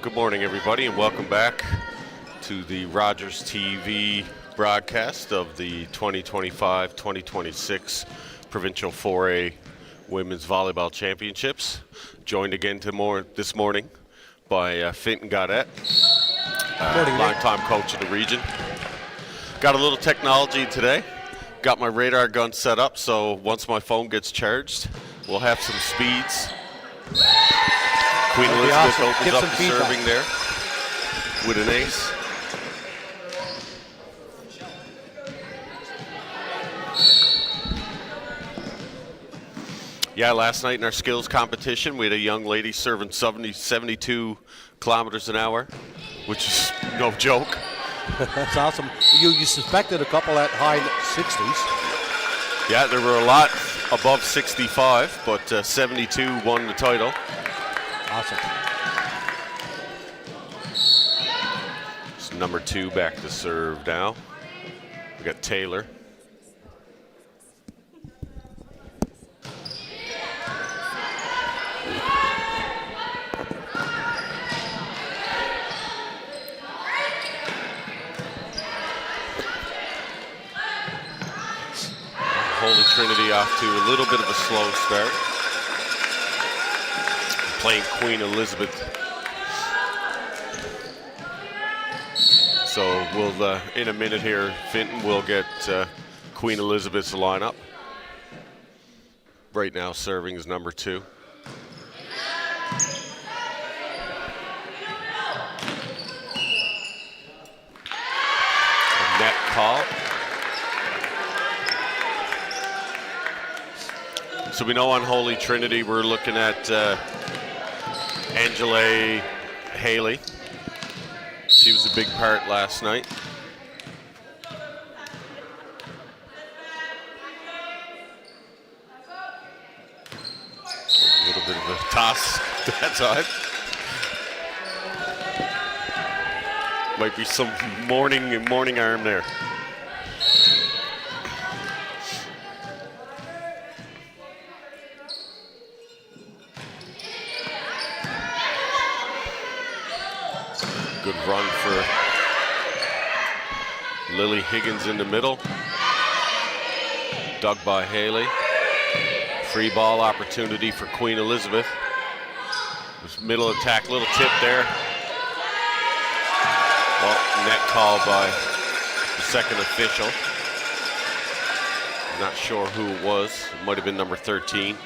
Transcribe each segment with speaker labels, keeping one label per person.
Speaker 1: good morning, everybody, and welcome back to the Rogers TV broadcast of the 2025-2026 Provincial 4A Women's Volleyball Championships. Joined again this morning by Fintan Gaudette, longtime coach of the region. Got a little technology today. Got my radar gun set up, so once my phone gets charged, we'll have some speeds. Queen Elizabeth opens up the serving there with an ace. Yeah, last night in our skills competition, we had a young lady serving 72 kilometers an hour, which is no joke.
Speaker 2: That's awesome. You suspected a couple at high 60s.
Speaker 1: Yeah, there were a lot above 65, but 72 won the title.
Speaker 2: Awesome.
Speaker 1: It's number 2 back to serve now. We got Taylor. Holy Trinity off to a little bit of a slow start. Playing Queen Elizabeth. So we'll, in a minute here, Fintan will get Queen Elizabeth's lineup. Right now serving is number 2. A net call. So we know on Holy Trinity we're looking at Angela Haley. She was a big part last night. A little bit of a toss that time. Might be some morning arm there. Good run for Lily Higgins in the middle. Dug by Haley. Free ball opportunity for Queen Elizabeth. This middle attack, little tip there. Well, net call by the second official. Not sure who it was. It might have been number 13.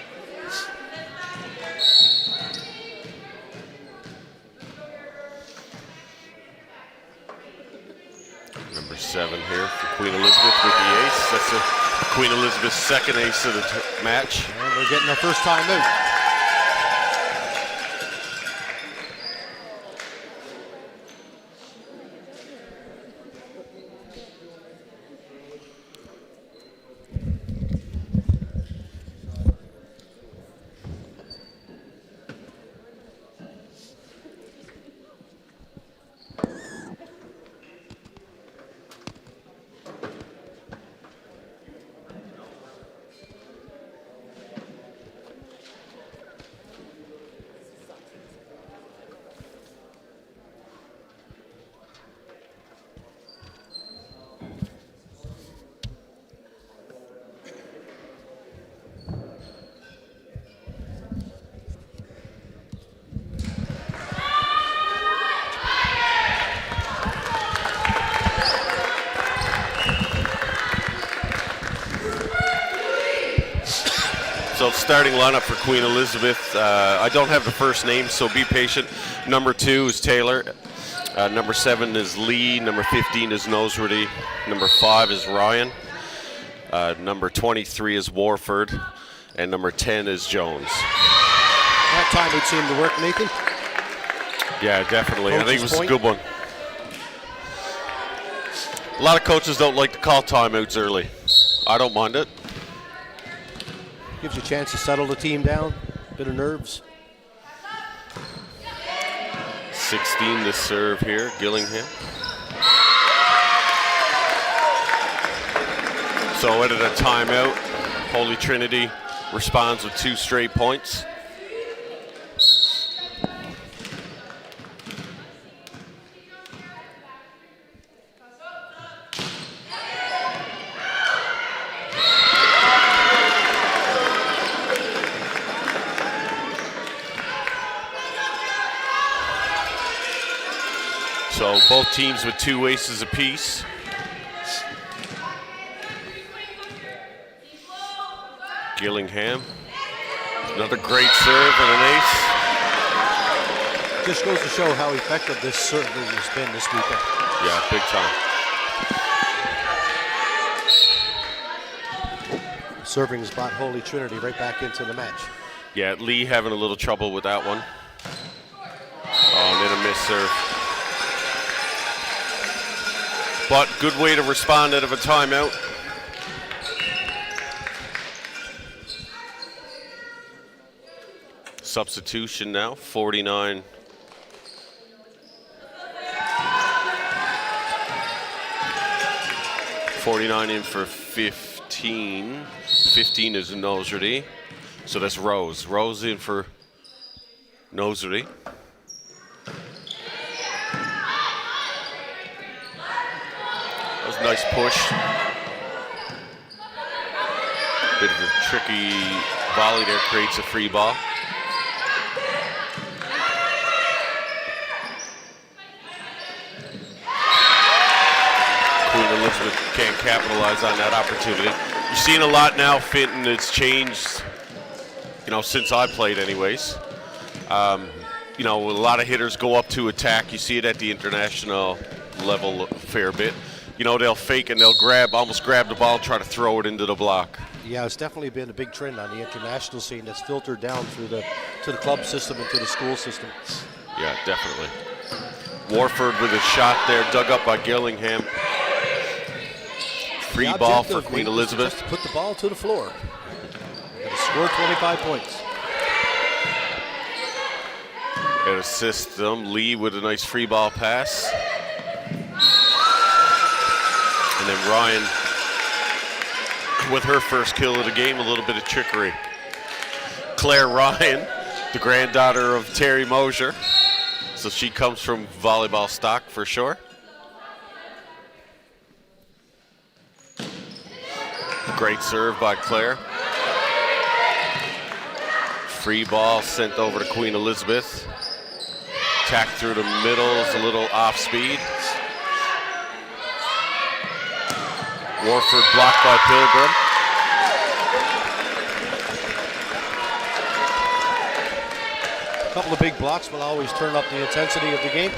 Speaker 1: Number 7 here for Queen Elizabeth with the ace. That's Queen Elizabeth's second ace of the match.
Speaker 2: And they're getting their first time out.
Speaker 1: So starting lineup for Queen Elizabeth. I don't have the first name, so be patient. Number 2 is Taylor. Number 7 is Lee. Number 15 is Noseworthy. Number 5 is Ryan. Number 23 is Warford. And number 10 is Jones.
Speaker 2: That time it seemed to work, Nathan.
Speaker 1: Yeah, definitely. I think it was
Speaker 2: point.
Speaker 1: a good one. A lot of coaches don't like to call timeouts early. I don't mind it.
Speaker 2: Gives you a chance to settle the team down. Bit of nerves.
Speaker 1: 16 to serve here, Gillingham. So at a timeout, Holy Trinity responds with 2 straight points. Both teams with 2 aces apiece. Gillingham. Another great serve and an ace.
Speaker 2: Just goes to show how effective this serving has been this weekend.
Speaker 1: Yeah, big time.
Speaker 2: Serving has brought Holy Trinity right back into the match.
Speaker 1: Yeah, Lee having a little trouble with that one. Oh, and then a miss serve. But good way to respond out of a timeout. Substitution now, 49. In for 15. 15 is Nosrity. So that's Rose. Rose in for Nosrity. That was a nice push. Bit of a tricky volley there, creates a free ball. Elizabeth can't capitalize on that opportunity. You're seeing a lot now, Fenton. It's changed, since I played anyways. A lot of hitters go up to attack. You see it at the international level a fair bit. They'll fake and they'll almost grab the ball and try to throw it into the block.
Speaker 2: Yeah, it's definitely been a big trend on the international scene that's filtered down through to the club system and to the school system.
Speaker 1: Yeah, definitely. Warford with a shot there, dug up by Gillingham. Free ball for Queen Elizabeth.
Speaker 2: Just to put the ball to the floor. Got to score 25 points.
Speaker 1: And assist them. Lee with a nice free ball pass. And then Ryan with her first kill of the game, a little bit of trickery. Claire Ryan, the granddaughter of Terry Mosier. So she comes from volleyball stock for sure. Great serve by Claire. Free ball sent over to Queen Elizabeth. Attack through the middle is a little off speed. Warford blocked by Pilgrim.
Speaker 2: A couple of big blocks will always turn up the intensity of the game.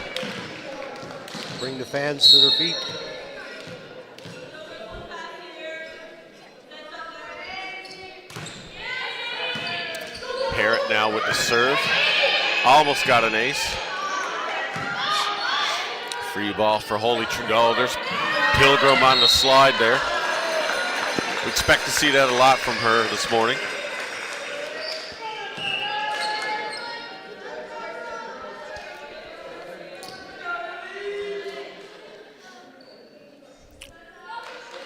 Speaker 2: Bring the fans to their feet.
Speaker 1: Parrott now with the serve. Almost got an ace. Free ball for Holy Trinity. Oh, there's Pilgrim on the slide there. We expect to see that a lot from her this morning.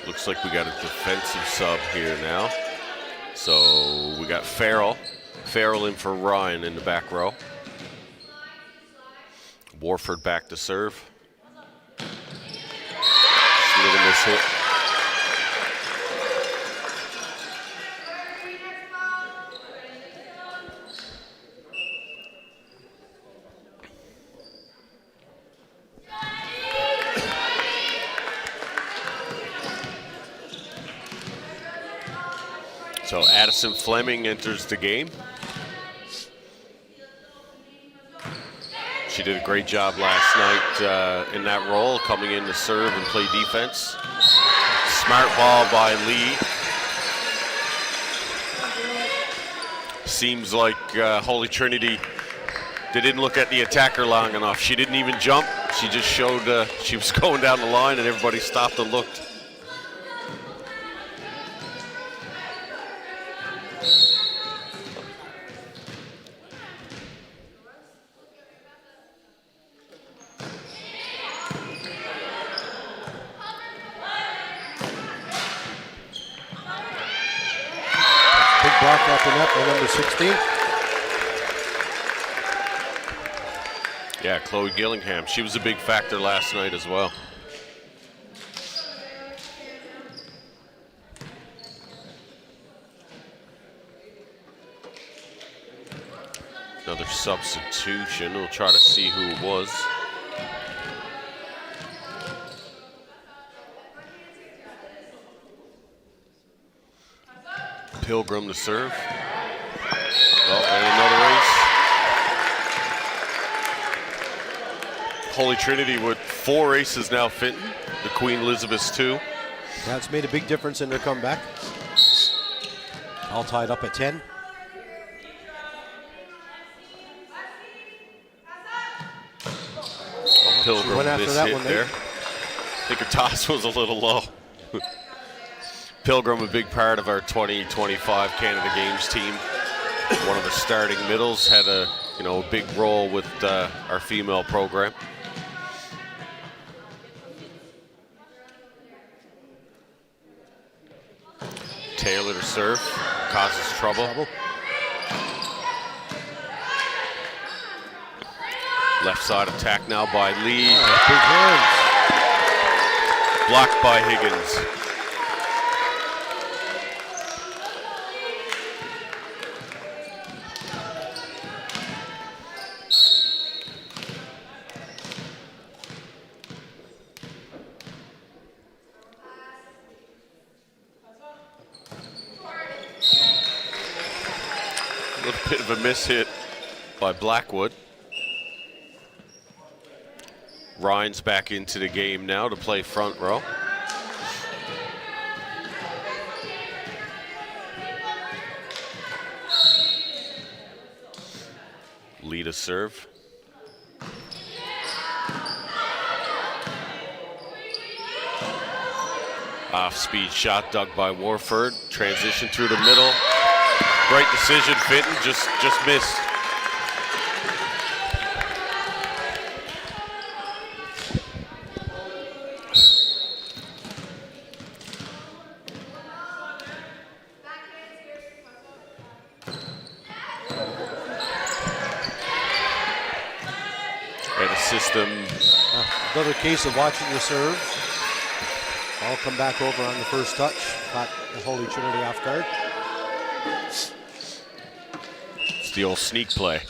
Speaker 1: Looks like we got a defensive sub here now. So we got Farrell. Farrell in for Ryan in the back row. Warford back to serve. Just a little miss hit. So Addison Fleming enters the game. She did a great job last night in that role, coming in to serve and play defense. Smart ball by Lee. Seems like Holy Trinity, they didn't look at the attacker long enough. She didn't even jump. She just showed she was going down the line and everybody stopped and looked.
Speaker 2: Block up and up by number 16.
Speaker 1: Yeah, Chloe Gillingham. She was a big factor last night as well. Another substitution. We'll try to see who it was. Pilgrim to serve. Oh, and another ace. Holy Trinity with 4 aces now, Fenton. The Queen Elizabeth's 2.
Speaker 2: That's made a big difference in their comeback. All tied up at 10.
Speaker 1: Pilgrim
Speaker 2: went after
Speaker 1: missed
Speaker 2: that
Speaker 1: hit
Speaker 2: one
Speaker 1: there.
Speaker 2: there.
Speaker 1: I think her toss was a little low. Pilgrim, a big part of our 2025 Canada Games team. One of the starting middles, had a big role with our female program. Taylor to serve, causes trouble. Left side attack now by Lee.
Speaker 2: Oh, big hands.
Speaker 1: Blocked by Higgins. A little bit of a miss hit by Blackwood. Ryan's back into the game now to play front row. Lead a serve. Off-speed shot dug by Warford. Transition through the middle. Great decision, Fenton, just missed.
Speaker 2: Another case of watching the serve. All come back over on the first touch. Caught the Holy Trinity off guard.
Speaker 1: It's the old sneak play.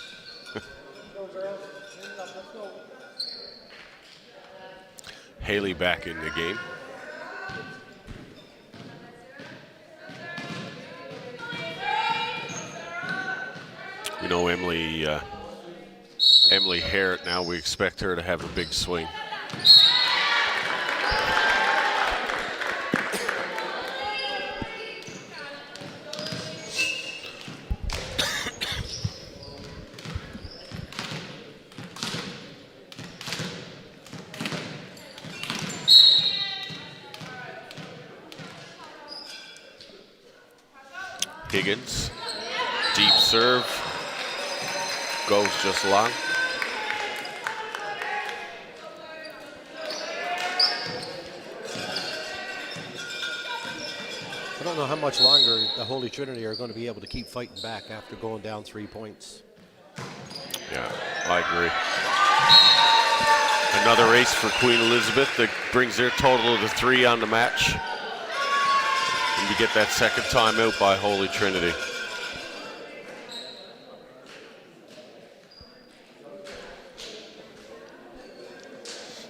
Speaker 1: Haley back in the game. We know Emily Harrett now, we expect her to have a big swing. Higgins, deep serve, goes just long.
Speaker 2: I don't know how much longer the Holy Trinity are going to be able to keep fighting back after going down 3 points.
Speaker 1: Yeah, I agree. Another ace for Queen Elizabeth that brings their total to 3 on the match. And you get that second timeout by Holy Trinity.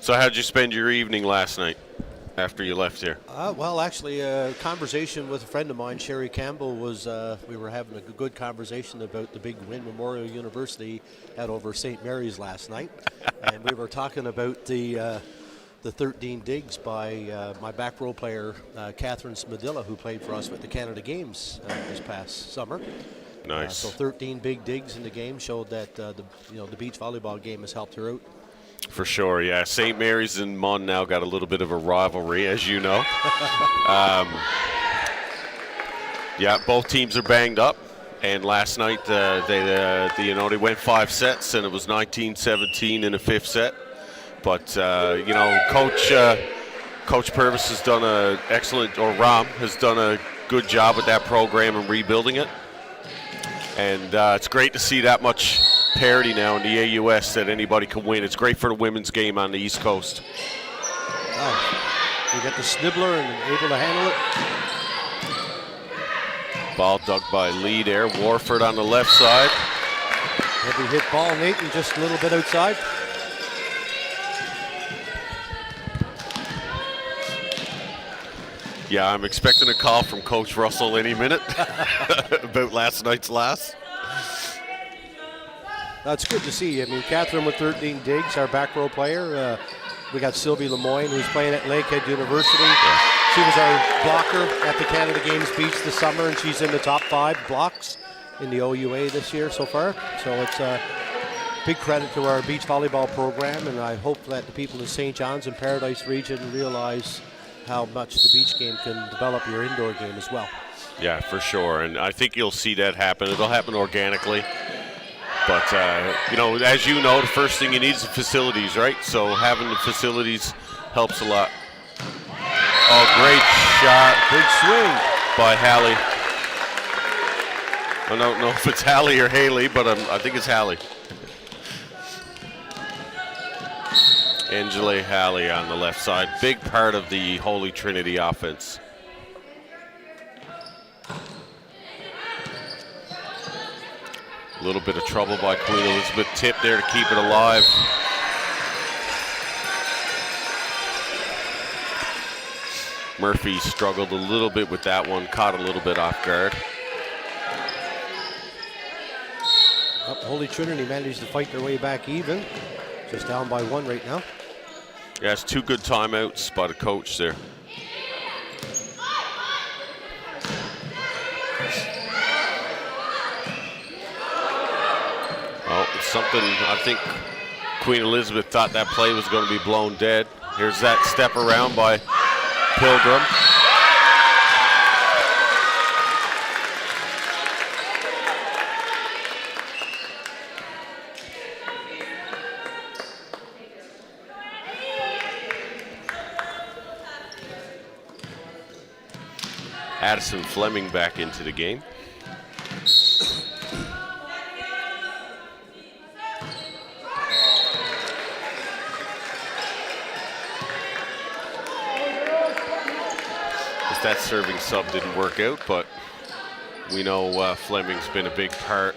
Speaker 1: So how'd you spend your evening last night after you left here?
Speaker 2: Well, actually, a conversation with a friend of mine, Sherry Campbell, was we were having a good conversation about the big win Memorial University had over St. Mary's last night. And we were talking about the 13 digs by my back row player, Catherine Smadilla, who played for us with the Canada Games this past summer.
Speaker 1: Nice.
Speaker 2: So 13 big digs in the game showed that the beach volleyball game has helped her out.
Speaker 1: For sure, yeah. St. Mary's and Mon now got a little bit of a rivalry, as you know. Yeah, both teams are banged up. And last night they went 5 sets, and it was 19-17 in the 5th set. But Coach Purvis has done Ram has done a good job with that program and rebuilding it. And it's great to see that much parity now in the AUS that anybody can win. It's great for the women's game on the East Coast.
Speaker 2: Wow. You got the Snibbler and able to handle it.
Speaker 1: Ball dug by Lee there. Warford on the left side.
Speaker 2: Heavy hit ball, Nathan, just a little bit outside.
Speaker 1: Yeah, I'm expecting a call from Coach Russell any minute about last night's loss.
Speaker 2: That's good to see. I mean, Catherine with 13 digs, our back row player. We got Sylvie Lemoyne, who's playing at Lakehead University. Yeah. She was our blocker at the Canada Games Beach this summer, and she's in the top 5 blocks in the OUA this year so far. So it's a big credit to our beach volleyball program, and I hope that the people in St. John's and Paradise region realize how much the beach game can develop your indoor game as well.
Speaker 1: Yeah, for sure, and I think you'll see that happen. It'll happen organically. But, as you know, the first thing you need is the facilities, right? So having the facilities helps a lot. Oh, great shot.
Speaker 2: Big swing
Speaker 1: by Hallie. I don't know if it's Hallie or Haley, but I think it's Hallie. Angela Hallie on the left side. Big part of the Holy Trinity offense. A little bit of trouble by Queen Elizabeth. Tip there to keep it alive. Murphy struggled a little bit with that one, caught a little bit off guard.
Speaker 2: Holy Trinity managed to fight their way back even. Just down by 1 right now.
Speaker 1: Yeah, it's 2 good timeouts by the coach there. Oh, something, I think Queen Elizabeth thought that play was going to be blown dead. Here's that step around by Pilgrim. Addison Fleming back into the game. That serving sub didn't work out, but we know Fleming's been a big part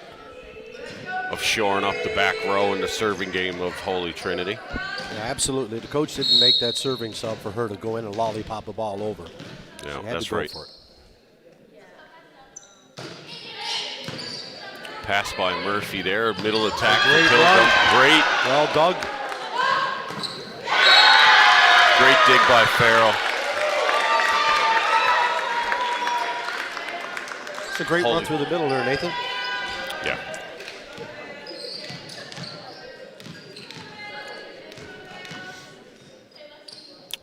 Speaker 1: of shoring up the back row in the serving game of Holy Trinity.
Speaker 2: Yeah, absolutely. The coach didn't make that serving sub for her to go in and lollipop a ball over.
Speaker 1: Yeah, that's right.
Speaker 2: For it.
Speaker 1: Pass by Murphy there, middle attack for
Speaker 2: Great
Speaker 1: Pilgrim. Great.
Speaker 2: Well dug.
Speaker 1: Great dig by Farrell.
Speaker 2: It's a great run through the middle there, Nathan.
Speaker 1: Yeah.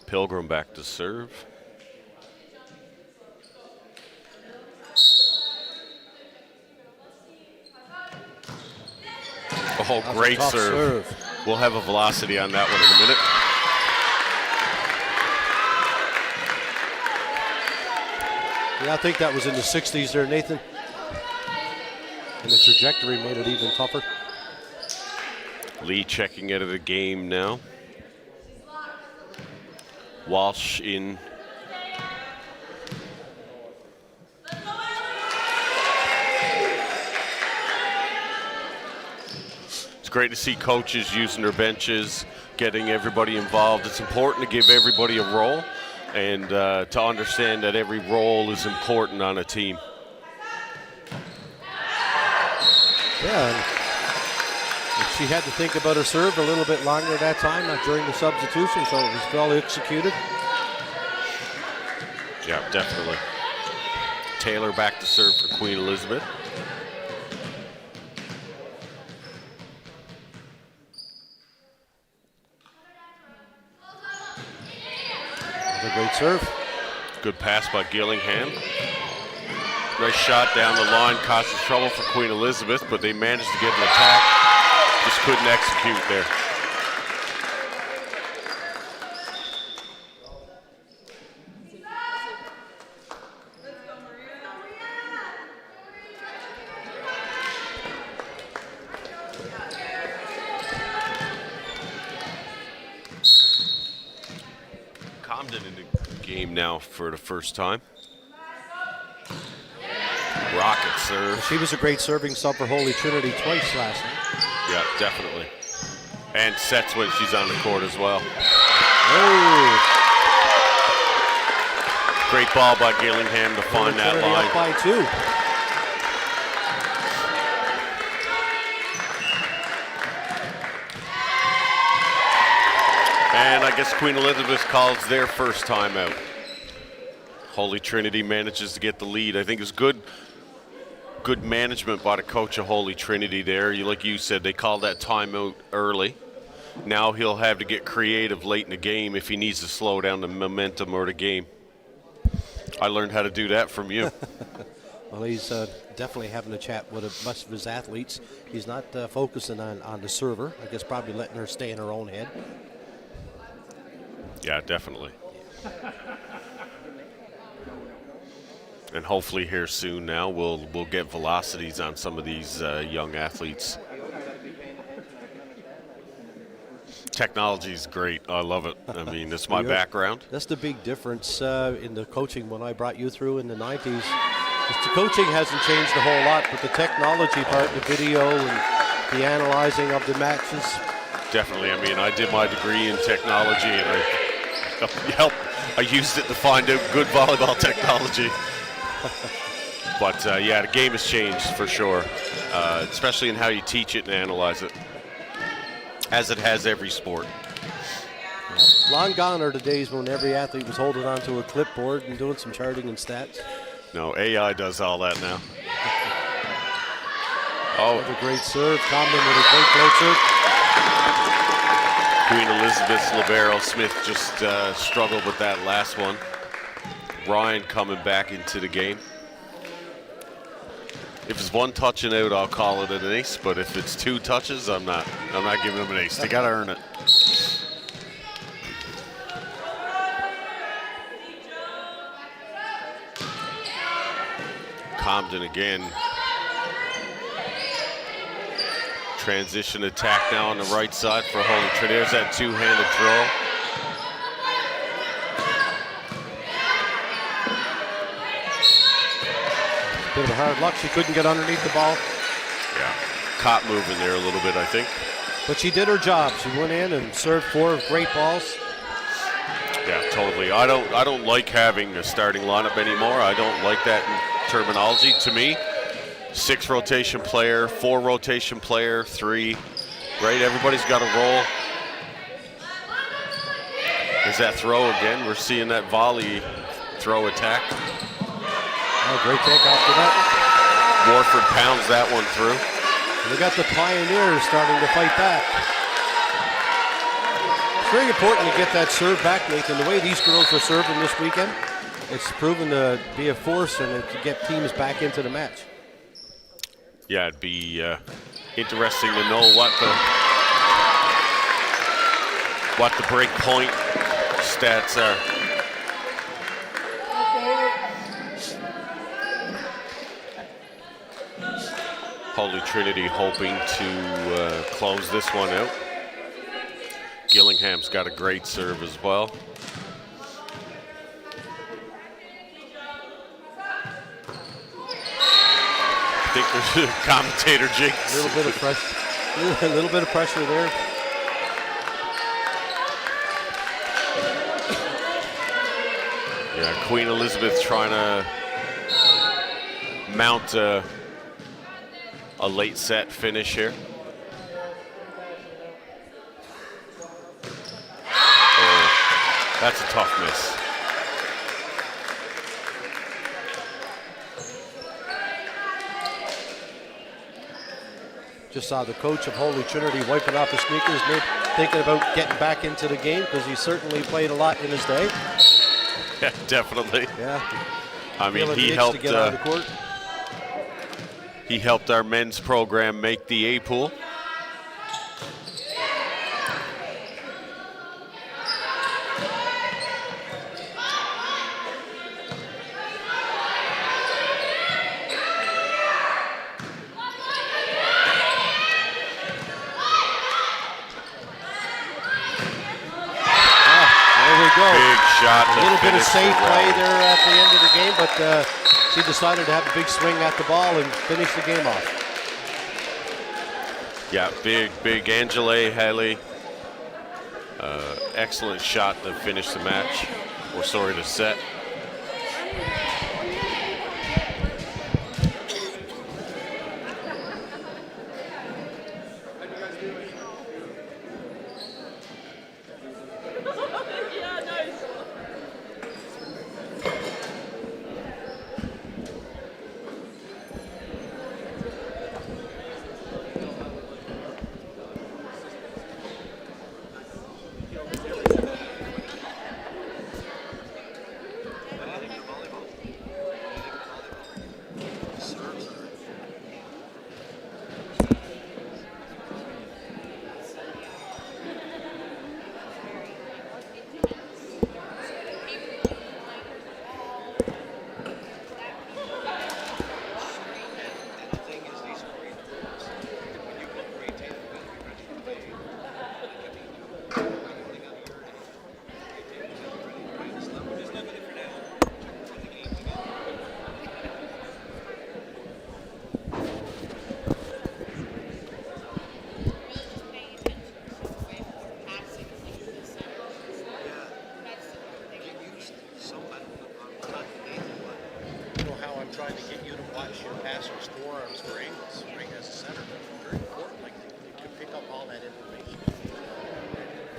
Speaker 1: Pilgrim back to serve. Oh, great serve. We'll have a velocity on that one in a minute.
Speaker 2: Yeah, I think that was in the 60s there, Nathan. And the trajectory made it even tougher.
Speaker 1: Lee checking out of the game now. Walsh in. It's great to see coaches using their benches, getting everybody involved. It's important to give everybody a role and to understand that every role is important on a team.
Speaker 2: Yeah, and she had to think about her serve a little bit longer that time, not during the substitution, so it was well executed.
Speaker 1: Yeah, definitely. Taylor back to serve for Queen Elizabeth.
Speaker 2: A great serve.
Speaker 1: Good pass by Gillingham. Nice shot down the line, causes trouble for Queen Elizabeth, but they managed to get an attack. Just couldn't execute there. Comden in the game now for the first time. Rocket serve.
Speaker 2: She was a great serving sub for Holy Trinity twice last night.
Speaker 1: Yeah, definitely. And sets when she's on the court as well.
Speaker 2: Oh.
Speaker 1: Great Great ball by Gillingham to find that line.
Speaker 2: Up by 2.
Speaker 1: And I guess Queen Elizabeth calls their first timeout. Holy Trinity manages to get the lead. I think it's good management by the coach of Holy Trinity there. Like you said, they called that timeout early. Now he'll have to get creative late in the game if he needs to slow down the momentum or the game. I learned how to do that from you.
Speaker 2: Well, he's definitely having a chat with a bunch of his athletes. He's not focusing on the server. I guess probably letting her stay in her own head.
Speaker 1: Yeah, definitely. And hopefully here soon now we'll get velocities on some of these young athletes. Technology is great. I love it. I mean, it's my background.
Speaker 2: That's the big difference in the coaching when I brought you through in the 90s. The coaching hasn't changed a whole lot, but the technology part, the video and the analyzing of the matches.
Speaker 1: Definitely. I mean, I did my degree in technology, and I used it to find out good volleyball technology. But yeah, the game has changed for sure, especially in how you teach it and analyze it, as it has every sport.
Speaker 2: Long gone are the days when every athlete was holding onto a clipboard and doing some charting and stats.
Speaker 1: No, AI does all that now.
Speaker 2: Oh, what a great serve. Comden with a great play serve.
Speaker 1: Queen Elizabeth's libero Smith just struggled with that last one. Ryan coming back into the game. If it's one touch and out, I'll call it an ace. But if it's 2 touches, I'm not giving them an ace. They gotta earn it. Comden again. Transition attack now on the right side for Holy Trinity. There's that 2-handed throw.
Speaker 2: Bit of hard luck. She couldn't get underneath the ball.
Speaker 1: Yeah, caught moving there a little bit, I think.
Speaker 2: But she did her job. She went in and served 4 great balls.
Speaker 1: Yeah, totally. I don't like having a starting lineup anymore. I don't like that terminology. To me, 6 rotation player, 4 rotation player, 3, right? Everybody's got a role. There's that throw again. We're seeing that volley throw attack.
Speaker 2: Oh, great take after that.
Speaker 1: Warford pounds that one through.
Speaker 2: We got the Pioneers starting to fight back. It's very important to get that serve back, Nathan. The way these girls are serving this weekend, it's proven to be a force and to get teams back into the match.
Speaker 1: Yeah, it'd be interesting to know what the break point stats are. Holy Trinity hoping to close this one out. Gillingham's got a great serve as well. I think there's a commentator jinx.
Speaker 2: A little bit of pressure. A little bit of pressure there.
Speaker 1: Yeah, Queen Elizabeth trying to mount a late set finish here. Oh, that's a tough miss.
Speaker 2: Just saw the coach of Holy Trinity wiping off his sneakers, thinking about getting back into the game because he certainly played a lot in his day.
Speaker 1: Yeah, definitely.
Speaker 2: Yeah.
Speaker 1: I mean, he helped.
Speaker 2: To get out of the court.
Speaker 1: He helped our men's program make the A pool. Big shot.
Speaker 2: A little bit of safe play there at the end of the game, but she decided to have a big swing at the ball and finish the game off.
Speaker 1: Yeah, big Angela Haley. Excellent shot to finish the match. We're sorry to set.
Speaker 2: sheer passers, forearms for angles, right as a center. Very important. Like you can pick up all that information.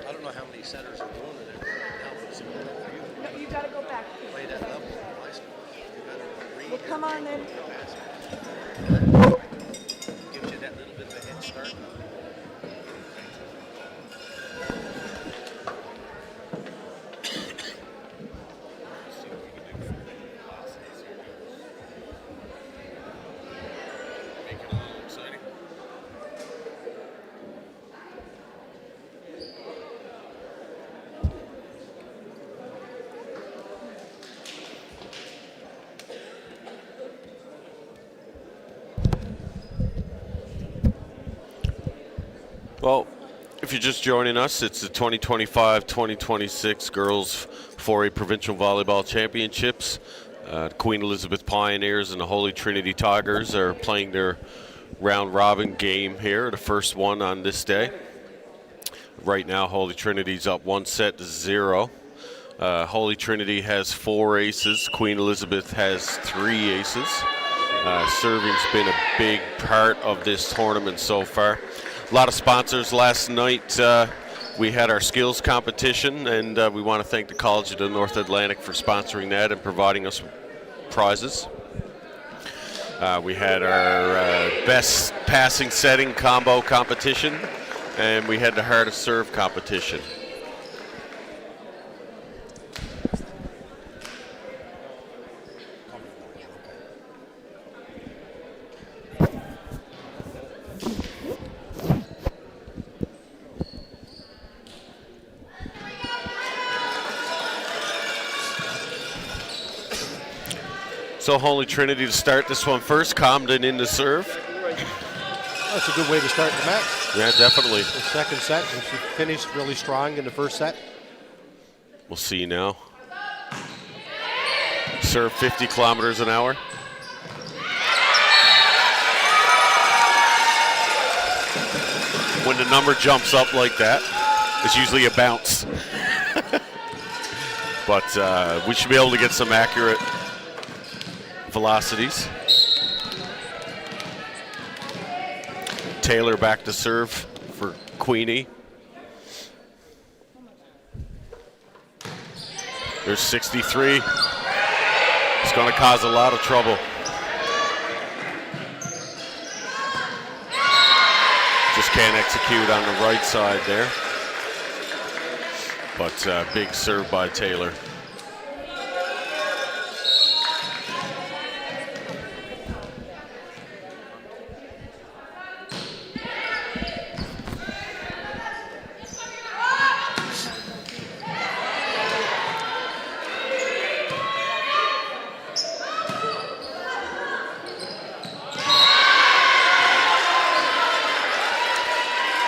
Speaker 2: I don't know how many centers are doing it right now, but it's important for you.
Speaker 3: No, you got to go back.
Speaker 2: Play that level in high school. You got to read.
Speaker 3: Well, come on then.
Speaker 2: Gives you that little bit of a head start.
Speaker 1: Well, if you're just joining us, it's the 2025-2026 Girls 4A Provincial Volleyball Championships. Queen Elizabeth Pioneers and the Holy Trinity Tigers are playing their round-robin game here, the first one on this day. Right now, Holy Trinity's up 1-0. Holy Trinity has 4 aces. Queen Elizabeth has 3 aces. Serving's been a big part of this tournament so far. A lot of sponsors last night. We had our skills competition, and we want to thank the College of the North Atlantic for sponsoring that and providing us prizes. We had our best passing setting combo competition, and we had the hardest serve competition. So Holy Trinity to start this one first. Comden in the serve.
Speaker 2: That's a good way to start the match.
Speaker 1: Yeah, definitely.
Speaker 2: The second set, and she finished really strong in the first set.
Speaker 1: We'll see now. Serve 50 kilometers an hour. When the number jumps up like that, it's usually a bounce. But we should be able to get some accurate velocities. Taylor back to serve for Queenie. There's 63. It's going to cause a lot of trouble. Just can't execute on the right side there. But big serve by Taylor.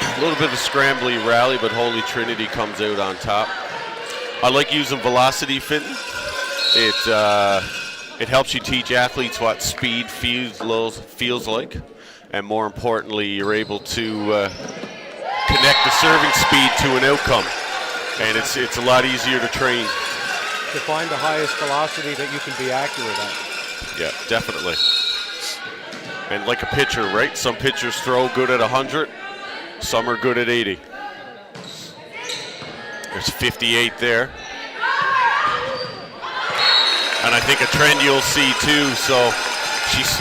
Speaker 1: A little bit of a scrambly rally, but Holy Trinity comes out on top. I like using velocity, Fenton. It helps you teach athletes what speed feels like, and more importantly, you're able to connect the serving speed to an outcome, and it's a lot easier to train.
Speaker 2: To find the highest velocity that you can be accurate at.
Speaker 1: Yeah, definitely. And like a pitcher, right? Some pitchers throw good at 100. Some are good at 80. There's 58 there. And I think a trend you'll see too. So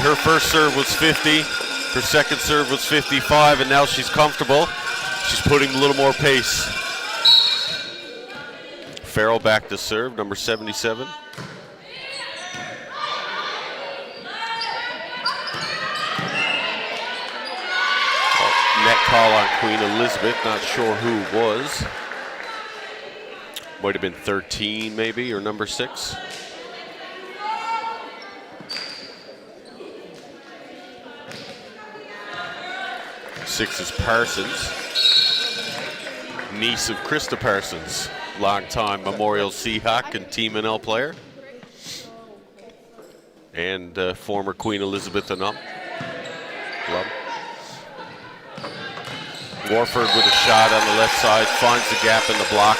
Speaker 1: her first serve was 50, her second serve was 55, and now she's comfortable. She's putting a little more pace. Farrell back to serve, number 77. Net call on Queen Elizabeth, not sure who it was. Might have been 13 maybe, or number 6. Six is Parsons, niece of Krista Parsons, longtime Memorial Seahawk and Team NL player, and former Queen Elizabeth alum. Warford with a shot on the left side, finds the gap in the block.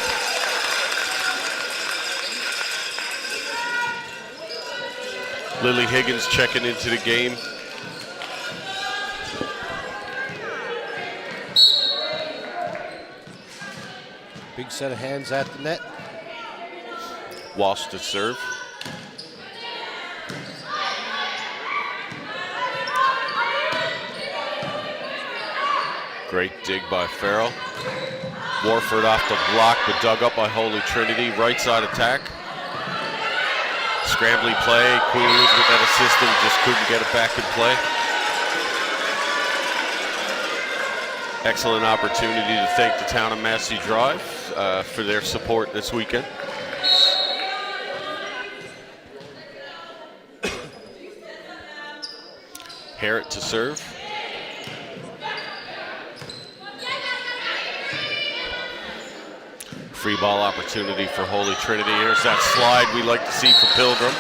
Speaker 1: Lily Higgins checking into the game.
Speaker 2: Big set of hands at the net.
Speaker 1: Walsh to serve. Great dig by Farrell. Warford off the block, but dug up by Holy Trinity. Right side attack. Scrambly play. Queen Elizabeth at a system, just couldn't get it back in play. Excellent opportunity to thank the town of Massey Drive for their support this weekend. Harrett to serve. Free ball opportunity for Holy Trinity. Here's that slide we like to see for Pilgrim.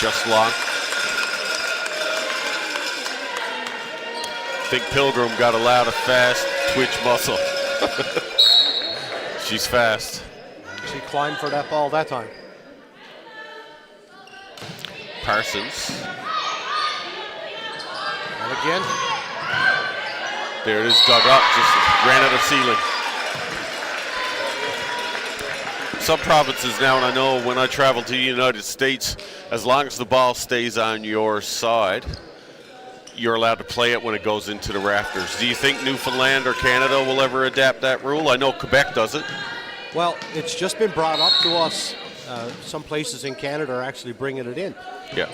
Speaker 1: Just long. I think Pilgrim got allowed a fast twitch muscle. She's fast.
Speaker 2: She climbed for that ball that time.
Speaker 1: Parsons.
Speaker 2: And again.
Speaker 1: There it is, dug up, just ran out of ceiling. Some provinces now, and I know when I travel to the United States, as long as the ball stays on your side, you're allowed to play it when it goes into the rafters. Do you think Newfoundland or Canada will ever adapt that rule? I know Quebec does it.
Speaker 2: Well, it's just been brought up to us. Some places in Canada are actually bringing it in.
Speaker 1: Yeah.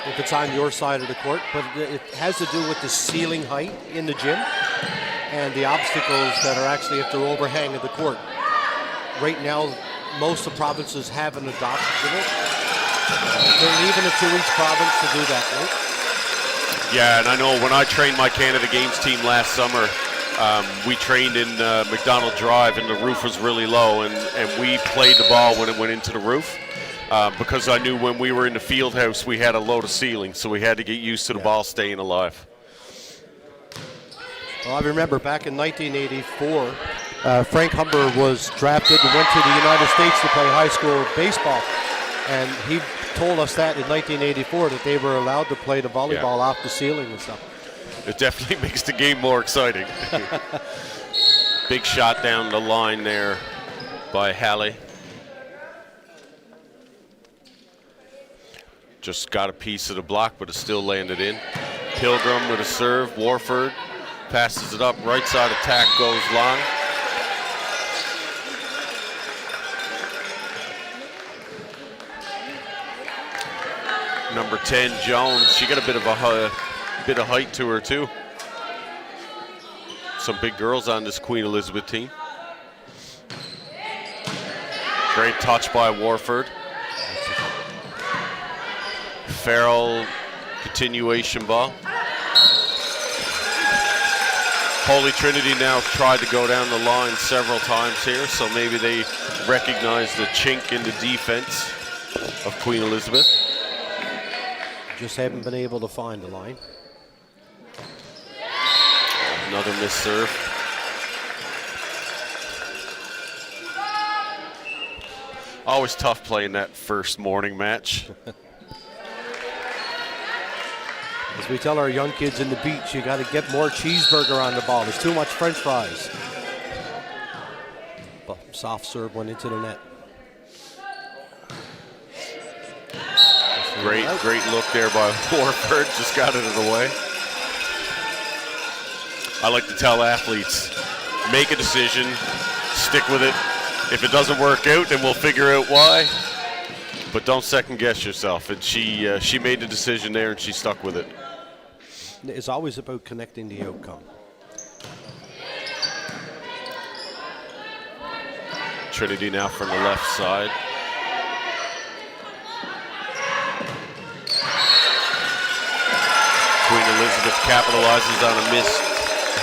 Speaker 2: If it's on your side of the court, but it has to do with the ceiling height in the gym and the obstacles that are actually at the overhang of the court. Right now, most of the provinces haven't adopted it. They're leaving it to each province to do that, right?
Speaker 1: Yeah, and I know when I trained my Canada Games team last summer, we trained in McDonald Drive, and the roof was really low, and we played the ball when it went into the roof because I knew when we were in the field house, we had a low to ceiling, so we had to get used to the ball staying alive.
Speaker 2: Well, I remember back in 1984, Frank Humber was drafted and went to the United States to play high school baseball. And he told us that in 1984 that they were allowed to play the volleyball off the ceiling and stuff.
Speaker 1: It definitely makes the game more exciting. Big shot down the line there by Halley. Just got a piece of the block, but it still landed in. Pilgrim with a serve. Warford passes it up. Right side attack goes long. Number 10, Jones. She got a bit of height to her too. Some big girls on this Queen Elizabeth team. Great touch by Warford. Farrell, continuation ball. Holy Trinity now tried to go down the line several times here, so maybe they recognize the chink in the defense of Queen Elizabeth.
Speaker 2: Just haven't been able to find the line.
Speaker 1: Another missed serve. Always tough playing that first morning match.
Speaker 2: As we tell our young kids in the beach, you got to get more cheeseburger on the ball. There's too much French fries. But soft serve went into the net.
Speaker 1: Great look there by Warford. Just got it in the way. I like to tell athletes, make a decision, stick with it. If it doesn't work out, then we'll figure out why. But don't second guess yourself. And she made the decision there, and she stuck with it.
Speaker 2: It's always about connecting the outcome.
Speaker 1: Trinity now from the left side. Queen Elizabeth capitalizes on a missed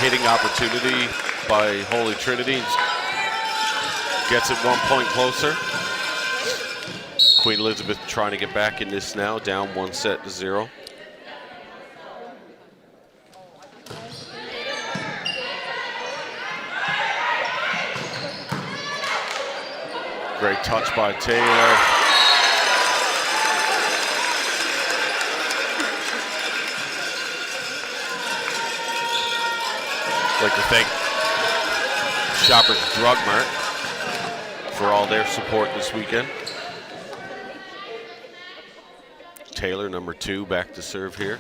Speaker 1: hitting opportunity by Holy Trinity. Gets it 1 point closer. Queen Elizabeth trying to get back in this now, down 1-0. Great touch by Taylor. I'd like to thank Shoppers Drug Mart for all their support this weekend. Taylor, number 2, back to serve here.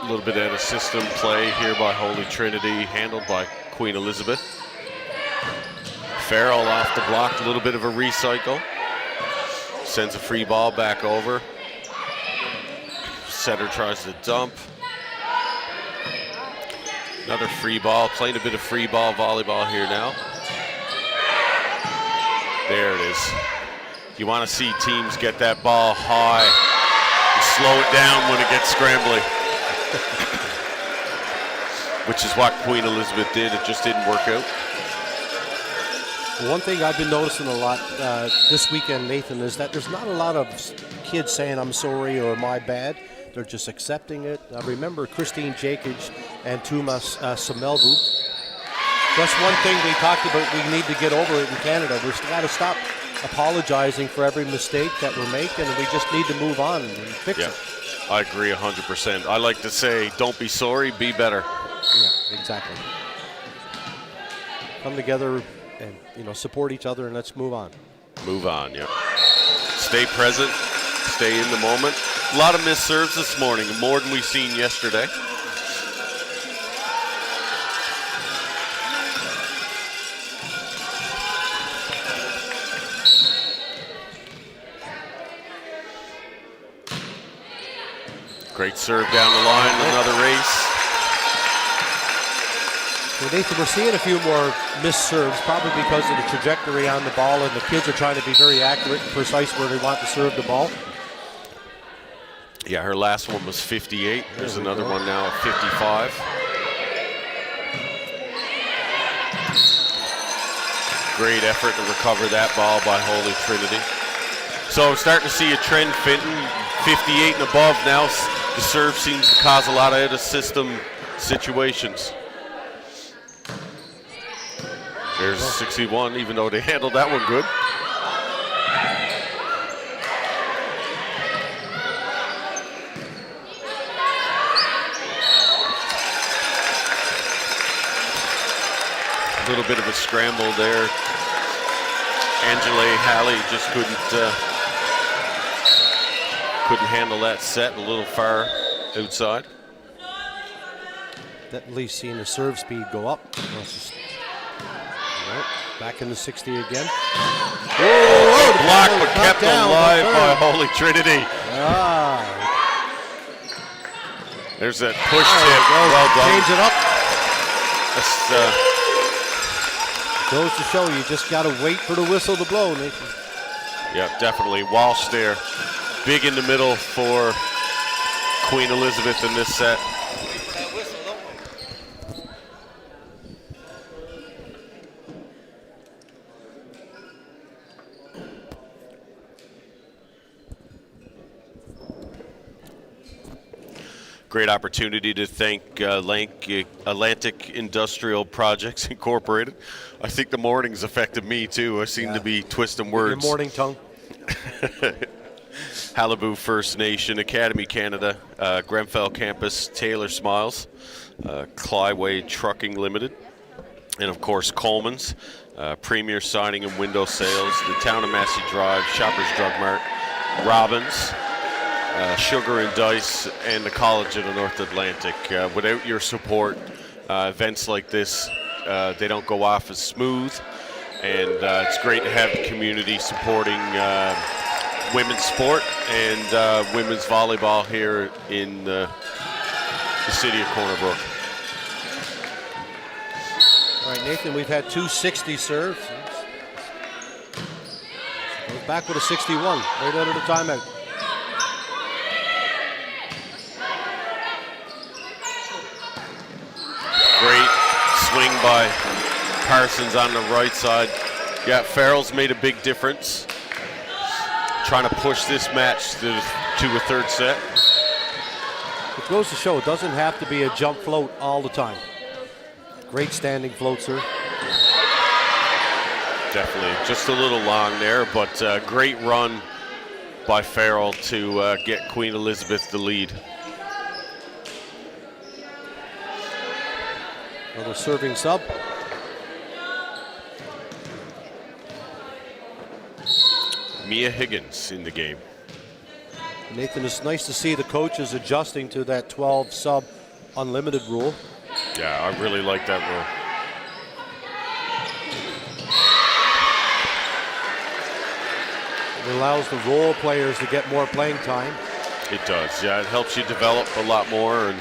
Speaker 1: A little bit out of system play here by Holy Trinity, handled by Queen Elizabeth. Farrell off the block, a little bit of a recycle. Sends a free ball back over. Setter tries to dump. Another free ball, playing a bit of free ball volleyball here now. There it is. You want to see teams get that ball high and slow it down when it gets scrambly. Which is what Queen Elizabeth did. It just didn't work out.
Speaker 2: One thing I've been noticing a lot this weekend, Nathan, is that there's not a lot of kids saying I'm sorry or my bad. They're just accepting it. I remember Christine Jakic and Tumas Samelvu. That's one thing we talked about. We need to get over it in Canada. We've got to stop apologizing for every mistake that we're making, and we just need to move on and fix it.
Speaker 1: I agree 100%. I like to say, don't be sorry, be better.
Speaker 2: Yeah, exactly. Come together and support each other, and let's move on.
Speaker 1: Move on, yeah. Stay present, stay in the moment. A lot of missed serves this morning, more than we've seen yesterday. Great serve down the line, another race.
Speaker 2: Well, Nathan, we're seeing a few more missed serves, probably because of the trajectory on the ball, and the kids are trying to be very accurate and precise where they want to serve the ball.
Speaker 1: Yeah, her last one was 58. There's another one now at 55. Great effort to recover that ball by Holy Trinity. So I'm starting to see a trend, Fenton. 58 and above now. The serve seems to cause a lot of out-of-system situations. There's 61, even though they handled that one good. A little bit of a scramble there. Angela Halley just couldn't handle that set, a little far outside.
Speaker 2: Definitely seeing the serve speed go up. Back in the 60 again.
Speaker 1: Oh, blocked but kept alive by Holy Trinity. There's that push tip. Well done.
Speaker 2: Change it up.
Speaker 1: That's,
Speaker 2: goes to show you just got to wait for the whistle to blow, Nathan.
Speaker 1: Yeah, definitely. Walsh there. Big in the middle for Queen Elizabeth in this set. Great opportunity to thank Atlantic Industrial Projects Incorporated. I think the morning's affected me too. I seem to be twisting words.
Speaker 2: Your morning tongue.
Speaker 1: Halibu First Nation, Academy Canada, Grenfell Campus, Taylor Smiles, Clyway Trucking Limited, and of course Coleman's, Premier Signing and Window Sales, the Town of Massey Drive, Shoppers Drug Mart, Robbins, Sugar and Dice, and the College of the North Atlantic. Without your support, events like this, they don't go off as smooth, and it's great to have the community supporting women's sport and women's volleyball here in the city of Corner Brook.
Speaker 2: All right, Nathan, we've had 260 serves. Goes back with a 61, right out of the timeout.
Speaker 1: Great swing by Parsons on the right side. Yeah, Farrell's made a big difference. Trying to push this match to a third set.
Speaker 2: It goes to show it doesn't have to be a jump float all the time. Great standing float, sir.
Speaker 1: Definitely, just a little long there, but great run by Farrell to get Queen Elizabeth the lead.
Speaker 2: Little serving sub.
Speaker 1: Mia Higgins in the game.
Speaker 2: Nathan, it's nice to see the coaches adjusting to that 12 sub unlimited rule.
Speaker 1: Yeah, I really like that rule.
Speaker 2: It allows the role players to get more playing time.
Speaker 1: It does, yeah. It helps you develop a lot more. And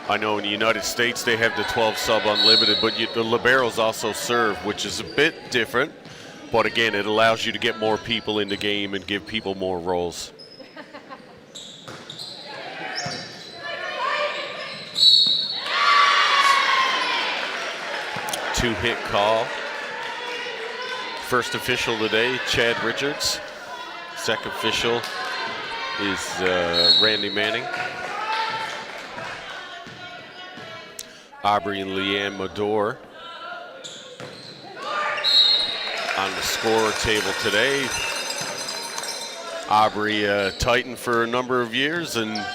Speaker 1: I know in the United States they have the 12 sub unlimited, but the liberos also serve, which is a bit different. But again, it allows you to get more people in the game and give people more roles. Two-hit call. First official today, Chad Richards. Second official is Randy Manning. Aubrey and Leanne Madore on the score table today. Aubrey Titan for a number of years and,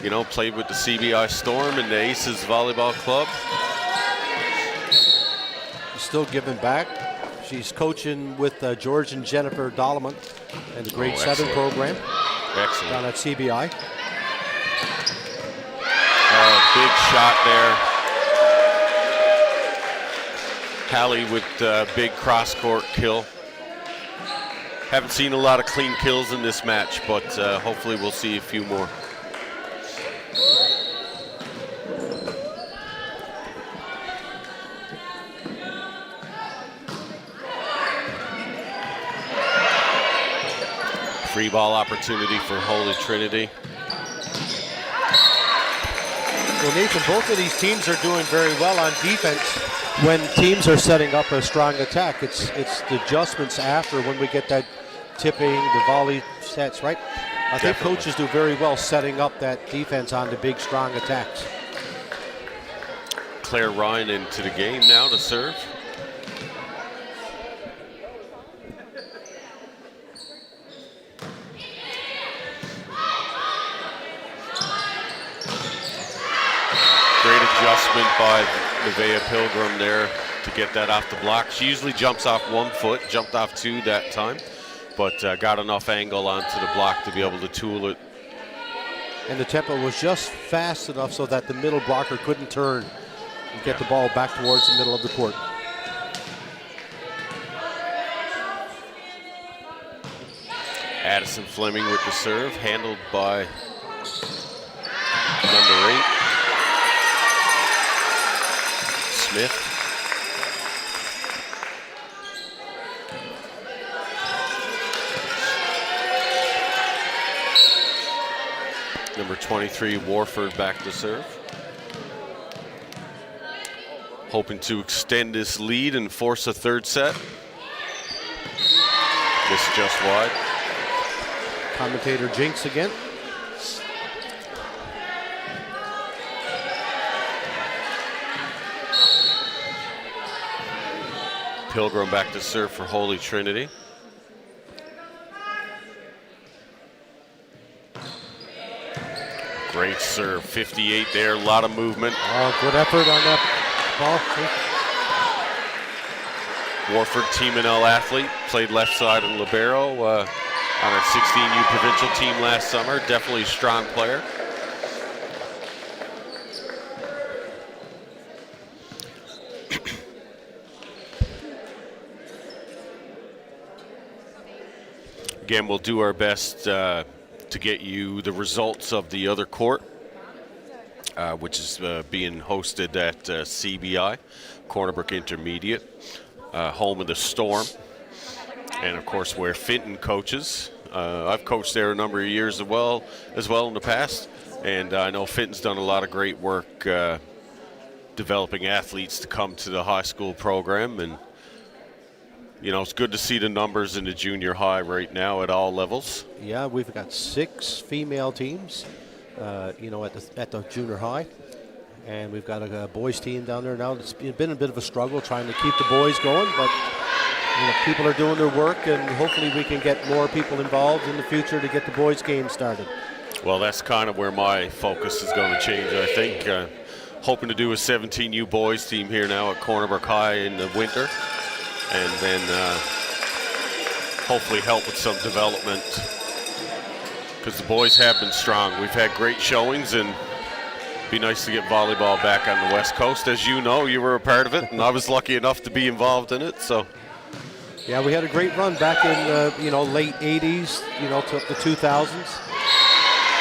Speaker 1: you know, played with the CBI Storm and the Aces Volleyball Club.
Speaker 2: Still giving back. She's coaching with George and Jennifer Dolleman and the grade 7 program.
Speaker 1: Excellent.
Speaker 2: Down at CBI.
Speaker 1: Big shot there. Hallie with big cross-court kill. Haven't seen a lot of clean kills in this match, but hopefully we'll see a few more. Free ball opportunity for Holy Trinity.
Speaker 2: Well, Nathan, both of these teams are doing very well on defense when teams are setting up a strong attack. It's the adjustments after when we get that tipping, the volley sets, right? I think coaches do very well setting up that defense on the big, strong attacks.
Speaker 1: Claire Ryan into the game now to serve. Great adjustment by Nevaeh Pilgrim there to get that off the block. She usually jumps off 1 foot, jumped off 2 that time, but got enough angle onto the block to be able to tool it.
Speaker 2: And the tempo was just fast enough so that the middle blocker couldn't turn and get the ball back towards the middle of the court.
Speaker 1: Addison Fleming with the serve, handled by number 8. Smith. Number 23, Warford back to serve. Hoping to extend this lead and force a third set. Missed just wide.
Speaker 2: Commentator jinx again.
Speaker 1: Pilgrim back to serve for Holy Trinity. Great serve, 58 there, a lot of movement.
Speaker 2: Oh, good effort on that ball.
Speaker 1: Warford Team NL athlete, played left side and libero on our 16U provincial team last summer. Definitely a strong player. Again, we'll do our best to get you the results of the other court, which is being hosted at CBI, Cornerbrook Intermediate, home of the Storm, and of course where Fenton coaches. I've coached there a number of years as well in the past, and I know Fenton's done a lot of great work developing athletes to come to the high school program, and you know, it's good to see the numbers in the junior high right now at all levels.
Speaker 2: Yeah, we've got 6 female teams, you know, at the junior high. And we've got a boys team down there now. It's been a bit of a struggle trying to keep the boys going, but you know, people are doing their work, and hopefully we can get more people involved in the future to get the boys game started.
Speaker 1: Well, that's kind of where my focus is going to change, I think. hoping to do a 17U boys team here now at Cornerbrook High in the winter, and then hopefully help with some development, because the boys have been strong. We've had great showings, and it'd be nice to get volleyball back on the West Coast. As you know, you were a part of it, and I was lucky enough to be involved in it. So,
Speaker 2: yeah, we had a great run back in late 80s, to the 2000s.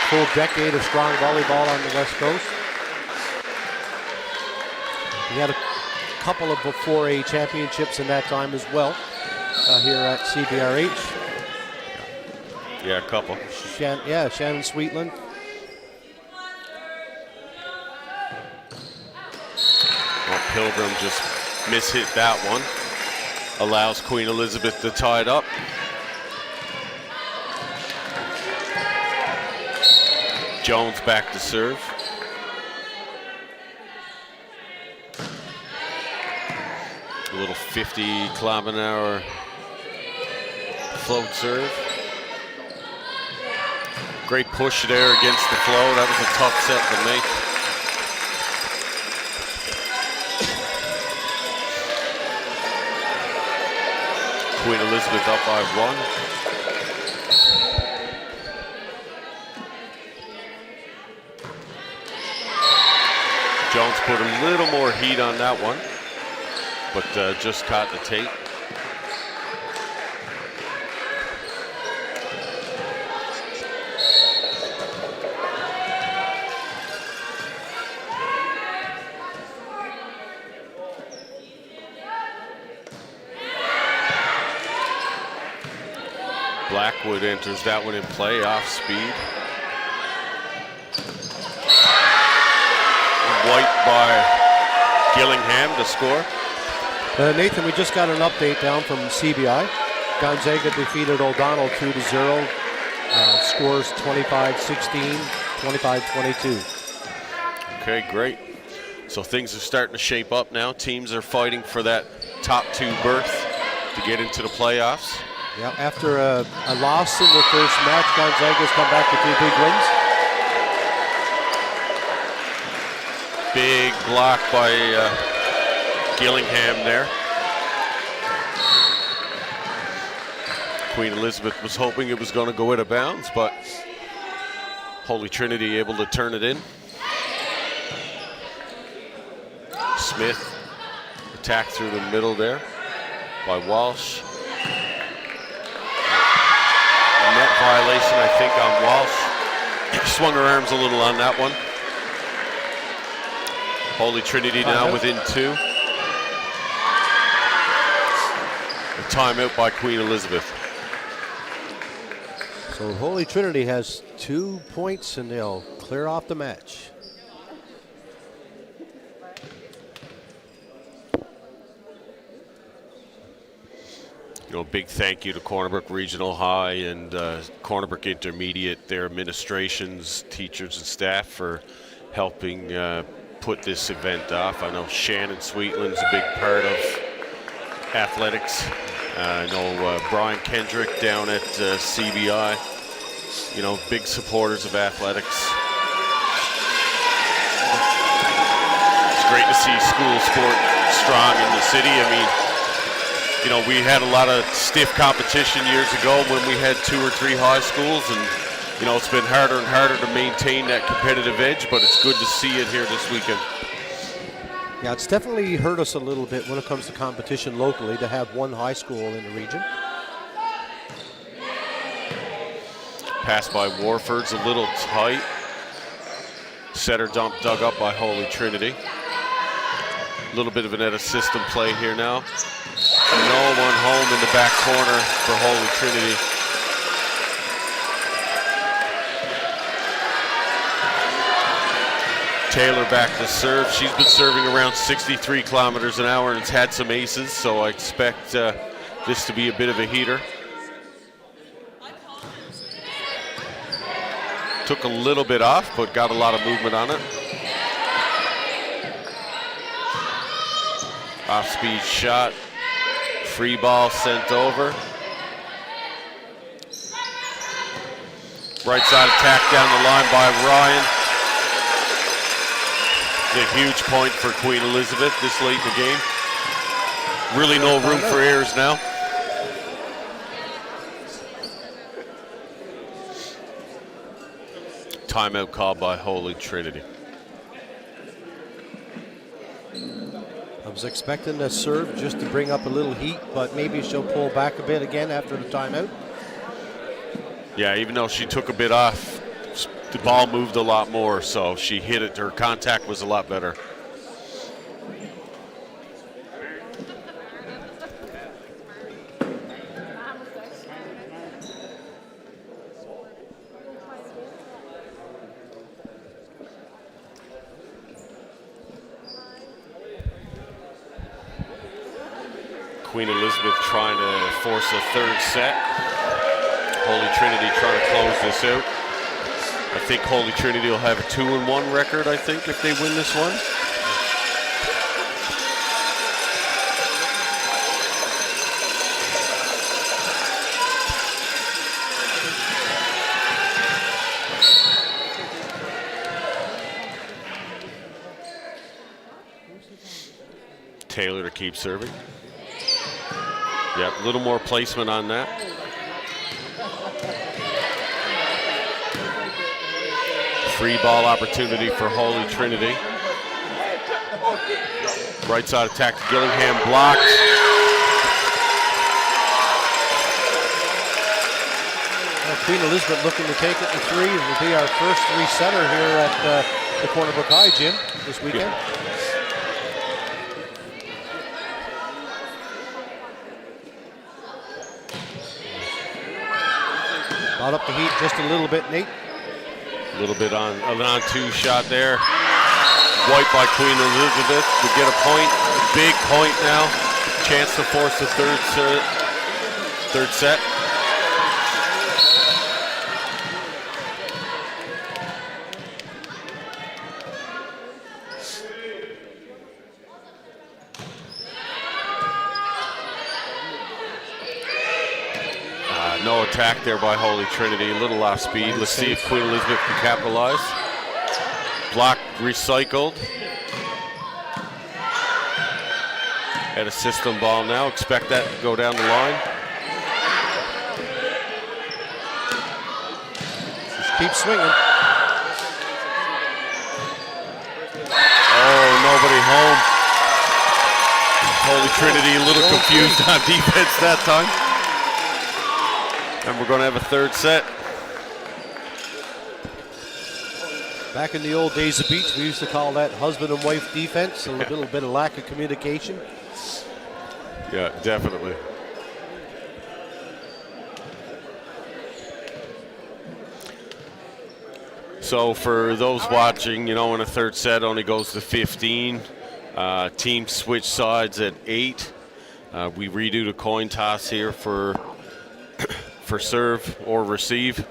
Speaker 2: Full decade of strong volleyball on the West Coast. We had a couple of 4A championships in that time as well here at CBRH.
Speaker 1: Yeah, a couple.
Speaker 2: Shannon Sweetland.
Speaker 1: Well, Pilgrim just mishit that one. Allows Queen Elizabeth to tie it up. Jones back to serve. A little 50 km/h float serve. Great push there against the flow. That was a tough set to make. Queen Elizabeth up by 1. Jones put a little more heat on that one, but just caught the tape. Blackwood enters that one in play, off speed. White by Gillingham to score.
Speaker 2: Nathan, we just got an update down from CBI. Gonzaga defeated O'Donnell 2-0. Scores 25-16, 25-22.
Speaker 1: Okay, great. So things are starting to shape up now. Teams are fighting for that top 2 berth to get into the playoffs.
Speaker 2: Yeah, after a loss in the first match, Gonzaga's come back with 2 big wins.
Speaker 1: Big block by Gillingham there. Queen Elizabeth was hoping it was going to go out of bounds, but Holy Trinity able to turn it in. Smith attacked through the middle there by Walsh. Net violation, I think, on Walsh. Swung her arms a little on that one. Holy Trinity now within 2. A timeout by Queen Elizabeth.
Speaker 2: So Holy Trinity has 2 points and they'll clear off the match.
Speaker 1: Big thank you to Cornerbrook Regional High and Cornerbrook Intermediate, their administrations, teachers, and staff for helping put this event off. I know Shannon Sweetland's a big part of athletics. I know Brian Kendrick down at CBI, big supporters of athletics. It's great to see school sport strong in the city. I mean, we had a lot of stiff competition years ago when we had 2 or 3 high schools, and it's been harder and harder to maintain that competitive edge, but it's good to see it here this weekend.
Speaker 2: Yeah, it's definitely hurt us a little bit when it comes to competition locally to have 1 high school in the region.
Speaker 1: Pass by Warford's a little tight. Setter dump dug up by Holy Trinity. A little bit of an out of system play here now. No one home in the back corner for Holy Trinity. Taylor back to serve. She's been serving around 63 kilometers an hour and has had some aces, so I expect this to be a bit of a heater. Took a little bit off, but got a lot of movement on it. Off-speed shot. Free ball sent over. Right side attack down the line by Ryan. It's a huge point for Queen Elizabeth this late in the game. Really no room for errors now. Timeout called by Holy Trinity.
Speaker 2: I was expecting a serve just to bring up a little heat, but maybe she'll pull back a bit again after the timeout.
Speaker 1: Yeah, even though she took a bit off, the ball moved a lot more, so she hit it. Her contact was a lot better. Queen Elizabeth trying to force a third set. Holy Trinity trying to close this out. I think Holy Trinity will have a 2-1 record, I think, if they win this one. Taylor to keep serving. Yep, a little more placement on that. Free ball opportunity for Holy Trinity. Right side attack to Gillingham, blocked.
Speaker 2: Well, Queen Elizabeth looking to take it to three. It will be our first three-setter here at the Corner Brook High Gym this weekend.
Speaker 1: Yeah.
Speaker 2: Got up the heat just a little bit, Nate.
Speaker 1: A little bit on an on-two shot there. White by Queen Elizabeth to get a point. Big point now. Chance to force the third set. No attack there by Holy Trinity, a little off speed. Let's see if Queen Elizabeth can capitalize. Block recycled. At a system ball now, expect that to go down the line.
Speaker 2: Just keep swinging.
Speaker 1: Oh, nobody home. Holy Trinity a little confused on defense that time. And we're going to have a third set.
Speaker 2: Back in the old days of beach, we used to call that husband and wife defense, a little bit of lack of communication.
Speaker 1: Yeah, definitely. So for those watching, you know, when a third set only goes to 15, teams switch sides at 8. We redo the coin toss here for serve or receive,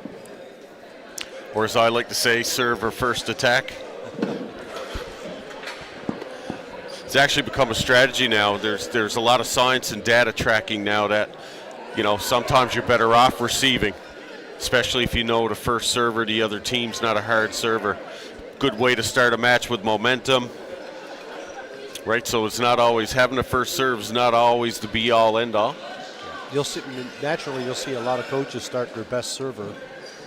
Speaker 1: or as I like to say, serve or first attack. It's actually become a strategy now. There's a lot of science and data tracking now that, you know, sometimes you're better off receiving, especially if you know the first server, the other team's not a hard server. Good way to start a match with momentum, right? So it's not always, having the first serve is not always the be-all, end-all.
Speaker 2: Naturally, you'll see a lot of coaches start their best server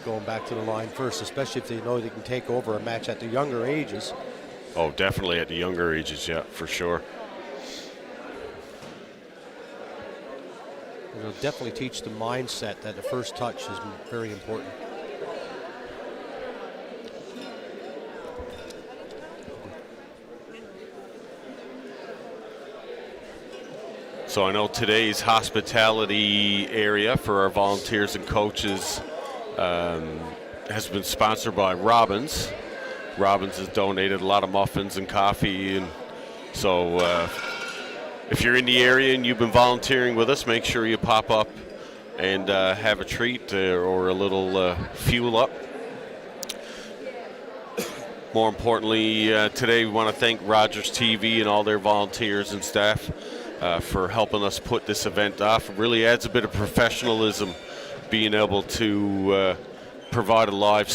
Speaker 2: going back to the line first, especially if they know they can take over a match at the younger ages.
Speaker 1: Oh, definitely at the younger ages, yeah, for sure.
Speaker 2: It'll definitely teach the mindset that the first touch is very important.
Speaker 1: So I know today's hospitality area for our volunteers and coaches has been sponsored by Robbins. Robbins has donated a lot of muffins and coffee, and so if you're in the area and you've been volunteering with us, make sure you pop up and have a treat or a little fuel up. More importantly, today we want to thank Rogers TV and all their volunteers and staff for helping us put this event off. It really adds a bit of professionalism being able to provide a live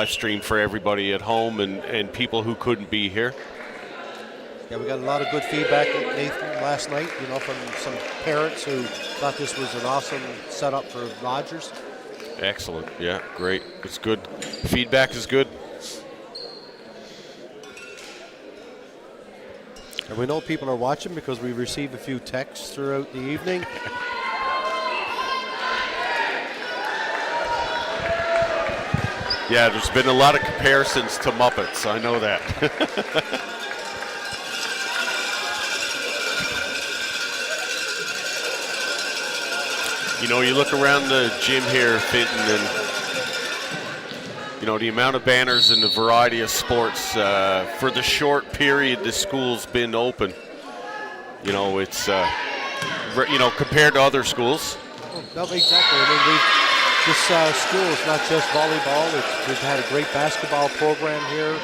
Speaker 1: stream for everybody at home and people who couldn't be here.
Speaker 2: Yeah, we got a lot of good feedback, Nathan, last night, you know, from some parents who thought this was an awesome setup for Rogers.
Speaker 1: Excellent. Yeah, great. It's good. Feedback is good.
Speaker 2: And we know people are watching because we receive a few texts throughout the evening.
Speaker 1: Yeah, there's been a lot of comparisons to Muppets. I know that. You know, you look around the gym here, Fenton, and you know the amount of banners and the variety of sports. For the short period the school's been open, you know, it's you know, compared to other schools.
Speaker 2: Oh, no, exactly. I mean, this school is not just volleyball. We've had a great basketball program here,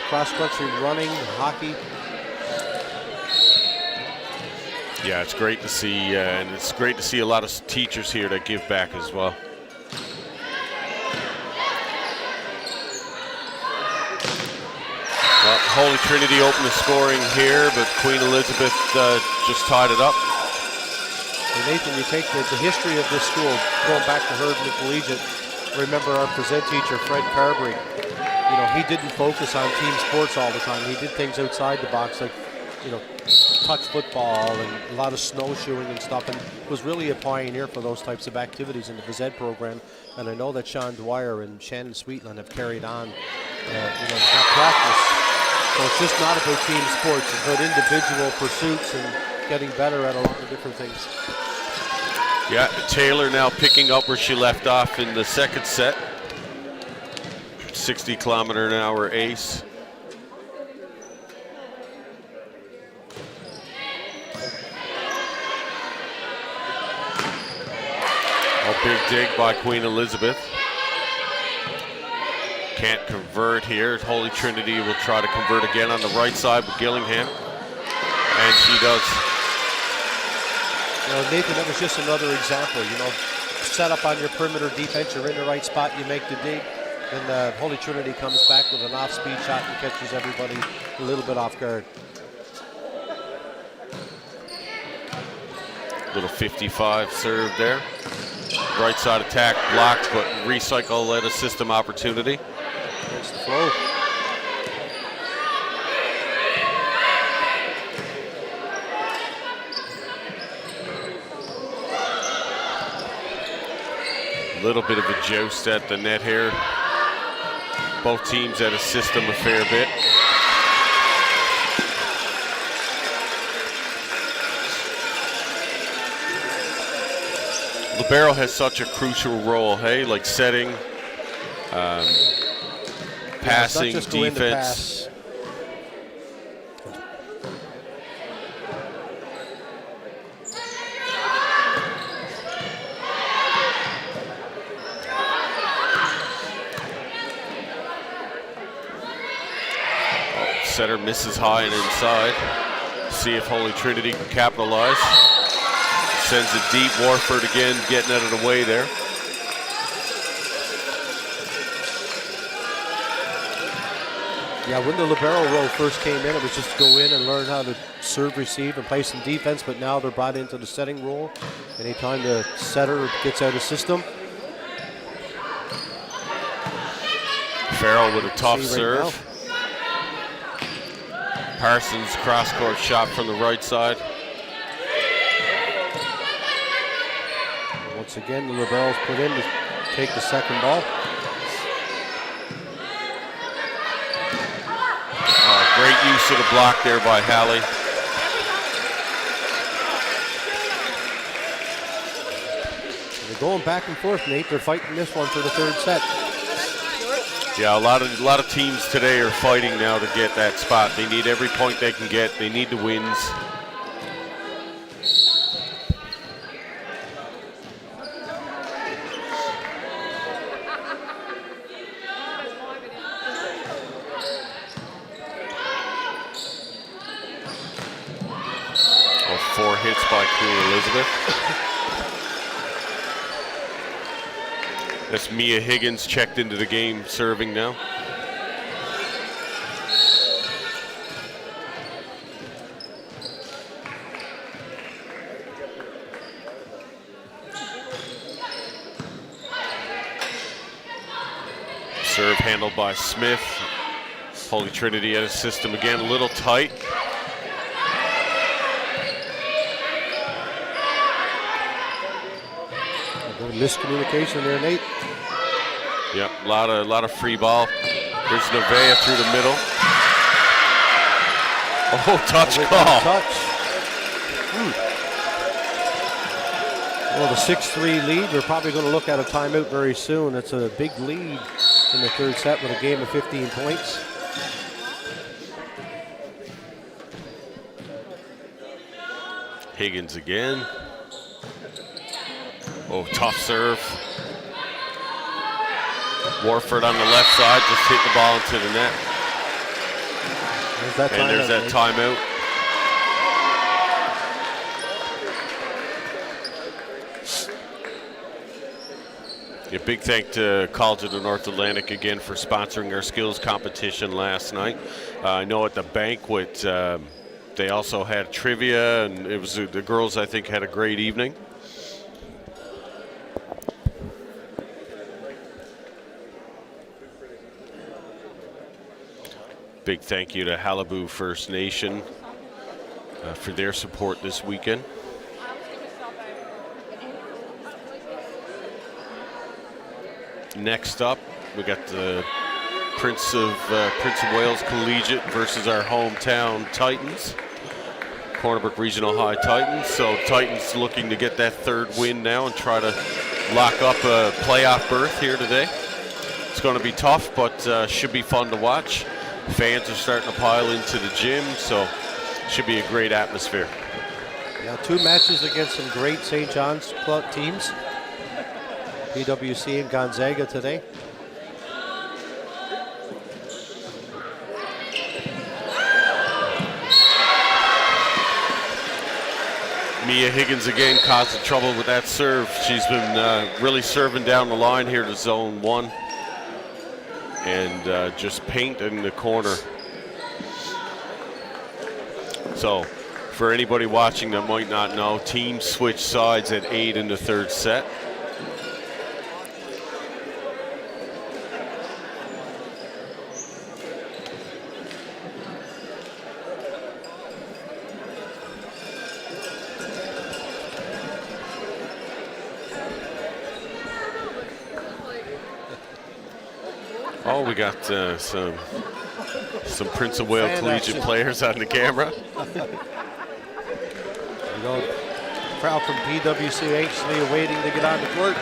Speaker 2: cross-country running, hockey.
Speaker 1: Yeah, it's great to see, and it's great to see a lot of teachers here that give back as well. Well, Holy Trinity opened the scoring here, but Queen Elizabeth just tied it up.
Speaker 2: And Nathan, you take the history of this school, going back to Herb the Collegiate. Remember our present teacher, Fred Carberry. You know, he didn't focus on team sports all the time. He did things outside the box, like, you know, touch football and a lot of snowshoeing and stuff, and was really a pioneer for those types of activities in the phys ed program. And I know that Sean Dwyer and Shannon Sweetland have carried on, you know, that practice. So it's just not about team sports. It's about individual pursuits and getting better at a lot of different things.
Speaker 1: Yeah, Taylor now picking up where she left off in the second set. 60-kilometer-an-hour ace. A big dig by Queen Elizabeth. Can't convert here. Holy Trinity will try to convert again on the right side with Gillingham. And she does.
Speaker 2: You know, Nathan, that was just another example. You know, set up on your perimeter defense, you're in the right spot, you make the dig, and Holy Trinity comes back with an off-speed shot and catches everybody a little bit off guard.
Speaker 1: Little 55 serve there. Right side attack blocked, but recycle led a system opportunity.
Speaker 2: Against the flow.
Speaker 1: Little bit of a joust at the net here. Both teams at a system a fair bit. Libero has such a crucial role, hey, like setting, passing, defense. Setter misses high and inside. See if Holy Trinity can capitalize. Sends it deep. Warford again getting out of the way there.
Speaker 2: Yeah, when the libero role first came in, it was just to go in and learn how to serve, receive, and play some defense, but now they're brought into the setting role. Anytime the setter gets out of system.
Speaker 1: Farrell with a tough serve. Parsons cross-court shot from the right side.
Speaker 2: Once again, the libero's put in to take the second ball.
Speaker 1: Great use of the block there by Halley.
Speaker 2: They're going back and forth, Nate. They're fighting this one for the third set.
Speaker 1: Yeah, a lot of teams today are fighting now to get that spot. They need every point they can get. They need the wins. Oh, 4 hits by Queen Elizabeth. That's Mia Higgins checked into the game, serving now. serve handled by Smith. Holy Trinity at his system again, a little tight.
Speaker 2: A little miscommunication there, Nate.
Speaker 1: Yep, a lot of free ball. There's Nevaeh through the middle. Oh, touch call.
Speaker 2: Touch. Well, the 6-3 lead. We're probably going to look at a timeout very soon. It's a big lead in the third set with a game of 15 points.
Speaker 1: Higgins again. Oh, tough serve. Warford on the left side, just hit the ball into the net. There's that timeout. A big thank to College of the North Atlantic again for sponsoring our skills competition last night. I know at the banquet they also had trivia, and it was the girls, I think, had a great evening. Big thank you to Halibu First Nation for their support this weekend. Next up, we got the Prince of Wales Collegiate versus our hometown Titans, Cornerbrook Regional High Titans. So Titans looking to get that third win now and try to lock up a playoff berth here today. It's going to be tough, but should be fun to watch. Fans are starting to pile into the gym, so should be a great atmosphere.
Speaker 2: Yeah, 2 matches against some great St. John's club teams. PWC and Gonzaga today.
Speaker 1: Mia Higgins again caused the trouble with that serve. She's been really serving down the line here to zone 1. And just paint in the corner. So, for anybody watching that might not know, teams switch sides at 8 in the third set. Oh, we got some Prince of Wales Collegiate players on the camera.
Speaker 2: You know, crowd from PWC anxiously awaiting to get on the court.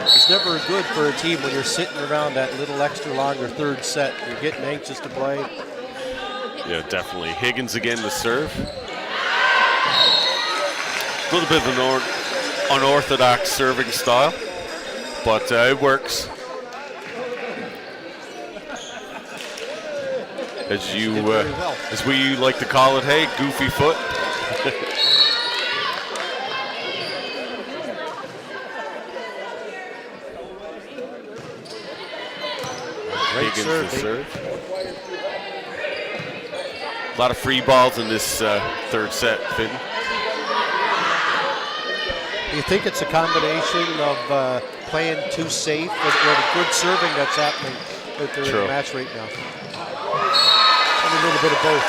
Speaker 2: It's never good for a team when you're sitting around that little extra longer third set. You're getting anxious to play.
Speaker 1: Yeah, definitely. Higgins again to serve. A little bit of an unorthodox serving style, but it works. As we like to call it, hey, goofy foot. Higgins to serve. A lot of free balls in this third set, Finn.
Speaker 2: You think it's a combination of playing too safe or the good serving that's happening out there in the match right now? A little bit of both.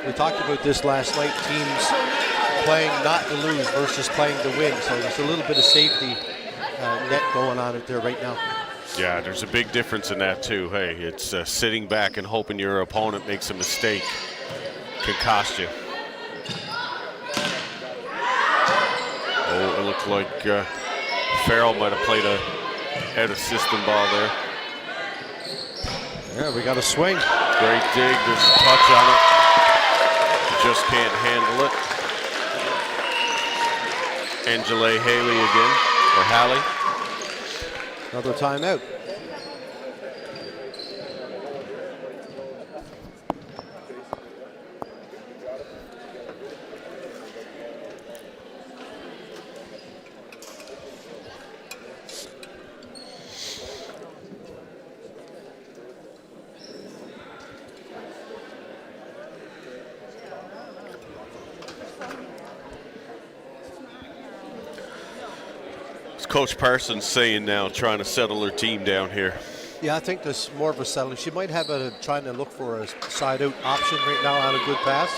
Speaker 2: We talked about this last night, teams playing not to lose versus playing to win. So there's a little bit of safety net going on out there right now.
Speaker 1: Yeah, there's a big difference in that too. Hey, it's sitting back and hoping your opponent makes a mistake can cost you. Oh, it looked like Farrell might have played a out-of-system ball there.
Speaker 2: Yeah, we got a swing.
Speaker 1: Great dig. There's a touch on it. Just can't handle it. Angela Haley again, or Hallie.
Speaker 2: Another timeout.
Speaker 1: Coach Parsons saying now, trying to settle her team down here?
Speaker 2: Yeah, I think there's more of a settling. She might have trying to look for a side out option right now on a good pass.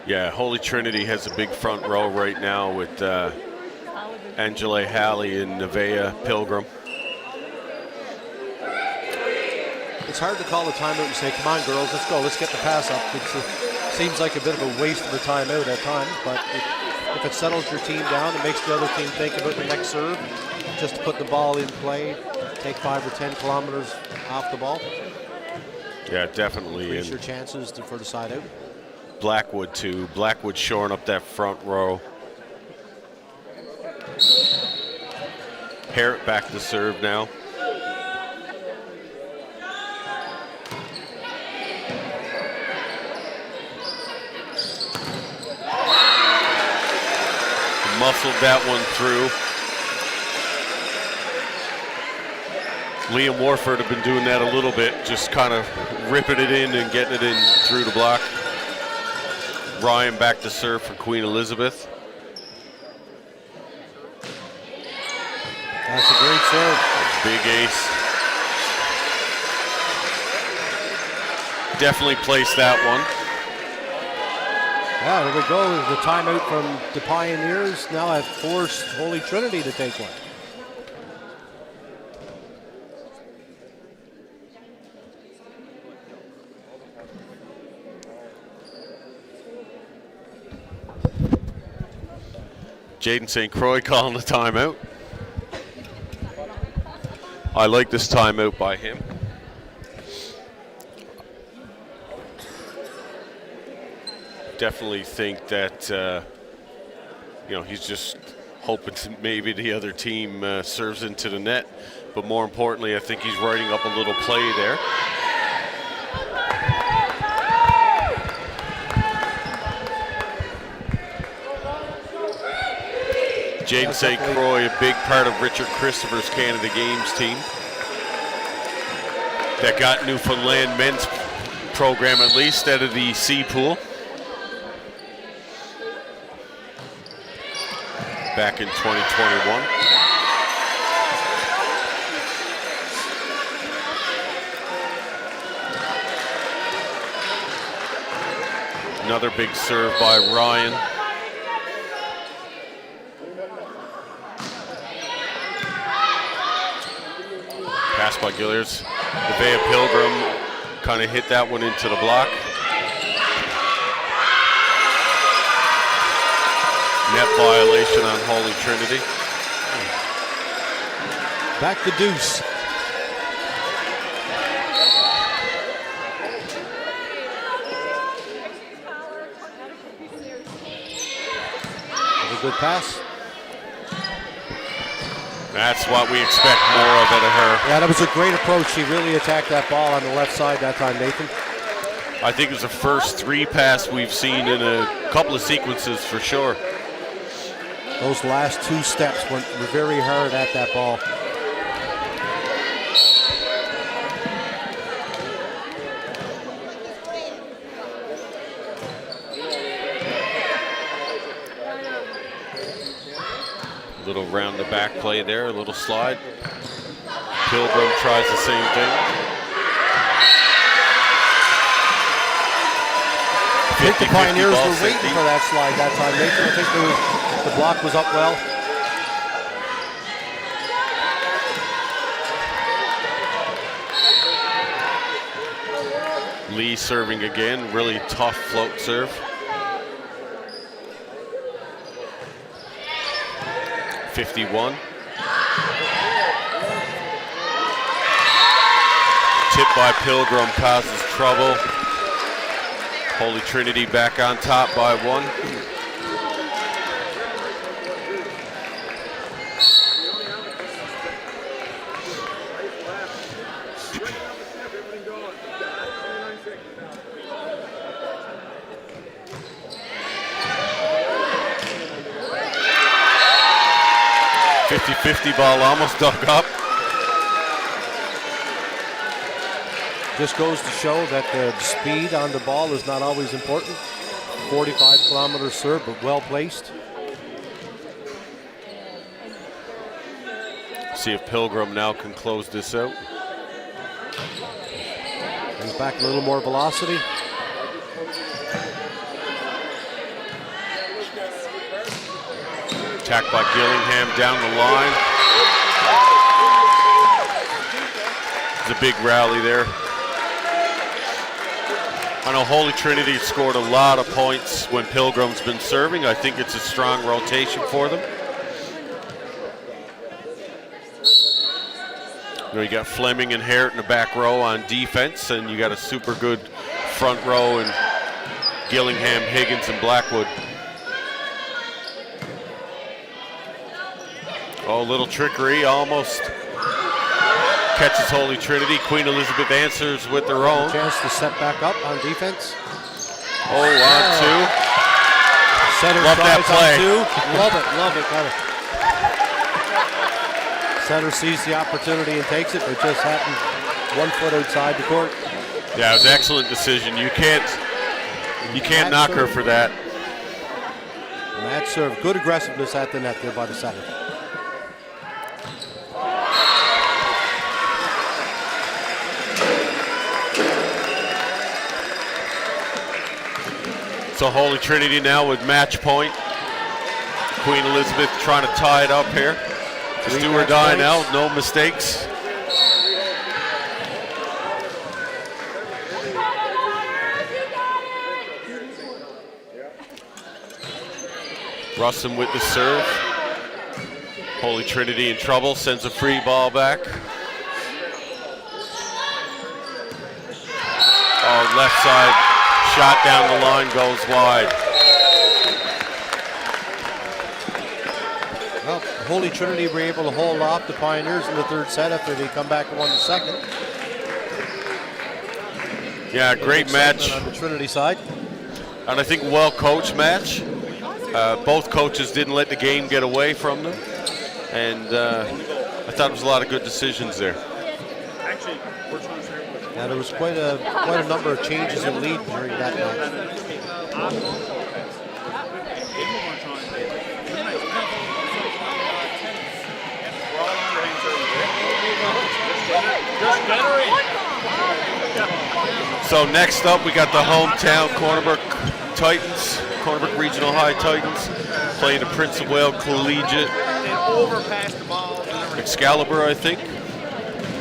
Speaker 1: Yeah, Holy Trinity has a big front row right now with Angela Halley and Nevaeh Pilgrim.
Speaker 2: It's hard to call a timeout and say, come on, girls, let's go, let's get the pass up. It seems like a bit of a waste of a timeout at times, but if it settles your team down, it makes the other team think about the next serve, just to put the ball in play, take 5 or 10 kilometers off the ball.
Speaker 1: Yeah, definitely.
Speaker 2: Increase your chances for the side out.
Speaker 1: Blackwood, too. Blackwood shoring up that front row. Harrett back to serve now. Muscled that one through. Liam Warford have been doing that a little bit, just kind of ripping it in and getting it in through the block. Ryan back to serve for Queen Elizabeth.
Speaker 2: That's a great serve.
Speaker 1: Big ace. Definitely placed that one.
Speaker 2: Yeah, there we go. The timeout from the Pioneers now have forced Holy Trinity to take one.
Speaker 1: Jaden St. Croix calling the timeout. I like this timeout by him. Definitely think that he's just hoping to maybe the other team serves into the net, but more importantly, I think he's writing up a little play there. Jaden St. Croix, a big part of Richard Christopher's Canada Games team that got Newfoundland men's program at least out of the C pool. Back in 2021. Another big serve by Ryan. Pass by Gilliards. Nevaeh Pilgrim kind of hit that one into the block. Net violation on Holy Trinity.
Speaker 2: Back to deuce. A good pass.
Speaker 1: That's what we expect more of out of her.
Speaker 2: Yeah, that was a great approach. She really attacked that ball on the left side that time, Nathan.
Speaker 1: I think it was the first 3 pass we've seen in a couple of sequences for sure.
Speaker 2: Those last 2 steps were very hard at that ball.
Speaker 1: Little round the back play there, a little slide. Pilgrim tries the same thing.
Speaker 2: I think the Pioneers were waiting for that slide that time, Nathan. I think the block was up well.
Speaker 1: Lee serving again, really tough float serve. 51. Tip by Pilgrim causes trouble. Holy Trinity back on top by 1. .50 ball almost dug up.
Speaker 2: Just goes to show that the speed on the ball is not always important. 45-kilometer serve, but well placed.
Speaker 1: See if Pilgrim now can close this out.
Speaker 2: Brings back a little more velocity.
Speaker 1: Attacked by Gillingham down the line. It's a big rally there. I know Holy Trinity scored a lot of points when Pilgrim's been serving. I think it's a strong rotation for them. You got Fleming and Harrett in the back row on defense, and you got a super good front row in Gillingham, Higgins, and Blackwood. Oh, little trickery, almost catches Holy Trinity. Queen Elizabeth answers with their own.
Speaker 2: Chance to set back up on defense.
Speaker 1: Oh, on two.
Speaker 2: Setter
Speaker 1: love that play.
Speaker 2: Love it. Got it. Setter sees the opportunity and takes it, but just happened 1 foot outside the court.
Speaker 1: Yeah, it was an excellent decision. You can't knock her for that.
Speaker 2: Match serve. Good aggressiveness at the net there by the setter.
Speaker 1: So Holy Trinity now with match point. Queen Elizabeth trying to tie it up here. Just do or die now, no mistakes. Russin with the serve. Holy Trinity in trouble, sends a free ball back. Oh, left side shot down the line goes wide.
Speaker 2: Well, Holy Trinity were able to hold off the Pioneers in the third set after they come back and won the second.
Speaker 1: Yeah, great match
Speaker 2: on the Trinity side.
Speaker 1: And I think well-coached match. Both coaches didn't let the game get away from them, and I thought it was a lot of good decisions there.
Speaker 2: Yeah, there was quite a number of changes in lead during that match.
Speaker 1: So next up, we got the hometown Corner Brook Titans, Corner Brook Regional High Titans, playing the Prince of Wales Collegiate Excalibur, I think.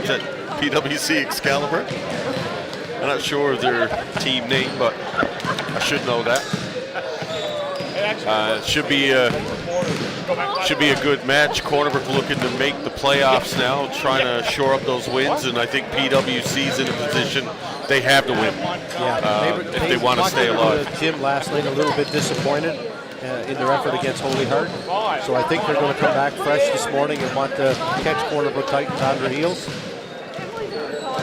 Speaker 1: Is that PWC Excalibur? I'm not sure of their team name, but I should know that. Should be a good match. Corner Brook looking to make the playoffs now, trying to shore up those wins, and I think PWC's in a position they have to win if they want to stay alive.
Speaker 2: Jim last night a little bit disappointed in their effort against Holy Heart, so I think they're going to come back fresh this morning and want to catch Corner Brook Titans on their heels.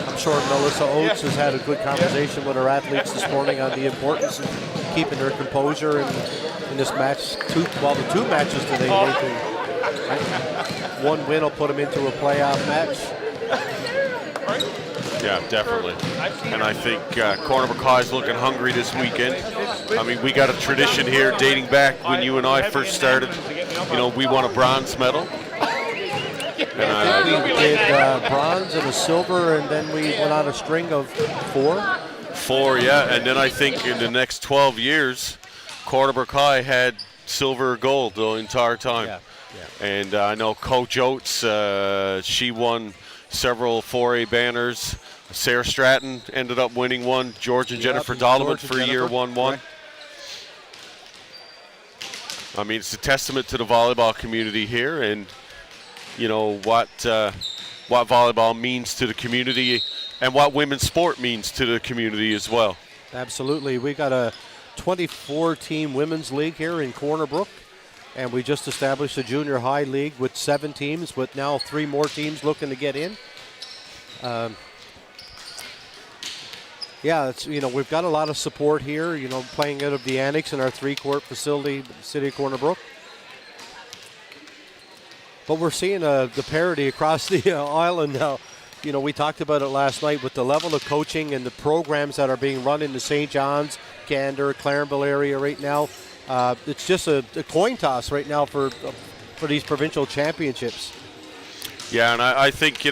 Speaker 2: I'm sure Melissa Oates has had a good conversation with her athletes this morning on the importance of keeping their composure in this match. The 2 matches today, one win will put them into a playoff match.
Speaker 1: Yeah, definitely. And I think Corner Brook High is looking hungry this weekend. I mean, we got a tradition here dating back when you and I first started. You know, we won a bronze medal.
Speaker 2: And I think we did bronze and a silver, and then we went on a string of 4.
Speaker 1: 4, yeah. And then I think in the next 12 years, Corner Brook High had silver or gold the entire time.
Speaker 2: Yeah.
Speaker 1: And I know Coach Oates, she won several 4A banners. Sarah Stratton ended up winning one. George and Jennifer Donovan for year 1 won. I mean, it's a testament to the volleyball community here, and you know what volleyball means to the community and what women's sport means to the community as well.
Speaker 2: Absolutely. We got a 24-team women's league here in Corner Brook, and we just established a junior high league with 7 teams, with now 3 more teams looking to get in. Yeah, it's, you know, we've got a lot of support here, you know, playing out of the annex in our 3-court facility, the city of Corner Brook. But we're seeing the parity across the island now. we talked about it last night with the level of coaching and the programs that are being run in the St. John's, Gander, Clarenville area right now. It's just a coin toss right now for these provincial championships.
Speaker 1: Yeah, and I think,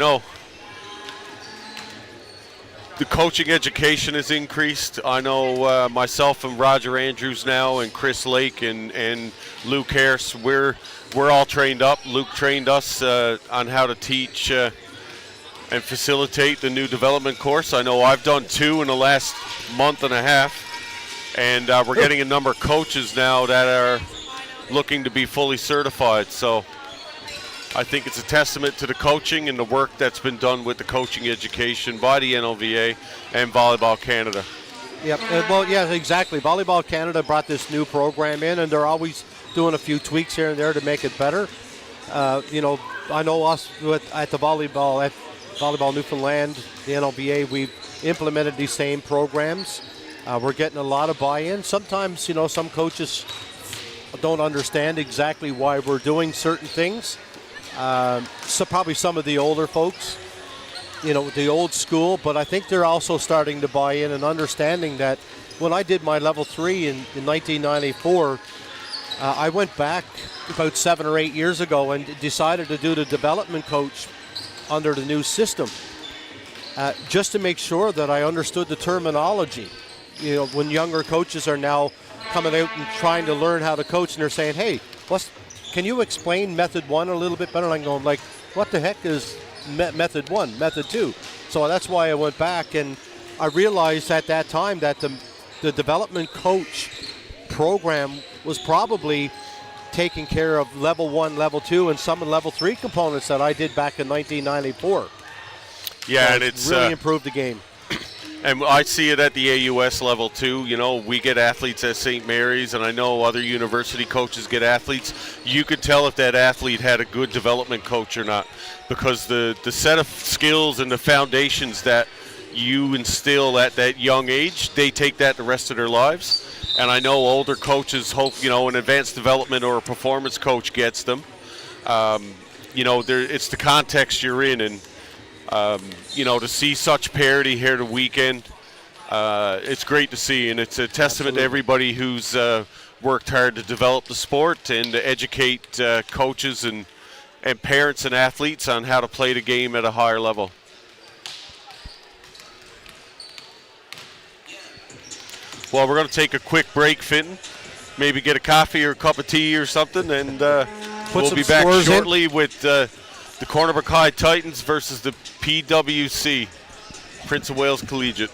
Speaker 1: the coaching education has increased. I know myself and Roger Andrews now and Chris Lake and Luke Harris, we're all trained up. Luke trained us on how to teach and facilitate the new development course. I know I've done 2 in the last month and a half, and we're getting a number of coaches now that are looking to be fully certified. So I think it's a testament to the coaching and the work that's been done with the coaching education by the NLVA and Volleyball Canada.
Speaker 2: Yep. Well, yeah, exactly. Volleyball Canada brought this new program in, and they're always doing a few tweaks here and there to make it better. I know us at the Volleyball Newfoundland, the NLVA, we've implemented these same programs. We're getting a lot of buy-in. Sometimes, some coaches don't understand exactly why we're doing certain things. So probably some of the older folks, the old school, but I think they're also starting to buy in and understanding that when I did my level 3 in 1994, I went back about 7 or 8 years ago and decided to do the development coach under the new system, just to make sure that I understood the terminology. When younger coaches are now coming out and trying to learn how to coach, and they're saying, hey, can you explain method 1 a little bit better? And I'm going like, what the heck is method 1, method 2? So that's why I went back, and I realized at that time that the development coach program was probably taking care of level 1, level 2, and some of level 3 components that I did back in 1994.
Speaker 1: Yeah,
Speaker 2: so
Speaker 1: and it's
Speaker 2: really improved the game.
Speaker 1: And I see it at the AUS level too. We get athletes at St. Mary's, and I know other university coaches get athletes. You could tell if that athlete had a good development coach or not, because the set of skills and the foundations that you instill at that young age, they take that the rest of their lives. And I know older coaches hope, an advanced development or a performance coach gets them. It's the context you're in, and to see such parity here the weekend, it's great to see, and it's a testament to everybody who's worked hard to develop the sport and to educate coaches and parents and athletes on how to play the game at a higher level. Well, we're going to take a quick break, Fenton. Maybe get a coffee or a cup of tea or something, and we'll be back shortly with the Cornerbuck High Titans versus the PWC, Prince of Wales Collegiate.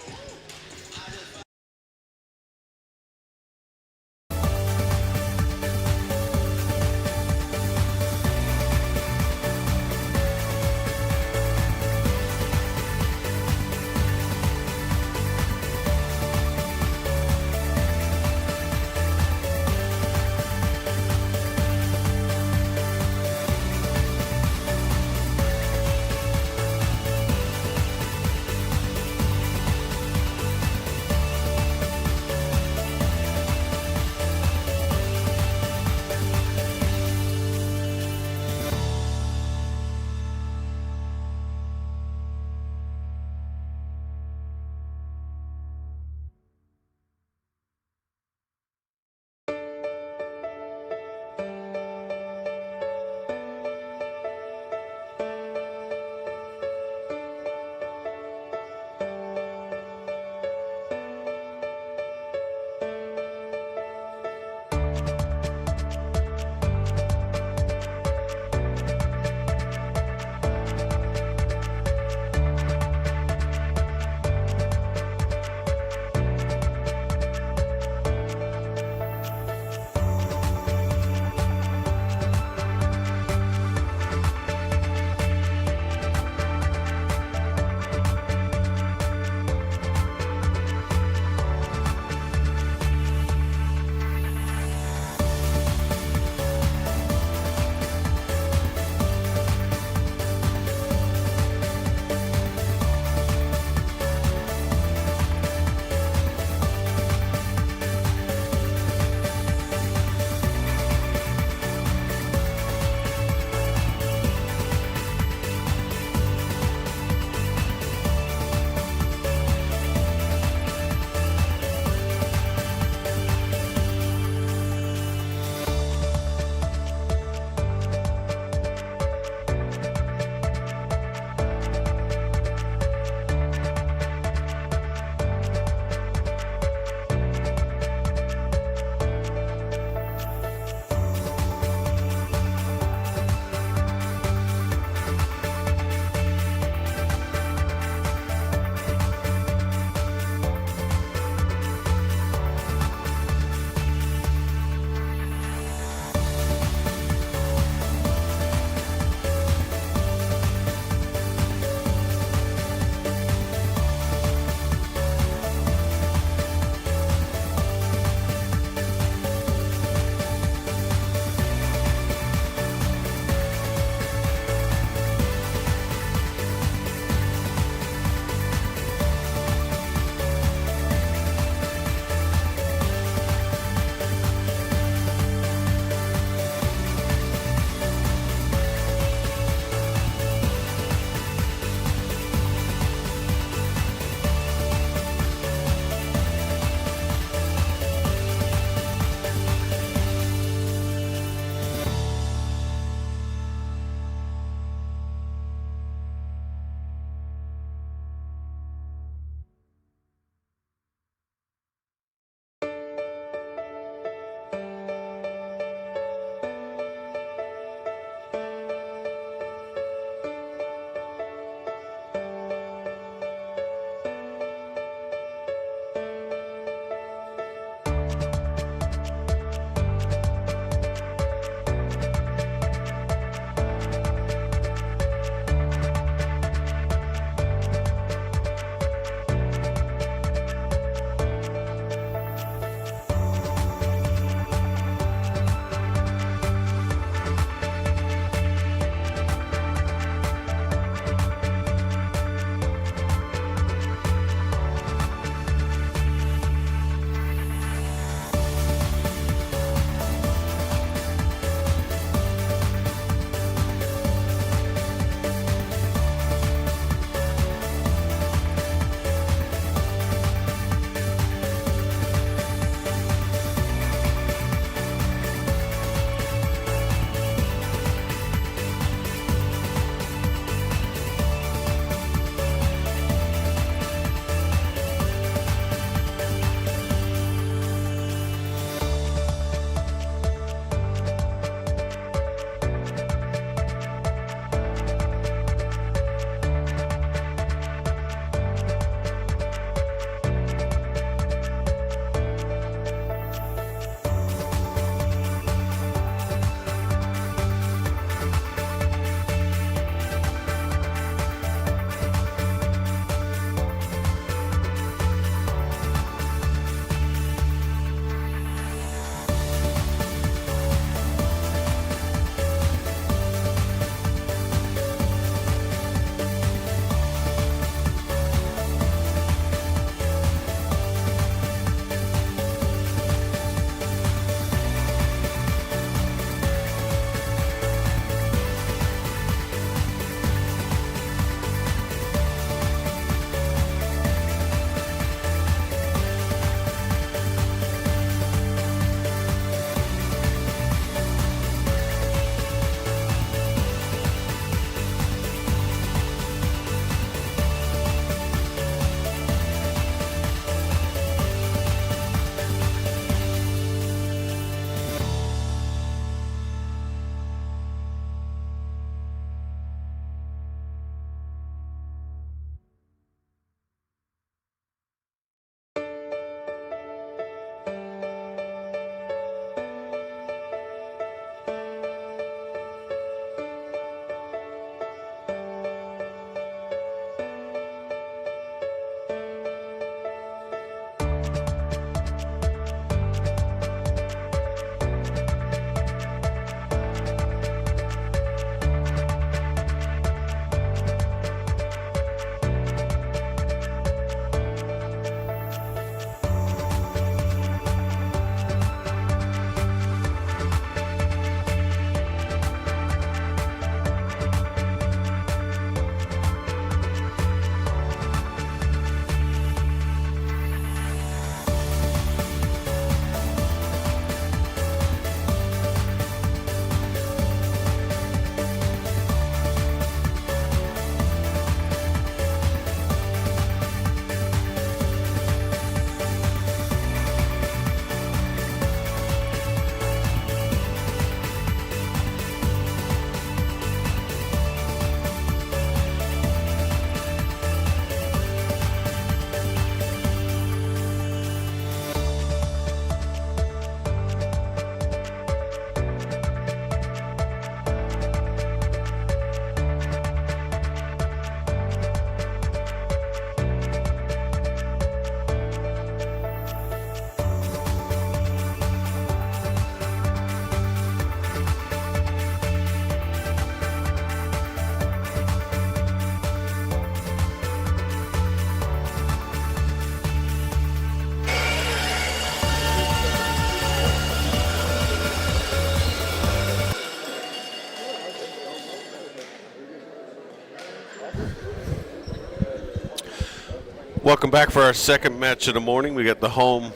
Speaker 1: Welcome back for our second match of the morning. We got the home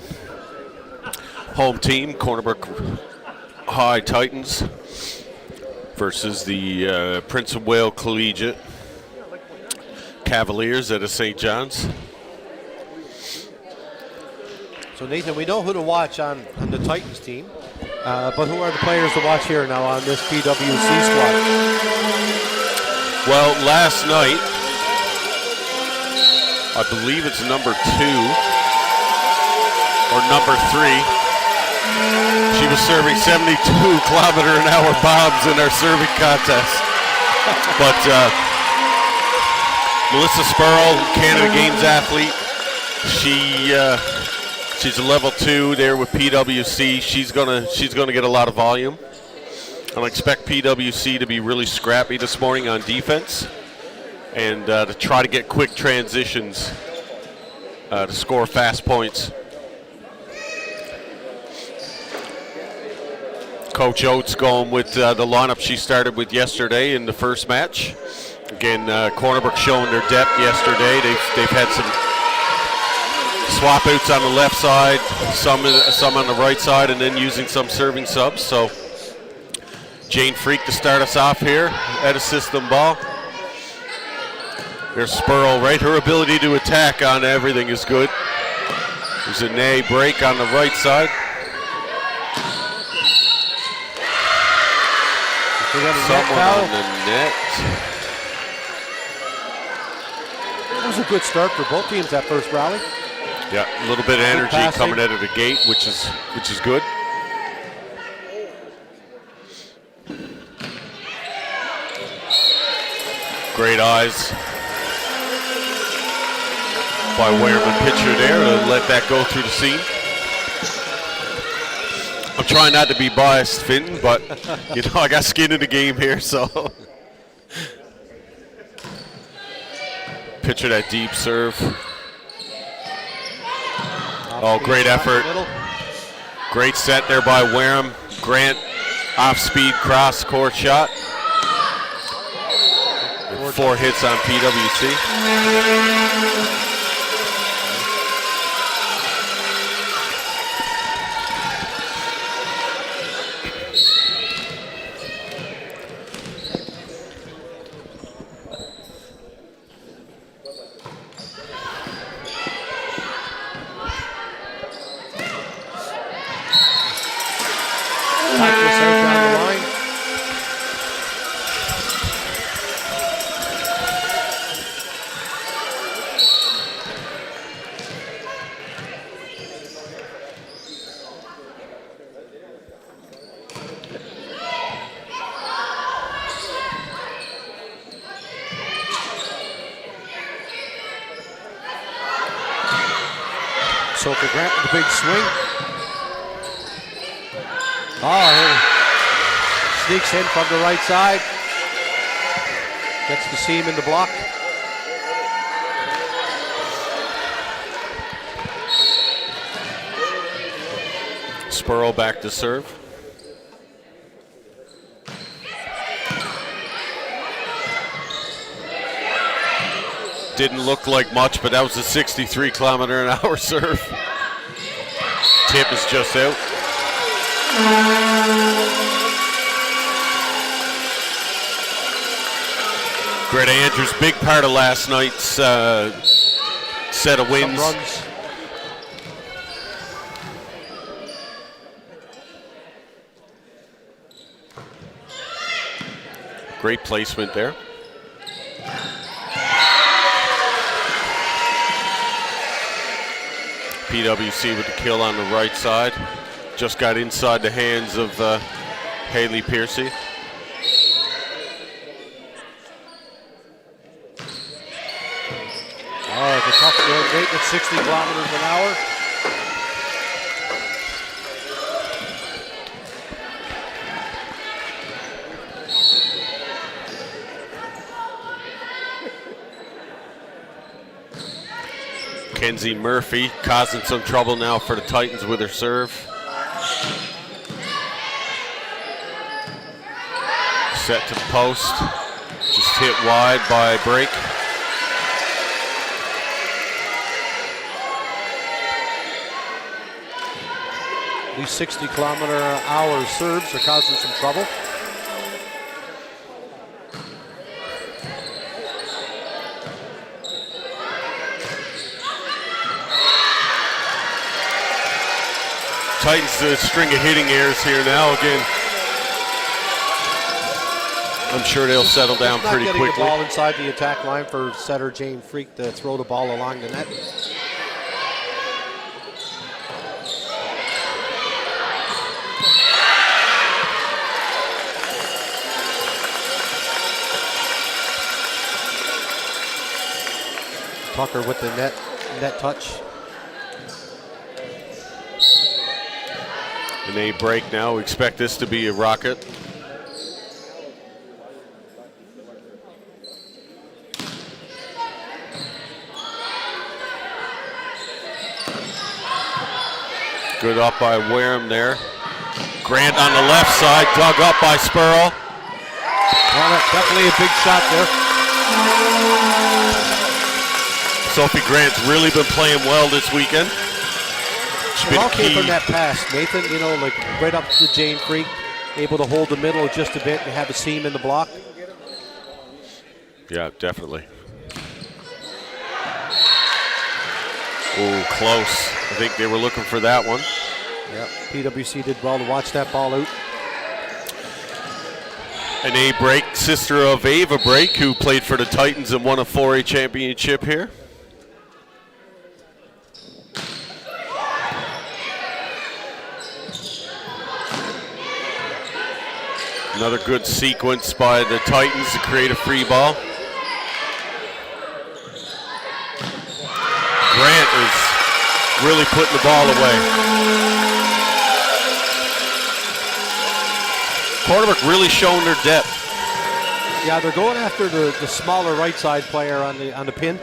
Speaker 1: team, Cornerbrook High Titans, versus the Prince of Wales Collegiate Cavaliers out of St. John's.
Speaker 2: So Nathan, we know who to watch on the Titans team, but who are the players to watch here now on this PWC squad?
Speaker 1: Well, last night, I believe it's number 2 or number 3. She was serving 72-kilometer-an-hour bombs in our serving contest. But Melissa Spurl, Canada Games athlete, she's a level 2 there with PWC. She's gonna get a lot of volume. I expect PWC to be really scrappy this morning on defense, and to try to get quick transitions to score fast points. Coach Oates going with the lineup she started with yesterday in the first match. Again, Cornerbrook showing their depth yesterday. They've had some swap outs on the left side, some on the right side, and then using some serving subs. So Jane Freak to start us off here at a system ball. There's Spurl, right? Her ability to attack on everything is good. There's a nay break on the right side. Someone on the net.
Speaker 2: That was a good start for both teams, that first rally.
Speaker 1: Yeah, a little bit of energy coming out of the gate, which is good. Great eyes by Wehrman pitcher there to let that go through the seam. I'm trying not to be biased, Finn, but I got skin in the game here, so. Pitcher that deep serve. Oh, great effort. Great set there by Wareham. Grant, off-speed cross-court shot. With 4 hits on PWC.
Speaker 2: So for Grant with the big swing. Oh, sneaks in from the right side. Gets the seam in the block.
Speaker 1: Spurl back to serve. Didn't look like much, but that was a 63-kilometer-an-hour serve. Tip is just out. Greta Andrews, big part of last night's set of wins. Great placement there. PWC with the kill on the right side. Just got inside the hands of Haley Piercy.
Speaker 2: Oh, it's a tough rate at 60 kilometers an hour.
Speaker 1: Kenzie Murphy causing some trouble now for the Titans with her serve. Set to the post. Just hit wide by Break.
Speaker 2: These 60-kilometer-hour serves are causing some trouble.
Speaker 1: Titans a string of hitting errors here now again. I'm sure they'll settle down pretty quickly.
Speaker 2: Not getting the ball inside the attack line for setter Jane Freak to throw the ball along the net. Tucker with the net touch.
Speaker 1: An A break now. We expect this to be a rocket. Good up by Wareham there. Grant on the left side, dug up by Spurl.
Speaker 2: Well, definitely a big shot there.
Speaker 1: Sophie Grant's really been playing well this weekend.
Speaker 2: It all came from that pass, Nathan, you know, like right up to Jane Freak, able to hold the middle just a bit and have a seam in the block.
Speaker 1: Yeah, definitely. Oh, close. I think they were looking for that one.
Speaker 2: Yeah, PWC did well to watch that ball out.
Speaker 1: An A break, sister of Ava Break, who played for the Titans and won a 4A championship here. Another good sequence by the Titans to create a free ball. Grant is really putting the ball away. Cornerback really showing their depth.
Speaker 2: Yeah, they're going after the smaller right side player on the pin.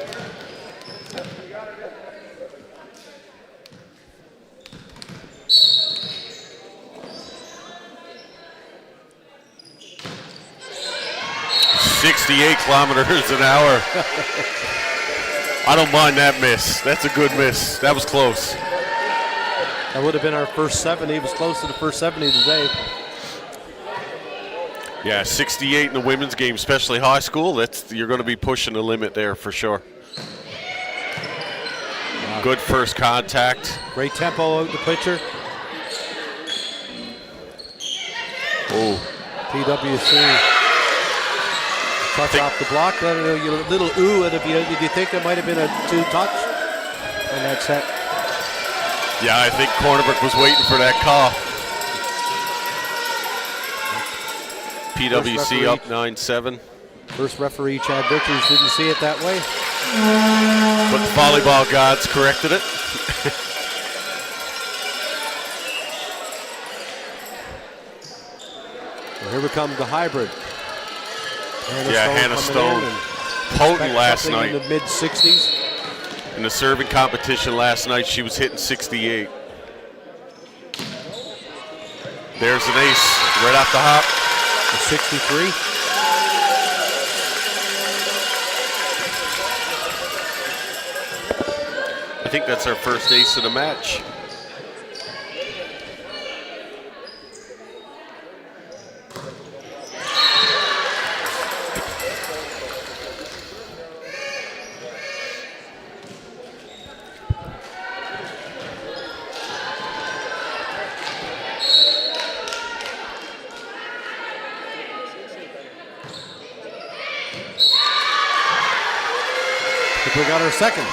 Speaker 1: .68 kilometers an hour. I don't mind that miss. That's a good miss. That was close.
Speaker 2: That would have been our first 70. It was close to the first 70 today.
Speaker 1: Yeah, 68 in the women's game, especially high school. You're going to be pushing the limit there for sure. Wow. Good first contact.
Speaker 2: Great tempo out the pitcher.
Speaker 1: Oh.
Speaker 2: PWC. Touch off the block. A little ooh, and did you think there might have been a two-touch in that set?
Speaker 1: Yeah, I think Cornerback was waiting for that call. PWC up 9-7.
Speaker 2: First referee, Chad Richards, didn't see it that way.
Speaker 1: But the volleyball gods corrected it.
Speaker 2: Well, here comes the hybrid.
Speaker 1: Hannah Stone, potent last night.
Speaker 2: In the mid-60s.
Speaker 1: In the serving competition last night, she was hitting 68. There's an ace right off the hop.
Speaker 2: A 63.
Speaker 1: I think that's our first ace of the match.
Speaker 2: We got our second.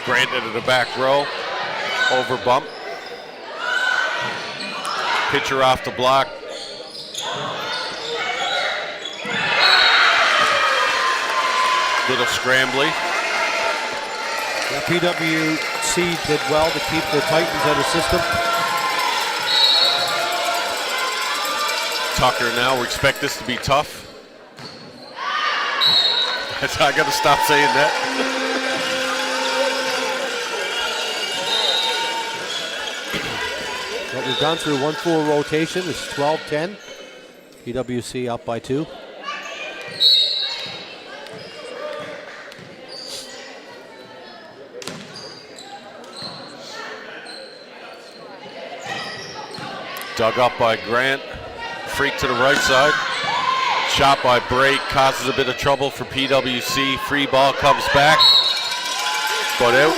Speaker 1: Grant into the back row, over bump. Pitcher off the block. Little scrambly.
Speaker 2: Yeah, PWC did well to keep the Titans out of system.
Speaker 1: Tucker now. We expect this to be tough. I got to stop saying that.
Speaker 2: Well, we've gone through one full rotation. It's 12-10. PWC up by 2.
Speaker 1: Dug up by Grant. Freak to the right side. Shot by Brake causes a bit of trouble for PWC. Free ball comes back, but out.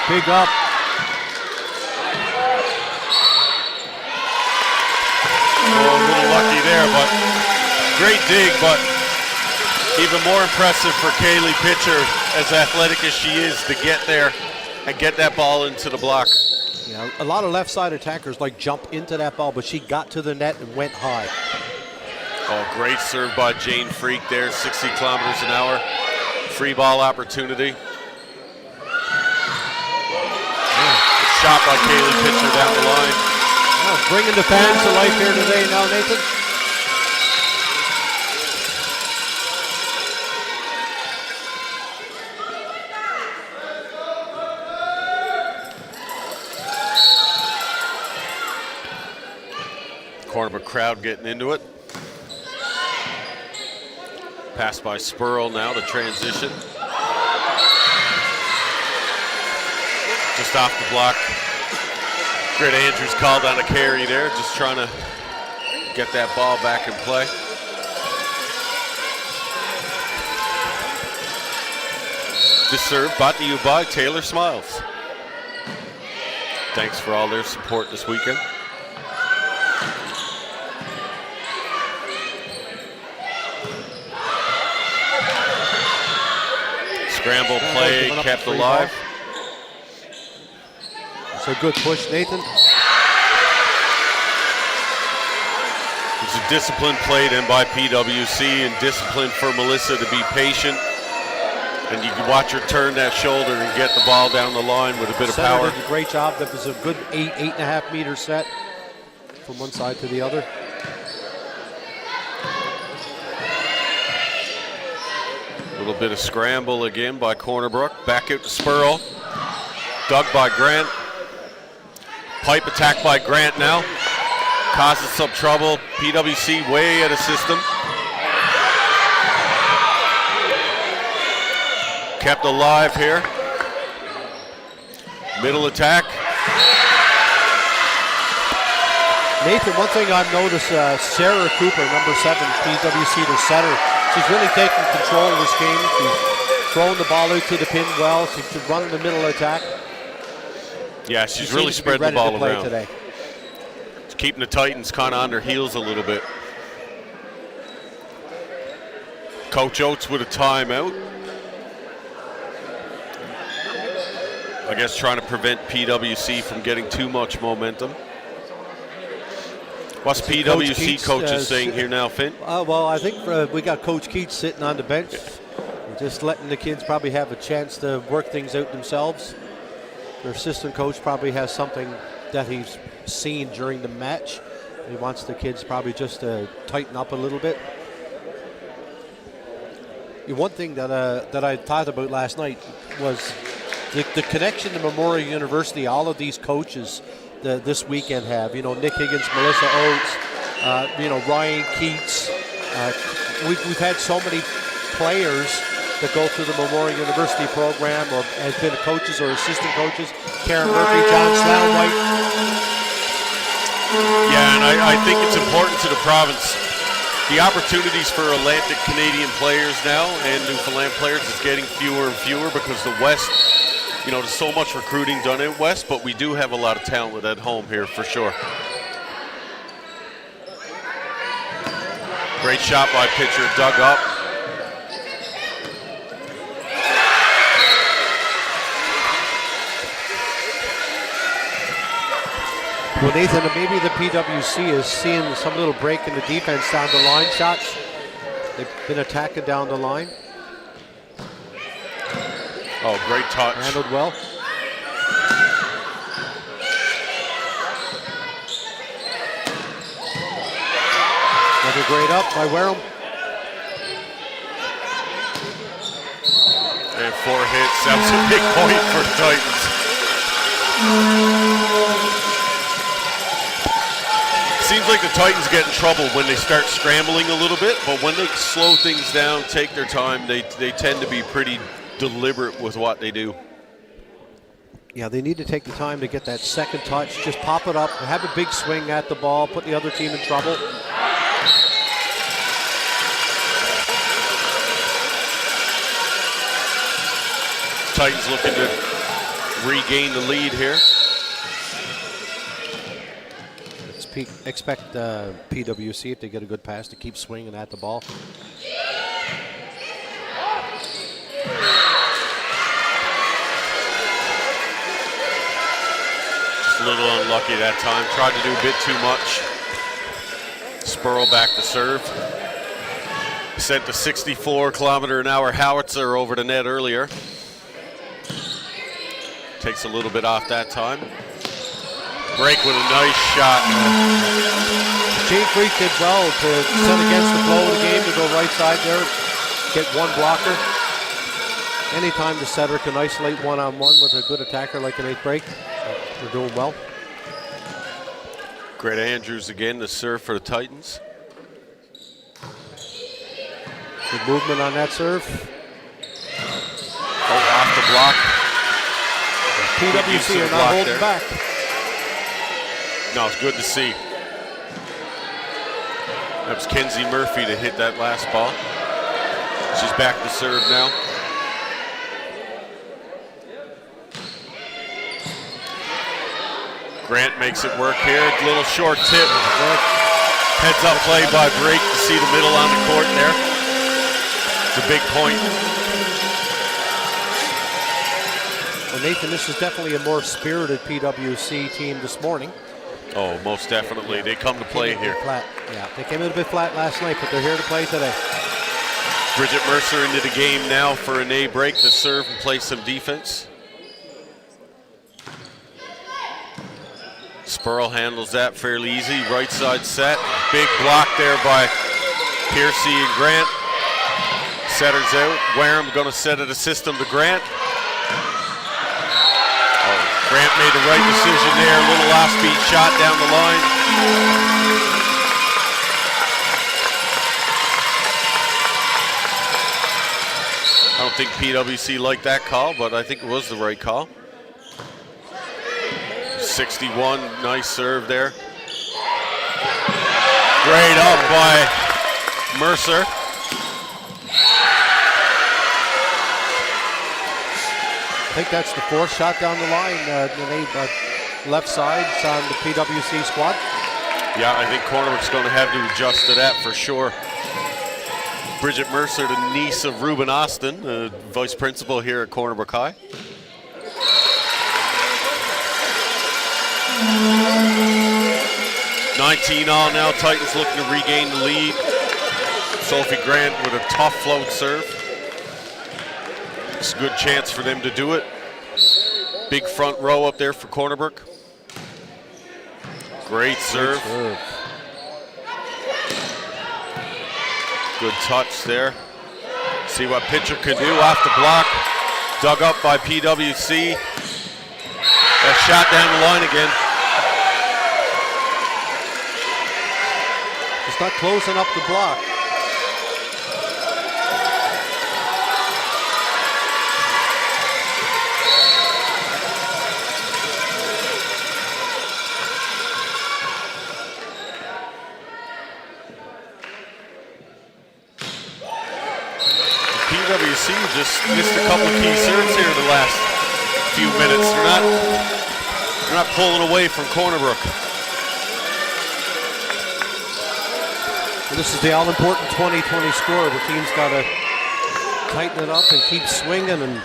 Speaker 2: Big up.
Speaker 1: Oh, a little lucky there, but great dig, but even more impressive for Kaylee Pitcher, as athletic as she is, to get there and get that ball into the block.
Speaker 2: Yeah, a lot of left side attackers like jump into that ball, but she got to the net and went high.
Speaker 1: Oh, great serve by Jane Freak there, 60 kilometers an hour. Free ball opportunity. Shot by Kaylee Pitcher down the line.
Speaker 2: Oh, bringing the fans to life here today now, Nathan.
Speaker 1: Corner of a crowd getting into it. Pass by Spurl now to transition. Just off the block. Britt Andrews called on a carry there, just trying to get that ball back in play. This serve brought to you by Taylor Smiles. Thanks for all their support this weekend. Scramble play kept alive.
Speaker 2: It's a good push, Nathan.
Speaker 1: It's a discipline played in by PWC, and discipline for Melissa to be patient. And you can watch her turn that shoulder and get the ball down the line with a bit of power.
Speaker 2: Did a great job. That was a good 8.5 meter set from one side to the other.
Speaker 1: A little bit of scramble again by Cornerbrook. Back out to Spurl. Dug by Grant. Pipe attack by Grant now. Causes some trouble. PWC way out of system. Kept alive here. Middle attack.
Speaker 2: Nathan, one thing I've noticed, Sarah Cooper, number 7, PWC, the setter, she's really taking control of this game. She's throwing the ball out to the pin well. She's running the middle attack.
Speaker 1: Yeah, she's really spread the ball around.
Speaker 2: Today.
Speaker 1: She's keeping the Titans kind of on their heels a little bit. Coach Oates with a timeout. I guess trying to prevent PWC from getting too much momentum. What's PWC coaches saying here now, Finn?
Speaker 2: Well, I think we got Coach Keats sitting on the bench. We're just letting the kids probably have a chance to work things out themselves. Their assistant coach probably has something that he's seen during the match. He wants the kids probably just to tighten up a little bit. One thing that I thought about last night was the connection to Memorial University. All of these coaches this weekend have, Nick Higgins, Melissa Oates, Ryan Keats. We've had so many players that go through the Memorial University program or has been coaches or assistant coaches. Karen Murphy, John Slownwhite.
Speaker 1: Yeah, and I think it's important to the province. The opportunities for Atlantic Canadian players now and Newfoundland players is getting fewer and fewer because the West, there's so much recruiting done in West, but we do have a lot of talent at home here for sure. Great shot by pitcher, dug up.
Speaker 2: Well, Nathan, maybe the PWC is seeing some little break in the defense down the line shots. They've been attacking down the line.
Speaker 1: Oh, great touch.
Speaker 2: Handled well. Another great up by Wareham.
Speaker 1: And 4 hits. That was a big point for the Titans. Seems like the Titans get in trouble when they start scrambling a little bit, but when they slow things down, take their time, they tend to be pretty deliberate with what they do.
Speaker 2: Yeah, they need to take the time to get that second touch, just pop it up, have a big swing at the ball, put the other team in trouble.
Speaker 1: Titans looking to regain the lead here.
Speaker 2: Expect PWC, if they get a good pass, to keep swinging at the ball.
Speaker 1: Just a little unlucky that time. Tried to do a bit too much. Spurl back to serve. Sent the 64-kilometer-an-hour howitzer over the net earlier. Takes a little bit off that time. Break with a nice shot.
Speaker 2: Gene Freak did well to set against the flow of the game, to go right side there, get one blocker. Anytime the setter can isolate one-on-one with a good attacker like an 8th break, they're doing well.
Speaker 1: Greta Andrews again to serve for the Titans.
Speaker 2: Good movement on that serve.
Speaker 1: Oh, off the block.
Speaker 2: PWC are not holding back.
Speaker 1: No, it's good to see. That was Kenzie Murphy to hit that last ball. She's back to serve now. Grant makes it work here. Little short tip. Heads up play by Drake to see the middle on the court there. It's a big point.
Speaker 2: Well, Nathan, this is definitely a more spirited PWC team this morning.
Speaker 1: Oh, most definitely. They come to play here.
Speaker 2: Flat. Yeah, they came in a bit flat last night, but they're here to play today.
Speaker 1: Bridget Mercer into the game now for an A break to serve and play some defense. Spurl handles that fairly easy. Right side set. Big block there by Piercy and Grant. Setters out. Wareham going to set it a system to Grant. Grant made the right decision there. A little off-speed shot down the line. I don't think PWC liked that call, but I think it was the right call. 61, nice serve there. Great up by Mercer.
Speaker 2: I think that's the 4th shot down the line, left side on the PWC squad.
Speaker 1: Yeah, I think Cornerwick's going to have to adjust to that for sure. Bridget Mercer, the niece of Ruben Austin, vice principal here at Cornerwick High. $19 all now. Titans looking to regain the lead. Sophie Grant with a tough float serve. It's a good chance for them to do it. Big front row up there for Cornerbrook. Great serve. Good touch there. See what pitcher can do off the block. Dug up by PWC. That shot down the line again.
Speaker 2: Just not closing up the block.
Speaker 1: PWC just missed a couple of key serves here in the last few minutes. They're not pulling away from Cornerbrook.
Speaker 2: Well, this is the all-important 20-20 score. The team's got to tighten it up and keep swinging and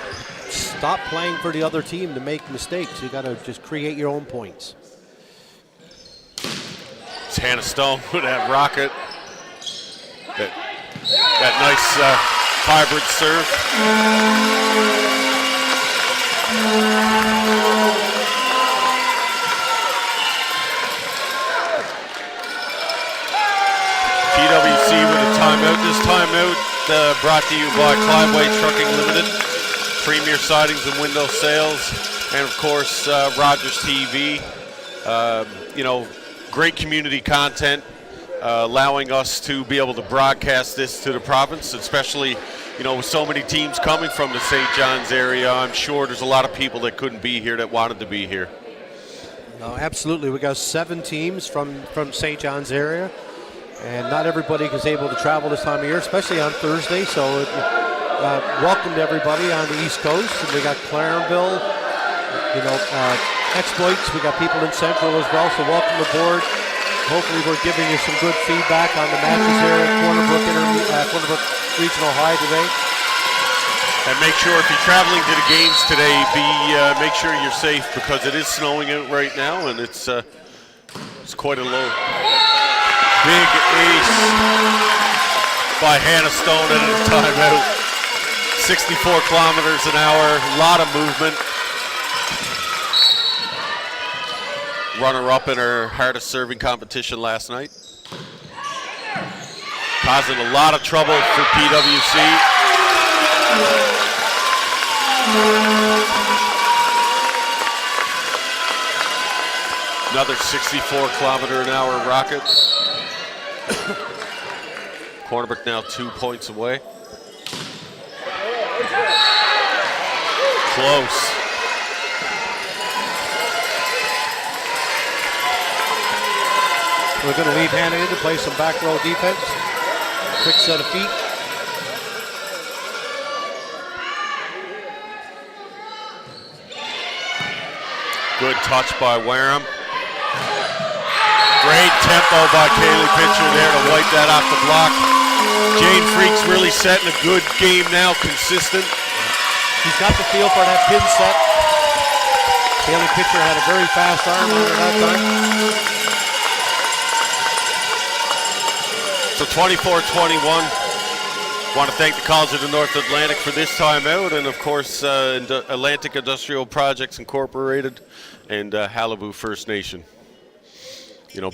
Speaker 2: stop playing for the other team to make mistakes. You got to just create your own points.
Speaker 1: There's Hannah Stone with that rocket. That nice hybrid serve. PWC with a timeout. This timeout brought to you by Cliveway Trucking Limited, Premier Sidings and Window Sales, and of course Rogers TV. Great community content, allowing us to be able to broadcast this to the province, especially, with so many teams coming from the St. John's area. I'm sure there's a lot of people that couldn't be here that wanted to be here.
Speaker 2: No, absolutely. We got 7 teams from St. John's area, and not everybody is able to travel this time of year, especially on Thursday. So welcome to everybody on the East Coast. And we got Clarenville, Exploits. We got people in Central as well, so welcome aboard. Hopefully we're giving you some good feedback on the matches here at Corner Brook Regional High today.
Speaker 1: And make sure if you're traveling to the games today, make sure you're safe, because it is snowing out right now, and it's quite a low. Big ace by Hannah Stone at a timeout. 64 kilometers an hour, a lot of movement. Runner-up in her hardest serving competition last night. Causing a lot of trouble for PWC. Another 64 kilometer an hour rocket. Corner Brook now 2 points away. Close.
Speaker 2: We're going to leave Hannah in to play some back row defense. Quick set of feet.
Speaker 1: Good touch by Wareham. Great tempo by Kaylee Pitcher there to wipe that off the block. Jane Freak's really setting a good game now, consistent.
Speaker 2: She's got the feel for that pin set. Kaylee Pitcher had a very fast arm on her that time.
Speaker 1: So 24-21. Want to thank the College of the North Atlantic for this timeout, and of course Atlantic Industrial Projects Incorporated and Halibu First Nation.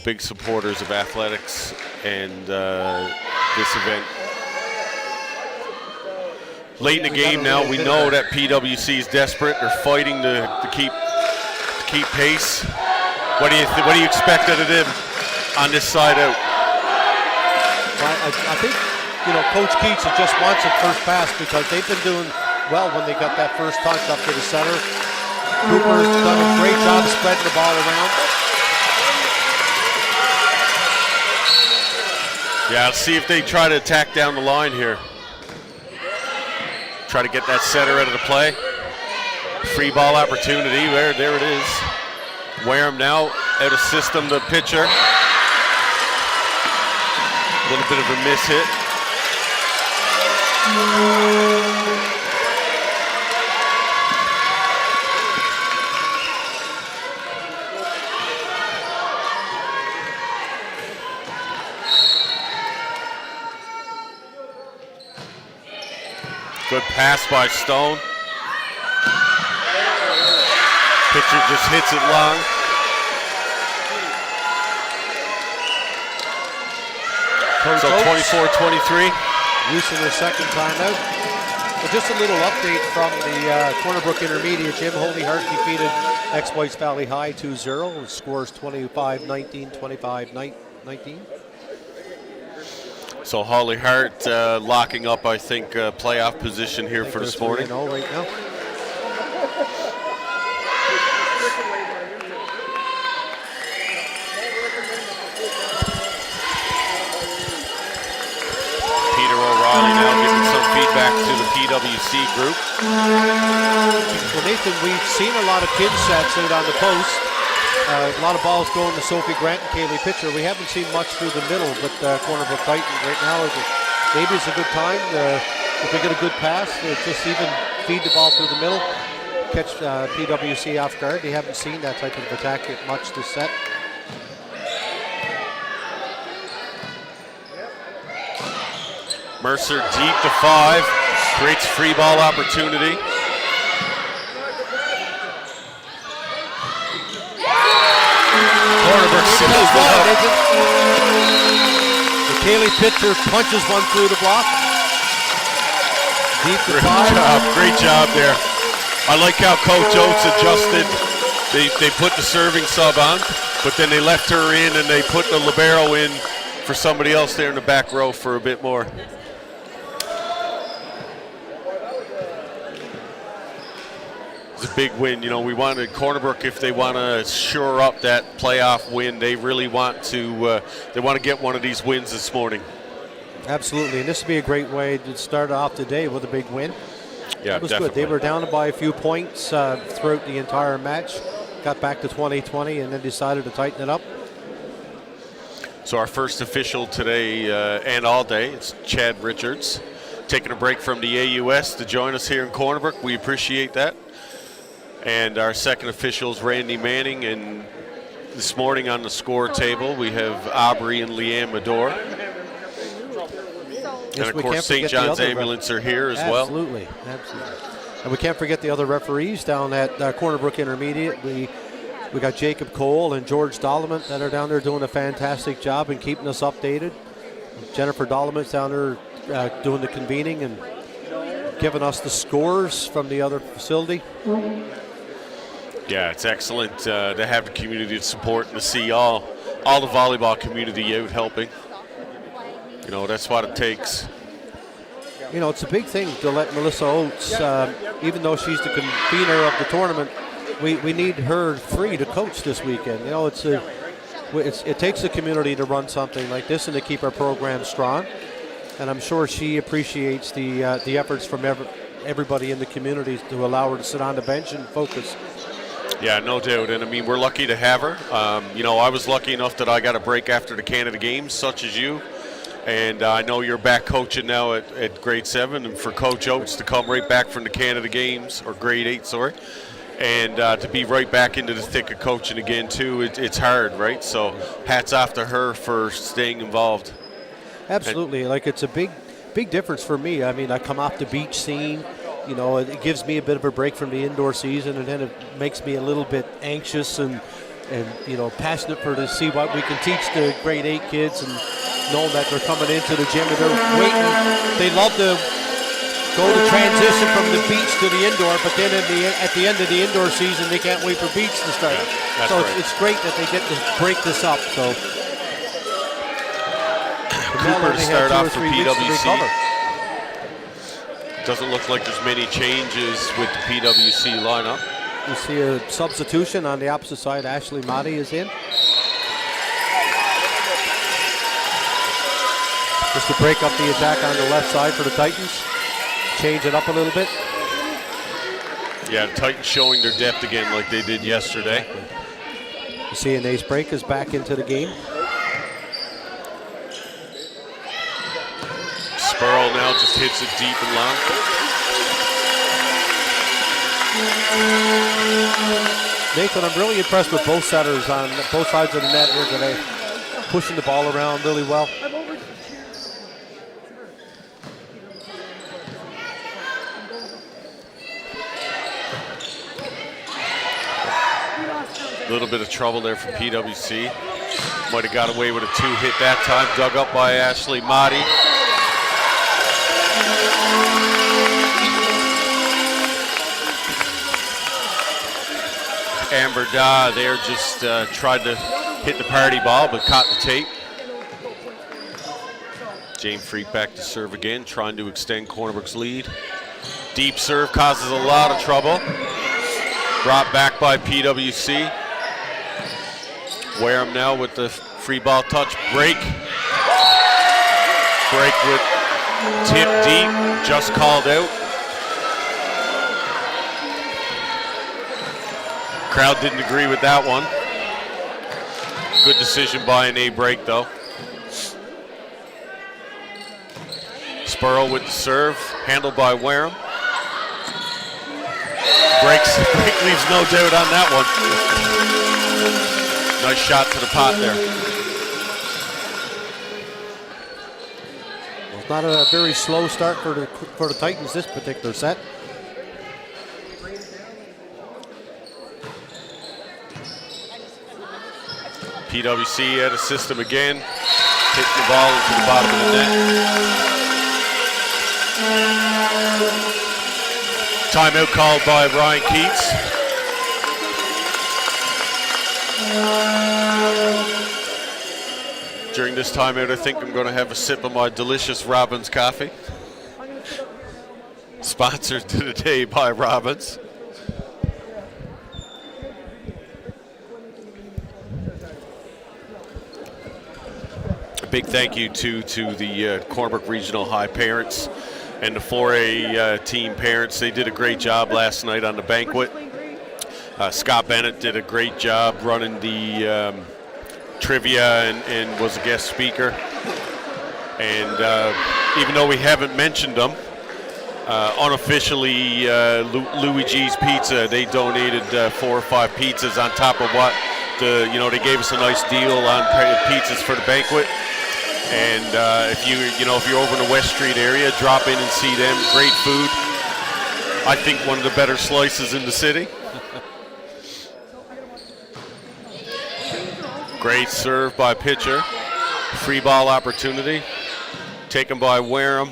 Speaker 1: Big supporters of athletics and this event. Late in the game now, we know that PWC is desperate. They're fighting to keep pace. What do you expect out of them on this side out?
Speaker 2: I think, Coach Keats just wants it first pass, because they've been doing well when they got that first touch up to the center. Cooper's done a great job spreading the ball around.
Speaker 1: Yeah, let's see if they try to attack down the line here. Try to get that setter out of the play. Free ball opportunity, there it is. Wareham now out of system, the pitcher. A little bit of a miss hit. Good pass by Stone. Pitcher just hits it long. So 24-23.
Speaker 2: Using their second timeout. But just a little update from the Corner Brook Intermediate Gym. Holy Heart defeated Exploits Valley High 2-0. Scores 25-19, 25-19.
Speaker 1: So Holly Hart locking up, I think, playoff position here for this morning.
Speaker 2: 3-0 right now.
Speaker 1: Now giving some feedback to the PWC group.
Speaker 2: Well, Nathan, we've seen a lot of pin sets out on the post. A lot of balls going to Sophie Grant and Kaylee Pitcher. We haven't seen much through the middle, but Corner Brook Titans right now, maybe it's a good time. If we get a good pass, just even feed the ball through the middle, catch PWC off guard. They haven't seen that type of attack much this set.
Speaker 1: Mercer deep to 5, creates free ball opportunity. Cornerbrook seals it up.
Speaker 2: Kaylee Pitcher punches one through the block. Deep to 5.
Speaker 1: Great job there. I like how Coach Oates adjusted. They put the serving sub on, but then they left her in and they put the libero in for somebody else there in the back row for a bit more. It's a big win. You know, we wanted Cornerbrook, if they want to shore up that playoff win, they really want to get one of these wins this morning.
Speaker 2: Absolutely, and this would be a great way to start off the day with a big win.
Speaker 1: Yeah,
Speaker 2: it was
Speaker 1: definitely
Speaker 2: good. They were down by a few points throughout the entire match, got back to 20-20, and then decided to tighten it up.
Speaker 1: So our first official today and all day, it's Chad Richards, taking a break from the AUS to join us here in Cornerbrook. We appreciate that. And our second official is Randy Manning, and this morning on the score table we have Aubrey and Leanne Medor. And of course St. John's Ambulance are here as well.
Speaker 2: Absolutely. And we can't forget the other referees down at Cornerbrook Intermediate. We got Jacob Cole and George Dolomant that are down there doing a fantastic job and keeping us updated. Jennifer Doloment's down there doing the convening and giving us the scores from the other facility.
Speaker 1: Yeah, it's excellent to have the community support and to see all the volleyball community out helping. You know, that's what it takes.
Speaker 2: You know, it's a big thing to let Melissa Oates, even though she's the convener of the tournament, we need her free to coach this weekend. You know, it takes the community to run something like this and to keep our program strong. And I'm sure she appreciates the efforts from everybody in the community to allow her to sit on the bench and focus.
Speaker 1: Yeah, no doubt. And I mean, we're lucky to have her. You know, I was lucky enough that I got a break after the Canada Games, such as you. And I know you're back coaching now at grade 7, and for Coach Oates to come right back from the Canada Games, or grade 8, sorry, and to be right back into the thick of coaching again too, it's hard, right? So hats off to her for staying involved.
Speaker 2: Absolutely. Like, it's a big difference for me. I mean, I come off the beach scene. You know, it gives me a bit of a break from the indoor season, and then it makes me a little bit anxious and you know, passionate to see what we can teach the grade 8 kids, and knowing that they're coming into the gym and they're waiting. They love to go to transition from the beach to the indoor, but then at the end of the indoor season, they can't wait for beach to start.
Speaker 1: Yeah,
Speaker 2: so
Speaker 1: right.
Speaker 2: it's great that they get to break this up. So
Speaker 1: Cooper to start off for PWC. Doesn't look like there's many changes with the PWC lineup.
Speaker 2: You see a substitution on the opposite side. Ashley Motti is in. Just to break up the attack on the left side for the Titans. Change it up a little bit.
Speaker 1: Yeah, the Titans showing their depth again like they did yesterday.
Speaker 2: You see an ace break is back into the game.
Speaker 1: Spurl now just hits it deep and long.
Speaker 2: Nathan, I'm really impressed with both setters on both sides of the net here today. Pushing the ball around really well.
Speaker 1: A little bit of trouble there for PWC. Might have got away with a 2-hit that time. Dug up by Ashley Motti. Amber Da there just tried to hit the party ball, but caught the tape. Jane Freak back to serve again, trying to extend Cornerbrook's lead. Deep serve causes a lot of trouble. Brought back by PWC. Wareham now with the free ball touch. Break. Break with tip deep, just called out. Crowd didn't agree with that one. Good decision by an A break though. Spurl with the serve, handled by Wareham. Break leaves no doubt on that one. Nice shot to the pot there.
Speaker 2: Well, It's not a very slow start for the Titans this particular set.
Speaker 1: PWC at a system again, hitting the ball into the bottom of the net. Timeout called by Ryan Keats. During this timeout, I think I'm going to have a sip of my delicious Robbins coffee. Sponsored today by Robbins. A big thank you to the Cornbrook Regional High parents and the 4A team parents. They did a great job last night on the banquet. Scott Bennett did a great job running the trivia and was a guest speaker. And even though we haven't mentioned them, unofficially Louis G's Pizza, they donated 4 or 5 pizzas on top of what they gave us a nice deal on pizzas for the banquet. And if you're over in the West Street area, drop in and see them. Great food. I think one of the better slices in the city. Great serve by pitcher. Free ball opportunity. Taken by Wareham.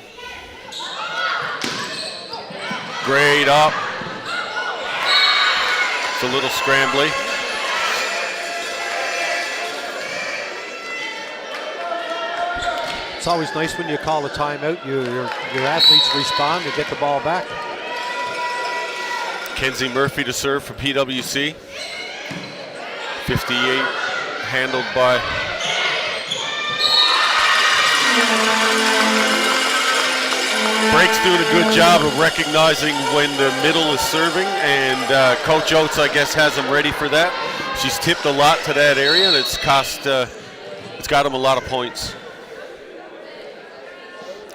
Speaker 1: Great up. It's a little scrambly.
Speaker 2: It's always nice when you call a timeout. Your athletes respond and get the ball back.
Speaker 1: Kenzie Murphy to serve for PWC. 58 handled by Break's doing a good job of recognizing when the middle is serving, and Coach Oates, I guess, has them ready for that. She's tipped a lot to that area, and it's got him a lot of points.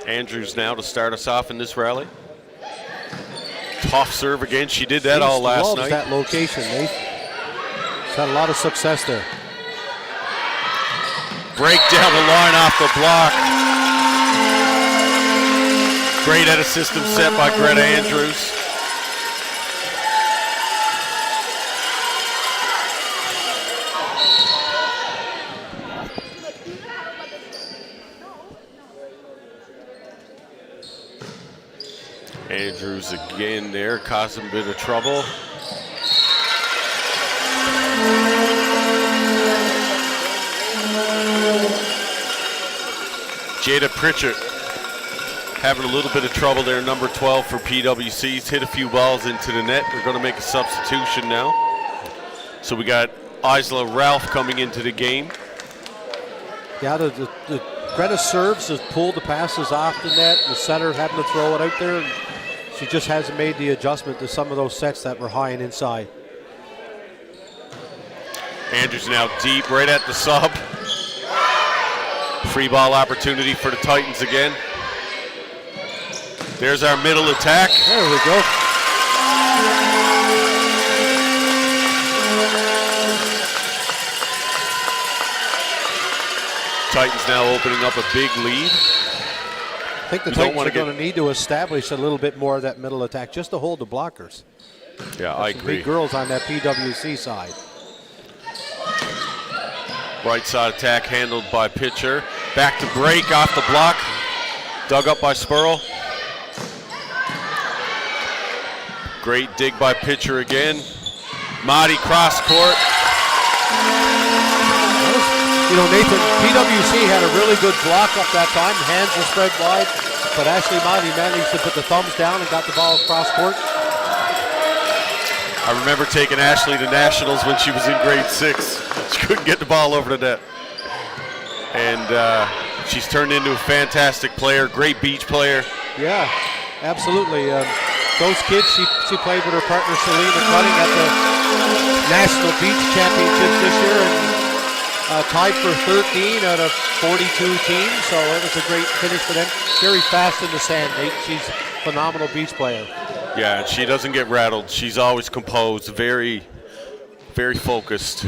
Speaker 1: Andrews now to start us off in this rally. Tough serve again. She did that all last night.
Speaker 2: That location, Nate. She's had a lot of success there.
Speaker 1: Break down the line off the block. Great at a system set by Greta Andrews. Andrews again there, causing a bit of trouble. Jada Pritchett having a little bit of trouble there, number 12 for PWC's. Hit a few balls into the net. They're going to make a substitution now. So we got Isla Ralph coming into the game.
Speaker 2: Yeah, the Greta serves has pulled the passes off the net. The setter having to throw it out there. And she just hasn't made the adjustment to some of those sets that were high and inside.
Speaker 1: Andrews now deep, right at the sub. Free ball opportunity for the Titans again. There's our middle attack.
Speaker 2: There we go.
Speaker 1: Titans now opening up a big lead.
Speaker 2: I think the Titans are going to need to establish a little bit more of that middle attack just to hold the blockers.
Speaker 1: Yeah, I agree.
Speaker 2: Big girls on that PWC side.
Speaker 1: Right side attack handled by pitcher. Back to break off the block. Dug up by Spurl. Great dig by pitcher again. Mahdi cross court.
Speaker 2: Nathan, PWC had a really good block up that time. Hands were spread wide, but Ashley Mahdi managed to put the thumbs down and got the ball across court.
Speaker 1: I remember taking Ashley to nationals when she was in grade 6. She couldn't get the ball over the net. And she's turned into a fantastic player, great beach player.
Speaker 2: Yeah, absolutely. Those kids, she played with her partner Selena Cutting at the National Beach Championships this year and tied for 13 out of 42 teams, so it was a great finish for them. Very fast in the sand, Nate. She's a phenomenal beach player.
Speaker 1: Yeah, she doesn't get rattled. She's always composed, very, very focused.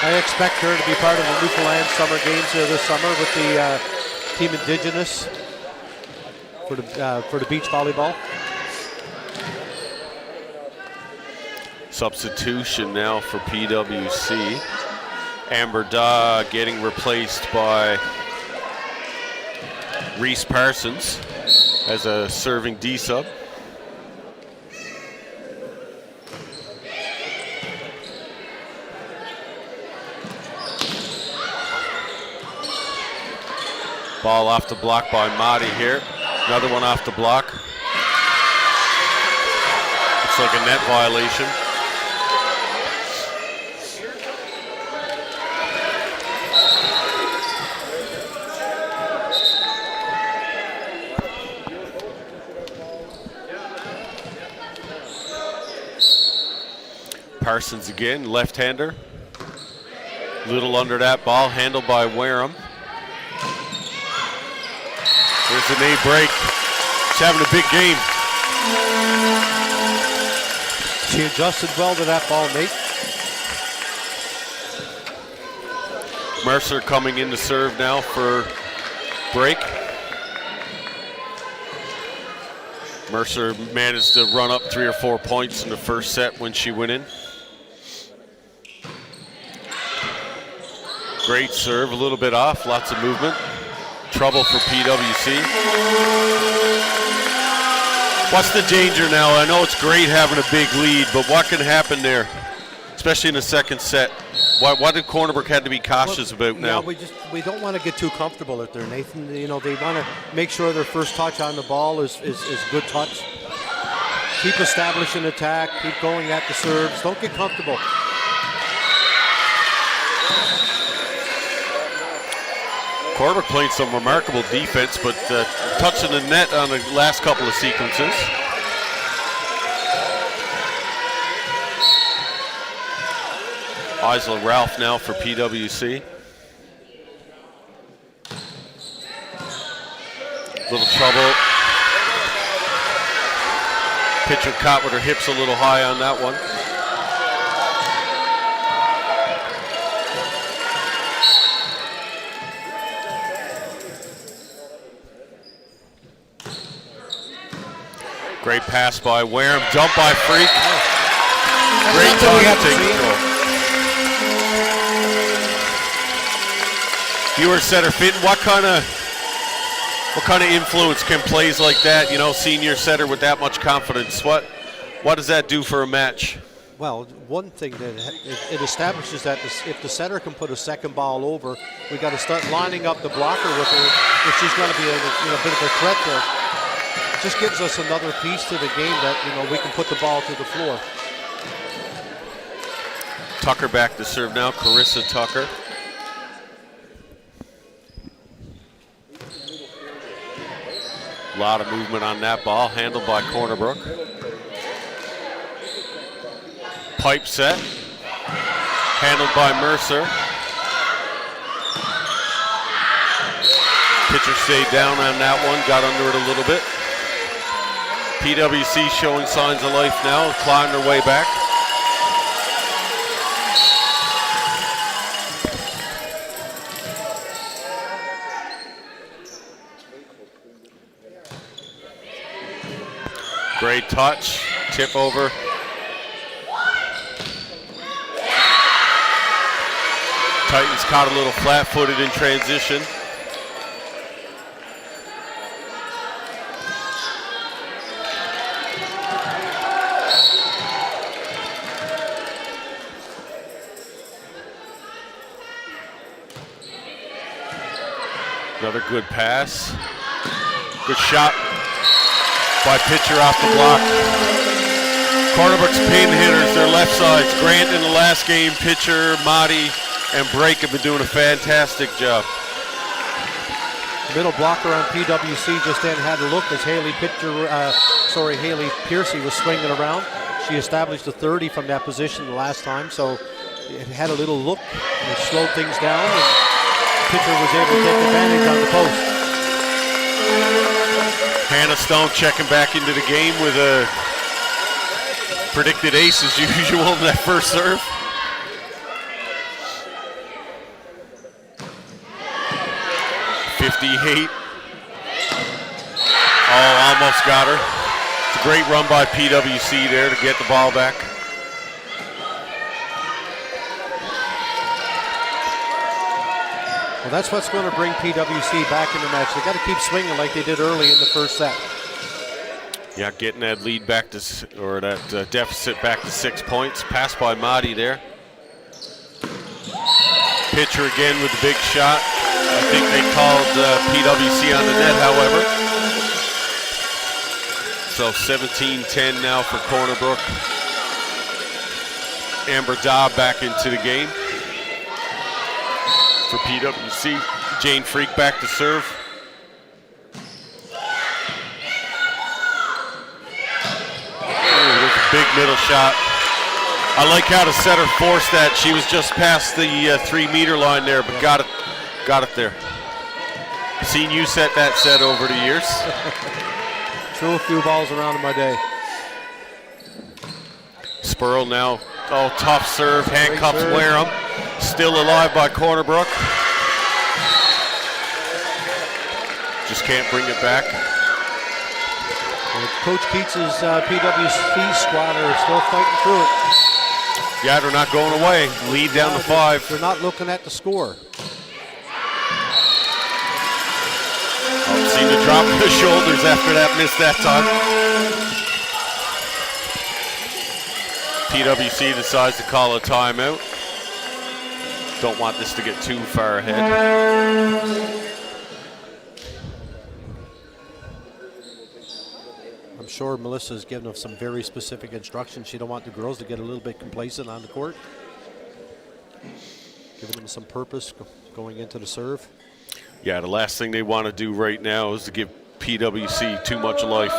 Speaker 2: I expect her to be part of the Newfoundland Summer Games here this summer with the Team Indigenous for the beach volleyball.
Speaker 1: Substitution now for PWC. Amber Daw getting replaced by Reese Parsons as a serving D-sub. Ball off the block by Madi here. Another one off the block. Looks like a net violation. Parsons again, left-hander. Little under that ball, handled by Wareham. There's an A break. She's having a big game.
Speaker 2: She adjusted well to that ball, Nate.
Speaker 1: Mercer coming in to serve now for break. Mercer managed to run up 3 or 4 points in the first set when she went in. Great serve, a little bit off, lots of movement. Trouble for PWC. What's the danger now? I know it's great having a big lead, but what can happen there, especially in the second set? What did Cornerbrook have to be cautious about now?
Speaker 2: We don't want to get too comfortable out there, Nathan. You know, they want to make sure their first touch on the ball is good touch. Keep establishing attack, keep going at the serves. Don't get comfortable.
Speaker 1: Cornerbrook playing some remarkable defense, but touching the net on the last couple of sequences. Isla Ralph now for PWC. Little trouble. Pitcher caught with her hips a little high on that one. Great pass by Wareham, dump by Freak. Great time to take control. You were setter, Fitton. What kind of influence can plays like that? You know, senior setter with that much confidence. What does that do for a match?
Speaker 2: Well, one thing that it establishes that if the setter can put a second ball over, we got to start lining up the blocker with her if she's going to be a bit of a threat there. It just gives us another piece to the game that we can put the ball to the floor.
Speaker 1: Tucker back to serve now. Carissa Tucker. A lot of movement on that ball, handled by Cornerbrook. Pipe set, handled by Mercer. Pitcher stayed down on that one, got under it a little bit. PWC showing signs of life now, clawing their way back. Great touch, tip over. Titans caught a little flat-footed in transition. Another good pass. Good shot by pitcher off the block. Cornerbrook's pin hitters, their left sides. Grant in the last game, pitcher, Madi, and Brake have been doing a fantastic job.
Speaker 2: Middle blocker on PWC just then had a look as Haley Piercy was swinging around. She established a 30 from that position the last time, so it had a little look and it slowed things down, and pitcher was able to take advantage on the post.
Speaker 1: Hannah Stone checking back into the game with a predicted ace as usual in that first serve. 58. Oh, almost got her. It's a great run by PWC there to get the ball back.
Speaker 2: Well, that's what's going to bring PWC back in the match. They got to keep swinging like they did early in the first set.
Speaker 1: Yeah, getting that lead back to, or that deficit back to 6 points. Pass by Mahdi there. Pitcher again with the big shot. I think they called PWC on the net, however. So 17-10 now for Corner Brook. Amber Dobb back into the game for PWC. Jane Freak back to serve. There's a big middle shot. I like how the setter forced that. She was just past the 3 meter line there, but got it there. Seen you set that set over the years.
Speaker 2: Threw a few balls around in my day.
Speaker 1: Spurl now, oh, tough serve, handcuffs Wareham. Still alive by Corner Brook. Just can't bring it back.
Speaker 2: And Coach Keats's PWC squad are still fighting through it.
Speaker 1: Yeah, they're not going away. Lead down to 5.
Speaker 2: They're not looking at the score.
Speaker 1: Seem to drop the shoulders after that miss that time. PWC decides to call a timeout. Don't want this to get too far ahead.
Speaker 2: I'm sure Melissa's given them some very specific instructions. She don't want the girls to get a little bit complacent on the court. Giving them some purpose going into the serve.
Speaker 1: Yeah, the last thing they want to do right now is to give PWC too much life.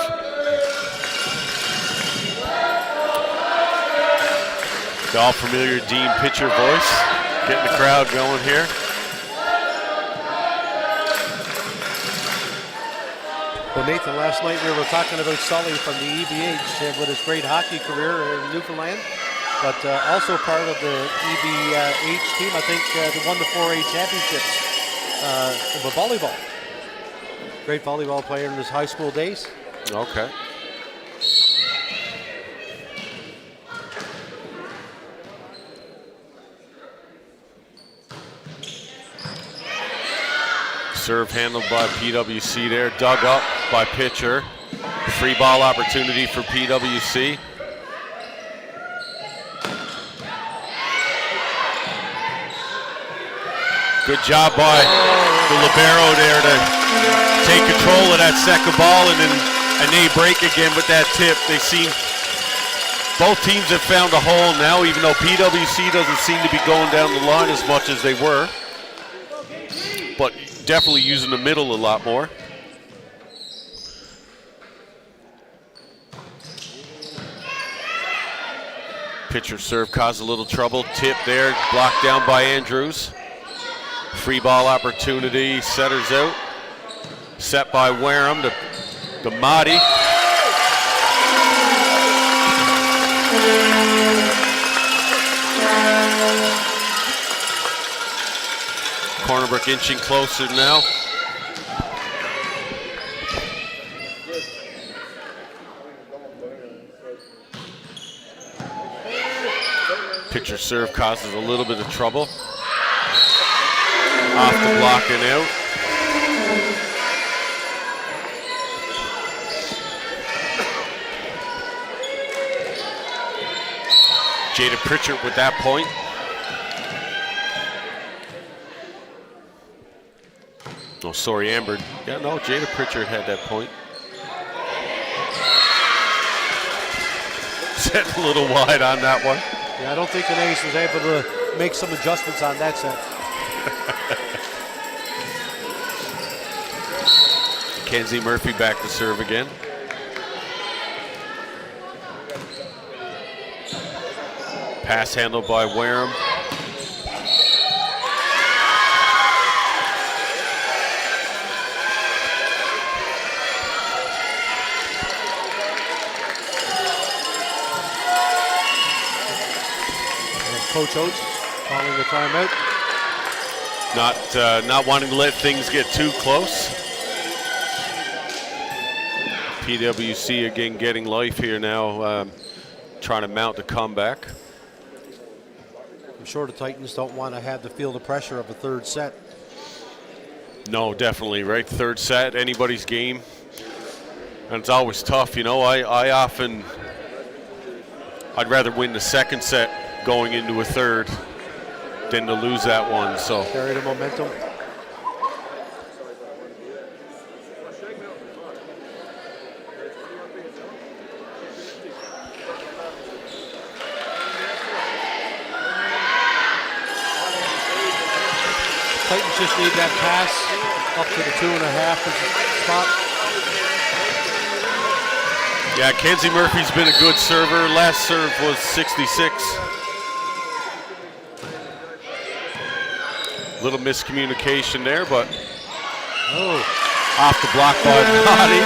Speaker 1: The all familiar Dean pitcher voice, getting the crowd going here.
Speaker 2: Well, Nathan, last night we were talking about Sully from the EBH with his great hockey career in Newfoundland, but also part of the EBH team. I think they won the 4A championships with volleyball. Great volleyball player in his high school days.
Speaker 1: Okay. Serve handled by PWC there, dug up by pitcher. Free ball opportunity for PWC. Good job by the libero there to take control of that second ball, and then they break again with that tip. They seem, both teams have found a hole now, even though PWC doesn't seem to be going down the line as much as they were. But definitely using the middle a lot more. Pitcher serve caused a little trouble. Tip there, blocked down by Andrews. Free ball opportunity, setters out. Set by Wareham to Mahdi. Corner Brook inching closer now. Pitcher serve causes a little bit of trouble. Off the block and out. Jada Pritchard with that point. Oh, sorry, Amber. Yeah, no, Jada Pritchard had that point. Set a little wide on that one.
Speaker 2: Yeah, I don't think the Ace was able to make some adjustments on that set.
Speaker 1: Kenzie Murphy back to serve again. Pass handled by Wareham.
Speaker 2: Coach Oates calling the timeout.
Speaker 1: Not wanting to let things get too close. PWC again getting life here now, trying to mount a comeback.
Speaker 2: I'm sure the Titans don't want to have to feel the pressure of a third set.
Speaker 1: No, definitely, right? Third set, anybody's game. And it's always tough, you know. I'd rather win the second set going into a third than to lose that one, so.
Speaker 2: Carry the momentum. Titans just need that pass up to the 2.5 spot.
Speaker 1: Yeah, Kenzie Murphy's been a good server. Last serve was 66. Little miscommunication there, but off the block by Noddy.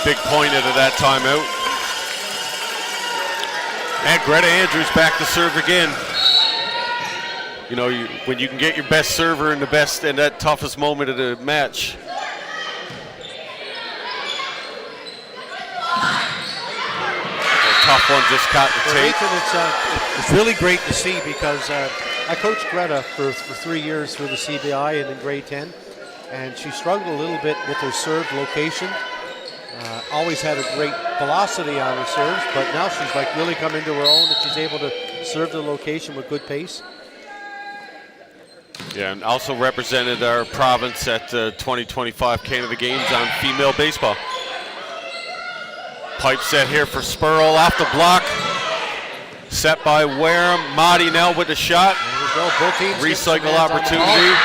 Speaker 1: Big point out of that timeout. And Greta Andrews back to serve again. You know, when you can get your best server in that toughest moment of the match. Tough one, just caught the tape.
Speaker 2: It's really great to see because I coached Greta for 3 years through the CBI and in grade 10, and she struggled a little bit with her serve location. Always had a great velocity on her serves, but now she's like really come into her own and she's able to serve the location with good pace.
Speaker 1: Yeah, and also represented our province at the 2025 Canada Games on female baseball. Pipe set here for Spurl off the block. Set by Wareham. Mahdi now with the shot.
Speaker 2: There we go. Both teams
Speaker 1: recycle opportunity.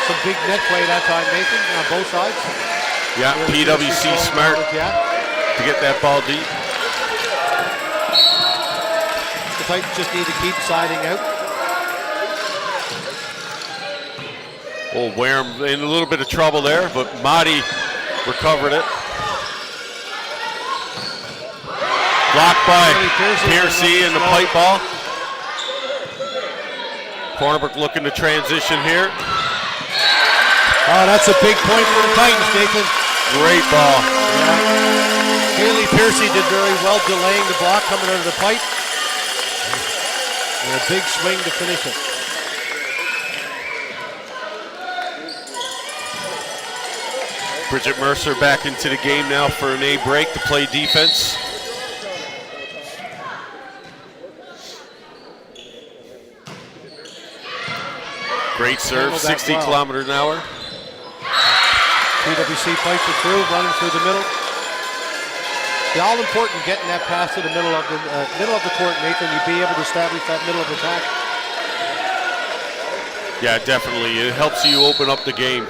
Speaker 2: Some big net play that time, Nathan, on both sides.
Speaker 1: Yeah, PWC smart to get that ball deep.
Speaker 2: The Titans just need to keep siding out.
Speaker 1: Oh, Wareham in a little bit of trouble there, but Mahdi recovered it. Blocked by Piercy in the pipe ball. Cornerbrook looking to transition here.
Speaker 2: Oh, that's a big point for the Titans, Nathan.
Speaker 1: Great ball.
Speaker 2: Yeah. Haley Piercy did very well delaying the block coming out of the pipe. And a big swing to finish it.
Speaker 1: Bridget Mercer back into the game now for an A break to play defense. Great serve, 60 kilometers an hour.
Speaker 2: PWC fights it through, running through the middle. The all important getting that pass to the middle of the court, Nathan. You'd be able to establish that middle of attack.
Speaker 1: Yeah, definitely. It helps you open up the game.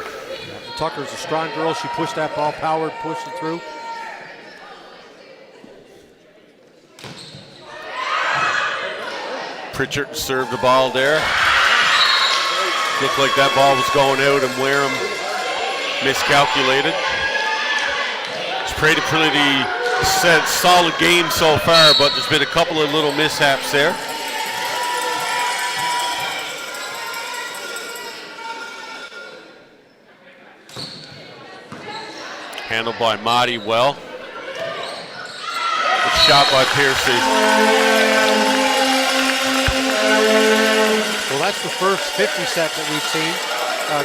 Speaker 2: Tucker's a strong girl. She pushed that ball, powered, pushed it through.
Speaker 1: Pritchard served the ball there. Looked like that ball was going out and Wareham miscalculated. It's pretty solid game so far, but there's been a couple of little mishaps there. Handled by Mahdi well. Good shot by Piercy.
Speaker 2: Well, that's the first 50 set that we've seen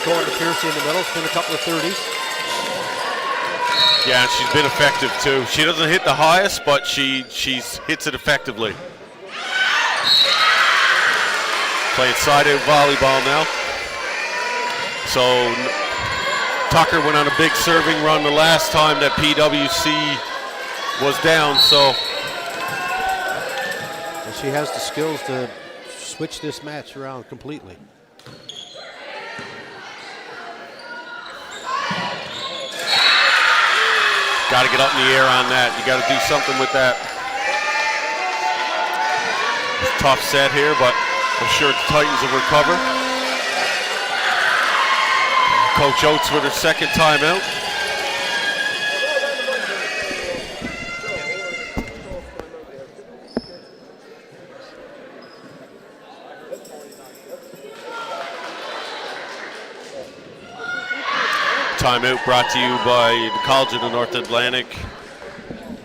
Speaker 2: going to Piercy in the middle. It's been a couple of 30s.
Speaker 1: Yeah, and she's been effective too. She doesn't hit the highest, but she hits it effectively. Playing side-out volleyball now. So Tucker went on a big serving run the last time that PWC was down, so.
Speaker 2: And she has the skills to switch this match around completely.
Speaker 1: Got to get up in the air on that. You got to do something with that. Tough set here, but I'm sure the Titans will recover. Coach Oates with her second timeout. timeout brought to you by the College of the North Atlantic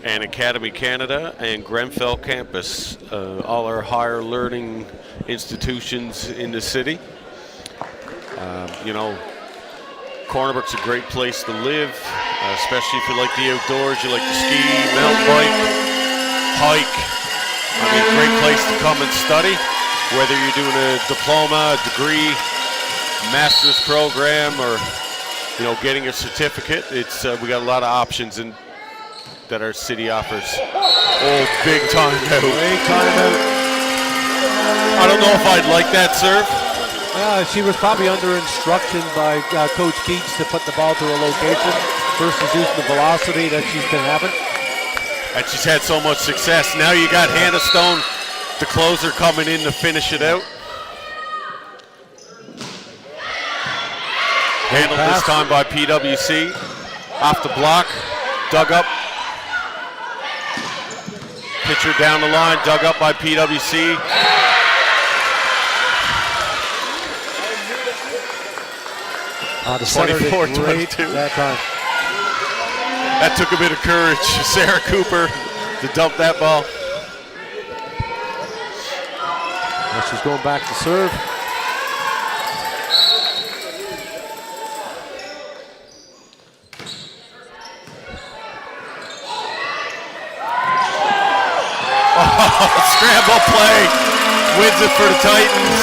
Speaker 1: and Academy Canada and Grenfell campus, all our higher learning institutions in the city. You know, Cornerbrook's a great place to live, especially if you like the outdoors, you like to ski, mountain bike, hike. I mean, great place to come and study, whether you're doing a diploma, a degree, master's program, or you know, getting a certificate. It's we got a lot of options that our city offers. Oh, big time out.
Speaker 2: Big time out.
Speaker 1: I don't know if I'd like that serve.
Speaker 2: She was probably under instruction by Coach Keats to put the ball to a location versus using the velocity that she's been having.
Speaker 1: And she's had so much success. Now you got Hannah Stone, the closer, coming in to finish it out. Handled this time by PWC. Off the block, dug up. Pitcher down the line, dug up by PWC.
Speaker 2: The center did great that time.
Speaker 1: That took a bit of courage. Sarah Cooper to dump that ball.
Speaker 2: Now she's going back to serve.
Speaker 1: Scramble play, wins it for the Titans.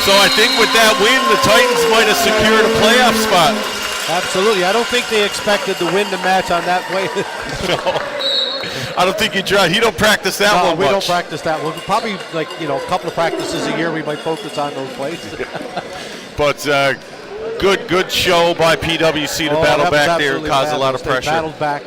Speaker 1: So I think with that win, the Titans might have secured a playoff spot.
Speaker 2: Absolutely. I don't think they expected to win the match on that way.
Speaker 1: No. I don't think he tried. He don't practice that one much.
Speaker 2: We don't practice that one. Probably like, you know, a couple of practices a year we might focus on those plays.
Speaker 1: But good show by PWC to battle back there and cause a lot of pressure.
Speaker 2: Battled back.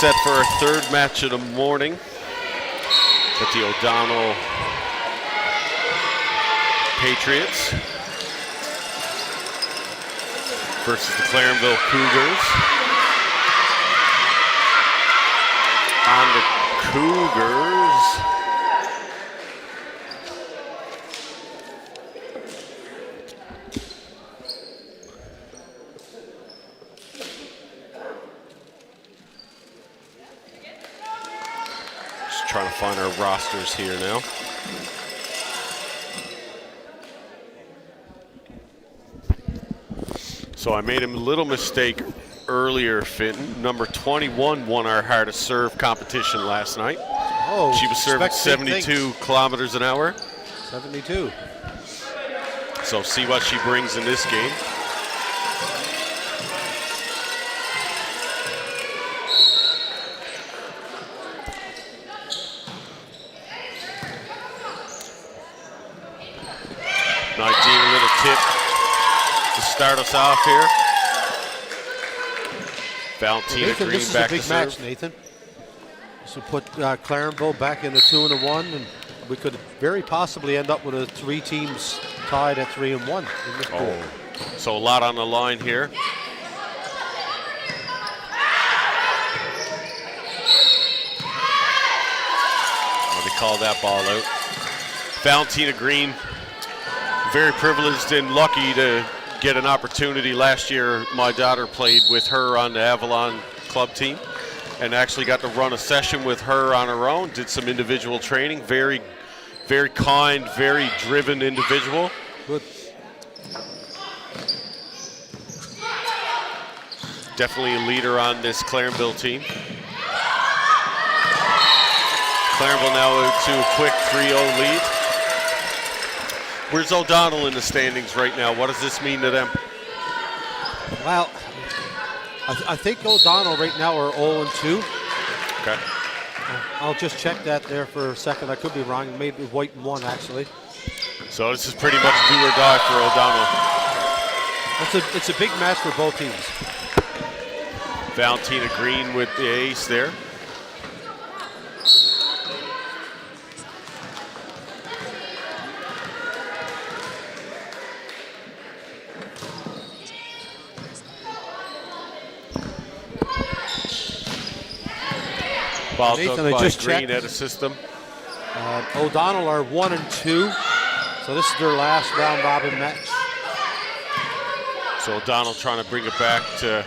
Speaker 1: set for our third match of the morning at the O'Donnell Patriots versus the Clarenville Cougars. On the Cougars, just trying to find our rosters here now. So I made a little mistake earlier, Fenton. Number 21 won our hardest serve competition last night.
Speaker 2: Oh,
Speaker 1: she was serving 72 kilometers an hour.
Speaker 2: 72.
Speaker 1: So see what she brings in this game. A little tip to start us off here. Valentina
Speaker 2: Nathan,
Speaker 1: Green
Speaker 2: this is
Speaker 1: back
Speaker 2: a big
Speaker 1: to
Speaker 2: match,
Speaker 1: serve.
Speaker 2: Nathan. This will put Clarenville back in the 2-1, and we could very possibly end up with a 3 teams tied at 3-1 in this pool.
Speaker 1: So a lot on the line here. Oh, they called that ball out. Valentina Green, very privileged and lucky to get an opportunity. Last year, my daughter played with her on the Avalon club team and actually got to run a session with her on her own, did some individual training. Very, very kind, very driven individual.
Speaker 2: Good.
Speaker 1: Definitely a leader on this Clarenville team. Clarenville now to a quick 3-0 lead. Where's O'Donnell in the standings right now? What does this mean to them?
Speaker 2: Well, I think O'Donnell right now are 0-2.
Speaker 1: Okay.
Speaker 2: I'll just check that there for a second. I could be wrong. Maybe White and 1 actually.
Speaker 1: So this is pretty much do or die for O'Donnell.
Speaker 2: It's a big match for both teams.
Speaker 1: Valentina Green with the ace there. Ball
Speaker 2: Nathan,
Speaker 1: dug
Speaker 2: I
Speaker 1: by
Speaker 2: just
Speaker 1: Green
Speaker 2: checked.
Speaker 1: at a system.
Speaker 2: O'Donnell are 1-2. So this is their last round robin match.
Speaker 1: So O'Donnell trying to bring it back to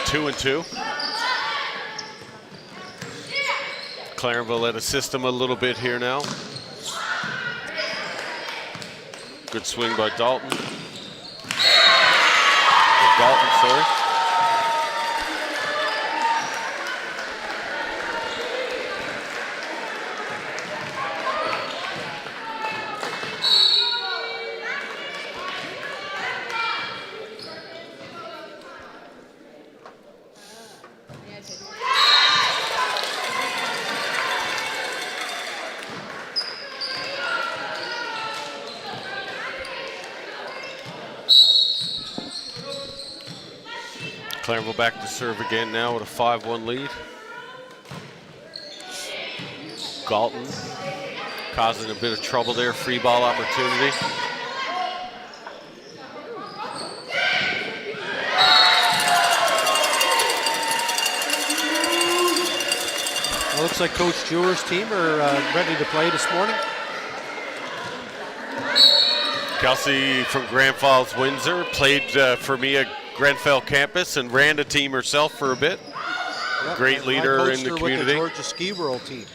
Speaker 1: 2-2. Clarenville at a system a little bit here now. Good swing by Dalton. Dalton, sorry. Clarenville back to serve again now with a 5-1 lead. Galton causing a bit of trouble there, free ball opportunity.
Speaker 2: It looks like Coach Jewer's team are ready to play this morning.
Speaker 1: Kelsey from Grand Falls, Windsor, played for me at Grenfell campus and ran the team herself for a bit.
Speaker 2: Yep,
Speaker 1: Great leader in the community.
Speaker 2: With the Georgia Ski World team.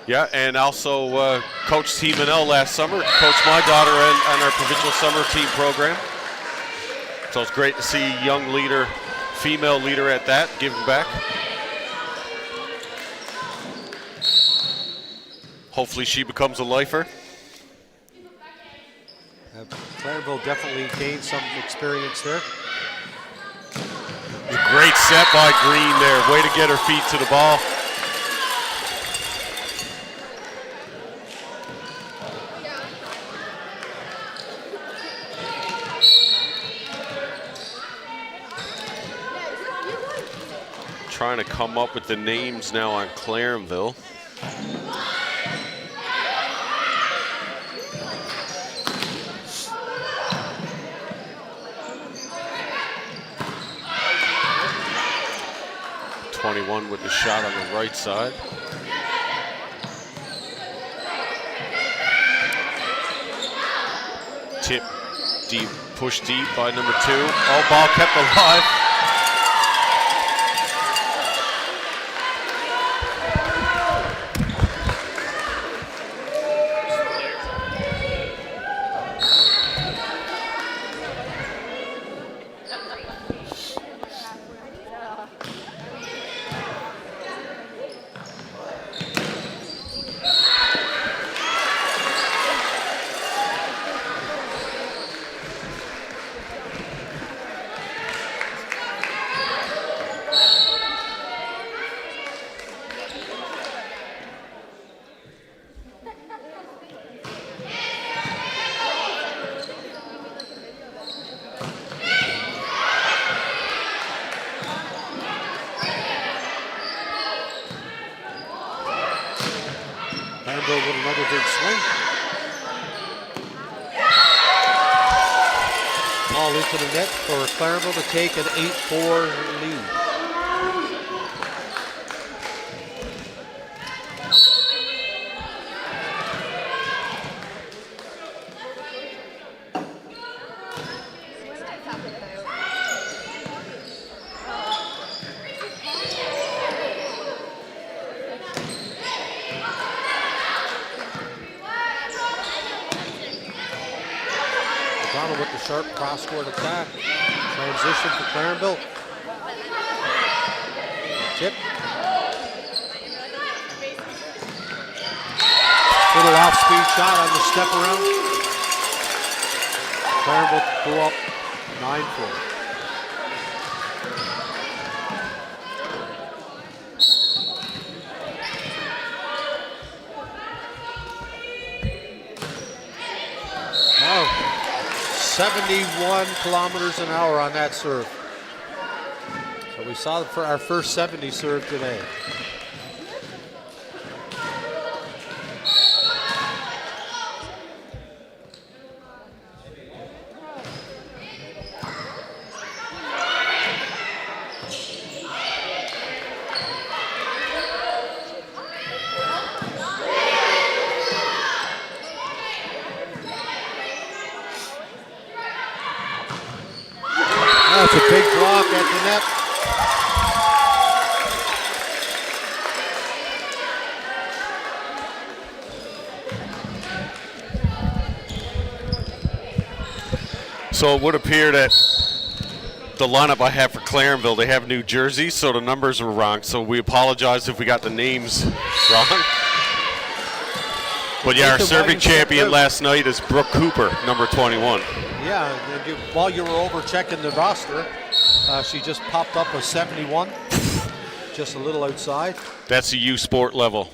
Speaker 1: Yeah, and also coached Team NL last summer. Coached my daughter on our provincial summer team program. So it's great to see a young leader, female leader at that, giving back. Hopefully she becomes a lifer.
Speaker 2: Clarenville definitely gained some experience there.
Speaker 1: Great set by Green there. Way to get her feet to the ball. trying to come up with the names now on Clarenville. .21 with the shot on the right side. Tip deep, push deep by number 2. Oh, ball kept alive.
Speaker 2: With another big swing. Ball into the net for Clarenville to take an 8-4 lead. With the sharp cross-court attack. Transition for Clarenville. Tip. Little off-speed shot on the step around. Clarenville go up 9-4. Oh. 71 kilometers an hour on that serve. So we saw for our first 70 serve today. That's a big block at the net.
Speaker 1: So it would appear that the lineup I have for Clarenville, they have New Jersey, so the numbers were wrong. So we apologize if we got the names wrong. But yeah, our serving champion last night is Brooke Cooper, number 21.
Speaker 2: Yeah, while you were over checking the roster, she just popped up a 71, just a little outside.
Speaker 1: That's a U Sport level.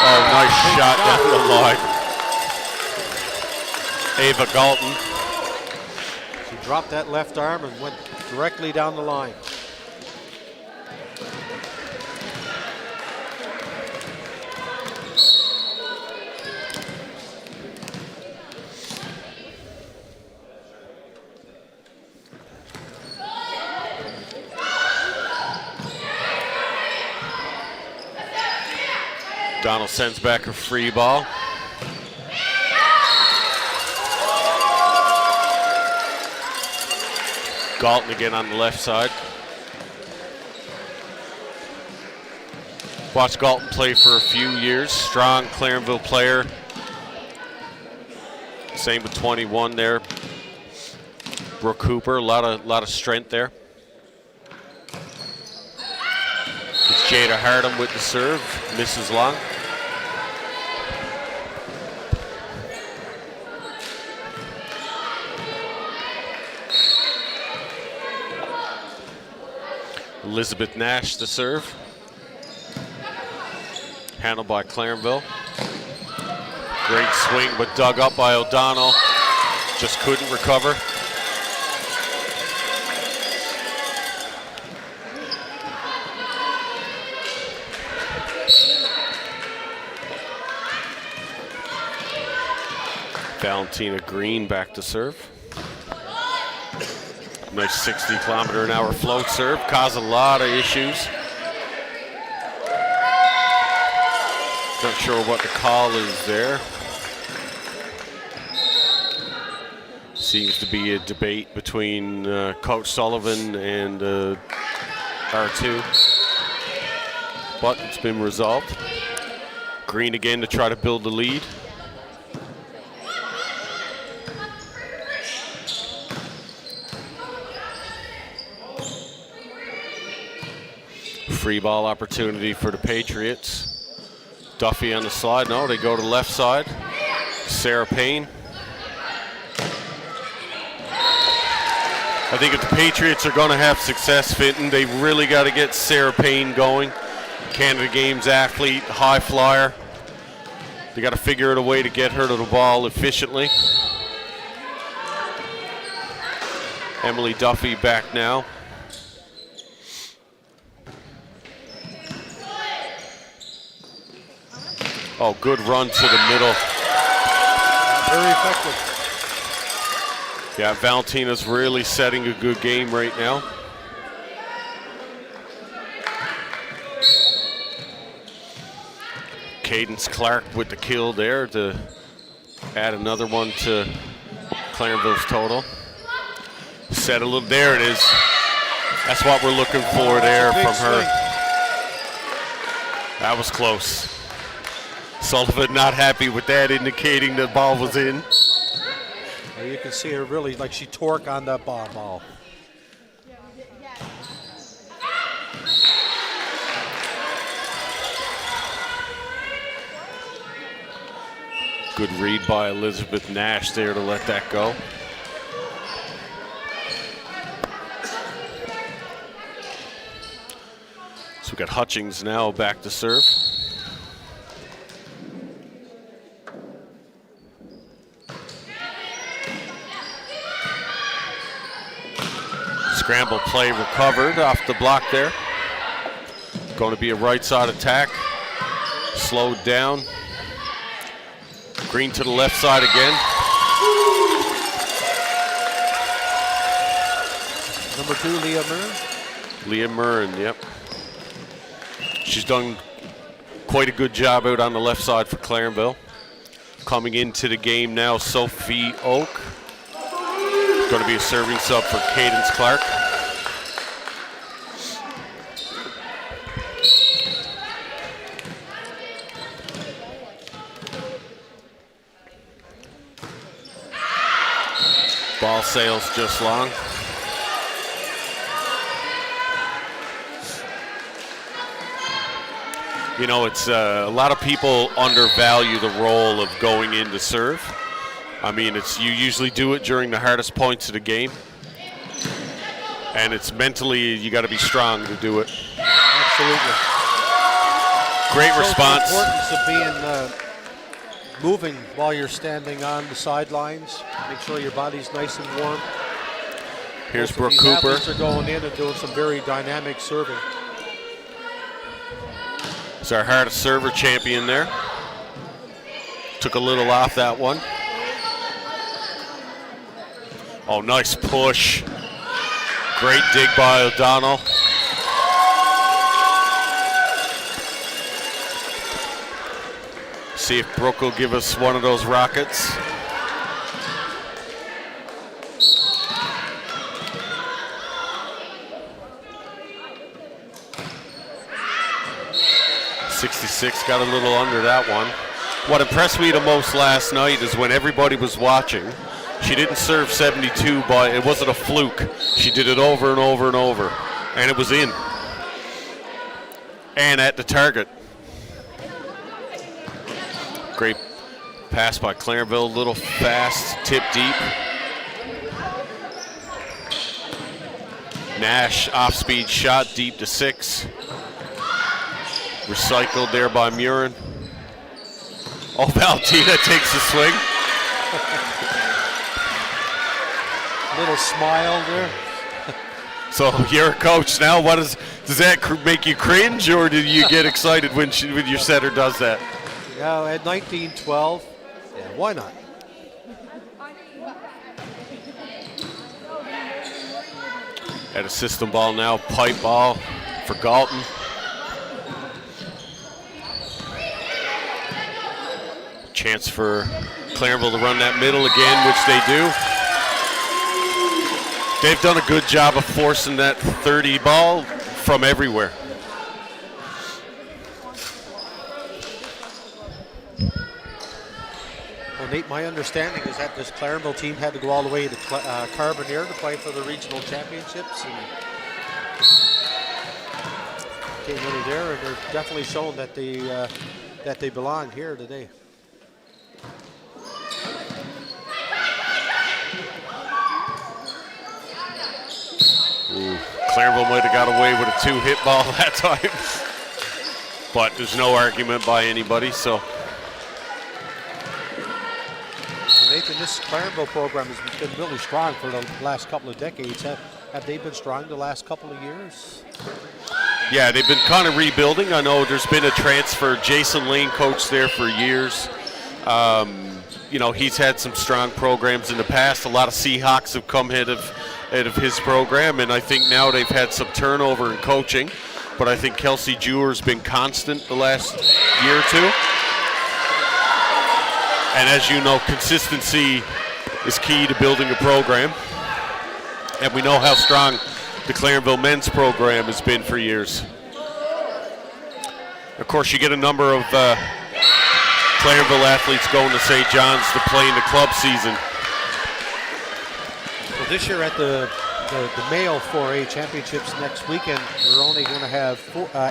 Speaker 1: Oh, nice shot down the line. Ava Galton.
Speaker 2: She dropped that left arm and went directly down the line.
Speaker 1: Donald sends back a free ball. Galton again on the left side. Watched Galton play for a few years. Strong Clarenville player. Same with 21 there. Brooke Cooper, a lot of strength there. It's Jada Hardam with the serve, misses long. Elizabeth Nash the serve. Handled by Clarenville. Great swing, but dug up by O'Donnell. Just couldn't recover. Valentina Green back to serve. Nice 60-kilometer-an-hour float serve. Caused a lot of issues. Not sure what the call is there. Seems to be a debate between Coach Sullivan and R2. But it's been resolved. Green again to try to build the lead. Free ball opportunity for the Patriots. Duffy on the slide. No, they go to the left side. Sarah Payne. I think if the Patriots are going to have success, Fenton, they really got to get Sarah Payne going. Canada Games athlete, high flyer. They got to figure out a way to get her to the ball efficiently. Emily Duffy back now. Oh, good run to the middle.
Speaker 2: Very effective.
Speaker 1: Yeah, Valentina's really setting a good game right now. Cadence Clark with the kill there to add another one to Clarenville's total. Set a little, there it is. That's what we're looking for there from her. That was close. Sullivan not happy with that, indicating the ball was in.
Speaker 2: You can see her really, like she torque on that ball.
Speaker 1: Good read by Elizabeth Nash there to let that go. So we got Hutchings now back to serve. Scramble play recovered off the block there. Going to be a right side attack. Slowed down. Green to the left side again.
Speaker 2: Number 2, Leah Murren.
Speaker 1: Leah Murren, yep. She's done quite a good job out on the left side for Clarenville. Coming into the game now, Sophie Oak. Going to be a serving sub for Cadence Clark. Ball sails just long. You know, it's a lot of people undervalue the role of going in to serve. I mean, you usually do it during the hardest points of the game. And it's mentally, you got to be strong to do it.
Speaker 2: Absolutely.
Speaker 1: Great response.
Speaker 2: The importance of being moving while you're standing on the sidelines. Make sure your body's nice and warm.
Speaker 1: Here's
Speaker 2: Most
Speaker 1: Brooke
Speaker 2: of these
Speaker 1: Cooper.
Speaker 2: athletes are going in and doing some very dynamic serving.
Speaker 1: It's our hardest server champion there. Took a little off that one. Oh, nice push. Great dig by O'Donnell. See if Brooke will give us one of those rockets. .66 got a little under that one. What impressed me the most last night is when everybody was watching, she didn't serve 72, but it wasn't a fluke. She did it over and over and over, and it was in. And at the target. Great pass by Clarenville, a little fast, tip deep. Nash off-speed shot deep to 6. Recycled there by Murin. Oh, Valentina takes a swing.
Speaker 2: Little smile there.
Speaker 1: So you're a coach now. Does that make you cringe, or do you get excited when your setter does that?
Speaker 2: Yeah, at 19-12, yeah, why not?
Speaker 1: At a system ball now, pipe ball for Galton. Chance for Clarenville to run that middle again, which they do. They've done a good job of forcing that 30 ball from everywhere.
Speaker 2: Well, Nate, my understanding is that this Clarenville team had to go all the way to Carbonear to play for the regional championships, and came in there, and they're definitely shown that they belong here today.
Speaker 1: Ooh, Clarenville might have got away with a 2-hit ball that time, but there's no argument by anybody. So
Speaker 2: Nathan, this Clarenville program has been really strong for the last couple of decades. Have they been strong the last couple of years?
Speaker 1: yeah, they've been kind of rebuilding. I know there's been a transfer. Jason Lane coached there for years. You know, he's had some strong programs in the past. A lot of Seahawks have come out of his program, and I think now they've had some turnover in coaching. But I think Kelsey Jewer's been constant the last year or two. And as you know, consistency is key to building a program. And we know how strong the Clarenville men's program has been for years. Of course, you get a number of Clarenville athletes going to St. John's to play in the club season.
Speaker 2: Well, this year at the male 4A championships next weekend, we're only going to have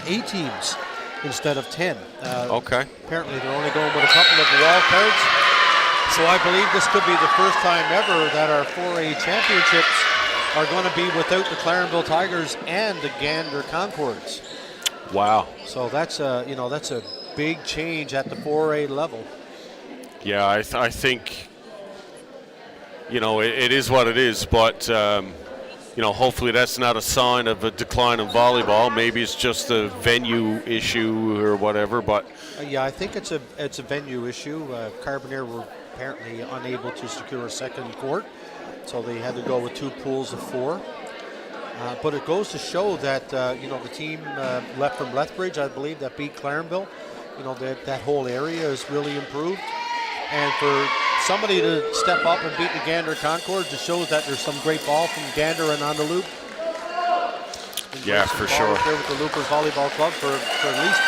Speaker 2: 8 teams instead of 10.
Speaker 1: Okay.
Speaker 2: Apparently they're only going with a couple of wild cards. So I believe this could be the first time ever that our 4A championships are going to be without the Clarenville Tigers and the Gander Concords.
Speaker 1: Wow.
Speaker 2: So that's a big change at the 4A level.
Speaker 1: Yeah, I think, you know, it is what it is, but you know, hopefully that's not a sign of a decline in volleyball. Maybe it's just a venue issue or whatever. But
Speaker 2: yeah, I think it's a venue issue. Carbonear were apparently unable to secure a second court, so they had to go with 2 pools of 4. But it goes to show that you know, the team left from Lethbridge, I believe, that beat Clarenville. You know, that whole area has really improved, and for somebody to step up and beat the Gander Concords, it shows that there's some great ball from Gander and on the loop.
Speaker 1: Yeah, for sure.
Speaker 2: There with the Loopers Volleyball Club for at least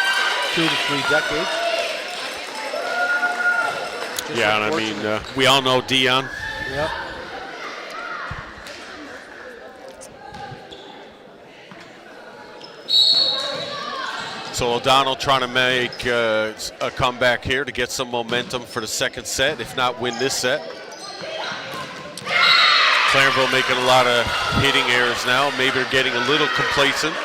Speaker 2: 2 to 3 decades. Just
Speaker 1: yeah, and I mean, we all know Dion.
Speaker 2: Yep.
Speaker 1: So O'Donnell trying to make a comeback here to get some momentum for the second set, if not win this set. Clarenville making a lot of hitting errors now. Maybe they're getting a little complacent.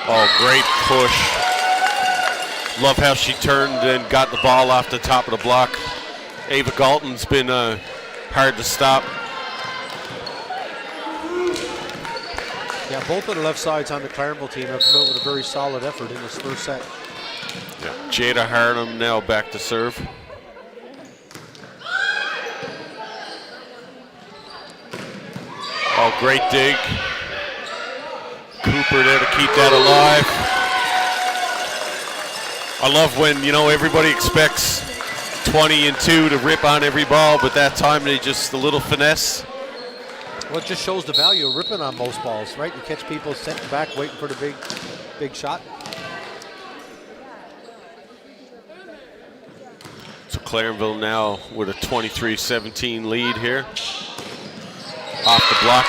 Speaker 1: Oh, great push. Love how she turned and got the ball off the top of the block. Ava Galton's been hard to stop.
Speaker 2: Yeah, both of the left sides on the Clarenville team have come out with a very solid effort in this first set.
Speaker 1: Yeah. Jada Harnum now back to serve. Oh, great dig. Cooper there to keep that alive. I love when, you know, everybody expects 20 and 2 to rip on every ball, but that time they just a little finesse.
Speaker 2: Well, it just shows the value of ripping on most balls, right? You catch people sitting back waiting for the big shot.
Speaker 1: So Clarenville now with a 23-17 lead here. Off the block.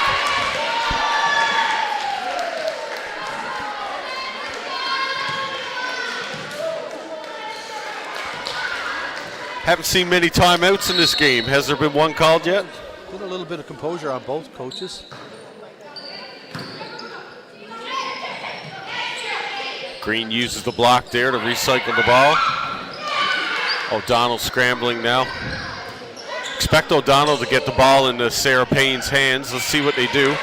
Speaker 1: Haven't seen many timeouts in this game. Has there been one called yet?
Speaker 2: Been a little bit of composure on both coaches.
Speaker 1: Green uses the block there to recycle the ball. O'Donnell scrambling now. Expect O'Donnell to get the ball into Sarah Payne's hands. Let's see what they do.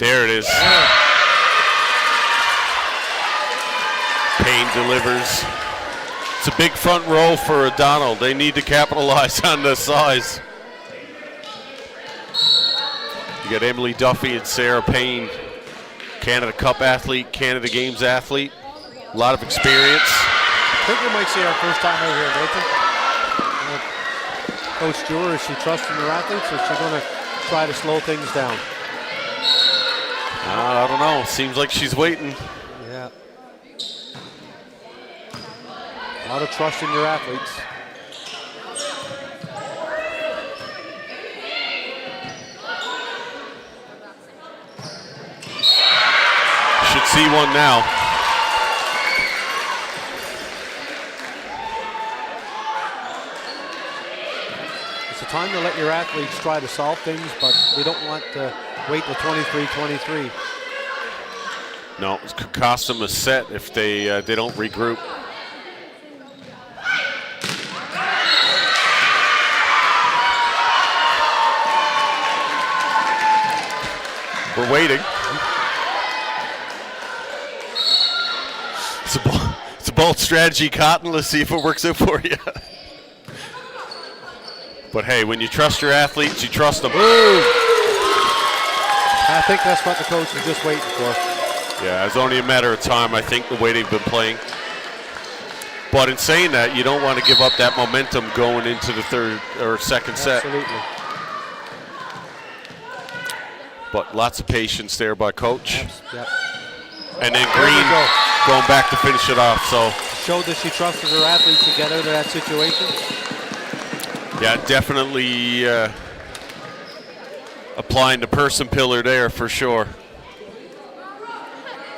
Speaker 1: There it is. Payne delivers. It's a big front row for O'Donnell. They need to capitalize on the size. You got Emily Duffy and Sarah Payne, Canada Cup athlete, Canada Games athlete. A lot of experience.
Speaker 2: I think we might see our first time out here, Nathan. Coach Stewart, is she trusting her athletes, or is she going to try to slow things down?
Speaker 1: I don't know. Seems like she's waiting.
Speaker 2: Yeah. A lot of trust in your athletes.
Speaker 1: Should see one now.
Speaker 2: It's a time to let your athletes try to solve things, but we don't want to wait till 23-23.
Speaker 1: No, it could cost them a set if they don't regroup. We're waiting. It's a bold strategy, Cotton. Let's see if it works out for you. But hey, when you trust your athletes, you trust them.
Speaker 2: Ooh. I think that's what the coach is just waiting for.
Speaker 1: Yeah, it's only a matter of time, I think, the way they've been playing. But in saying that, you don't want to give up that momentum going into the third or second set.
Speaker 2: Absolutely.
Speaker 1: But lots of patience there by Coach.
Speaker 2: Yep.
Speaker 1: And then Green going back to finish it off. So
Speaker 2: showed that she trusted her athletes to get out of that situation.
Speaker 1: Yeah, definitely applying the person pillar there for sure.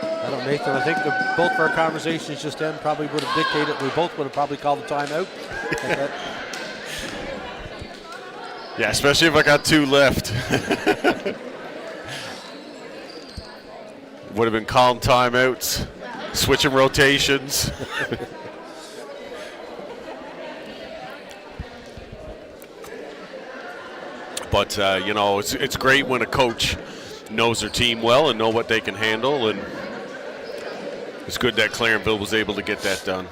Speaker 2: I don't know, Nathan, I think both of our conversations just then probably would have dictated, we both would have probably called the timeout.
Speaker 1: Yeah, especially if I got two left. Would have been calling timeouts, switching rotations. But, you know, it's great when a coach knows their team well and know what they can handle. And it's good that Clarenville was able to get that done.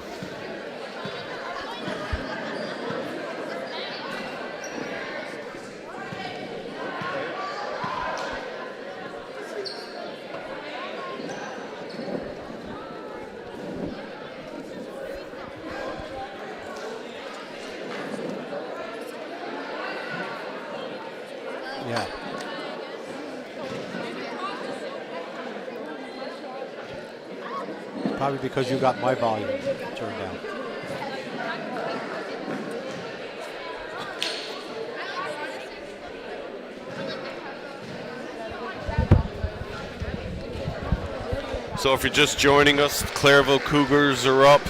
Speaker 2: Yeah. Probably because you got my volume turned down.
Speaker 1: So if you're just joining us, Clairville Cougars are up.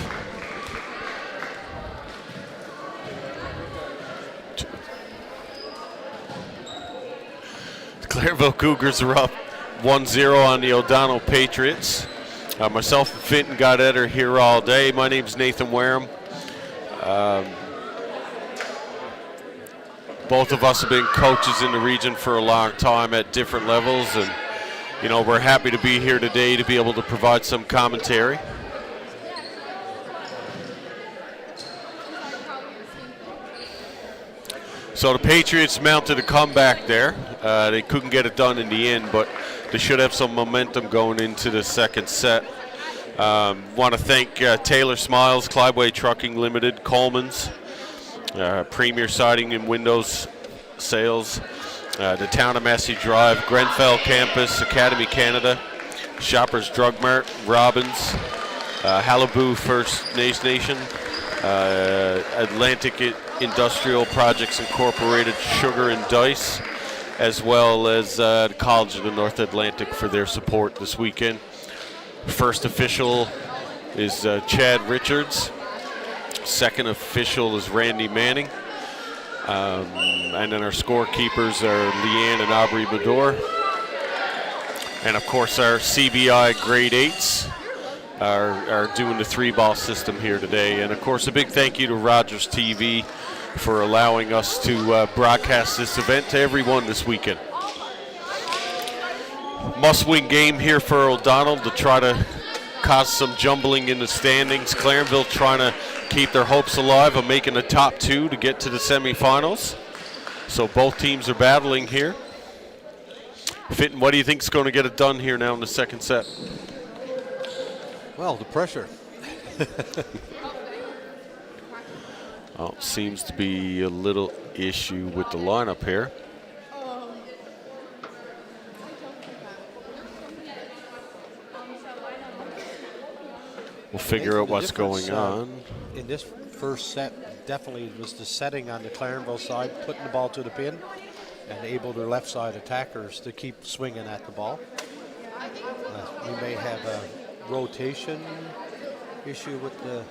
Speaker 1: Clairville Cougars are up 1-0 on the O'Donnell Patriots. Myself and Finton Gaudette are here all day. My name's Nathan Wareham. Both of us have been coaches in the region for a long time at different levels, and you know, we're happy to be here today to be able to provide some commentary. So the Patriots mounted a comeback there. They couldn't get it done in the end, but they should have some momentum going into the second set. Want to thank Taylor Smiles, Clydeway Trucking Limited, Coleman's, Premier Siding and Windows Sales, the Town of Massey Drive, Grenfell Campus, Academy Canada, Shoppers Drug Mart, Robbins, Halibut First Nation, Atlantic Industrial Projects Incorporated, Sugar and Dice, as well as the College of the North Atlantic for their support this weekend. First official is Chad Richards. Second official is Randy Manning. And then our scorekeepers are Leanne and Aubrey Bador. And of course our CBI grade 8s are doing the 3-ball system here today. And of course a big thank you to Rogers TV for allowing us to broadcast this event to everyone this weekend. Must-win game here for O'Donnell to try to cause some jumbling in the standings. Clarenville trying to keep their hopes alive of making the top 2 to get to the semifinals. So both teams are battling here. Fitton, what do you think is going to get it done here now in the second set?
Speaker 2: Well, the pressure.
Speaker 1: Oh, seems to be a little issue with the lineup here. We'll figure out what's going on.
Speaker 2: In this first set, definitely was the setting on the Clarenville side, putting the ball to the pin, and able their left side attackers to keep swinging at the ball. We may have a rotation issue with the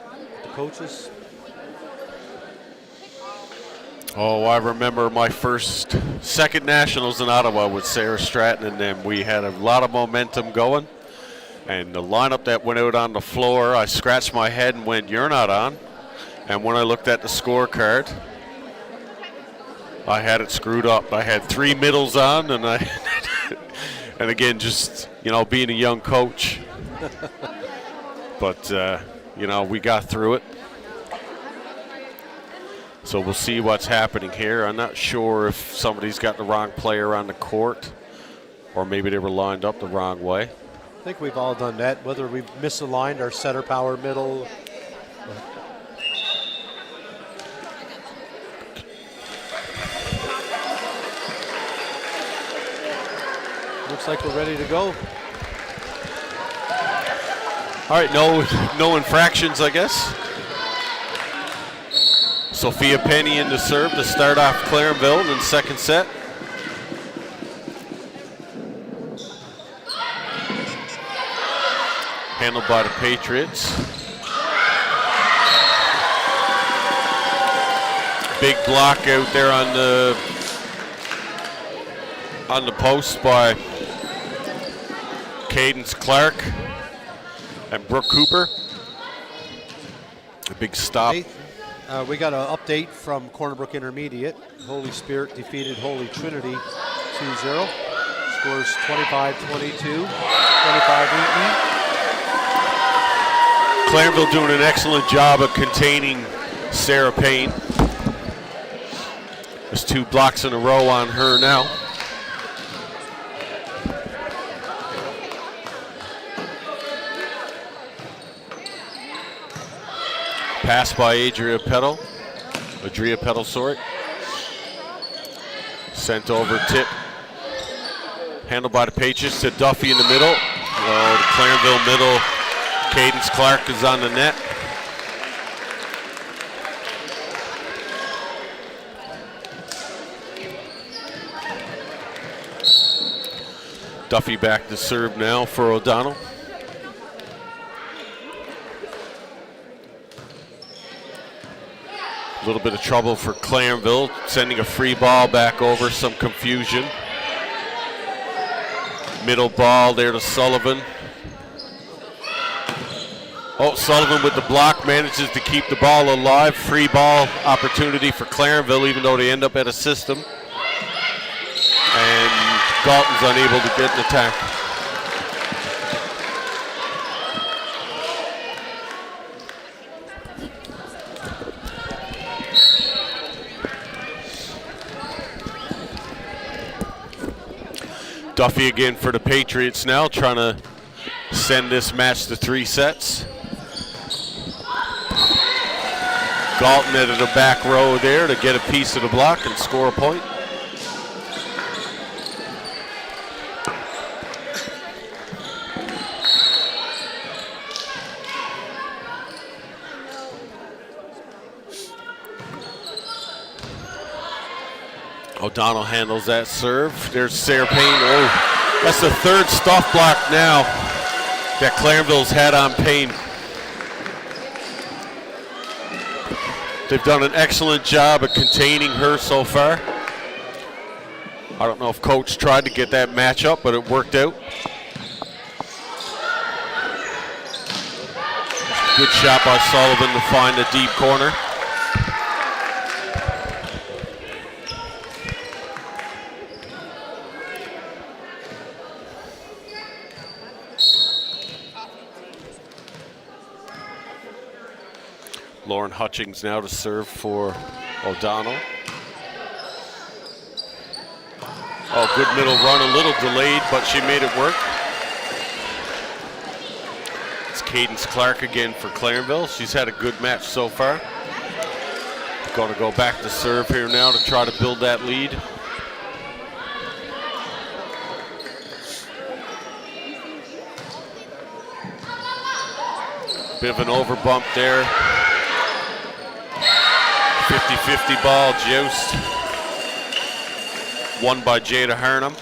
Speaker 2: coaches.
Speaker 1: Oh, I remember my second nationals in Ottawa with Sarah Stratton and them. We had a lot of momentum going. And the lineup that went out on the floor, I scratched my head and went, "You're not on." And when I looked at the scorecard, I had it screwed up. I had 3 middles on, and and again, just, you know, being a young coach. But, you know, we got through it. So we'll see what's happening here. I'm not sure if somebody's got the wrong player on the court, or maybe they were lined up the wrong way.
Speaker 2: I think we've all done that, whether we've misaligned our center power middle. Looks like we're ready to go.
Speaker 1: All right, no infractions, I guess. Sophia Penny in the serve to start off Clarenville in the second set. Handled by the Patriots. Big block out there on the post by Cadence Clark and Brooke Cooper. A big stop.
Speaker 2: We got an update from Corner Brook Intermediate. Holy Spirit defeated Holy Trinity 2-0. Scores 25-22, 25-18.
Speaker 1: Clarenville doing an excellent job of containing Sarah Payne. There's 2 blocks in a row on her now. Pass by Adria Petal, sorry. Sent over, tip. Handled by the Patriots to Duffy in the middle. The Clarenville middle. Cadence Clark is on the net. Duffy back to serve now for O'Donnell. A little bit of trouble for Clarenville, sending a free ball back over, some confusion. Middle ball there to Sullivan. Oh, Sullivan with the block manages to keep the ball alive. Free ball opportunity for Clarenville, even though they end up at a system. And Galton's unable to get an attack. Duffy again for the Patriots now, trying to send this match to 3 sets. Galton into the back row there to get a piece of the block and score a point. O'Donnell handles that serve. There's Sarah Payne. Oh, that's the 3rd stuff block now that Clarenville's had on Payne. They've done an excellent job of containing her so far. I don't know if Coach tried to get that matchup, but it worked out. Good shot by Sullivan to find the deep corner. Lauren Hutchings now to serve for O'Donnell. Oh, good middle run, a little delayed, but she made it work. It's Cadence Clark again for Clarenville. She's had a good match so far. Going to go back to serve here now to try to build that lead. Bit of an overbump there. 50-50 ball joust. Won by Jada Harnham.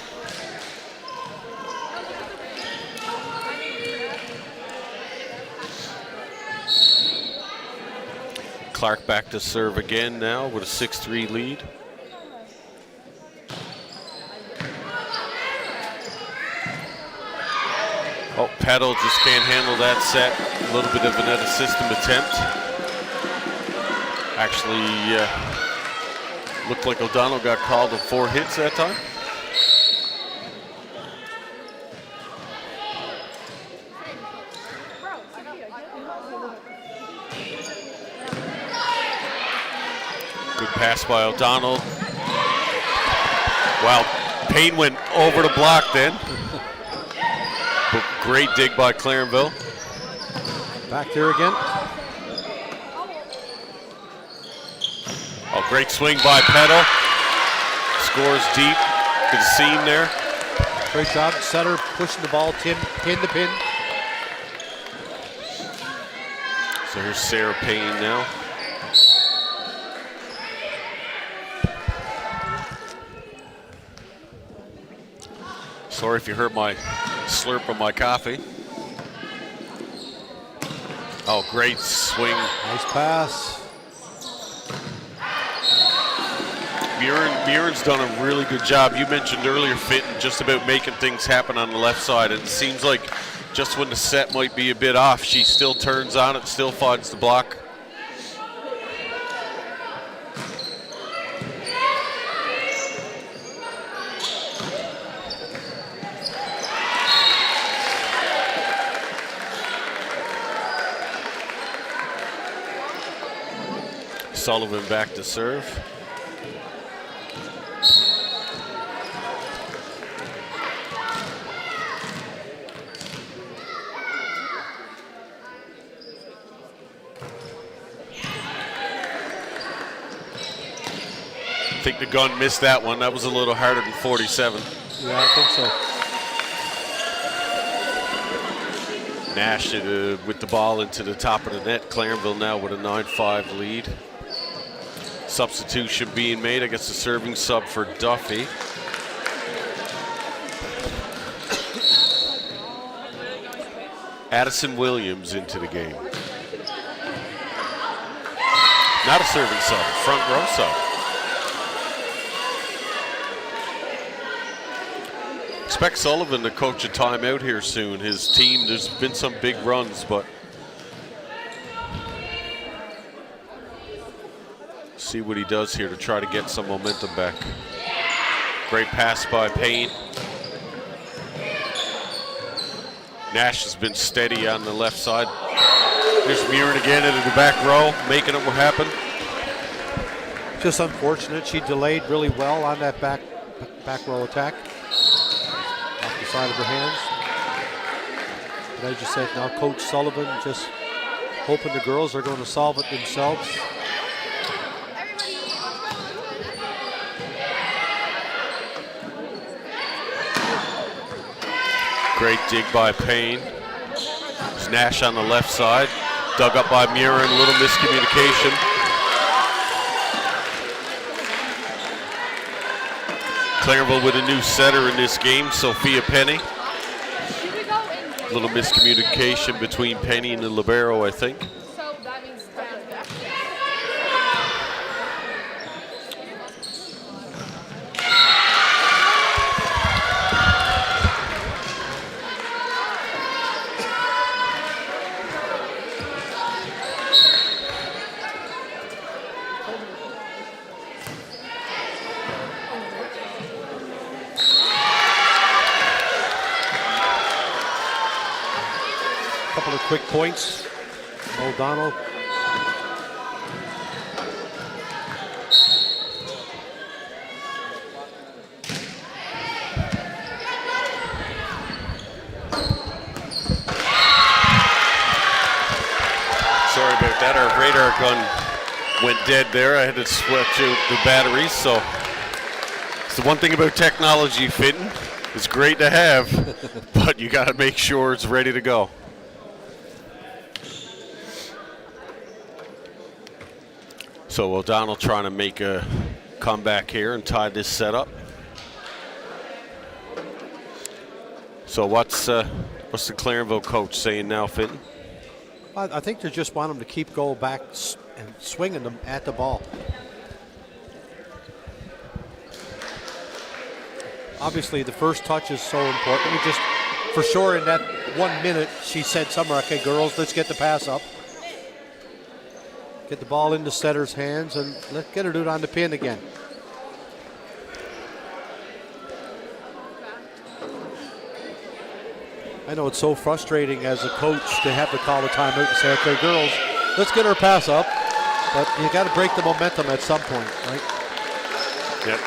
Speaker 1: Clark back to serve again now with a 6-3 lead. Oh, Petal just can't handle that set. A little bit of an out of system attempt. Actually, looked like O'Donnell got called with 4 hits that time. Good pass by O'Donnell. Wow, Payne went over the block then. But great dig by Clarenville.
Speaker 2: Back there again.
Speaker 1: Oh, great swing by Petal. Scores deep to the seam there.
Speaker 2: Great job, setter pushing the ball, pin to pin.
Speaker 1: So here's Sarah Payne now. Sorry if you heard my slurp of my coffee. Oh, great swing.
Speaker 2: Nice pass.
Speaker 1: Murin's done a really good job. You mentioned earlier, Fitton, just about making things happen on the left side. And it seems like just when the set might be a bit off, she still turns on it, still finds the block. Sullivan back to serve. I think the gun missed that one. That was a little harder than 47.
Speaker 2: Yeah, I think so.
Speaker 1: Nash with the ball into the top of the net. Clarenville now with a 9-5 lead. Substitution being made. I guess the serving sub for Duffy. Addison Williams into the game. Not a serving sub, front row sub. Expect Sullivan to coach a timeout here soon. His team, there's been some big runs, but see what he does here to try to get some momentum back. Great pass by Payne. Nash has been steady on the left side. There's Murin again into the back row, making it happen.
Speaker 2: Just unfortunate, she delayed really well on that back row attack. Off the side of her hands. But as you said, now Coach Sullivan just hoping the girls are going to solve it themselves.
Speaker 1: Great dig by Payne. There's Nash on the left side. Dug up by Murin, a little miscommunication. Clarenville with a new setter in this game, Sophia Penny. A little miscommunication between Penny and the libero, I think.
Speaker 2: Couple of quick points. O'Donnell
Speaker 1: that. Our radar gun went dead there. I had to switch out the batteries. So it's the one thing about technology, Fitton. It's great to have, but you got to make sure it's ready to go. So O'Donnell trying to make a comeback here and tie this set up. So what's the Clarenville coach saying now, Fitton?
Speaker 2: I think they just want them to keep going back and swinging them at the ball. Obviously, the first touch is so important. We just, for sure, in that 1 minute, she said somewhere, okay, girls, let's get the pass up. Get the ball into setter's hands, and let's get her to it on the pin again. I know it's so frustrating as a coach to have to call a timeout and say, okay, girls, let's get her pass up. But you got to break the momentum at some point, right?
Speaker 1: Yep.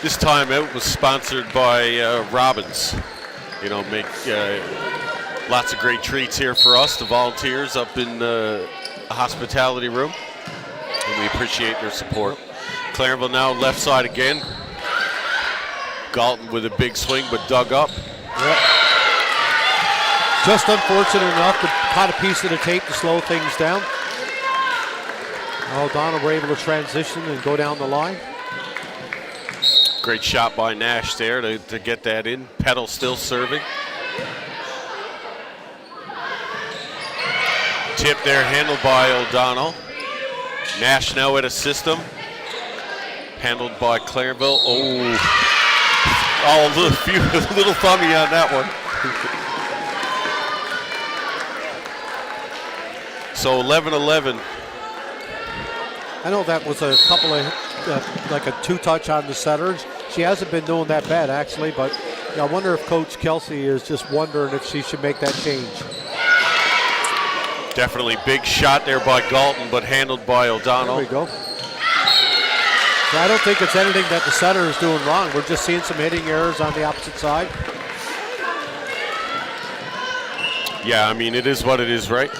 Speaker 1: This timeout was sponsored by Robbins. You know, make lots of great treats here for us, the volunteers up in the hospitality room. And we appreciate their support. Clarenville now left side again. Galton with a big swing, but dug up.
Speaker 2: Yep. Just unfortunate enough to caught a piece of the tape to slow things down. O'Donnell were able to transition and go down the line.
Speaker 1: Great shot by Nash there to get that in. Petal still serving. Tip there handled by O'Donnell. Nash now at a system. Handled by Clarenville. Oh, a little thummy on that one. So 11-11.
Speaker 2: I know that was a couple of, like a two-touch on the setters. She hasn't been doing that bad, actually, but I wonder if Coach Kelsey is just wondering if she should make that change.
Speaker 1: Definitely big shot there by Galton, but handled by O'Donnell.
Speaker 2: There we go. So I don't think it's anything that the setter is doing wrong. We're just seeing some hitting errors on the opposite side.
Speaker 1: Yeah, I mean, it is what it is, right?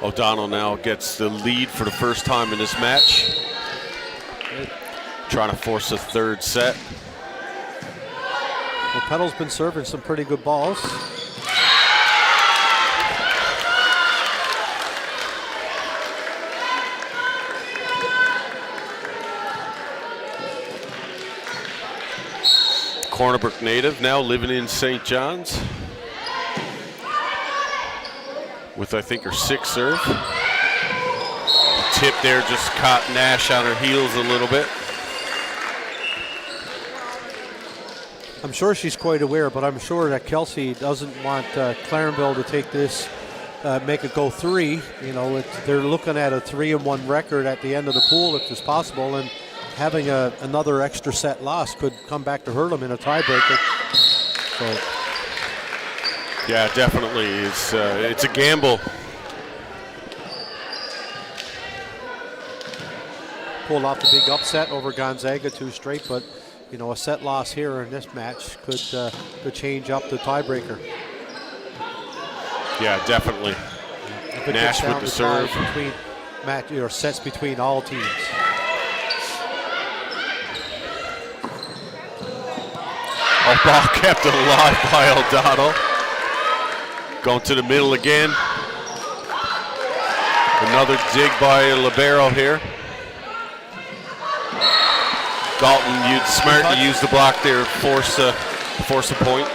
Speaker 1: O'Donnell now gets the lead for the first time in this match. Trying to force a third set.
Speaker 2: Well, Petal's been serving some pretty good balls.
Speaker 1: Cornerbrook native, now living in St. John's. With, I think, her sixth serve. Tip there just caught Nash on her heels a little bit.
Speaker 2: I'm sure she's quite aware, but I'm sure that Kelsey doesn't want Clarenville to take this, make it go three. You know, they're looking at a 3-1 record at the end of the pool if it's possible, and having another extra set loss could come back to hurt them in a tiebreaker. So.
Speaker 1: Yeah, definitely. It's a gamble.
Speaker 2: Pulled off the big upset over Gonzaga 2 straight, but you know, a set loss here in this match could change up the tiebreaker.
Speaker 1: Yeah, definitely.
Speaker 2: If it
Speaker 1: Nash
Speaker 2: gets down
Speaker 1: with the
Speaker 2: to
Speaker 1: serve.
Speaker 2: Between sets between all teams.
Speaker 1: Oh, ball kept alive by O'Donnell. Going to the middle again. Another dig by Libero here. Galton, you'd smart to use the block there, force a point.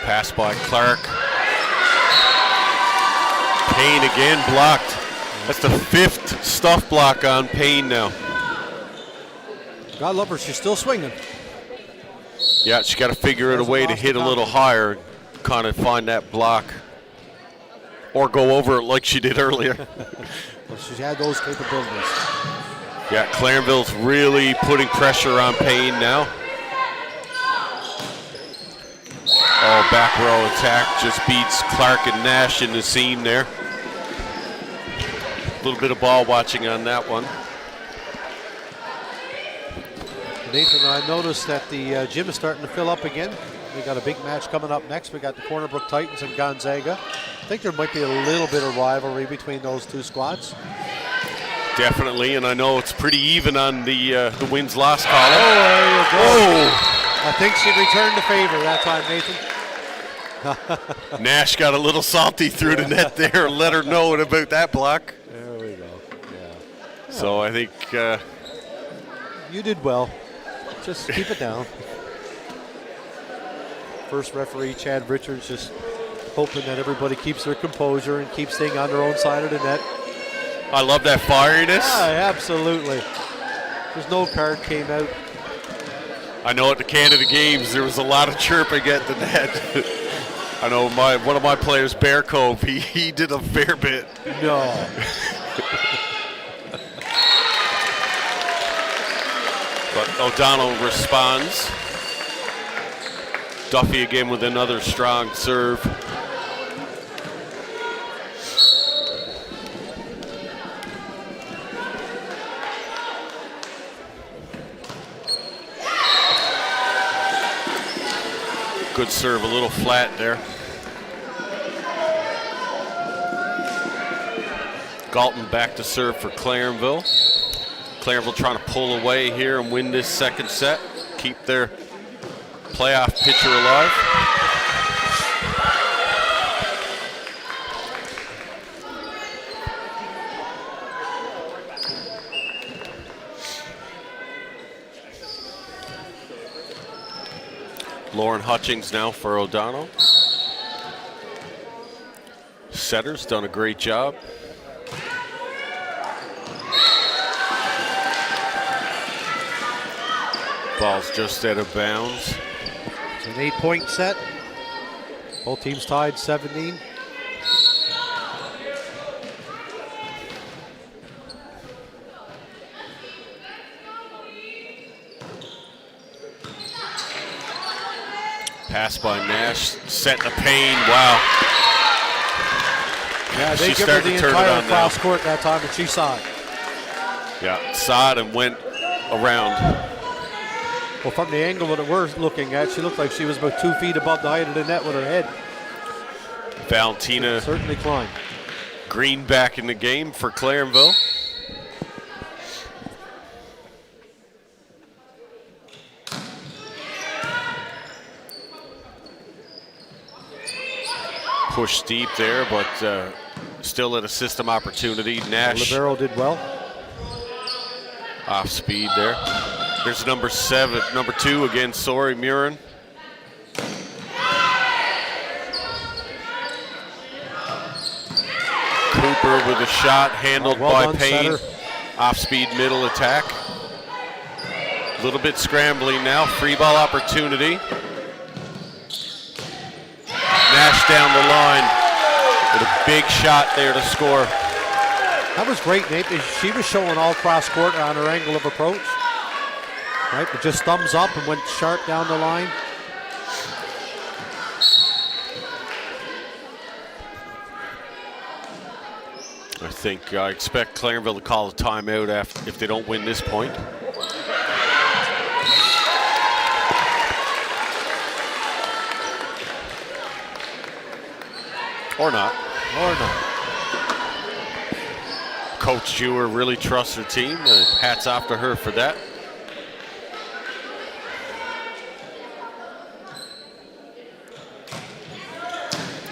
Speaker 1: Pass by Clark. Payne again blocked. That's the 5th stuff block on Payne now.
Speaker 2: God love her, she's still swinging.
Speaker 1: Yeah, she got to figure out a way to hit a little higher, kind of find that block, or go over it like she did earlier.
Speaker 2: Well, she's had those capabilities.
Speaker 1: Yeah, Clarenville's really putting pressure on Payne now. back row attack just beats Clark and Nash in the seam there. A little bit of ball watching on that one.
Speaker 2: Nathan, I noticed that the gym is starting to fill up again. We got a big match coming up next. We got the Corner Brook Titans and Gonzaga. I think there might be a little bit of rivalry between those two squads.
Speaker 1: Definitely, and I know it's pretty even on the wins-loss column.
Speaker 2: Oh, there you go.
Speaker 1: Oh!
Speaker 2: I think she returned the favor that time, Nathan.
Speaker 1: Nash got a little salty through the net there and let her know about that block.
Speaker 2: There we go. Yeah.
Speaker 1: So I think
Speaker 2: You did well. Just keep it down. First referee, Chad Richards, just hoping that everybody keeps their composure and keeps staying on their own side of the net.
Speaker 1: I love that fieriness.
Speaker 2: Yeah, absolutely. There's no card came out.
Speaker 1: I know at the Canada Games there was a lot of chirping at the net. I know one of my players, Bear Cove, he did a fair bit.
Speaker 2: No.
Speaker 1: But O'Donnell responds. Duffy again with another strong serve. Good serve, a little flat there. Galton back to serve for Clarenville. Clarenville trying to pull away here and win this second set. Keep their playoff pitcher alive. Lauren Hutchings now for O'Donnell. Setter's done a great job. Ball's just out of bounds.
Speaker 2: It's an 8-point set. Both teams tied 17.
Speaker 1: Pass by Nash, set in the pain. Wow.
Speaker 2: Yeah, they
Speaker 1: She's
Speaker 2: give her
Speaker 1: starting
Speaker 2: the
Speaker 1: to turn it
Speaker 2: entire
Speaker 1: on now.
Speaker 2: cross court that time, and she saw it.
Speaker 1: Yeah, saw it and went around.
Speaker 2: Well, from the angle that we're looking at, she looked like she was about 2 feet above the height of the net with her head.
Speaker 1: Valentina
Speaker 2: Certainly climbed.
Speaker 1: Green back in the game for Clarenville. Push deep there, but still at a system opportunity. Nash
Speaker 2: Libero did well.
Speaker 1: off speed there. There's number 2 again, Sori Murin. Cooper with a shot handled
Speaker 2: well
Speaker 1: by
Speaker 2: done,
Speaker 1: Payne.
Speaker 2: setter.
Speaker 1: Off-speed middle attack. A little bit scrambling now. Free ball opportunity. Nash down the line with a big shot there to score.
Speaker 2: That was great, Nate. She was showing all cross court on her angle of approach. Right, but just thumbs up and went sharp down the line.
Speaker 1: I expect Clarenville to call a timeout if they don't win this point. Or not.
Speaker 2: Or not.
Speaker 1: Coach Jewer really trusts her team. Hats off to her for that.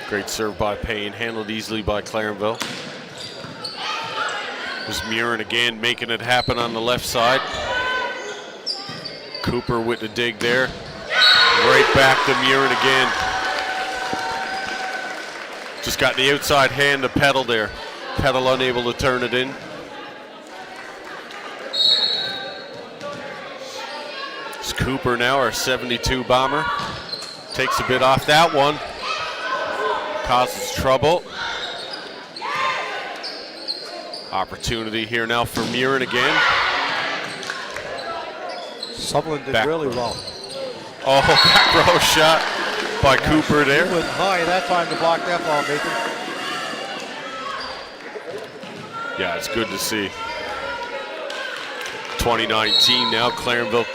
Speaker 1: Great serve by Payne, handled easily by Clarenville. There's Murin again making it happen on the left side. Cooper with the dig there. Right back to Murin again. Just got the outside hand to Petal there. Petal unable to turn it in. It's Cooper now, our 72 bomber. Takes a bit off that one. Causes trouble. Opportunity here now for Murin again.
Speaker 2: Sutherland did
Speaker 1: Back
Speaker 2: really well.
Speaker 1: Oh, back row shot. by Cooper there.
Speaker 2: He went high that time to block that ball, Nathan.
Speaker 1: Yeah, it's good to see. 2019 now, Clarenville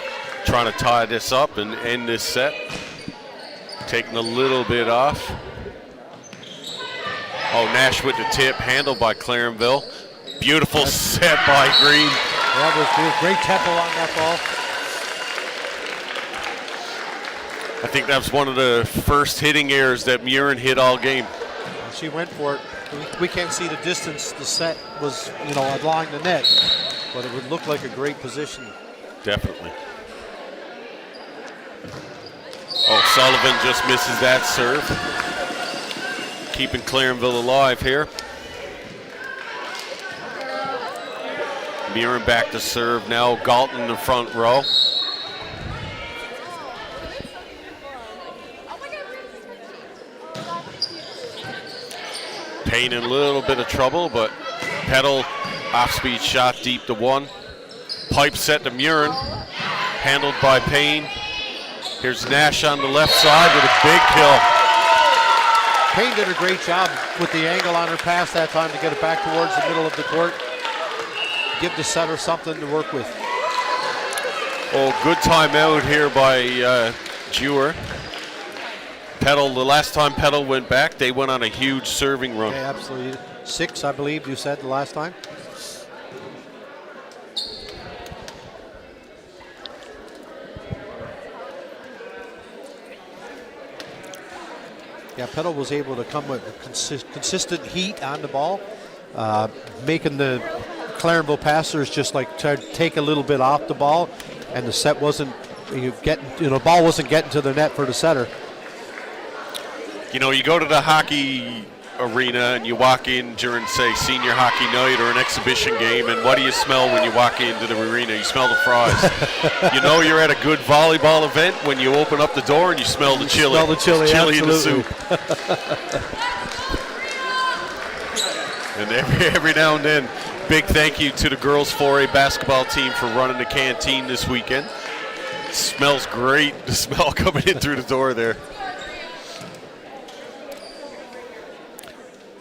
Speaker 1: trying to tie this up and end this set. Taking a little bit off. Oh, Nash with the tip, handled by Clarenville. Beautiful set by Green.
Speaker 2: Yeah, there's great tempo on that ball.
Speaker 1: I think that was one of the first hitting errors that Murin hit all game.
Speaker 2: She went for it. We can't see the distance the set was, along the net, but it would look like a great position.
Speaker 1: Definitely. Oh, Sullivan just misses that serve. Keeping Clarenville alive here. Murin back to serve now. Galton in the front row. Payne in a little bit of trouble, but Petal off-speed shot deep to one. Pipe set to Murin, handled by Payne. Here's Nash on the left side with a big kill.
Speaker 2: Payne did a great job with the angle on her pass that time to get it back towards the middle of the court. Give the setter something to work with.
Speaker 1: Oh, good timeout here by Dewar. Petal, the last time Petal went back, they went on a huge serving run.
Speaker 2: Yeah, absolutely. 6, I believe you said the last time. Yeah, Petal was able to come with consistent heat on the ball, making the Clarenville passers just like try to take a little bit off the ball, and the set wasn't ball wasn't getting to the net for the setter.
Speaker 1: You go to the hockey arena and you walk in during, say, senior hockey night or an exhibition game, and what do you smell when you walk into the arena? You smell the fries. You're at a good volleyball event when you open up the door and you smell the chili.
Speaker 2: Smell the chili,
Speaker 1: chili in the
Speaker 2: absolutely.
Speaker 1: soup. And every now and then, big thank you to the girls 4A basketball team for running the canteen this weekend. It smells great, the smell coming in through the door there.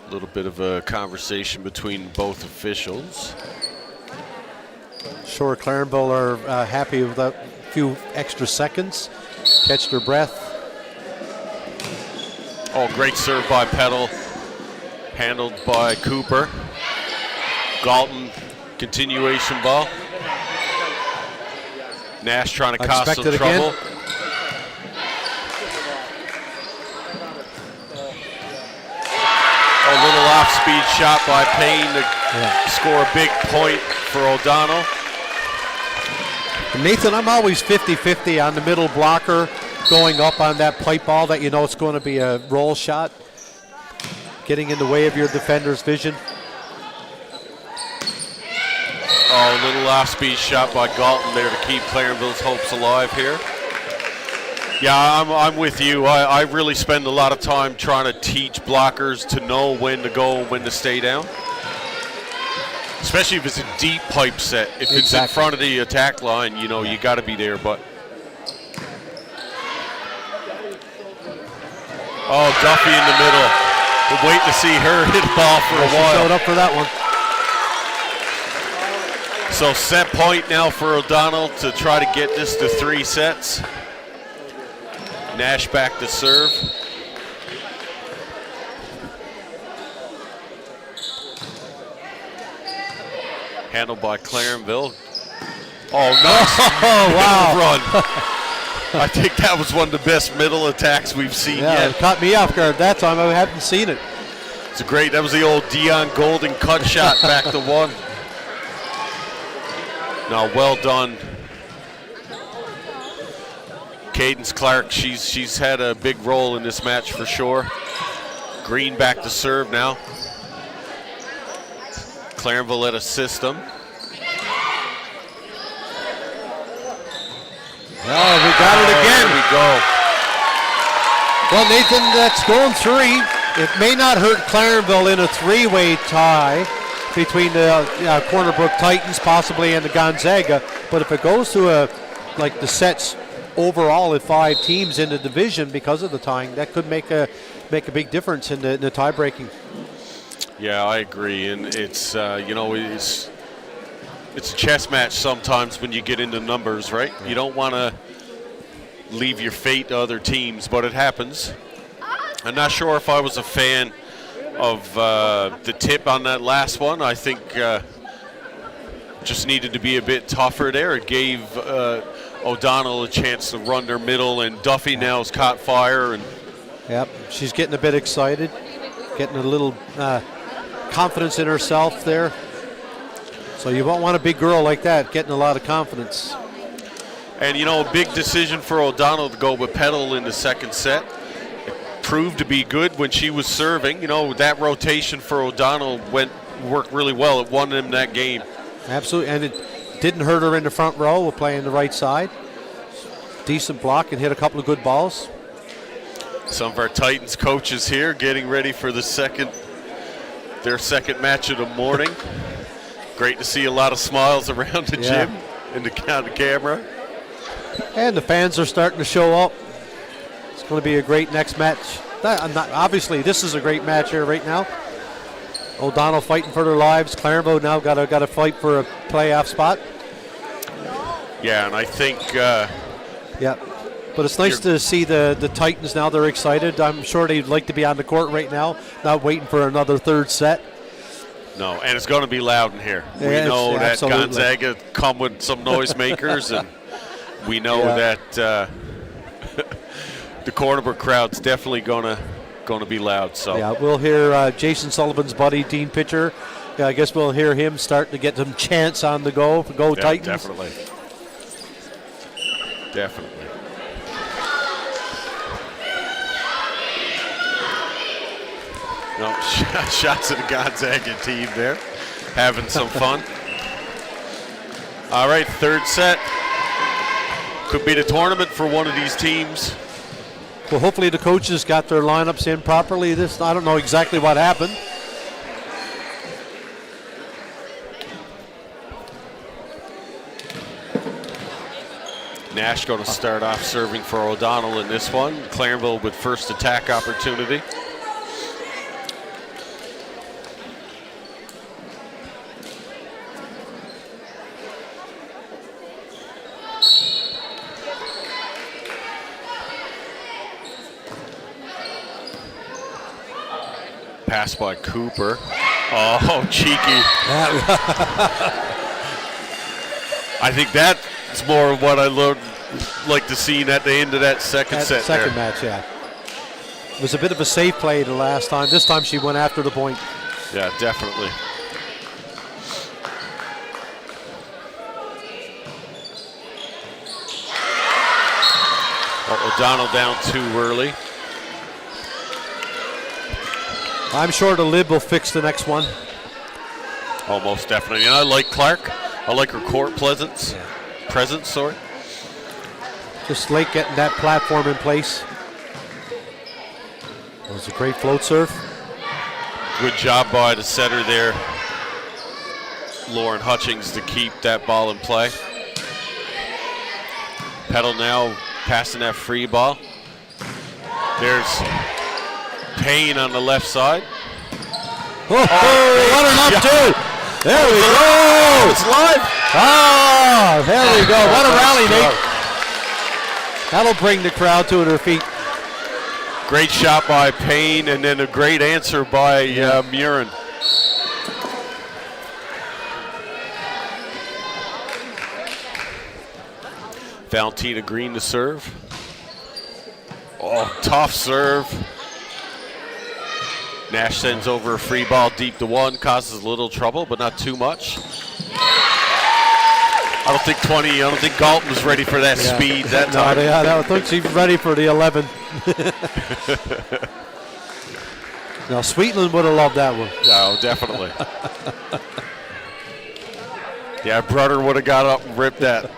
Speaker 1: A little bit of a conversation between both officials.
Speaker 2: Sure, Clarenville are happy with a few extra seconds. Catch their breath.
Speaker 1: Oh, great serve by Petal. Handled by Cooper. Galton, continuation ball. Nash trying to cause some trouble.
Speaker 2: Again.
Speaker 1: A little off-speed shot by Payne to score a big point for O'Donnell.
Speaker 2: Nathan, I'm always 50-50 on the middle blocker going up on that pipe ball that it's going to be a roll shot, getting in the way of your defender's vision.
Speaker 1: Oh, a little off-speed shot by Galton there to keep Clarenville's hopes alive here. Yeah, I'm with you. I really spend a lot of time trying to teach blockers to know when to go, when to stay down. Especially if it's a deep pipe set. If it's in front of the attack line, you got to be there. But oh, Duffy in the middle. We're waiting to see her hit the ball for a while.
Speaker 2: She showed up for that one.
Speaker 1: So set point now for O'Donnell to try to get this to 3 sets. Nash back to serve. Handled by Clarenville. Oh, nice.
Speaker 2: Oh, wow.
Speaker 1: Run. I think that was one of the best middle attacks we've seen yet.
Speaker 2: It caught me off guard that time. I hadn't seen it.
Speaker 1: It's great. That was the old Dion Golden cut shot back to 1. Now, well done. Cadence Clark, she's had a big role in this match for sure. Green back to serve now. Clarenville at a system.
Speaker 2: Oh, we got it again.
Speaker 1: There we go.
Speaker 2: Well, Nathan, that's going 3. It may not hurt Clarenville in a 3-way tie between the Corner Brook Titans possibly and the Gonzaga, but if it goes to the sets overall at 5 teams in the division because of the tying. That could make a big difference in the tie breaking.
Speaker 1: Yeah, I agree, and it's it's a chess match sometimes when you get into numbers, right? Yeah. You don't want to leave your fate to other teams, but it happens. I'm not sure if I was a fan of the tip on that last one. I think just needed to be a bit tougher there. It gave O'Donnell a chance to run their middle, and Duffy now has caught fire. And
Speaker 2: yep, she's getting a bit excited, getting a little confidence in herself there. So you won't want a big girl like that getting a lot of confidence.
Speaker 1: And a big decision for O'Donnell to go with Petal in the second set. It proved to be good when she was serving. That rotation for O'Donnell worked really well. It won them that game.
Speaker 2: Absolutely, and it didn't hurt her in the front row. We're playing the right side. Decent block and hit a couple of good balls.
Speaker 1: Some of our Titans coaches here getting ready for their second match of the morning. Great to see a lot of smiles around the gym and the camera.
Speaker 2: And the fans are starting to show up. It's going to be a great next match. Obviously, this is a great match here right now. O'Donnell fighting for their lives. Clarenvaux now got to fight for a playoff spot.
Speaker 1: Yeah, and I think.
Speaker 2: But it's nice to see the Titans now. They're excited. I'm sure they'd like to be on the court right now, not waiting for another third set.
Speaker 1: No, and it's going to be loud in here.
Speaker 2: Yeah,
Speaker 1: we know that
Speaker 2: absolutely.
Speaker 1: Gonzaga come with some noisemakers, and we know that the Cornerburg crowd's definitely going to be loud. So
Speaker 2: yeah, we'll hear Jason Sullivan's buddy, Dean Pitcher. I guess we'll hear him starting to get some chants on the go. Go Titans.
Speaker 1: Definitely. No, shots at the Gonzaga team there, having some fun. All right, third set. Could be the tournament for one of these teams.
Speaker 2: Well, hopefully the coaches got their lineups in properly. I don't know exactly what happened.
Speaker 1: Nash going to start off serving for O'Donnell in this one. Clarenvaux with first attack opportunity. Pass by Cooper. Oh, cheeky. I think that's more what I like to see at the end of that second set.
Speaker 2: Second match, yeah. It was a bit of a safe play the last time. This time she went after the point.
Speaker 1: Yeah, definitely. O'Donnell down too early.
Speaker 2: I'm sure the lid will fix the next one.
Speaker 1: Oh, most definitely. And I like Clark. I like her court presence.
Speaker 2: Just late getting that platform in place. It was a great float serve.
Speaker 1: Good job by the setter there, Lauren Hutchings, to keep that ball in play. Petal now passing that free ball. There's Payne on the left side.
Speaker 2: What an up two! There we go!
Speaker 1: It's live!
Speaker 2: Oh, there we go. What a rally, Nate. That'll bring the crowd to their feet.
Speaker 1: Great shot by Payne, and then a great answer by Murin. Valentina Green to serve. Oh, tough serve. Nash sends over a free ball deep to one, causes a little trouble, but not too much. I don't think Galton was ready for that speed that time.
Speaker 2: I don't think she's ready for the 11. Now, Sweetland would have loved that one.
Speaker 1: Oh, definitely. Yeah, Brother would have got up and ripped that.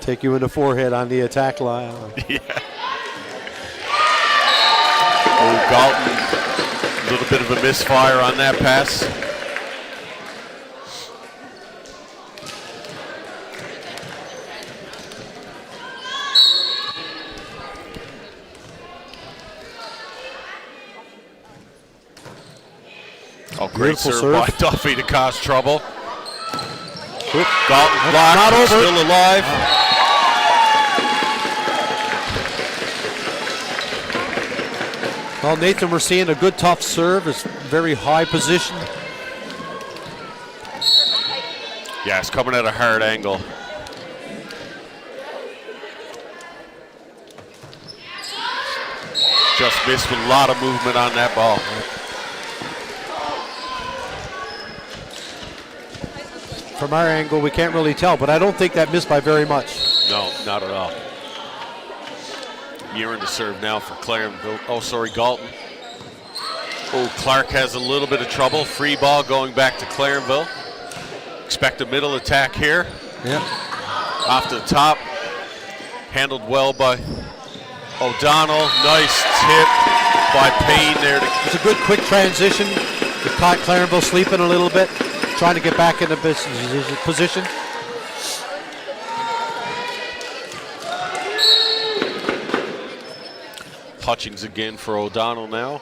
Speaker 2: Take you in the forehead on the attack line.
Speaker 1: Yeah. Oh, Galton, a little bit of a misfire on that pass. Oh, great
Speaker 2: Beautiful
Speaker 1: serve by
Speaker 2: serve.
Speaker 1: Duffy to cause trouble.
Speaker 2: Oop.
Speaker 1: Galton blocked,
Speaker 2: Not over.
Speaker 1: still alive.
Speaker 2: Well, Nathan, we're seeing a good tough serve. It's very high position.
Speaker 1: Yeah, it's coming at a hard angle. Just missed with a lot of movement on that ball.
Speaker 2: From our angle, we can't really tell, but I don't think that missed by very much.
Speaker 1: No, not at all. Murin to serve now for Clarenville. Oh, sorry, Galton. Oh, Clark has a little bit of trouble. Free ball going back to Clarenville. Expect a middle attack here.
Speaker 2: Yeah.
Speaker 1: Off to the top. Handled well by O'Donnell. Nice tip by Payne there.
Speaker 2: It's a good quick transition. It caught Clarenville sleeping a little bit, trying to get back into position.
Speaker 1: Hutchings again for O'Donnell now.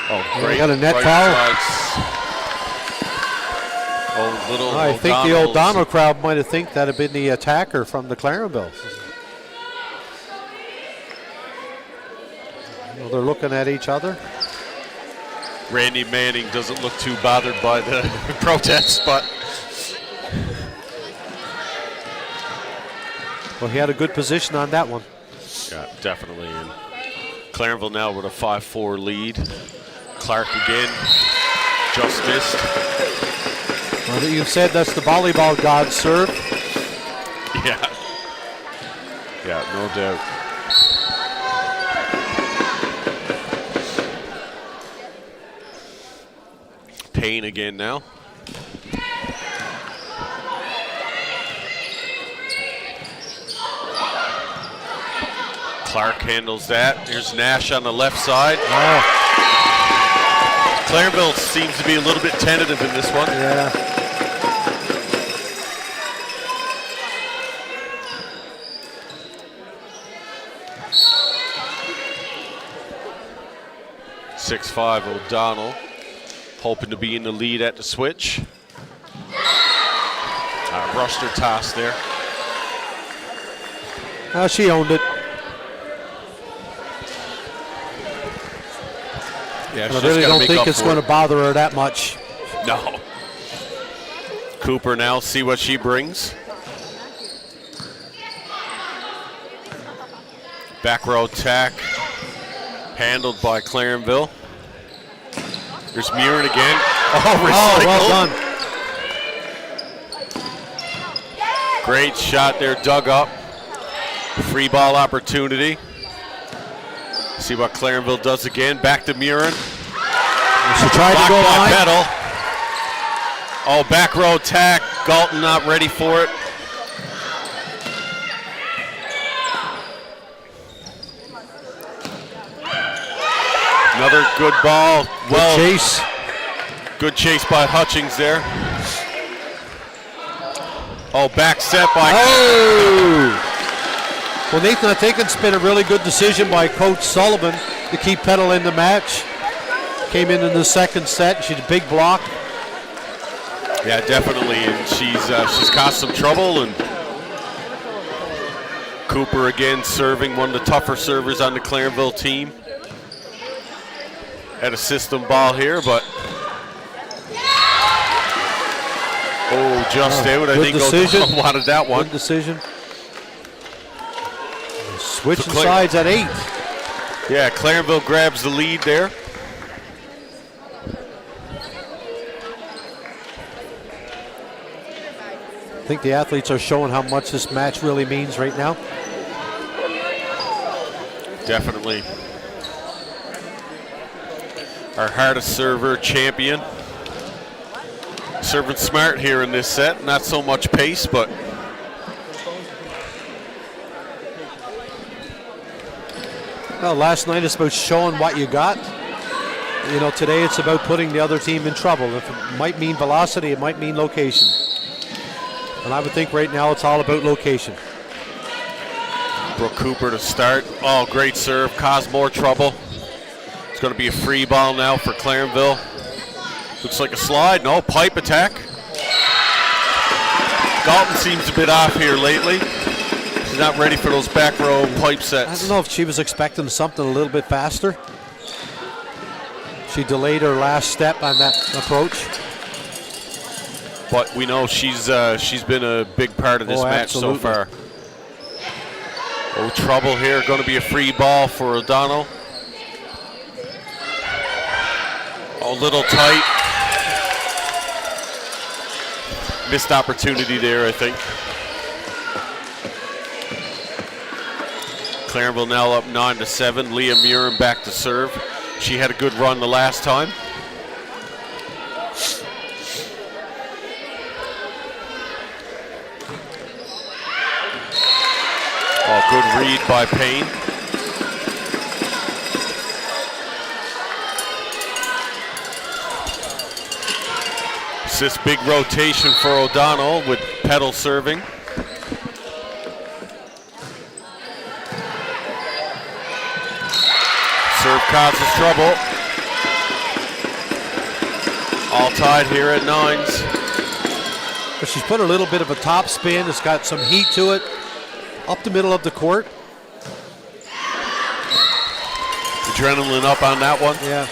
Speaker 1: Oh, great.
Speaker 2: Got a net
Speaker 1: right
Speaker 2: foul.
Speaker 1: Oh, little
Speaker 2: I think the O'Donnell crowd might have think that had been the attacker from the Clarenville. Well, they're looking at each other.
Speaker 1: Randy Manning doesn't look too bothered by the protests, but
Speaker 2: well, he had a good position on that one.
Speaker 1: yeah, definitely. And Clarenville now with a 5-4 lead. Clark again, just missed.
Speaker 2: Well, you've said that's the volleyball god serve.
Speaker 1: Yeah. Yeah, no doubt. Payne again now. Clark handles that. Here's Nash on the left side.
Speaker 2: Oh.
Speaker 1: Clarenville seems to be a little bit tentative in this one.
Speaker 2: Yeah.
Speaker 1: (6-5) O'Donnell, hoping to be in the lead at the switch. Rushed her toss there.
Speaker 2: She owned it.
Speaker 1: Yeah,
Speaker 2: I really don't think it's going to bother her that much.
Speaker 1: No. Cooper now, see what she brings. Back row attack, handled by Clarenville. There's Murin again. Oh, recycled.
Speaker 2: Well done.
Speaker 1: Great shot there, dug up. Free ball opportunity. See what Clarenville does again. Back to Murin.
Speaker 2: She tried to go
Speaker 1: by
Speaker 2: line.
Speaker 1: Petal. Oh, back row attack. Galton not ready for it. Another good ball.
Speaker 2: Good chase.
Speaker 1: Good chase by Hutchings there. Oh, back set by.
Speaker 2: Oh! Well, Nathan, I think it's been a really good decision by Coach Sullivan to keep Petal in the match. Came in the second set. She's a big block.
Speaker 1: Yeah, definitely, and she's caused some trouble. And Cooper again serving, one of the tougher servers on the Clarenville team. Had a system ball here, but just out. I think O'Donnell wanted that one.
Speaker 2: Good decision. Switching sides at 8.
Speaker 1: Yeah, Clarenville grabs the lead there.
Speaker 2: I think the athletes are showing how much this match really means right now.
Speaker 1: Definitely. Our hardest server champion. Serving smart here in this set. Not so much pace, but
Speaker 2: well, last night it's about showing what you got. You know, today it's about putting the other team in trouble. If it might mean velocity, it might mean location. And I would think right now it's all about location.
Speaker 1: Brooke Cooper to start. Oh, great serve, caused more trouble. It's going to be a free ball now for Clarenville. Looks like a slide. No, pipe attack. Galton seems a bit off here lately. She's not ready for those back row pipe sets.
Speaker 2: I don't know if she was expecting something a little bit faster. She delayed her last step on that approach.
Speaker 1: But we know she's been a big part of this match
Speaker 2: absolutely.
Speaker 1: so far. Oh, trouble here. Going to be a free ball for O'Donnell. Oh, a little tight. Missed opportunity there, I think. Clarenville now up 9-7. Leah Murin back to serve. She had a good run the last time. Oh, good read by Payne. It's this big rotation for O'Donnell with Petal serving. Serve causes trouble. All tied here at 9s.
Speaker 2: But she's put a little bit of a top spin. It's got some heat to it. Up the middle of the court.
Speaker 1: Adrenaline up on that one.
Speaker 2: Yeah.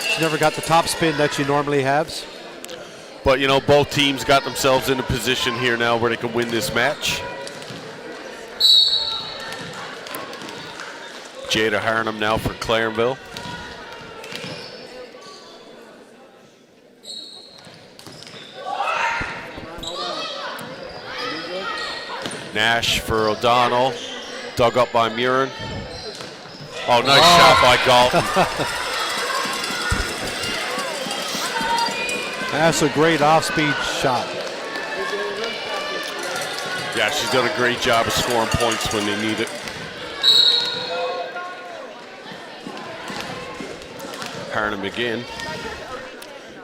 Speaker 2: She never got the top spin that she normally has.
Speaker 1: But, you know, both teams got themselves in a position here now where they can win this match. Jada Harnham now for Clarenville. Nash for O'Donnell. Dug up by Murin. Oh, nice shot by Galton.
Speaker 2: That's a great off-speed shot.
Speaker 1: Yeah, she's done a great job of scoring points when they need it. Harnham again.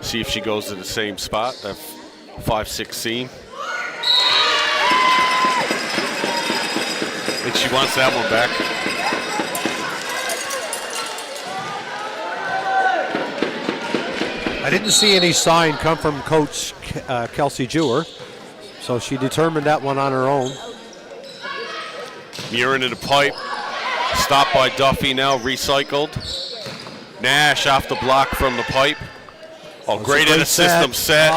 Speaker 1: See if she goes to the same spot, that 5-6 seam. I think she wants that one back.
Speaker 2: I didn't see any sign come from Coach Kelsey Jewer, so she determined that one on her own.
Speaker 1: Murin in the pipe. Stopped by Duffy now, recycled. Nash off the block from the pipe. Oh, great in a system set.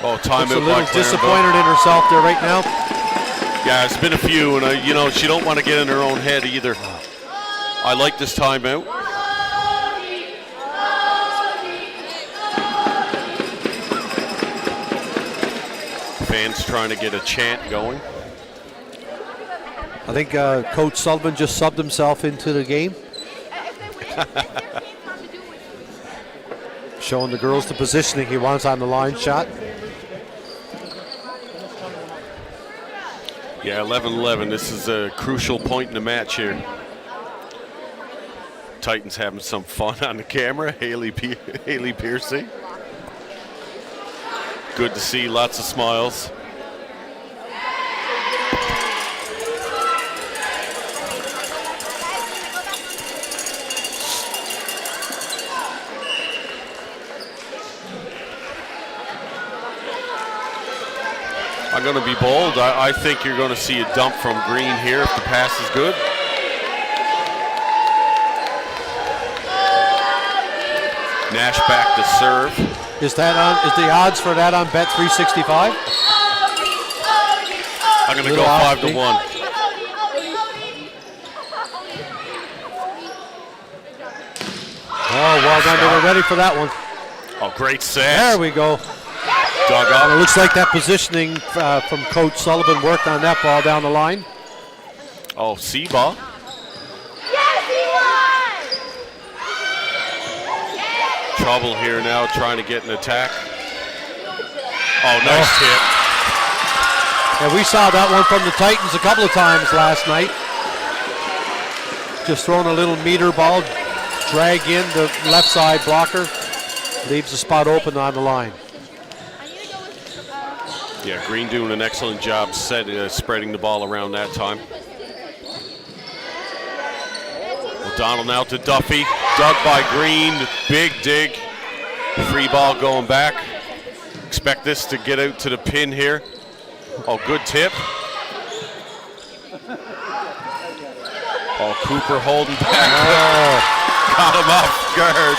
Speaker 1: Oh, time
Speaker 2: Looks
Speaker 1: out
Speaker 2: a little
Speaker 1: by
Speaker 2: disappointed in herself there right now.
Speaker 1: Yeah, it's been a few, and you know, she don't want to get in her own head either. I like this timeout. Fans trying to get a chant going.
Speaker 2: I think Coach Sullivan just subbed himself into the game. Showing the girls the positioning he wants on the line shot.
Speaker 1: Yeah, 11-11. This is a crucial point in the match here. Titans having some fun on the camera. Haley Piercy. Good to see, lots of smiles. I'm going to be bold. I think you're going to see a dump from Green here if the pass is good. Nash back to serve.
Speaker 2: Is that on? Is the odds for that on Bet365?
Speaker 1: I'm going to go 5-1.
Speaker 2: Oh, well done. They were ready for that one.
Speaker 1: Oh, great set.
Speaker 2: There we go.
Speaker 1: Dug up.
Speaker 2: It looks like that positioning from Coach Sullivan worked on that ball down the line.
Speaker 1: Oh, C-ball. Trouble here now, trying to get an attack. Oh, nice tip.
Speaker 2: Yeah, we saw that one from the Titans a couple of times last night. Just throwing a little meter ball, drag in the left side blocker, leaves the spot open on the line.
Speaker 1: Yeah, Green doing an excellent job spreading the ball around that time. O'Donnell now to Duffy, dug by Green, big dig. Free ball going back. Expect this to get out to the pin here. Oh, good tip. Oh, Cooper holding back. Oh, got him off guard.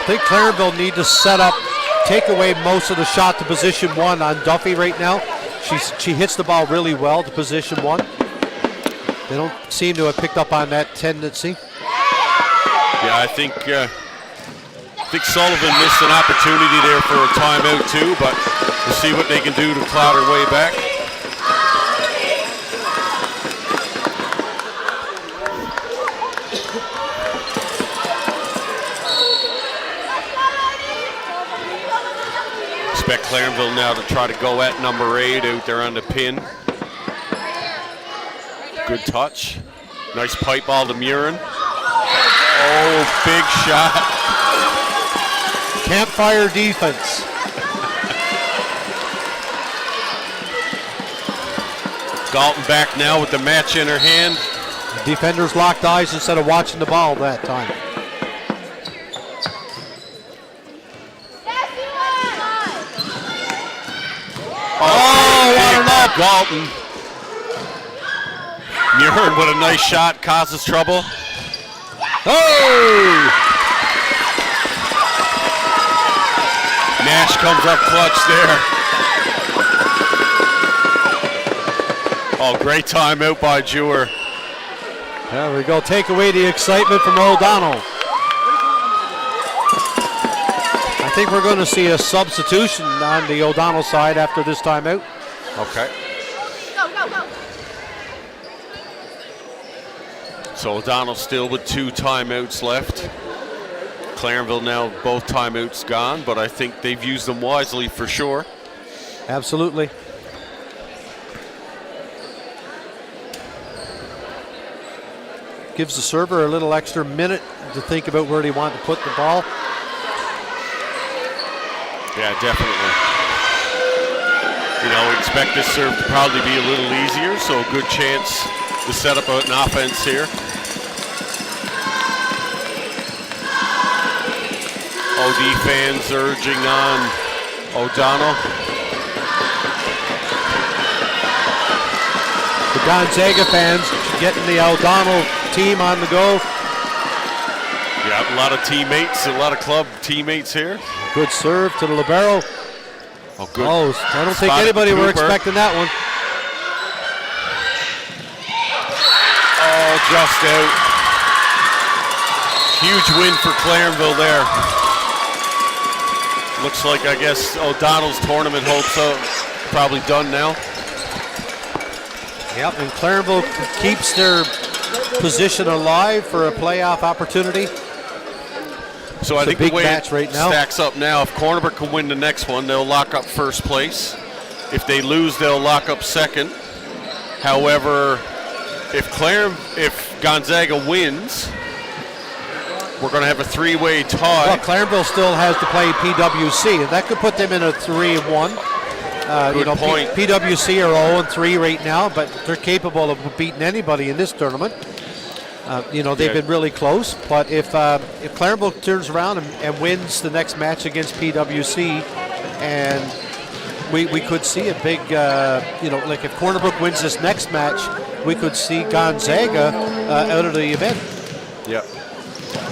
Speaker 2: I think Clarenville need to take away most of the shot to position 1 on Duffy right now. She hits the ball really well to position 1. They don't seem to have picked up on that tendency.
Speaker 1: Yeah, I think Sullivan missed an opportunity there for a timeout too, but we'll see what they can do to cloud her way back. Expect Clarenville now to try to go at number 8 out there on the pin. Good touch. Nice pipe ball to Murin. Oh, big shot.
Speaker 2: Campfire defense.
Speaker 1: Galton back now with the match in her hand.
Speaker 2: Defenders locked eyes instead of watching the ball that time.
Speaker 1: Oh, what an up, Galton. Murin with a nice shot, causes trouble.
Speaker 2: Oh!
Speaker 1: Nash comes up clutch there. Oh, great timeout by Jewer.
Speaker 2: There we go. Take away the excitement from O'Donnell. I think we're going to see a substitution on the O'Donnell side after this timeout.
Speaker 1: Okay. So O'Donnell still with 2 timeouts left. Clarenville now both timeouts gone, but I think they've used them wisely for sure.
Speaker 2: Absolutely. Gives the server a little extra minute to think about where they want to put the ball.
Speaker 1: Yeah, definitely. You know, we expect this serve to probably be a little easier, so a good chance to set up an offense here. OD fans urging on O'Donnell.
Speaker 2: The Gonzaga fans getting the O'Donnell team on the go.
Speaker 1: Yeah, a lot of teammates, a lot of club teammates here.
Speaker 2: Good serve to the libero.
Speaker 1: Oh, good.
Speaker 2: Oh, I don't think anybody were expecting that one.
Speaker 1: Oh, just out. Huge win for Clarenville there. Looks like, I guess, O'Donnell's tournament hopes are probably done now.
Speaker 2: Yep, and Clarenville keeps their position alive for a playoff opportunity.
Speaker 1: So I think the way it
Speaker 2: right now
Speaker 1: stacks up now, if Cornerburg can win the next one, they'll lock up first place. If they lose, they'll lock up second. However, if Gonzaga wins, we're going to have a 3-way tie.
Speaker 2: Well, Clarenville still has to play PWC, and that could put them in a 3-1.
Speaker 1: Good point.
Speaker 2: PWC are 0-3 right now, but they're capable of beating anybody in this tournament. They've been really close, but if Clarenville turns around and wins the next match against PWC, and we could see a big, like if Cornerbrook wins this next match, we could see Gonzaga out of the event.
Speaker 1: Yep.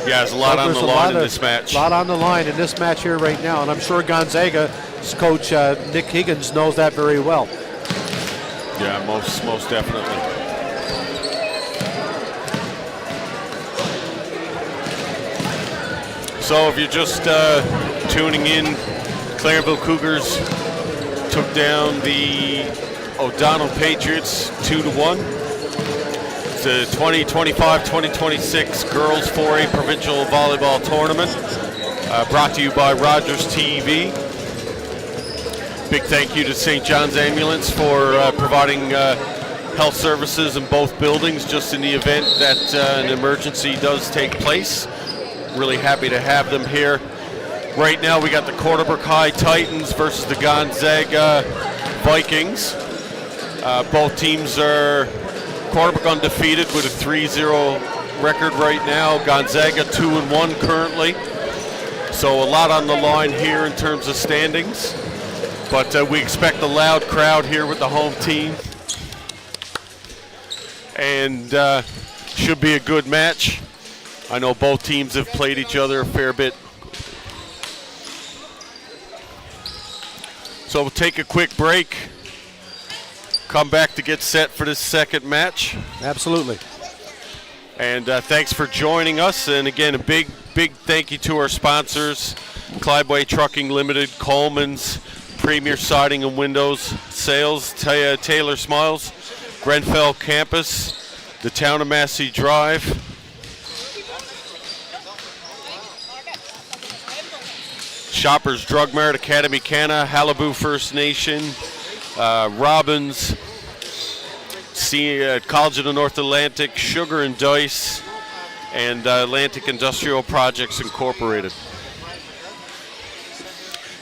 Speaker 1: Yeah, there's a lot on the line in this match.
Speaker 2: A lot on the line in this match here right now, and I'm sure Gonzaga's coach Nick Higgins knows that very well.
Speaker 1: Yeah, most definitely. So if you're just tuning in, Clarenville Cougars took down the O'Donnell Patriots 2-1. It's the 2025-2026 Girls 4A Provincial Volleyball Tournament, brought to you by Rogers TV. Big thank you to St. John's Ambulance for providing health services in both buildings just in the event that an emergency does take place. really happy to have them here. Right now we got the Cornerbrook High Titans versus the Gonzaga Vikings. Both teams are Cornerbrook undefeated with a 3-0 record right now. Gonzaga 2-1 currently. So a lot on the line here in terms of standings. But we expect a loud crowd here with the home team. And should be a good match. I know both teams have played each other a fair bit. So we'll take a quick break. Come back to get set for this second match.
Speaker 2: Absolutely.
Speaker 1: And thanks for joining us. And again, a big thank you to our sponsors, Clydeway Trucking Limited, Coleman's, Premier Siding and Windows Sales, Taylor Smiles, Grenfell Campus, the Town of Massey Drive, Shoppers Drug Mart, Academy Canna, Halibu First Nation, Robbins, College of the North Atlantic, Sugar and Dice, and Atlantic Industrial Projects Incorporated.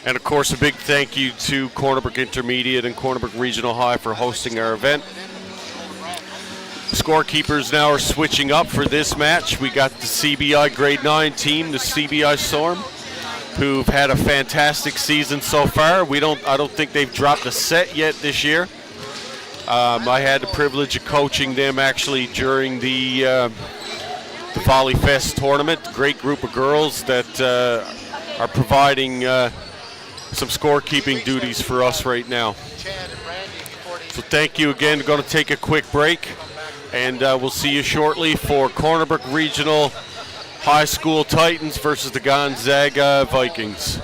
Speaker 1: And of course, a big thank you to Cornerbrook Intermediate and Cornerbrook Regional High for hosting our event. Scorekeepers now are switching up for this match. We got the CBI Grade 9 team, the CBI Storm, who've had a fantastic season so far. I don't think they've dropped a set yet this year. I had the privilege of coaching them actually during the Volley Fest tournament. Great group of girls that are providing some scorekeeping duties for us right now. So thank you again. We're going to take a quick break, and we'll see you shortly for Cornerbrook Regional High School Titans versus the Gonzaga Vikings.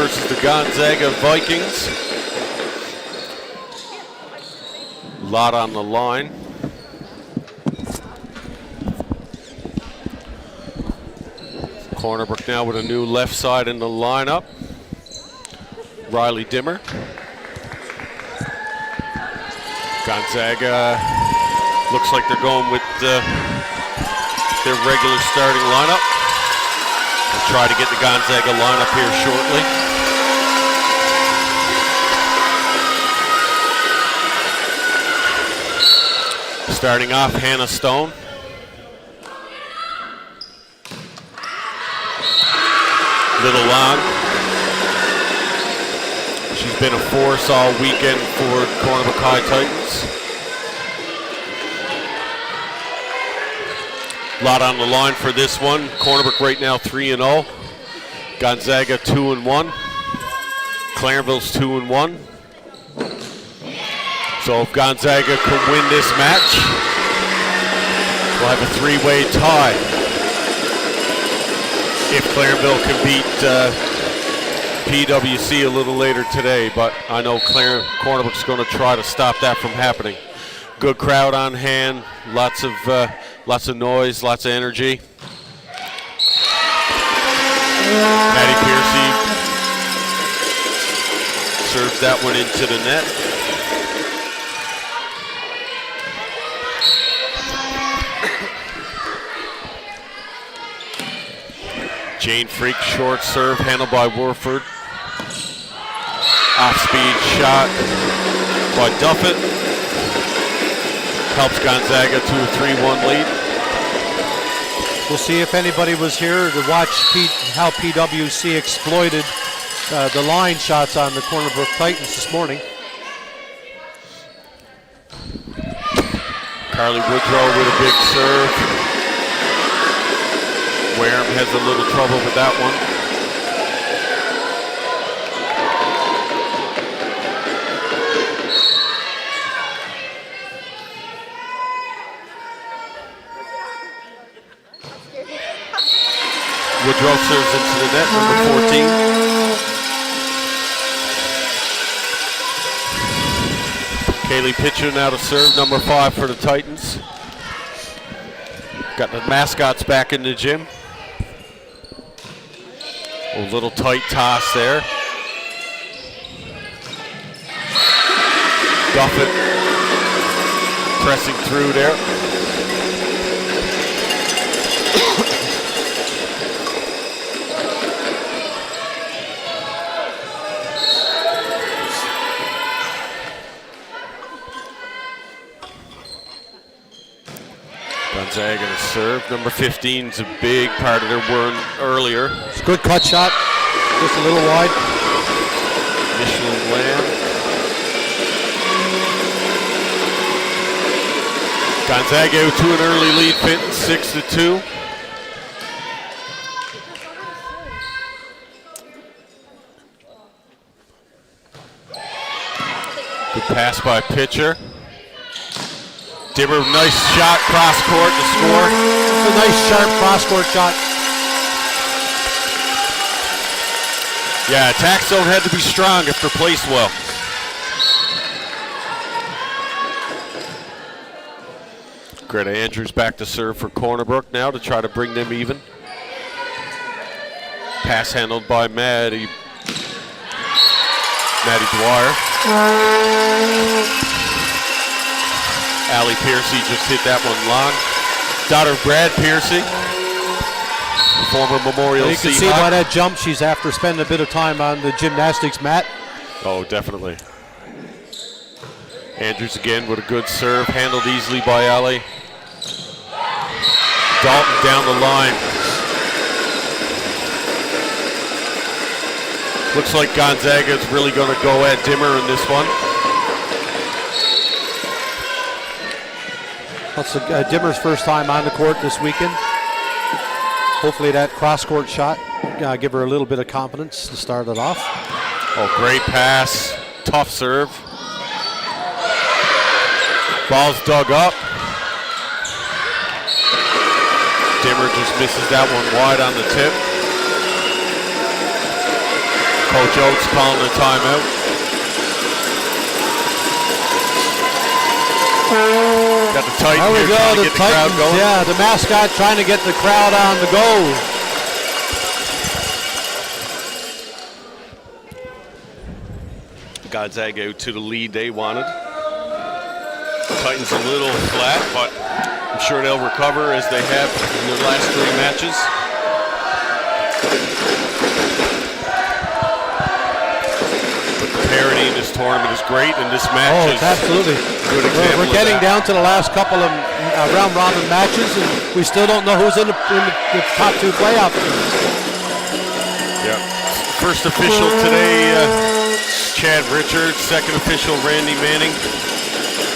Speaker 1: versus the Gonzaga Vikings. Lot on the line. Cornerbrook now with a new left side in the lineup. Riley Dimmer. Gonzaga looks like they're going with their regular starting lineup. We'll try to get the Gonzaga lineup here shortly. Starting off, Hannah Stone. Little long. She's been a force all weekend for Cornerbrook High Titans. Lot on the line for this one. Cornerbrook right now 3-0. Gonzaga 2-1. Clarenville's 2-1. So if Gonzaga can win this match, we'll have a three-way tie. If Clarenville can beat PWC a little later today, but I know Cornerbrook's going to try to stop that from happening. Good crowd on hand, lots of noise, lots of energy. Maddie Piercy serves that one into the net. Jane Freak, short serve, handled by Warford. Off-speed shot by Duffett. Helps Gonzaga to a 3-1 lead.
Speaker 2: We'll see if anybody was here to watch how PWC exploited the line shots on the Cornerbrook Titans this morning.
Speaker 1: Carly Woodrow with a big serve. Wareham has a little trouble with that one. Woodrow serves into the net, number 14. Kaylee Pitcher now to serve, number 5 for the Titans. Got the mascots back in the gym. A little tight toss there. Duffett pressing through there. Gonzaga to serve. Number 15 is a big part of their run earlier.
Speaker 2: It's a good cut shot, just a little wide.
Speaker 1: Michelin Lamb. Gonzaga to an early lead, Fenton 6-2. Good pass by Pitcher. Dimmer, nice shot, cross court to score.
Speaker 2: It's a nice sharp cross court shot.
Speaker 1: Yeah, attack zone had to be strong if they're placed well. Greta Andrews back to serve for Cornerbrook now to try to bring them even. Pass handled by Maddie Dwyer. Allie Piercy just hit that one long. Daughter of Brad Piercy, former Memorial
Speaker 2: You can see by that jump, she's after spending a bit of time on the gymnastics mat.
Speaker 1: Oh, definitely. Andrews again with a good serve, handled easily by Allie. Dalton down the line. Looks like Gonzaga is really going to go at Dimmer in this one.
Speaker 2: That's Dimmer's first time on the court this weekend. Hopefully that cross-court shot give her a little bit of confidence to start it off.
Speaker 1: Oh, great pass. Tough serve. Ball's dug up. Dimmer just misses that one wide on the tip. Coach Oates calling a timeout. Got the Titan
Speaker 2: There we
Speaker 1: here
Speaker 2: go,
Speaker 1: trying to
Speaker 2: the
Speaker 1: get the crowd
Speaker 2: Titans,
Speaker 1: going.
Speaker 2: yeah, the mascot trying to get the crowd on the go.
Speaker 1: Gonzaga out to the lead they wanted. Titans a little flat, but I'm sure they'll recover as they have in their last 3 matches. But the parity in this tournament is great, and this match is
Speaker 2: absolutely.
Speaker 1: a good example.
Speaker 2: We're getting down to the last couple of round robin matches, and we still don't know who's in the top 2 playoff teams.
Speaker 1: Yeah. First official today, Chad Richards. Second official, Randy Manning.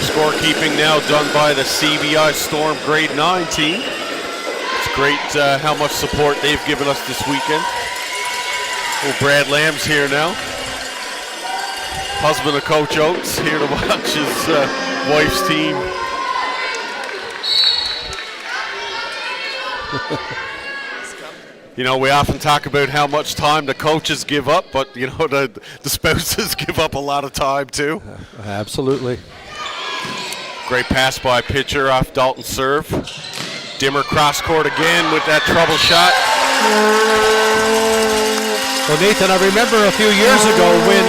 Speaker 1: Scorekeeping now done by the CBI Storm Grade 9 team. It's great how much support they've given us this weekend. Oh, Brad Lamb's here now. Husband of Coach Oates, here to watch his wife's team. You know, we often talk about how much time the coaches give up, but, you know, the spouses give up a lot of time, too.
Speaker 2: Absolutely.
Speaker 1: Great pass by pitcher off Dalton's serve. Dimmer cross court again with that trouble shot.
Speaker 2: Well, Nathan, I remember a few years ago when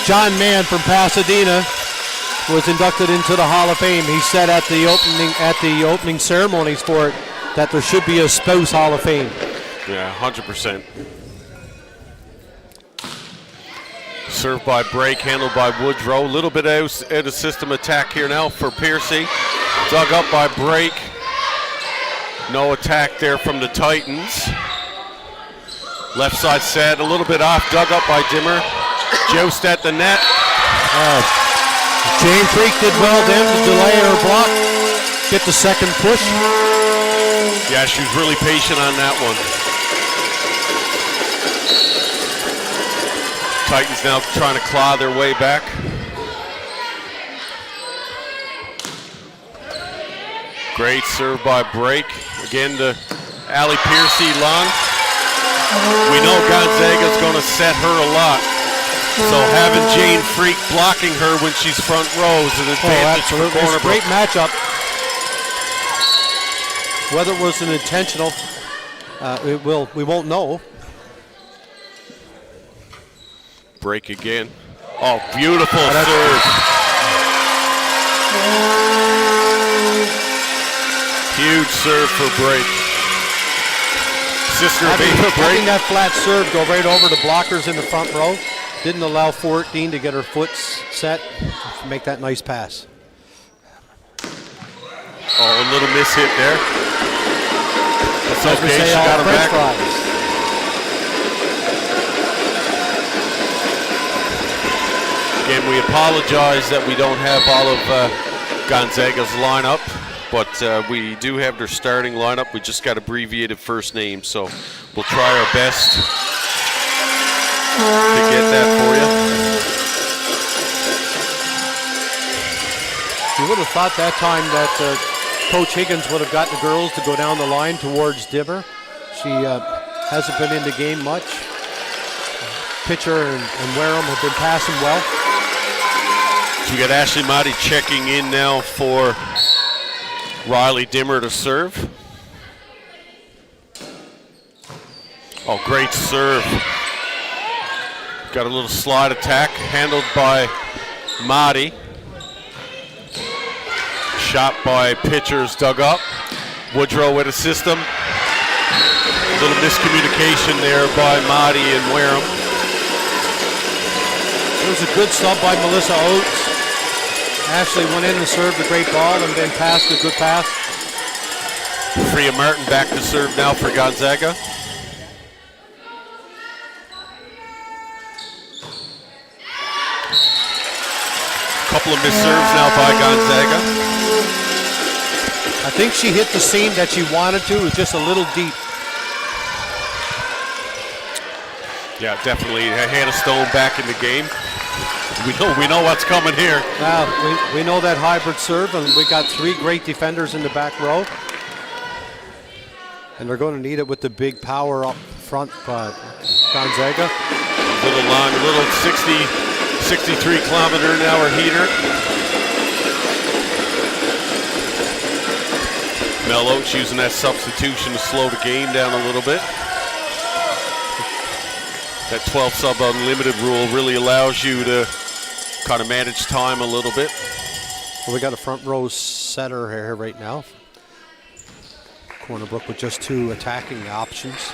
Speaker 2: John Mann from Pasadena was inducted into the Hall of Fame. He said at the opening ceremonies for it that there should be a spouse Hall of Fame.
Speaker 1: Yeah, 100%. Served by Brake, handled by Woodrow. A little bit out of system attack here now for Piercy. Dug up by Brake. No attack there from the Titans. Left side set, a little bit off. Dug up by Dimmer. Joust at the net.
Speaker 2: Jane Freak did well then to delay her block. Get the second push.
Speaker 1: Yeah, she was really patient on that one. Titans now trying to claw their way back. Great serve by Brake. Again to Allie Piercy long. We know Gonzaga's going to set her a lot. So having Jane Freak blocking her when she's front row is an advantage for Cornerbrook.
Speaker 2: It's a great matchup. Whether it was an intentional, we won't know.
Speaker 1: Break again. Oh, beautiful serve. Huge serve for Break. Sister
Speaker 2: having that flat serve go right over the blockers in the front row. Didn't allow 14 to get her foot set to make that nice pass.
Speaker 1: Oh, a little miss hit there. That's okay, she got her back. Again, we apologize that we don't have all of Gonzaga's lineup, but we do have their starting lineup. We just got abbreviated first names, so we'll try our best to get that for you.
Speaker 2: You would have thought that time that Coach Higgins would have gotten the girls to go down the line towards Dimmer. She hasn't been in the game much. Pitcher and Wareham have been passing well.
Speaker 1: So we got Ashley Motti checking in now for Riley Dimmer to serve. Oh, great serve. Got a little slide attack handled by Motti. Shot by pitchers dug up. Woodrow with a system. A little miscommunication there by Motti and Wareham.
Speaker 2: It was a good sub by Melissa Oates. Ashley went in and served a great ball and then passed a good pass.
Speaker 1: Freya Martin back to serve now for Gonzaga. Couple of missed serves now by Gonzaga.
Speaker 2: I think she hit the seam that she wanted to. It was just a little deep.
Speaker 1: Yeah, definitely. Hannah Stone back in the game. We know what's coming here.
Speaker 2: We know that hybrid serve, and we got 3 great defenders in the back row. And they're going to need it with the big power up front by Gonzaga.
Speaker 1: A little long, a little 63 kilometer an hour heater. Mel Oates using that substitution to slow the game down a little bit. That 12 sub unlimited rule really allows you to kind of manage time a little bit.
Speaker 2: Well, we got a front row setter here right now. Corner Brook with just 2 attacking options.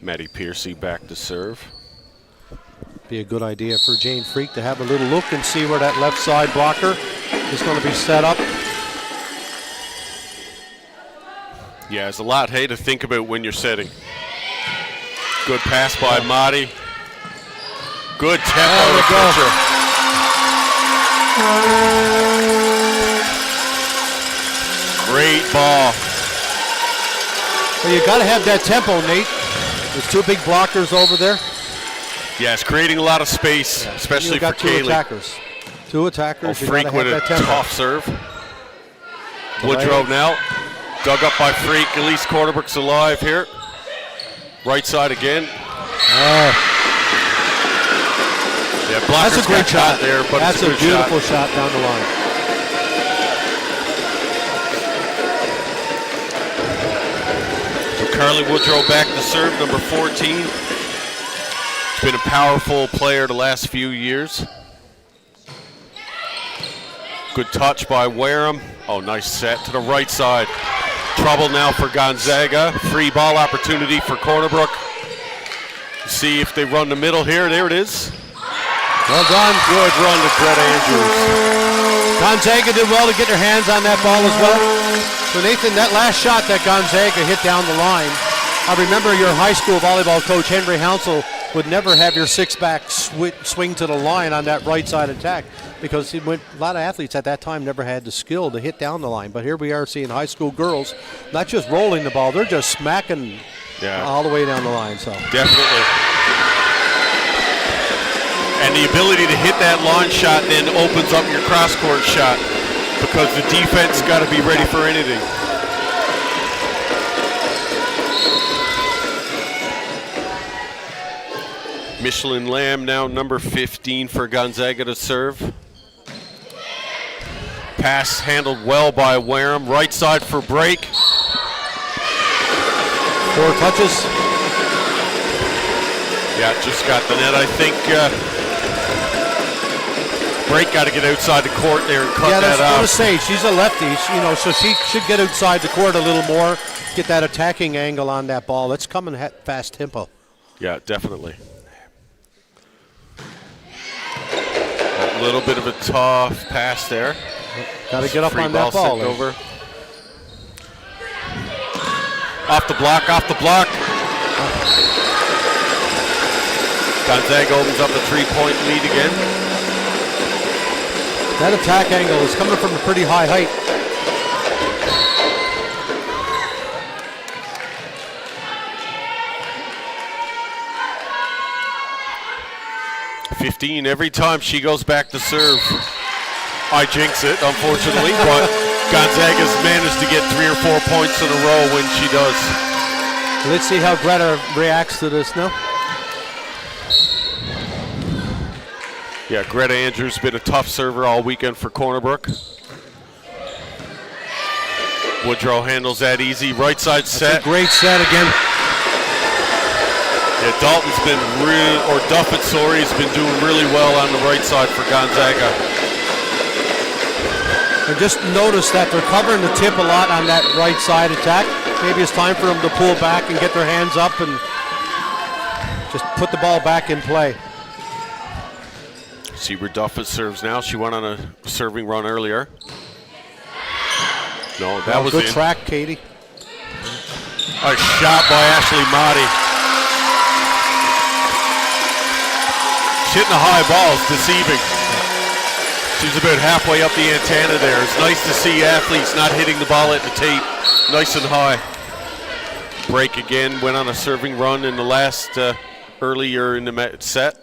Speaker 1: Maddie Piercy back to serve.
Speaker 2: Be a good idea for Jane Freak to have a little look and see where that left side blocker is going to be set up.
Speaker 1: Yeah, there's a lot, hey, to think about when you're setting. Good pass by Marty. Good tempo to pressure. Great ball.
Speaker 2: Well, you got to have that tempo, Nate. There's 2 big blockers over there.
Speaker 1: Yeah, it's creating a lot of space, especially for Kaylee.
Speaker 2: 2 attackers. 2 attackers.
Speaker 1: Oh, Freak with a tough serve. Woodrow now. Dug up by Freak. At least Cornerbrook's alive here. Right side again. Yeah,
Speaker 2: that's a great shot
Speaker 1: there, but
Speaker 2: that's
Speaker 1: it's
Speaker 2: a beautiful shot down the line.
Speaker 1: So Carly Woodrow back to serve, number 14. She's been a powerful player the last few years. Good touch by Wareham. Oh, nice set to the right side. Trouble now for Gonzaga. Free ball opportunity for Cornerbrook. See if they run the middle here. There it is.
Speaker 2: Well done.
Speaker 1: Good run to Greta Andrews.
Speaker 2: Gonzaga did well to get their hands on that ball as well. So Nathan, that last shot that Gonzaga hit down the line, I remember your high school volleyball coach, Henry Hounsel, would never have your 6-back swing to the line on that right side attack because a lot of athletes at that time never had the skill to hit down the line. But here we are seeing high school girls not just rolling the ball, they're just smacking all the way down the line. So
Speaker 1: definitely. And the ability to hit that launch shot then opens up your cross-court shot because the defense got to be ready for anything. Michelin Lamb now number 15 for Gonzaga to serve. Pass handled well by Wareham. Right side for break.
Speaker 2: 4 touches.
Speaker 1: Yeah, just got the net. I think Break got to get outside the court there and cut that out.
Speaker 2: Yeah, I was going to say, she's a lefty, so she should get outside the court a little more, get that attacking angle on that ball. It's coming fast tempo.
Speaker 1: Yeah, definitely. A little bit of a tough pass there.
Speaker 2: Got to get up on that ball.
Speaker 1: Over. Off the block, off the block. Gonzaga opens up a 3-point lead again.
Speaker 2: That attack angle is coming from a pretty high height.
Speaker 1: .15 every time she goes back to serve. I jinx it, unfortunately, but Gonzaga's managed to get 3 or 4 points in a row when she does.
Speaker 2: Let's see how Greta reacts to this now.
Speaker 1: Yeah, Greta Andrews been a tough server all weekend for Cornerbrook. Woodrow handles that easy. Right side set.
Speaker 2: That's a great set again.
Speaker 1: Yeah, Dalton's been Duffett, sorry, has been doing really well on the right side for Gonzaga.
Speaker 2: And just notice that they're covering the tip a lot on that right side attack. Maybe it's time for them to pull back and get their hands up and just put the ball back in play.
Speaker 1: See where Duffett serves now. She went on a serving run earlier. No, that was
Speaker 2: good
Speaker 1: in.
Speaker 2: Track, Katie.
Speaker 1: A shot by Ashley Motti. She's hitting the high balls, deceiving. She's about halfway up the antenna there. It's nice to see athletes not hitting the ball at the tape. Nice and high. Break again, went on a serving run in the last earlier in the set.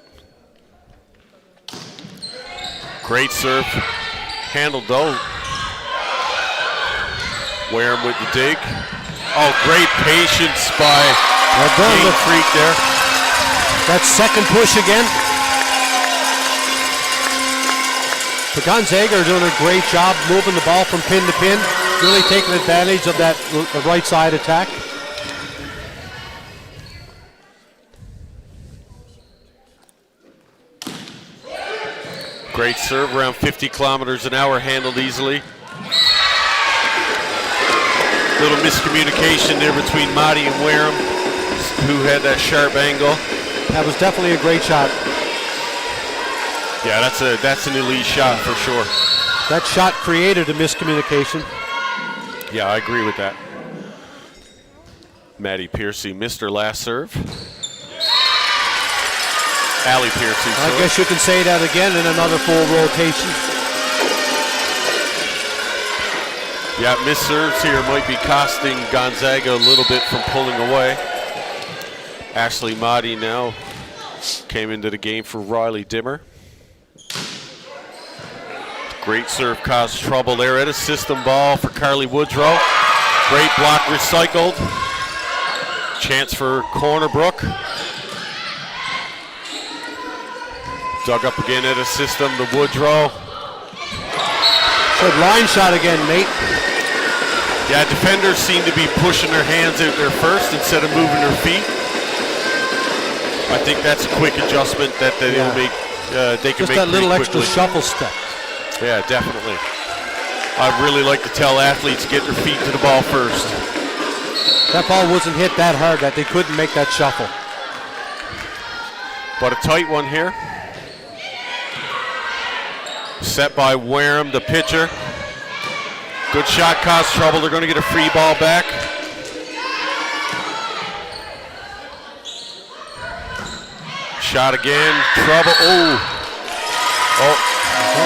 Speaker 1: Great serve. Handled though. Wareham with the dig. Oh, great patience by Jane Freak there.
Speaker 2: That second push again. The Gonzaga are doing a great job moving the ball from pin to pin, really taking advantage of that right side attack.
Speaker 1: Great serve, around 50 kilometers an hour, handled easily. Little miscommunication there between Mahdi and Wareham, who had that sharp angle.
Speaker 2: That was definitely a great shot.
Speaker 1: Yeah, that's an elite shot for sure.
Speaker 2: That shot created a miscommunication.
Speaker 1: Yeah, I agree with that. Maddie Piercy missed her last serve. Allie Piercy.
Speaker 2: I guess you can say that again in another full rotation.
Speaker 1: Yeah, missed serves here might be costing Gonzaga a little bit from pulling away. Ashley Mahdi now came into the game for Riley Dimmer. Great serve caused trouble there. At a system ball for Carly Woodrow. Great block recycled. Chance for Cornerbrook. Dug up again at a system to Woodrow.
Speaker 2: Good line shot again, Nate.
Speaker 1: Yeah, defenders seem to be pushing their hands out there first instead of moving their feet. I think that's a quick adjustment that they can make.
Speaker 2: Just that little extra shuffle step.
Speaker 1: Yeah, definitely. I'd really like to tell athletes get their feet to the ball first.
Speaker 2: That ball wasn't hit that hard that they couldn't make that shuffle.
Speaker 1: But a tight one here. Set by Wareham, the pitcher. Good shot caused trouble. They're going to get a free ball back. Shot again, trouble. Oh,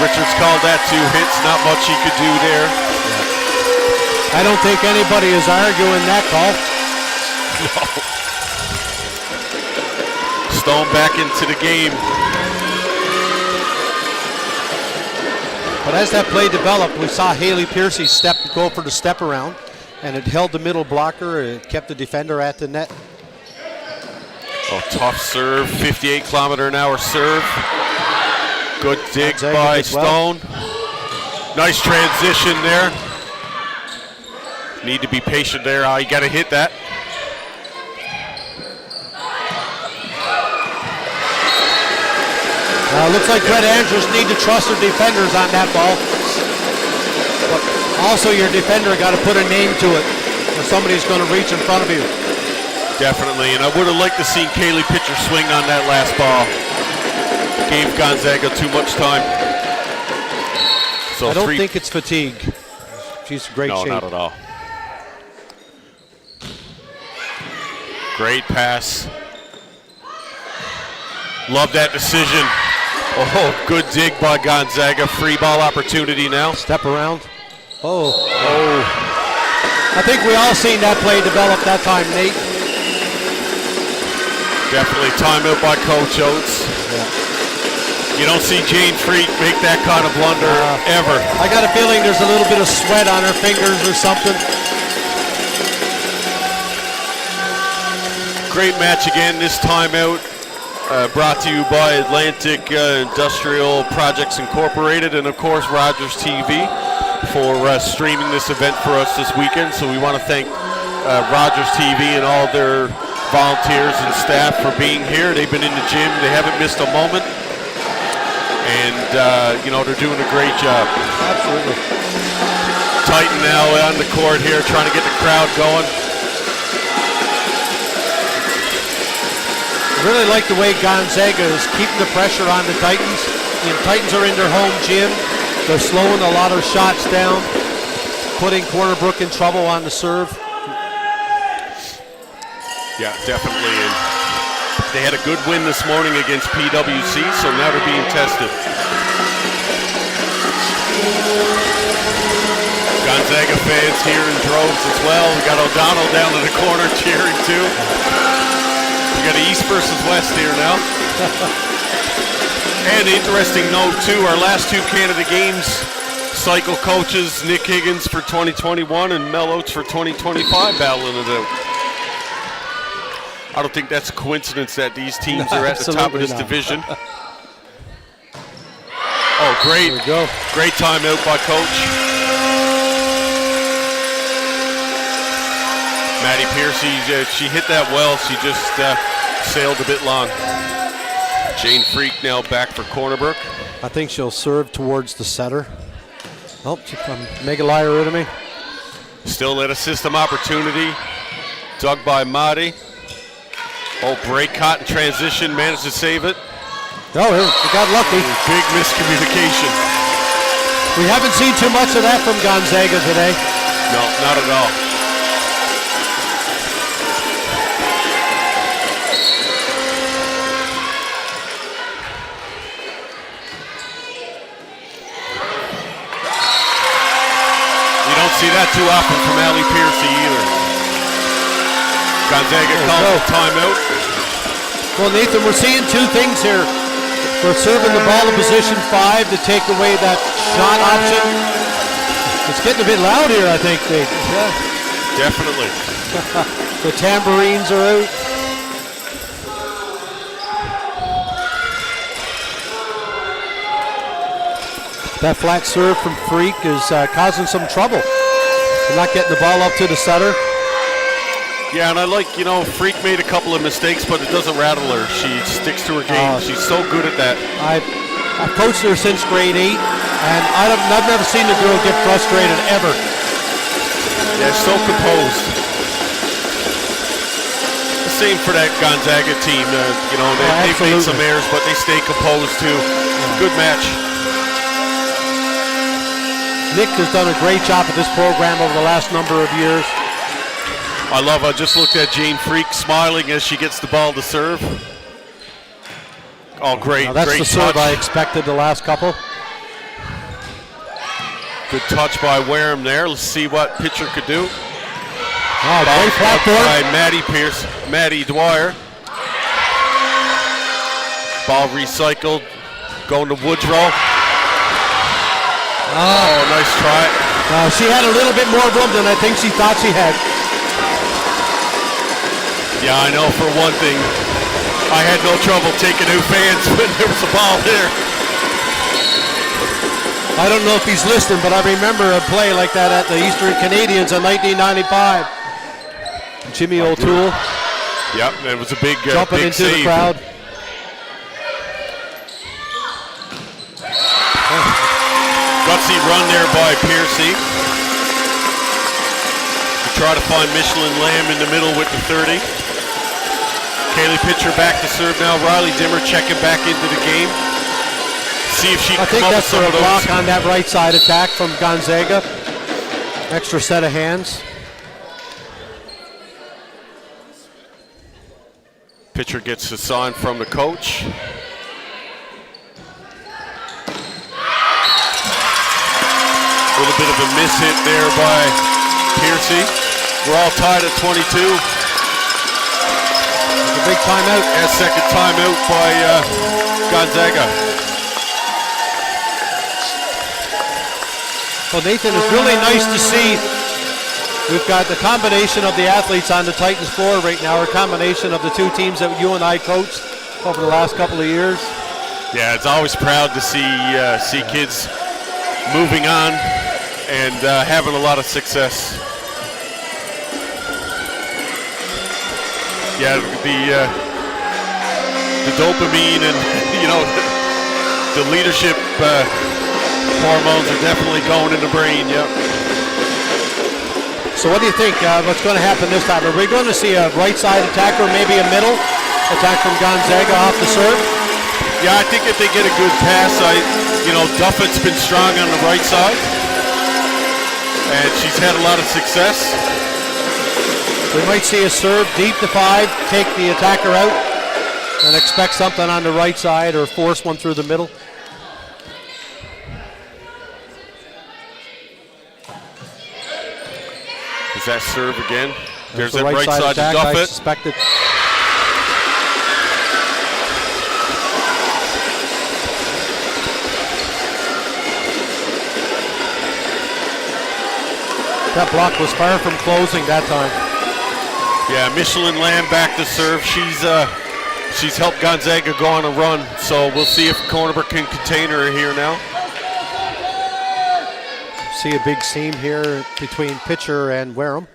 Speaker 1: Richards called that 2 hits. Not much he could do there.
Speaker 2: I don't think anybody is arguing that call.
Speaker 1: No. Stone back into the game.
Speaker 2: But as that play developed, we saw Haley Piercy go for the step around, and it held the middle blocker, and it kept the defender at the net.
Speaker 1: Oh, tough serve, 58 kilometer an hour serve. Good dig by Stone. Nice transition there. Need to be patient there. You got to hit that.
Speaker 2: Looks like Brett Andrews need to trust their defenders on that ball. But also your defender got to put a name to it, or somebody's going to reach in front of you.
Speaker 1: Definitely, and I would have liked to see Kaylee Pitcher swing on that last ball. Gave Gonzaga too much time. So
Speaker 2: I don't think it's fatigue. She's in great shape.
Speaker 1: No, not at all. Great pass. Love that decision. Oh, good dig by Gonzaga. Free ball opportunity now.
Speaker 2: Step around. Oh. I think we all seen that play develop that time, Nate.
Speaker 1: Definitely timeout by Coach Oates.
Speaker 2: Yeah.
Speaker 1: You don't see Jane Freak make that kind of blunder ever.
Speaker 2: I got a feeling there's a little bit of sweat on her fingers or something.
Speaker 1: Great match again, this timeout. Brought to you by Atlantic Industrial Projects Incorporated and of course Rogers TV for streaming this event for us this weekend. So we want to thank Rogers TV and all their volunteers and staff for being here. They've been in the gym, they haven't missed a moment, and they're doing a great job.
Speaker 2: Absolutely.
Speaker 1: Titan now on the court here, trying to get the crowd going.
Speaker 2: Really like the way Gonzaga is keeping the pressure on the Titans. The Titans are in their home gym. They're slowing a lot of shots down, putting Cornerbrook in trouble on the serve.
Speaker 1: Yeah, definitely. And they had a good win this morning against PWC, so now they're being tested. Gonzaga fans here in droves as well. We got O'Donnell down in the corner cheering too. We got East versus West here now. And interesting note too, our last 2 Canada games recycle coaches, Nick Higgins for 2021 and Mel Oates for 2025 battling it out. I don't think that's a coincidence that these teams are at the top of this division. Oh, great.
Speaker 2: There we go.
Speaker 1: Great timeout by Coach. Maddie Piercy, she hit that well. She just sailed a bit long. Jane Freak now back for Cornerbrook.
Speaker 2: I think she'll serve towards the setter. Oh, make a liar out of me.
Speaker 1: Still at a system opportunity. Dug by Mahdi. Oh, break caught in transition, managed to save it.
Speaker 2: Oh, we got lucky.
Speaker 1: Big miscommunication.
Speaker 2: We haven't seen too much of that from Gonzaga today.
Speaker 1: No, not at all. See that too often from Allie Piercy either. Gonzaga calls a timeout.
Speaker 2: Well, Nathan, we're seeing two things here. We're serving the ball in position 5 to take away that shot option. It's getting a bit loud here, I think, Nate. Yeah.
Speaker 1: Definitely.
Speaker 2: The tambourines are out. That flat serve from Freak is causing some trouble. They're not getting the ball up to the setter.
Speaker 1: Yeah, and I like, Freak made a couple of mistakes, but it doesn't rattle her. She sticks to her game. She's so good at that.
Speaker 2: I've coached her since grade 8, and I've never seen the girl get frustrated, ever.
Speaker 1: Yeah, so composed. The same for that Gonzaga team. They've made some errors, but they stay composed too. Good match.
Speaker 2: Nick has done a great job at this program over the last number of years.
Speaker 1: I just looked at Jane Freak smiling as she gets the ball to serve. Oh, great,
Speaker 2: that's
Speaker 1: great
Speaker 2: the serve
Speaker 1: touch.
Speaker 2: I expected the last couple.
Speaker 1: Good touch by Wareham there. Let's see what pitcher could do.
Speaker 2: Oh, great platform.
Speaker 1: By Maddie Dwyer. Ball recycled, going to Woodrow. Oh, nice try.
Speaker 2: She had a little bit more room than I think she thought she had.
Speaker 1: Yeah, I know for one thing, I had no trouble taking out fans when there was a ball there.
Speaker 2: I don't know if he's listening, but I remember a play like that at the Eastern Canadians in 1995. Jimmy O'Toole.
Speaker 1: Yep, it was a big
Speaker 2: jumping
Speaker 1: big
Speaker 2: into
Speaker 1: save.
Speaker 2: the crowd.
Speaker 1: Gutsy run there by Piercy. To try to find Michelin Lamb in the middle with the 30. Kaylee Pitcher back to serve now. Riley Dimmer checking back into the game. See if she can come up with some of those.
Speaker 2: I think that's a block on that right side attack from Gonzaga. Extra set of hands.
Speaker 1: Pitcher gets a sign from the coach. A little bit of a miss hit there by Piercy. We're all tied at 22.
Speaker 2: A big timeout.
Speaker 1: A second timeout by Gonzaga.
Speaker 2: Well, Nathan, it's really nice to see. We've got the combination of the athletes on the Titans floor right now, a combination of the two teams that you and I coached over the last couple of years.
Speaker 1: Yeah, it's always proud to see kids moving on and having a lot of success. Yeah, the dopamine and the leadership hormones are definitely going in the brain. Yep.
Speaker 2: So what do you think? What's going to happen this time? Are we going to see a right side attack or maybe a middle attack from Gonzaga off the serve?
Speaker 1: Yeah, I think if they get a good pass, Duffett's been strong on the right side, and she's had a lot of success.
Speaker 2: We might see a serve deep to 5, take the attacker out, and expect something on the right side or force one through the middle.
Speaker 1: Is that serve again? There's
Speaker 2: the
Speaker 1: that right side
Speaker 2: attack,
Speaker 1: to Duffett.
Speaker 2: I suspected. That block was far from closing that time.
Speaker 1: Yeah, Michelin Lamb back to serve. She's helped Gonzaga go on a run, so we'll see if Cornerbrook can contain her here now.
Speaker 2: See a big seam here between pitcher and Wareham.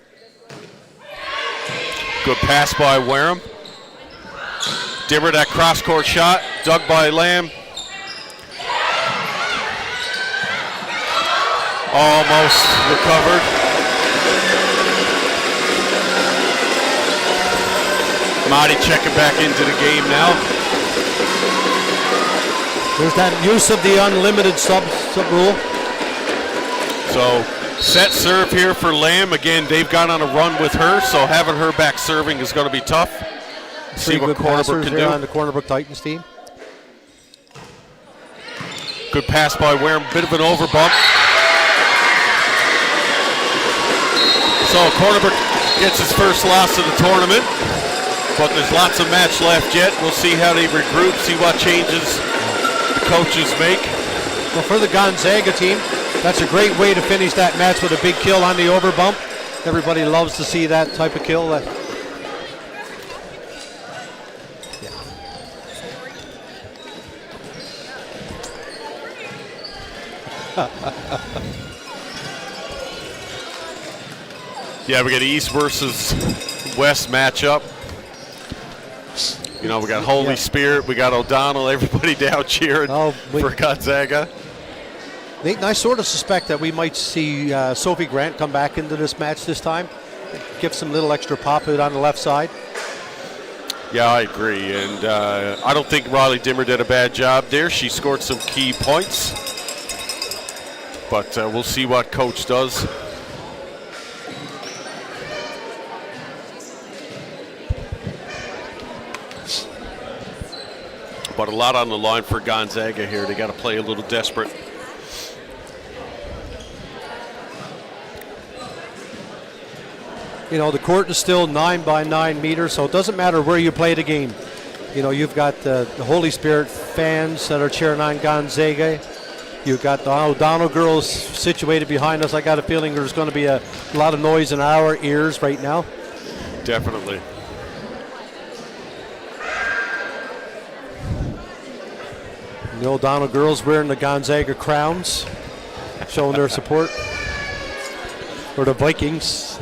Speaker 1: Good pass by Wareham. Dimmer, that cross-court shot, dug by Lamb. Almost recovered. Marty checking back into the game now.
Speaker 2: There's that use of the unlimited sub rule.
Speaker 1: So set serve here for Lamb. Again, they've gone on a run with her, so having her back serving is going to be tough. See what Cornerbrook can do
Speaker 2: on the Cornerbrook Titans team.
Speaker 1: Good pass by Wareham, bit of an overbump. So Cornerbrook gets his first loss of the tournament, but there's lots of match left yet. We'll see how they regroup, see what changes the coaches make.
Speaker 2: Well, for the Gonzaga team, that's a great way to finish that match with a big kill on the overbump. Everybody loves to see that type of kill.
Speaker 1: Yeah, we got East versus West matchup. You know, we got Holy Spirit, we got O'Donnell, everybody down cheering for Gonzaga.
Speaker 2: Nate and I sort of suspect that we might see Sophie Grant come back into this match this time. Give some little extra pop out on the left side.
Speaker 1: Yeah, I agree. And I don't think Riley Dimmer did a bad job there. She scored some key points. But we'll see what coach does. But a lot on the line for Gonzaga here. They got to play a little desperate.
Speaker 2: You know, the court is still 9 by 9 meters, so it doesn't matter where you play the game. You know, you've got the Holy Spirit fans that are cheering on Gonzaga. You've got the O'Donnell girls situated behind us. I got a feeling there's going to be a lot of noise in our ears right now.
Speaker 1: Definitely.
Speaker 2: The O'Donnell girls wearing the Gonzaga crowns, showing their support. Or the Vikings.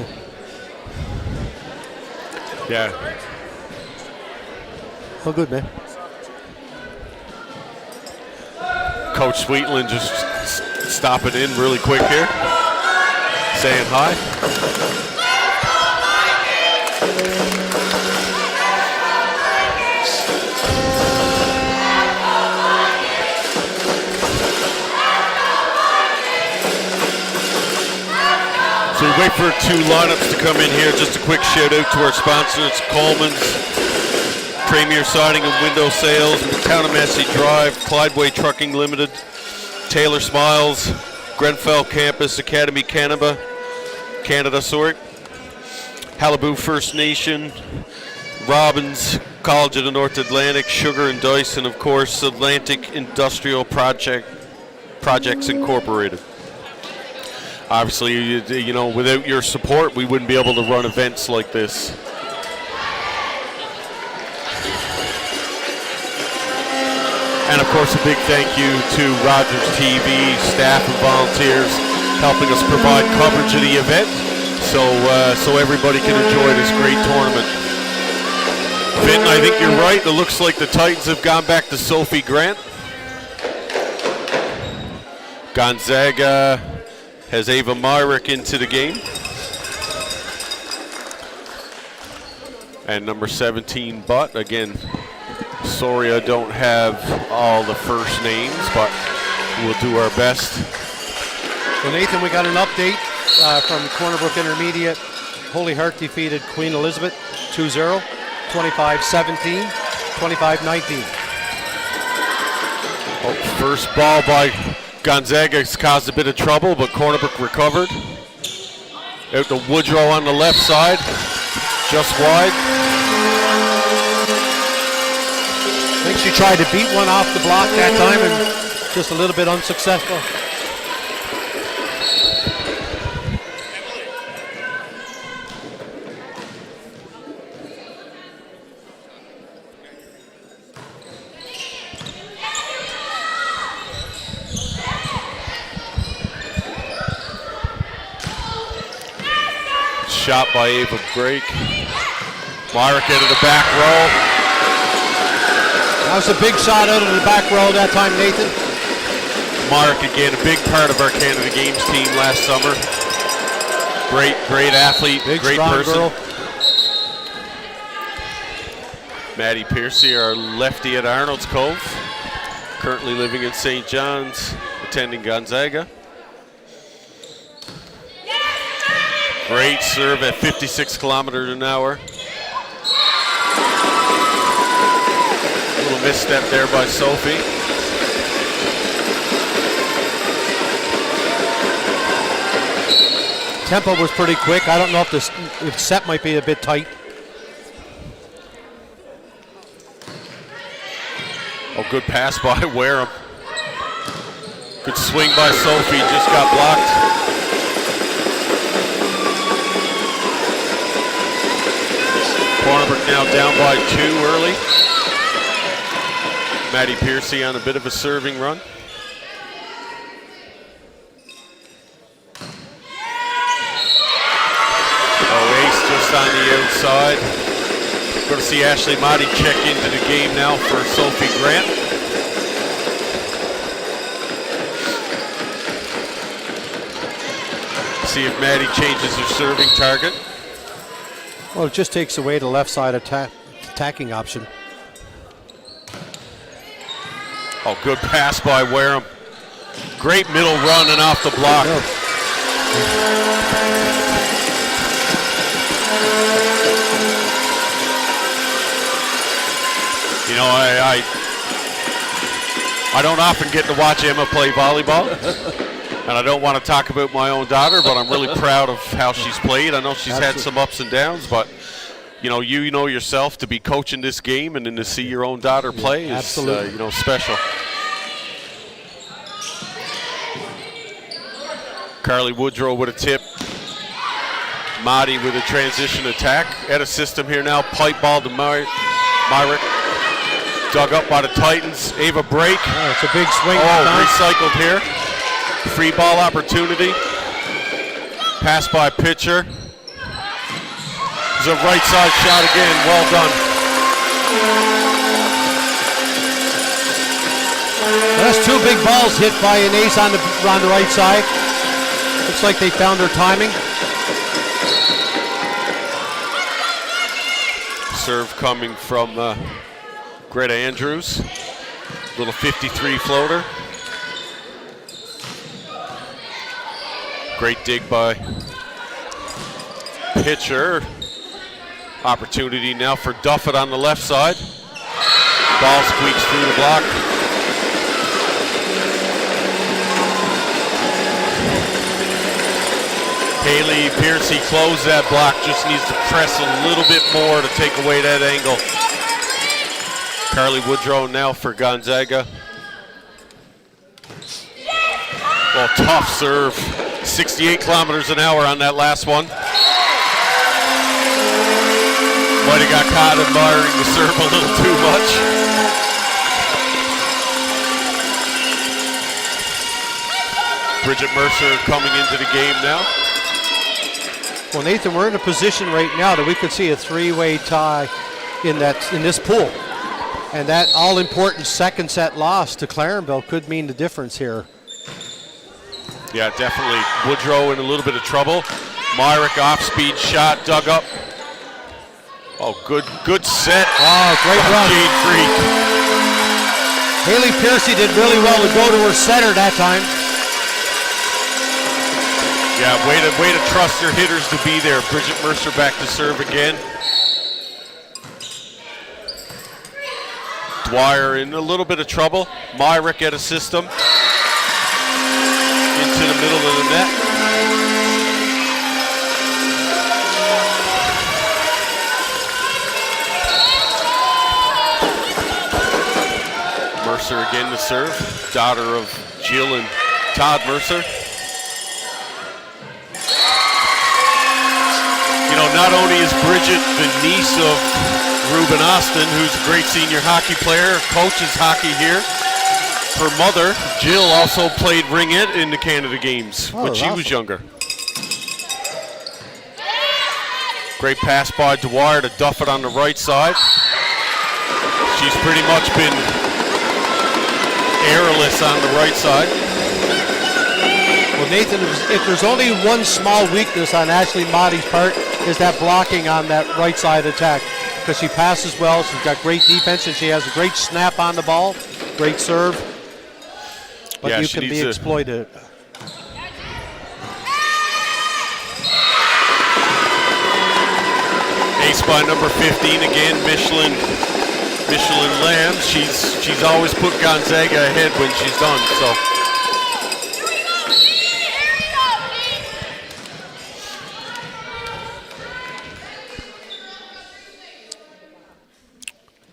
Speaker 1: Yeah.
Speaker 2: Oh, good, man.
Speaker 1: Coach Sweetland just stopping in really quick here. Saying hi. So we wait for two lineups to come in here. Just a quick shout out to our sponsors, Coleman's, Premier Siding and Window Sales, Town of Massey Drive, Clydeway Trucking Limited, Taylor Smiles, Grenfell Campus, Academy Canada, Halibut First Nation, Robbins, College of the North Atlantic, Sugar and Dice, and of course Atlantic Industrial Projects Incorporated. Obviously, you know, without your support, we wouldn't be able to run events like this. And of course, a big thank you to Rogers TV, staff and volunteers helping us provide coverage of the event so everybody can enjoy this great tournament. Vinton, I think you're right. It looks like the Titans have gone back to Sophie Grant. Gonzaga has Ava Myrick into the game. And number 17, Butt. Again, sorry I don't have all the first names, but we'll do our best.
Speaker 2: Well, Nathan, we got an update from Cornerbrook Intermediate. Holy Heart defeated Queen Elizabeth 2-0, 25-17, 25-19.
Speaker 1: Oh, first ball by Gonzaga has caused a bit of trouble, but Cornerbrook recovered. Out to Woodrow on the left side, just wide.
Speaker 2: I think she tried to beat one off the block that time and just a little bit unsuccessful.
Speaker 1: shot by Ava Break. Myrick out of the back row.
Speaker 2: That was a big shot out of the back row that time, Nathan.
Speaker 1: Myrick again, a big part of our Canada Games team last summer. Great athlete,
Speaker 2: big,
Speaker 1: great
Speaker 2: strong
Speaker 1: person.
Speaker 2: Girl.
Speaker 1: Maddie Piercy, our lefty at Arnold's Cove, currently living in St. John's, attending Gonzaga. Great serve at 56 kilometers an hour. A little misstep there by Sophie.
Speaker 2: Tempo was pretty quick. I don't know if set might be a bit tight.
Speaker 1: Oh, good pass by Wareham. Good swing by Sophie, just got blocked. Farnborough now down by 2 early. Maddie Piercy on a bit of a serving run. Oh, ace just on the outside. Going to see Ashley Motti check into the game now for Sophie Grant. See if Maddie changes her serving target.
Speaker 2: Well, it just takes away the left side attacking option.
Speaker 1: Oh, good pass by Wareham. Great middle run and off the block. You know, I don't often get to watch Emma play volleyball. And I don't want to talk about my own daughter, but I'm really proud of how she's played. I know she's had some ups and downs, but you know yourself, to be coaching this game and then to see your own daughter play is special. Carly Woodrow with a tip. Motti with a transition attack. At a system here now. Pipe ball to Myrick. Dug up by the Titans. Ava break.
Speaker 2: Oh, it's a big swing.
Speaker 1: Oh, recycled here. Free ball opportunity. Pass by pitcher. There's a right side shot again. Well done.
Speaker 2: That's 2 big balls hit by an ace on the right side. Looks like they found their timing.
Speaker 1: Serve coming from Greta Andrews. Little 53 floater. Great dig by pitcher. Opportunity now for Duffett on the left side. Ball squeaks through the block. Haley Piercy closed that block, just needs to press a little bit more to take away that angle. Carly Woodrow now for Gonzaga. Well, tough serve. 68 kilometers an hour on that last one. Might have got caught admiring the serve a little too much. Bridget Mercer coming into the game now.
Speaker 2: Well, Nathan, we're in a position right now that we could see a 3-way tie in this pool. And that all-important second set loss to Clarenville could mean the difference here.
Speaker 1: Yeah, definitely. Woodrow in a little bit of trouble. Myrick off-speed shot, dug up. Oh, good set.
Speaker 2: Oh, great run.
Speaker 1: Jade Freak.
Speaker 2: Haley Piercy did really well to go to her center that time.
Speaker 1: Yeah, way to trust your hitters to be there. Bridget Mercer back to serve again. Dwyer in a little bit of trouble. Myrick at a system. Into the middle of the net. Mercer again to serve. Daughter of Jill and Todd Mercer. You know, not only is Bridget the niece of Ruben Austin, who's a great senior hockey player, coaches hockey here. Her mother, Jill, also played ringette in the Canada Games when she was younger. Great pass by Dwyer to Duffett on the right side. She's pretty much been errorless on the right side.
Speaker 2: Well, Nathan, if there's only one small weakness on Ashley Mottie's part, is that blocking on that right side attack. Because she passes well, she's got great defense, and she has a great snap on the ball, great serve. But
Speaker 1: yeah,
Speaker 2: you can be exploited.
Speaker 1: Ace by number 15 again, Michelin Lamb. She's always put Gonzaga ahead when she's done. So.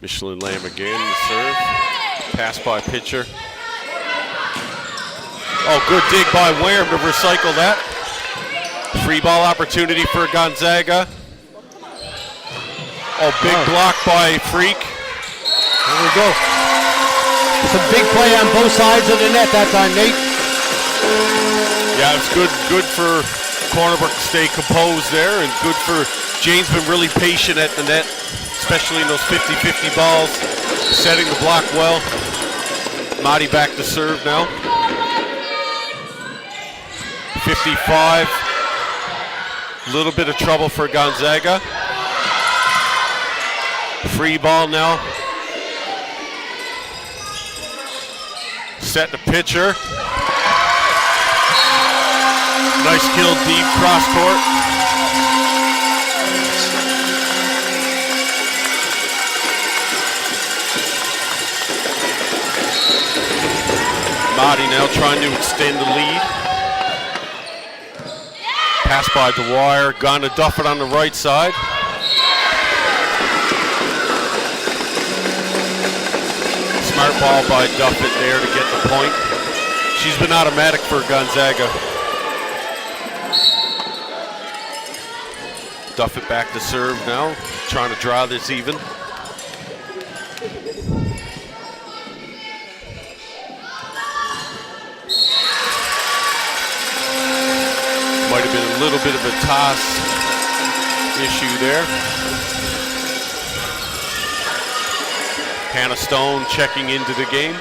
Speaker 1: Michelin Lamb again, the serve. Pass by pitcher. Oh, good dig by Wareham to recycle that. Free ball opportunity for Gonzaga. Oh, big block by Freak.
Speaker 2: There we go. Some big play on both sides of the net that time, Nate.
Speaker 1: Yeah, it's good for Cornerbrook to stay composed there, and good for Jane's been really patient at the net, especially in those 50-50 balls, setting the block well. Madi back to serve now. 55. A little bit of trouble for Gonzaga. Free ball now. Set the pitcher. Nice kill deep cross court. Madi now trying to extend the lead. Pass by Dwyer. Gone to Duffett on the right side. Smart ball by Duffett there to get the point. She's been automatic for Gonzaga. Duffett back to serve now, trying to draw this even. Might have been a little bit of a toss issue there. Hannah Stone checking into the game.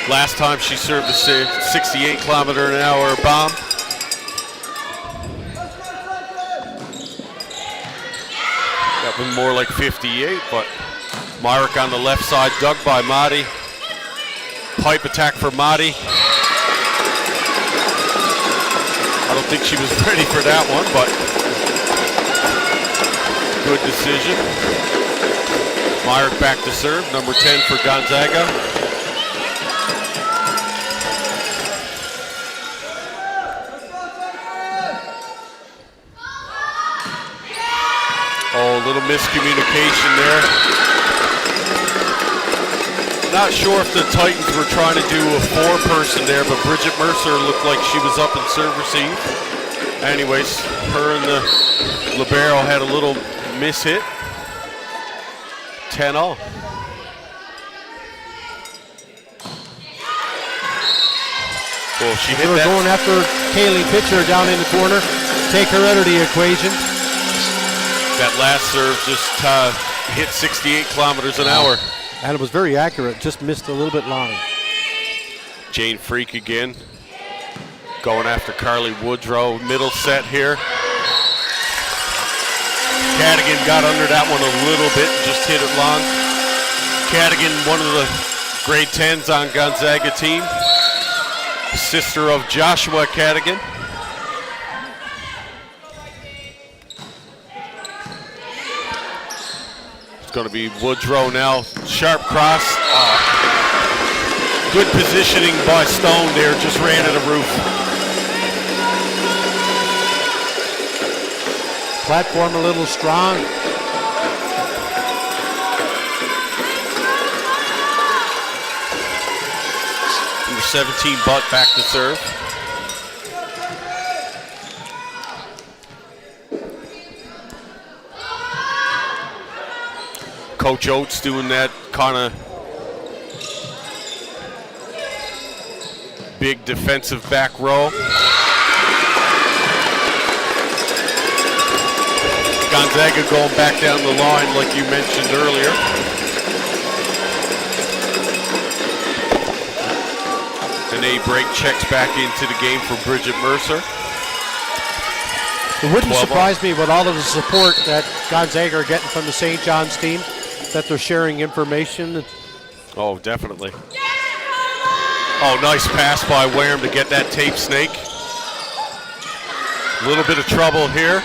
Speaker 1: Last time she served a 68-kilometer-an-hour bomb. That was more like 58, but Myrick on the left side, dug by Madi. Pipe attack for Madi. I don't think she was ready for that one, but good decision. Myrick back to serve, number 10 for Gonzaga. Oh, a little miscommunication there. Not sure if the Titans were trying to do a four-person there, but Bridget Mercer looked like she was up in serve receive. Anyways, her and the libero had a little miss-hit. 10-all. Well, she hit that.
Speaker 2: Going after Kaylee Pitcher down in the corner. Take her out of the equation.
Speaker 1: That last serve just hit 68 kilometers an hour.
Speaker 2: And it was very accurate, just missed a little bit long.
Speaker 1: Jane Freak again. Going after Carly Woodrow. Middle set here. Cadigan got under that one a little bit, just hit it long. Cadigan, one of the grade 10s on Gonzaga team. Sister of Joshua Cadigan. It's going to be Woodrow now. Sharp cross. Good positioning by Stone there, just ran at a roof.
Speaker 2: Platform a little strong.
Speaker 1: Number 17, Butt back to serve. Coach Oates doing that kind of big defensive back row. Gonzaga going back down the line like you mentioned earlier. An A break checks back into the game for Bridget Mercer.
Speaker 2: It wouldn't surprise me with all of the support that Gonzaga are getting from the St. John's team, that they're sharing information.
Speaker 1: Oh, definitely. Oh, nice pass by Wareham to get that tape snake. A little bit of trouble here.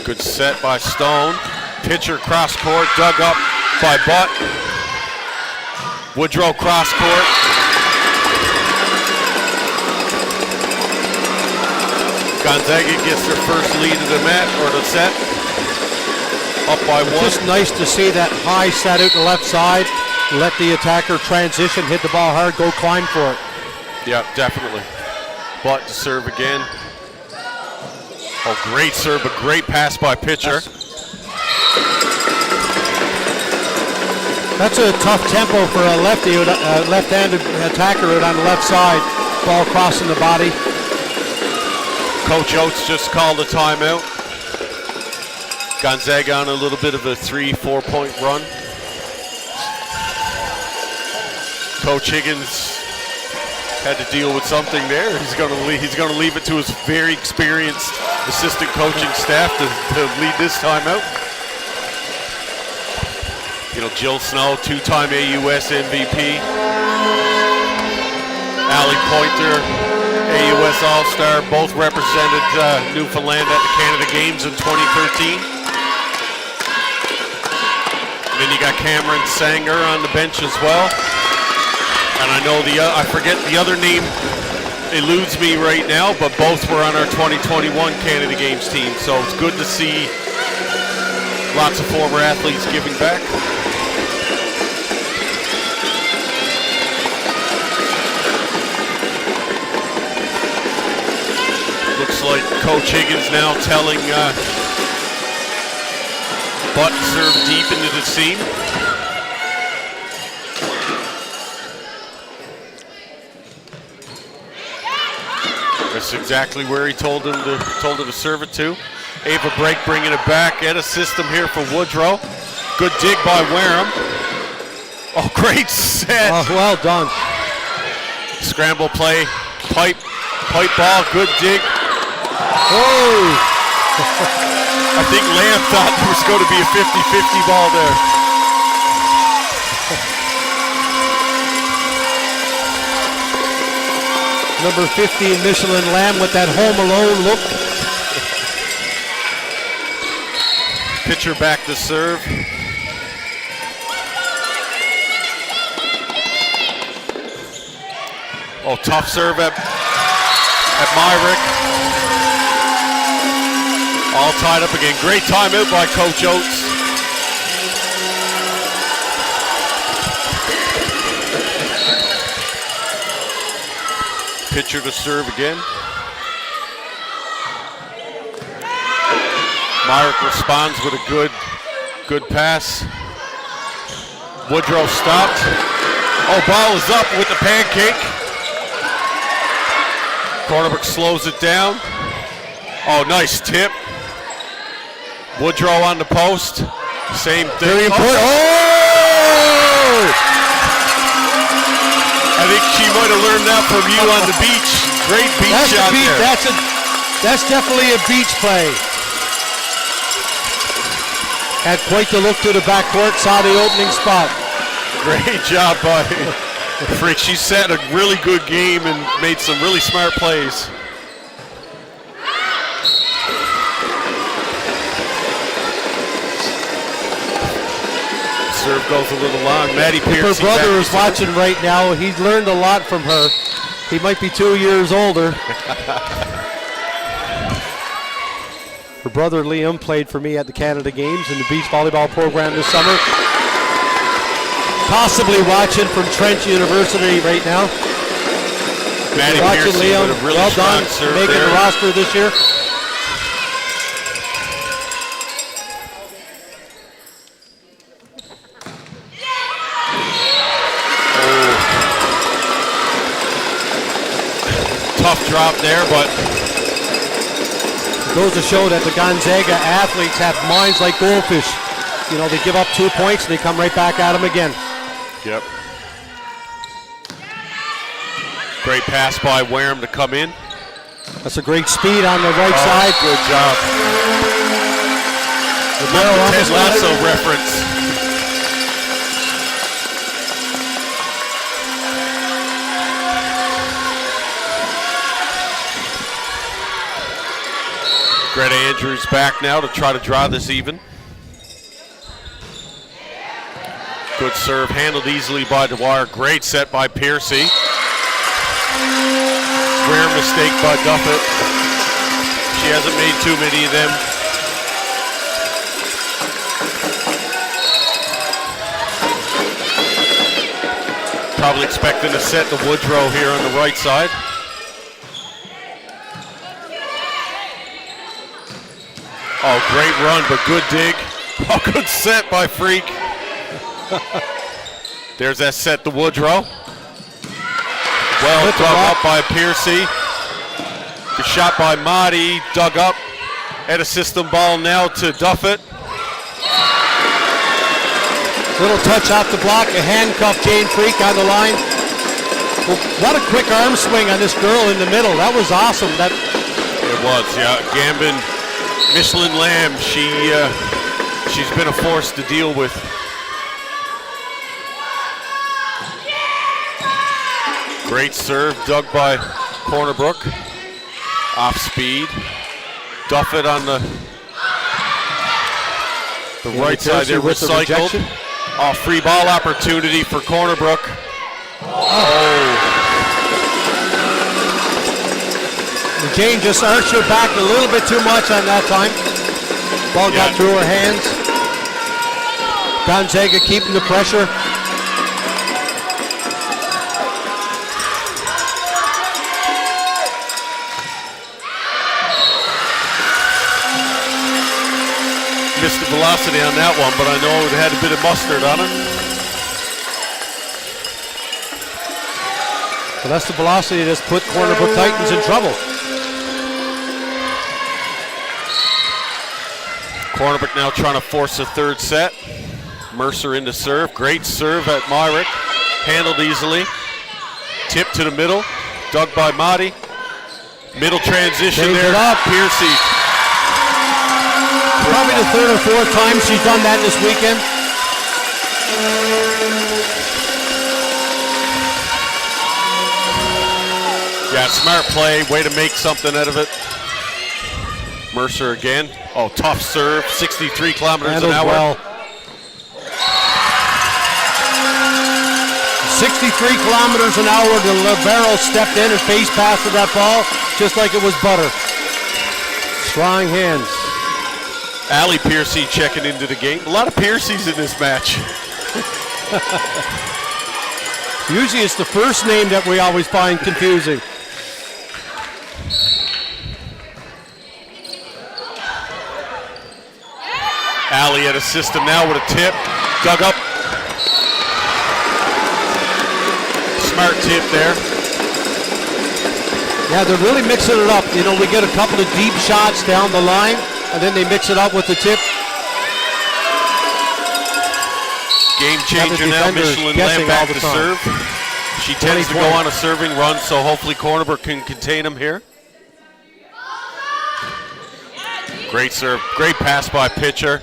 Speaker 1: Good set by Stone. Pitcher cross court, dug up by Butt. Woodrow cross court. Gonzaga gets their first lead of the mat or the set. Up by one.
Speaker 2: Just nice to see that high set out the left side. Let the attacker transition, hit the ball hard, go climb for it.
Speaker 1: Yeah, definitely. Butt to serve again. Oh, great serve, a great pass by pitcher.
Speaker 2: That's a tough tempo for a lefty, left-handed attacker out on the left side. Ball crossing the body.
Speaker 1: Coach Oates just called a timeout. Gonzaga on a little bit of a 3-4 point run. Coach Higgins had to deal with something there. He's going to leave it to his very experienced assistant coaching staff to lead this timeout. You know, Jill Snow, two-time AUS MVP. Allie Pointer, AUS All-Star, both represented Newfoundland at the Canada Games in 2013. And then you got Cameron Sanger on the bench as well. And I know I forget the other name eludes me right now, but both were on our 2021 Canada Games team. So it's good to see lots of former athletes giving back. Looks like Coach Higgins now telling Butt to serve deep into the seam. That's exactly where he told her to serve it to. Ava Break bringing it back. Get a system here for Woodrow. Good dig by Wareham. Oh, great set.
Speaker 2: Oh, well done.
Speaker 1: Scramble play, pipe ball, good dig.
Speaker 2: Oh!
Speaker 1: I think Lamb thought there was going to be a 50-50 ball there.
Speaker 2: Number 15, Michelin Lamb with that home alone look.
Speaker 1: Pitcher back to serve. Oh, tough serve at Myrick. All tied up again. Great timeout by Coach Oates. Pitcher to serve again. Myrick responds with a good pass. Woodrow stopped. Oh, ball is up with the pancake. Cornerbrook slows it down. Oh, nice tip. Woodrow on the post. Same thing.
Speaker 2: Very important. Oh!
Speaker 1: I think she might have learned that from you on the beach. Great beach shot there.
Speaker 2: That's definitely a beach play. Had quite the look to the backcourt, saw the opening spot.
Speaker 1: Great job by Frick. She set a really good game and made some really smart plays. Serve goes a little long. Maddie Pierce.
Speaker 2: Her brother is watching right now. He's learned a lot from her. He might be 2 years older. Her brother Liam played for me at the Canada Games in the beach volleyball program this summer. Possibly watching from Trent University right now.
Speaker 1: Maddie
Speaker 2: watching
Speaker 1: Pierce
Speaker 2: Liam.
Speaker 1: with a really
Speaker 2: Well
Speaker 1: strong
Speaker 2: done,
Speaker 1: serve
Speaker 2: making
Speaker 1: there.
Speaker 2: the roster this year.
Speaker 1: Tough drop there, but
Speaker 2: Goes to show that the Gonzaga athletes have minds like goldfish. You know, they give up 2 points and they come right back at them again.
Speaker 1: Yep. Great pass by Wareham to come in.
Speaker 2: That's a great speed on the right side.
Speaker 1: Good job. The Ted Lasso reference. Greta Andrews back now to try to draw this even. Good serve, handled easily by Dwyer. Great set by Piercy. Rare mistake by Duffett. She hasn't made too many of them. Probably expecting to set to Woodrow here on the right side. Oh, great run, but good dig. Oh, good set by Freak. There's that set to Woodrow. Well dug up by Piercy. Good shot by Mahdi, dug up. At a system ball now to Duffett.
Speaker 2: Little touch off the block, a handcuff Jane Freak on the line. Well, what a quick arm swing on this girl in the middle. That was awesome.
Speaker 1: It was, yeah. Gambin, Michelin Lamb, she's been a force to deal with. Great serve, dug by Cornerbrook. Off speed. Duffett on the right side there, recycled. Oh, free ball opportunity for Cornerbrook. Oh.
Speaker 2: Jane just arched her back a little bit too much on that time. Ball got through her hands. Gonzaga keeping the pressure.
Speaker 1: Missed the velocity on that one, but I know it had a bit of mustard on it.
Speaker 2: Well, that's the velocity that's put Cornerbrook Titans in trouble.
Speaker 1: Cornerbrook now trying to force a third set. Mercer into serve. Great serve at Myrick. Handled easily. Tip to the middle. Dug by Mahdi. Middle transition there.
Speaker 2: It up.
Speaker 1: Piercy.
Speaker 2: Probably the third or fourth time she's done that this weekend.
Speaker 1: Yeah, smart play. Way to make something out of it. Mercer again. Oh, tough serve. 63 kilometers an hour.
Speaker 2: Well. 63 kilometers an hour. The libero stepped in and face passed that ball just like it was butter. Strong hands.
Speaker 1: Allie Piercy checking into the game. A lot of Piercys in this match.
Speaker 2: Usually it's the first name that we always find confusing.
Speaker 1: Allie at a system now with a tip. Dug up. Smart tip there.
Speaker 2: Yeah, they're really mixing it up. You know, we get a couple of deep shots down the line, and then they mix it up with the tip.
Speaker 1: Game changer now, Michelin Lamb back to serve. She tends to go on a serving run, so hopefully Cornerbrook can contain him here. Great serve, great pass by pitcher.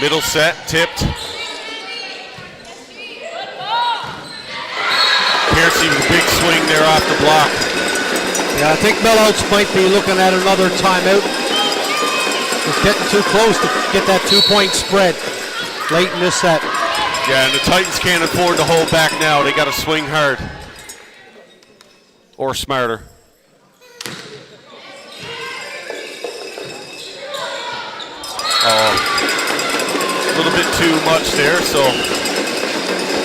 Speaker 1: Middle set, tipped. Piercy with a big swing there off the block.
Speaker 2: Yeah, I think Mellouts might be looking at another timeout. It's getting too close to get that 2-point spread late in this set.
Speaker 1: Yeah, and the Titans can't afford to hold back now. They got to swing hard. Or smarter. A little bit too much there, so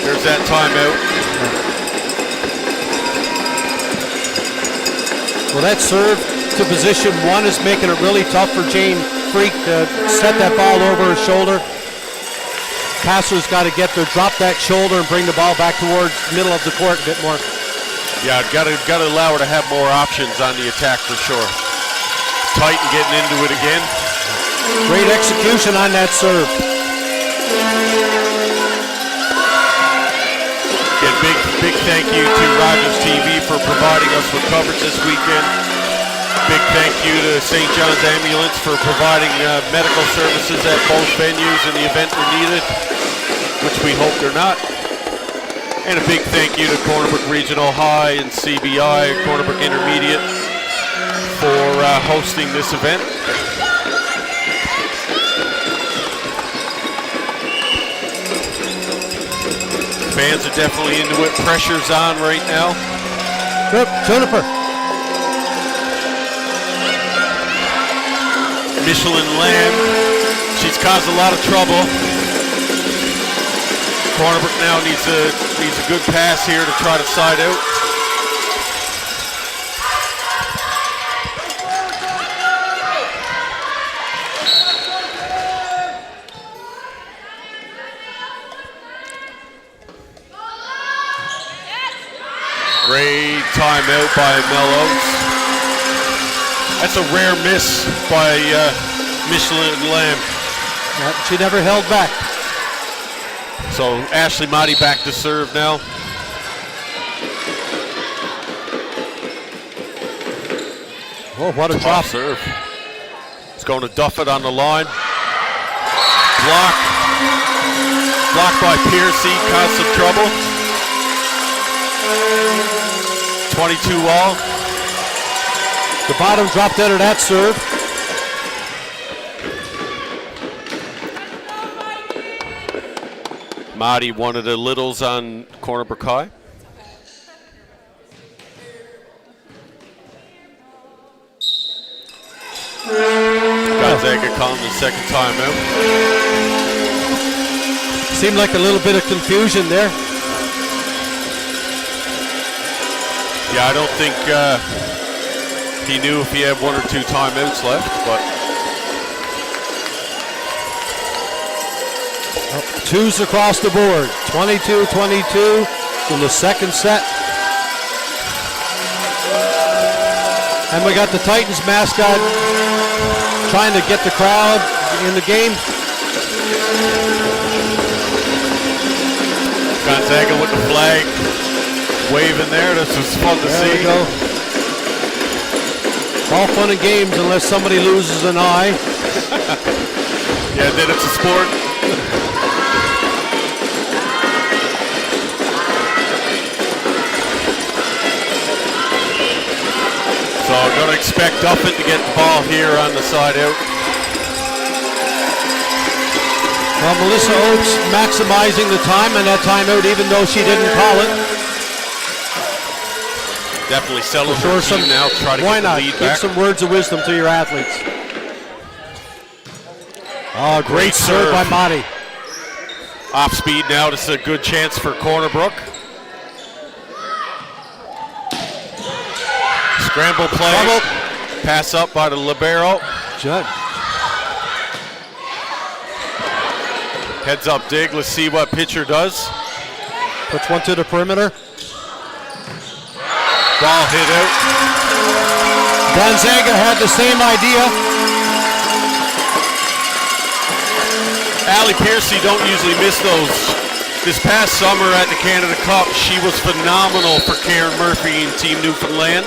Speaker 1: there's that timeout.
Speaker 2: Well, that serve to position one is making it really tough for Jane Freak to set that ball over her shoulder. Passer's got to get there, drop that shoulder, and bring the ball back towards the middle of the court a bit more.
Speaker 1: Yeah, got to allow her to have more options on the attack for sure. Titan getting into it again.
Speaker 2: Great execution on that serve.
Speaker 1: Again, big thank you to Rogers TV for providing us with coverage this weekend. Big thank you to St. John's Ambulance for providing medical services at both venues in the event we're needed, which we hope they're not. And a big thank you to Corner Brook Regional High and CBI, Corner Brook Intermediate, for hosting this event. Fans are definitely into it. Pressure's on right now.
Speaker 2: Juniper.
Speaker 1: Michelin Lamb, she's caused a lot of trouble. Corner Brook now needs a good pass here to try to side out. Great timeout by Mellows. That's a rare miss by Michelin Lamb.
Speaker 2: She never held back.
Speaker 1: So Ashley Motti back to serve now.
Speaker 2: Oh, what a drop
Speaker 1: serve. It's going to Duffett on the line. Blocked by Piercy, caused some trouble. 22 all.
Speaker 2: The bottom dropped out of that serve.
Speaker 1: Motti, one of the littles on Corner Brook High. Gonzaga calling the second time out.
Speaker 2: Seemed like a little bit of confusion there.
Speaker 1: Yeah, I don't think he knew if he had one or two timeouts left, but.
Speaker 2: Twos across the board. 22-22 in the second set. And we got the Titans mascot trying to get the crowd in the game.
Speaker 1: Gonzaga with the flag waving there. This was fun to see.
Speaker 2: There we go. All fun and games unless somebody loses an eye.
Speaker 1: Yeah, then it's a sport. So I'm going to expect Duffett to get the ball here on the side out.
Speaker 2: Well, Melissa Oates maximizing the time and that timeout even though she didn't call it.
Speaker 1: Definitely selling
Speaker 2: sure
Speaker 1: her team now, try to
Speaker 2: why
Speaker 1: get the
Speaker 2: not?
Speaker 1: lead
Speaker 2: Give
Speaker 1: back.
Speaker 2: some words of wisdom to your athletes. Oh, great serve by Motti.
Speaker 1: Off speed now, this is a good chance for Corner Brook. Scramble play.
Speaker 2: Trouble.
Speaker 1: Pass up by the libero.
Speaker 2: Judd.
Speaker 1: Heads up dig. Let's see what pitcher does.
Speaker 2: Puts one to the perimeter.
Speaker 1: Ball hit out.
Speaker 2: Gonzaga had the same idea.
Speaker 1: Allie Piercy don't usually miss those. This past summer at the Canada Cup, she was phenomenal for Karen Murphy and Team Newfoundland.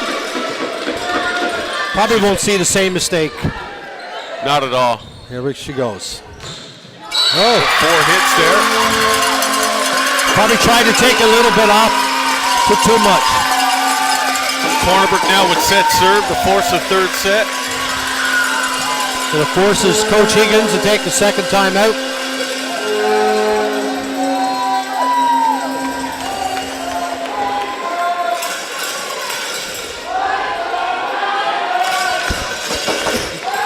Speaker 2: Probably won't see the same mistake.
Speaker 1: Not at all.
Speaker 2: Here she goes.
Speaker 1: Oh, 4 hits there.
Speaker 2: Probably tried to take a little bit off. Put too much.
Speaker 1: Corner Brook now with set serve to force the third set.
Speaker 2: And it forces Coach Higgins to take the second time out.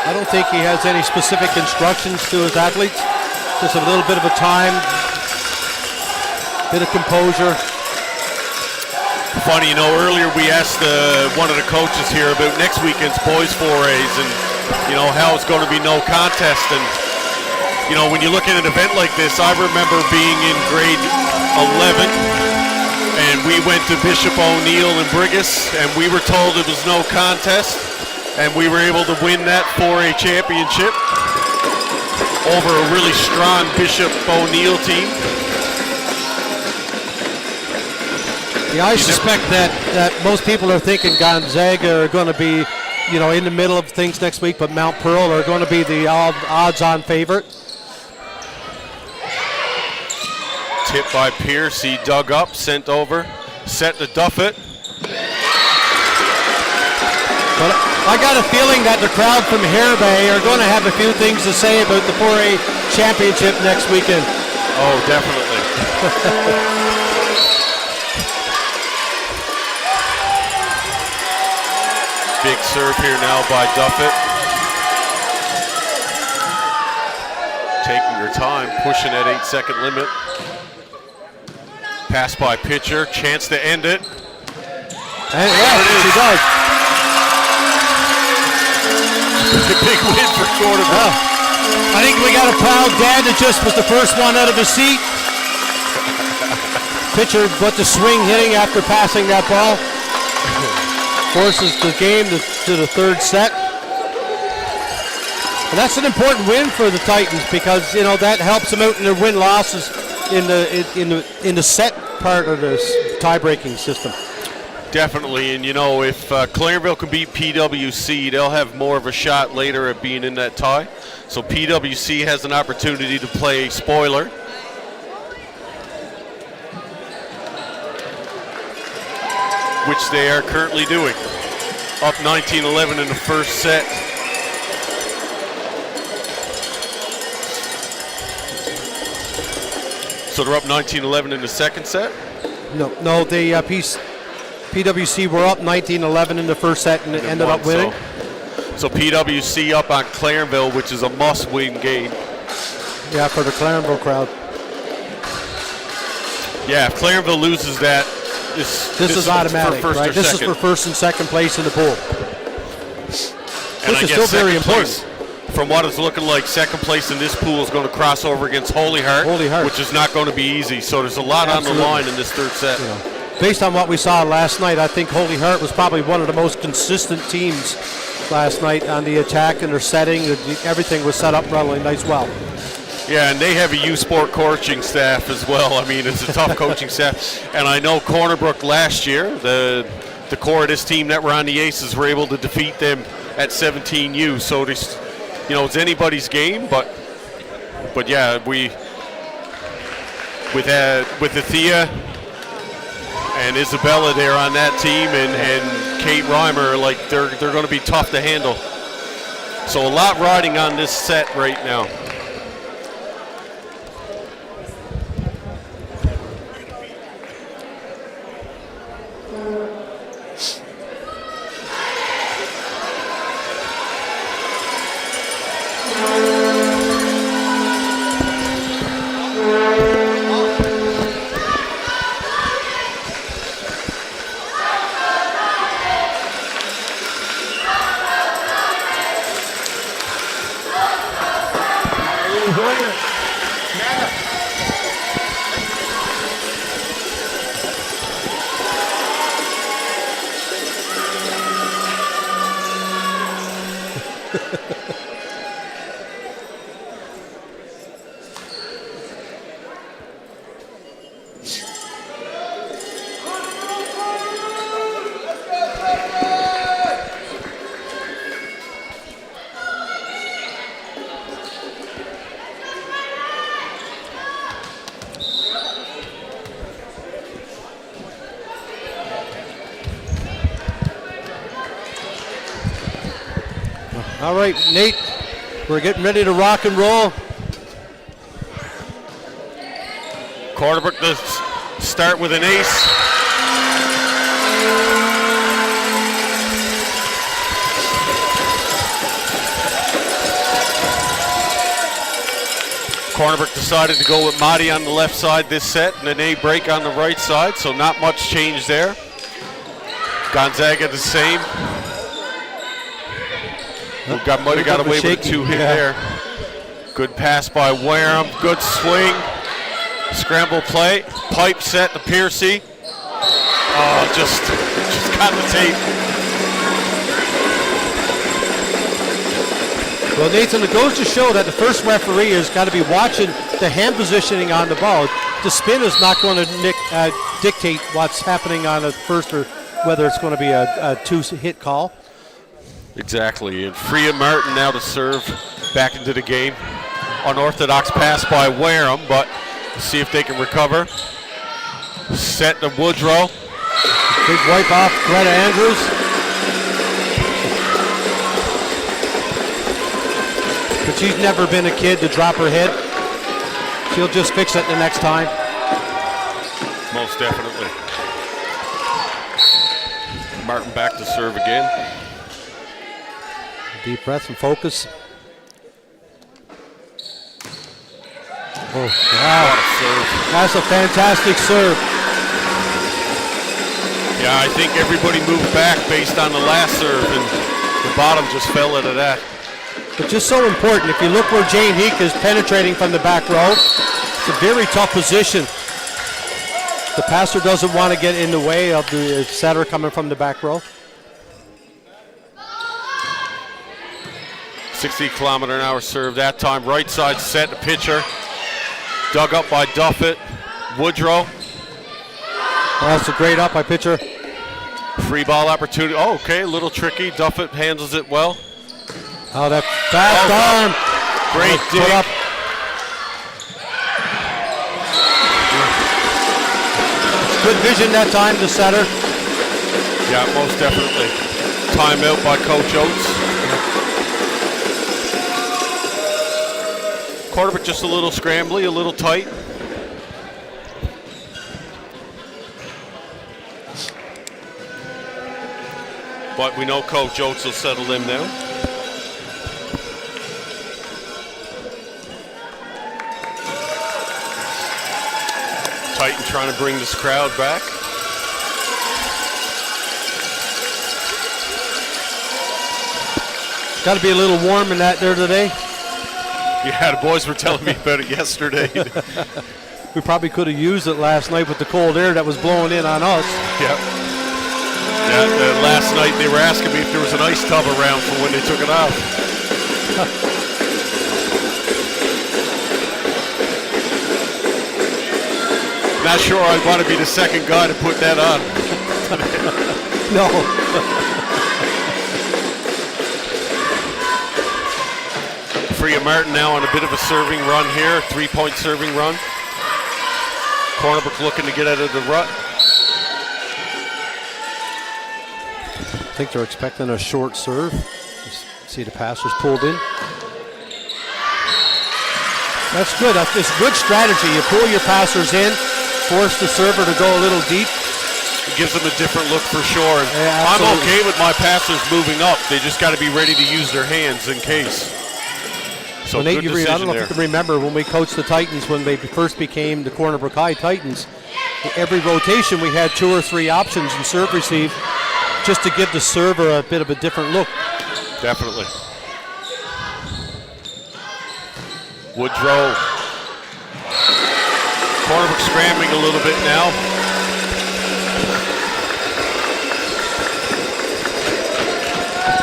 Speaker 2: I don't think he has any specific instructions to his athletes. Just a little bit of a time, bit of composure.
Speaker 1: Funny, earlier we asked one of the coaches here about next weekend's boys forays and, how it's going to be no contest. And, when you look at an event like this, I remember being in grade 11 and we went to Bishop O'Neill and Brigus and we were told it was no contest. And we were able to win that 4A championship over a really strong Bishop O'Neill team.
Speaker 2: Yeah, I suspect that most people are thinking Gonzaga are going to be, in the middle of things next week, but Mount Pearl are going to be the odds-on favorite.
Speaker 1: Tipped by Pierce, he dug up, sent over, set to Duffett.
Speaker 2: But I got a feeling that the crowd from Hare Bay are going to have a few things to say about the 4A championship next weekend.
Speaker 1: Oh, definitely. Big serve here now by Duffett. Taking her time, pushing that 8-second limit. Pass by pitcher, chance to end it.
Speaker 2: And she does.
Speaker 1: Big win for quarterback.
Speaker 2: I think we got a proud dad that just was the first one out of his seat. Pitcher but the swing hitting after passing that ball. Forces the game to the third set. And that's an important win for the Titans because that helps them out in their win losses in the set part of the tie-breaking system.
Speaker 1: Definitely, and if Clarenville can beat PWC, they'll have more of a shot later at being in that tie. So PWC has an opportunity to play spoiler. Which they are currently doing. Up 19-11 in the first set. So they're up 19-11 in the second set?
Speaker 2: No, the PWC were up 19-11 in the first set and ended up winning.
Speaker 1: So PWC up on Clarenville, which is a must-win game.
Speaker 2: Yeah, for the Clarenville crowd.
Speaker 1: Yeah, if Clarenville loses that, this
Speaker 2: is automatic, right? This is for first and second place in the pool. Which is still very important.
Speaker 1: From what it's looking like, second place in this pool is going to cross over against Holy Heart, which is not going to be easy. So there's a lot on the line in this third set.
Speaker 2: Based on what we saw last night, I think Holy Heart was probably one of the most consistent teams last night on the attack and their setting. Everything was set up really nice well.
Speaker 1: Yeah, and they have a U-Sport coaching staff as well. I mean, it's a tough coaching staff. And I know Cornerbrook last year, the core of this team that were on the Aces were able to defeat them at 17U. So this, it's anybody's game. But yeah, with Athea and Isabella there on that team, and Kate Reimer, they're going to be tough to handle. So a lot riding on this set right now.
Speaker 2: All right, Nate, we're getting ready to rock and roll.
Speaker 1: Cornerbrook does start with an ace. Cornerbrook decided to go with Mahdi on the left side this set and an A break on the right side, so not much change there. Gonzaga the same. Might have got away with a two-hit there. Good pass by Wareham. Good swing. Scramble play. Pipe set to Piercy. Oh, just got the tape.
Speaker 2: Well, Nathan, it goes to show that the first referee has got to be watching the hand positioning on the ball. The spin is not going to dictate what's happening on the first or whether it's going to be a two-hit call.
Speaker 1: Exactly, and Freya Martin now to serve back into the game. Unorthodox pass by Wareham, but see if they can recover. Set to Woodrow.
Speaker 2: Big wipe off Greta Andrews. But she's never been a kid to drop her head. She'll just fix it the next time.
Speaker 1: Most definitely. Martin back to serve again.
Speaker 2: Deep breath and focus. Oh, wow. That's a fantastic serve.
Speaker 1: Yeah, I think everybody moved back based on the last serve, and the bottom just fell into that.
Speaker 2: But just so important, if you look where Jane Heek is penetrating from the back row, it's a very tough position. The passer doesn't want to get in the way of the setter coming from the back row.
Speaker 1: 60-kilometer-an-hour serve that time. Right side set, the pitcher. Dug up by Duffett. Woodrow.
Speaker 2: Oh, that's a great up by pitcher.
Speaker 1: Free ball opportunity. Oh, okay, a little tricky. Duffett handles it well.
Speaker 2: Oh, that fast arm.
Speaker 1: Great dig.
Speaker 2: Up. Good vision that time, the setter.
Speaker 1: Yeah, most definitely. Timeout by Coach Oates. Quarterback just a little scrambly, a little tight. But we know Coach Oates will settle them down. Titan trying to bring this crowd back.
Speaker 2: Got to be a little warm in that there today.
Speaker 1: Yeah, the boys were telling me about it yesterday.
Speaker 2: We probably could have used it last night with the cold air that was blowing in on us.
Speaker 1: Yep. Yeah, last night they were asking me if there was an ice tub around for when they took it off. Not sure I'd want to be the second guy to put that on.
Speaker 2: No.
Speaker 1: Freya Martin now on a bit of a serving run here, 3-point serving run. Cornerbrook looking to get out of the rut.
Speaker 2: I think they're expecting a short serve. See the passers pulled in. That's good. It's good strategy. You pull your passers in, force the server to go a little deep.
Speaker 1: It gives them a different look for sure.
Speaker 2: Yeah,
Speaker 1: I'm okay with my passers moving up. They just got to be ready to use their hands in case. So
Speaker 2: Nate,
Speaker 1: good
Speaker 2: I
Speaker 1: decision
Speaker 2: don't know
Speaker 1: there.
Speaker 2: if you can remember when we coached the Titans when they first became the Cornerbrook High Titans. Every rotation we had 2 or 3 options in serve receive just to give the server a bit of a different look.
Speaker 1: Definitely. Woodrow. Cornerbrook scrambling a little bit now.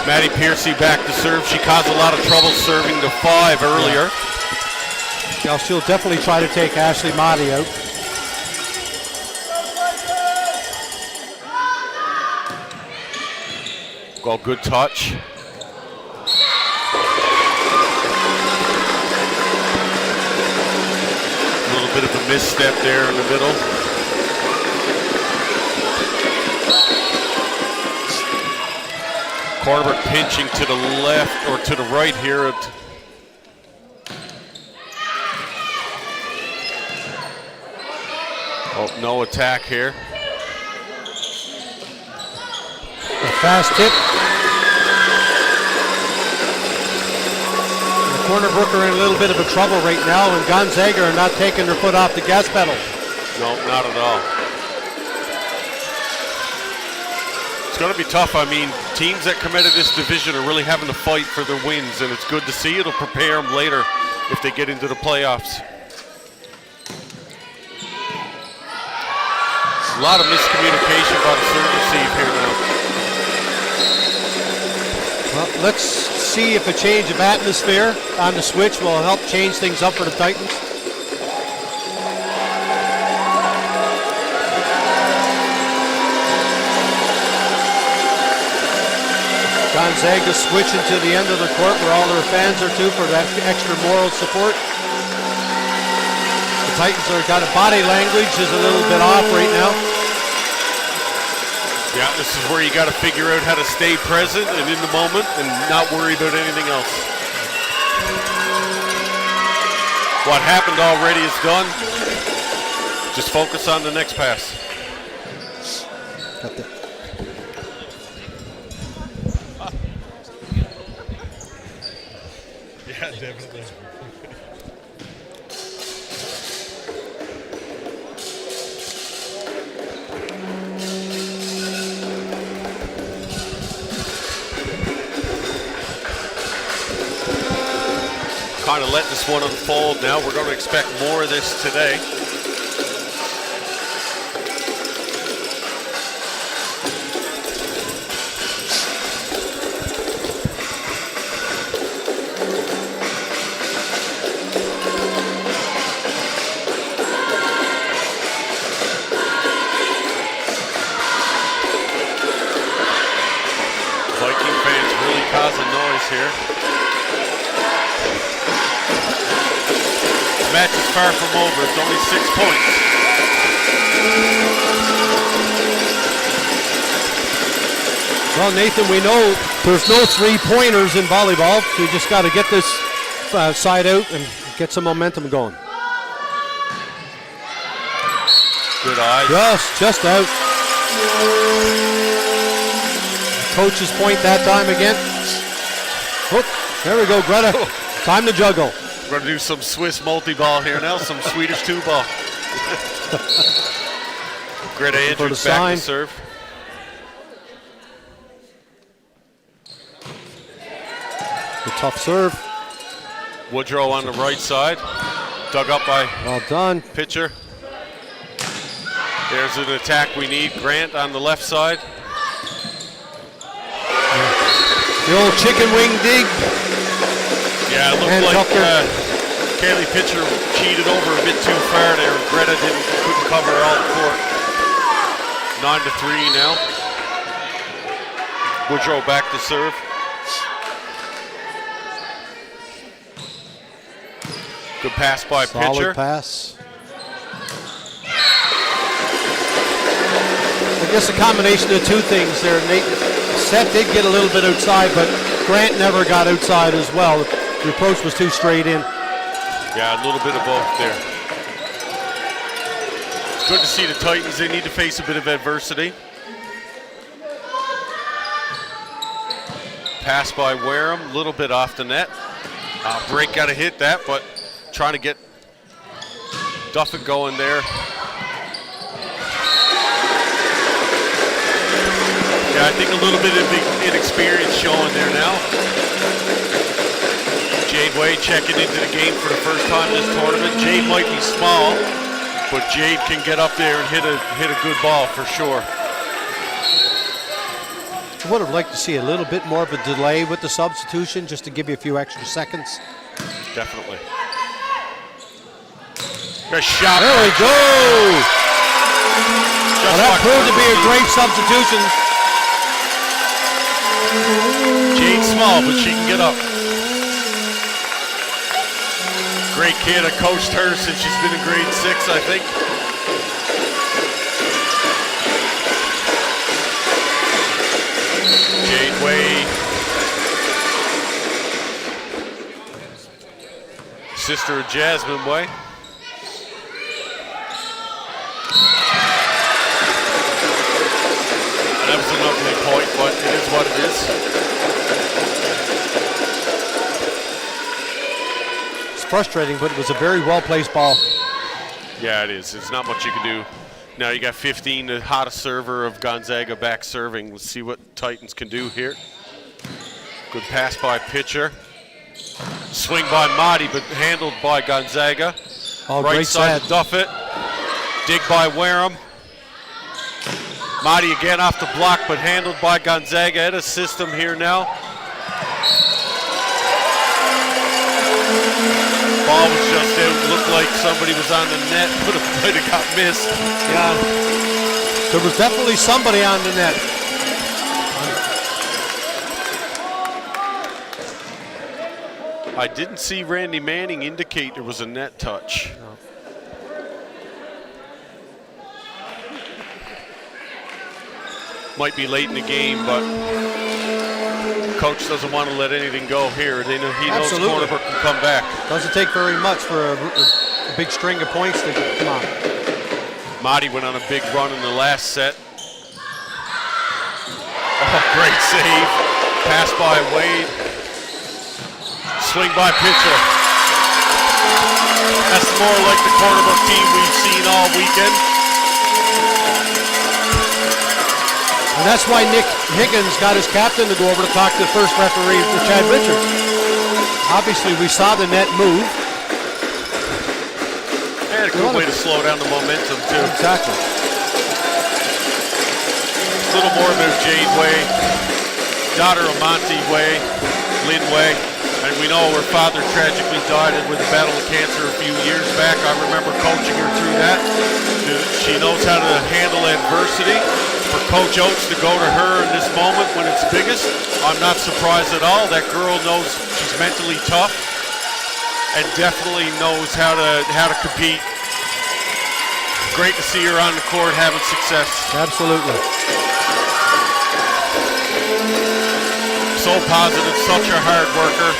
Speaker 1: Maddie Piercy back to serve. She caused a lot of trouble serving to 5 earlier.
Speaker 2: Yeah, she'll definitely try to take Ashley Motti out.
Speaker 1: Well, good touch. A little bit of a misstep there in the middle. Cornerbrook pinching to the left or to the right here. Oh, no attack here.
Speaker 2: A fast tip. The Cornerbrook are in a little bit of a trouble right now, and Gonzaga are not taking their foot off the gas pedal.
Speaker 1: No, not at all. It's going to be tough. I mean, teams that come out of this division are really having to fight for their wins, and it's good to see. It'll prepare them later if they get into the playoffs. A lot of miscommunication by the serve receive here now.
Speaker 2: Well, let's see if a change of atmosphere on the switch will help change things up for the Titans. Gonzaga switching to the end of the court where all their fans are too for that extra moral support. The Titans are got a body language is a little bit off right now.
Speaker 1: Yeah, this is where you got to figure out how to stay present and in the moment and not worry about anything else. What happened already is done. Just focus on the next pass.
Speaker 2: Got that.
Speaker 1: Yeah, definitely. Kind of let this one unfold now. We're going to expect more of this today. Viking fans really causing noise here. Match is far from over. It's only 6 points.
Speaker 2: Well, Nathan, we know there's no three-pointers in volleyball. So you just got to get this side out and get some momentum going.
Speaker 1: Good eyes.
Speaker 2: Just out. Coach's point that time again. Oh, there we go, Greta. Time to juggle.
Speaker 1: We're going to do some Swiss multi-ball here now, some Swedish two-ball. Greta Andrews back to serve.
Speaker 2: The tough serve.
Speaker 1: Woodrow on the right side. Dug up by
Speaker 2: well done.
Speaker 1: pitcher. There's an attack we need. Grant on the left side.
Speaker 2: The old chicken wing dig.
Speaker 1: Yeah, it looked like Kaylee pitcher cheated over a bit too far there. Greta couldn't cover all the court. 9-3 now. Woodrow back to serve. Good pass by pitcher.
Speaker 2: Solid pass. I guess a combination of two things there, Nate. Set did get a little bit outside, but Grant never got outside as well. The approach was too straight in.
Speaker 1: Yeah, a little bit of both there. It's good to see the Titans. They need to face a bit of adversity. Pass by Wareham, a little bit off the net. Break got to hit that, but trying to get Duffett going there. Yeah, I think a little bit of inexperience showing there now. Jade Way checking into the game for the first time this tournament. Jade might be small, but Jade can get up there and hit a good ball for sure.
Speaker 2: I would have liked to see a little bit more of a delay with the substitution, just to give you a few extra seconds.
Speaker 1: Definitely. Good shot.
Speaker 2: There we go. Well, that proved to be a great substitution.
Speaker 1: Jade's small, but she can get up. Great kid. I coached her since she's been in grade 6, I think. Jade Way. Sister of Jasmine Way. That was an ugly point, but it is what it is.
Speaker 2: It's frustrating, but it was a very well-placed ball.
Speaker 1: Yeah, it is. There's not much you can do. Now you got 15, the hottest server of Gonzaga back serving. Let's see what Titans can do here. Good pass by pitcher. Swing by Mahdi, but handled by Gonzaga.
Speaker 2: Oh,
Speaker 1: right
Speaker 2: great
Speaker 1: side
Speaker 2: set.
Speaker 1: to Duffett. Dig by Wareham. Mahdi again off the block, but handled by Gonzaga. At a system here now. ball was just out. Looked like somebody was on the net, but it might have got missed.
Speaker 2: Yeah, there was definitely somebody on the net.
Speaker 1: I didn't see Randy Manning indicate there was a net touch.
Speaker 2: No.
Speaker 1: Might be late in the game, but coach doesn't want to let anything go here. He knows Cornerbrook can come back.
Speaker 2: Doesn't take very much for a big string of points to come on.
Speaker 1: Marty went on a big run in the last set. Oh, great save. Pass by Wade. Swing by pitcher. That's more like the Cornerbrook team we've seen all weekend.
Speaker 2: And that's why Nick Higgins got his captain to go over to talk to the first referee, Chad Richards. Obviously, we saw the net move.
Speaker 1: And a good way to slow down the momentum, too.
Speaker 2: Exactly.
Speaker 1: A little more about Jade Way, daughter of Monty Way, Lynn Way. And we know her father tragically died with a battle of cancer a few years back. I remember coaching her through that. She knows how to handle adversity. For Coach Oates to go to her in this moment when it's biggest, I'm not surprised at all. That girl knows she's mentally tough and definitely knows how to compete. Great to see her on the court having success.
Speaker 2: Absolutely.
Speaker 1: So positive, such a hard worker.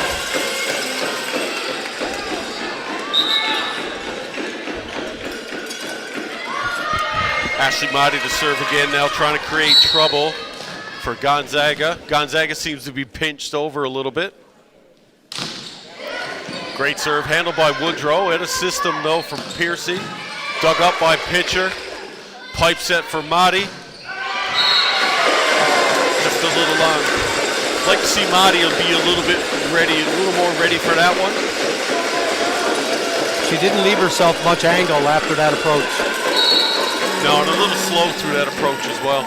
Speaker 1: Ashley Motti to serve again now, trying to create trouble for Gonzaga. Gonzaga seems to be pinched over a little bit. Great serve, handled by Woodrow. In a system, though, from Piercy. Dug up by pitcher. Pipe set for Motti. Just a little long. I'd like to see Motti be a little bit ready, a little more ready for that one.
Speaker 2: She didn't leave herself much angle after that approach.
Speaker 1: No, and a little slow through that approach as well.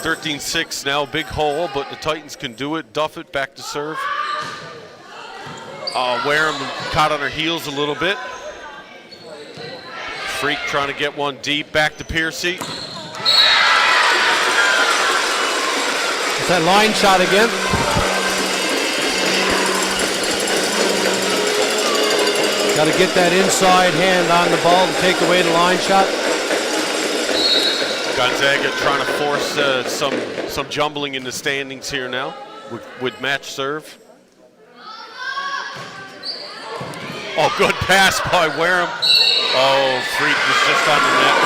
Speaker 1: 13-6 now, big hole, but the Titans can do it. Duff it, back to serve. Wareham caught on her heels a little bit. Freak trying to get one deep, back to Piercy.
Speaker 2: It's that line shot again. Got to get that inside hand on the ball to take away the line shot.
Speaker 1: Gonzaga trying to force some jumbling in the standings here now with match serve. Oh, good pass by Wareham. Oh, Freak was just on the net.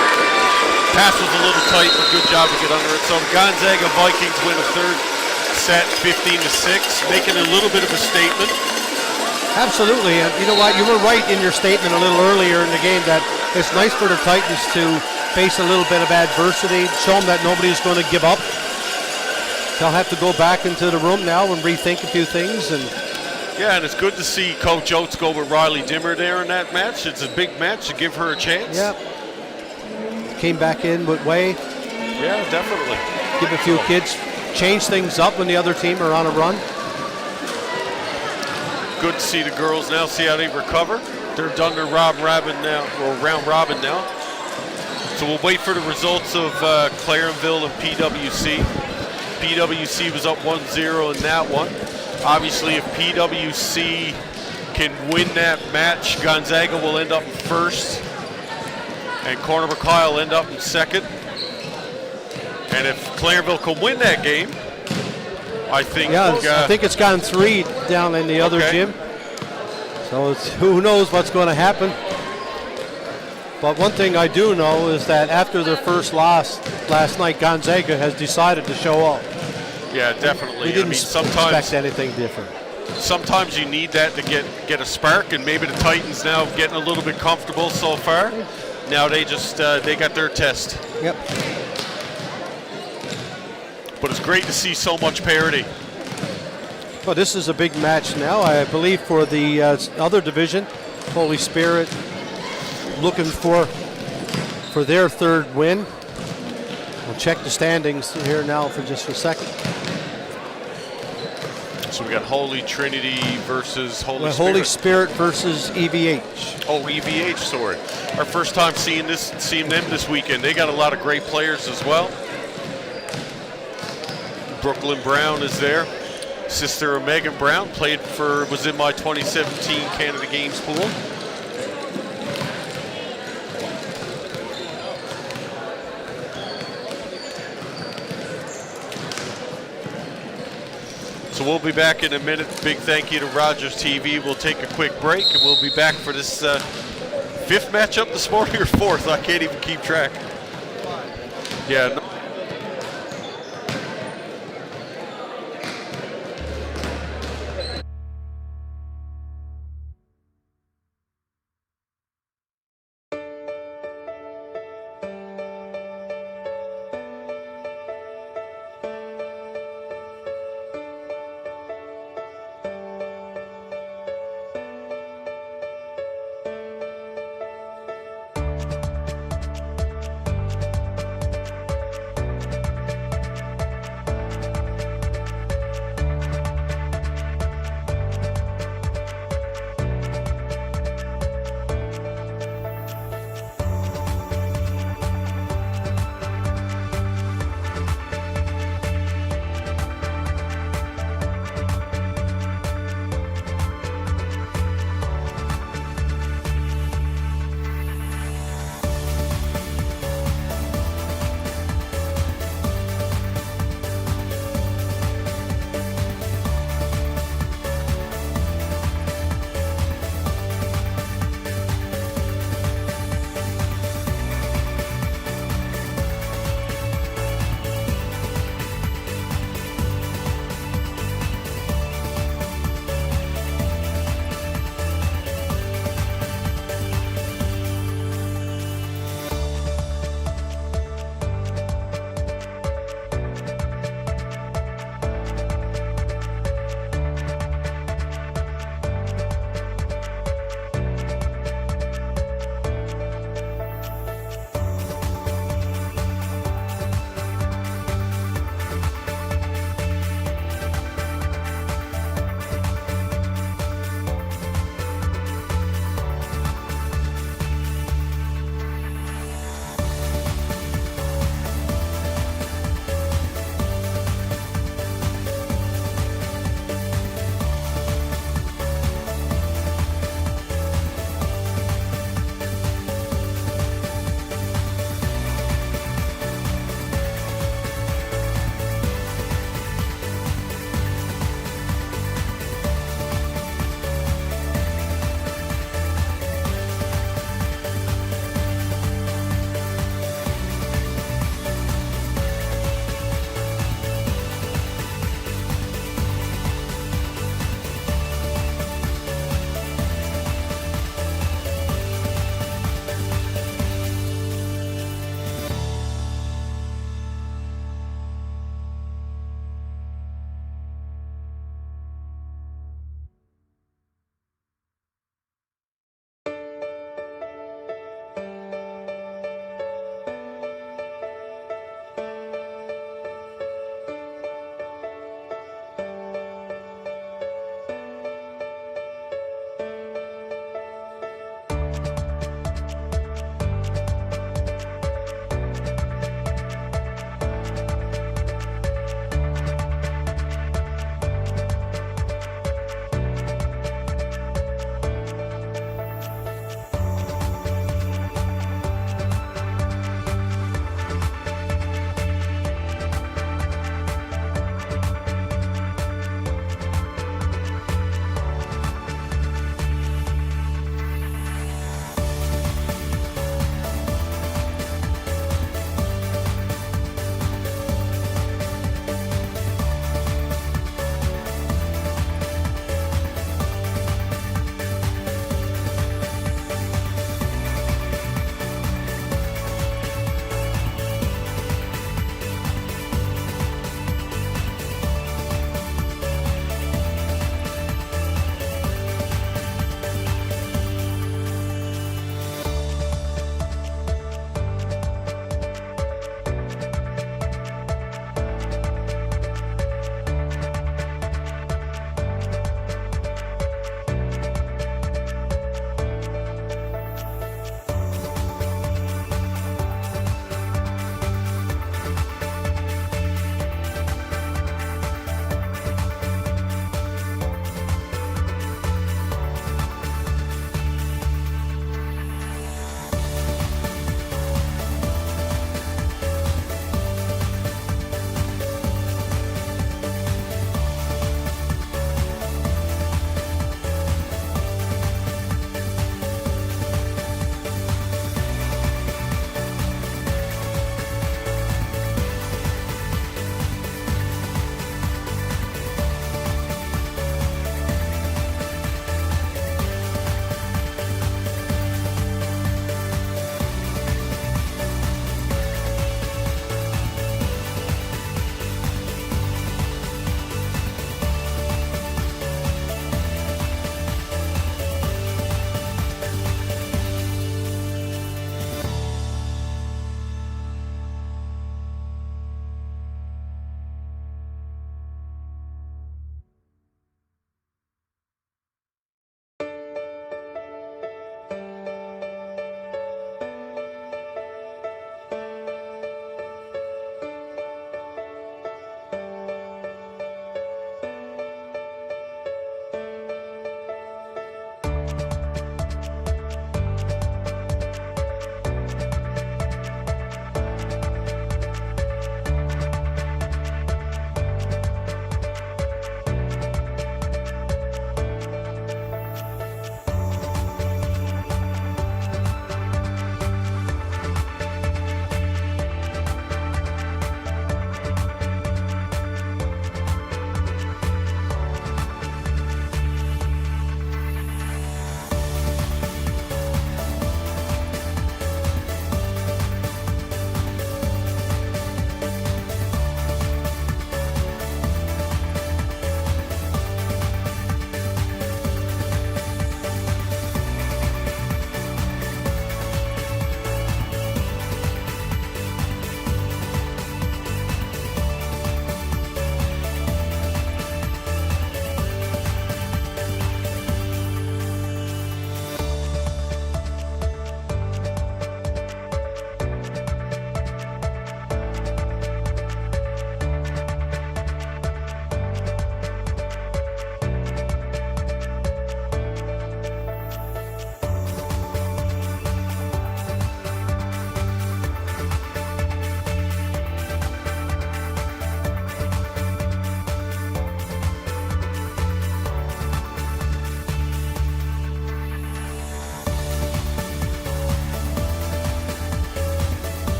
Speaker 1: Pass was a little tight, but good job to get under it. So Gonzaga Vikings win a third set, 15-6, making a little bit of a statement.
Speaker 2: Absolutely, and you know what? You were right in your statement a little earlier in the game that it's nice for the Titans to face a little bit of adversity, show them that nobody's going to give up. They'll have to go back into the room now and rethink a few things. And
Speaker 1: yeah, and it's good to see Coach Oates go with Riley Dimmer there in that match. It's a big match to give her a chance.
Speaker 2: Yeah. Came back in with Way.
Speaker 1: Yeah, definitely.
Speaker 2: Give a few kids, change things up when the other team are on a run.
Speaker 1: Good to see the girls now, see how they recover. They're done their round robin now. So we'll wait for the results of Clarenville and PWC. PWC was up 1-0 in that one. Obviously, if PWC can win that match, Gonzaga will end up in first, and Cornerbrook High will end up in second. And if Clarenville can win that game, I think...
Speaker 2: Yeah, I think it's gone 3 down in the other gym. So who knows what's going to happen. But one thing I do know is that after their first loss last night, Gonzaga has decided to show up.
Speaker 1: Yeah, definitely.
Speaker 2: We didn't expect anything different.
Speaker 1: Sometimes you need that to get a spark, and maybe the Titans now getting a little bit comfortable so far. Now they just they got their test.
Speaker 2: Yep.
Speaker 1: But it's great to see so much parity.
Speaker 2: Well, this is a big match now, I believe, for the other division. Holy Spirit looking for their third win. We'll check the standings here now for just a second.
Speaker 1: So we got Holy Trinity versus Holy
Speaker 2: Well,
Speaker 1: Spirit.
Speaker 2: Holy Spirit versus EVH.
Speaker 1: Oh, EVH, sorry. Our first time seeing them this weekend. They got a lot of great players as well. Brooklyn Brown is there. Sister of Megan Brown was in my 2017 Canada Games pool. So we'll be back in a minute. Big thank you to Rogers TV. We'll take a quick break and we'll be back for this fifth matchup this morning or fourth. I can't even keep track. Yeah.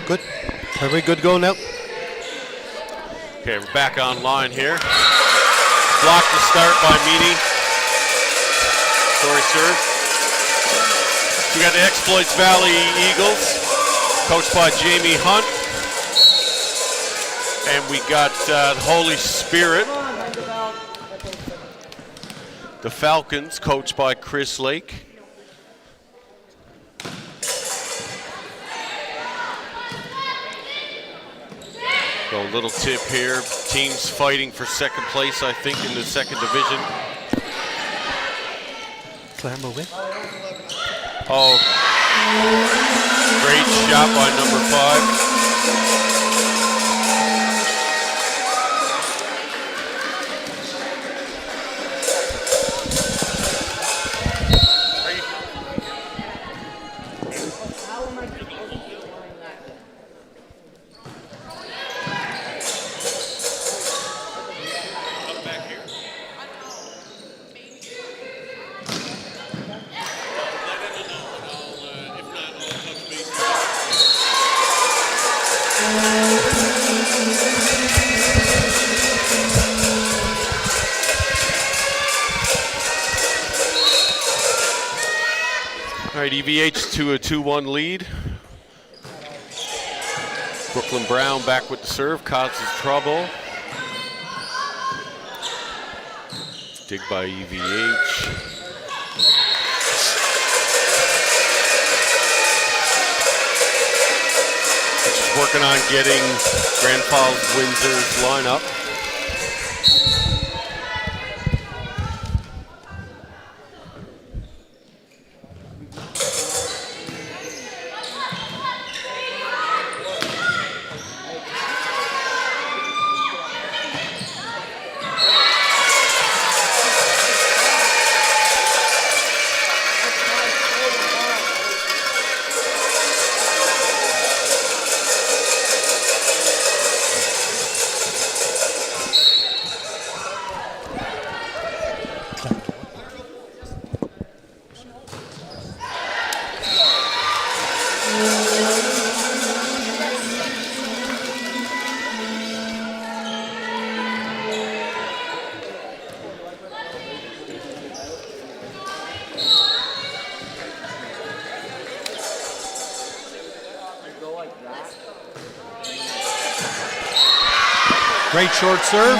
Speaker 2: Good. Everybody good to go now?
Speaker 1: Okay, we're back online here. Blocked to start by Meany. Sorry, serve. We got the Exploits Valley Eagles, coached by Jamie Hunt. And we got the Holy Spirit, the Falcons, coached by Chris Lake. So a little tip here. Teams fighting for second place, I think, in the second division.
Speaker 2: Clamber win.
Speaker 1: Oh, great shot by number 5. All right, EVH to a 2-1 lead. Brooklyn Brown back with the serve, causes trouble. Dig by EVH. Just working on getting Grand Falls Windsor's lineup.
Speaker 2: Great short serve.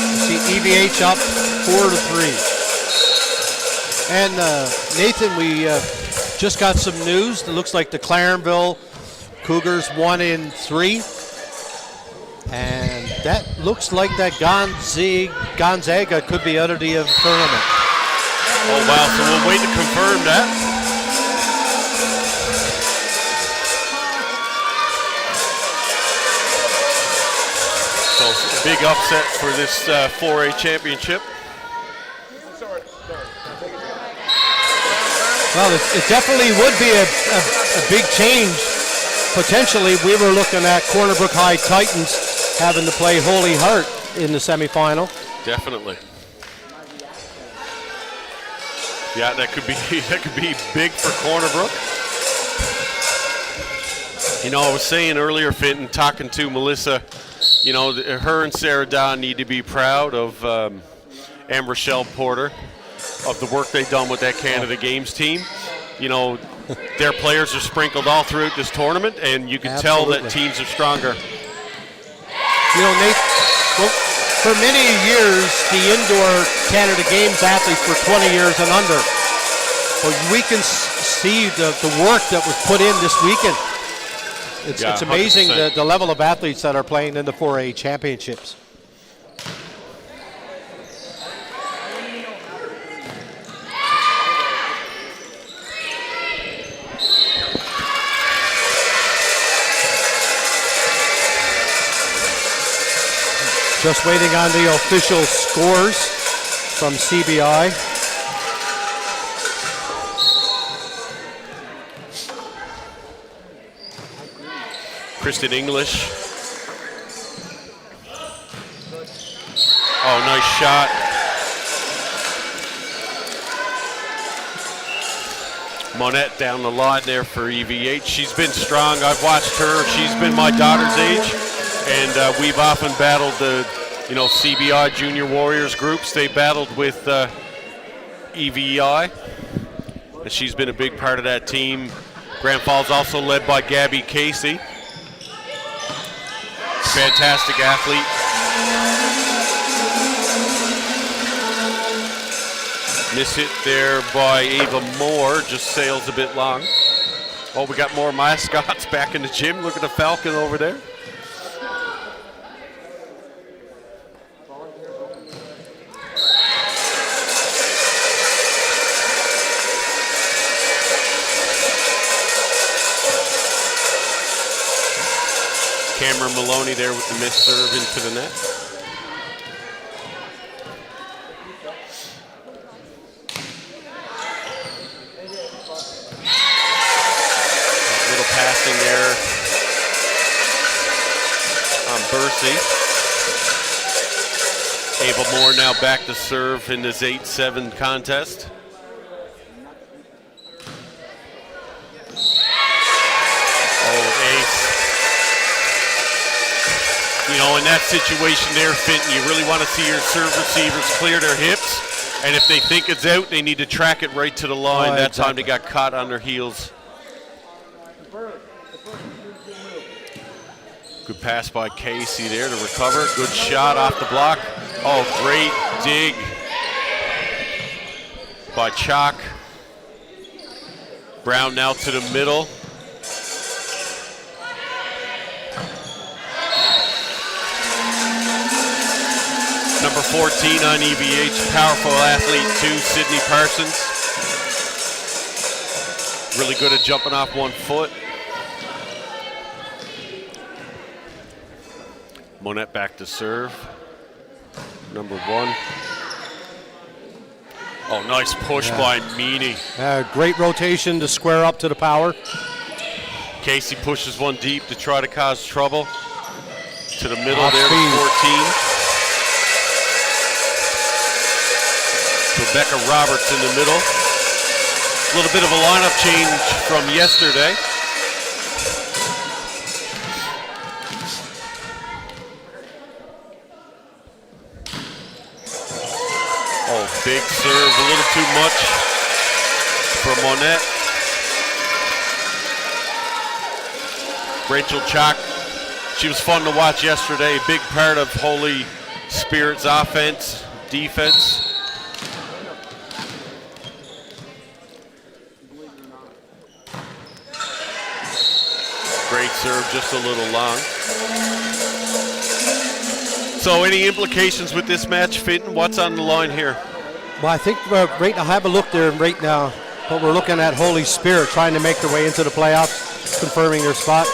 Speaker 2: You see EVH up 4-3. And Nathan, we just got some news. It looks like the Clarenville Cougars won in 3. And that looks like that Gonzaga could be out of the tournament.
Speaker 1: Oh, wow, so we'll wait to confirm that. Big upset for this 4A championship.
Speaker 2: Well, it definitely would be a big change. Potentially, we were looking at Corner Brook High Titans having to play Holy Heart in the semifinal.
Speaker 1: Definitely. Yeah, that could be big for Corner Brook. You know, I was saying earlier, Finton, talking to Melissa, you know, her and Sarah Don need to be proud of and Rochelle Porter of the work they've done with that Canada Games team. You know, their players are sprinkled all throughout this tournament, and you can tell that teams are stronger.
Speaker 2: You know, Nate, well, for many years, the indoor Canada Games athletes were 20 years and under. But we can see the work that was put in this weekend. It's amazing the level of athletes that are playing in the 4A championships. Just waiting on the official scores from CBI.
Speaker 1: Kristen English. Oh, nice shot. Monette down the line there for EVH. She's been strong. I've watched her. She's been my daughter's age. And we've often battled the, you know, CBI Junior Warriors groups. They battled with EVI. And she's been a big part of that team. Grand Falls also led by Gabby Casey. Fantastic athlete. Miss hit there by Ava Moore, just sails a bit long. Oh, we got more mascots back in the gym. Look at the Falcon over there. Cameron Maloney there with the missed serve into the net. Little passing there on Bursey. Ava Moore now back to serve in this 8-7 contest. You know, in that situation there, Finton, you really want to see your serve receivers clear their hips. And if they think it's out, they need to track it right to the line. That time they got caught on their heels. Good pass by Casey there to recover. Good shot off the block. Oh, great dig by Chalk. Brown now to the middle. Number 14 on EVH, powerful athlete too, Sydney Parsons. Really good at jumping off one foot. Monette back to serve. Number 1. Oh, nice push by Meany.
Speaker 2: Great rotation to square up to the power.
Speaker 1: Casey pushes one deep to try to cause trouble. To the middle there to 14. Rebecca Roberts in the middle. A little bit of a lineup change from yesterday. Oh, big serve, a little too much from Monette. Rachel Chalk, she was fun to watch yesterday. Big part of Holy Spirit's offense, defense. Great serve, just a little long. So any implications with this match, Finton? What's on the line here?
Speaker 2: Well, I think right now, have a look there right now, but we're looking at Holy Spirit trying to make their way into the playoffs, confirming their spot.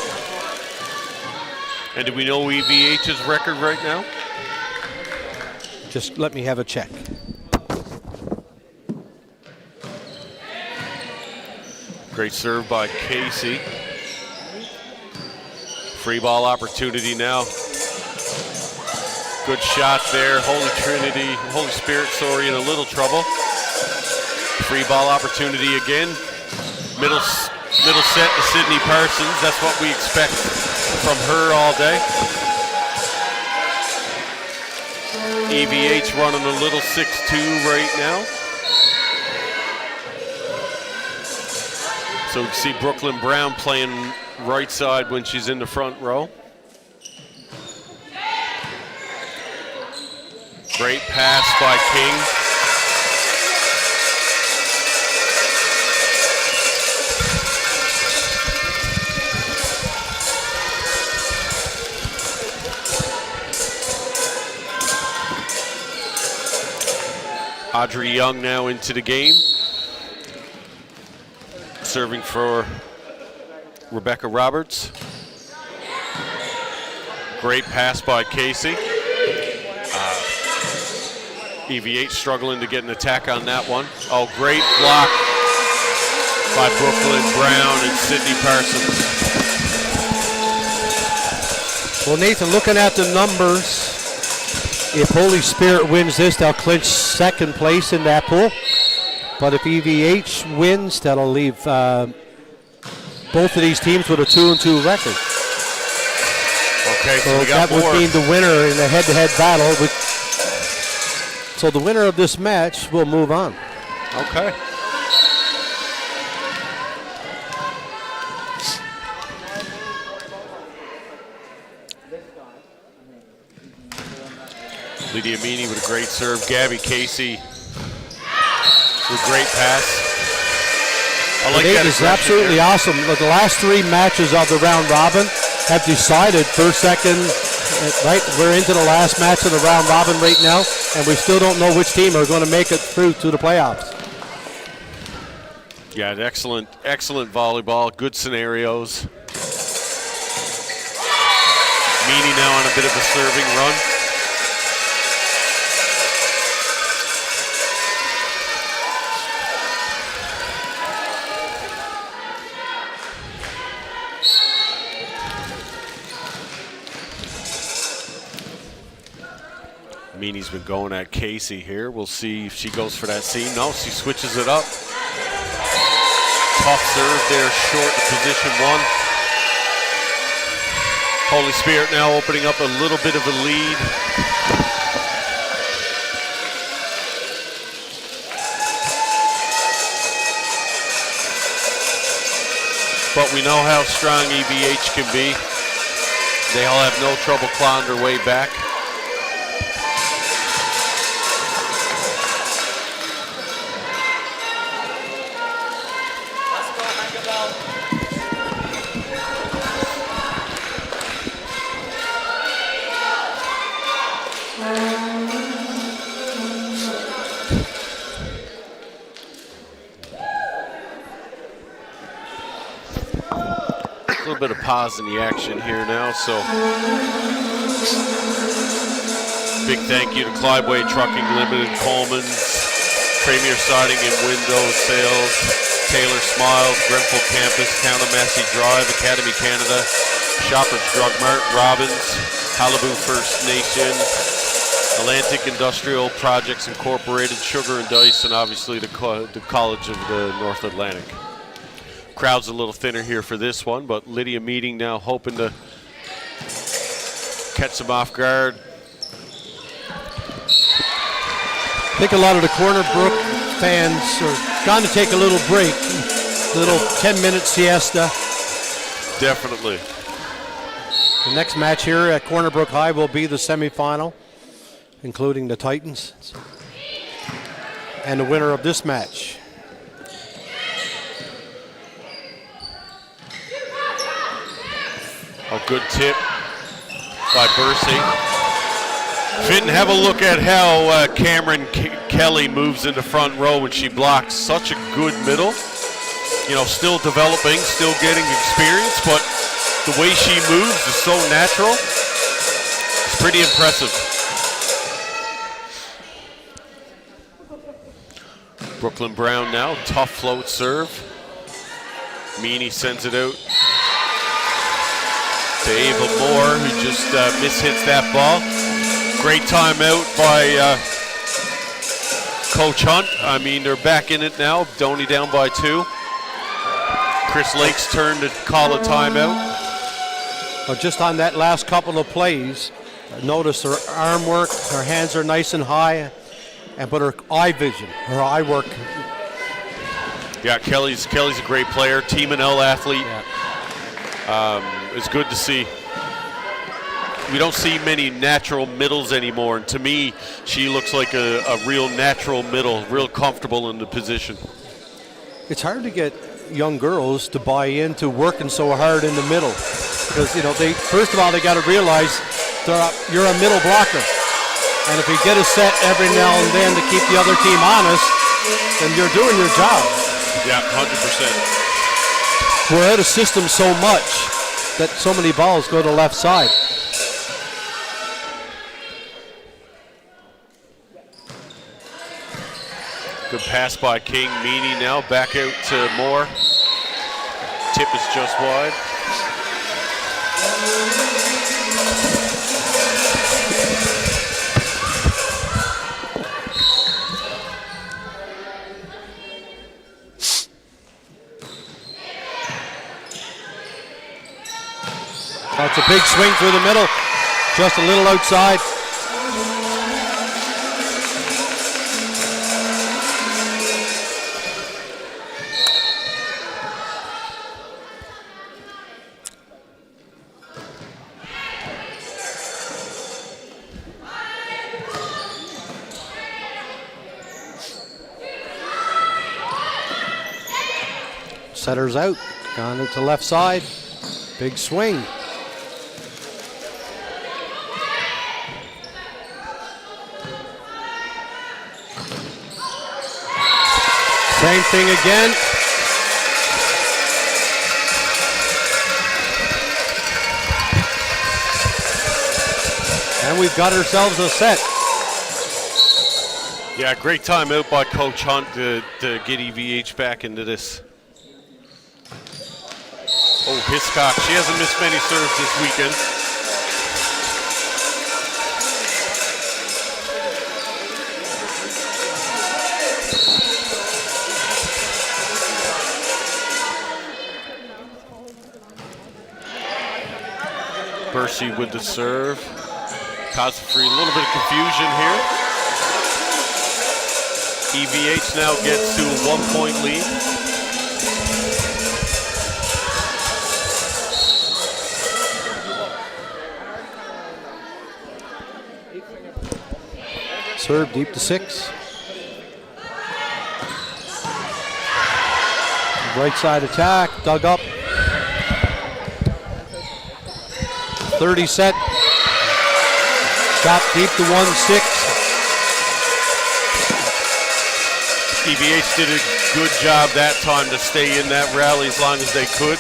Speaker 1: And do we know EVH's record right now?
Speaker 2: Just let me have a check.
Speaker 1: Great serve by Casey. Free ball opportunity now. Good shot there. Holy Spirit, in a little trouble. Free ball opportunity again. Middle set to Sydney Parsons. That's what we expect from her all day. EVH running a little 6-2 right now. So we can see Brooklyn Brown playing right side when she's in the front row. Great pass by King. Audrey Young now into the game. Serving for Rebecca Roberts. Great pass by Casey. EVH struggling to get an attack on that one. Oh, great block by Brooklyn Brown and Sydney Parsons.
Speaker 2: Well, Nathan, looking at the numbers, if Holy Spirit wins this, they'll clinch second place in that pool. But if EVH wins, that'll leave both of these teams with a 2-2 record.
Speaker 1: Okay, so we got
Speaker 2: that would mean the winner in the head-to-head battle. So the winner of this match will move on.
Speaker 1: Okay. Lydia Meany with a great serve. Gabby Casey with a great pass. I like that.
Speaker 2: It's absolutely awesome. The last three matches of the round robin have decided first, second, right? We're into the last match of the round robin right now, and we still don't know which team are going to make it through to the playoffs.
Speaker 1: Yeah, excellent volleyball. Good scenarios. Meany now on a bit of a serving run. Meany's been going at Casey here. We'll see if she goes for that seam. No, she switches it up. Tough serve there, short to position one. Holy Spirit now opening up a little bit of a lead. But we know how strong EVH can be. They all have no trouble clawing their way back. A little bit of pause in the action here now, so big thank you to Clydeway Trucking Limited, Coleman's, Premier Siding and Windows Sales, Taylor Smiles, Grenfell Campus, Town of Massey Drive, Academy Canada, Shoppers Drug Mart, Robbins, Halibu First Nation, Atlantic Industrial Projects Incorporated, Sugar and Dice, and obviously the College of the North Atlantic. Crowd's a little thinner here for this one, but Lydia Meeting now hoping to catch them off guard.
Speaker 2: I think a lot of the Corner Brook fans are going to take a little break, a little 10-minute siesta.
Speaker 1: Definitely.
Speaker 2: The next match here at Corner Brook High will be the semifinal, including the Titans. And the winner of this match.
Speaker 1: A good tip by Bursey. Fitton, have a look at how Cameron Kelly moves in the front row when she blocks. Such a good middle. You know, still developing, still getting experience, but the way she moves is so natural. It's pretty impressive. Brooklyn Brown now, tough float serve. Meany sends it out to Ava Moore, who just mishits that ball. Great timeout by Coach Hunt. I mean, they're back in it now. Donny down by 2. Chris Lake's turn to call a timeout.
Speaker 2: Well, just on that last couple of plays, notice her arm work, her hands are nice and high, but her eye vision, her eye work.
Speaker 1: Yeah, Kelly's a great player, Team NL athlete.
Speaker 2: Yeah.
Speaker 1: It's good to see. We don't see many natural middles anymore, and to me, she looks like a real natural middle, real comfortable in the position.
Speaker 2: It's hard to get young girls to buy into working so hard in the middle, because they first of all they got to realize you're a middle blocker, and if you get a set every now and then to keep the other team honest, then you're doing your job.
Speaker 1: Yeah, 100%.
Speaker 2: We're out of system so much that so many balls go to left side.
Speaker 1: Good pass by King. Meany now back out to Moore. Tip is just wide.
Speaker 2: That's a big swing through the middle, just a little outside. Setter's out, gone to left side, big swing. Same thing again. And we've got ourselves a set.
Speaker 1: Yeah, great timeout by Coach Hunt to get EVH back into this. Oh, Hiscock, she hasn't missed many serves this weekend. Bercy with the serve. Cosfree, a little bit of confusion here. EVH now gets to a 1-point lead.
Speaker 2: Serve deep to 6. Right side attack, dug up. 30 set. Shot deep to 1-6.
Speaker 1: EVH did a good job that time to stay in that rally as long as they could.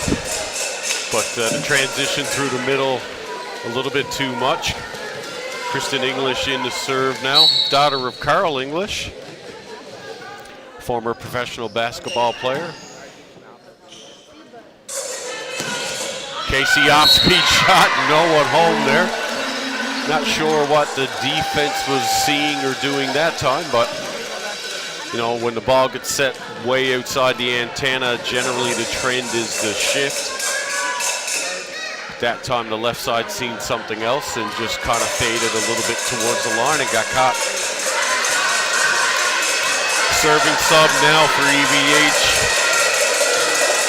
Speaker 1: But the transition through the middle a little bit too much. Kristen English in to serve now. Daughter of Carl English, former professional basketball player. Casey off-speed shot, no one home there. Not sure what the defense was seeing or doing that time, but when the ball gets set way outside the antenna, generally the trend is the shift. That time the left side seen something else and just kind of faded a little bit towards the line and got caught. Serving sub now for EVH.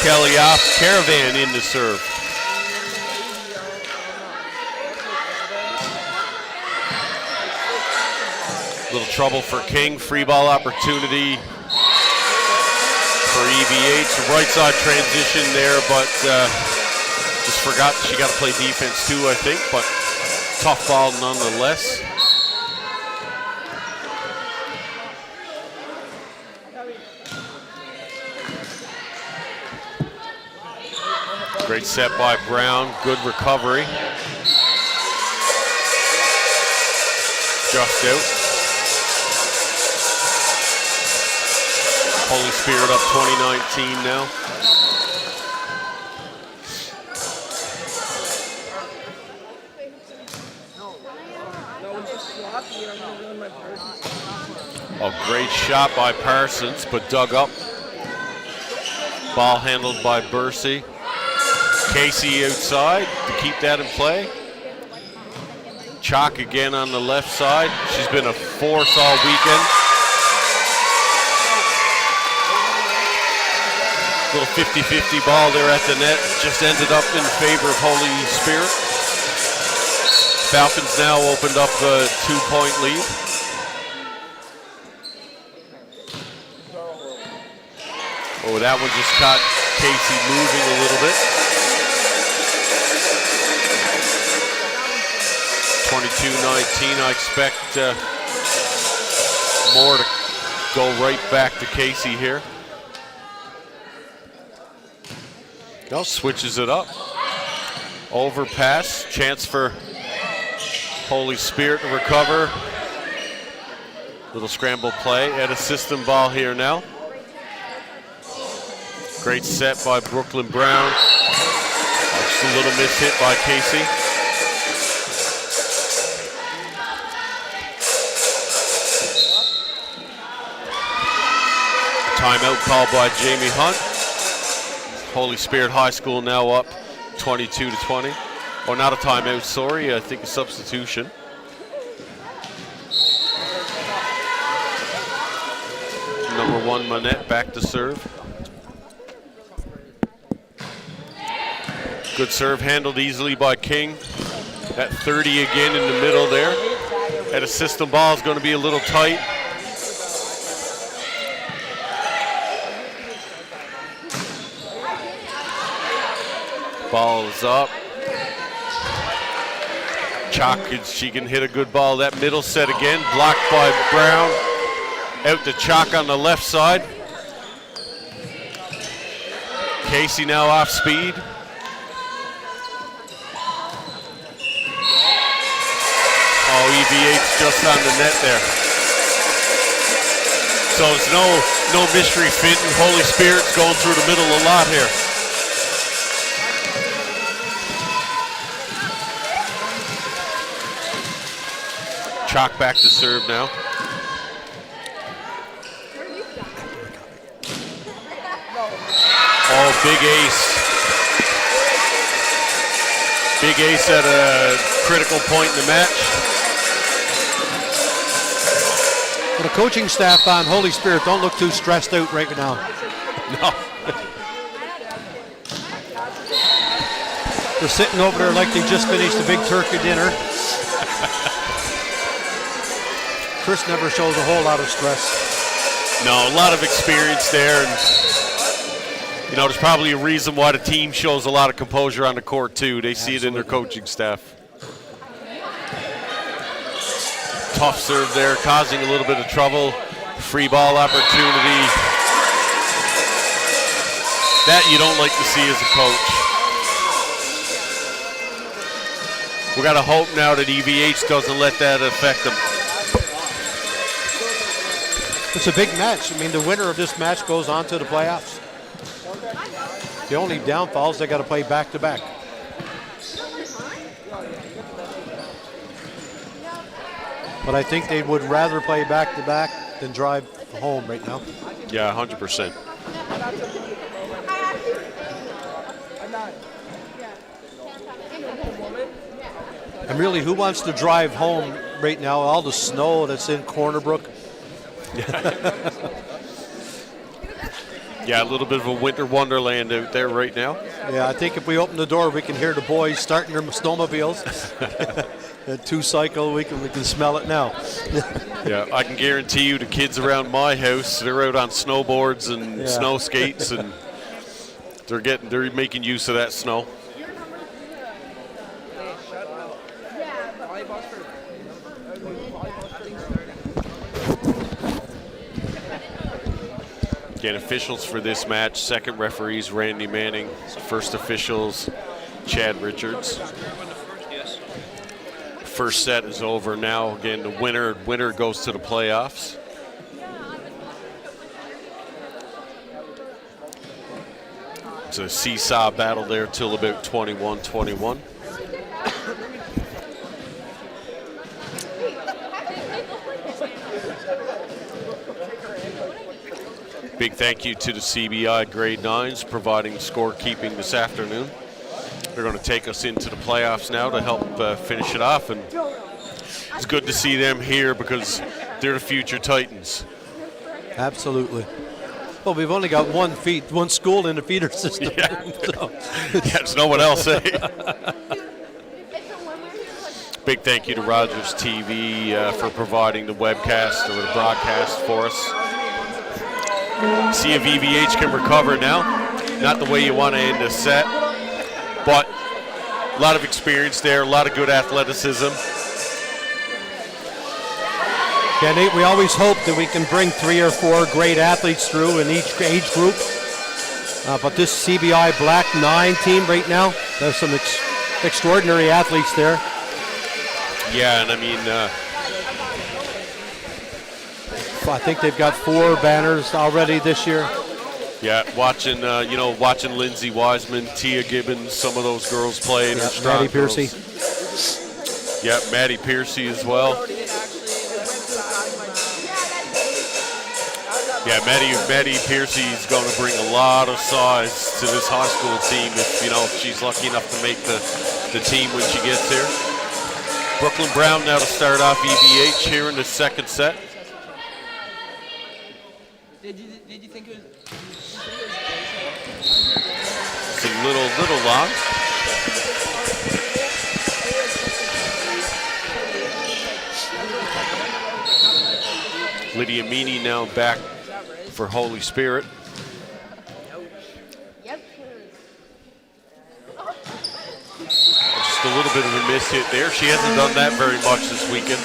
Speaker 1: Kelly off, Caravan in to serve. Little trouble for King, free ball opportunity for EVH. Right side transition there, but just forgot she got to play defense too, I think, but tough ball nonetheless. Great set by Brown, good recovery. Just out. Holy Spirit up 2019 now. A great shot by Parsons, but dug up. Ball handled by Bursey. Casey outside to keep that in play. Chalk again on the left side. She's been a force all weekend. Little 50-50 ball there at the net. Just ended up in favor of Holy Spirit. Falcons now opened up a 2-point lead. Oh, that one just caught Casey moving a little bit. 22-19, I expect more to go right back to Casey here. No, switches it up. Overpass, chance for Holy Spirit to recover. Little scramble play at a system ball here now. Great set by Brooklyn Brown. Just a little miss hit by Casey. Timeout called by Jamie Hunt. Holy Spirit High School now up 22-20. Oh, not a timeout, sorry. I think a substitution. Number 1, Manette, back to serve. Good serve, handled easily by King. That 30 again in the middle there. At a system ball is going to be a little tight. Ball is up. Chalk, she can hit a good ball. That middle set again, blocked by Brown. Out to Chalk on the left side. Casey now off speed. Oh, EVH just on the net there. So it's no mystery Fenton. Holy Spirit's going through the middle a lot here. Chalk back to serve now. Oh, big ace. Big ace at a critical point in the match.
Speaker 2: Well, the coaching staff on Holy Spirit don't look too stressed out right now.
Speaker 1: No.
Speaker 2: They're sitting over there like they just finished a big turkey dinner. Chris never shows a whole lot of stress.
Speaker 1: No, a lot of experience there, and you know, there's probably a reason why the team shows a lot of composure on the court too. They see it in their coaching staff. Tough serve there, causing a little bit of trouble. Free ball opportunity. That you don't like to see as a coach. We got to hope now that EVH doesn't let that affect them.
Speaker 2: It's a big match. I mean, the winner of this match goes on to the playoffs. The only downfall is they got to play back-to-back. But I think they would rather play back-to-back than drive home right now.
Speaker 1: Yeah, 100%.
Speaker 2: And really, who wants to drive home right now? All the snow that's in Corner Brook.
Speaker 1: Yeah, a little bit of a winter wonderland out there right now.
Speaker 2: Yeah, I think if we open the door, we can hear the boys starting their snowmobiles. A 2-cycle, we can smell it now.
Speaker 1: Yeah, I can guarantee you the kids around my house, they're out on snowboards and snow skates, and they're making use of that snow. Again, officials for this match, second referees Randy Manning, first officials Chad Richards. First set is over now. Again, the winner goes to the playoffs. It's a seesaw battle there till about 21-21. Big thank you to the CBI Grade 9s providing scorekeeping this afternoon. They're going to take us into the playoffs now to help finish it off, and it's good to see them here because they're the future Titans.
Speaker 2: Absolutely. Well, we've only got one school in the feeder system.
Speaker 1: Yeah,
Speaker 2: So.
Speaker 1: there's no one else, eh? Big thank you to Rogers TV for providing the webcast or the broadcast for us. See if EVH can recover now. Not the way you want to end a set, but a lot of experience there, a lot of good athleticism.
Speaker 2: Yeah, Nate, we always hope that we can bring 3 or 4 great athletes through in each age group. But this CBI Black 9 team right now, there's some extraordinary athletes there.
Speaker 1: Yeah, and I mean,
Speaker 2: I think they've got 4 banners already this year.
Speaker 1: yeah, watching watching Lindsay Wiseman, Tia Gibbons, some of those girls play.
Speaker 2: Yeah, Maddie Piercy.
Speaker 1: Yeah, Maddie Piercy as well. Yeah, Maddie Piercy is going to bring a lot of size to this high school team if she's lucky enough to make the team when she gets here. Brooklyn Brown now to start off EVH here in the second set.
Speaker 3: Did you think it was?
Speaker 1: It's a little long. Lydia Meany now back for Holy Spirit. Just a little bit of a miss hit there. She hasn't done that very much this weekend.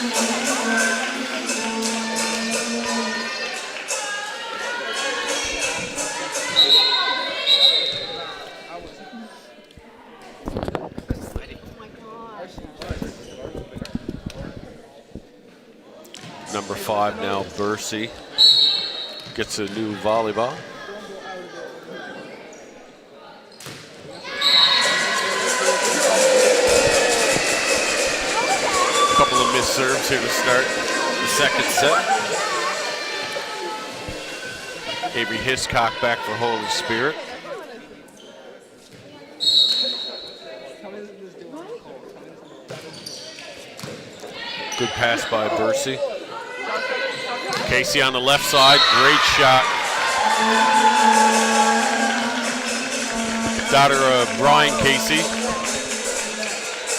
Speaker 1: Number 5 now, Bercy, gets a new volleyball. A couple of missed serves here to start the second set. Avery Hiscock back for Holy Spirit. Good pass by Bercy. Casey on the left side, great shot. Daughter of Brian Casey,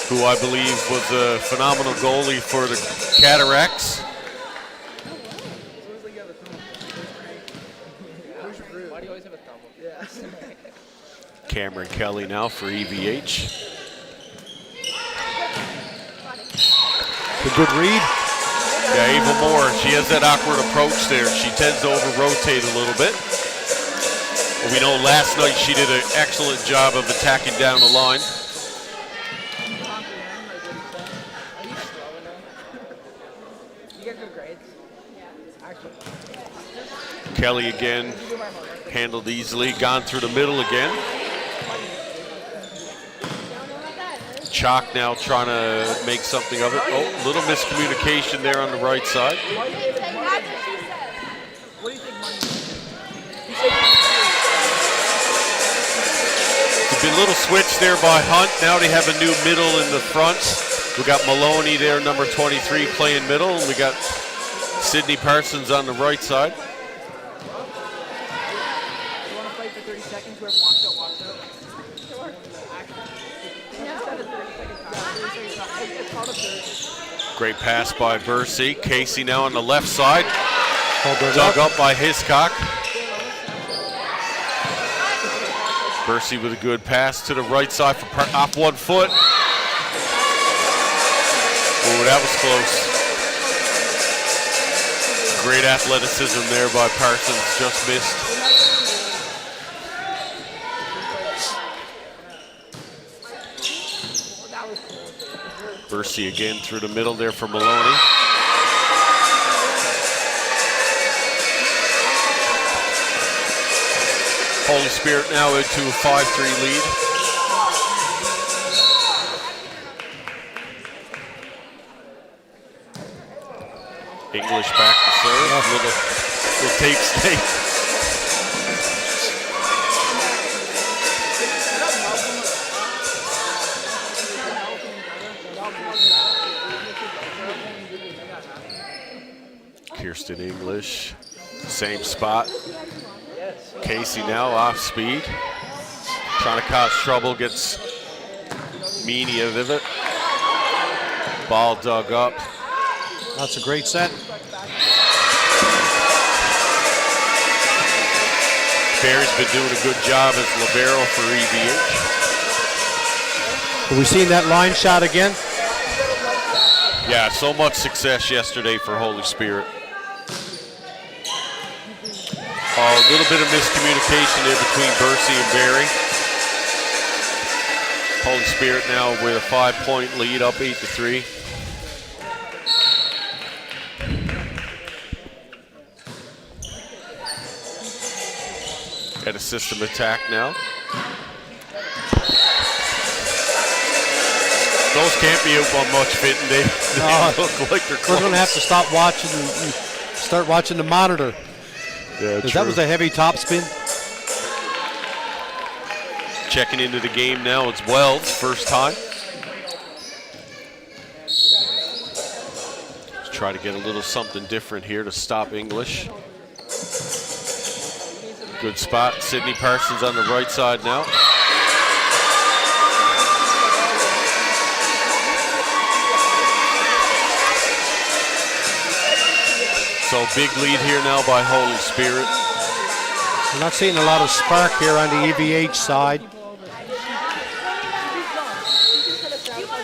Speaker 1: who I believe was a phenomenal goalie for the Cataracts. Cameron Kelly now for EVH.
Speaker 2: A good read.
Speaker 1: Yeah, Ava Moore, she has that awkward approach there. She tends to over-rotate a little bit. But we know last night she did an excellent job of attacking down the line. Kelly again, handled easily, gone through the middle again. Chalk now trying to make something of it. Oh, little miscommunication there on the right side. A little switch there by Hunt. Now they have a new middle in the front. We got Maloney there, number 23, playing middle. And we got Sydney Parsons on the right side. Great pass by Bercy. Casey now on the left side. Dug up by Hiscock. Bercy with a good pass to the right side for off 1 foot. Oh, that was close. Great athleticism there by Parsons, just missed. Bercy again through the middle there for Maloney. Holy Spirit now into a 5-3 lead. English back to serve. Little tape stake. Kirsten English, same spot. Casey now off speed, trying to cause trouble, gets Meany out of it. Ball dug up.
Speaker 2: That's a great set.
Speaker 1: Barry's been doing a good job as libero for EVH.
Speaker 2: Have we seen that line shot again?
Speaker 1: Yeah, so much success yesterday for Holy Spirit. A little bit of miscommunication there between Bercy and Barry. Holy Spirit now with a 5-point lead, up 8-3. At a system attack now. Those can't be out on much fitting. They look like they're close.
Speaker 2: We're going to have to stop watching and start watching the monitor.
Speaker 1: Yeah,
Speaker 2: Because that was a heavy topspin.
Speaker 1: Checking into the game now, it's Wells, first time. Let's try to get a little something different here to stop English. Good spot. Sydney Parsons on the right side now. So big lead here now by Holy Spirit.
Speaker 2: We're not seeing a lot of spark here on the EVH side.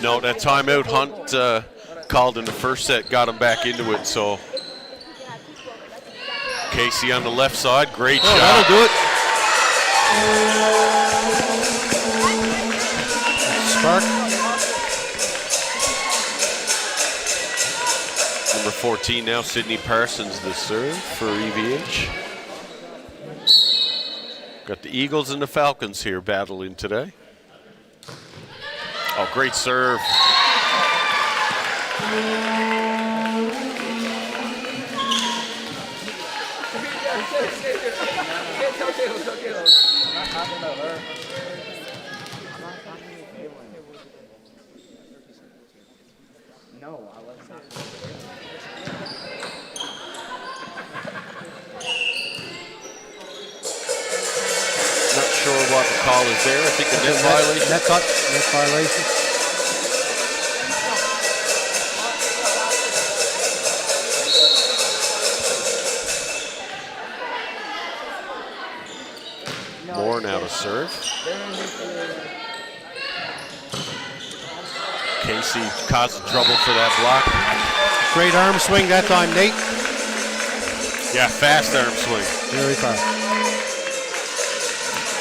Speaker 1: No, that timeout Hunt called in the first set got him back into it. So Casey on the left side, great shot.
Speaker 2: That'll do it. Spark.
Speaker 1: Number 14 now, Sydney Parsons, the serve for EVH. Got the Eagles and the Falcons here battling today. Oh, great serve. Not sure what the call is there. I think the net violation.
Speaker 2: Net violation.
Speaker 1: Moore now to serve. Casey causing trouble for that block.
Speaker 2: Great arm swing that time, Nate.
Speaker 1: Yeah, fast arm swing.
Speaker 2: Very fast.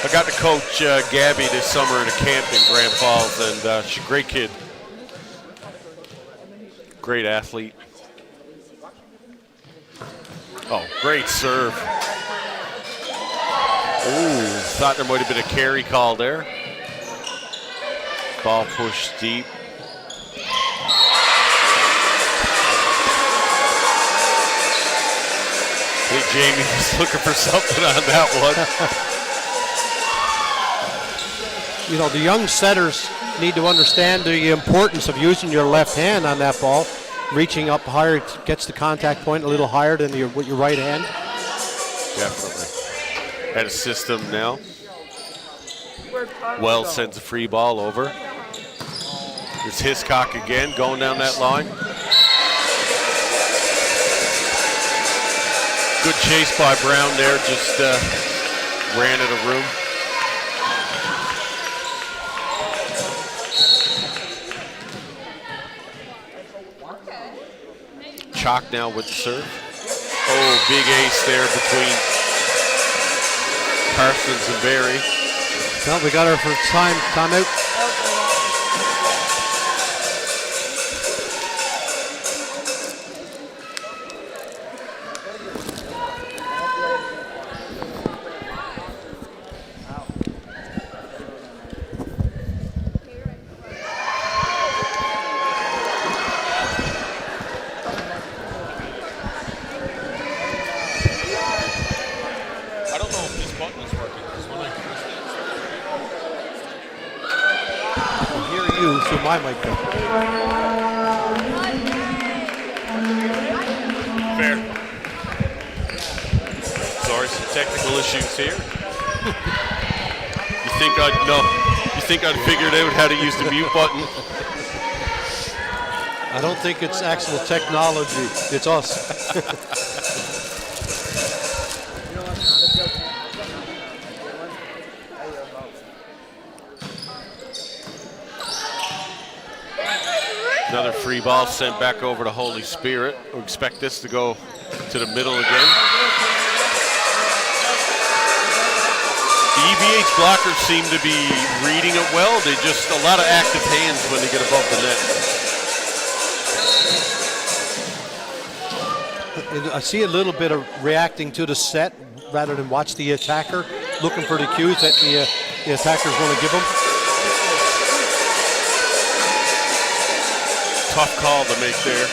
Speaker 1: I got to coach Gabby this summer at a camp in Grand Falls, and she's a great kid. Great athlete. Oh, great serve. Ooh, thought there might have been a carry call there. Ball pushed deep. I think Jamie was looking for something on that one.
Speaker 2: You know, the young setters need to understand the importance of using your left hand on that ball. Reaching up higher gets the contact point a little higher than with your right hand.
Speaker 1: Definitely. At a system now. Wells sends a free ball over. It's Hiscock again going down that line. Good chase by Brown there, just ran out of room. Chalk now with the serve. Oh, big ace there between Parsons and Barry.
Speaker 2: Well, we got her for timeout. My mic go.
Speaker 1: Fair. sorry, some technical issues here. You think I'd figured out how to use the mute button?
Speaker 2: I don't think it's actual technology. It's us.
Speaker 1: Another free ball sent back over to Holy Spirit. We expect this to go to the middle again. The EVH blockers seem to be reading it well. They just a lot of active hands when they get above the net.
Speaker 2: I see a little bit of reacting to the set rather than watch the attacker, looking for the cues that the attacker's going to give them.
Speaker 1: Tough call to make there.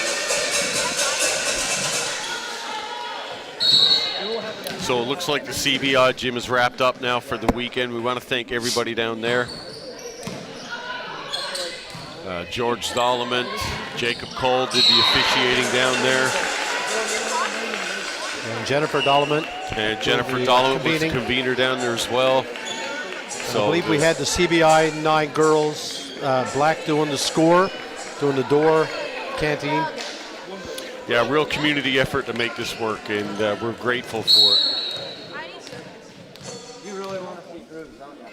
Speaker 1: So it looks like the CBI gym is wrapped up now for the weekend. We want to thank everybody down there. George Solomon, Jacob Cole did the officiating down there.
Speaker 2: And Jennifer Dolman.
Speaker 1: And Jennifer Dolman was the convener down there as well. So
Speaker 2: I believe we had the CBI 9 girls, Black doing the score, doing the door, canteen.
Speaker 1: Yeah, real community effort to make this work, and we're grateful for it.
Speaker 3: You really want to see Cruz, don't you?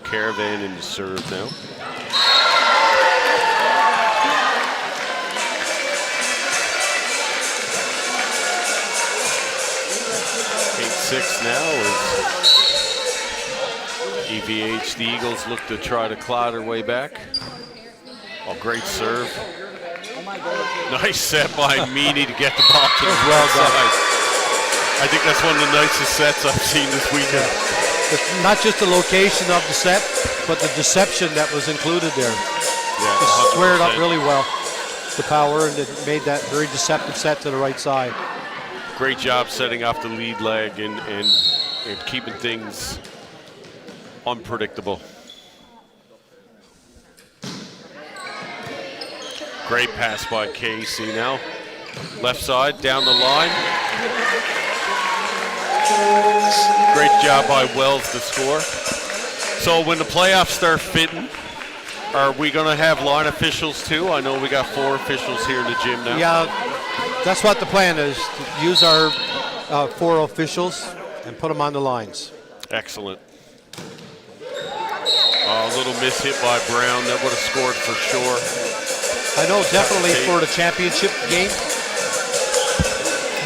Speaker 1: Caravan in the serve now. 8-6 now as EVH, the Eagles look to try to claw their way back. Oh, great serve. Nice set by Meany to get the ball to the right side. I think that's one of the nicest sets I've seen this weekend.
Speaker 2: It's not just the location of the set, but the deception that was included there.
Speaker 1: Yeah,
Speaker 2: just squared up really well. The power, and it made that very deceptive set to the right side.
Speaker 1: Great job setting off the lead leg and keeping things unpredictable. Great pass by Casey now. Left side, down the line. Great job by Wells to score. So when the playoffs start fitting, are we going to have line officials too? I know we got 4 officials here in the gym now.
Speaker 2: Yeah, that's what the plan is, to use our 4 officials and put them on the lines.
Speaker 1: Excellent. A little miss hit by Brown. That would have scored for sure.
Speaker 2: I know definitely for the championship game,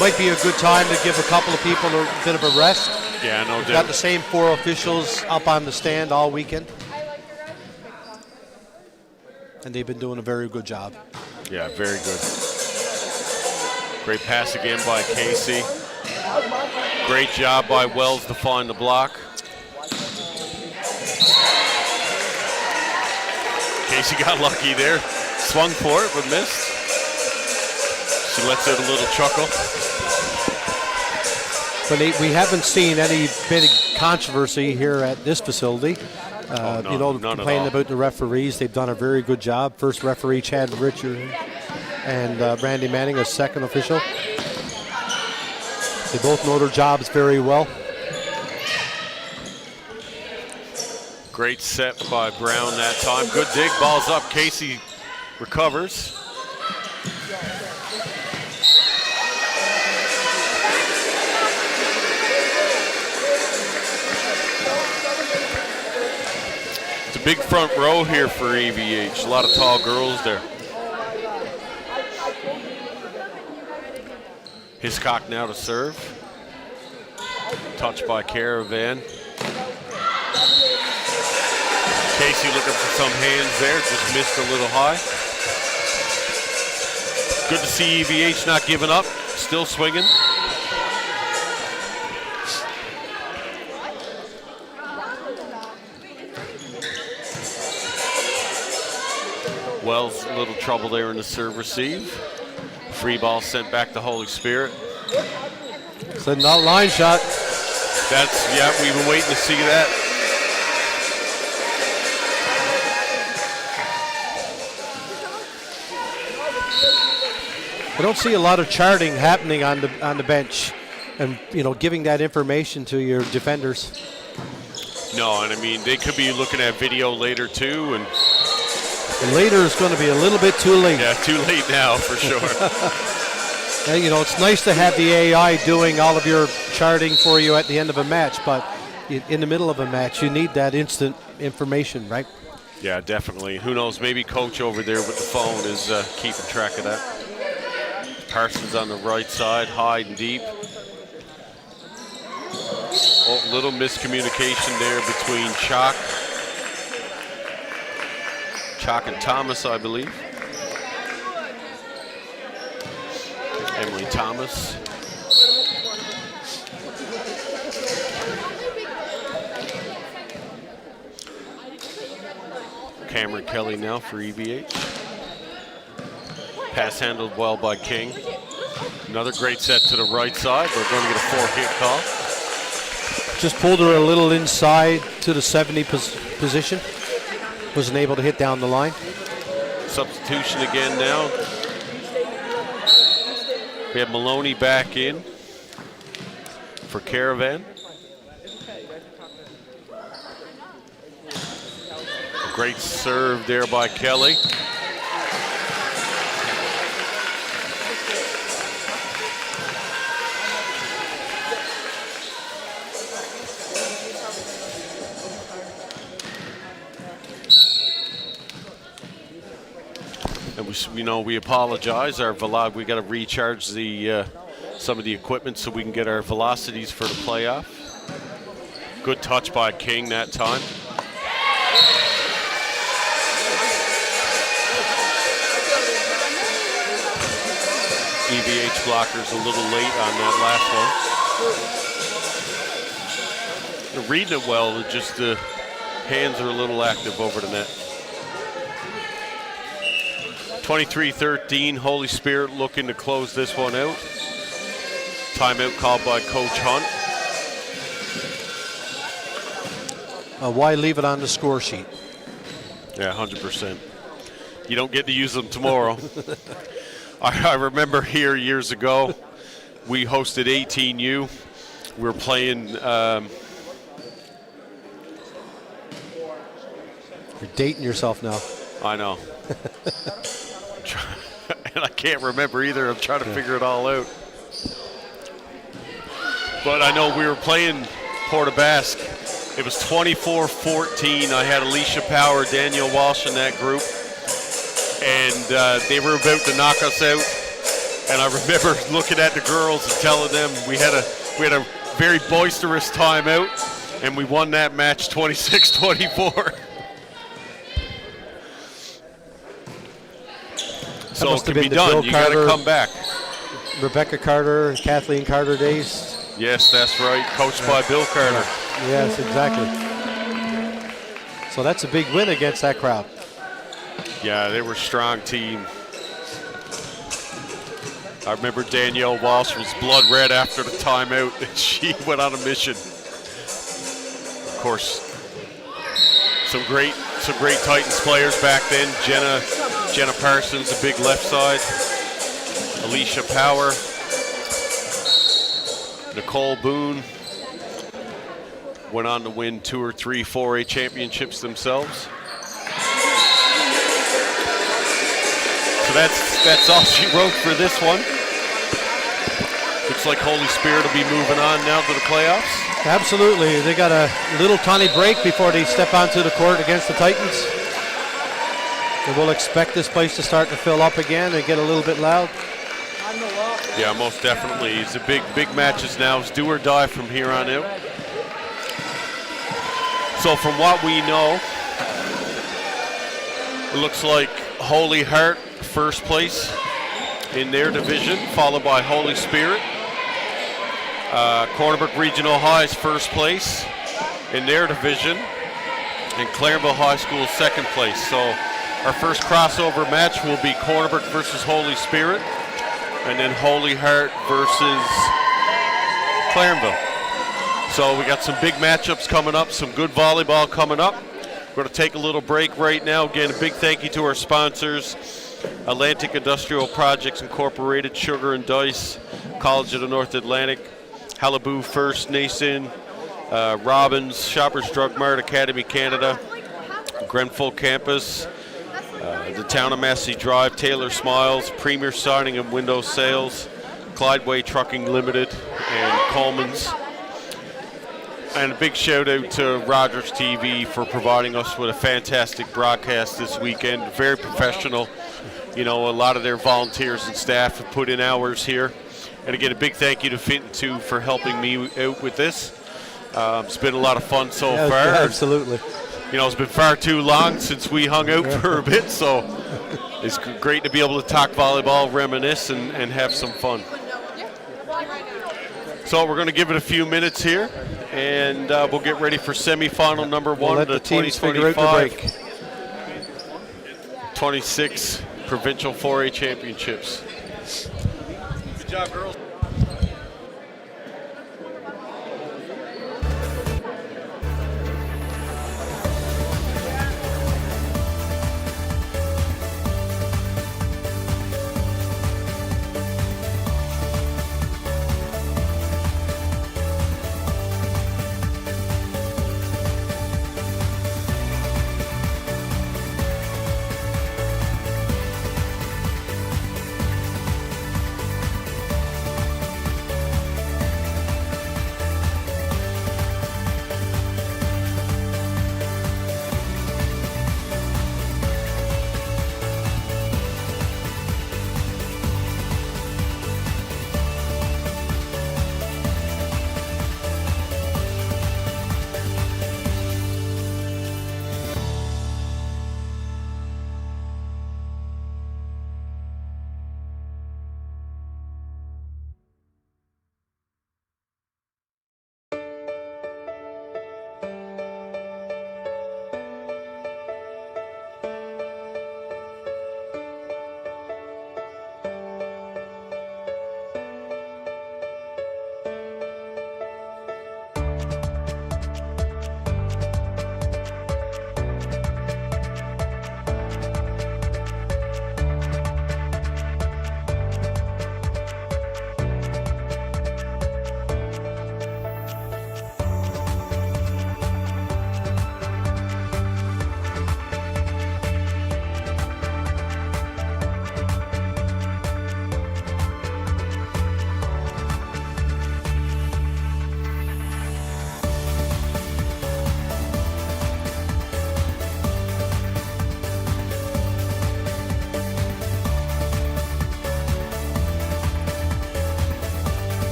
Speaker 2: might be a good time to give a couple of people a bit of a rest.
Speaker 1: Yeah, no doubt.
Speaker 2: We've got the same 4 officials up on the stand all weekend. And they've been doing a very good job.
Speaker 1: Yeah, very good. Great pass again by Casey. Great job by Wells to find the block. Casey got lucky there. Swung for it, but missed. She lets out a little chuckle.
Speaker 2: But we haven't seen any big controversy here at this facility. Complaining about the referees. They've done a very good job. First referee, Chad Richard, and Randy Manning as second official. They both know their jobs very well.
Speaker 1: Great set by Brown that time. Good dig, ball's up. Casey recovers. It's a big front row here for EVH. A lot of tall girls there. Hiscock now to serve. Touched by Caravan. Casey looking for some hands there, just missed a little high. Good to see EVH not giving up, still swinging. Wells, a little trouble there in the serve receive. Free ball sent back to Holy Spirit.
Speaker 2: It's a line shot.
Speaker 1: We've been waiting to see that.
Speaker 2: I don't see a lot of charting happening on the bench, and giving that information to your defenders.
Speaker 1: No, and I mean they could be looking at video later too, and
Speaker 2: later is going to be a little bit too late.
Speaker 1: Yeah, too late now for sure.
Speaker 2: It's nice to have the AI doing all of your charting for you at the end of a match, but in the middle of a match, you need that instant information, right?
Speaker 1: Yeah, definitely. Who knows? Maybe coach over there with the phone is keeping track of that. Parsons on the right side, high and deep. Oh, little miscommunication there between Chalk and Thomas, I believe. Emily Thomas. Cameron Kelly now for EVH. Pass handled well by King. Another great set to the right side. We're going to get a 4-hit call.
Speaker 2: Just pulled her a little inside to the 70 position. Wasn't able to hit down the line.
Speaker 1: Substitution again now. We have Maloney back in for Caravan. Great serve there by Kelly. And we apologize. We got to recharge the some of the equipment so we can get our velocities for the playoff. Good touch by King that time. EVH blockers a little late on that last one. They're reading it well, just the hands are a little active over the net. 23-13, Holy Spirit looking to close this one out. Timeout called by Coach Hunt.
Speaker 2: Why leave it on the score sheet?
Speaker 1: Yeah, 100%. You don't get to use them tomorrow. I remember here years ago, we hosted 18U. We were playing.
Speaker 2: You're dating yourself now.
Speaker 1: I know. And I can't remember either. I'm trying to figure it all out. But I know we were playing Port aux Basques. It was 24-14. I had Alicia Power, Danielle Walsh in that group. And they were about to knock us out. And I remember looking at the girls and telling them we had a very boisterous timeout, and we won that match 26-24. So it can be done. You got to come back.
Speaker 2: Rebecca Carter, Kathleen Carter days.
Speaker 1: Yes, that's right. Coached by Bill Carter.
Speaker 2: Yes, exactly. So that's a big win against that crowd.
Speaker 1: Yeah, they were a strong team. I remember Danielle Walsh was blood red after the timeout, and she went on a mission. Of course, some great Titans players back then. Jenna Parsons, a big left side. Alicia Power. Nicole Boone went on to win 2 or 3 4A championships themselves. So that's all she wrote for this one. Looks like Holy Spirit will be moving on now to the playoffs.
Speaker 2: Absolutely. They got a little tiny break before they step onto the court against the Titans. And we'll expect this place to start to fill up again and get a little bit loud.
Speaker 1: Yeah, most definitely. It's a big matches now. It's do or die from here on out. So from what we know, it looks like Holy Heart first place in their division, followed by Holy Spirit. Cornerbrook Regional High is first place in their division, and Clarenville High School second place. So our first crossover match will be Cornerbrook versus Holy Spirit, and then Holy Heart versus Clarenville. So we got some big matchups coming up, some good volleyball coming up. We're going to take a little break right now. Again, a big thank you to our sponsors, Atlantic Industrial Projects Incorporated, Sugar and Dice, College of the North Atlantic, Halibut First Nation, Robbins, Shoppers Drug Mart, Academy Canada, Grenfell Campus, the Town of Massey Drive, Taylor Smiles, Premier Siding and Window Sales, Clydeway Trucking Limited, and Coleman's. And a big shout out to Rogers TV for providing us with a fantastic broadcast this weekend. Very professional. You know, a lot of their volunteers and staff have put in hours here. And again, a big thank you to Finton too for helping me out with this. It's been a lot of fun so far.
Speaker 2: Yeah, absolutely.
Speaker 1: You know, it's been far too long since we hung out for a bit, so it's great to be able to talk volleyball, reminisce, and have some fun. So we're going to give it a few minutes here, and we'll get ready for semifinal number one of the 2025-26 Provincial 4A Championships. Good job, girls.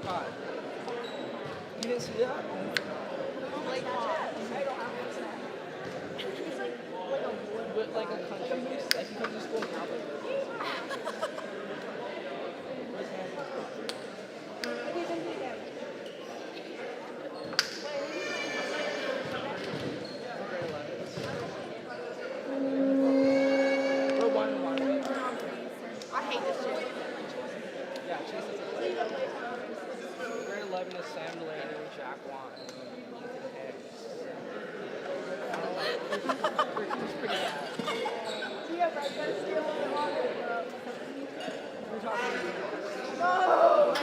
Speaker 3: 5. You didn't see that? But like a country, like you come to school now.
Speaker 4: I hate this shit.
Speaker 3: Yeah, Chase is grade 11 is Sam Delaney, Jack Watt, and Ethan Hicks. He's pretty bad.
Speaker 4: Yeah, but I gotta steal the water, bro.
Speaker 3: We're talking
Speaker 4: No.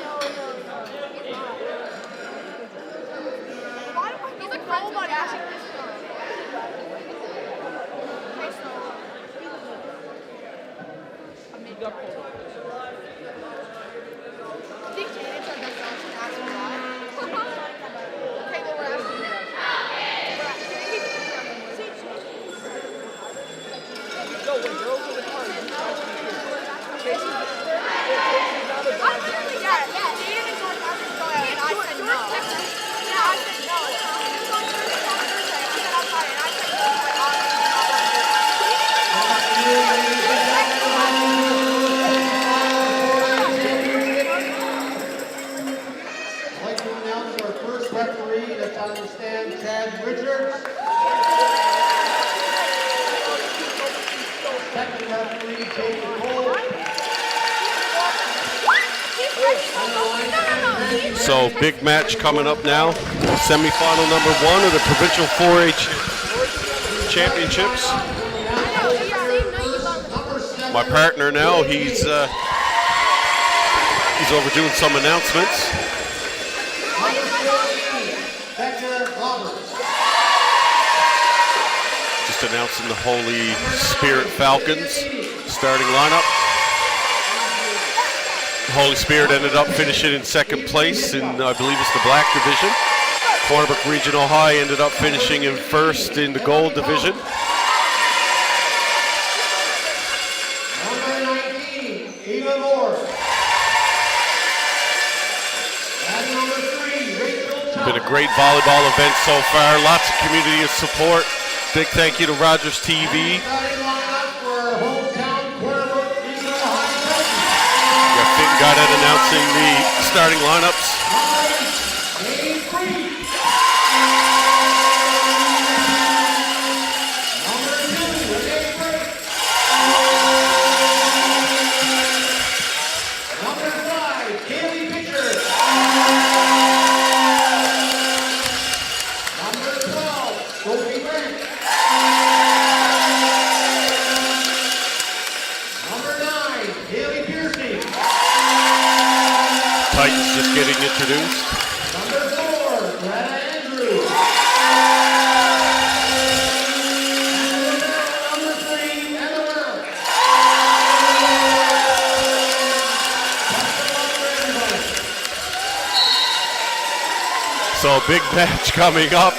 Speaker 4: Why do I he's like friends with Dash at this time? Okay, so
Speaker 3: he got pulled up.
Speaker 4: I think Janet's our best option to ask me why. Okay, well, we're asking him.
Speaker 3: No, when girls are the card, you try to be here. Chase is not a bad guy.
Speaker 4: Yeah, Jaden and Jordan asked us to go out, and I said no. Yeah, I said no. He was going to Thursday on Thursday, and I said I'm fine, and I said no.
Speaker 5: I'd like to announce our first referee that's on the stand, Chad Richards. Second referee, Jacob Cole.
Speaker 1: So big match coming up now. Semifinal number 1 of the Provincial 4H Championships. My partner now, he's over doing some announcements. Just announcing the Holy Spirit Falcons starting lineup. Holy Spirit ended up finishing in second place in, I believe it's the black division. Cornerbrook Regional High ended up finishing in first in the gold division.
Speaker 5: Number 19, Eva Moore. And number 3, Rachel Chung.
Speaker 1: Been a great volleyball event so far. Lots of community support. Big thank you to Rogers TV.
Speaker 5: Starting lineup for our hometown Cornerbrook Regional High Coaches.
Speaker 1: Finn got it announcing the starting lineups.
Speaker 5: Dave Freed. Number 2, Dave Freed. Number 5, Kaylee Pitcher. Number 12, Sophie Grant. Number 9, Haley Piercy.
Speaker 1: Titans just getting introduced.
Speaker 5: Number 4, Greta Andrews. And number 3, Emma Merrill.
Speaker 1: So a big match coming up.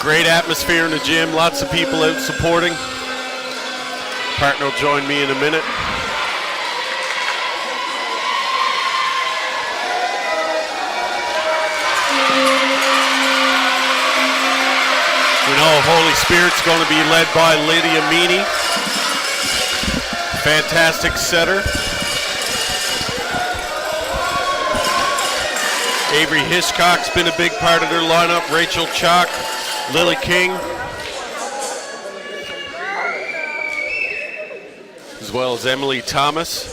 Speaker 1: Great atmosphere in the gym. Lots of people out supporting. Partner will join me in a minute. We know Holy Spirit's going to be led by Lydia Meany. Fantastic setter. Avery Hitchcock's been a big part of their lineup. Rachel Chalk, Lily King, as well as Emily Thomas.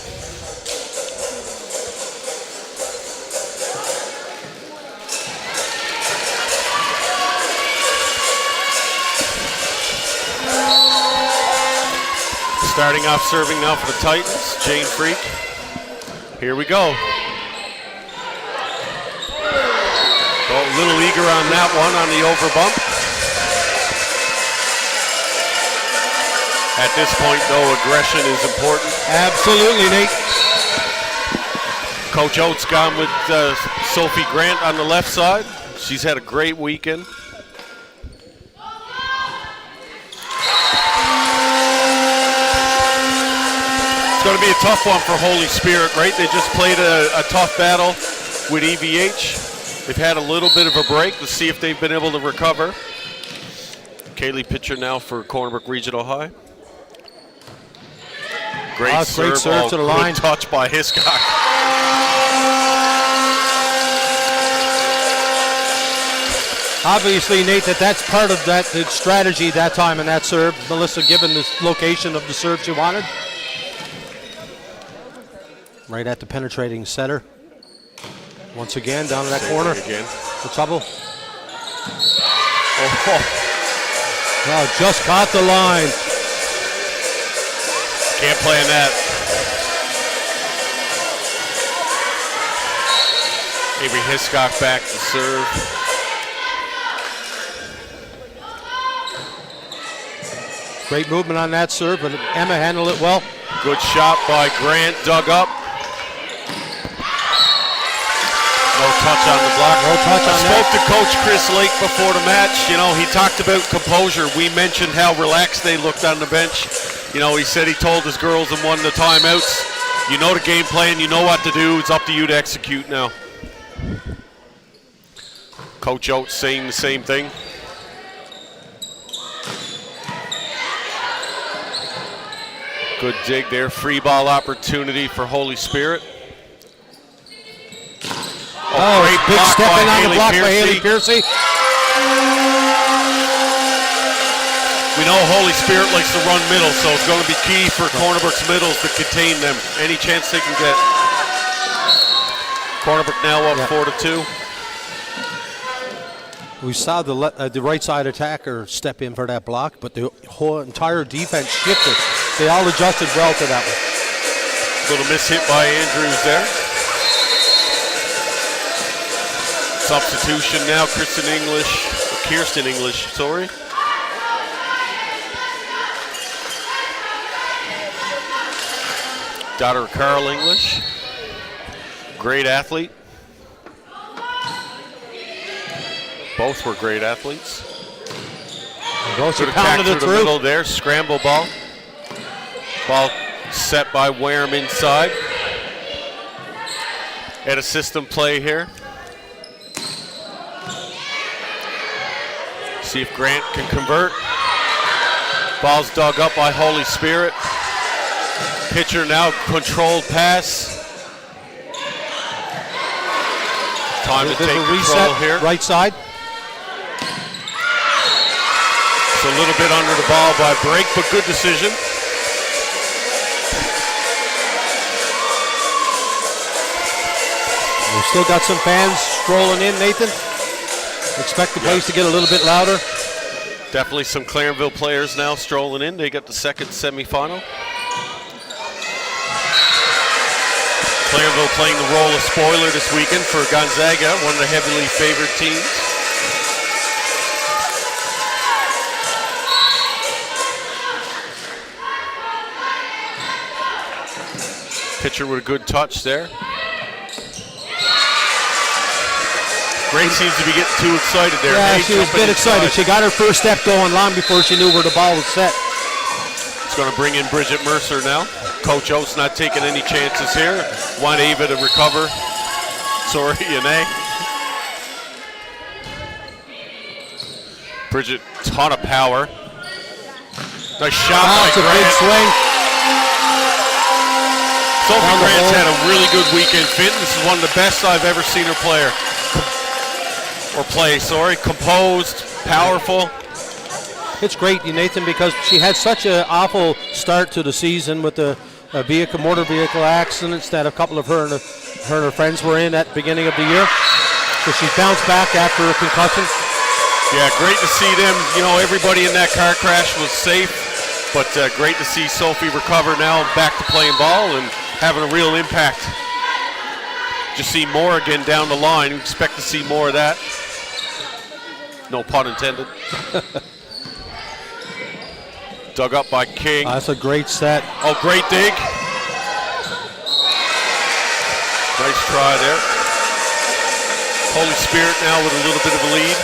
Speaker 1: Starting off serving now for the Titans, Jane Freak. Here we go. Oh, a little eager on that one on the overbump. At this point, though, aggression is important.
Speaker 6: Absolutely, Nate.
Speaker 1: Coach Oates gone with Sophie Grant on the left side. She's had a great weekend. It's going to be a tough one for Holy Spirit, right? They just played a tough battle with EVH. They've had a little bit of a break. Let's see if they've been able to recover. Kaylee pitcher now for Cornerbrook Regional High. Great serve
Speaker 2: to the line.
Speaker 1: Good touch by Hiscock.
Speaker 2: Obviously, Nate, that's part of that strategy that time in that serve. Melissa given the location of the serve she wanted. Right at the penetrating center. Once again, down in that corner.
Speaker 1: Again.
Speaker 2: The trouble.
Speaker 1: Oh,
Speaker 2: just caught the line.
Speaker 1: Can't play in that. Avery Hiscock back to serve.
Speaker 2: Great movement on that serve, but Emma handled it well.
Speaker 1: Good shot by Grant, dug up. No touch on the block.
Speaker 2: No touch on that.
Speaker 1: I spoke to Coach Chris Lake before the match. You know, he talked about composure. We mentioned how relaxed they looked on the bench. You know, he said he told his girls in one of the timeouts, you know the game plan, you know what to do. It's up to you to execute now. Coach Oates saying the same thing. Good dig there. Free ball opportunity for Holy Spirit.
Speaker 2: Great big step in on the block by Haley Piercy.
Speaker 1: We know Holy Spirit likes to run middle, so it's going to be key for Cornerbrook's middles to contain them. Any chance they can get. Cornerbrook now up 4-2.
Speaker 2: We saw the right side attacker step in for that block, but the whole entire defense shifted. They all adjusted well to that one.
Speaker 1: Little miss hit by Andrews there. Substitution now, Kirsten English, sorry. Daughter of Carl English. Great athlete. Both were great athletes.
Speaker 2: Both
Speaker 1: Good attack through the middle there, scramble ball. Ball set by Wareham inside. At a system play here. See if Grant can convert. Ball's dug up by Holy Spirit. Pitcher now controlled pass. Time to take control here.
Speaker 2: Right side.
Speaker 1: It's a little bit under the ball by break, but good decision.
Speaker 2: We've still got some fans strolling in, Nathan. Expect the place to get a little bit louder.
Speaker 1: Definitely some Clarenville players now strolling in. They got the second semifinal. Clarenville playing the role of spoiler this weekend for Gonzaga, one of the heavily favored teams. Pitcher with a good touch there. Grace seems to be getting too excited there.
Speaker 2: Yeah,
Speaker 1: Hey,
Speaker 2: she was a bit excited. She got her first step going long before she knew where the ball was set.
Speaker 1: It's going to bring in Bridget Mercer now. Coach Oates not taking any chances here. Want Ava to recover. Sorry, Yane. Bridget, ton of power. Nice shot by
Speaker 2: That's a
Speaker 1: Grant.
Speaker 2: big swing.
Speaker 1: Sophie Grant's had a really good weekend fit. This is one of the best I've ever seen her play, composed, powerful.
Speaker 2: It's great, Nathan, because she had such an awful start to the season with the motor vehicle accidents that a couple of her and her friends were in at the beginning of the year. So she bounced back after a concussion.
Speaker 1: Yeah, great to see them. You know, everybody in that car crash was safe, but great to see Sophie recover now, back to playing ball and having a real impact. Just see more again down the line. We expect to see more of that. No pun intended. Dug up by King.
Speaker 2: That's a great set.
Speaker 1: Oh, great dig. Nice try there. Holy Spirit now with a little bit of a lead.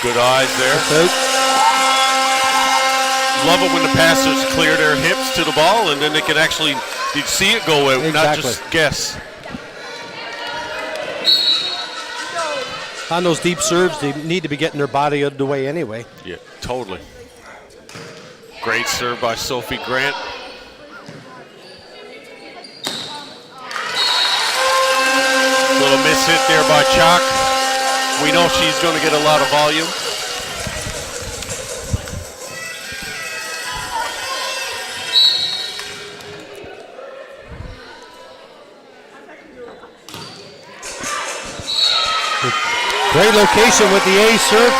Speaker 1: Good eyes there.
Speaker 2: That's out.
Speaker 1: Love it when the passers clear their hips to the ball, and then they can actually see it go out, not just guess.
Speaker 2: On those deep serves, they need to be getting their body out of the way anyway.
Speaker 1: Yeah, totally. Great serve by Sophie Grant. Little miss hit there by Chalk. We know she's going to get a lot of volume.
Speaker 2: Great location with the ace serve.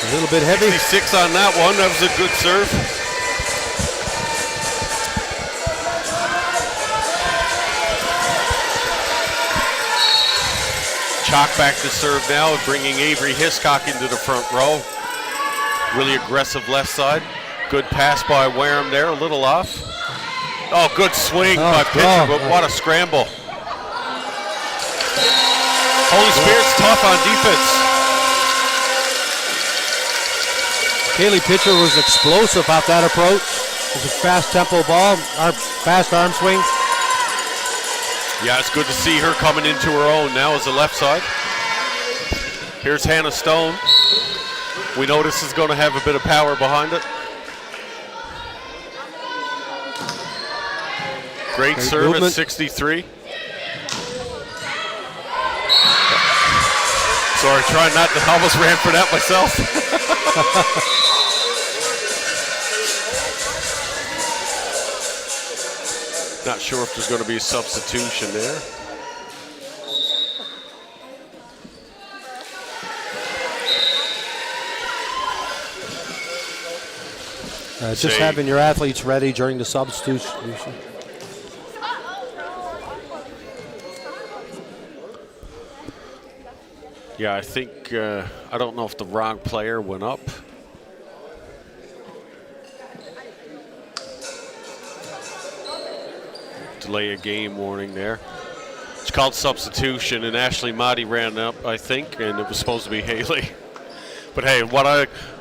Speaker 2: A little bit heavy.
Speaker 1: 66 on that one. That was a good serve. Chalk back to serve now, bringing Avery Hiscock into the front row. Really aggressive left side. Good pass by Wareham there, a little off. Oh, good swing by pitcher, but what a scramble. Holy Spirit's tough on defense.
Speaker 2: Kaylee Pitcher was explosive off that approach. It was a fast tempo ball, fast arm swing.
Speaker 1: Yeah, it's good to see her coming into her own now as the left side. Here's Hannah Stone. We know this is going to have a bit of power behind it. Great serve movement. At 63. Sorry, trying not to, almost ran for that myself. Not sure if there's going to be a substitution there.
Speaker 2: Just having your athletes ready during the substitution.
Speaker 1: Yeah, I think, I don't know if the wrong player went up. Delay a game warning there. It's called substitution, and Ashley Motti ran up, I think, and it was supposed to be Haley. But hey, what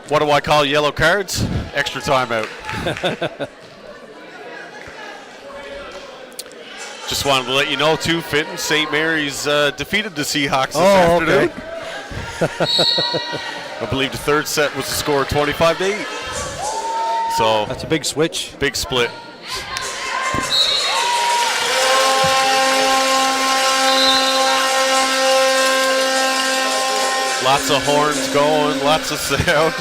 Speaker 1: do I call yellow cards? Extra timeout. Just wanted to let you know, too, Fenton, St. Mary's defeated the Seahawks this afternoon. Okay. I believe the third set was a score of 25-8. So
Speaker 2: that's a big switch.
Speaker 1: Big split. Lots of horns going, lots of sound.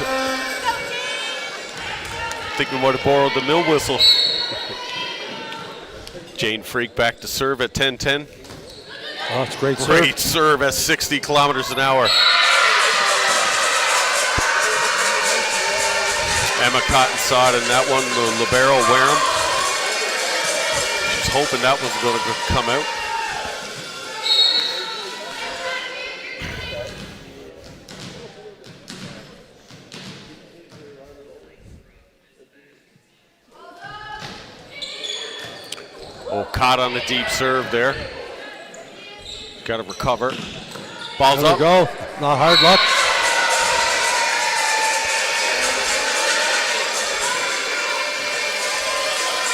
Speaker 1: I think we might have borrowed the mill whistle. Jane Freak back to serve at 10-10.
Speaker 2: Oh, it's great serve.
Speaker 1: Great serve at 60 kilometers an hour. Emma Cotton saw it in that one, the libero Wareham. She's hoping that was going to come out. Oh, caught on the deep serve there. Got to recover. Ball's up.
Speaker 2: Go. Not hard luck.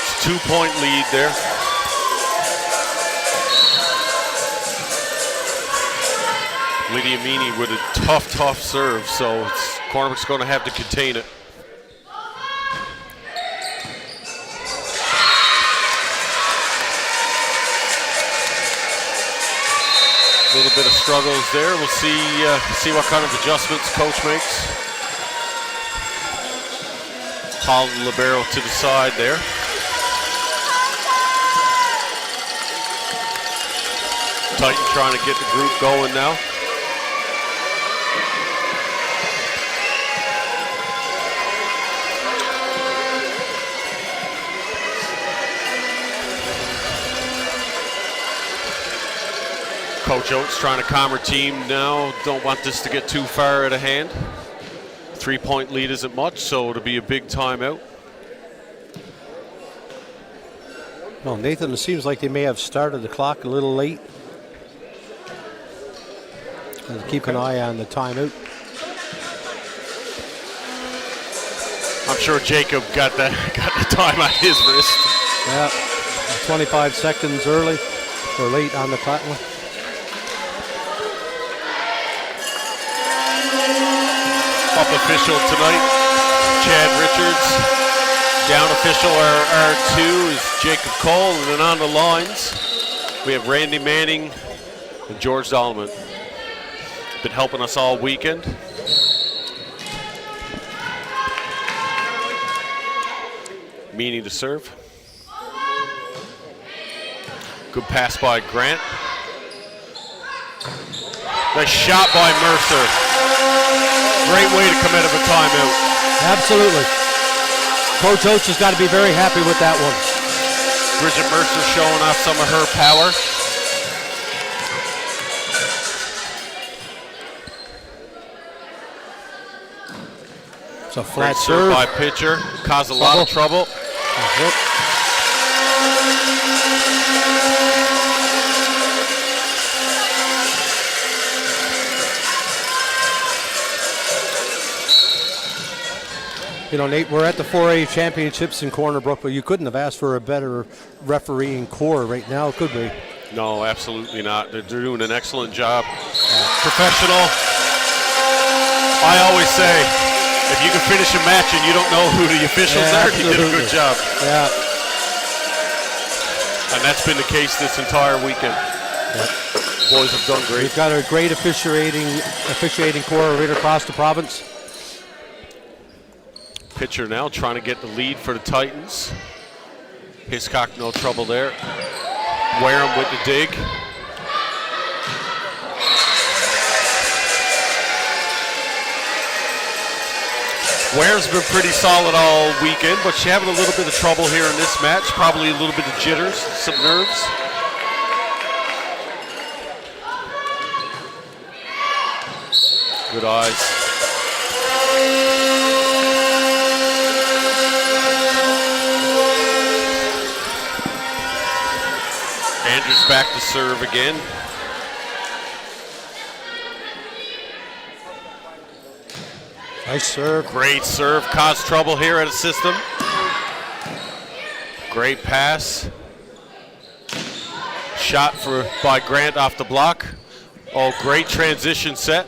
Speaker 1: It's a 2-point lead there. Lydia Meany with a tough serve, so Cornwall's going to have to contain it. A little bit of struggles there. We'll see what kind of adjustments coach makes. Paul libero to the side there. Titan trying to get the group going now. Coach Oates trying to calm her team now. Don't want this to get too far out of hand. 3-point lead isn't much, so it'll be a big timeout.
Speaker 2: Well, Nathan, it seems like they may have started the clock a little late. And keep an eye on the timeout.
Speaker 1: I'm sure Jacob got the time on his wrist.
Speaker 2: Yeah, 25 seconds early or late on the clock.
Speaker 1: Up official tonight, Chad Richards. Down official R2 is Jacob Cole, and then on the lines we have Randy Manning and George Dolman. Been helping us all weekend. Meaning to serve. Good pass by Grant. Nice shot by Mercer. Great way to come out of a timeout.
Speaker 2: Absolutely. Coach Oates has got to be very happy with that one.
Speaker 1: Bridget Mercer showing off some of her power.
Speaker 2: It's a flat
Speaker 1: Great serve
Speaker 2: serve
Speaker 1: by pitcher. Caused a lot of trouble.
Speaker 2: You know, Nate, we're at the 4A championships in Corner Brook, but you couldn't have asked for a better refereeing core right now, could we?
Speaker 1: No, absolutely not. They're doing an excellent job. Professional. I always say, if you can finish a match and you don't know who the officials are, you did a good job.
Speaker 2: Yeah.
Speaker 1: And that's been the case this entire weekend.
Speaker 2: Yep.
Speaker 1: Boys have done great.
Speaker 2: We've got a great officiating core right across the province.
Speaker 1: Pitcher now trying to get the lead for the Titans. Hiscock, no trouble there. Wareham with the dig. Wareham's been pretty solid all weekend, but she's having a little bit of trouble here in this match. Probably a little bit of jitters, some nerves. Good eyes. Andrews back to serve again.
Speaker 2: Nice serve.
Speaker 1: Great serve. Caused trouble here at a system. Great pass. Shot by Grant off the block. Oh, great transition set.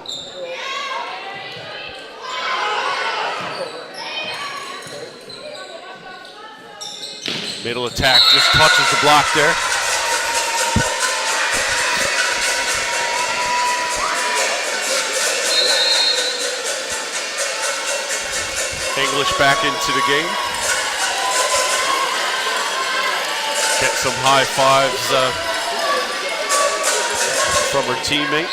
Speaker 1: Middle attack just touches the block there. English back into the game. Get some high fives from her teammate.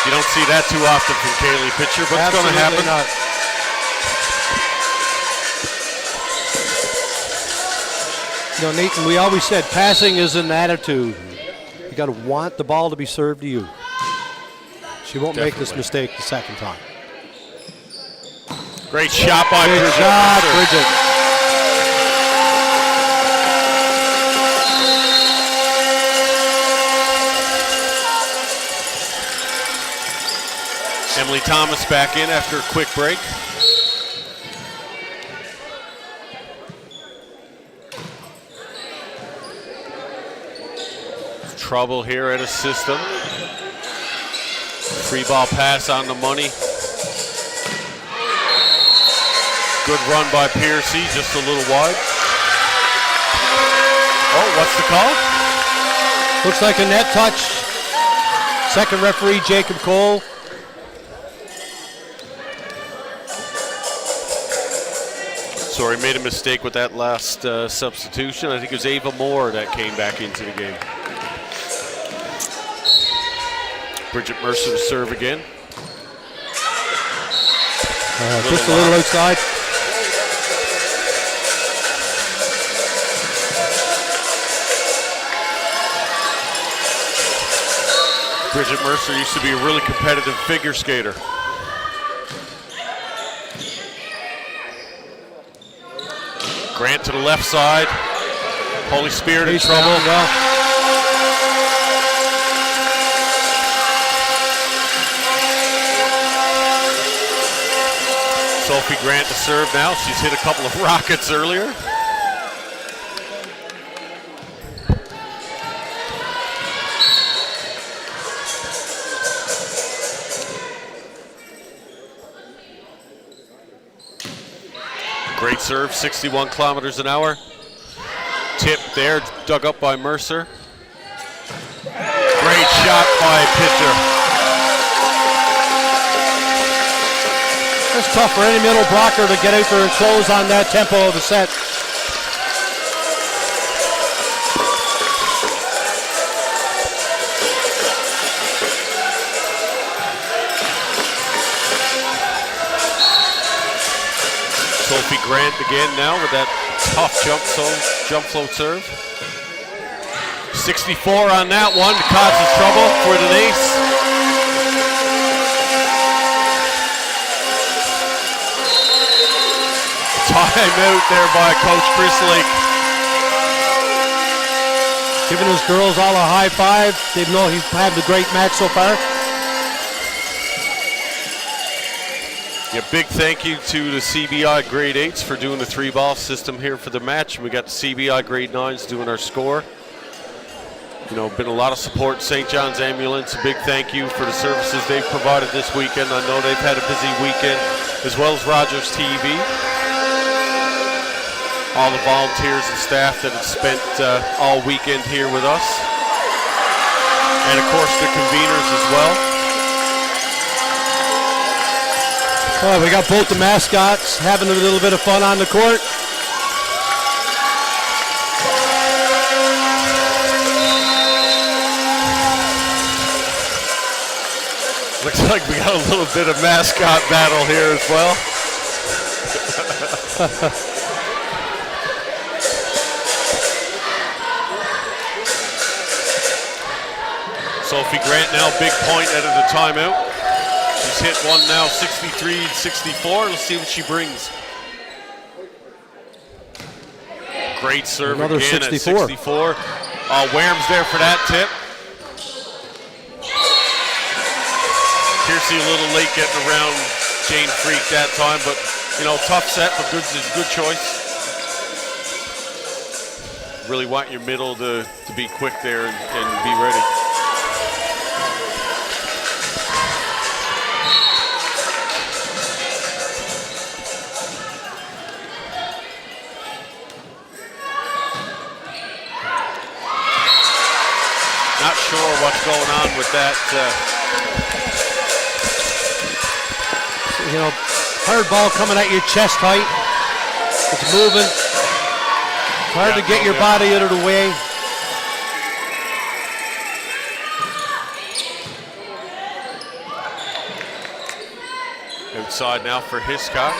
Speaker 1: You don't see that too often from Kaylee Pitcher, but it's going to happen.
Speaker 2: Not. You know, Nathan, we always said passing is an attitude. You got to want the ball to be served to you. She won't make this mistake the second time.
Speaker 1: Great shot by Bridget.
Speaker 2: Good shot, Bridget.
Speaker 1: Emily Thomas back in after a quick break. Trouble here at a system. Free ball pass on the money. Good run by Piercy, just a little wide. Oh, what's the call?
Speaker 2: Looks like a net touch. Second referee, Jacob Cole.
Speaker 1: Sorry, made a mistake with that last substitution. I think it was Ava Moore that came back into the game. Bridget Mercer to serve again.
Speaker 2: Just a little outside.
Speaker 1: Bridget Mercer used to be a really competitive figure skater. Grant to the left side. Holy Spirit in trouble. Sophie Grant to serve now. She's hit a couple of rockets earlier. Great serve, 61 kilometers an hour. Tip there, dug up by Mercer. Great shot by Pitcher.
Speaker 6: It's tough for any middle blocker to get out there and close on that tempo of the set.
Speaker 1: Sophie Grant again now with that tough jump float serve. 64 on that one, causes trouble for the ace. Time out there by Coach Chris Lake.
Speaker 6: Giving his girls all a high five. They know he's had a great match so far.
Speaker 1: Yeah, big thank you to the CBI grade 8s for doing the 3-ball system here for the match. We got the CBI grade 9s doing our score. You know, been a lot of support. St. John's Ambulance, a big thank you for the services they've provided this weekend. I know they've had a busy weekend, as well as Rogers TV. All the volunteers and staff that have spent all weekend here with us. And of course the conveners as well.
Speaker 6: Oh, we got both the mascots having a little bit of fun on the court.
Speaker 1: Looks like we got a little bit of mascot battle here as well. Sophie Grant now big point out of the timeout. She's hit one now, 63 and 64. Let's see what she brings. Great serve
Speaker 6: Another
Speaker 1: again
Speaker 6: 64.
Speaker 1: at 64. Warehams there for that tip. Kiersey a little late getting around Jane Freak that time, but you know, tough set, but good choice. Really want your middle to be quick there and be ready. Not sure what's going on with that.
Speaker 6: You know, hard ball coming at your chest height. It's moving. It's hard to get your body out of the way.
Speaker 1: Outside now for Hiscock.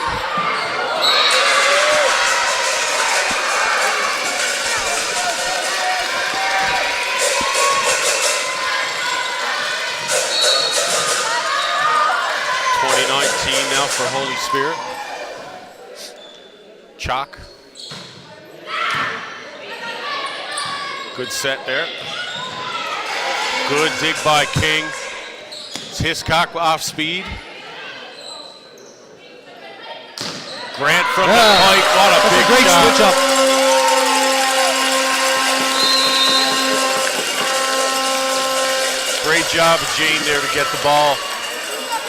Speaker 1: Now for Holy Spirit. Chalk. Good set there. Good dig by King. It's Hiscock off speed. Grant from the pipe. What a big
Speaker 6: great
Speaker 1: shot.
Speaker 6: switch up.
Speaker 1: Great job of Jane there to get the ball.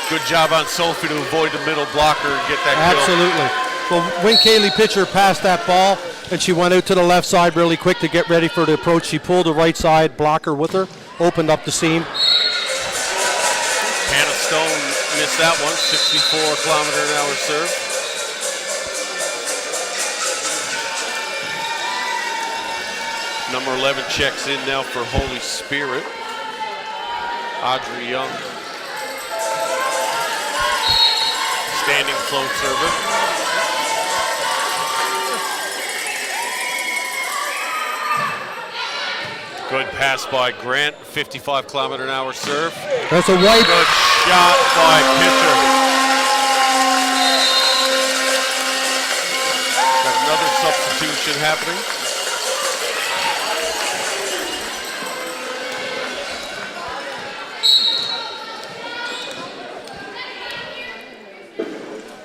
Speaker 1: Good job on Sophie to avoid the middle blocker and get that kill.
Speaker 6: Absolutely. Well, when Kaylee Pitcher passed that ball and she went out to the left side really quick to get ready for the approach, she pulled the right side blocker with her, opened up the seam.
Speaker 1: Hannah Stone missed that one, 64-kilometer-an-hour serve. Number 11 checks in now for Holy Spirit. Audrey Young. Standing float server. Good pass by Grant, 55-kilometer-an-hour serve.
Speaker 6: That's a wipe.
Speaker 1: Good shot by Pitcher. Got another substitution happening.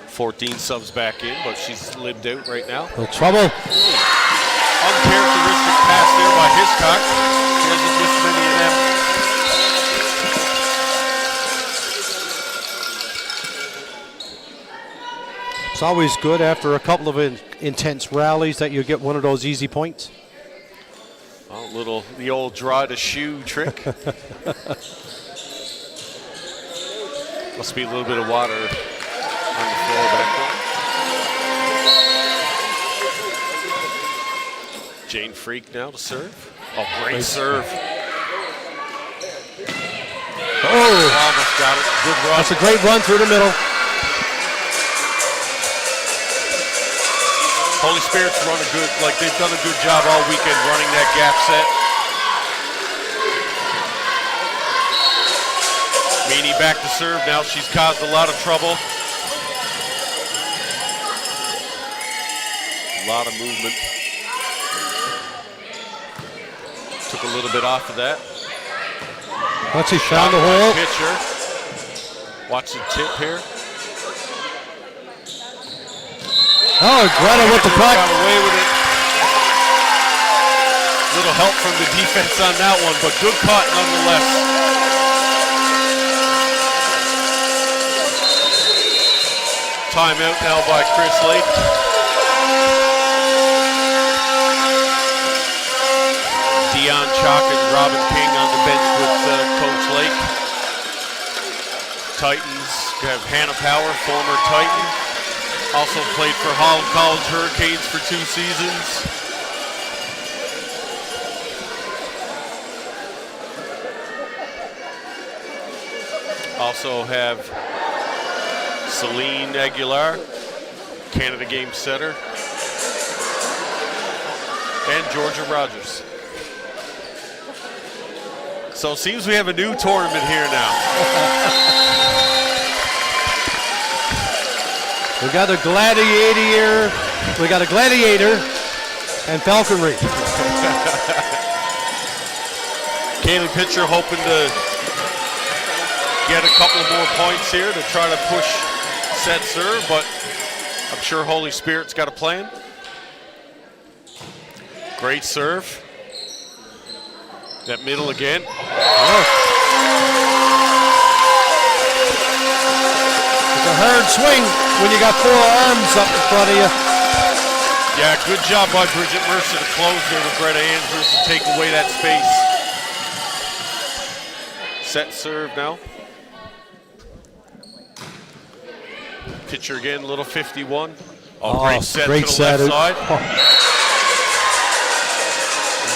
Speaker 1: .14 subs back in, but she's lived out right now.
Speaker 6: No trouble.
Speaker 1: Uncharacteristic pass there by Hiscock. He hasn't missed many of them.
Speaker 6: It's always good after a couple of intense rallies that you get one of those easy points.
Speaker 1: Oh, the old draw to shoe trick. Must be a little bit of water on the floor back there. Jane Freak now to serve. Oh, great serve.
Speaker 6: Oh,
Speaker 1: Almost got it. Good run.
Speaker 6: that's a great run through the middle.
Speaker 1: Holy Spirit's they've done a good job all weekend running that gap set. Meany back to serve now. She's caused a lot of trouble. A lot of movement. Took a little bit off of that.
Speaker 6: Once he found the hole.
Speaker 1: Pitcher. Watch the tip here.
Speaker 6: Oh, Greta with the puck.
Speaker 1: Got away with it. Little help from the defense on that one, but good caught nonetheless. Timeout now by Chris Lake. Dion Chalk and Robin King on the bench with Coach Lake. Titans have Hannah Power, former Titan. Also played for Holland College Hurricanes for 2 seasons. Also have Celine Aguilar, Canada Game setter, and Georgia Rogers. So it seems we have a new tournament here now.
Speaker 6: We got a gladiator. We got a gladiator and falconry.
Speaker 1: Kaylee Pitcher hoping to get a couple of more points here to try to push set serve, but I'm sure Holy Spirit's got a plan. Great serve. That middle again.
Speaker 6: It's a hard swing when you got 4 arms up in front of you.
Speaker 1: Yeah, good job by Bridget Mercer to close there with Greta Andrews to take away that space. Set serve now. Pitcher again, little 51. Oh, great set
Speaker 6: great
Speaker 1: to the
Speaker 6: set.
Speaker 1: left side.
Speaker 6: Oh.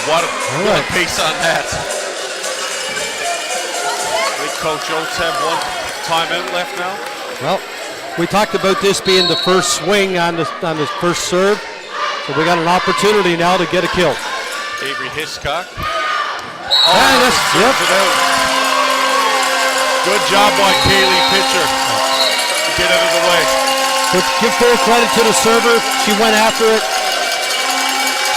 Speaker 1: What a pace on that. I think Coach Oates have one timeout left now.
Speaker 6: Well, we talked about this being the first swing on the first serve, so we got an opportunity now to get a kill.
Speaker 1: Avery Hiscock.
Speaker 6: Yep.
Speaker 1: It out. Good job by Kaylee Pitcher to get out of the way.
Speaker 6: But give full credit to the server. She went after it.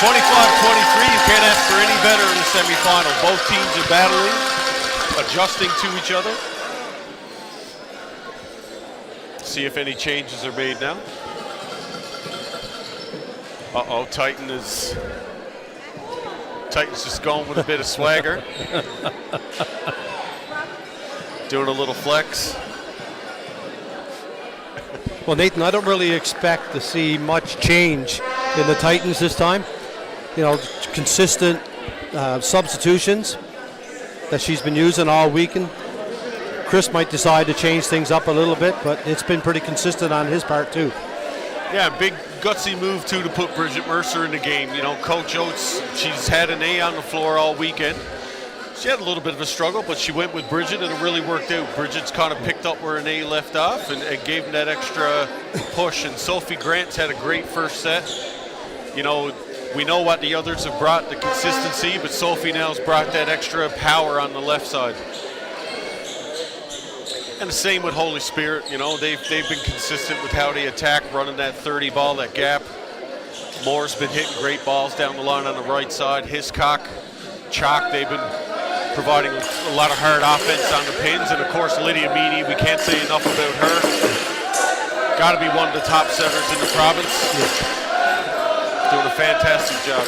Speaker 1: 25-23, you can't ask for any better in the semifinal. Both teams are battling, adjusting to each other. See if any changes are made now. Uh-oh, Titans just going with a bit of swagger. Doing a little flex.
Speaker 6: Well, Nathan, I don't really expect to see much change in the Titans this time. You know, consistent substitutions that she's been using all weekend. Chris might decide to change things up a little bit, but it's been pretty consistent on his part too.
Speaker 1: Yeah, big gutsy move too to put Bridget Mercer in the game. You know, Coach Oates, she's had an A on the floor all weekend. She had a little bit of a struggle, but she went with Bridget and it really worked out. Bridget's kind of picked up where an A left off and gave him that extra push. And Sophie Grant's had a great first set. You know, We know what the others have brought, the consistency, but Sophie now's brought that extra power on the left side. And the same with Holy Spirit, you know, they've been consistent with how they attack, running that 30 ball, that gap. Moore's been hitting great balls down the line on the right side. Hiscock, Chalk, they've been providing a lot of hard offense on the pins. And of course, Lydia Meany, we can't say enough about her. Got to be one of the top setters in the province. Doing a fantastic job.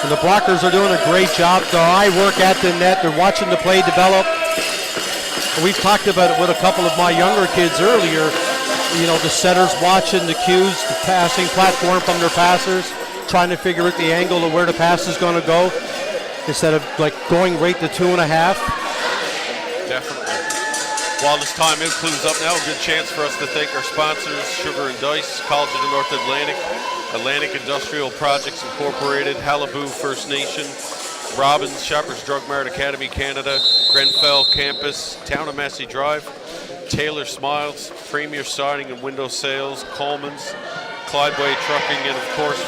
Speaker 6: And the blockers are doing a great job. Their eye work at the net. They're watching the play develop. And we've talked about it with a couple of my younger kids earlier. You know, the setters watching the cues, the passing platform from their passers, trying to figure out the angle of where the pass is going to go instead of like going right to 2.5.
Speaker 1: Definitely. While this time out clues up now, a good chance for us to thank our sponsors, Sugar and Dice, College of the North Atlantic, Atlantic Industrial Projects Incorporated, Halibut First Nation, Robbins, Shoppers Drug Mart, Academy Canada, Grenfell Campus, Town of Massey Drive, Taylor Smiles, Premier Siding and Window Sales, Coleman's, Clydeway Trucking, and of course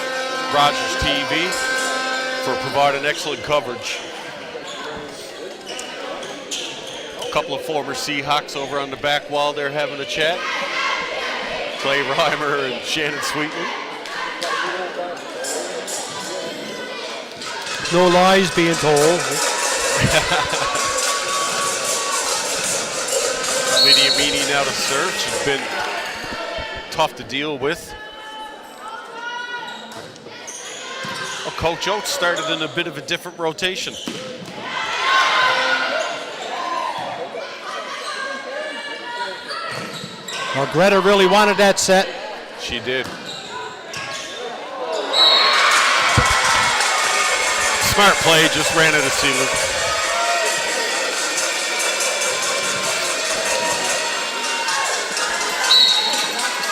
Speaker 1: Rogers TV for providing excellent coverage. A couple of former Seahawks over on the back wall there having a chat. Clay Reimer and Shannon Sweetman.
Speaker 6: No lies being told.
Speaker 1: Lydia Meany now to serve. She's been tough to deal with. Well, Coach Oates started in a bit of a different rotation.
Speaker 6: Well, Greta really wanted that set.
Speaker 1: She did. Smart play, just ran at a ceiling.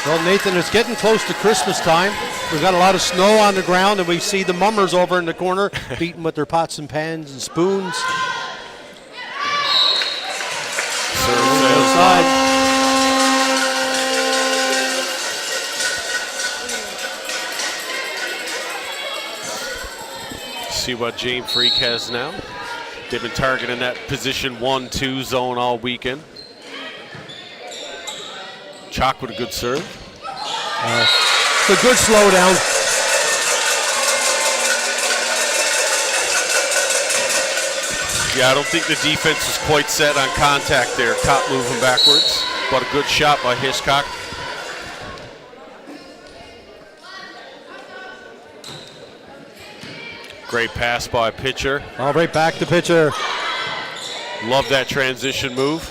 Speaker 6: Well, Nathan, it's getting close to Christmas time. We've got a lot of snow on the ground, and we see the mummers over in the corner beating with their pots and pans and spoons. Outside.
Speaker 1: See what Jane Freak has now. They've been targeting that position 1-2 zone all weekend. Chalk with a good serve.
Speaker 6: It's a good slowdown.
Speaker 1: Yeah, I don't think the defense was quite set on contact there. Caught moving backwards, but a good shot by Hiscock. Great pass by Pitcher.
Speaker 6: All right, back to Pitcher.
Speaker 1: Love that transition move.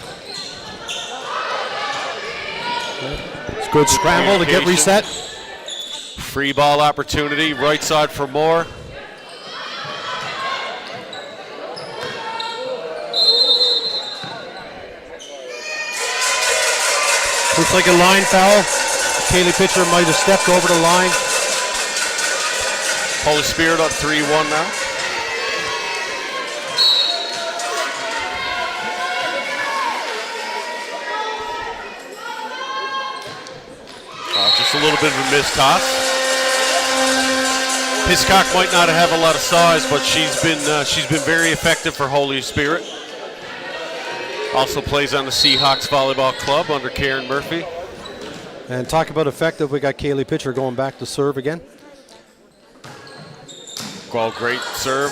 Speaker 6: It's good scramble to get reset.
Speaker 1: Free ball opportunity, right side for Moore.
Speaker 6: Looks like a line foul. Kaylee Pitcher might have stepped over the line.
Speaker 1: Holy Spirit up 3-1 now. Just a little bit of a missed toss. Hiscock might not have a lot of size, but she's been very effective for Holy Spirit. Also plays on the Seahawks Volleyball Club under Karen Murphy.
Speaker 6: And talk about effective, we got Kaylee Pitcher going back to serve again.
Speaker 1: Well, great serve.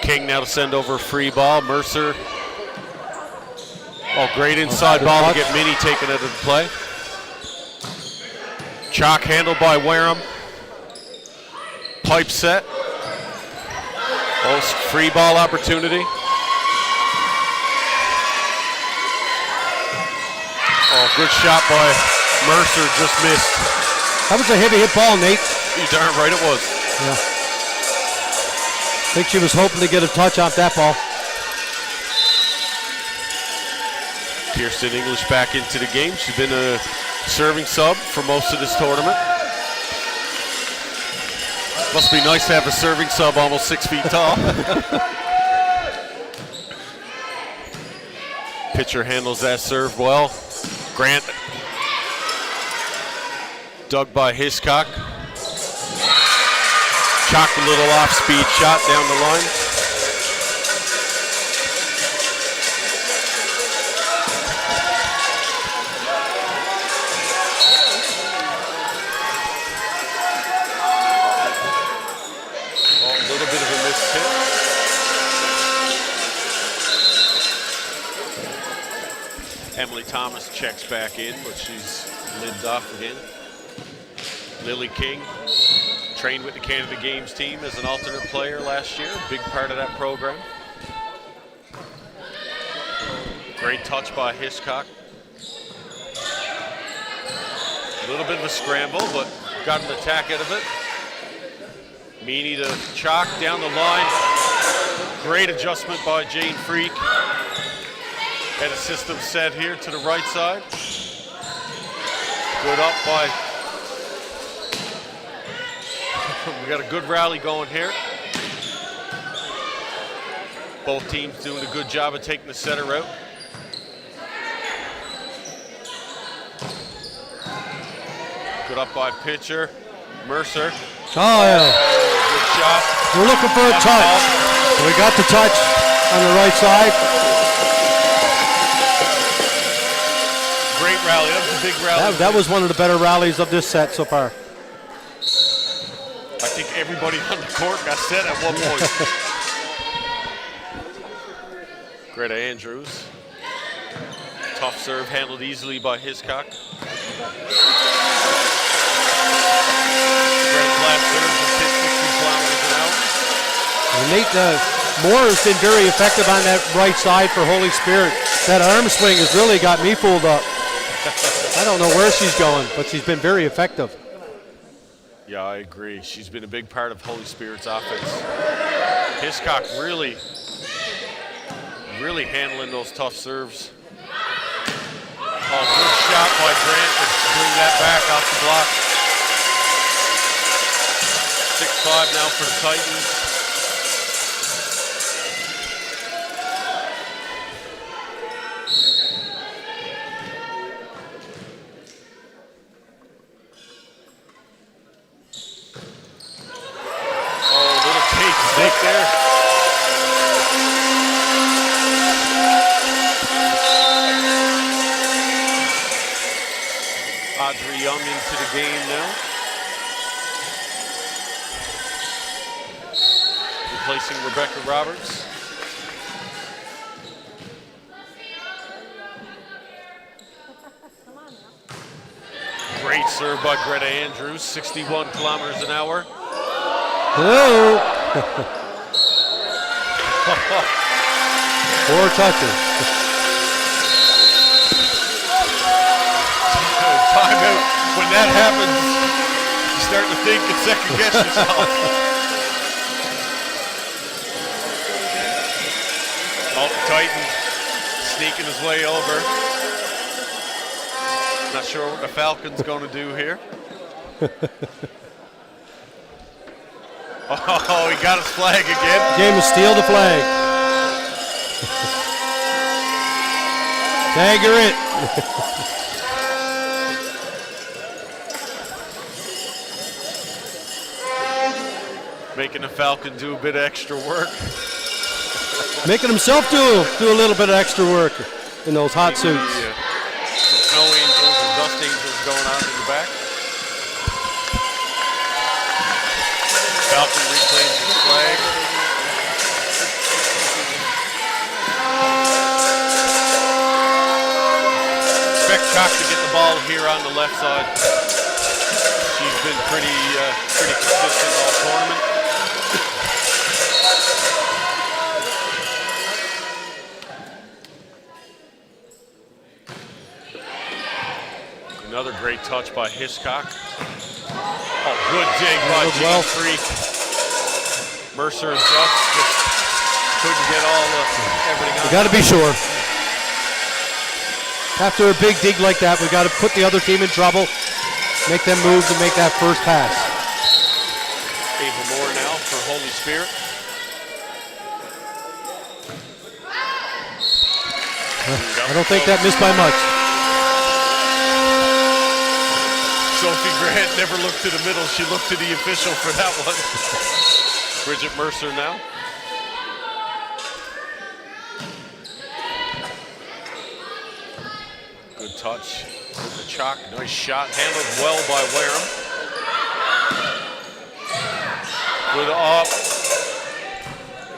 Speaker 1: King now to send over a free ball. Mercer. Oh, great inside ball to get Minnie taken out of the play. Chalk handled by Wareham. Pipe set. Oh, free ball opportunity. Oh, good shot by Mercer, just missed.
Speaker 6: That was a heavy hit ball, Nate.
Speaker 1: You're darn right it was.
Speaker 6: Yeah. I think she was hoping to get a touch off that ball.
Speaker 1: Kirsten English back into the game. She's been a serving sub for most of this tournament. Must be nice to have a serving sub almost 6 feet tall. Pitcher handles that serve well. Grant dug by Hiscock. Hitchcock, a little off-speed shot down the line. Oh, a little bit of a missed hit. Emily Thomas checks back in, but she's lived off again. Lily King trained with the Canada Games team as an alternate player last year, big part of that program. Great touch by Hitchcock. A little bit of a scramble, but got an attack out of it. Meany to Chalk down the line. Great adjustment by Jane Freak. And a system set here to the right side. Good up by. We got a good rally going here. Both teams doing a good job of taking the setter out. Good up by pitcher. Mercer.
Speaker 6: Oh, yeah.
Speaker 1: Good shot.
Speaker 6: We're looking for a touch. We got the touch on the right side.
Speaker 1: Great rally. That was a big rally.
Speaker 6: That was one of the better rallies of this set so far.
Speaker 1: I think everybody on the court got set at one point. Greta Andrews. Tough serve, handled easily by Hiscock. Greta's last serve just hit 60 kilometers an hour.
Speaker 6: And Nate Moore has been very effective on that right side for Holy Spirit. That arm swing has really got me fooled up. I don't know where she's going, but she's been very effective.
Speaker 1: Yeah, I agree. She's been a big part of Holy Spirit's offense. Hiscock really handling those tough serves. Oh, good shot by Grant to bring that back off the block. 6-5 now for the Titans. Stick there. Audrey Young into the game now. Replacing Rebecca Roberts. Great serve by Greta Andrews, 61 kilometers an hour.
Speaker 6: Hello. 4 touches.
Speaker 1: Timeout. When that happens, you start to think and second guess yourself. Oh, Titan sneaking his way over. Not sure what the Falcons going to do here. Oh, he got his flag again.
Speaker 6: Game to steal the flag. Dagger it.
Speaker 1: Making the Falcon do a bit of extra work.
Speaker 6: Making himself do a little bit of extra work in those hot suits.
Speaker 1: Some snow angels and dust angels going on in the back. Falcon reclaims his flag. Expect Chalk to get the ball here on the left side. She's been pretty consistent all tournament. Another great touch by Hiscock. Oh, good dig by Jane Freak. Mercer and just couldn't get all everything on.
Speaker 6: We got to be sure. After a big dig like that, we got to put the other team in trouble, make them move to make that first pass.
Speaker 1: Ava Moore now for Holy Spirit.
Speaker 6: I don't think that missed by much.
Speaker 1: Sophie Grant never looked to the middle. She looked to the official for that one. Bridget Mercer now. Good touch. The chalk. Nice shot. Handled well by Wareham. Good up.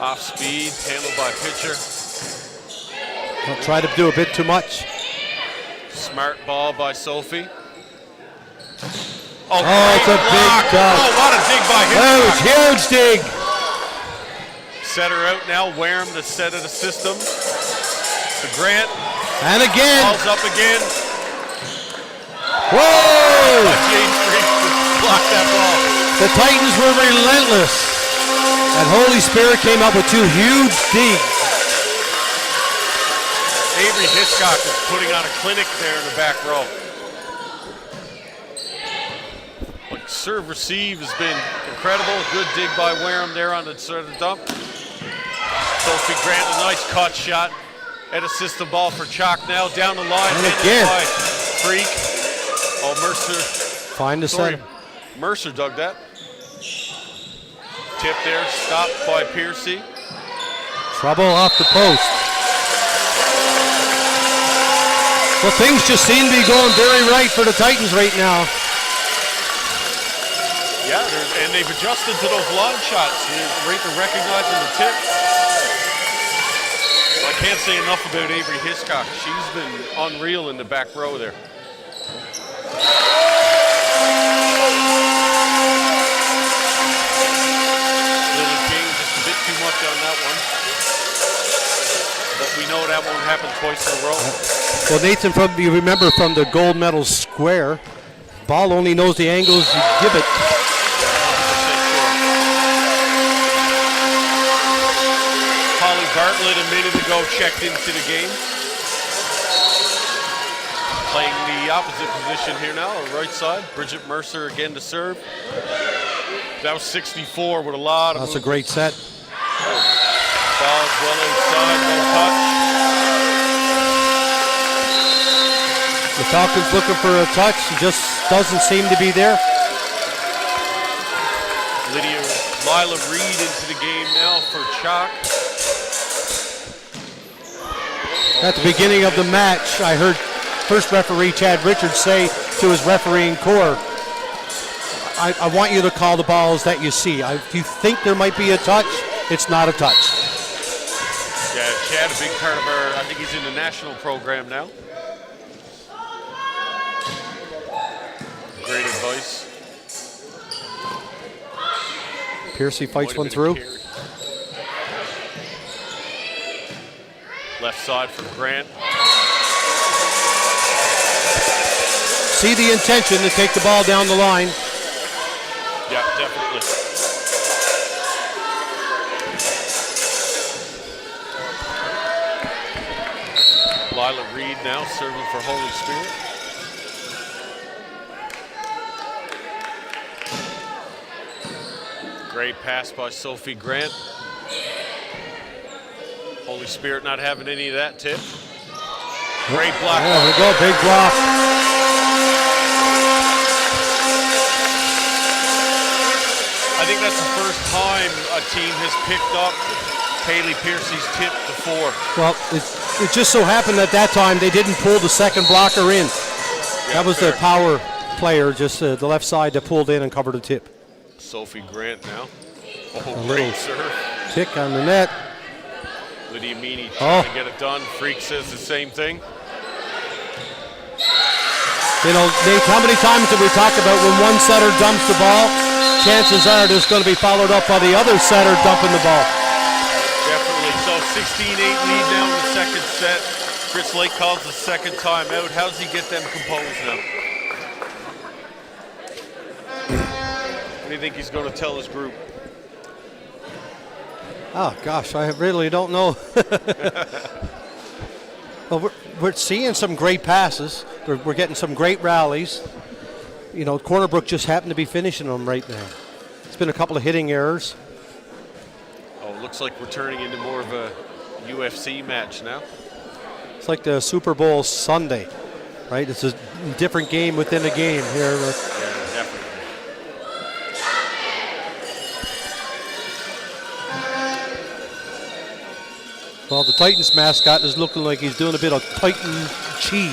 Speaker 1: Off speed. Handled by pitcher.
Speaker 6: I'll try to do a bit too much.
Speaker 1: Smart ball by Sophie.
Speaker 6: Oh, it's a big touch.
Speaker 1: Oh, what a dig by him.
Speaker 6: That was huge dig.
Speaker 1: Set her out now. Wareham to set of the system. To Grant.
Speaker 6: And again.
Speaker 1: Balls up again.
Speaker 6: Whoa!
Speaker 1: James Freak blocked that ball.
Speaker 6: The Titans were relentless. And Holy Spirit came up with two huge digs.
Speaker 1: Avery Hiscock is putting on a clinic there in the back row. Like serve receive has been incredible. Good dig by Wareham there on the sort of dump. Sophie Grant, a nice cut shot. Head assist the ball for Chalk now. Down the line.
Speaker 6: And again.
Speaker 1: By Freak. Oh, Mercer.
Speaker 6: Find the center.
Speaker 1: Mercer dug that. Tip there. Stopped by Piercy.
Speaker 6: Trouble off the post. Well, things just seem to be going very right for the Titans right now.
Speaker 1: Yeah, and they've adjusted to those long shots. They're recognizing the tip. I can't say enough about Avery Hiscock. She's been unreal in the back row there. Lily King just a bit too much on that one. But we know that won't happen twice in a row.
Speaker 6: Well, Nathan, you remember from the gold medal square, ball only knows the angles you give it.
Speaker 1: Holly Bartlett a minute ago checked into the game. Playing the opposite position here now, on the right side. Bridget Mercer again to serve. That was 64 with a lot of
Speaker 6: That's a great set.
Speaker 1: balls well inside, no touch.
Speaker 6: The Falcons looking for a touch. He just doesn't seem to be there.
Speaker 1: Lila Reed into the game now for Chalk.
Speaker 6: At the beginning of the match, I heard first referee Chad Richards say to his refereeing corps, I want you to call the balls that you see. If you think there might be a touch, it's not a touch.
Speaker 1: Yeah, Chad, a big part of our, I think he's in the national program now. Great advice.
Speaker 6: Piercy fights one through.
Speaker 1: Left side for Grant.
Speaker 6: See the intention to take the ball down the line.
Speaker 1: Yeah, definitely. Lila Reed now serving for Holy Spirit. Great pass by Sophie Grant. Holy Spirit not having any of that tip. Great block.
Speaker 6: There we go, big block.
Speaker 1: I think that's the first time a team has picked up Haley Piercy's tip before.
Speaker 6: Well, it just so happened that time they didn't pull the second blocker in. That was their power player, just the left side that pulled in and covered the tip.
Speaker 1: Sophie Grant now. Oh,
Speaker 6: A
Speaker 1: great
Speaker 6: little
Speaker 1: serve.
Speaker 6: tick on the net.
Speaker 1: Lydia Meany trying to get it done. Freak says the same thing.
Speaker 6: You know, Nate, how many times did we talk about when one setter dumps the ball, chances are there's going to be followed up by the other setter dumping the ball.
Speaker 1: Definitely. So 16-8 lead now in the second set. Chris Lake calls the second time out. How does he get them composed now? What do you think he's going to tell his group?
Speaker 6: Oh, gosh, I really don't know. Well, we're seeing some great passes. We're getting some great rallies. You know, Cornerbrook just happened to be finishing them right now. It's been a couple of hitting errors.
Speaker 1: Oh, it looks like we're turning into more of a UFC match now.
Speaker 6: It's like the Super Bowl Sunday. right? It's a different game within a game here.
Speaker 1: Yeah, definitely.
Speaker 6: Well, the Titans mascot is looking like he's doing a bit of Titan chi.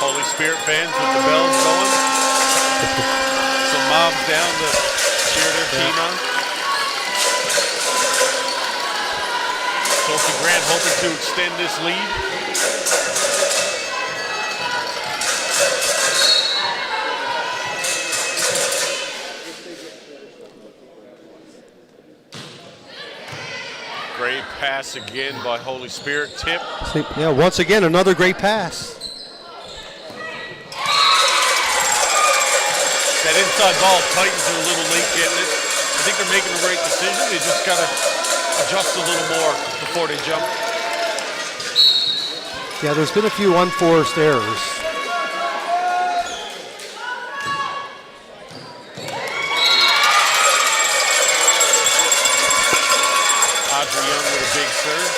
Speaker 1: Holy Spirit fans with the bells going. Some moms down to cheer their team on. Sophie Grant hoping to extend this lead. Great pass again by Holy Spirit. Tip.
Speaker 6: Yeah, once again, another great pass.
Speaker 1: That inside ball, Titans are a little late getting it. I think they're making the right decision. They just got to adjust a little more before they jump.
Speaker 6: Yeah, there's been a few unforced errors.
Speaker 1: Audrey Young with a big serve.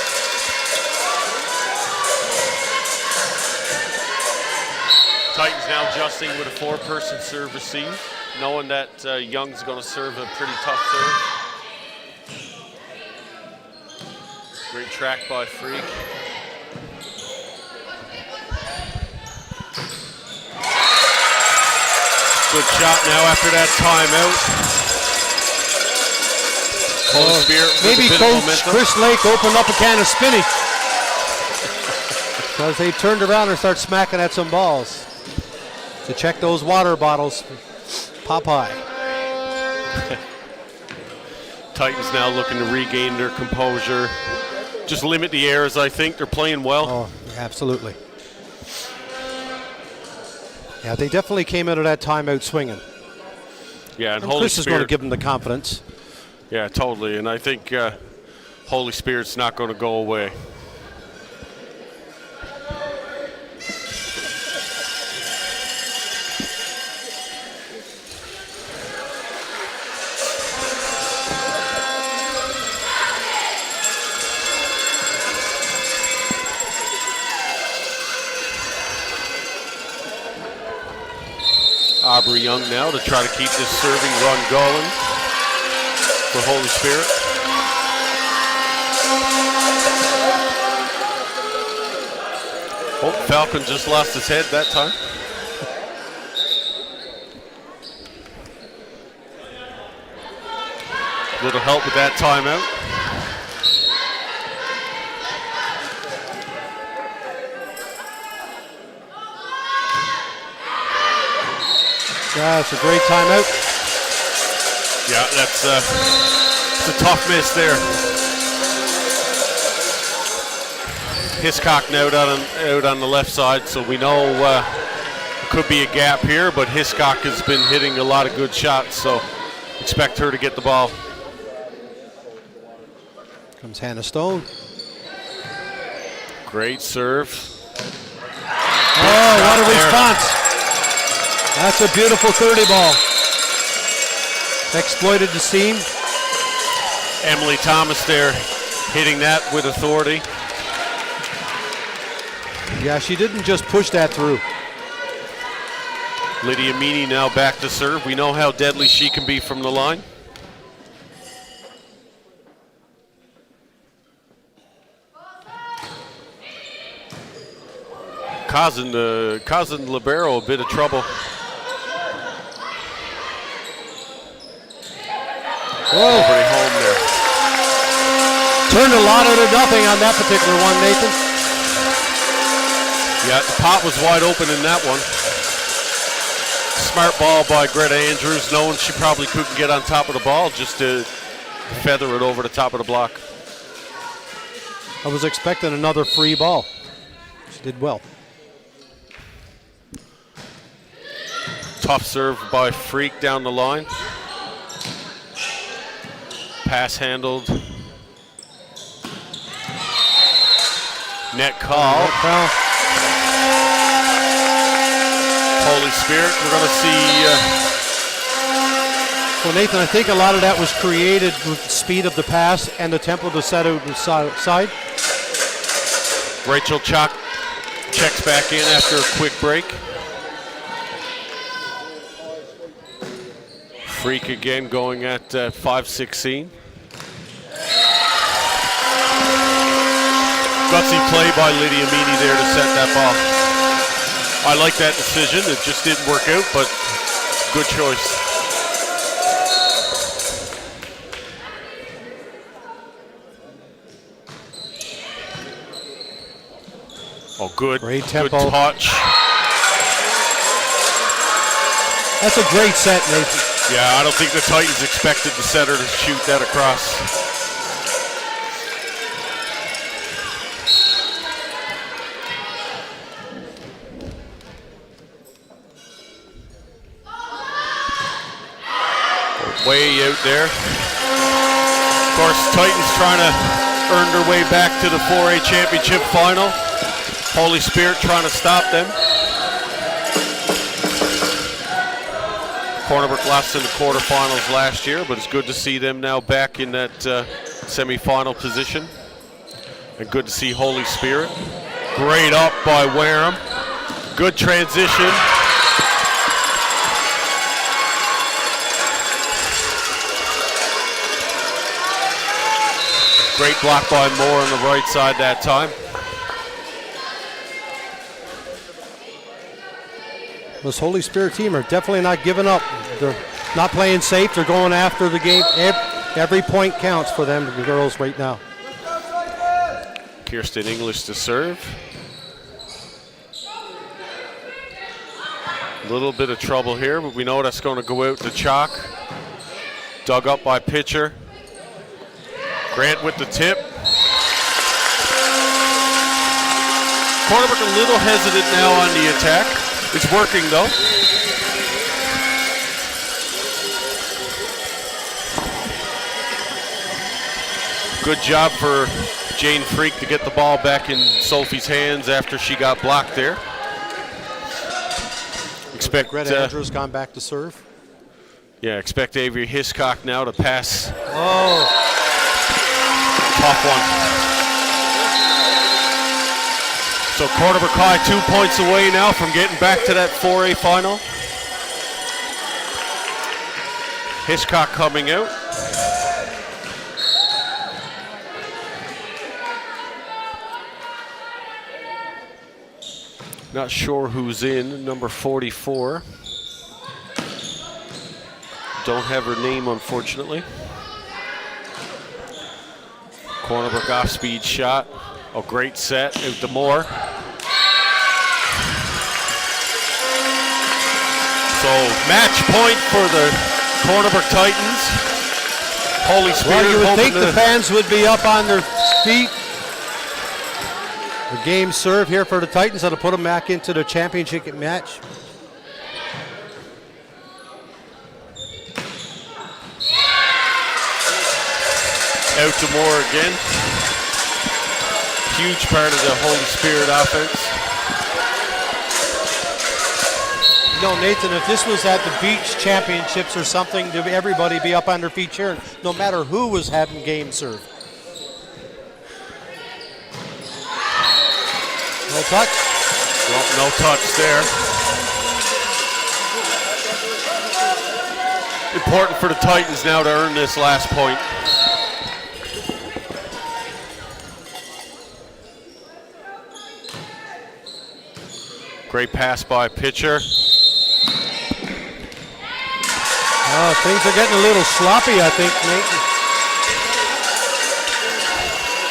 Speaker 1: Titans now adjusting with a four-person serve receive, knowing that Young's going to serve a pretty tough serve. Great track by Freak. Good shot now after that timeout. Holy Spirit with
Speaker 6: Maybe
Speaker 1: a bit of
Speaker 6: Coach
Speaker 1: momentum.
Speaker 6: Chris Lake opened up a can of spinach because they turned around and started smacking at some balls to check those water bottles. Popeye.
Speaker 1: Titans now looking to regain their composure. Just limit the errors, I think. They're playing well.
Speaker 6: Oh, absolutely. Yeah, they definitely came out of that timeout swinging.
Speaker 1: Yeah, and
Speaker 6: And
Speaker 1: Holy
Speaker 6: Chris is going to
Speaker 1: Spirit.
Speaker 6: give them the confidence.
Speaker 1: Yeah, totally. And I think Holy Spirit's not going to go away. Aubrey Young now to try to keep this serving run going for Holy Spirit. Oh, Falcon just lost his head that time. Little help with that timeout.
Speaker 6: Yeah, it's a great timeout.
Speaker 1: Yeah, that's it's a tough miss there. Hiscock now out on the left side, so we know it could be a gap here, but Hiscock has been hitting a lot of good shots, so expect her to get the ball.
Speaker 6: Comes Hannah Stone.
Speaker 1: Great serve.
Speaker 6: Oh, what a response. That's a beautiful 30 ball. Exploited the seam.
Speaker 1: Emily Thomas there hitting that with authority.
Speaker 6: Yeah, she didn't just push that through.
Speaker 1: Lydia Meany now back to serve. We know how deadly she can be from the line. Causing libero a bit of trouble. Nobody home there.
Speaker 6: Turned a lot out of nothing on that particular one, Nathan.
Speaker 1: Yeah, the pot was wide open in that one. Smart ball by Greta Andrews, knowing she probably couldn't get on top of the ball, just to feather it over the top of the block.
Speaker 6: I was expecting another free ball. She did well.
Speaker 1: Tough serve by Freak down the line. Pass handled. Net call. Holy Spirit, we're going to see
Speaker 6: Well, Nathan, I think a lot of that was created with the speed of the pass and the tempo to set out the side.
Speaker 1: Rachel Chalk checks back in after a quick break. Freak again going at 5:16. Gutsy play by Lydia Meany there to set that ball. I like that decision. It just didn't work out, but good choice. Oh, good.
Speaker 6: Great
Speaker 1: Good
Speaker 6: tempo.
Speaker 1: touch.
Speaker 6: That's a great set, Nathan.
Speaker 1: Yeah, I don't think the Titans expected the setter to shoot that across. Way out there. Of course, Titans trying to earn their way back to the 4A championship final. Holy Spirit trying to stop them. Cornerbrook lost in the quarterfinals last year, but it's good to see them now back in that semifinal position. And good to see Holy Spirit. Great up by Wareham. Good transition. Great block by Moore on the right side that time.
Speaker 6: This Holy Spirit team are definitely not giving up. They're not playing safe. They're going after the game. Every point counts for them, the girls, right now.
Speaker 1: Kirsten English to serve. A little bit of trouble here, but we know that's going to go out to Chalk. Dug up by pitcher. Grant with the tip. Cornerbrook a little hesitant now on the attack. It's working though. Good job for Jane Freak to get the ball back in Sophie's hands after she got blocked there. Expect
Speaker 6: Greta Andrews gone back to serve.
Speaker 1: Yeah, expect Avery Hiscock now to pass.
Speaker 6: Oh.
Speaker 1: Tough one. So Cornerbrook High 2 points away now from getting back to that 4A final. Hiscock coming out. Not sure who's in, number 44. Don't have her name, unfortunately. Cornerbrook off-speed shot. Oh, great set out to Moore. So match point for the Cornerbrook Titans. Holy Spirit.
Speaker 6: Well, you would think
Speaker 1: hoping
Speaker 6: the fans would be up on their feet. The game serve here for the Titans that'll put them back into the championship match.
Speaker 1: Out to Moore again. Huge part of the Holy Spirit offense.
Speaker 6: You know, Nathan, if this was at the beach championships or something, everybody be up on their feet cheering, no matter who was having game serve. No touch?
Speaker 1: Well, no touch there. Important for the Titans now to earn this last point. Great pass by pitcher.
Speaker 6: Things are getting a little sloppy, I think, Nathan.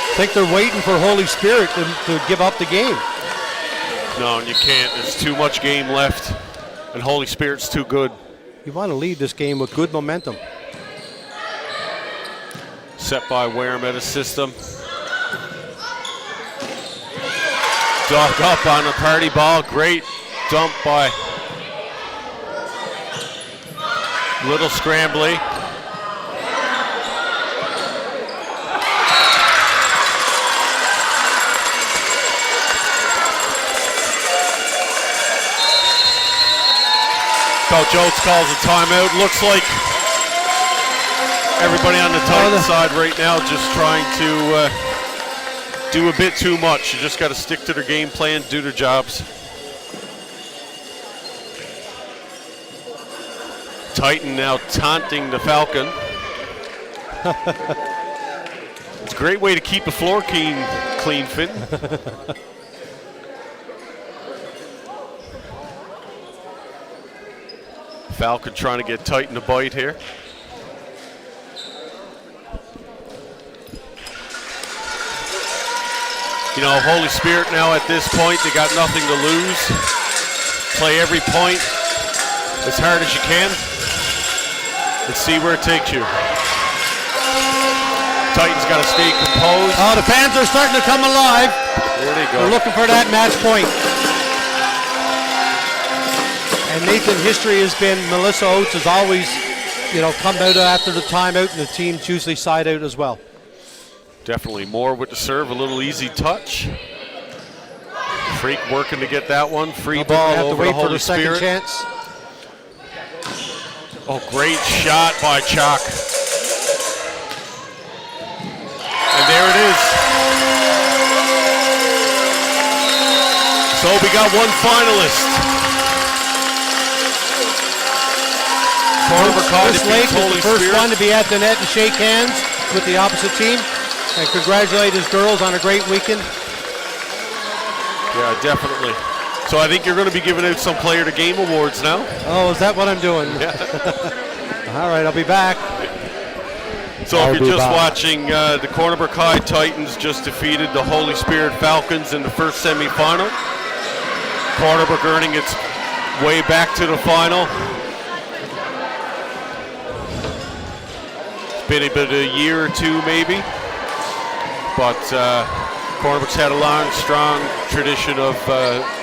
Speaker 6: I think they're waiting for Holy Spirit to give up the game.
Speaker 1: No, and you can't. There's too much game left, and Holy Spirit's too good.
Speaker 6: You want to lead this game with good momentum.
Speaker 1: Set by Wareham at a system. Duck up on the party ball. Great dump by Little Scrambly. Coach Oates calls a timeout. Looks like Everybody on the Titan side right now just trying to do a bit too much. You just got to stick to their game plan, do their jobs. Titan now taunting the Falcon. It's a great way to keep the floor clean, Finn. Falcon trying to get Titan to bite here. You know, Holy Spirit now at this point, they got nothing to lose. Play every point as hard as you can. Let's see where it takes you. Titans got to stay composed.
Speaker 6: Oh, the fans are starting to come alive.
Speaker 1: There they go.
Speaker 6: They're looking for that match point. And Nathan, history has been Melissa Oates has always, come out after the timeout, and the teams usually side out as well.
Speaker 1: Definitely more with the serve, a little easy touch. Freak working to get that one. Free ball over to Holy Spirit.
Speaker 6: Second chance.
Speaker 1: Oh, great shot by Chalk. And there it is. So we got one finalist.
Speaker 6: Chris Lake is the first one to be at the net and shake hands with the opposite team. And congratulate his girls on a great weekend.
Speaker 1: Yeah, definitely. So I think you're going to be giving out some player to game awards now.
Speaker 6: Oh, is that what I'm doing?
Speaker 1: Yeah.
Speaker 6: All right, I'll be back.
Speaker 1: So if you're just watching, the Cornerbrook High Titans just defeated the Holy Spirit Falcons in the first semifinal. Cornerbrook earning its way back to the final. It's been a bit of a year or two maybe. But Cornerbrook's had a long, strong tradition of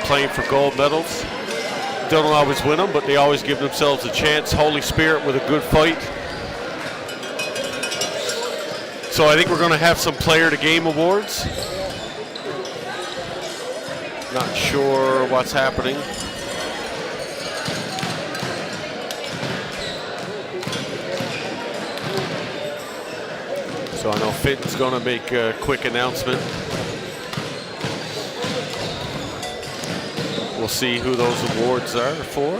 Speaker 1: playing for gold medals. Don't always win them, but they always give themselves a chance. Holy Spirit with a good fight. So I think we're going to have some player to game awards. Not sure what's happening. So I know Fitton's going to make a quick announcement. We'll see who those awards are for.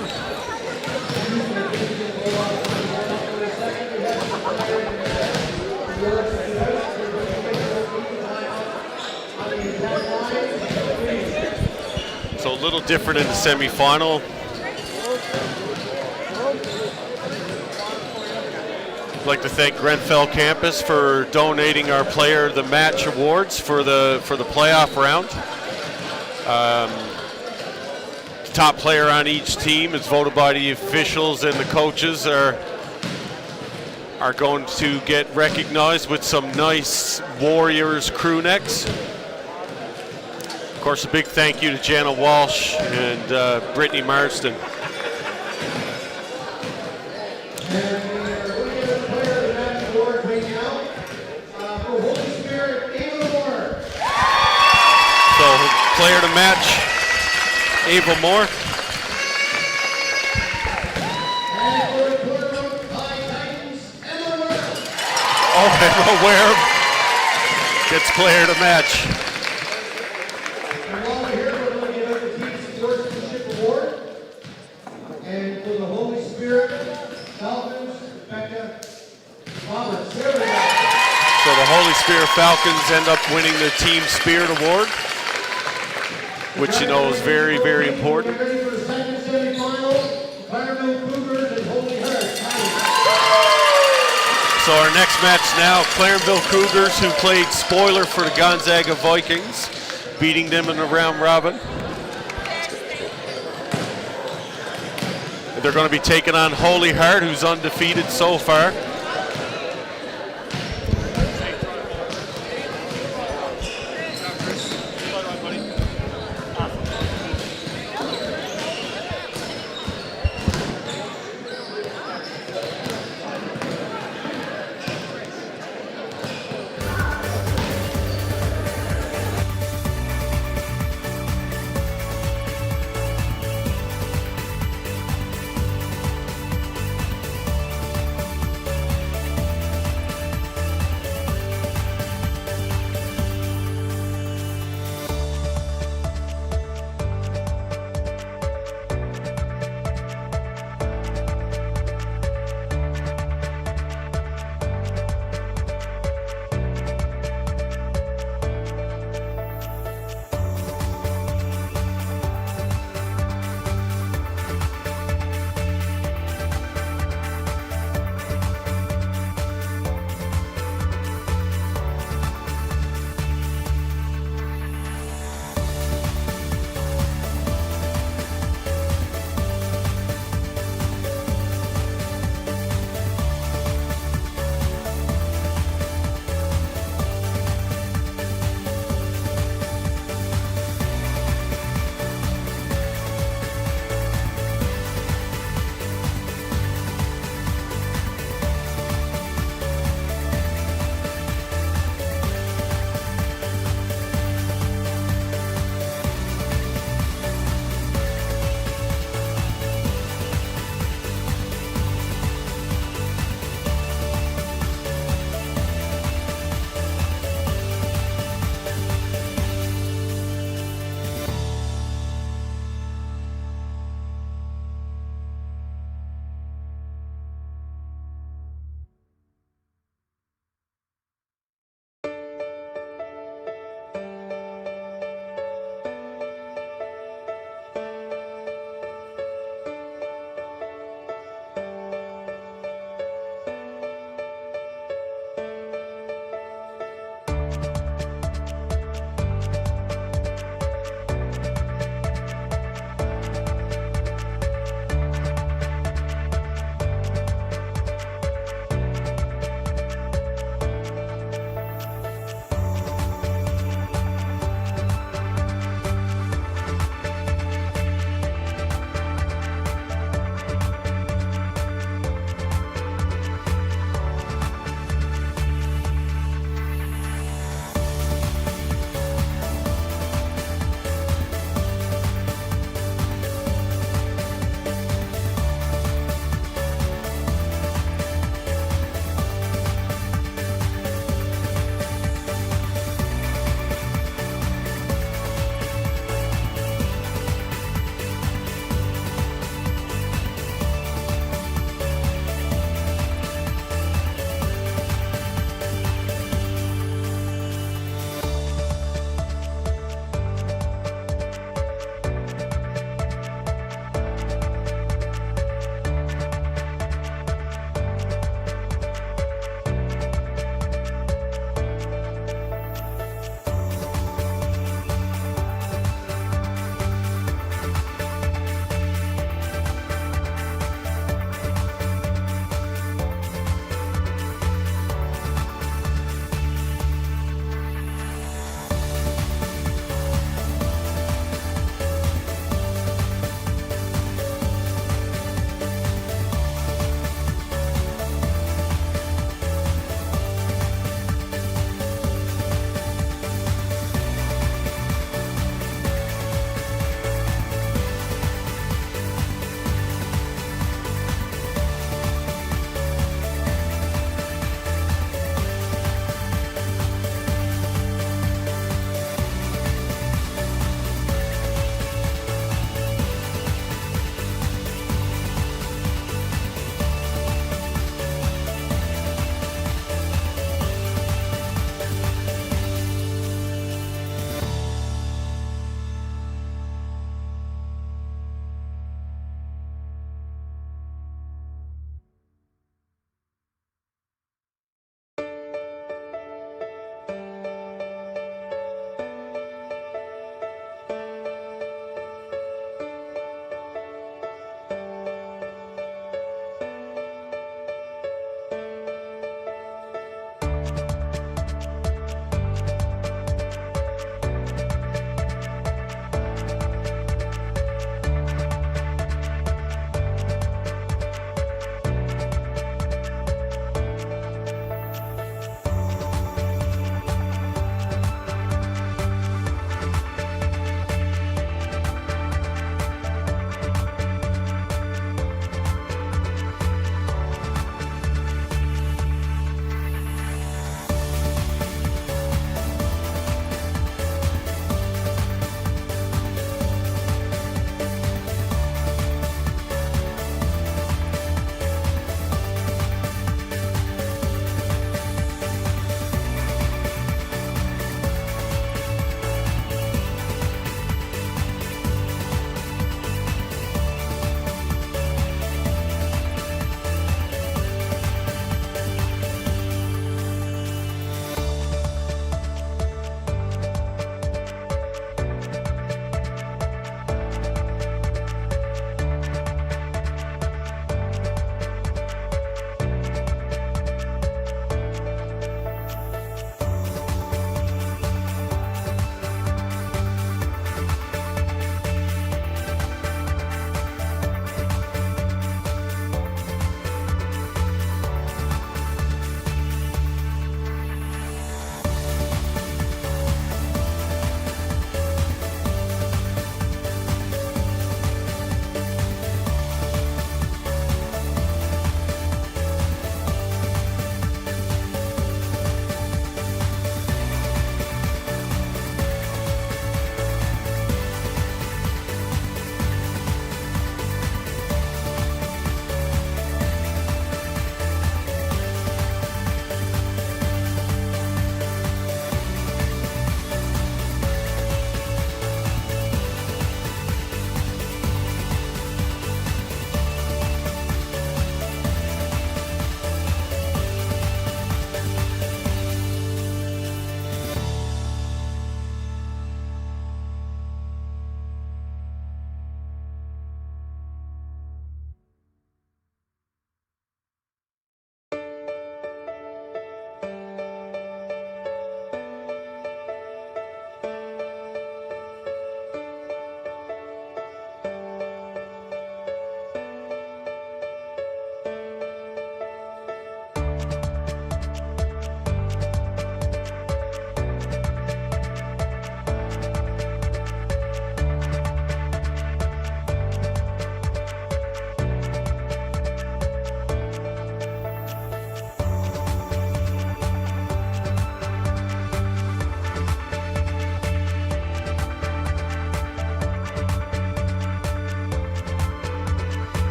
Speaker 1: So a little different in the semifinal. I'd like to thank Grenfell Campus for donating our Player of the Match awards for the playoff round. The top player on each team is voted by the officials, and the coaches are going to get recognized with some nice Warriors crew necks. Of course, a big thank you to Jana Walsh and Brittany Marsden. Player to match, Ava Moore. Oh, Emma Ware gets player to match.
Speaker 5: And while we're here, we're going to give out the team sportsmanship award. And for the Holy Spirit, Falcons, Rebecca Roberts. There we go.
Speaker 1: So the Holy Spirit Falcons end up winning the Team Spirit Award, which you know is very, very important.
Speaker 5: We're ready for the second semifinal. Claremont Cougars and Holy Heart.
Speaker 1: So our next match now, Clarenville Cougars, who played spoiler for the Gonzaga Vikings, beating them in the round robin. They're going to be taking on Holy Heart, who's undefeated so far.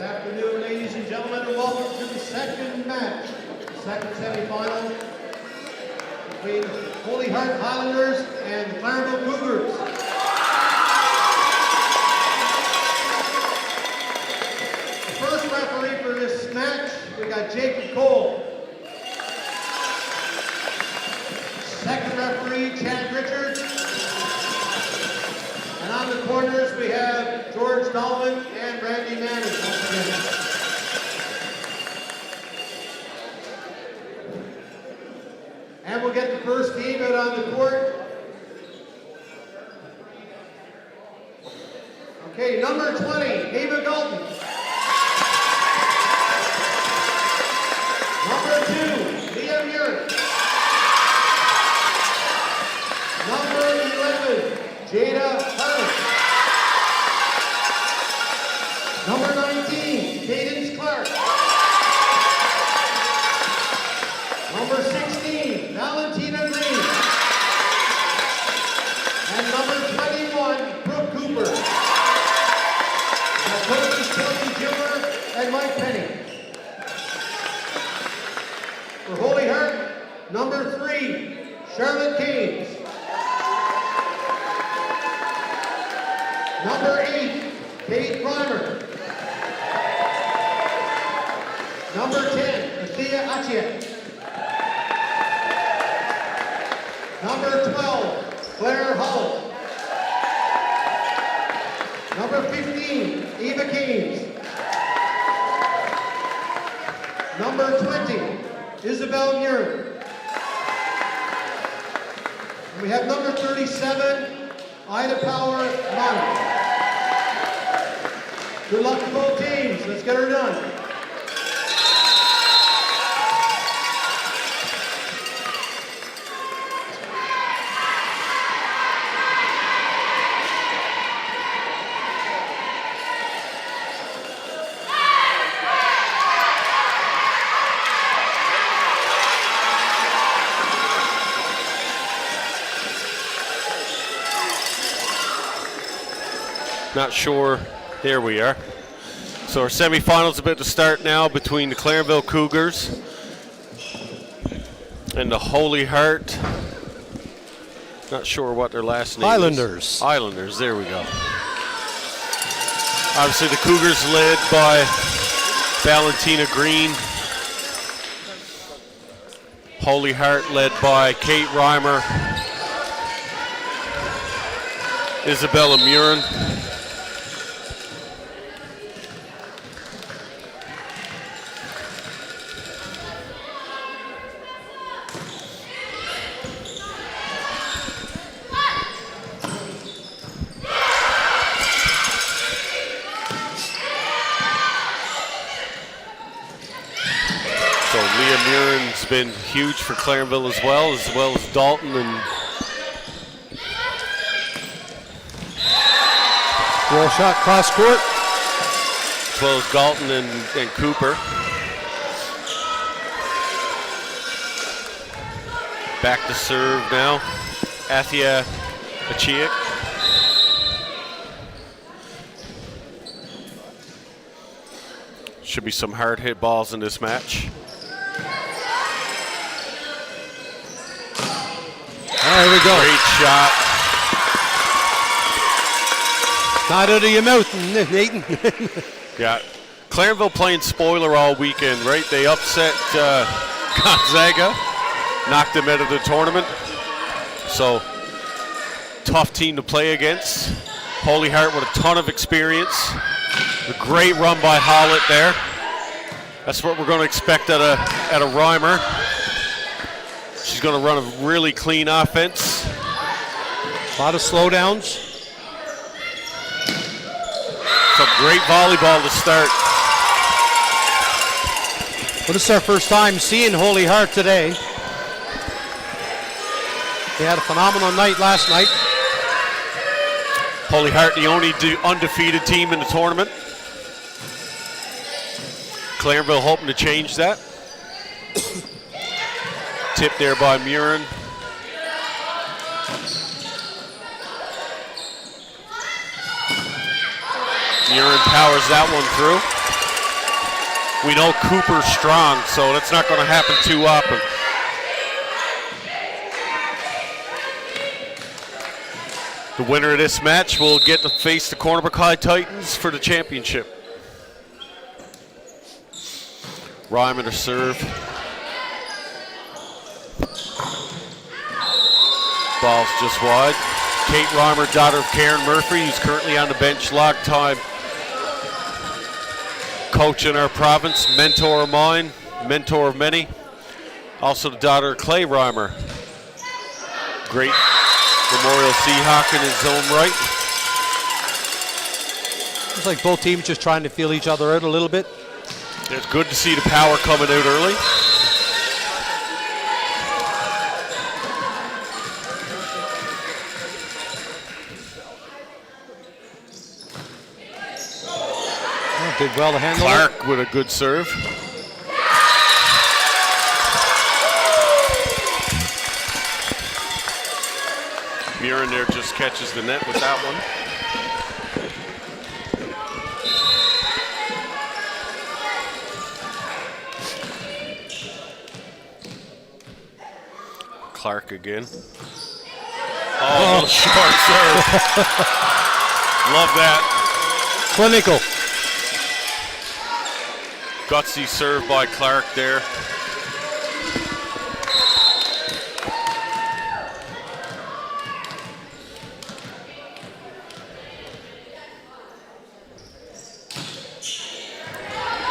Speaker 5: Good afternoon, ladies and gentlemen, and welcome to the second match, the second semifinal between Holy Heart Highlanders and the Claremont Cougars. The first referee for this match, we got Jacob Cole. Second referee, Chad Richards. And on the corners, we have George Dolman and Randy Manning once again. And we'll get the first team out on the court. Okay, number 20, Ava Galton. Number 2, Leah Muir. Number 11, Jada Harris. Number 19, Cadence Clark. Number 16, Valentina Green. And number 21, Brooke Cooper. Our coaches, Kelsey Gilmer and Mike Penny. For Holy Heart, number 3, Charlotte Keynes. Number 8, Kate Reimer. Number 10, Athea Achia. Number 12, Claire Hull. Number 15, Eva Keynes. Number 20, Isabel Muir. And we have number 37, Ida Power Monk. Good luck to both teams. Let's get her done.
Speaker 1: Not sure. There we are. So our semifinals about to start now between the Clarenville Cougars and the Holy Heart. Not sure what their last name
Speaker 6: Islanders.
Speaker 1: is. Islanders, there we go. Obviously the Cougars led by Valentina Green. Holy Heart led by Kate Reimer, Isabella Murin. So Leah Murin's been huge for Clarenville as well as Dalton and
Speaker 6: Roll shot cross court.
Speaker 1: as well as Dalton and Cooper. Back to serve now, Athea Achiak. Should be some hard hit balls in this match.
Speaker 6: There we go.
Speaker 1: Great shot.
Speaker 6: Not out of your mouth, Nathan.
Speaker 1: Yeah, Clarenville playing spoiler all weekend, right? They upset Gonzaga, knocked them out of the tournament. So, tough team to play against. Holy Heart with a ton of experience. A great run by Hollett there. That's what we're going to expect at a Reimer. She's going to run a really clean offense.
Speaker 6: A lot of slowdowns.
Speaker 1: Some great volleyball to start.
Speaker 6: Well, this is our first time seeing Holy Heart today. They had a phenomenal night last night.
Speaker 1: Holy Heart, the only undefeated team in the tournament. Clarenville hoping to change that. Tip there by Murin. Murin powers that one through. We know Cooper's strong, so that's not going to happen too often. The winner of this match will get to face the Cornerbrook High Titans for the championship. Ryman to serve. Ball's just wide. Kate Reimer, daughter of Karen Murphy, who's currently on the bench, long time coach in our province, mentor of mine, mentor of many. Also the daughter of Clay Reimer. Great Memorial Seahawk in his own right.
Speaker 6: It's like both teams just trying to feel each other out a little bit.
Speaker 1: It's good to see the power coming out early.
Speaker 6: Did well to handle
Speaker 1: Clark with a good serve. Murin there just catches the net with that one. Clark again. Oh, short serve. Love that.
Speaker 6: Clinical.
Speaker 1: Gutsy serve by Clark there.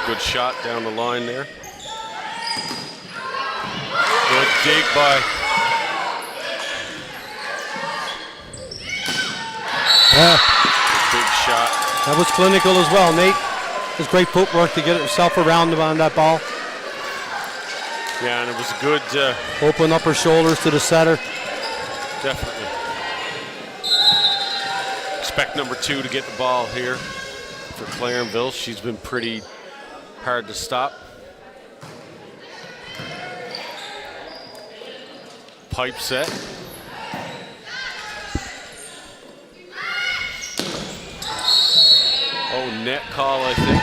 Speaker 1: Good shot down the line there. Good dig by.
Speaker 6: Yeah.
Speaker 1: Big shot.
Speaker 6: That was clinical as well, Nate. It was great footwork to get himself around on that ball.
Speaker 1: Yeah, and it was a good.
Speaker 6: Open up her shoulders to the setter.
Speaker 1: Definitely. Expect number 2 to get the ball here for Clarenville. She's been pretty hard to stop. Pipe set. Oh, net call, I think.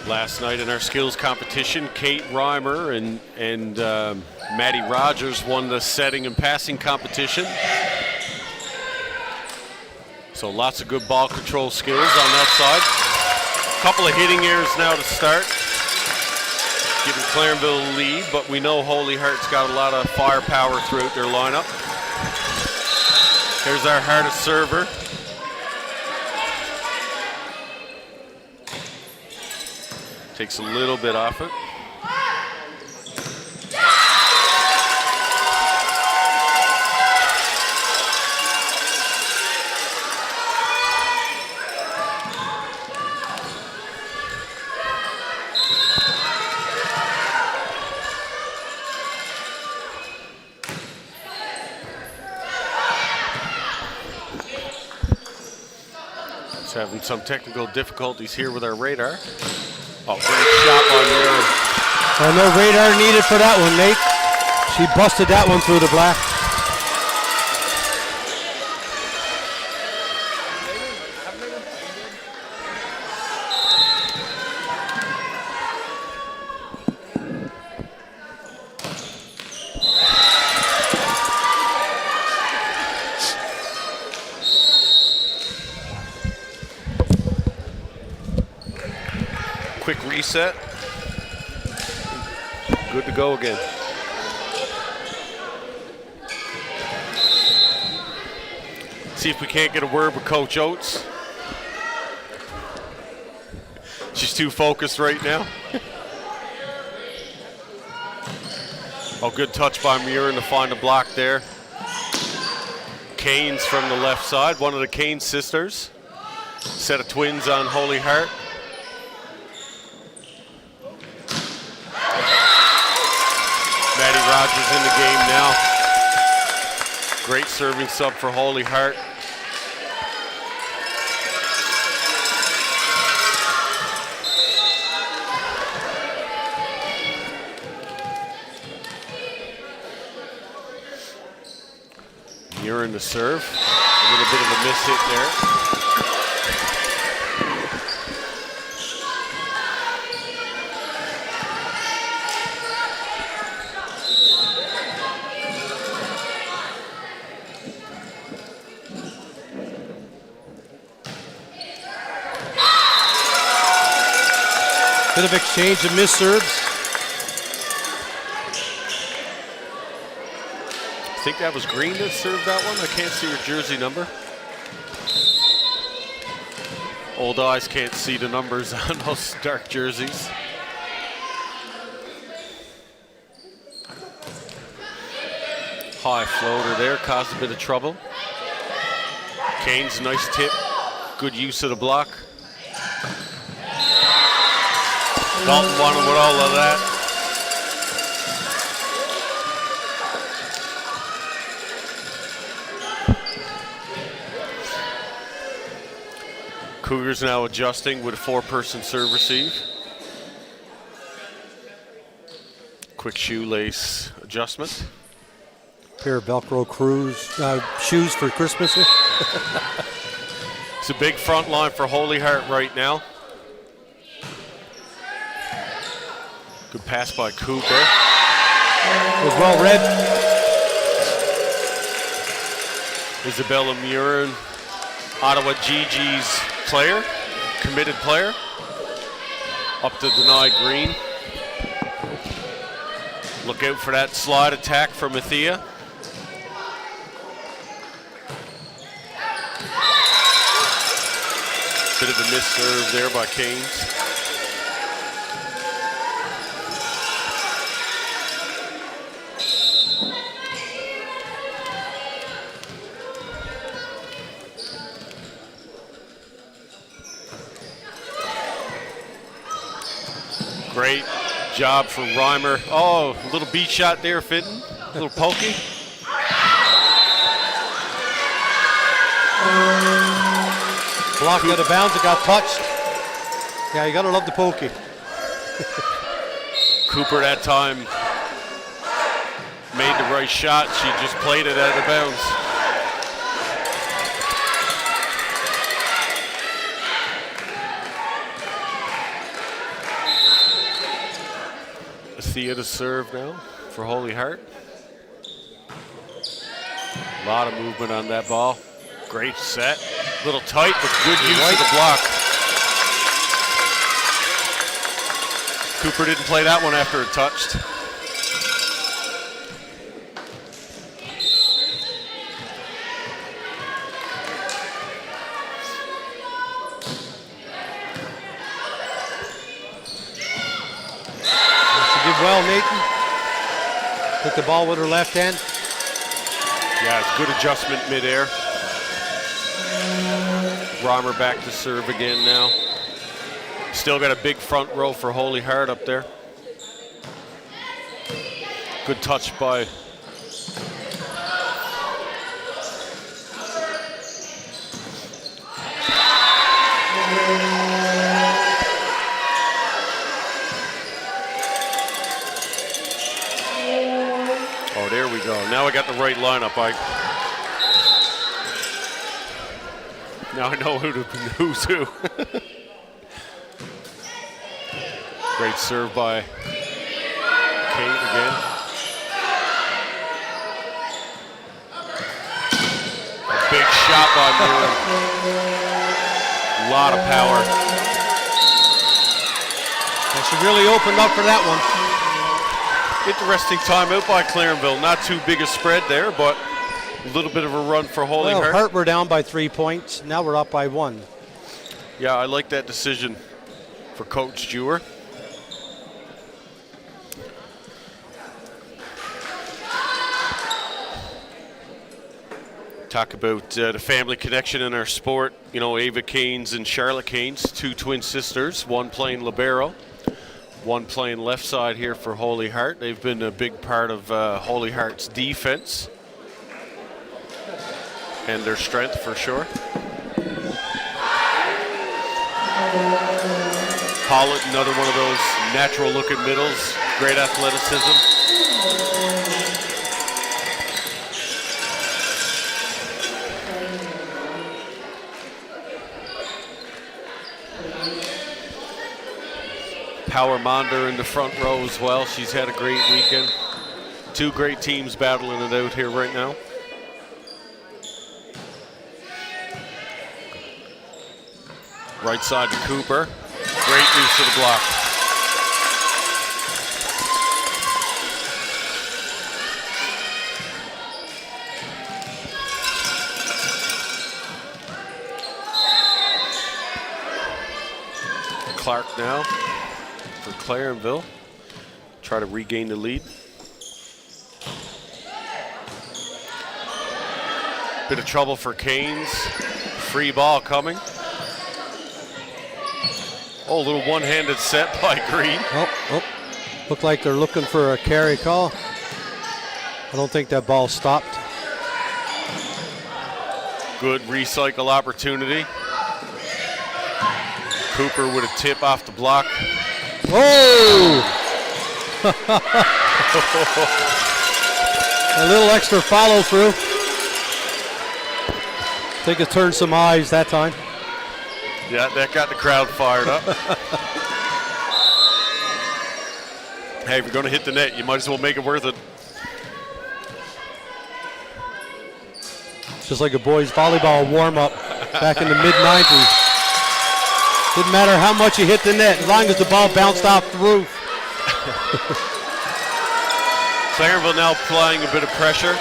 Speaker 1: Last night in our skills competition, Kate Reimer and Maddie Rogers won the setting and passing competition. So lots of good ball control skills on that side. Couple of hitting errors now to start, giving Clarenville a lead, but we know Holy Heart's got a lot of firepower throughout their lineup. Here's our hardest server. Takes a little bit off it. Having some technical difficulties here with our radar. Oh, great shot by Murin.
Speaker 6: No radar needed for that one, Nate. She busted that one through the black.
Speaker 1: Quick reset. Good to go again. See if we can't get a word with Coach Oates. She's too focused right now. Oh, good touch by Murin to find a block there. Canes from the left side, one of the Kane sisters. Set of twins on Holy Heart. Maddie Rogers in the game now. Great serving sub for Holy Heart. Murin to serve. A little bit of a miss hit there.
Speaker 6: Bit of exchange of missed serves.
Speaker 1: I think that was Green that served that one. I can't see her jersey number. Old eyes can't see the numbers on those dark jerseys. High floater there, caused a bit of trouble. Kane's nice tip, good use of the block. Dalton wanted with all of that. Cougars now adjusting with a 4-person serve receive. Quick shoelace adjustment.
Speaker 6: Pair of Velcro shoes for Christmas.
Speaker 1: It's a big front line for Holy Heart right now. Good pass by Cooper.
Speaker 6: It was well read.
Speaker 1: Isabella Murin, Ottawa GG's player, committed player. Up to deny Green. Look out for that slide attack from Athea. Bit of a missed serve there by Canes. Great job from Reimer. Oh, a little beat shot there, Fitton. A little pokey.
Speaker 6: Blocked out of bounds, it got touched. Yeah, you gotta love the pokey.
Speaker 1: Cooper that time made the right shot. She just played it out of bounds. Thea to serve now for Holy Heart. A lot of movement on that ball. Great set. Little tight, but good use of the block. Cooper didn't play that one after it touched.
Speaker 6: Well, Nathan took the ball with her left hand.
Speaker 1: Yeah, it's good adjustment midair. Reimer back to serve again now. Still got a big front row for Holy Heart up there. Good touch by there we go. Now I got the right lineup. Now I know who's who. Great serve by Kate again. A big shot by Murin. A lot of power.
Speaker 6: And she really opened up for that one.
Speaker 1: Interesting timeout by Clarenville. Not too big a spread there, but a little bit of a run for Holy Heart.
Speaker 6: Hart were down by 3 points. Now we're up by 1.
Speaker 1: Yeah, I like that decision for Coach Dewar. Talk about the family connection in our sport. You know, Ava Canes and Charlotte Canes, 2 twin sisters, one playing libero, one playing left side here for Holy Heart. They've been a big part of Holy Heart's defense and their strength for sure. Pollitt, another one of those natural looking middles, great athleticism. Power Monder in the front row as well. She's had a great weekend. Two great teams battling it out here right now. Right side to Cooper. Great use of the block. Clark now for Clarenville. Try to regain the lead. Bit of trouble for Canes. Free ball coming. Oh, a little one-handed set by Green.
Speaker 6: Oh, looked like they're looking for a carry call. I don't think that ball stopped.
Speaker 1: Good recycle opportunity. Cooper with a tip off the block.
Speaker 6: Oh! A little extra follow through. I think it turned some eyes that time.
Speaker 1: Yeah, that got the crowd fired up. Hey, if you're going to hit the net, you might as well make it worth it.
Speaker 6: Just like a boys volleyball warm-up back in the mid-90s. Didn't matter how much you hit the net, as long as the ball bounced off the roof.
Speaker 1: Clarenville now applying a bit of pressure.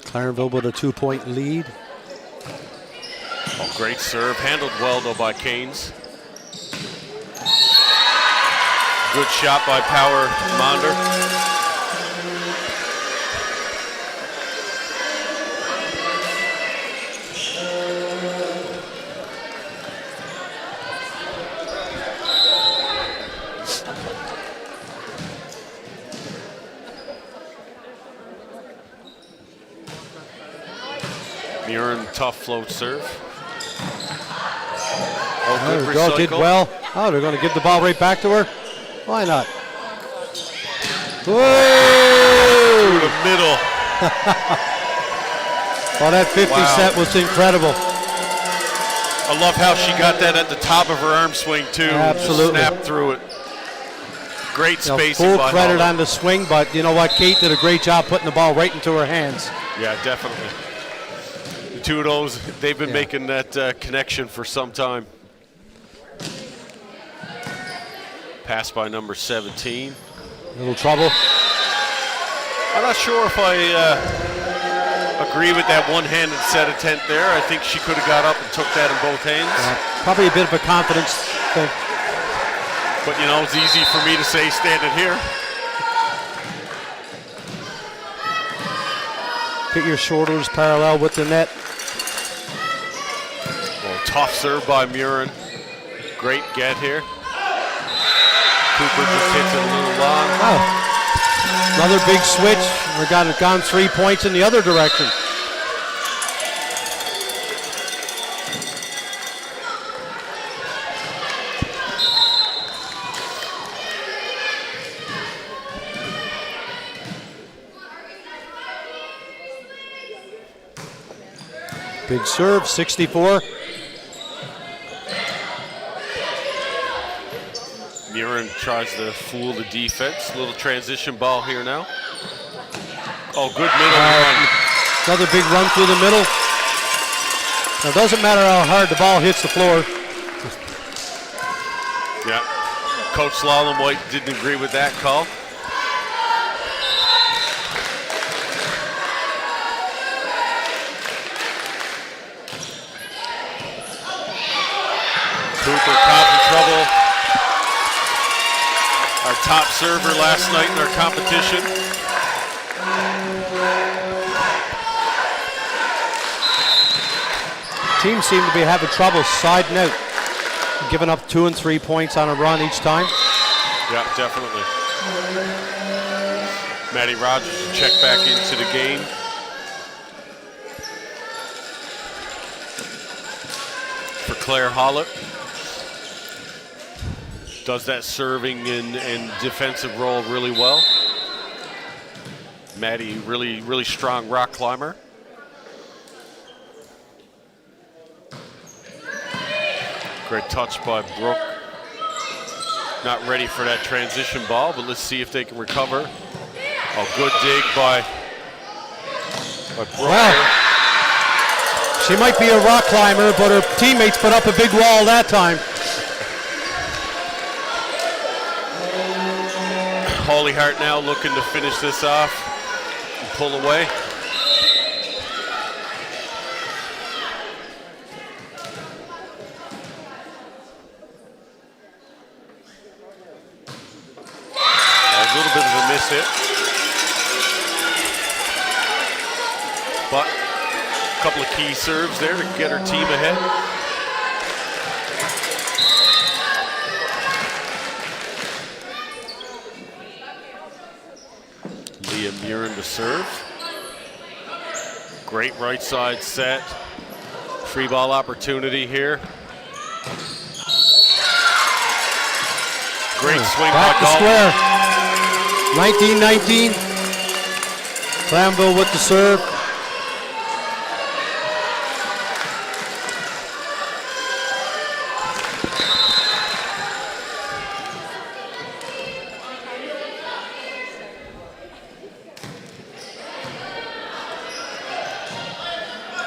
Speaker 6: Clarenville with a 2-point lead.
Speaker 1: Oh, great serve. Handled well, though, by Canes. Good shot by Power Monder. Murin, tough float serve. Oh,
Speaker 6: There
Speaker 1: good
Speaker 6: we go, did
Speaker 1: recycle.
Speaker 6: well. Oh, they're going to give the ball right back to her? Why not? Whoa!
Speaker 1: Through the middle.
Speaker 6: Oh, that 50 set was incredible.
Speaker 1: I love how she got that at the top of her arm swing, too.
Speaker 6: Absolutely.
Speaker 1: Just snapped through it. Great
Speaker 6: You know,
Speaker 1: spacing
Speaker 6: full
Speaker 1: by
Speaker 6: credit
Speaker 1: Holland.
Speaker 6: on the swing, but you know what? Kate did a great job putting the ball right into her hands.
Speaker 1: Yeah, definitely. The two of those, they've been
Speaker 6: Yeah.
Speaker 1: making that connection for some time. Pass by number 17.
Speaker 6: A little trouble.
Speaker 1: I'm not sure if I agree with that one-handed set attempt there. I think she could have got up and took that in both hands.
Speaker 6: Probably a bit of a confidence thing.
Speaker 1: But, you know, it's easy for me to say standing here.
Speaker 6: Get your shoulders parallel with the net.
Speaker 1: Well, tough serve by Murin. Great get here. Cooper just hits it a little long.
Speaker 6: Oh. Another big switch. We've gone 3 points in the other direction. Big serve, 64.
Speaker 1: Murin tries to fool the defense. Little transition ball here now. Oh, good middle run.
Speaker 6: Another big run through the middle. Now, it doesn't matter how hard the ball hits the floor.
Speaker 1: Yeah. Coach Slalom White didn't agree with that call. Cooper caught in trouble. Our top server last night in our competition.
Speaker 6: Teams seem to be having trouble siding out, giving up 2 and 3 points on a run each time.
Speaker 1: Yeah, definitely. Maddie Rogers will check back into the game. For Claire Hollett. Does that serving and defensive role really well. Maddie, really strong rock climber. Great touch by Brooke. Not ready for that transition ball, but let's see if they can recover. Oh, good dig by Brooke.
Speaker 6: Wow. She might be a rock climber, but her teammates put up a big wall that time.
Speaker 1: Holy Heart now looking to finish this off and pull away. A little bit of a miss hit. But a couple of key serves there to get her team ahead. Leah Murin to serve. Great right side set. Free ball opportunity here. Great swing
Speaker 6: Back
Speaker 1: by
Speaker 6: to
Speaker 1: Dalton.
Speaker 6: square. 19-19. Clanville with the serve.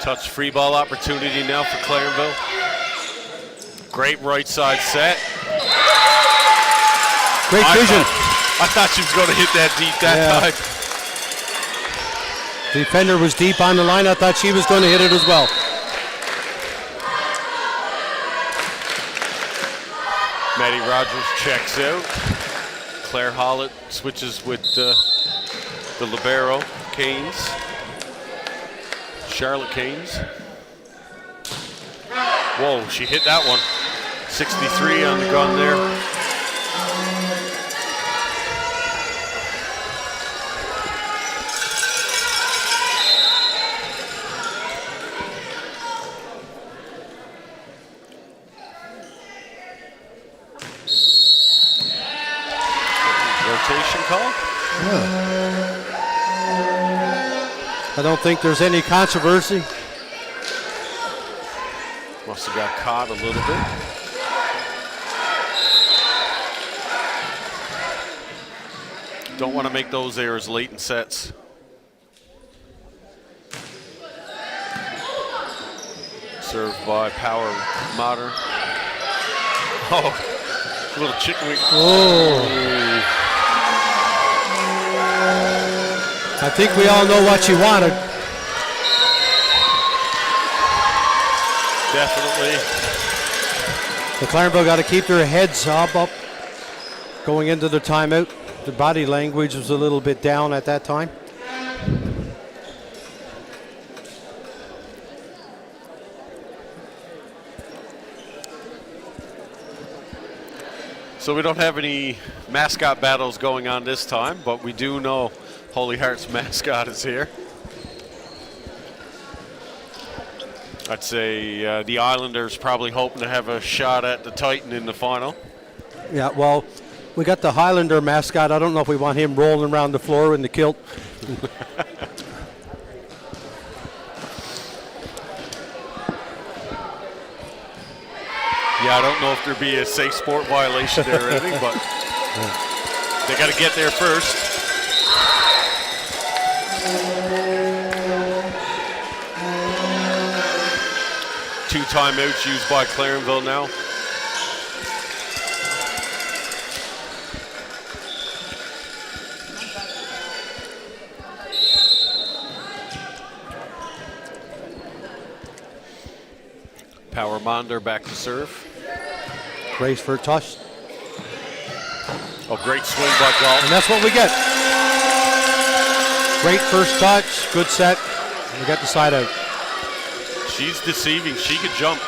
Speaker 1: Touch free ball opportunity now for Clarenville. Great right side set.
Speaker 6: Great vision.
Speaker 1: I thought she was going to hit that deep that time.
Speaker 6: Defender was deep on the line. I thought she was going to hit it as well.
Speaker 1: Maddie Rogers checks out. Claire Hollett switches with the libero, Keynes. Charlotte Keynes. Whoa, she hit that one. 63 on the gun there. Rotation call?
Speaker 6: I don't think there's any controversy.
Speaker 1: Must have got caught a little bit. Don't want to make those errors late in sets. Served by Power Mater. Oh, a little chicken wing.
Speaker 6: Oh. I think we all know what she wanted.
Speaker 1: Definitely.
Speaker 6: The Clarenville got to keep their heads up going into the timeout. The body language was a little bit down at that time.
Speaker 1: So we don't have any mascot battles going on this time, but we do know Holy Heart's mascot is here. I'd say the Islanders probably hoping to have a shot at the Titan in the final.
Speaker 6: Yeah, well, we got the Highlander mascot. I don't know if we want him rolling around the floor in the kilt.
Speaker 1: Yeah, I don't know if there'd be a safe sport violation there or anything, but they got to get there first. Two timeouts used by Clarenville now. Power Monder back to serve.
Speaker 6: Race for a touch.
Speaker 1: Oh, great swing by Galt.
Speaker 6: And that's what we get. Great first touch, good set. We got the side out.
Speaker 1: She's deceiving. She could jump.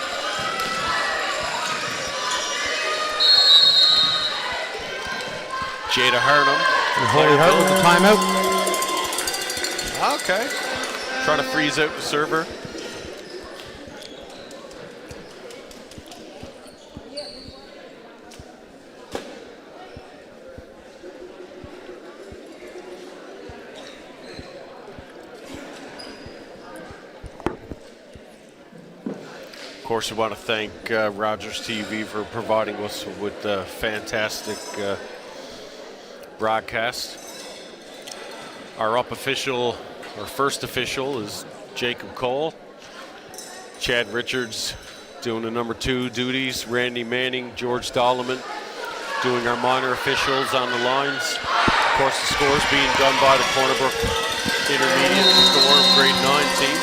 Speaker 1: Jada Harnum.
Speaker 6: And Holy Heart with the timeout.
Speaker 1: Okay. Trying to freeze out the server. course, we want to thank Rogers TV for providing us with a fantastic broadcast. Our first official is Jacob Cole. Chad Richards doing the number 2 duties. Randy Manning, George Dolleman doing our minor officials on the lines. Of course, the scores being done by the Cornerbrook Intermediate Storm Grade 9 team.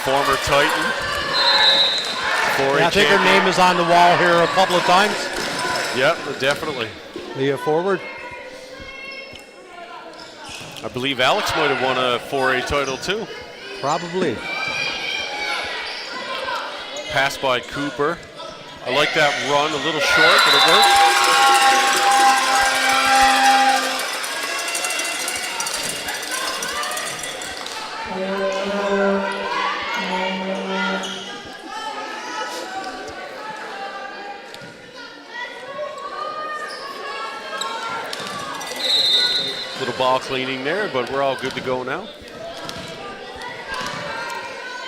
Speaker 1: Former Titan.
Speaker 6: Yeah, I think her name is on the wall here a couple of times.
Speaker 1: Yep, definitely.
Speaker 6: The forward.
Speaker 1: I believe Alex might have won a 4A title too.
Speaker 6: Probably.
Speaker 1: Pass by Cooper. I like that run, a little short, but it worked. Little ball cleaning there, but we're all good to go now.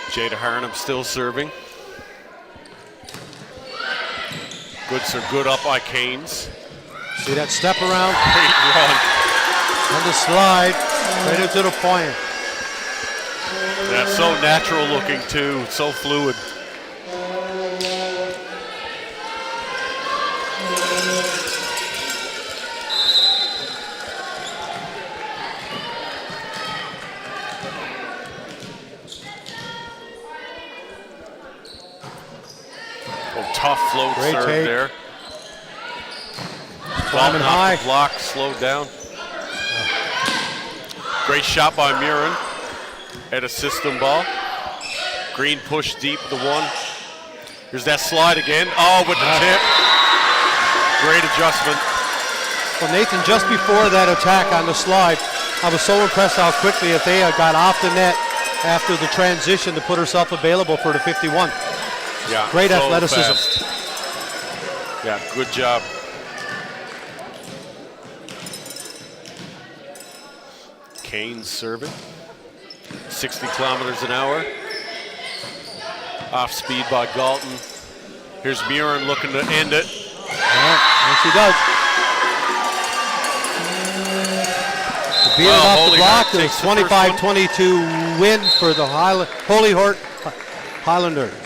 Speaker 1: Jada Harnum still serving. Good up by Canes.
Speaker 6: See that step around?
Speaker 1: Great run.
Speaker 6: On the slide, right into the point.
Speaker 1: That's so natural looking too, so fluid. Tough float
Speaker 6: Great
Speaker 1: serve
Speaker 6: take.
Speaker 1: there.
Speaker 6: Climbing high.
Speaker 1: Block slowed down. Great shot by Murin at a system ball. Green push deep the one. Here's that slide again. Oh, with the tip. Great adjustment.
Speaker 6: Well, Nathan, just before that attack on the slide, I was so impressed how quickly Athea got off the net after the transition to put herself available for the 51.
Speaker 1: Yeah,
Speaker 6: great
Speaker 1: so
Speaker 6: athleticism.
Speaker 1: fast. Yeah, good job. Canes serving. 60 kilometers an hour. Off speed by Galton. Here's Murin looking to end it.
Speaker 6: Yeah, and she does. To beat it off the block, it's 25-22 win for the Holy Hort Highlanders.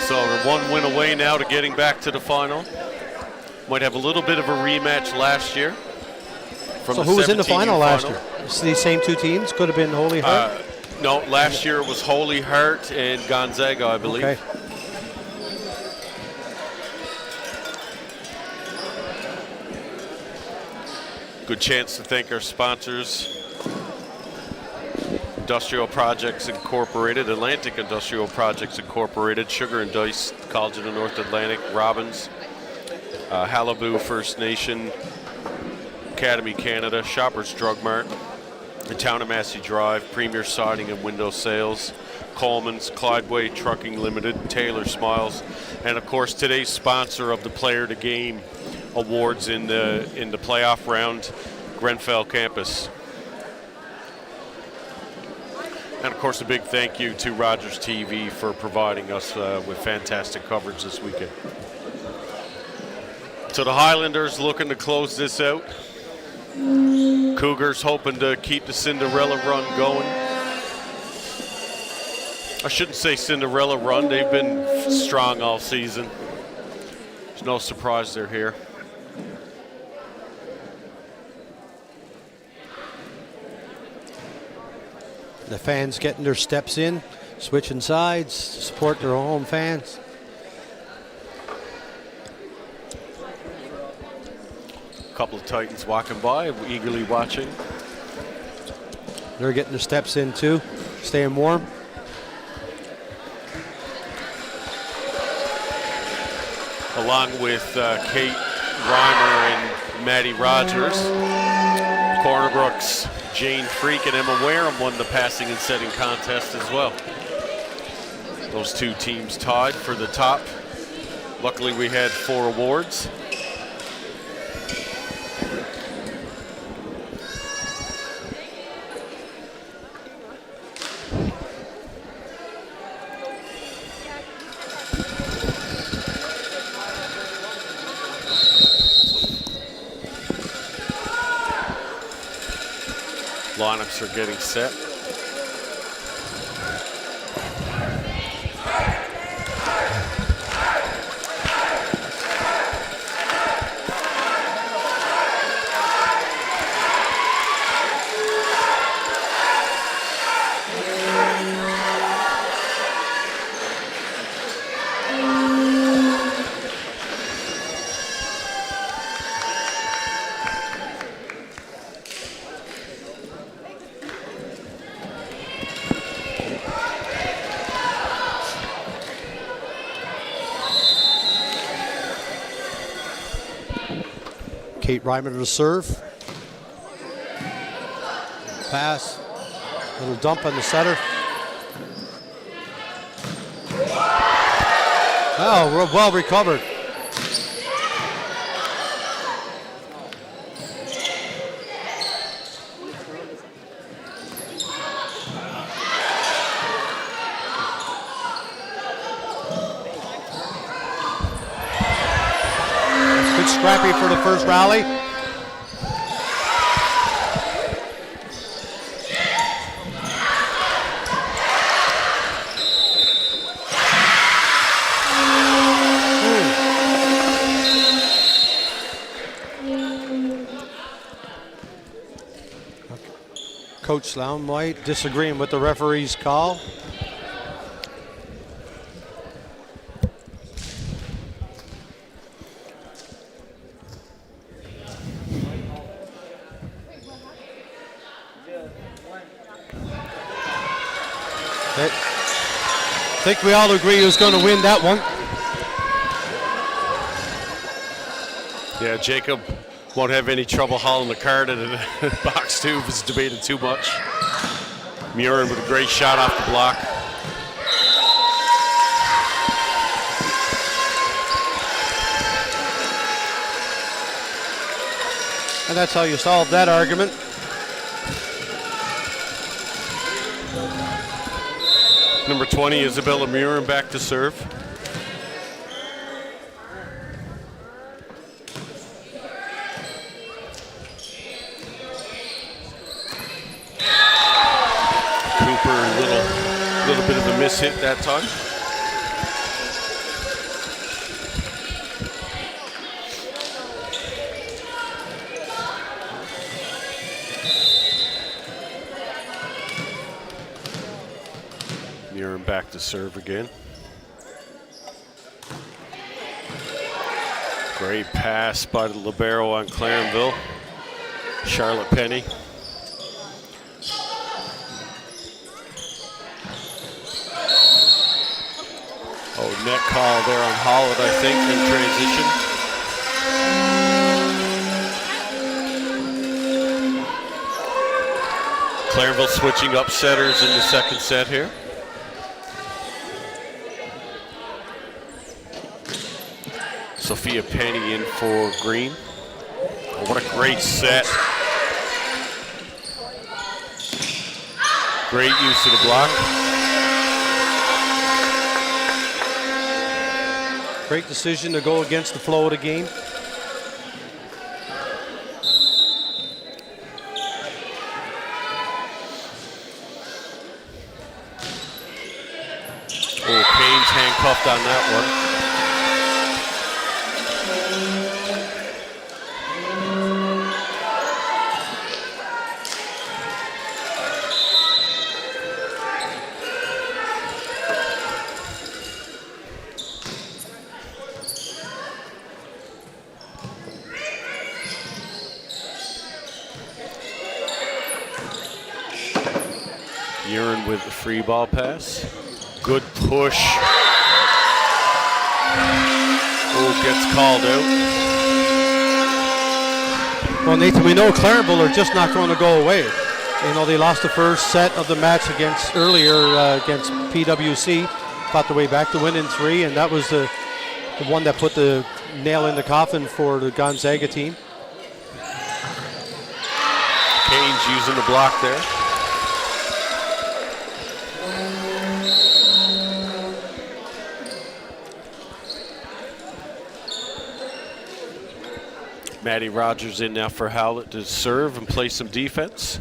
Speaker 1: So we're 1 win away now to getting back to the final. Might have a little bit of a rematch last year.
Speaker 6: So who was in the final last year? It's these same 2 teams? Could have been Holy Heart?
Speaker 1: No, last year it was Holy Heart and Gonzaga, I believe.
Speaker 6: Okay.
Speaker 1: Good chance to thank our sponsors. Industrial Projects Incorporated, Atlantic Industrial Projects Incorporated, Sugar and Dice, College of the North Atlantic, Robbins, Halibu First Nation, Academy Canada, Shoppers Drug Mart, the Town of Massey Drive, Premier Siding and Window Sales, Coleman's, Clydeway Trucking Limited, Taylor Smiles, and of course today's sponsor of the Player to Game awards in the playoff round, Grenfell Campus. And of course, a big thank you to Rogers TV for providing us with fantastic coverage this weekend. So the Highlanders looking to close this out. Cougars hoping to keep the Cinderella run going. I shouldn't say Cinderella run. They've been strong all season. There's no surprise they're here.
Speaker 6: The fans getting their steps in, switching sides to support their home fans.
Speaker 1: A couple of Titans walking by, eagerly watching.
Speaker 6: They're getting their steps in too, staying warm.
Speaker 1: Along with Kate Reimer and Maddie Rogers. Cornerbrook's Jane Freak and Emma Wareham won the passing and setting contest as well. Those 2 teams tied for the top. Luckily we had 4 awards. Lineups are getting set.
Speaker 6: Kate Ryman to serve. Pass. Little dump on the setter. Oh, well recovered. Good scrappy for the first rally. Coach Sloan White disagreeing with the referee's call. I think we all agree who's going to win that one.
Speaker 1: Yeah, Jacob won't have any trouble hauling the card in box two if it's debated too much. Murin with a great shot off the block.
Speaker 6: And that's how you solve that argument.
Speaker 1: Number 20, Isabella Murin back to serve. Cooper, a little bit of a miss hit that time. Murin back to serve again. Great pass by the libero on Clarenville. Charlotte Penny. Oh, net call there on Holland, I think, in transition. Clarenville switching up setters in the second set here. Sophia Penny in for Green. Oh, what a great set. Great use of the block.
Speaker 6: Great decision to go against the flow of the game.
Speaker 1: Oh, Payne's handcuffed on that one. Murin with the free ball pass. Good push. Oh, gets called out.
Speaker 6: Well, Nathan, we know Clarenville are just not going to go away. You know, they lost the first set of the match against PWC, fought their way back to win in 3, and that was the one that put the nail in the coffin for the Gonzaga team.
Speaker 1: Kane's using the block there. Maddie Rogers in now for Howlett to serve and play some defense.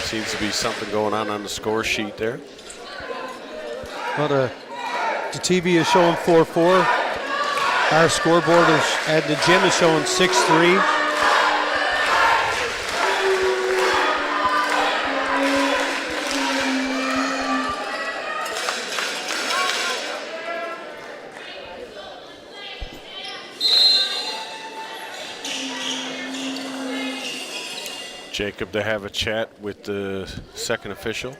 Speaker 1: Seems to be something going on the score sheet there.
Speaker 6: Well, the TV is showing 4-4. Our scoreboard is, at the gym is showing 6-3.
Speaker 1: Jacob to have a chat with the second official.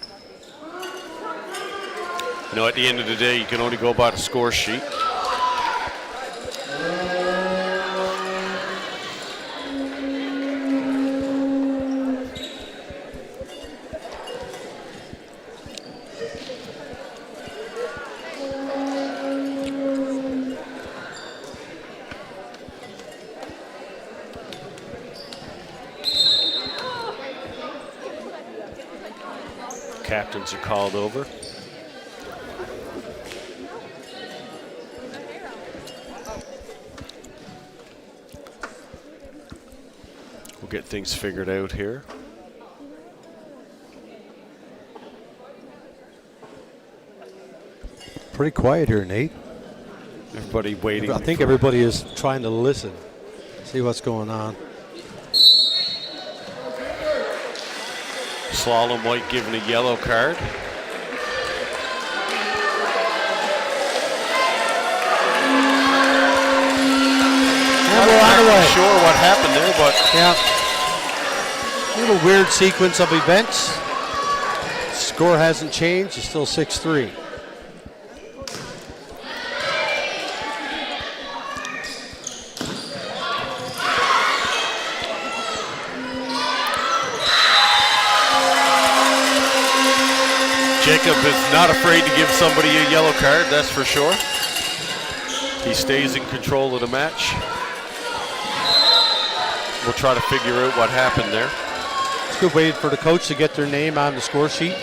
Speaker 1: You know, at the end of the day, you can only go by the score sheet. Captains are called over. We'll get things figured out here.
Speaker 6: Pretty quiet here, Nate.
Speaker 1: Everybody waiting.
Speaker 6: I think everybody is trying to listen, see what's going on.
Speaker 1: Slalom White given a yellow card.
Speaker 6: And we're on the way.
Speaker 1: Not sure what happened there, but
Speaker 6: yeah, a little weird sequence of events. Score hasn't changed. It's still 6-3.
Speaker 1: Jacob is not afraid to give somebody a yellow card, that's for sure. He stays in control of the match. We'll try to figure out what happened there.
Speaker 6: It's a good way for the coach to get their name on the score sheet.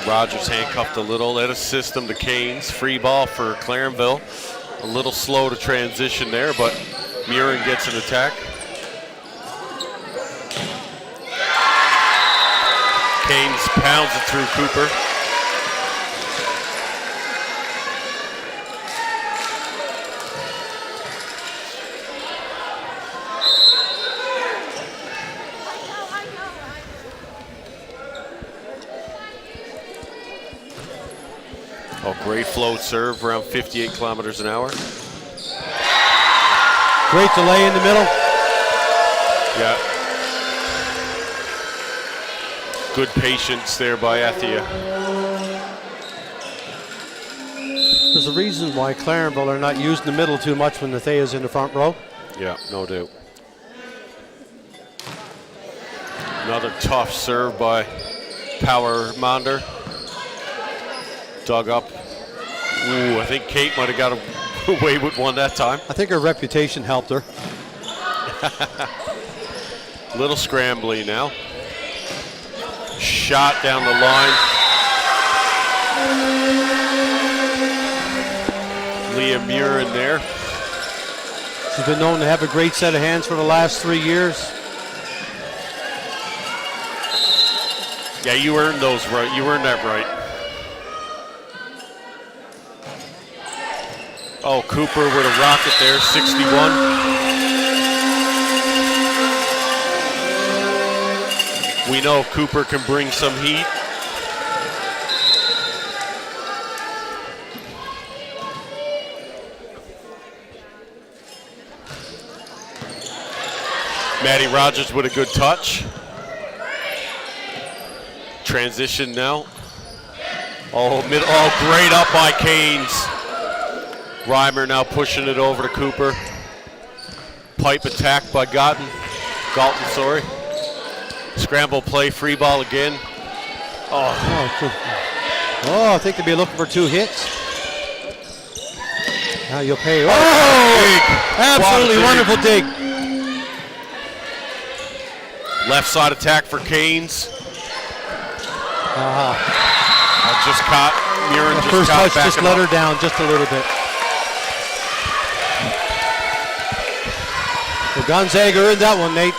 Speaker 1: Rogers handcuffed a little, that assist him to Canes. Free ball for Clarenville. A little slow to transition there, but Murin gets an attack. Canes pounds it through Cooper. Oh, great float serve, around 58 kilometers an hour.
Speaker 6: Great delay in the middle.
Speaker 1: Yeah. Good patience there by Athia.
Speaker 6: There's a reason why Clarenville are not using the middle too much when Thea's in the front row.
Speaker 1: Yeah, no doubt. Another tough serve by Power Monder. Dug up. Ooh, I think Kate might have got away with one that time.
Speaker 6: I think her reputation helped her.
Speaker 1: Little scrambly now. Shot down the line. Leah Murin there.
Speaker 6: She's been known to have a great set of hands for the last 3 years.
Speaker 1: Yeah, you earned those right. You earned that right. Oh, Cooper with a rocket there, 61. We know Cooper can bring some heat. Maddie Rogers with a good touch. Transition now. Oh, great up by Canes. Reimer now pushing it over to Cooper. Pipe attack by Galton, sorry. Scramble play, free ball again.
Speaker 6: Oh, I think they'll be looking for 2 hits. Now you'll pay. Oh, absolutely wonderful dig.
Speaker 1: Left side attack for Canes. Just caught, Murin just
Speaker 6: first
Speaker 1: caught
Speaker 6: touch
Speaker 1: back
Speaker 6: just let her down just a little bit. So Gonzaga earned that one, Nate.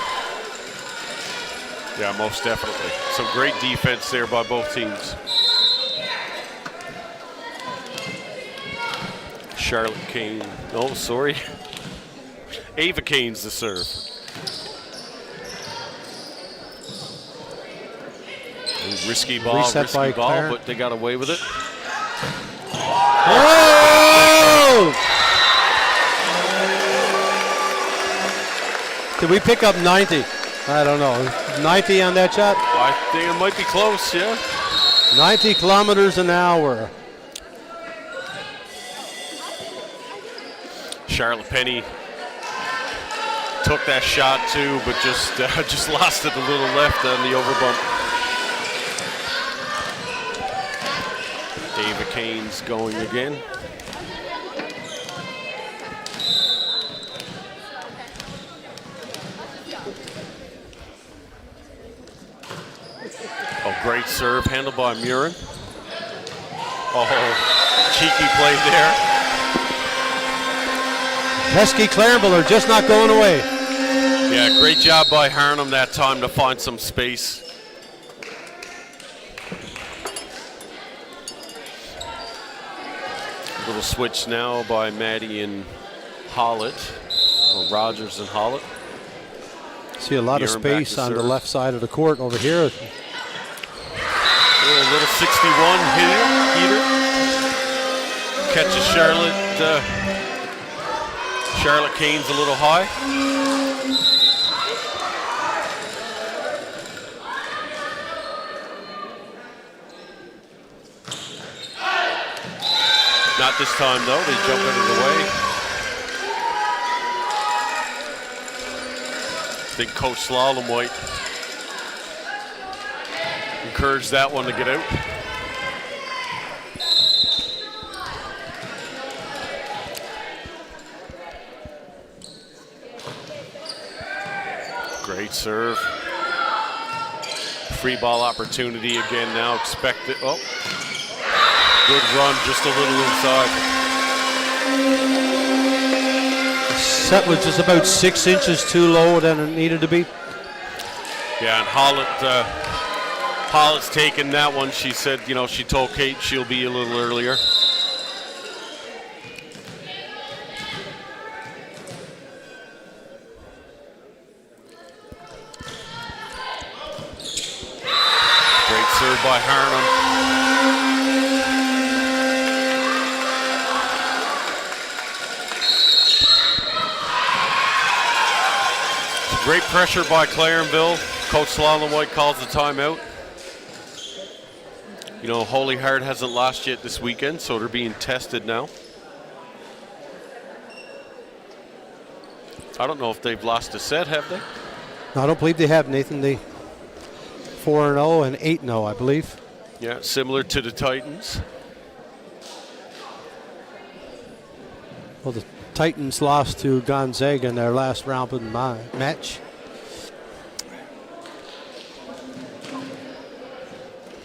Speaker 1: Yeah, most definitely. Some great defense there by both teams. Charlotte Kane, oh, sorry. Ava Kane's the serve. Risky ball,
Speaker 6: Reset by
Speaker 1: risky ball,
Speaker 6: Claire.
Speaker 1: but they got away with it.
Speaker 6: Oh! Did we pick up 90? I don't know. 90 on that shot?
Speaker 1: I think it might be close, yeah.
Speaker 6: 90 kilometers an hour.
Speaker 1: Charlotte Penny took that shot too, but just lost it a little left on the overbump. David Kane's going again. Oh, great serve, handled by Murin. Oh, cheeky play there.
Speaker 6: Pesky Clarenville are just not going away.
Speaker 1: Yeah, great job by Harnham that time to find some space. Little switch now by Maddie and Hollett, or Rogers and Hollett.
Speaker 6: See a lot of
Speaker 1: Murin back
Speaker 6: space
Speaker 1: to
Speaker 6: on the
Speaker 1: serve.
Speaker 6: left side of the court over here.
Speaker 1: A little 61 heater. Catches Charlotte. Charlotte Kane's a little high. Not this time though, they jump out of the way. I think Coach Slalom White encouraged that one to get out. Great serve. Free ball opportunity again now, expected. Oh, good run, just a little inside.
Speaker 6: Set was just about 6 inches too low than it needed to be.
Speaker 1: Yeah, and Hollett's taken that one. She said, you know, she told Kate she'll be a little earlier. Great serve by Harnham. Great pressure by Clarenville. Coach Slalom White calls the timeout. You know, Holy Heart hasn't lost yet this weekend, so they're being tested now. I don't know if they've lost a set, have they?
Speaker 6: No, I don't believe they have, Nathan. They 4-0 and 8-0, I believe.
Speaker 1: Yeah, similar to the Titans.
Speaker 6: Well, the Titans lost to Gonzaga in their last round of the match.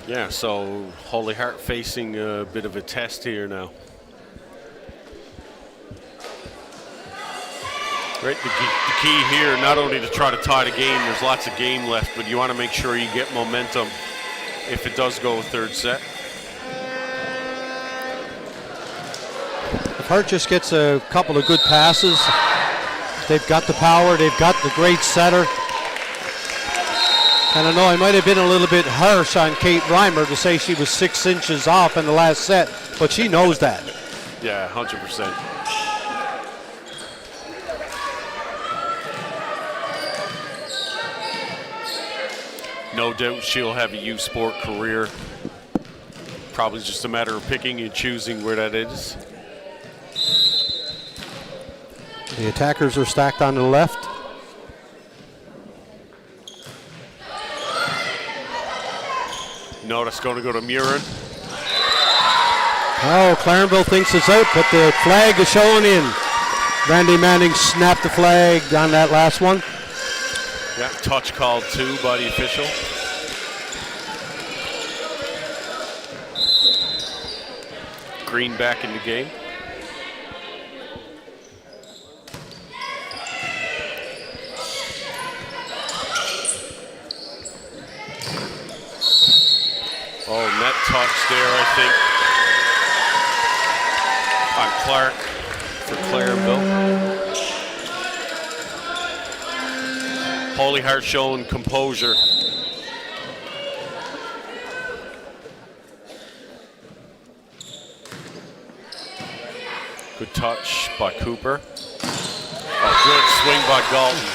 Speaker 1: Yeah, so Holy Heart facing a bit of a test here now. Right, the key here, not only to try to tie the game, there's lots of game left, but you want to make sure you get momentum if it does go a third set.
Speaker 6: If Hart just gets a couple of good passes, they've got the power, they've got the great setter. And I know I might have been a little bit harsh on Kate Reimer to say she was 6 inches off in the last set, but she knows that.
Speaker 1: Yeah, 100%. No doubt she'll have a U Sport career. Probably just a matter of picking and choosing where that is.
Speaker 6: The attackers are stacked on the left.
Speaker 1: No, that's going to go to Murin.
Speaker 6: Oh, Clarenville thinks it's out, but the flag is showing in. Randy Manning snapped the flag on that last one.
Speaker 1: Yeah, touch called too by the official. Green back in the game. Oh, net touch there, I think, on Clark for Clarenville. Holy Heart showing composure. Good touch by Cooper. A good swing by Galton.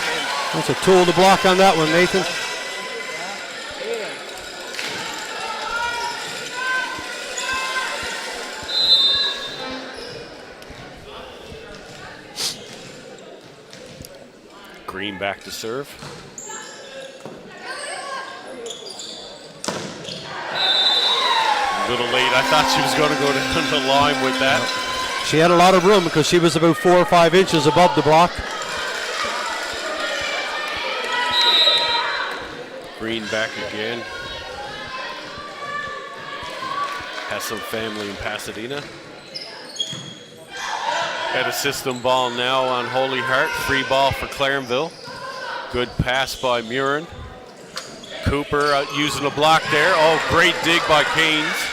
Speaker 6: That's a tool to block on that one, Nathan.
Speaker 1: Green back to serve. A little late. I thought she was going to go down the line with that.
Speaker 6: She had a lot of room because she was about 4 or 5 inches above the block.
Speaker 1: Green back again. Has some family in Pasadena. Got a system ball now on Holy Heart. Free ball for Clarenville. Good pass by Murin. Cooper using a block there. Oh, great dig by Keynes.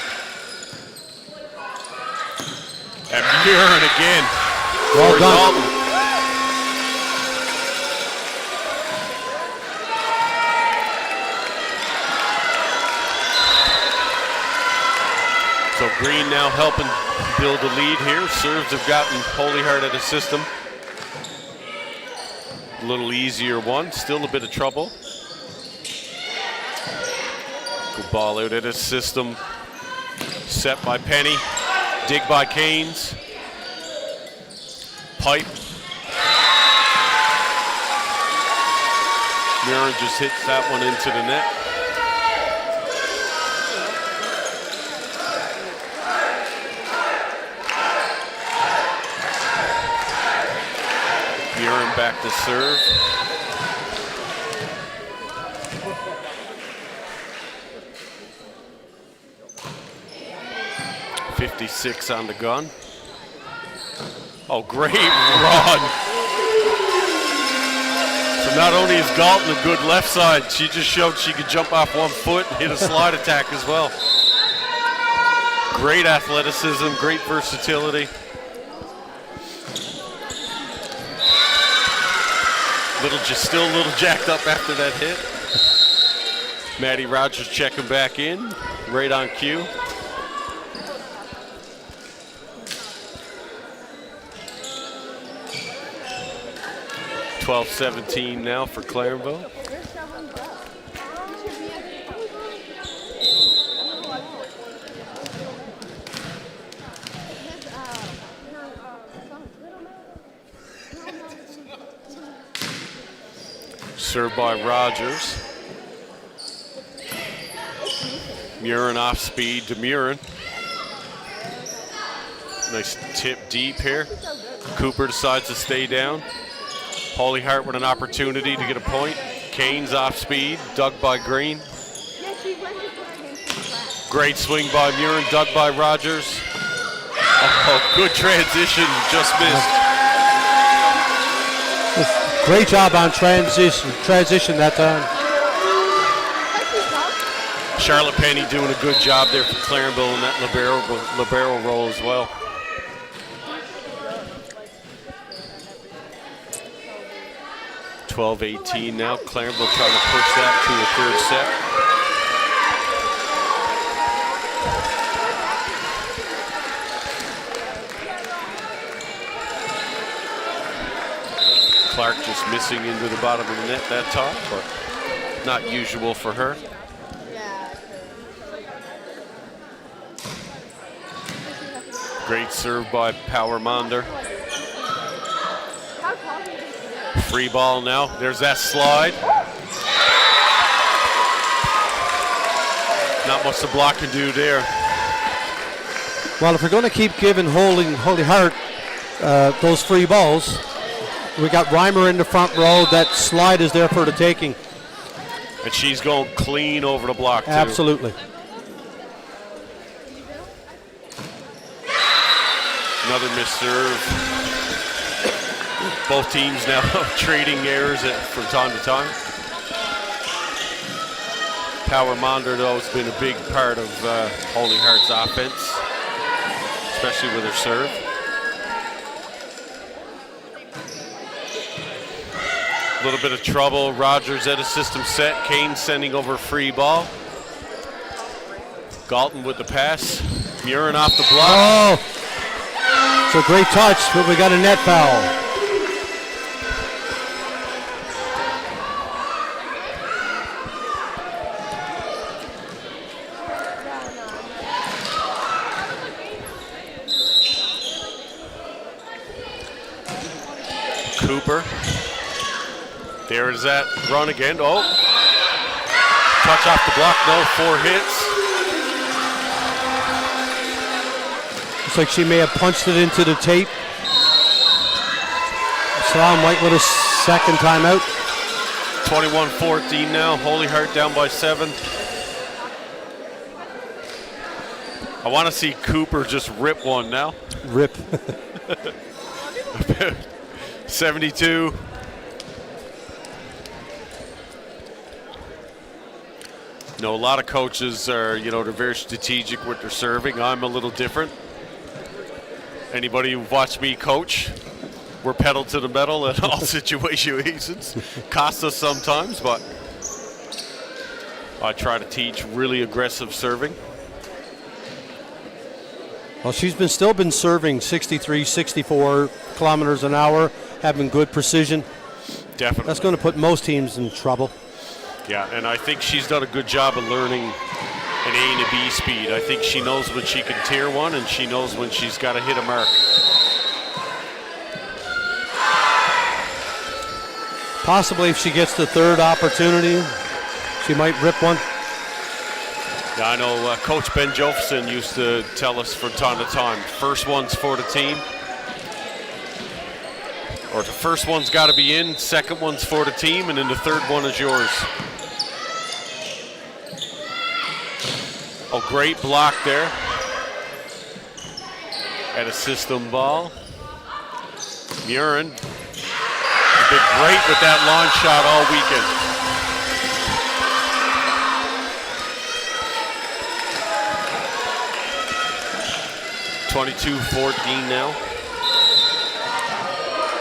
Speaker 1: And Murin again.
Speaker 6: Well done.
Speaker 1: Dalton. So Green now helping build a lead here. Serves have gotten Holy Heart at a system. A little easier one. Still a bit of trouble. Good ball out at his system. Set by Penny. Dig by Keynes. Pipe. Murin just hits that one into the net. Murin back to serve. .56 on the gun. Oh, great run. So not only is Galton a good left side, she just showed she could jump off 1 foot and hit a slide attack as well. Great athleticism, great versatility. Still a little jacked up after that hit. Maddie Rogers checking back in, right on cue. .12-17 now for Clarenville. Served by Rogers. Murin off speed to Murin. Nice tip deep here. Cooper decides to stay down. Holy Heart with an opportunity to get a point. Keynes off speed, dug by Green. Great swing by Murin, dug by Rogers. Oh, good transition, just missed.
Speaker 6: Great job on transition that time.
Speaker 1: Charlotte Penny doing a good job there for Clarenville in that libero role as well. .12-18 now. Clarenville trying to push that to a third set. Clark just missing into the bottom of the net that time, but not usual for her. Great serve by Power Monder. Free ball now. There's that slide. Not much the block can do there.
Speaker 6: Well, if we're going to keep giving Holy Heart those free balls, we got Reimer in the front row. That slide is there for the taking.
Speaker 1: And she's going clean over the block, too.
Speaker 6: Absolutely.
Speaker 1: Another missed serve. Both teams now trading errors from time to time. power monitor, though, has been a big part of Holy Heart's offense, especially with her serve. A little bit of trouble. Rogers at a system set. Kane sending over free ball. Galton with the pass. Murin off the block.
Speaker 6: Oh, it's a great touch, but we got a net foul.
Speaker 1: Cooper. There is that run again. Oh. Touch off the block. No, 4 hits.
Speaker 6: Looks like she may have punched it into the tape. Salam White with a second timeout.
Speaker 1: 21-14 now. Holy Heart down by 7. I want to see Cooper just rip one now.
Speaker 6: Rip.
Speaker 1: 72. A lot of coaches are, they're very strategic with their serving. I'm a little different. Anybody who watched me coach, we're pedal to the metal in all situations. Costs us sometimes, but I try to teach really aggressive serving.
Speaker 6: Well, she's still been serving 63, 64 kilometers an hour, having good precision.
Speaker 1: Definitely.
Speaker 6: That's going to put most teams in trouble.
Speaker 1: Yeah, and I think she's done a good job of learning an A and a B speed. I think she knows when she can tier one, and she knows when she's got to hit a mark.
Speaker 6: Possibly if she gets the third opportunity, she might rip one.
Speaker 1: Yeah, I know Coach Ben Jofferson used to tell us from time to time, first one's for the team. Or the first one's got to be in, second one's for the team, and then the third one is yours. Oh, great block there. At a system ball. Murin has been great with that long shot all weekend. (22-14) now.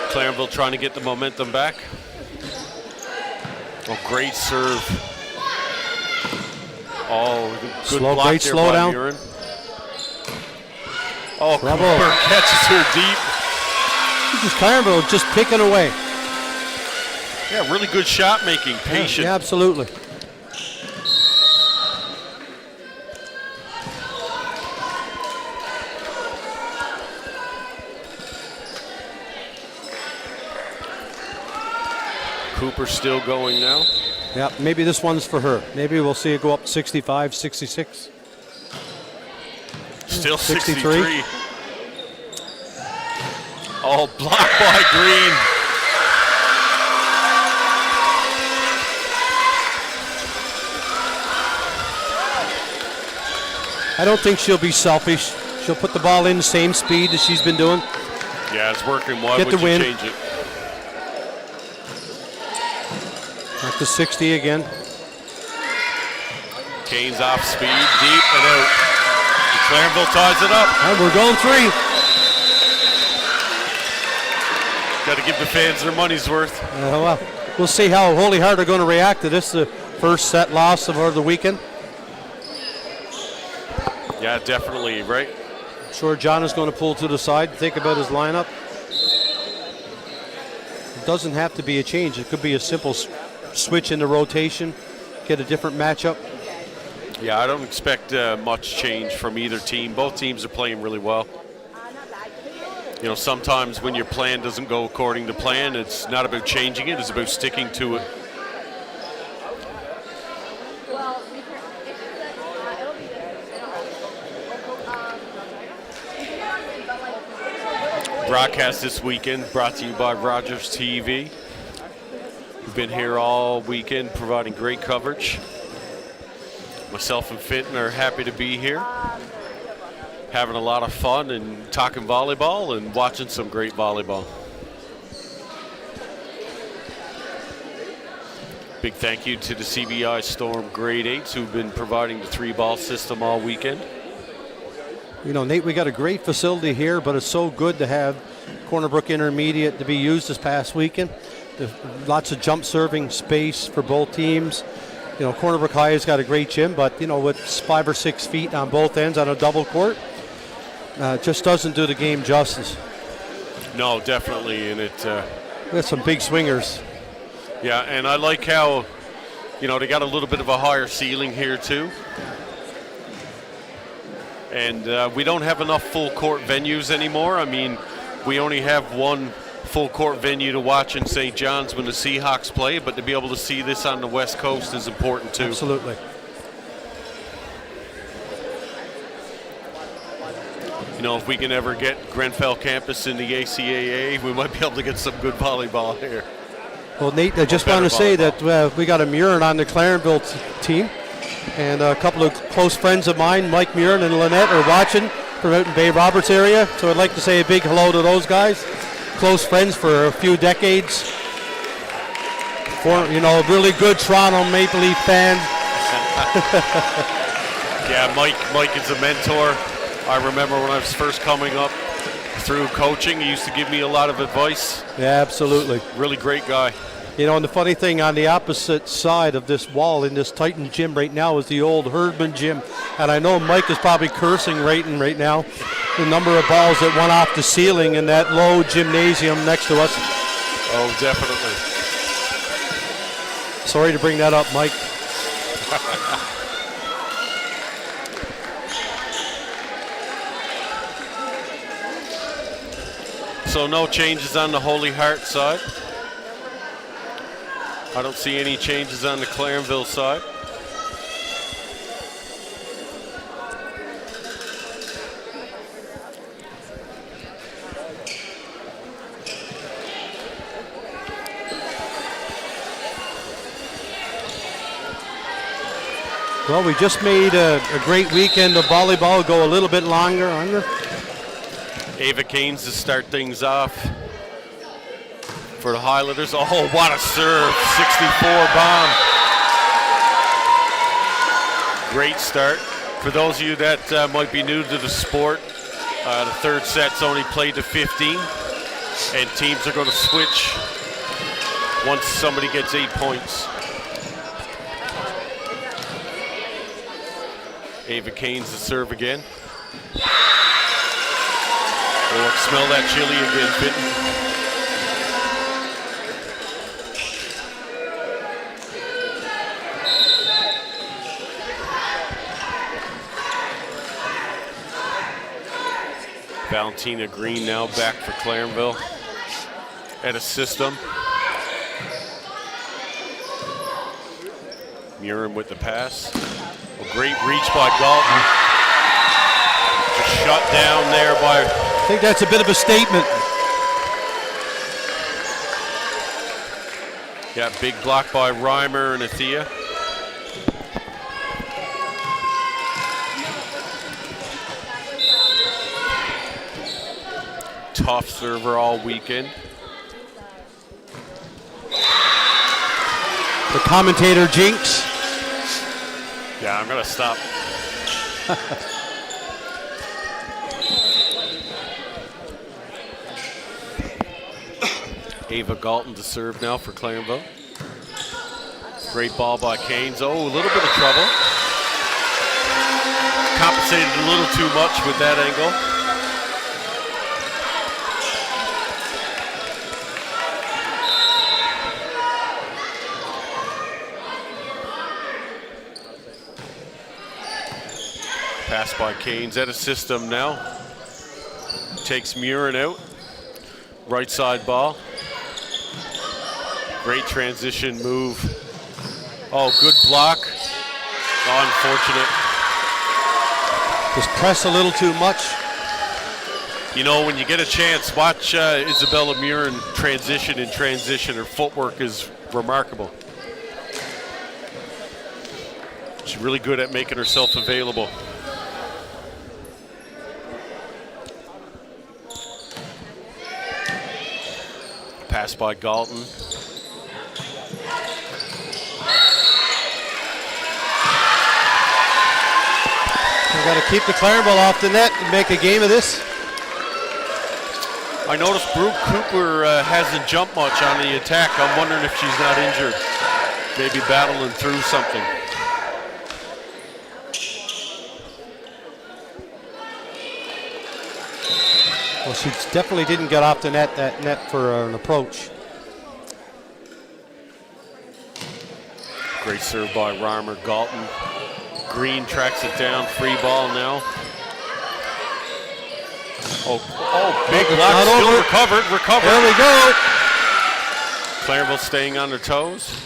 Speaker 1: Clarenville trying to get the momentum back. Oh, great serve. Oh, good block
Speaker 6: great
Speaker 1: there
Speaker 6: slow
Speaker 1: by
Speaker 6: down.
Speaker 1: Murin. Oh,
Speaker 6: Bravo.
Speaker 1: Cooper catches her deep.
Speaker 6: This is Clarenville just picking away.
Speaker 1: Yeah, really good shot making, patient.
Speaker 6: Yeah, absolutely.
Speaker 1: Cooper still going now.
Speaker 6: Yeah, maybe this one's for her. Maybe we'll see it go up 65, 66.
Speaker 1: Still
Speaker 6: 63.
Speaker 1: 63. Oh, blocked by Green.
Speaker 6: I don't think she'll be selfish. She'll put the ball in the same speed that she's been doing.
Speaker 1: Yeah, it's working. Why
Speaker 6: Get
Speaker 1: would
Speaker 6: the
Speaker 1: you
Speaker 6: win.
Speaker 1: change it?
Speaker 6: Back to 60 again.
Speaker 1: Kane's off speed, deep and out. Clarenville ties it up.
Speaker 6: And we're going 3.
Speaker 1: Got to give the fans their money's worth.
Speaker 6: Well, we'll see how Holy Heart are going to react to this. The first set loss of the weekend.
Speaker 1: Yeah, definitely, right?
Speaker 6: I'm sure John is going to pull to the side and think about his lineup. It doesn't have to be a change. It could be a simple switch in the rotation, get a different matchup.
Speaker 1: Yeah, I don't expect much change from either team. Both teams are playing really well. Sometimes when your plan doesn't go according to plan, it's not about changing it, it's about sticking to it. Broadcast this weekend brought to you by Rogers TV. We've been here all weekend providing great coverage. Myself and Fenton are happy to be here, having a lot of fun and talking volleyball and watching some great volleyball. Big thank you to the CBI Storm Grade 8s who've been providing the 3-ball system all weekend.
Speaker 6: You know, Nate, we got a great facility here, but it's so good to have Corner Brook Intermediate to be used this past weekend. There's lots of jump serving space for both teams. You know, Corner Brook High has got a great gym, but, you know, with 5 or 6 feet on both ends on a double court, just doesn't do the game justice.
Speaker 1: No, definitely, and it...
Speaker 6: We got some big swingers.
Speaker 1: Yeah, and I like how, you know, they got a little bit of a higher ceiling here too. And we don't have enough full court venues anymore. I mean, we only have one full court venue to watch in St. John's when the Seahawks play, but to be able to see this on the West Coast is important too.
Speaker 6: Absolutely.
Speaker 1: You know, if we can ever get Grenfell campus in the ACAA, we might be able to get some good volleyball here.
Speaker 6: Well, Nate, I just want to say that we got a Murin on the Clarenville team, and a couple of close friends of mine, Mike Murin and Lynette, are watching from out in Bay Roberts area. So I'd like to say a big hello to those guys. Close friends for a few decades. For, you know, really good Toronto Maple Leaf fan.
Speaker 1: Yeah, Mike is a mentor. I remember when I was first coming up through coaching, he used to give me a lot of advice.
Speaker 6: Yeah, absolutely.
Speaker 1: Really great guy.
Speaker 6: You know, and the funny thing, on the opposite side of this wall in this Titan gym right now is the old Herdman gym. And I know Mike is probably cursing right now the number of balls that went off the ceiling in that low gymnasium next to us.
Speaker 1: Oh, definitely.
Speaker 6: Sorry to bring that up, Mike.
Speaker 1: So no changes on the Holy Heart side. I don't see any changes on the Clarenville side.
Speaker 6: Well, we just made a great weekend of volleyball go a little bit longer.
Speaker 1: Ava Keynes to start things off for the Highlanders. Oh, what a serve. 64 bomb. Great start. For those of you that might be new to the sport, the third set's only played to 15, and teams are going to switch once somebody gets 8 points. Ava Keynes to serve again. Oh, smell that chili again, Fitton. Valentina Green now back for Clarenville at a system. Murin with the pass. A great reach by Galton. Just shut down there by...
Speaker 6: I think that's a bit of a statement.
Speaker 1: Yeah, big block by Reimer and Athea. Tough server all weekend.
Speaker 6: The commentator jinx.
Speaker 1: Yeah, I'm gonna stop. Ava Galton to serve now for Clarenville. Great ball by Keynes. Oh, a little bit of trouble. Compensated a little too much with that angle. Pass by Keynes at a system now. Takes Murin out. Right side ball. Great transition move. Oh, good block. Oh, unfortunate.
Speaker 6: Just press a little too much.
Speaker 1: You know, when you get a chance, watch Isabella Murin transition in transition. Her footwork is remarkable. She's really good at making herself available. Pass by Galton.
Speaker 6: We got to keep the Claremont off the net and make a game of this.
Speaker 7: I noticed Brooke Cooper hasn't jumped much on the attack. I'm wondering if she's not injured. Maybe battling through something.
Speaker 6: Well, she definitely didn't get off the net for an approach.
Speaker 7: Great serve by Reimer Galton. Green tracks it down. Free ball now. Oh, big block. Still recovered.
Speaker 6: There we go.
Speaker 7: Claremont staying on their toes.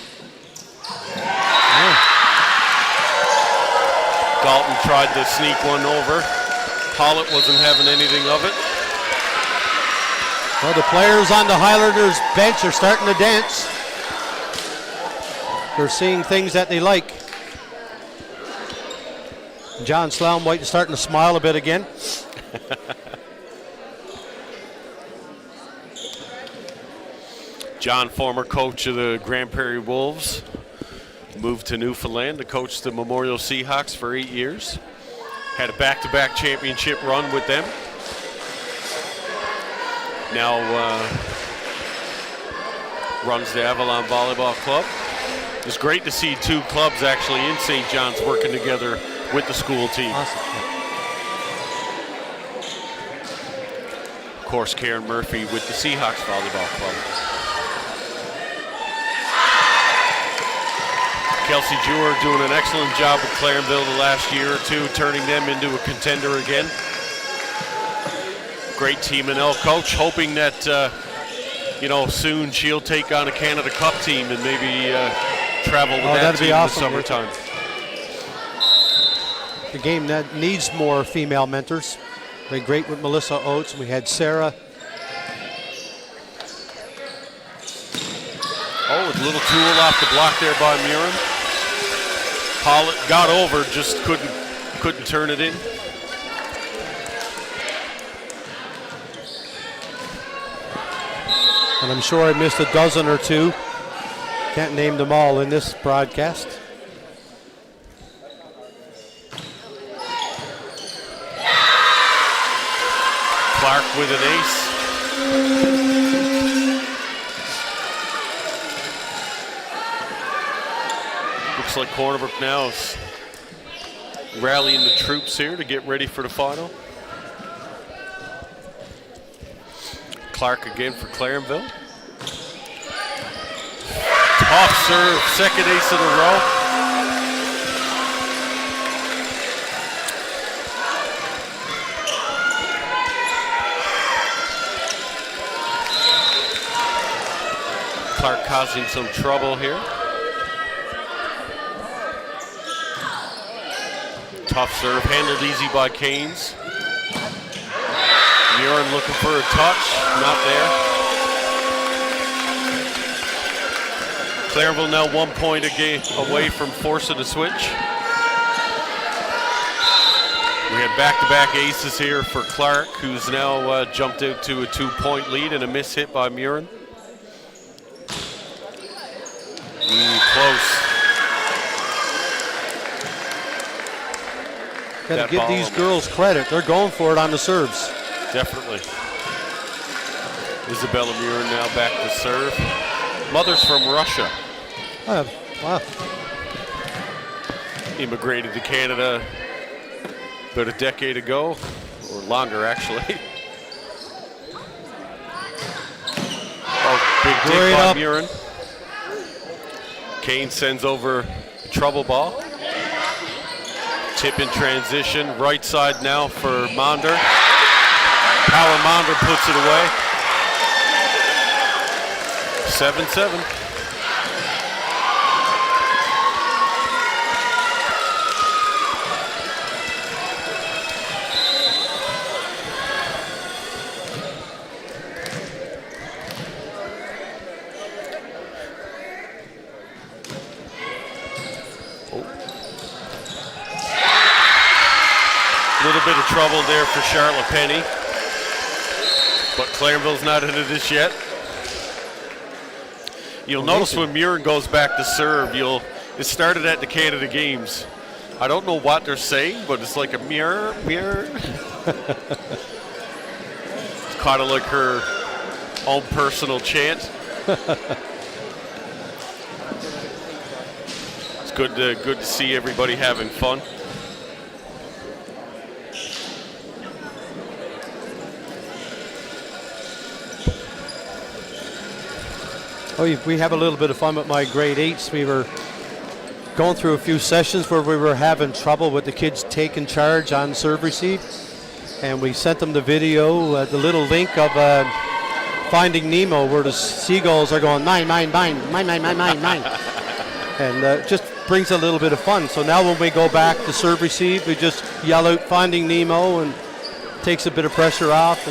Speaker 7: Galton tried to sneak one over. Pollitt wasn't having anything of it.
Speaker 6: Well, the players on the Highlanders bench are starting to dance. They're seeing things that they like. John Sloan-White is starting to smile a bit again.
Speaker 7: John, former coach of the Grand Prairie Wolves, moved to Newfoundland to coach the Memorial Seahawks for 8 years. Had a back-to-back championship run with them. Now runs the Avalon Volleyball Club. It's great to see two clubs actually in St. John's working together with the school team.
Speaker 6: Awesome.
Speaker 7: Of course, Karen Murphy with the Seahawks Volleyball Club. Kelsey Jewer doing an excellent job with Clarenville the last year or two, turning them into a contender again. Great Team NL coach, hoping that soon she'll take on a Canada Cup team and maybe travel with that team
Speaker 6: awesome.
Speaker 7: in the summertime.
Speaker 6: The game that needs more female mentors. Been great with Melissa Oates. We had Sarah.
Speaker 7: Oh, a little tool off the block there by Murin. Pollitt got over, just couldn't turn it in.
Speaker 6: And I'm sure I missed a dozen or two. Can't name them all in this broadcast.
Speaker 7: Clark with an ace. Looks like Cornerbrook now is rallying the troops here to get ready for the final. Clark again for Clarenville. Tough serve, second ace in a row. Clark causing some trouble here. Tough serve, handled easy by Canes. Murin looking for a touch, not there. Clarenville now 1 point away from forcing a switch. We had back-to-back aces here for Clark, who's now jumped out to a 2-point lead and a miss hit by Murin. Close.
Speaker 6: Got to give these girls credit. They're going for it on the serves.
Speaker 7: Definitely. Isabella Murin now back to serve. Mother's from Russia.
Speaker 6: Wow.
Speaker 7: Immigrated to Canada about a decade ago, or longer actually. Oh, big dig by Murin. Kane sends over a trouble ball. Tip in transition, right side now for Monder. Power Monder puts it away. 7-7. A little bit of trouble there for Charlotte Penny. But Clarenville's not into this yet. You'll notice when Murin goes back to serve, it started at the Canada Games. I don't know what they're saying, but it's like a mirror, mirror. It's kind of like her own personal chant. It's good to see everybody having fun.
Speaker 6: Oh, we have a little bit of fun with my grade 8s. We were going through a few sessions where we were having trouble with the kids taking charge on serve receive, and we sent them the video, the little link of Finding Nemo, where the seagulls are going mine, mine, mine, mine, mine, mine, mine, mine, and just brings a little bit of fun. So now when we go back to serve receive, we just yell out Finding Nemo, and takes a bit of pressure off.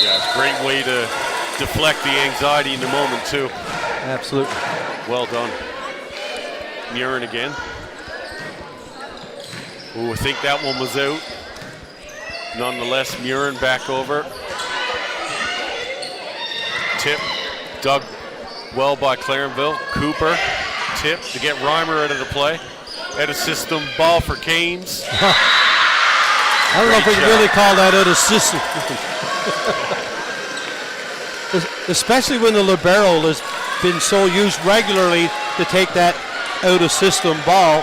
Speaker 7: Yeah, it's a great way to deflect the anxiety in the moment too.
Speaker 6: Absolutely.
Speaker 7: Well done. Murin again. Ooh, I think that one was out. Nonetheless, Murin back over. Tip, dug well by Clarenville. Cooper, tip to get Reimer out of the play. Out of system, ball for Canes.
Speaker 6: I don't know if we can really call that out of system. Especially when the libero has been so used regularly to take that out of system ball,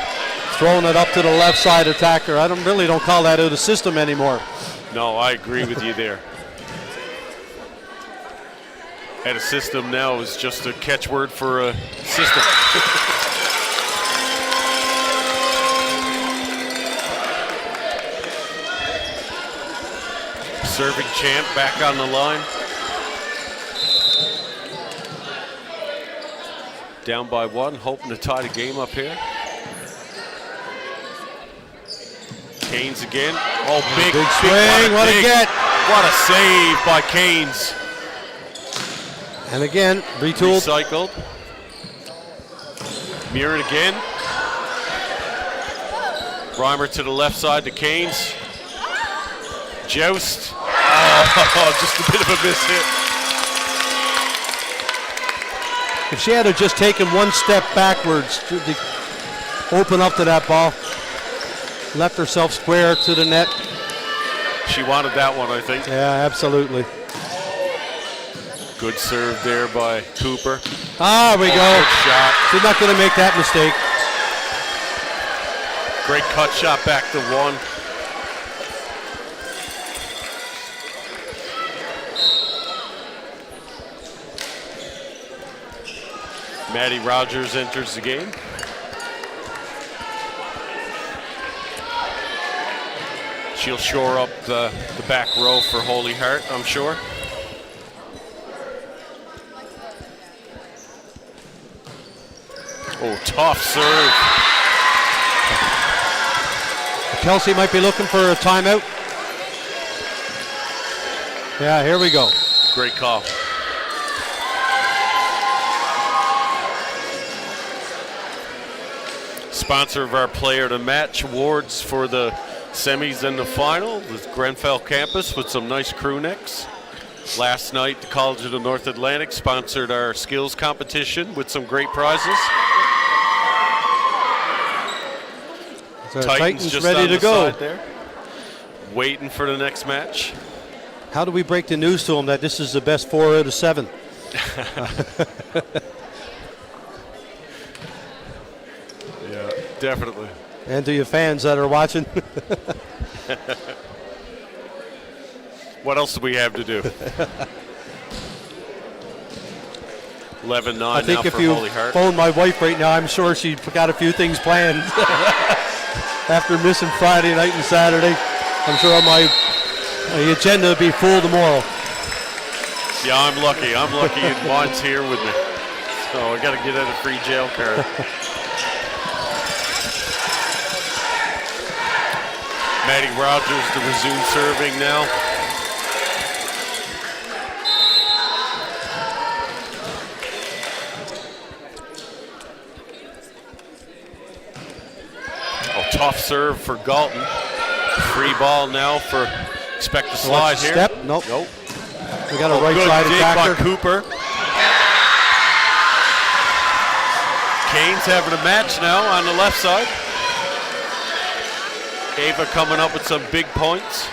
Speaker 6: throwing it up to the left side attacker. I really don't call that out of system anymore.
Speaker 7: No, I agree with you there. Out of system now is just a catchword for a system. Serving champ back on the line. Down by 1, hoping to tie the game up here. Canes again. Oh, big
Speaker 6: swing, what a get.
Speaker 7: What a save by Canes.
Speaker 6: And again, retooled.
Speaker 7: Recycled. Murin again. Reimer to the left side to Canes. Joust. Oh, just a bit of a miss hit.
Speaker 6: If she had just taken one step backwards to open up to that ball, left herself square to the net.
Speaker 7: She wanted that one, I think.
Speaker 6: Yeah, absolutely.
Speaker 7: Good serve there by Cooper.
Speaker 6: Ah, we go.
Speaker 7: Good shot.
Speaker 6: She's not going to make that mistake.
Speaker 7: Great cut shot back to 1. Maddie Rogers enters the game. She'll shore up the back row for Holy Heart, I'm sure. Oh, tough serve.
Speaker 6: Kelsey might be looking for a timeout. Yeah, here we go.
Speaker 7: Great call. Sponsor of our player of the match awards for the semis and the final with Grenfell campus with some nice crew necks. Last night, the College of the North Atlantic sponsored our skills competition with some great prizes.
Speaker 6: So Titans just ready to go.
Speaker 7: There, waiting for the next match.
Speaker 6: How do we break the news to them that this is the best 4 out of 7?
Speaker 7: Yeah, definitely.
Speaker 6: And to your fans that are watching.
Speaker 7: What else do we have to do? 11-9
Speaker 6: I think
Speaker 7: now
Speaker 6: if
Speaker 7: for
Speaker 6: you
Speaker 7: Holy Heart.
Speaker 6: phone my wife right now, I'm sure she got a few things planned. After missing Friday night and Saturday, I'm sure my agenda will be full tomorrow.
Speaker 7: Yeah, I'm lucky. Mine's here with me. So I got to get out a free jail card. Maddie Rogers to resume serving now. Oh, tough serve for Galton. Free ball now for, expect a slide here.
Speaker 6: Step, nope.
Speaker 7: Nope.
Speaker 6: We got a right side
Speaker 7: Good dig
Speaker 6: attacker.
Speaker 7: by Cooper. Canes having a match now on the left side. Ava coming up with some big points.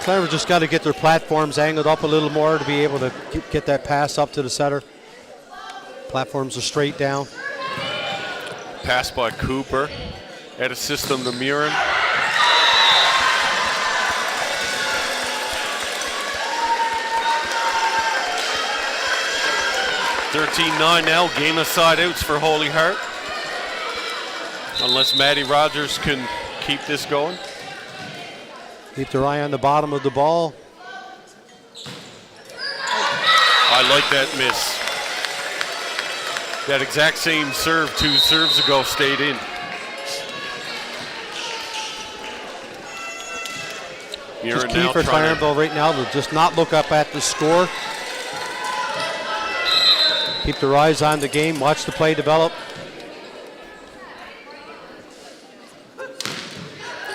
Speaker 6: Clever just got to get their platforms angled up a little more to be able to get that pass up to the setter. Platforms are straight down.
Speaker 7: Pass by Cooper. At a system to Murin. (13-9) now. Game of side outs for Holy Heart. Unless Maddie Rogers can keep this going.
Speaker 6: Keep their eye on the bottom of the ball.
Speaker 7: I like that miss. That exact same serve 2 serves ago stayed in.
Speaker 6: Just key for Clarenville right now to just not look up at the score. Keep their eyes on the game, watch the play develop.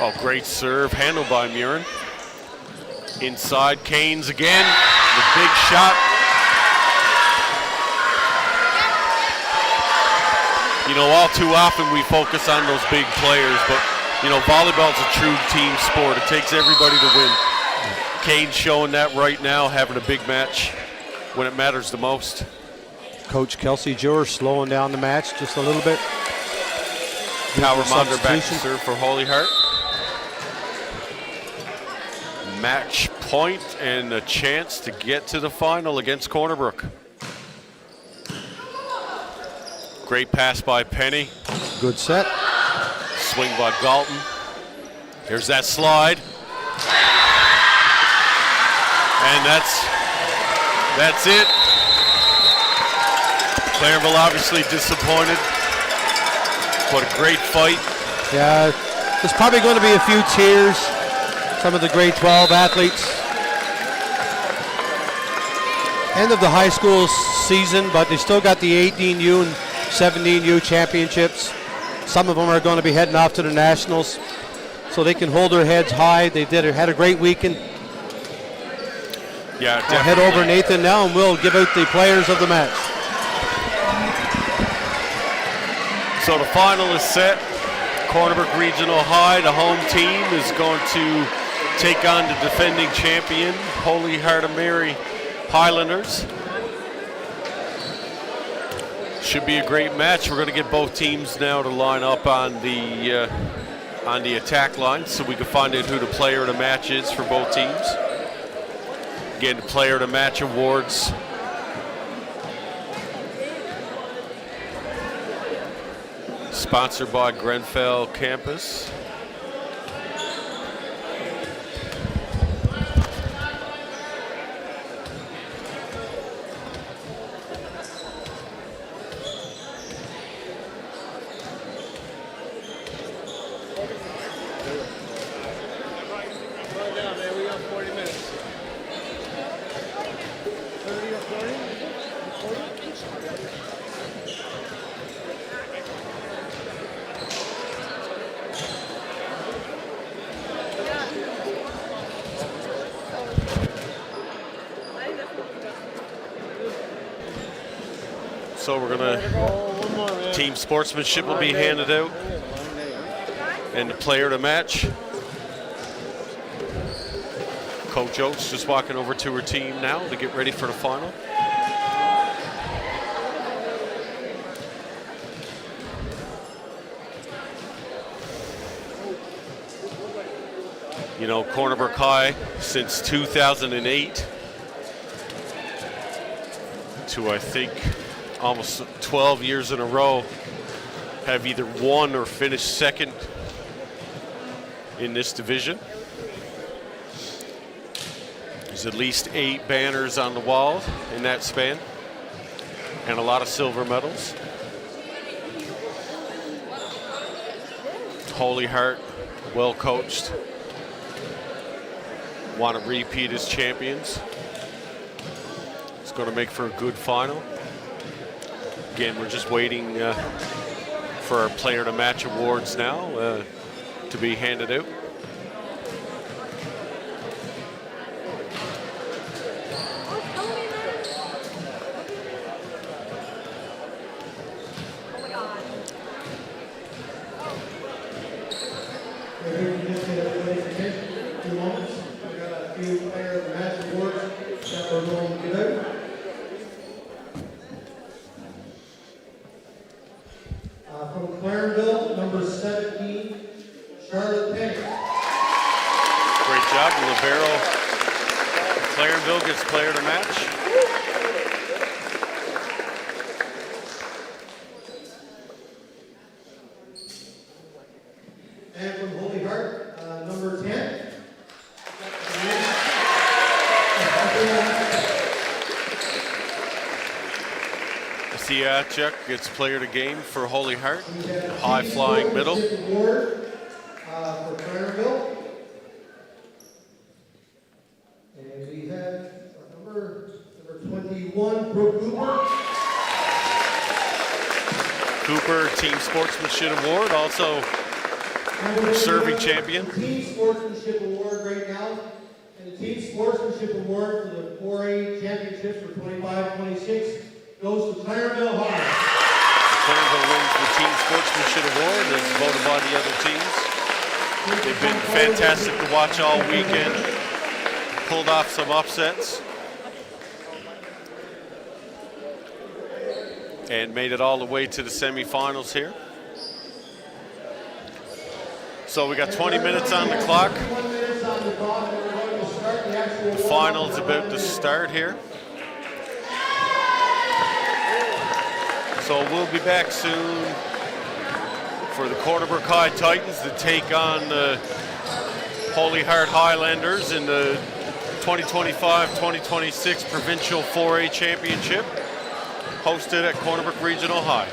Speaker 7: Oh, great serve, handled by Murin. Inside, Canes again, the big shot. You know, all too often we focus on those big players, but you know, volleyball's a true team sport. It takes everybody to win. Canes showing that right now, having a big match when it matters the most.
Speaker 6: Coach Kelsey Jewer slowing down the match just a little bit.
Speaker 7: Power Monder back to serve for Holy Heart. Match point and a chance to get to the final against Corner Brook. Great pass by Penny.
Speaker 6: Good set.
Speaker 7: Swing by Galton. Here's that slide. And that's it. Clarenville obviously disappointed. What a great fight.
Speaker 6: Yeah, there's probably going to be a few tears. Some of the grade 12 athletes. End of the high school season, but they still got the 18U and 17U championships. Some of them are going to be heading off to the Nationals, so they can hold their heads high. They had a great weekend.
Speaker 7: Yeah, definitely.
Speaker 6: I'll head over Nathan now, and we'll give out the players of the match.
Speaker 7: So the final is set. Corner Brook Regional High, the home team, is going to take on the defending champion, Holy Heart of Mary Highlanders. Should be a great match. We're going to get both teams now to line up on the attack line so we can find out who the player of the match is for both teams. Again, the player of the match awards. Sponsored by Grenfell Campus. So we're gonna, team sportsmanship will be handed out. And the player of the match. Coach Oates just walking over to her team now to get ready for the final. You know, Corner Brook High since 2008 to I think almost 12 years in a row have either won or finished second in this division. There's at least 8 banners on the wall in that span and a lot of silver medals. Holy Heart, well coached. Want to repeat as champions. It's going to make for a good final. Again, we're just waiting for our player to match awards now to be handed out.
Speaker 5: From Clarenville, number 17, Charlotte Penny.
Speaker 7: Great job, libero. Clarenville gets player of the match.
Speaker 5: And from Holy Heart, number 10.
Speaker 7: Aspiazu gets player of the game for Holy Heart. High flying middle.
Speaker 5: Award for Clarenville. And we have number 21, Brooke Cooper.
Speaker 7: Cooper Team Sportsmanship Award, also serving champion.
Speaker 5: The Team Sportsmanship Award right now. And the Team Sportsmanship Award for the 4A Championships for 25-26 goes to Clarenville High.
Speaker 7: Clarenville wins the Team Sportsmanship Award as voted by the other teams. They've been fantastic to watch all weekend. Pulled off some upsets. And made it all the way to the semifinals here. So we got 20 minutes on the clock. The final's about to start here. So we'll be back soon for the Cornerbrook High Titans to take on the Holy Heart Highlanders in the 2025-2026 Provincial 4A Championship, hosted at Cornerbrook Regional High.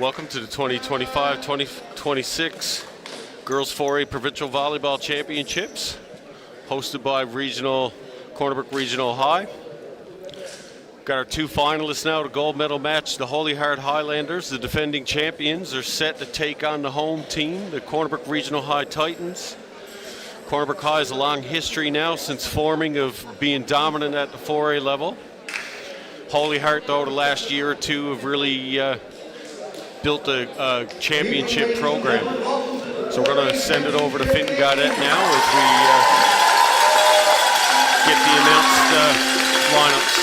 Speaker 7: Welcome to the 2025-2026 Girls 4A Provincial Volleyball Championships, hosted by Cornerbrook Regional High. Got our two finalists now to gold medal match. The Holy Heart Highlanders, the defending champions, are set to take on the home team, the Cornerbrook Regional High Titans. Cornerbrook High has a long history now since forming of being dominant at the 4A level. Holy Heart, though, the last year or two have really built a championship program. So we're going to send it over to Finton Gaudette now as we get the announced lineups.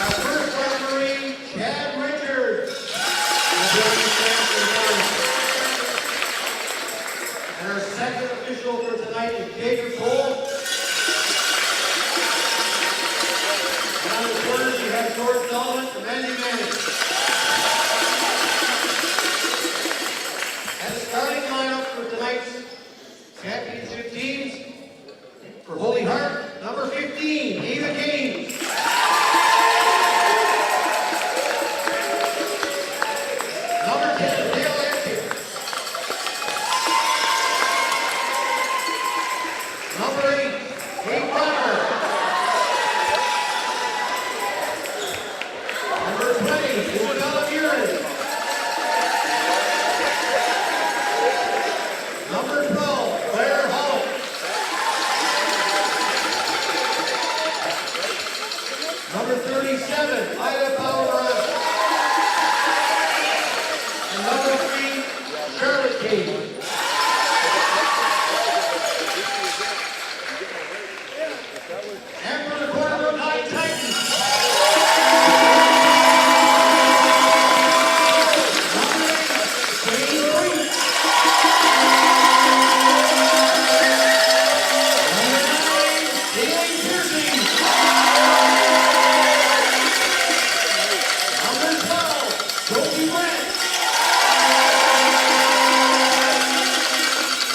Speaker 5: Our first referee, Chad Richards. And our second official for tonight is Jacob Cole. And on the corners, we have George Sullivan, the managing manager. And the starting lineup for tonight's championship teams. For Holy Heart, number 15, Ava Gaines. Number 10, Dale Atkins. Number 8, Kate Bonner. Number 20, Isabella Buren. Number 12, Claire Hall. Number 37, Ida Power. And number 3, Charlotte Cage. And for the Cornerbrook High Titans. Number 8, Jane Green. Number 9, Jalen Piercy. Number 12, Sophie Brett.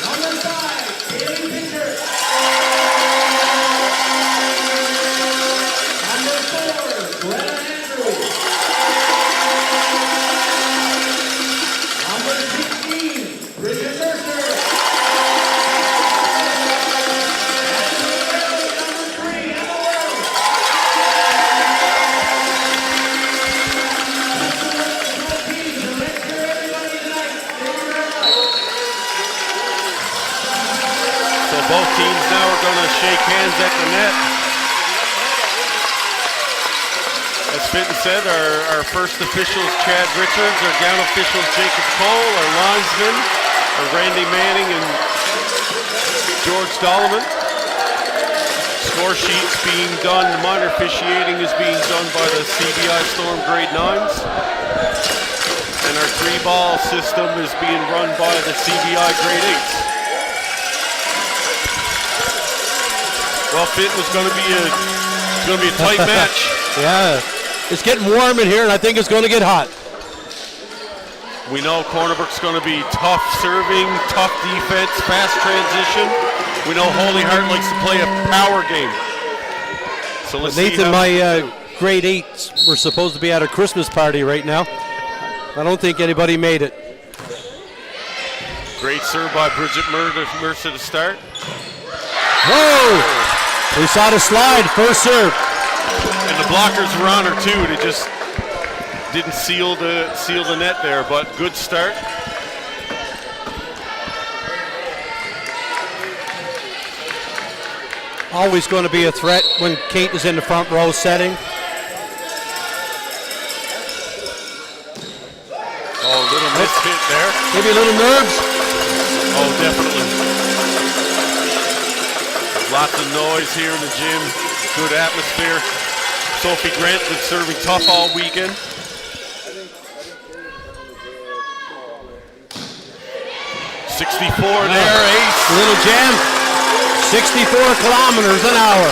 Speaker 5: Number 5, Haley Pitcher. Number 4, Glenna Andrews. Number 16, Bridget Mercer. And number 3, Emma Wells.
Speaker 7: So both teams now are going to shake hands at the net. As Finton said, our first officials, Chad Richards, our gown officials, Jacob Cole, our linesmen are Randy Manning and George Dolleman. Score sheets being done, the minor officiating is being done by the CBI Storm Grade 9s. And our 3-ball system is being run by the CBI Grade 8s. Well, Finton was going to be a tight match.
Speaker 6: Yeah, it's getting warm in here, and I think it's going to get hot.
Speaker 7: We know Cornerbrook's going to be tough serving, tough defense, fast transition. We know Holy Heart likes to play a power game. So let's see
Speaker 6: Nathan,
Speaker 7: how
Speaker 6: my grade 8s were supposed to be at a Christmas party right now. I don't think anybody made it.
Speaker 7: great serve by Bridget Mercer to start.
Speaker 6: Whoa! We saw the slide, first serve.
Speaker 7: And the blockers were on her too. They just didn't seal the net there, but good start.
Speaker 6: Always going to be a threat when Kate is in the front row setting.
Speaker 7: Oh, a little mishit there.
Speaker 6: Maybe a little nerves.
Speaker 7: Oh, definitely. Lots of noise here in the gym. Good atmosphere. Sophie Grant been serving tough all weekend. .64 there, ace.
Speaker 6: Little jam. 64 kilometers an hour.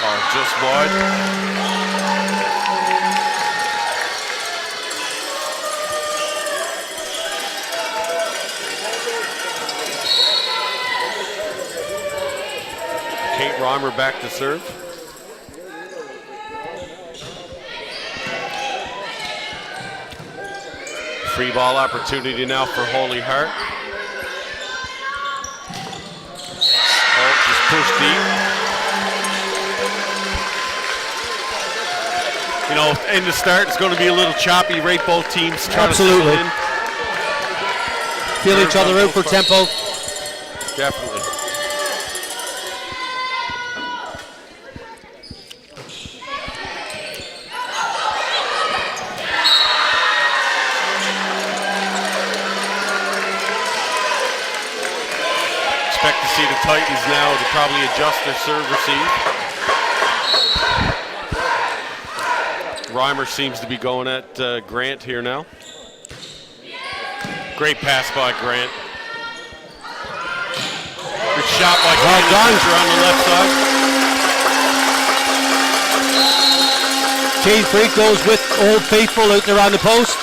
Speaker 7: Oh, just wide. Kate Reimer back to serve. Free ball opportunity now for Holy Heart. Oh, just pushed deep. You know, in the start, it's going to be a little choppy, right? Both teams trying
Speaker 6: Absolutely.
Speaker 7: to settle in.
Speaker 6: Feel each other out for tempo.
Speaker 7: Definitely. Expect to see the Titans now to probably adjust their serve receive. Reimer seems to be going at Grant here now. Great pass by Grant. Good shot by
Speaker 6: Well done.
Speaker 7: on the left side.
Speaker 6: Jane Freak goes with Old Faithful out there on the post.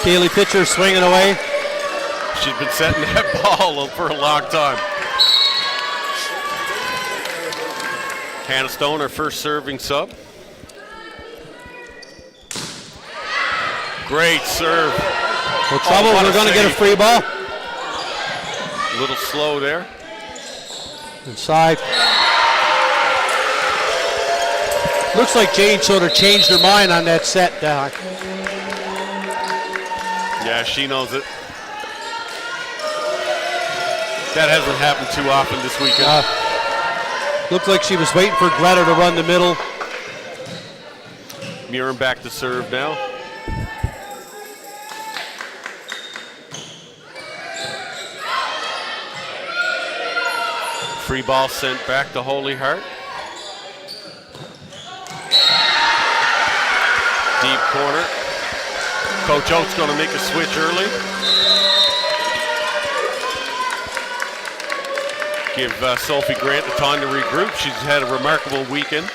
Speaker 6: Kaylee Pitcher swinging away.
Speaker 7: She's been setting that ball for a long time. Hannah Stone, her first serving sub. Great serve.
Speaker 6: No trouble,
Speaker 7: what a
Speaker 6: we're going to get a
Speaker 7: save.
Speaker 6: free ball.
Speaker 7: A little slow there.
Speaker 6: Inside. Looks like Jane sort of changed her mind on that set.
Speaker 7: Yeah, she knows it. That hasn't happened too often this weekend.
Speaker 6: Looked like she was waiting for Greta to run the middle.
Speaker 7: Murin back to serve now. Free ball sent back to Holy Heart. Deep corner. Coach Oates going to make a switch early. Give Sophie Grant the time to regroup. She's had a remarkable weekend.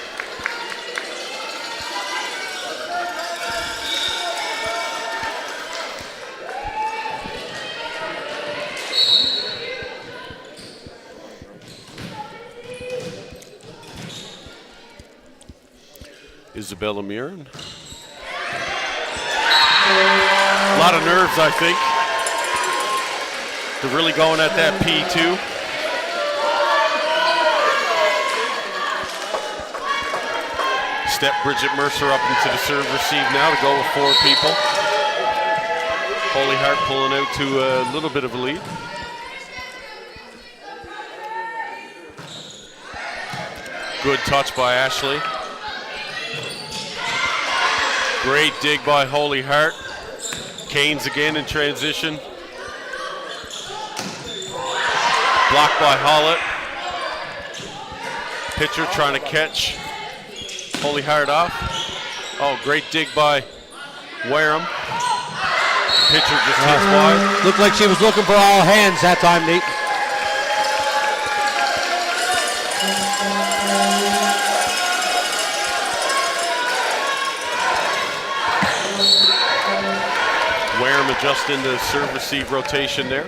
Speaker 7: Isabella Murin. A lot of nerves, I think. They're really going at that P2. Step Bridget Mercer up into the serve receive now to go with 4 people. Holy Heart pulling out to a little bit of a lead. Good touch by Ashley. Great dig by Holy Heart. Canes again in transition. Blocked by Hollett. Pitcher trying to catch Holy Heart off. Oh, great dig by Wareham. Pitcher just hits wide.
Speaker 6: Looked like she was looking for all hands that time, Nate.
Speaker 7: Wareham adjusting the serve receive rotation there.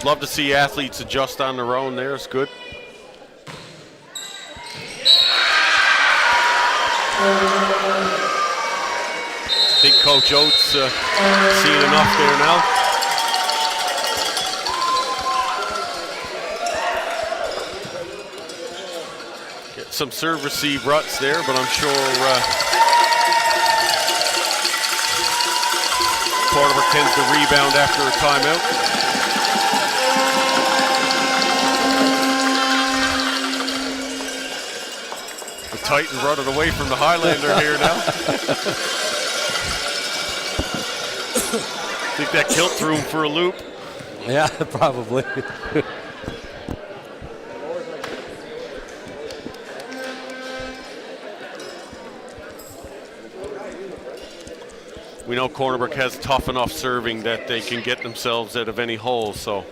Speaker 7: Love to see athletes adjust on their own there. It's good. I think Coach Oates seen enough there now. Get some serve receive ruts there, but I'm sure Cordoba tends to rebound after a timeout. The Titan running away from the Highlander here now. I think that kilt threw him for a loop.
Speaker 6: Yeah, probably.
Speaker 7: We know Cornerbrook has tough enough serving that they can get themselves out of any hole, so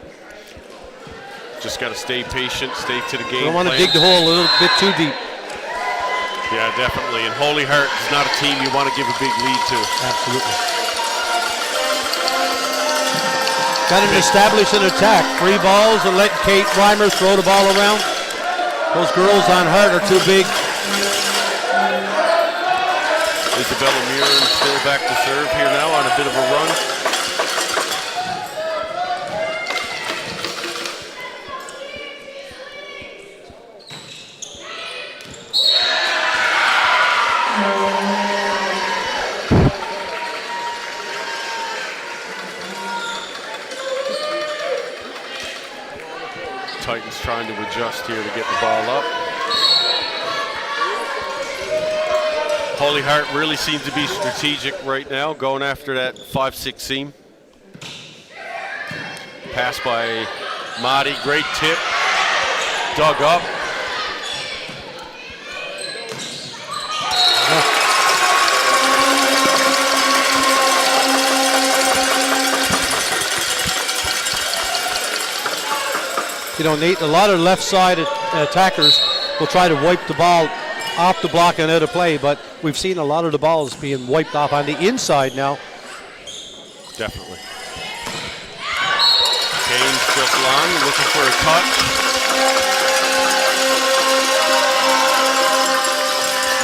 Speaker 7: just got to stay patient, stay to the game.
Speaker 6: Don't want to dig the hole a little bit too deep.
Speaker 7: Yeah, definitely. And Holy Heart is not a team you want to give a big lead to.
Speaker 6: Absolutely. Got to establish an attack. Free balls and let Kate Reimer throw the ball around. Those girls on Hart are too big.
Speaker 7: Isabella Murin still back to serve here now on a bit of a run. Titans trying to adjust here to get the ball up. Holy Heart really seems to be strategic right now, going after that 5-6 seam. Pass by Mahdi, great tip. Dug up.
Speaker 6: You know, Nate, a lot of left side attackers will try to wipe the ball off the block and out of play, but we've seen a lot of the balls being wiped off on the inside now.
Speaker 7: Definitely. Kane's just long, looking for a touch.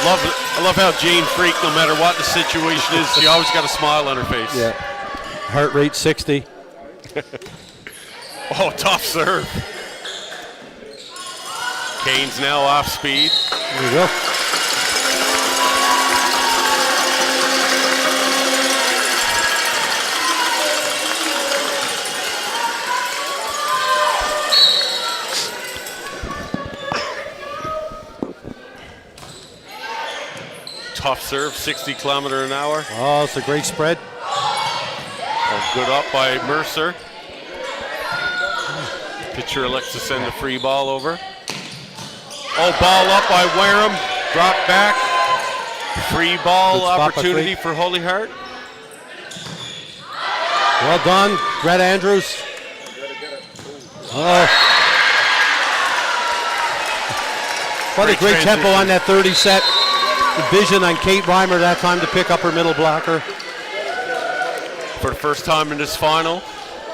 Speaker 7: I love how Jane Freak, no matter what the situation is, she always got a smile on her face.
Speaker 6: Yeah. Heart rate 60.
Speaker 7: Oh, tough serve. Kane's now off speed.
Speaker 6: There you go.
Speaker 7: Tough serve, 60 kilometer an hour.
Speaker 6: Oh, it's a great spread.
Speaker 7: Oh, good up by Mercer. Pitcher elects to send the free ball over. Oh, ball up by Wareham. Drop back. Free ball opportunity for Holy Heart.
Speaker 6: Well done, Greta Andrews. Oh. What a great tempo on that 30 set. The vision on Kate Reimer that time to pick up her middle blocker.
Speaker 7: For the first time in this final,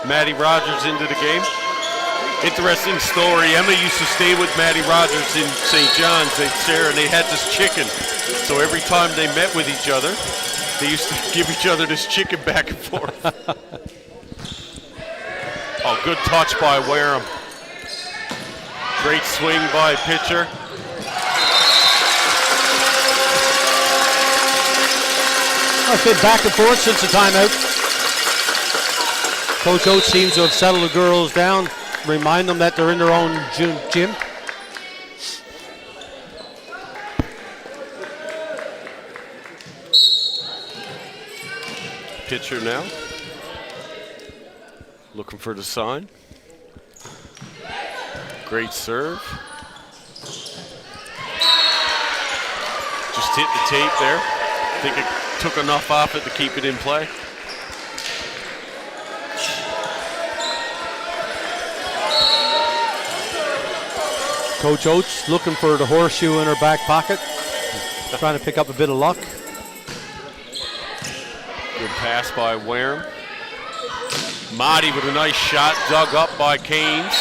Speaker 7: Maddie Rogers into the game. Interesting story. Emma used to stay with Maddie Rogers in St. John's. They'd share, and they had this chicken. So every time they met with each other, they used to give each other this chicken back and forth. Oh, good touch by Wareham. Great swing by pitcher.
Speaker 6: It's been back and forth since the timeout. Coach Oates seems to have settled the girls down, remind them that they're in their own gym.
Speaker 7: Pitcher now. Looking for the sign. Great serve. Just hit the tape there. I think it took enough off it to keep it in play.
Speaker 6: Coach Oates looking for the horseshoe in her back pocket, trying to pick up a bit of luck.
Speaker 7: Good pass by Wareham. Mahdi with a nice shot, dug up by Keynes.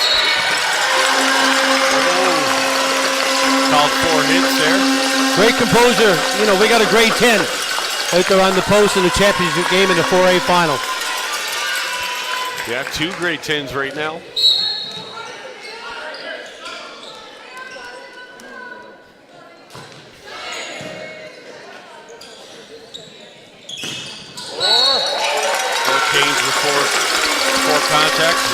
Speaker 7: Called 4 hits there.
Speaker 6: Great composure. You know, we got a grade 10 out there on the post in the championship game in the 4A final.
Speaker 7: Yeah, 2 grade 10s right now. Keynes with four contacts.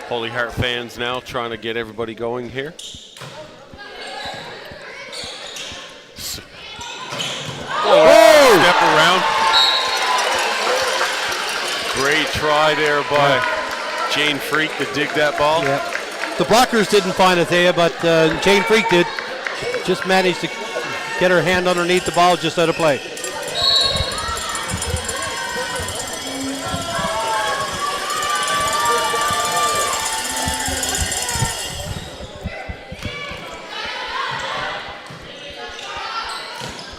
Speaker 7: Holy Heart fans now trying to get everybody going here. Oh! Step around. Great try there by Jane Freak to dig that ball.
Speaker 6: Yeah. The blockers didn't find it there, but Jane Freak did. Just managed to get her hand underneath the ball just out of play.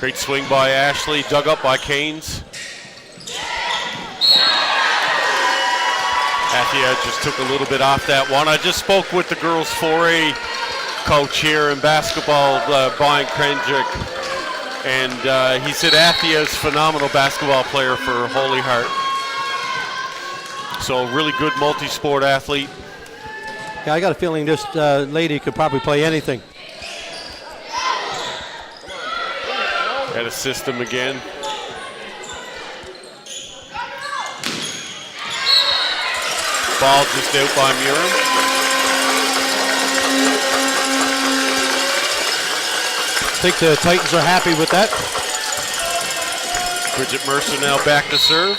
Speaker 7: Great swing by Ashley, dug up by Keynes. Athia just took a little bit off that one. I just spoke with the girls 4A coach here in basketball, Brian Krenjic, and he said Athia is a phenomenal basketball player for Holy Heart. So really good multi-sport athlete.
Speaker 6: Yeah, I got a feeling this lady could probably play anything.
Speaker 7: Got a system again. Ball just out by Murin.
Speaker 6: I think the Titans are happy with that.
Speaker 7: Bridget Mercer now back to serve.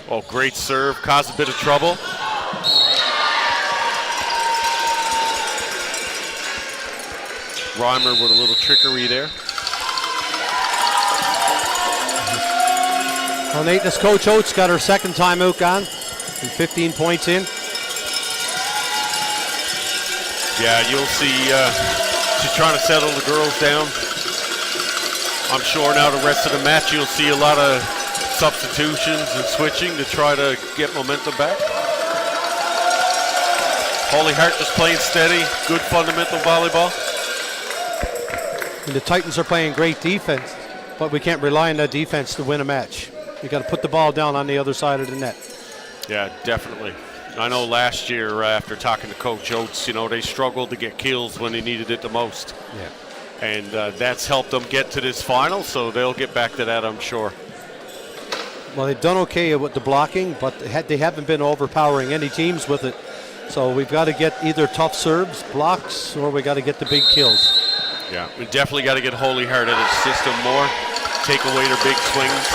Speaker 7: Oh, great serve, caused a bit of trouble. Reimer with a little trickery there.
Speaker 6: Well, Nate, this Coach Oates got her second timeout gone and 15 points in.
Speaker 7: Yeah, you'll see she's trying to settle the girls down. I'm sure now the rest of the match you'll see a lot of substitutions and switching to try to get momentum back. Holy Heart just playing steady, good fundamental volleyball.
Speaker 6: And the Titans are playing great defense, but we can't rely on that defense to win a match. You got to put the ball down on the other side of the net.
Speaker 7: Yeah, definitely. I know last year after talking to Coach Oates, you know, they struggled to get kills when they needed it the most.
Speaker 6: Yeah.
Speaker 7: And that's helped them get to this final, so they'll get back to that, I'm sure.
Speaker 6: Well, they've done okay with the blocking, but they haven't been overpowering any teams with it. So we've got to get either tough serves, blocks, or we got to get the big kills.
Speaker 7: Yeah, we definitely got to get Holy Heart at its system more, take away their big swings.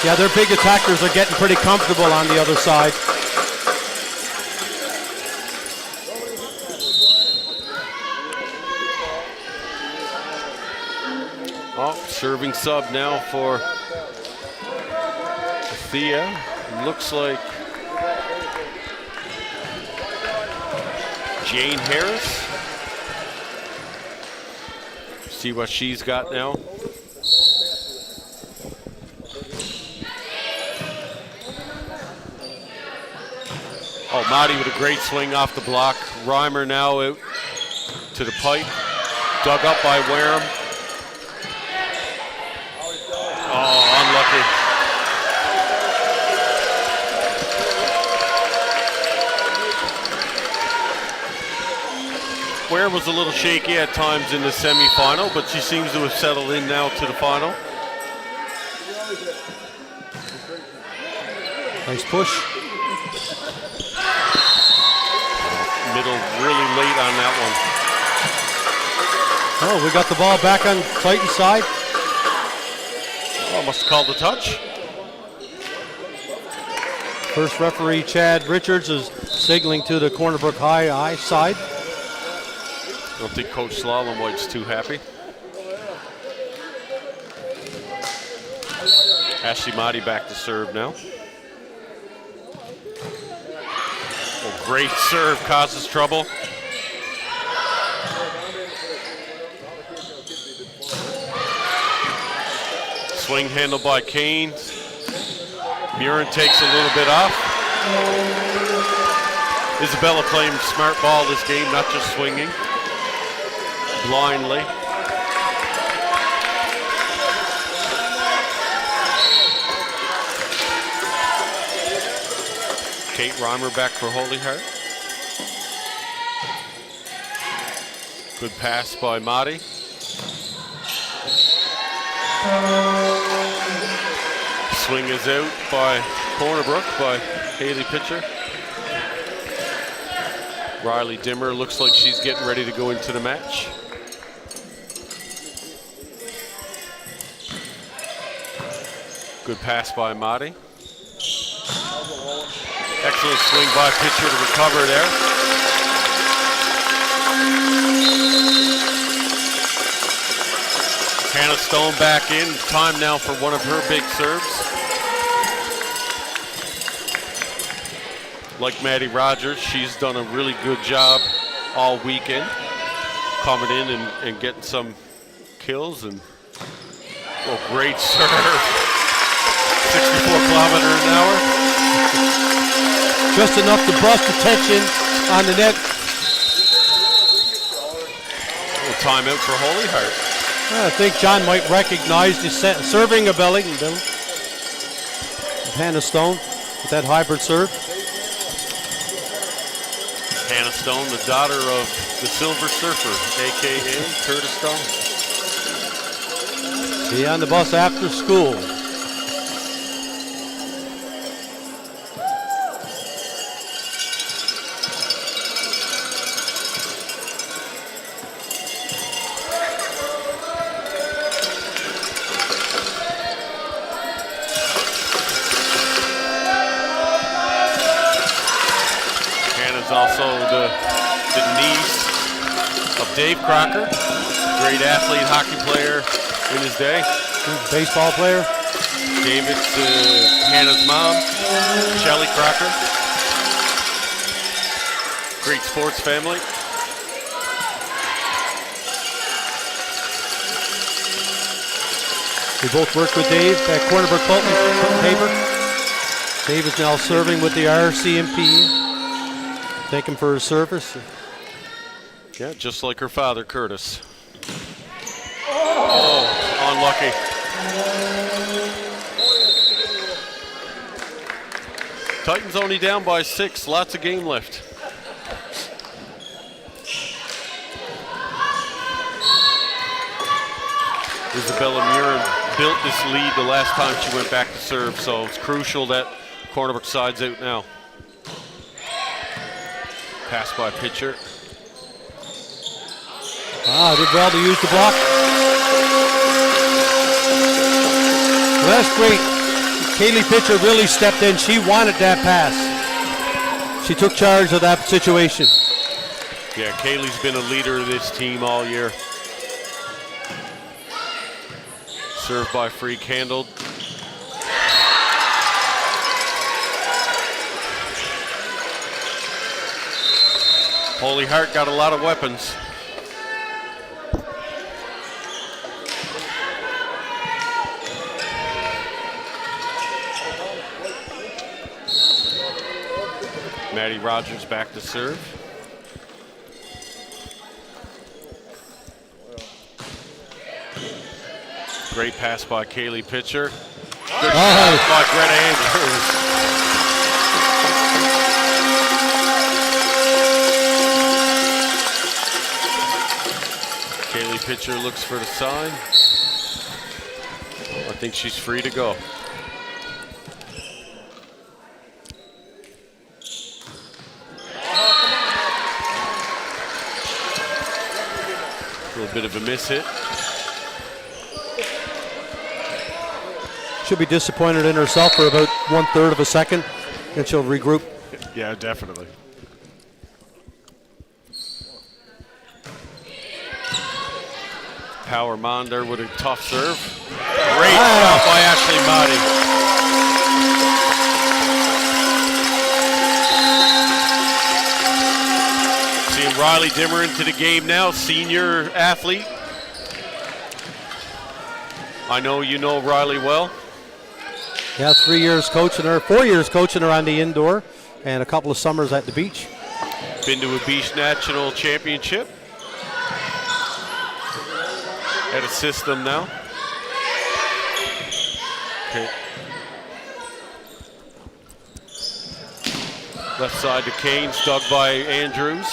Speaker 6: Yeah, their big attackers are getting pretty comfortable on the other side.
Speaker 7: Oh, serving sub now for Thea. Looks like Jane Harris. See what she's got now. Oh, Mahdi with a great swing off the block. Reimer now out to the pipe. Dug up by Wareham. Oh, unlucky. Wareham was a little shaky at times in the semifinal, but she seems to have settled in now to the final.
Speaker 6: Nice push.
Speaker 7: Middle really late on that one.
Speaker 6: Oh, we got the ball back on Titan's side.
Speaker 7: Oh, must have called the touch.
Speaker 6: First referee, Chad Richards, is signaling to the Cornerbrook High side.
Speaker 7: I don't think Coach Slalom White's too happy. Ashley Mahdi back to serve now. Oh, great serve, causes trouble. Swing handled by Keynes. Murin takes a little bit off. Isabella playing smart ball this game, not just swinging blindly. Kate Reimer back for Holy Heart. Good pass by Mahdi. Swing is out by Cornerbrook by Haley Pitcher. Riley Dimmer looks like she's getting ready to go into the match. Good pass by Mahdi. Excellent swing by Pitcher to recover there. Hannah Stone back in. Time now for one of her big serves. Like Maddie Rogers, she's done a really good job all weekend, coming in and getting some kills. And great serve, 64 kilometers an hour.
Speaker 6: Just enough to bust the tension on the net.
Speaker 7: A little timeout for Holy Heart.
Speaker 6: I think John might recognize the serving ability of Hannah Stone with that hybrid serve.
Speaker 7: Hannah Stone, the daughter of the Silver Surfer, a.k.a. Curtis Stone.
Speaker 6: See you on the bus after school.
Speaker 7: Also the niece of Dave Crocker, great athlete, hockey player in his day.
Speaker 6: Baseball player.
Speaker 7: David's Hannah's mom, Shelley Crocker. Great sports family.
Speaker 6: We both worked with Dave at Cornerbrook Fulton paper. Dave is now serving with the RCMP. Thank him for his service.
Speaker 7: Yeah, just like her father, Curtis. Oh, unlucky. Titans only down by 6. Lots of game left. Isabella Murin built this lead the last time she went back to serve, so it's crucial that Cornerbrook side's out now. Pass by pitcher.
Speaker 6: Did well to use the block. Well, that's great. Kaylee Pitcher really stepped in. She wanted that pass. She took charge of that situation.
Speaker 7: Yeah, Kaylee's been a leader of this team all year. Served by Freak, handled. Holy Heart got a lot of weapons. Maddie Rogers back to serve. Great pass by Kaylee Pitcher. Good shot by Greta Andrews. Kaylee Pitcher looks for the sign. I think she's free to go. A little bit of a miss hit.
Speaker 6: She'll be disappointed in herself for about 1/3 of a second, and she'll regroup.
Speaker 7: Yeah, definitely. Power Monder with a tough serve. Great shot by Ashley Motti. Seeing Riley Dimmer into the game now, senior athlete. I know you know Riley well.
Speaker 6: Yeah, 3 years coaching her, 4 years coaching her on the indoor, and a couple of summers at the beach.
Speaker 7: Been to a beach national championship. At a system now. Okay. Left side to Keynes, dug by Andrews.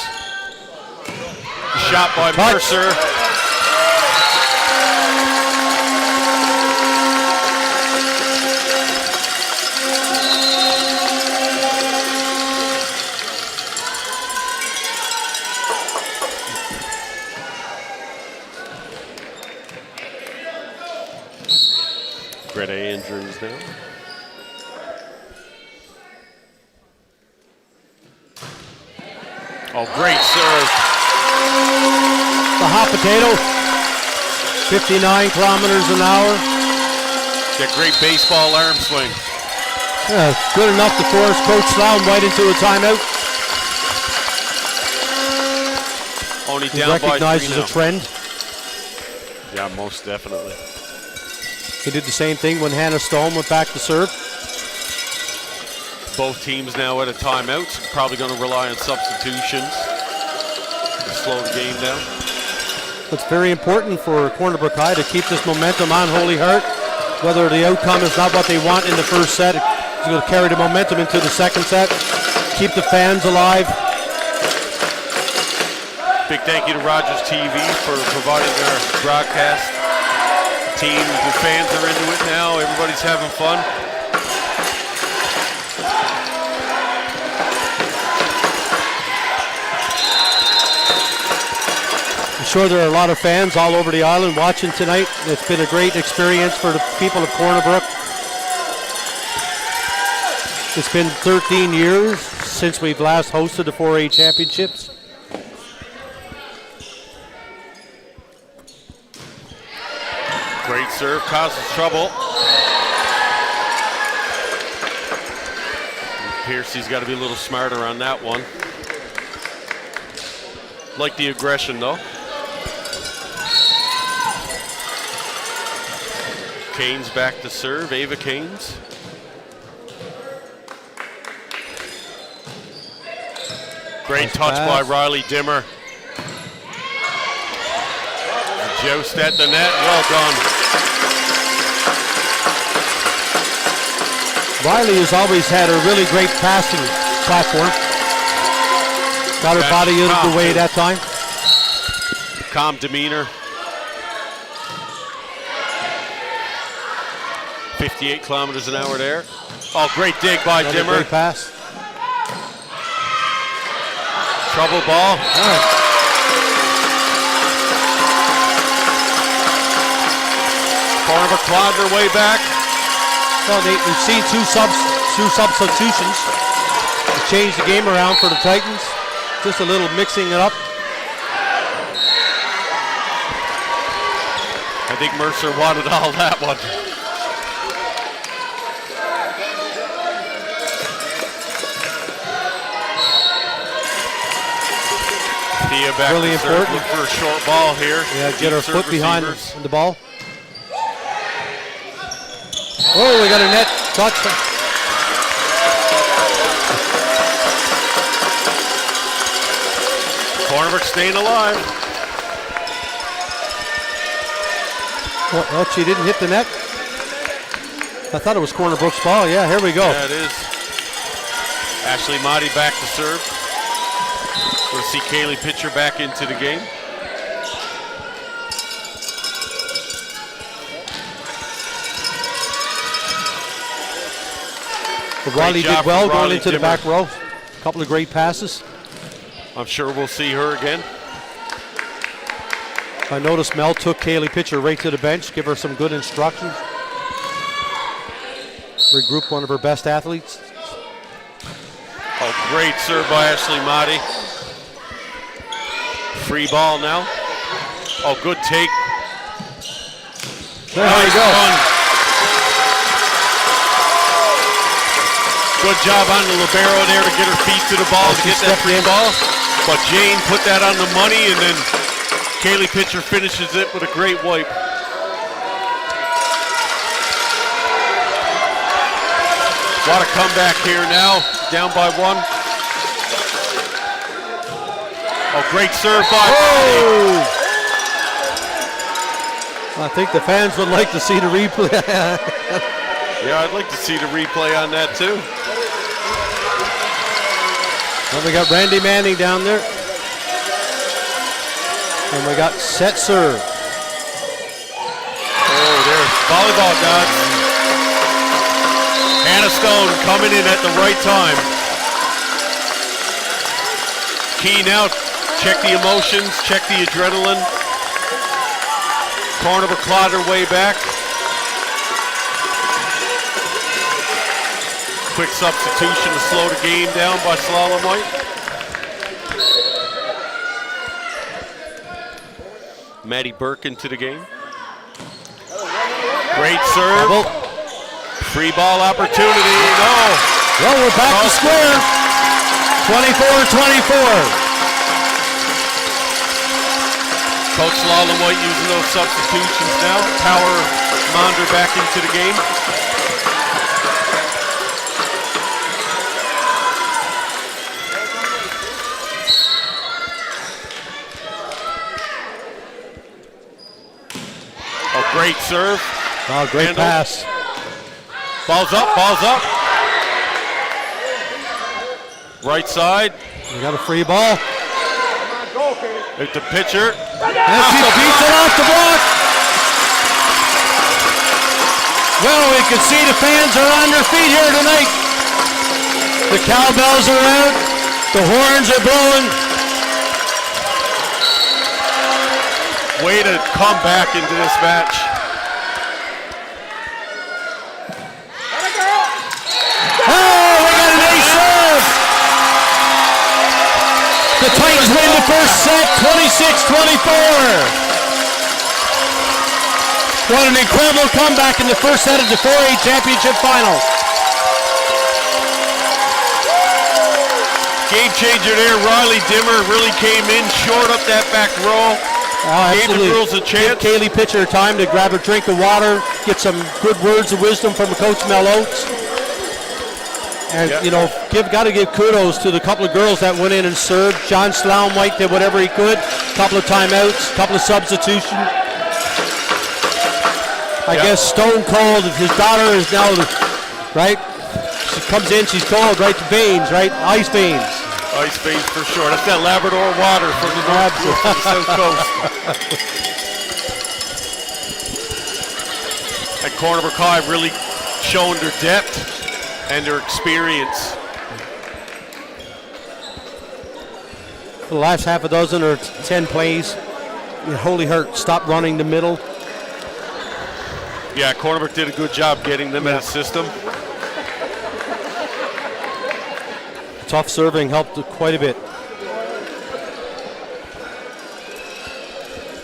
Speaker 7: Shot by Mercer. Greta Andrews now. Oh, great serve.
Speaker 6: The hot potato, 59 kilometers an hour.
Speaker 7: That great baseball arm swing.
Speaker 6: Yeah, good enough to force Coach Sloan right into a timeout.
Speaker 7: Only
Speaker 6: He
Speaker 7: down by 3
Speaker 6: recognizes
Speaker 7: now.
Speaker 6: a trend.
Speaker 7: Yeah, most definitely.
Speaker 6: He did the same thing when Hannah Stone went back to serve.
Speaker 7: Both teams now at a timeout, so probably going to rely on substitutions to slow the game down.
Speaker 6: It's very important for Corner Brook High to keep this momentum on Holy Heart. Whether the outcome is not what they want in the first set, it's going to carry the momentum into the second set. Keep the fans alive.
Speaker 7: Big thank you to Rogers TV for providing our broadcast. Team, the fans are into it now. Everybody's having fun.
Speaker 6: I'm sure there are a lot of fans all over the island watching tonight. It's been a great experience for the people of Corner Brook. It's been 13 years since we've last hosted the 4A championships.
Speaker 7: Great serve, causes trouble. Piercy's got to be a little smarter on that one. Like the aggression though. Keynes back to serve, Ava Keynes. Great
Speaker 6: Nice
Speaker 7: touch by
Speaker 6: pass.
Speaker 7: Riley Dimmer. Joust at the net, well done.
Speaker 6: Riley has always had a really great passing platform. Got her body out of the way that time.
Speaker 7: Calm demeanor. 58 kilometers an hour there. Oh, great dig by
Speaker 6: Another
Speaker 7: Dimmer.
Speaker 6: great pass.
Speaker 7: Trouble ball.
Speaker 6: All right.
Speaker 7: Corner of a quad their way back.
Speaker 6: Well, we've seen two substitutions to change the game around for the Titans. Just a little mixing it up.
Speaker 7: I think Mercer wanted all that one. Thea back
Speaker 6: Really
Speaker 7: to serve,
Speaker 6: important.
Speaker 7: look for a short ball here.
Speaker 6: Yeah, get her
Speaker 7: Deep serve
Speaker 6: foot behind
Speaker 7: receivers.
Speaker 6: the ball. Oh, we got a net touch.
Speaker 7: Cornerback staying alive.
Speaker 6: Oh, she didn't hit the net. I thought it was Corner Brook's ball. Yeah, here we go.
Speaker 7: Yeah, it is. Ashley Motti back to serve. We'll see Kaylee Pitcher back into the game.
Speaker 6: But Riley
Speaker 7: job
Speaker 6: did well
Speaker 7: from
Speaker 6: going
Speaker 7: Riley
Speaker 6: into the
Speaker 7: Dimmer.
Speaker 6: back row. A couple of great passes.
Speaker 7: I'm sure we'll see her again.
Speaker 6: I noticed Mel took Kaylee Pitcher right to the bench, give her some good instructions. Regroup one of her best athletes.
Speaker 7: Oh, great serve by Ashley Motti. Free ball now. Oh, good take.
Speaker 6: There you go.
Speaker 7: Run. Good job on the libero there to get her feet to the ball to
Speaker 6: She
Speaker 7: get that
Speaker 6: stepped
Speaker 7: free
Speaker 6: in.
Speaker 7: ball. But Jane put that on the money, and then Kaylee Pitcher finishes it with a great wipe. What a comeback here now, down by one. Oh, great serve by Motti.
Speaker 6: I think the fans would like to see the replay.
Speaker 7: Yeah, I'd like to see the replay on that too.
Speaker 6: Well, we got Randy Manning down there. And we got set serve.
Speaker 7: Oh, there's volleyball gods. Hannah Stone coming in at the right time. Key now, check the emotions, check the adrenaline. Corner clawed her way back. Quick substitution to slow the game down by Slalom White. Maddie Burke into the game. Great serve.
Speaker 6: Double.
Speaker 7: Free ball opportunity. No.
Speaker 6: Well, we're back to square. 24-24.
Speaker 7: Coach Lala-White using those substitutions now. Power Monder back into the game. Oh, great serve.
Speaker 6: Oh, great
Speaker 7: Handle.
Speaker 6: pass.
Speaker 7: Ball's up, ball's up. Right side.
Speaker 6: We got a free ball.
Speaker 7: At the pitcher.
Speaker 6: And she beats it off the block. Well, we can see the fans are on their feet here tonight. The cowbells are out. The horns are blowing.
Speaker 7: Way to come back into this match.
Speaker 6: Oh, we got an ace serve. The Titans win the first set, 26-24. What an incredible comeback in the first set of the 4A championship final.
Speaker 7: Game changer there. Riley Dimmer really came in, shored up that back row. Gave the girls a chance.
Speaker 6: Give Kaylee Pitcher time to grab a drink of water, get some good words of wisdom from Coach Mel Oates. And, you know, got to give kudos to the couple of girls that went in and served. John Sloan-White did whatever he could. Couple of timeouts, couple of substitutions. I guess Stone Cold, his daughter is now, right? She comes in, she's cold, right to veins, right? Ice veins.
Speaker 7: Ice veins for sure. That's that Labrador water from the north from the south coast. And Corner High really showing their depth and their experience.
Speaker 6: For the last half a dozen or 10 plays, Holy Heart stopped running the middle.
Speaker 7: Yeah, Cornerbrook did a good job getting them in a system.
Speaker 6: Tough serving helped quite a bit.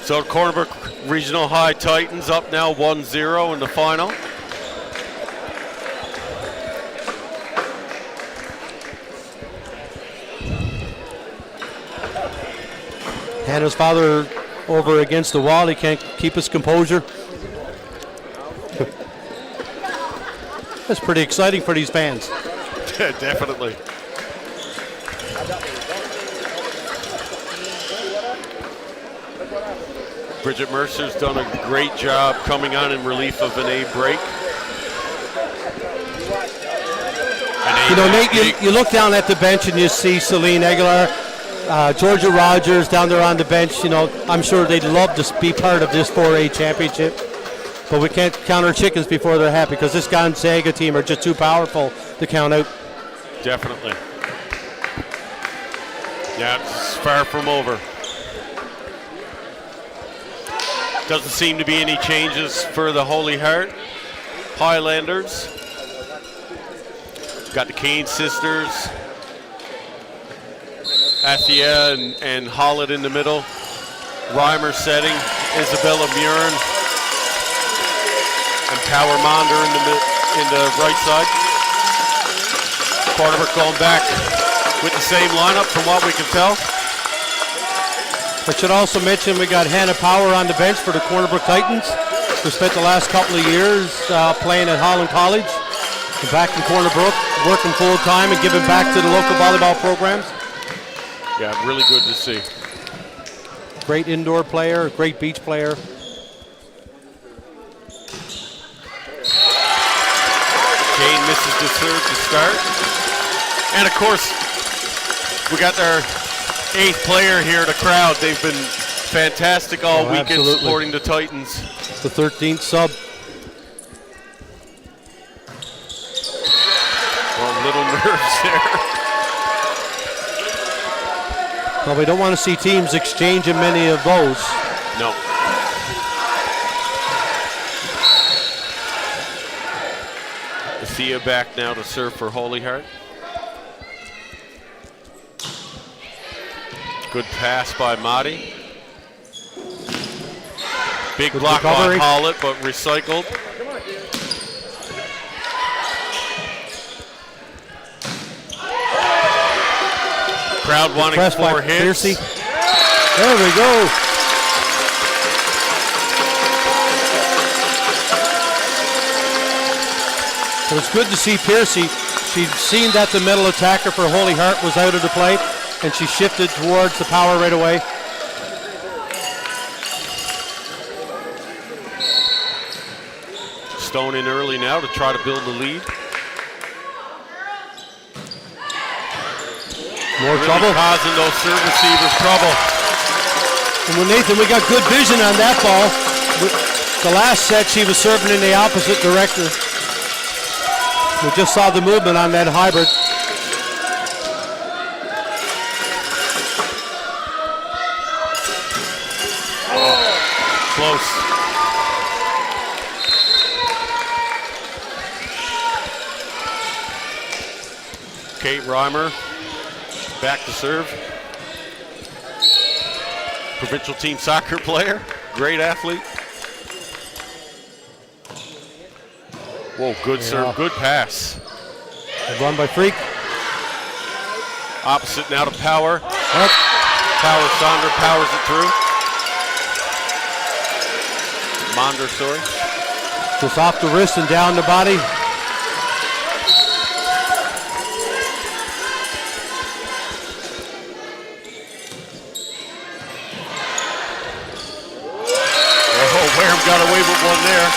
Speaker 7: So Cornerbrook Regional High Titans up now 1-0 in the final.
Speaker 6: Hannah's father over against the wall. He can't keep his composure. That's pretty exciting for these fans.
Speaker 7: Yeah, definitely. Bridget Mercer's done a great job coming on in relief of an A break.
Speaker 6: You know, Nate, you look down at the bench and you see Celine Aguilar, Georgia Rogers down there on the bench. You know, I'm sure they'd love to be part of this 4A championship. But we can't count our chickens before they're happy because this Gonzaga team are just too powerful to count out.
Speaker 7: Definitely. Yeah, it's far from over. Doesn't seem to be any changes for the Holy Heart Highlanders. Got the Kane sisters, Athia and Hollett in the middle. Reimer setting, Isabella Murin, and Power Monder in the right side. Cornerbrook going back with the same lineup from what we can tell.
Speaker 6: I should also mention we got Hannah Power on the bench for the Cornerbrook Titans, who spent the last couple of years playing at Holland College, and back in Cornerbrook, working full time and giving back to the local volleyball programs.
Speaker 7: Yeah, really good to see.
Speaker 6: Great indoor player, great beach player.
Speaker 7: Kane misses the serve to start. And of course, we got our 8th player here, the crowd. They've been fantastic all weekend
Speaker 6: absolutely.
Speaker 7: supporting the Titans.
Speaker 6: The 13th sub.
Speaker 7: Well, little nerves there.
Speaker 6: Well, we don't want to see teams exchanging many of those.
Speaker 7: No. Thea back now to serve for Holy Heart. Good pass by Madi. Big
Speaker 6: Good
Speaker 7: block
Speaker 6: recovery.
Speaker 7: on Hollett, but recycled. Crowd wanting
Speaker 6: Pressed by
Speaker 7: 4 hits.
Speaker 6: Piercy. There we go. It was good to see Piercy. She'd seen that the middle attacker for Holy Heart was out of the play, and she shifted towards the power right away.
Speaker 7: Stone in early now to try to build the lead.
Speaker 6: More
Speaker 7: Really
Speaker 6: trouble.
Speaker 7: causing those serve receivers trouble.
Speaker 6: And well, Nathan, we got good vision on that ball. The last set, she was serving in the opposite direction. We just saw the movement on that hybrid.
Speaker 7: Close. Kate Reimer back to serve. Provincial team soccer player, great athlete. Whoa, good serve, good pass.
Speaker 6: Run by Freak.
Speaker 7: Opposite now to Power. Power, Sandra powers it through. Monder, sorry.
Speaker 6: Just off the wrist and down the body.
Speaker 7: Wareham got away with one there.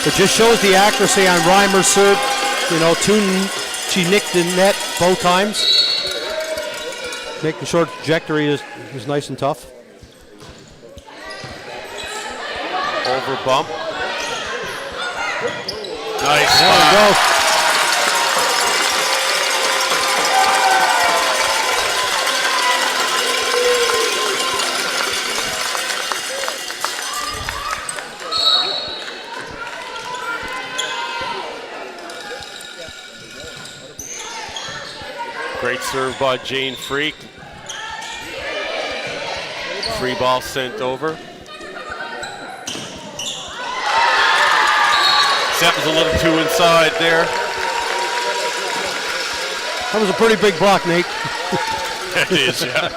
Speaker 6: It just shows the accuracy on Reimer's serve. You know, she nicked the net both times. Making sure the trajectory is nice and tough.
Speaker 7: Over bump. Nice.
Speaker 6: There we go.
Speaker 7: Great serve by Jane Freak. Free ball sent over. That was a little too inside there.
Speaker 6: That was a pretty big block, Nate.
Speaker 7: It is, yeah.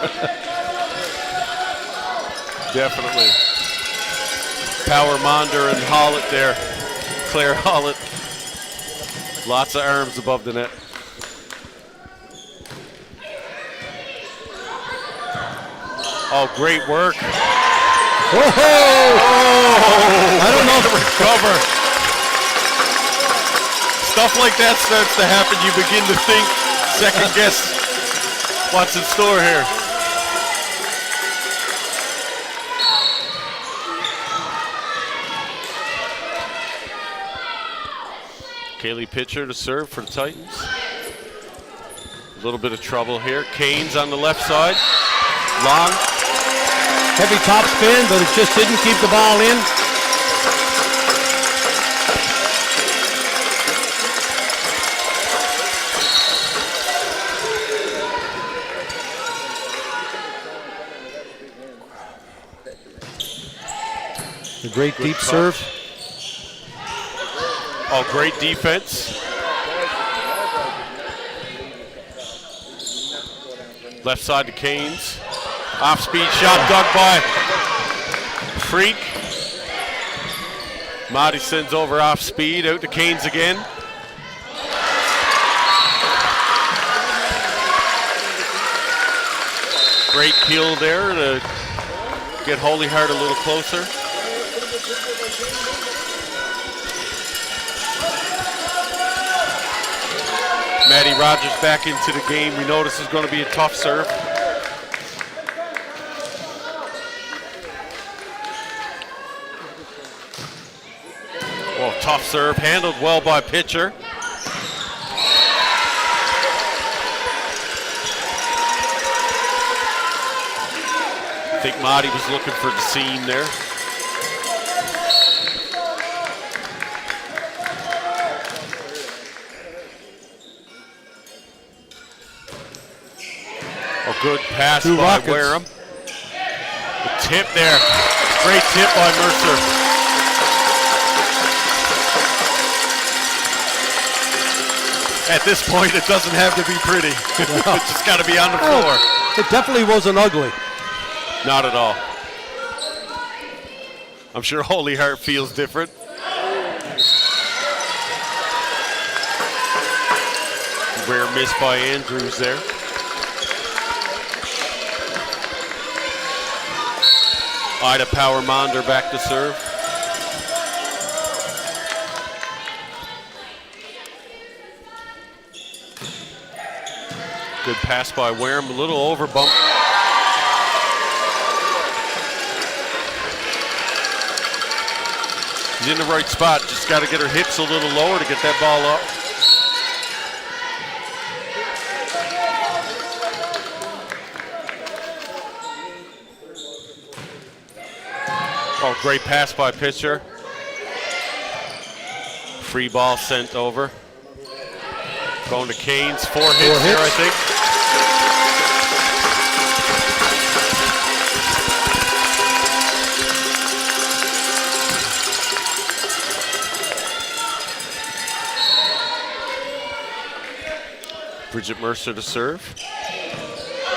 Speaker 7: Definitely. Power Monder and Hollett there. Claire Hollett. Lots of arms above the net. Oh, great work.
Speaker 6: Whoa! I don't know
Speaker 7: to recover. Stuff like that starts to happen. You begin to think, second guess what's in store here. Kaylee Pitcher to serve for the Titans. A little bit of trouble here. Canes on the left side. Long.
Speaker 6: Heavy top spin, but it just didn't keep the ball in. A great deep
Speaker 7: touch.
Speaker 6: serve.
Speaker 7: Oh, great defense. Left side to Canes. Off-speed shot dug by Freak. Mahdi sends over off-speed, out to Canes again. Great peel there to get Holy Heart a little closer. Maddie Rogers back into the game. We know this is going to be a tough serve. Oh, tough serve, handled well by Pitcher. I think Mahdi was looking for the seam there. A good pass
Speaker 6: Two
Speaker 7: by
Speaker 6: rockets.
Speaker 7: Wareham. The tip there. Great tip by Mercer. At this point, it doesn't have to be pretty. It's just got to be on the floor.
Speaker 6: It definitely wasn't ugly.
Speaker 7: Not at all. I'm sure Holy Heart feels different. Rare miss by Andrews there. Ida Power-Monder back to serve. Good pass by Wareham, a little over bump. He's in the right spot, just got to get her hips a little lower to get that ball up. Oh, great pass by pitcher. Free ball sent over. Going to Canes, four hits there, I think. Bridget Mercer to serve.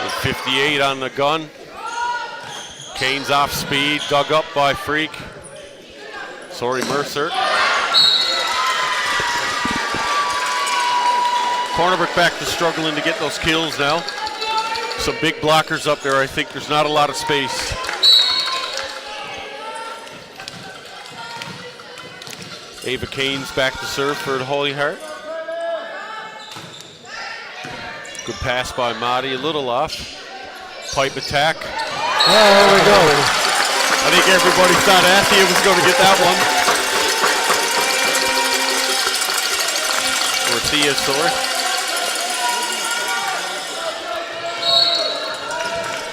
Speaker 7: With 58 on the gun. Canes off speed, dug up by Freak. Sorry, Mercer. Cornerback back to struggling to get those kills now. Some big blockers up there. I think there's not a lot of space. Ava Canes back to serve for the Holy Heart. Good pass by Mahdi, a little off. Pipe attack.
Speaker 6: Oh, there we go.
Speaker 7: I think everybody thought Athia was going to get that one. Ortia, sorry.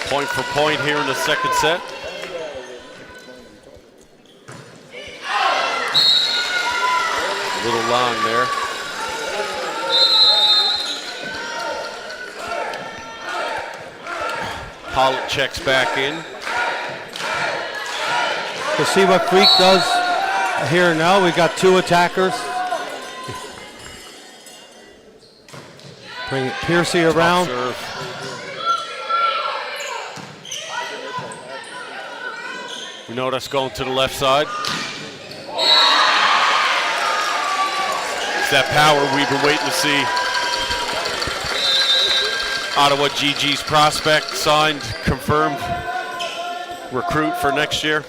Speaker 7: Point for point here in the second set. A little long there. Pollitt checks back in.
Speaker 6: To see what Freak does here now. We've got two attackers. Bring Piercy around.
Speaker 7: Serve. We know that's going to the left side. It's that power we've been waiting to see. Ottawa GG's prospect, signed, confirmed, recruit for next year.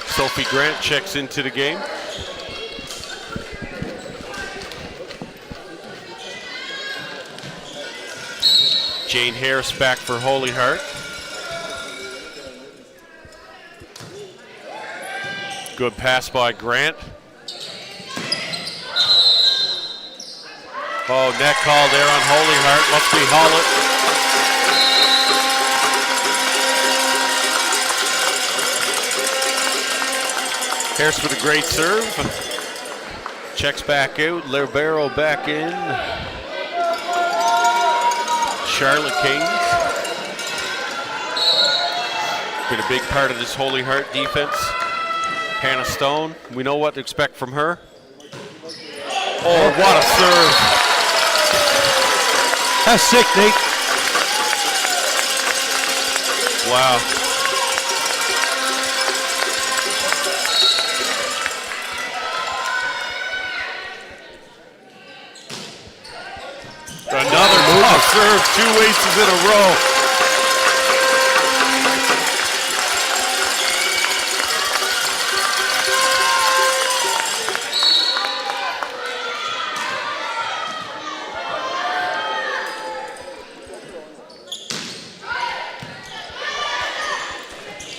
Speaker 7: Sophie Grant checks into the game. Jane Harris back for Holy Heart. Good pass by Grant. Oh, net call there on Holy Heart. Must be Hollett. Harris with a great serve. Checks back out. Libero back in. Charlotte Kings. Been a big part of this Holy Heart defense. Hannah Stone, we know what to expect from her. Oh, what a serve.
Speaker 6: That's sick, Nate.
Speaker 7: Wow. Another tough serve, two aces in a row.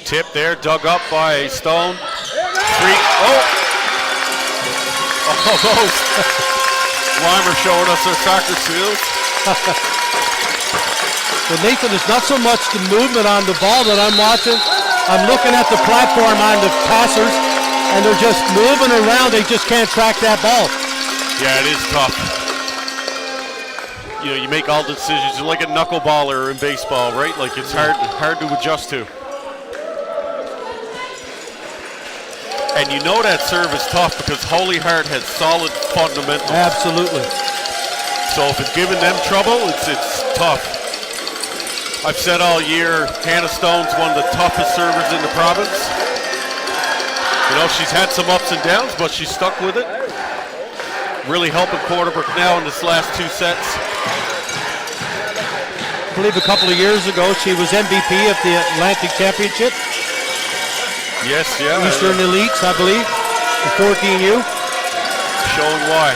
Speaker 7: Tip there, dug up by Stone. Freak, oh! Almost. Weimer showing us their soccer skills.
Speaker 6: Well, Nathan, it's not so much the movement on the ball that I'm watching. I'm looking at the platform on the passers, and they're just moving around. They just can't track that ball.
Speaker 7: Yeah, it is tough. You know, you make all the decisions. You're like a knuckleballer in baseball, right? Like it's hard to adjust to. And you know that serve is tough because Holy Heart has solid fundamentals.
Speaker 6: Absolutely.
Speaker 7: So if it's giving them trouble, it's tough. I've said all year, Hannah Stone's one of the toughest servers in the province. You know, she's had some ups and downs, but she's stuck with it. Really helping Quarterbrook now in this last 2 sets.
Speaker 6: I believe a couple of years ago she was MVP of the Atlantic Championship.
Speaker 7: Yes, yeah.
Speaker 6: Eastern Elites, I believe, the 14U.
Speaker 7: Showing why.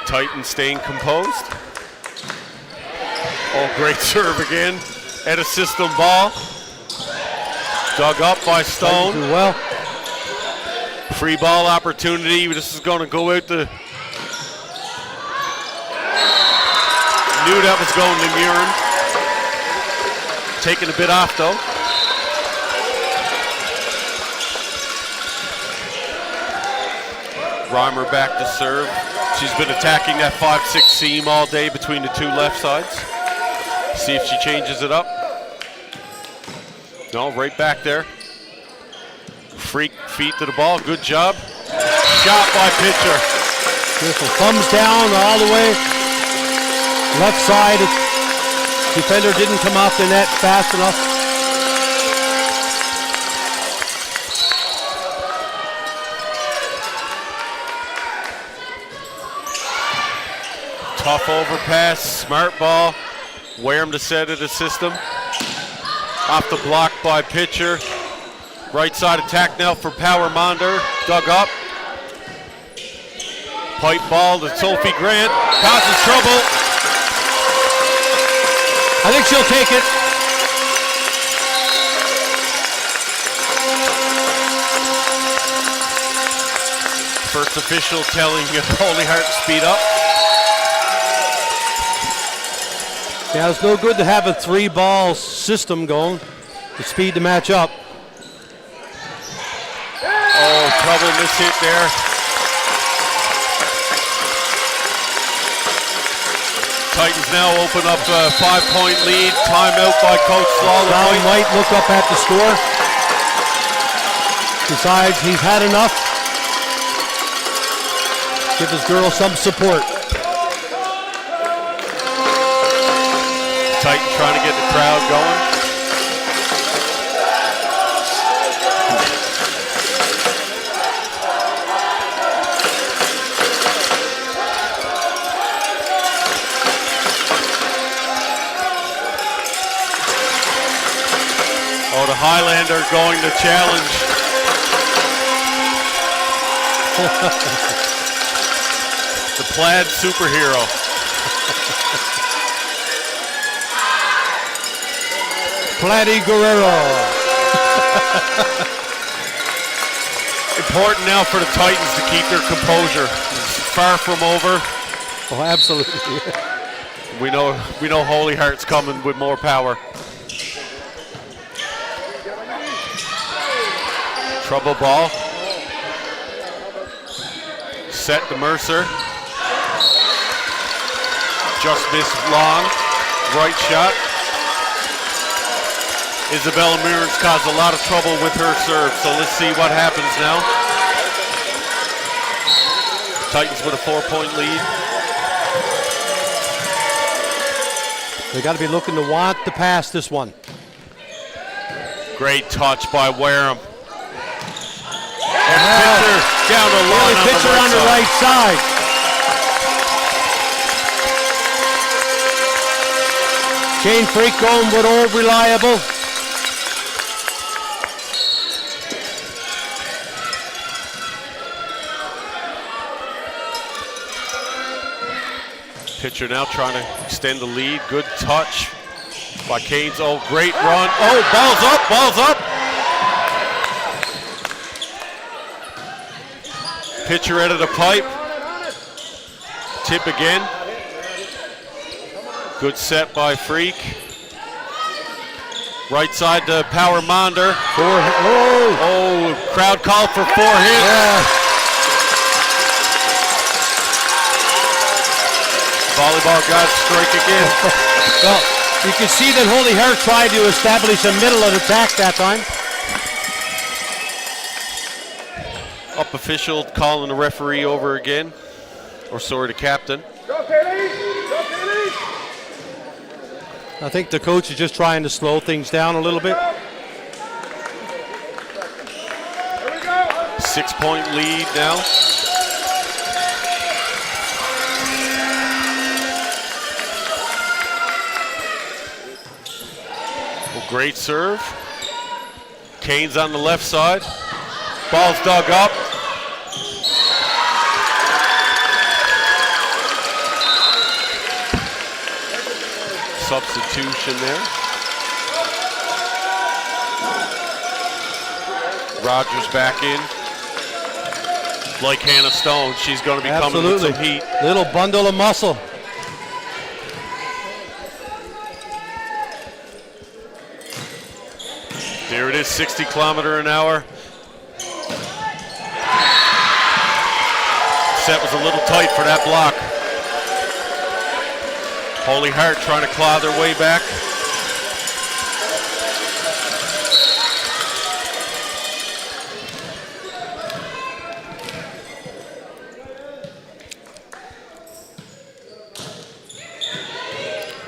Speaker 7: Titan staying composed. Oh, great serve again. At a system ball. Dug up by Stone.
Speaker 6: Do well.
Speaker 7: Free ball opportunity. This is going to go out the. Knew that was going to Murin. Taking a bit off though. Reimer back to serve. She's been attacking that 5-6 seam all day between the 2 left sides. See if she changes it up. No, right back there. Freak feet to the ball. Good job. Shot by Pitcher.
Speaker 6: Beautiful. Thumbs down all the way. Left side. Defender didn't come off the net fast enough.
Speaker 7: Tough overpass. Smart ball. Wareham to set of the system. Off the block by Pitcher. Right side attack now for Power Monder. Dug up. Pipe ball to Sophie Grant. Causes trouble.
Speaker 6: I think she'll take it.
Speaker 7: First official telling Holy Heart to speed up.
Speaker 6: Yeah, it's no good to have a 3-ball system going to speed the match up.
Speaker 7: Oh, trouble, miss hit there. Titans now open up a 5-point lead. Timeout by Coach
Speaker 6: John
Speaker 7: Slaughter.
Speaker 6: White look up at the score. Decides he's had enough. Give his girl some support.
Speaker 7: Titan trying to get the crowd going. Oh, the Highlander going to challenge. The plaid superhero.
Speaker 6: Platty Guerrero.
Speaker 7: Important now for the Titans to keep their composure. It's far from over.
Speaker 6: Oh, absolutely.
Speaker 7: We know Holy Heart's coming with more power. Trouble ball. Set to Mercer. Just missed long. Right shot. Isabella Murin's caused a lot of trouble with her serve, so let's see what happens now. Titans with a 4-point lead.
Speaker 6: They got to be looking to want to pass this one.
Speaker 7: Great touch by Wareham. And Pitcher down the line on
Speaker 6: Pitcher on the right side. Jane Freak going with old reliable.
Speaker 7: Pitcher now trying to extend the lead. Good touch by Canes. Oh, great run. Oh, ball's up, ball's up. Pitcher out of the pipe. Tip again. Good set by Freak. Right side to Power Monder. Oh, crowd called for 4 hits.
Speaker 6: Yeah.
Speaker 7: Volleyball God strike again.
Speaker 6: Well, you can see that Holy Heart tried to establish a middle of attack that time.
Speaker 7: Up official calling the referee over again. or sorry, the captain.
Speaker 6: I think the coach is just trying to slow things down a little bit.
Speaker 7: 6-point lead now. Well, great serve. Kane's on the left side. Ball's dug up. Substitution there. Rogers back in. Like Hannah Stone, she's going to be coming with some heat.
Speaker 6: Little bundle of muscle.
Speaker 7: There it is, 60 km/h. Set was a little tight for that block. Holy Heart trying to claw their way back.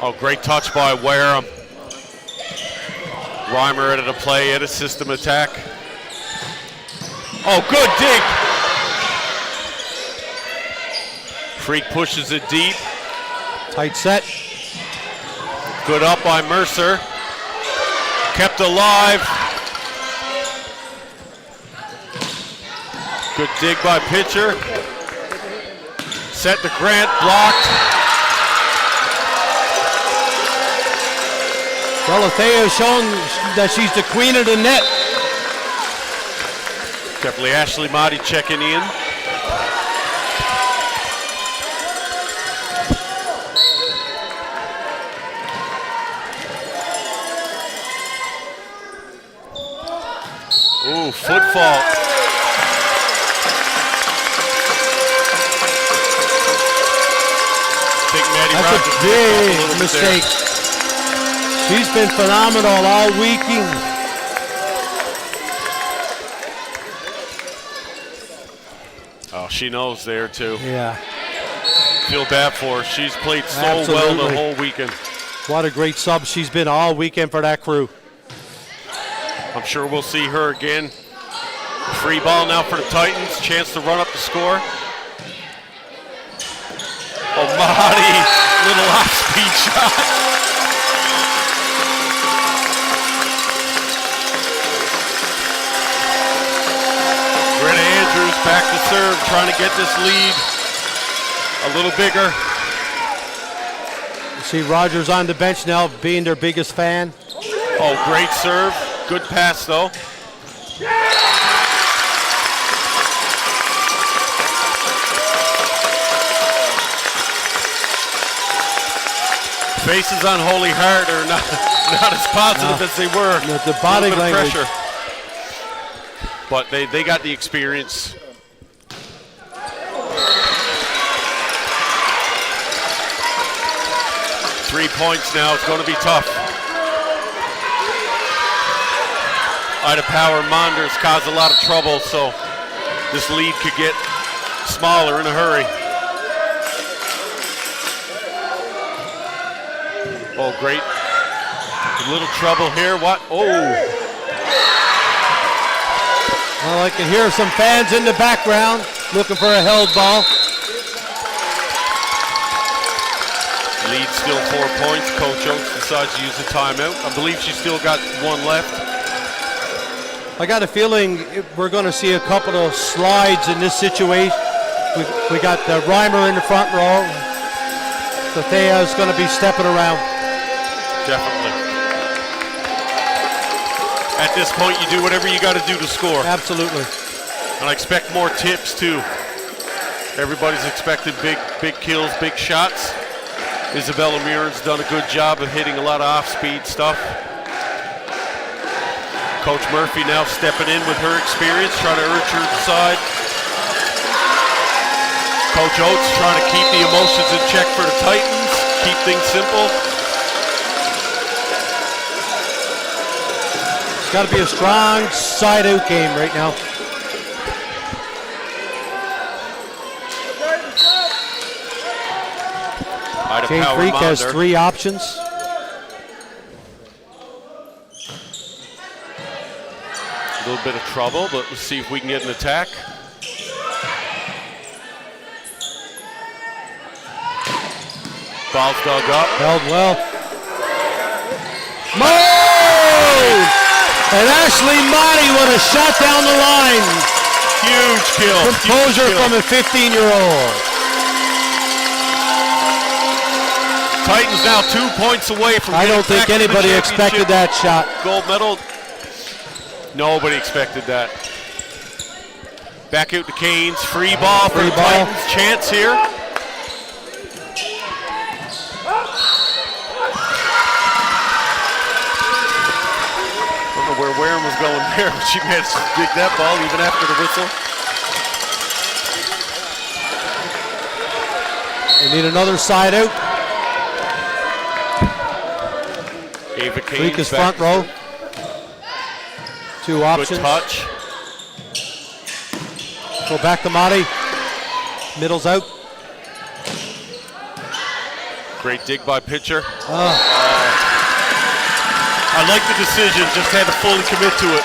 Speaker 7: Oh, great touch by Wareham. Reimer at a play, at a system attack. Oh, good dig. Freak pushes it deep.
Speaker 6: Tight set.
Speaker 7: Good up by Mercer. Kept alive. Good dig by Pitcher. Set to Grant, blocked.
Speaker 6: Dorothea is showing that she's the queen of the net.
Speaker 7: Definitely Ashley Motti checking in. Ooh, foot fault. I think Maddie
Speaker 6: That's
Speaker 7: Rogers
Speaker 6: a
Speaker 7: picked up
Speaker 6: big
Speaker 7: little bit
Speaker 6: mistake.
Speaker 7: there.
Speaker 6: She's been phenomenal all weekend.
Speaker 7: Oh, she knows there too.
Speaker 6: Yeah.
Speaker 7: Feel bad for her. She's played so well
Speaker 6: Absolutely.
Speaker 7: the whole weekend.
Speaker 6: What a great sub she's been all weekend for that crew.
Speaker 7: I'm sure we'll see her again. Free ball now for the Titans. Chance to run up the score. Oh, Mahdi, little off-speed shot. Greta Andrews back to serve, trying to get this lead a little bigger.
Speaker 6: You see Rogers on the bench now, being their biggest fan.
Speaker 7: Oh, great serve. Good pass, though. Faces on Holy Heart are not as positive as they were.
Speaker 6: The body
Speaker 7: A little bit of
Speaker 6: language.
Speaker 7: pressure. But they got the experience. Three points now. It's going to be tough. Ida Power Monders caused a lot of trouble, so this lead could get smaller in a hurry. Oh, great. A little trouble here. What? Oh.
Speaker 6: Well, I can hear some fans in the background looking for a held ball.
Speaker 7: Lead still 4 points. Coach Oates decides to use the timeout. I believe she's still got one left.
Speaker 6: I got a feeling we're going to see a couple of slides in this situation. We got Reimer in the front row. Thea is going to be stepping around.
Speaker 7: Definitely. At this point, you do whatever you got to do to score.
Speaker 6: Absolutely.
Speaker 7: And I expect more tips, too. Everybody's expecting big kills, big shots. Isabella Murin's done a good job of hitting a lot of off-speed stuff. Coach Murphy now stepping in with her experience, trying to urge her to the side. Coach Oates trying to keep the emotions in check for the Titans, keep things simple.
Speaker 6: It's got to be a strong side-out game right now.
Speaker 7: Ida
Speaker 6: Jane
Speaker 7: Power
Speaker 6: Freak has
Speaker 7: Monder.
Speaker 6: 3 options.
Speaker 7: A little bit of trouble, but let's see if we can get an attack. Ball's dug up.
Speaker 6: Held well. Move! And Ashley Motti with a shot down the line.
Speaker 7: Huge kill.
Speaker 6: Composure
Speaker 7: Huge kill.
Speaker 6: from a 15-year-old.
Speaker 7: Titans now 2 points away from
Speaker 6: I
Speaker 7: getting
Speaker 6: don't think
Speaker 7: back to the
Speaker 6: anybody expected
Speaker 7: championship.
Speaker 6: that shot.
Speaker 7: Gold medal. Nobody expected that. Back out to Canes. Free ball for
Speaker 6: Free
Speaker 7: the
Speaker 6: ball.
Speaker 7: Titans. Chance here. Don't know where Warren was going there, but she managed to dig that ball even after the whistle.
Speaker 6: They need another side out.
Speaker 7: Ava Canes
Speaker 6: Freak is
Speaker 7: back.
Speaker 6: front row. 2 options.
Speaker 7: Good touch.
Speaker 6: Go back to Motti. Middle's out.
Speaker 7: Great dig by pitcher.
Speaker 6: Oh.
Speaker 7: I like the decision, just had to fully commit to it.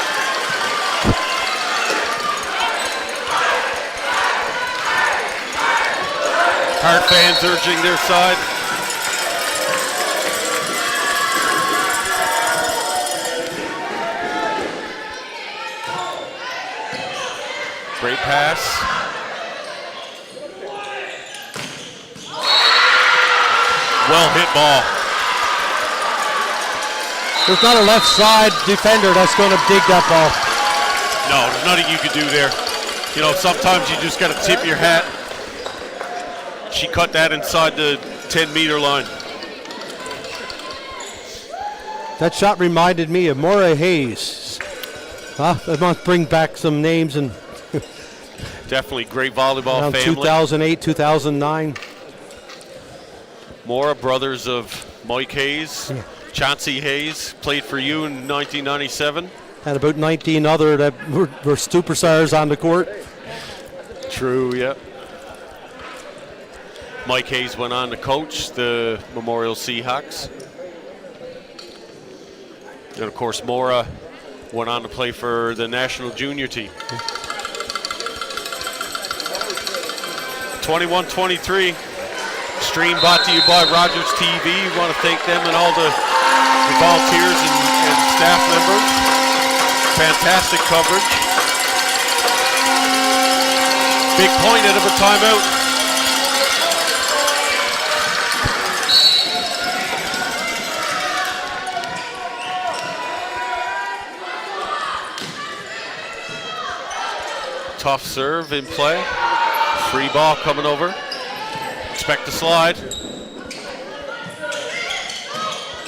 Speaker 7: Hart fans urging their side. Great pass. Well hit ball.
Speaker 6: There's not a left side defender that's going to dig that ball.
Speaker 7: No, there's nothing you could do there. You know, sometimes you just got to tip your hat. She cut that inside the 10-meter line.
Speaker 6: That shot reminded me of Maura Hayes. I must bring back some names and
Speaker 7: Definitely great volleyball
Speaker 6: around
Speaker 7: family.
Speaker 6: 2008, 2009.
Speaker 7: Mora, brothers of Mike Hayes. Chauncey Hayes played for you in 1997.
Speaker 6: Had about 19 other that were superstars on the court.
Speaker 7: True, yep. Mike Hayes went on to coach the Memorial Seahawks. And of course, Mora went on to play for the national junior team. 21-23. Stream brought to you by Rogers TV. We want to thank them and all the volunteers and staff members. Fantastic coverage. Big point out of a timeout. Tough serve in play. Free ball coming over. Expect a slide.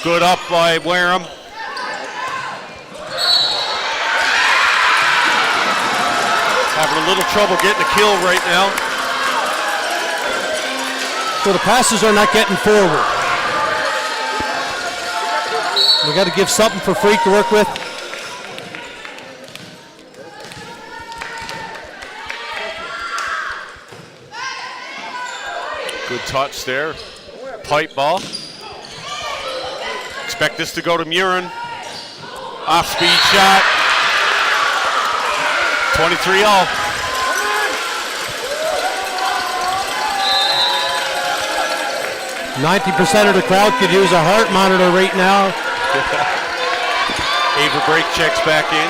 Speaker 7: Good up by Wareham. Having a little trouble getting a kill right now.
Speaker 6: So the passes are not getting forward. We got to give something for Freak to work with.
Speaker 7: Good touch there. Pipe ball. Expect this to go to Murin. Off-speed shot. 23-all.
Speaker 6: %90 of the crowd could use a heart monitor right now.
Speaker 7: Ava break checks back in.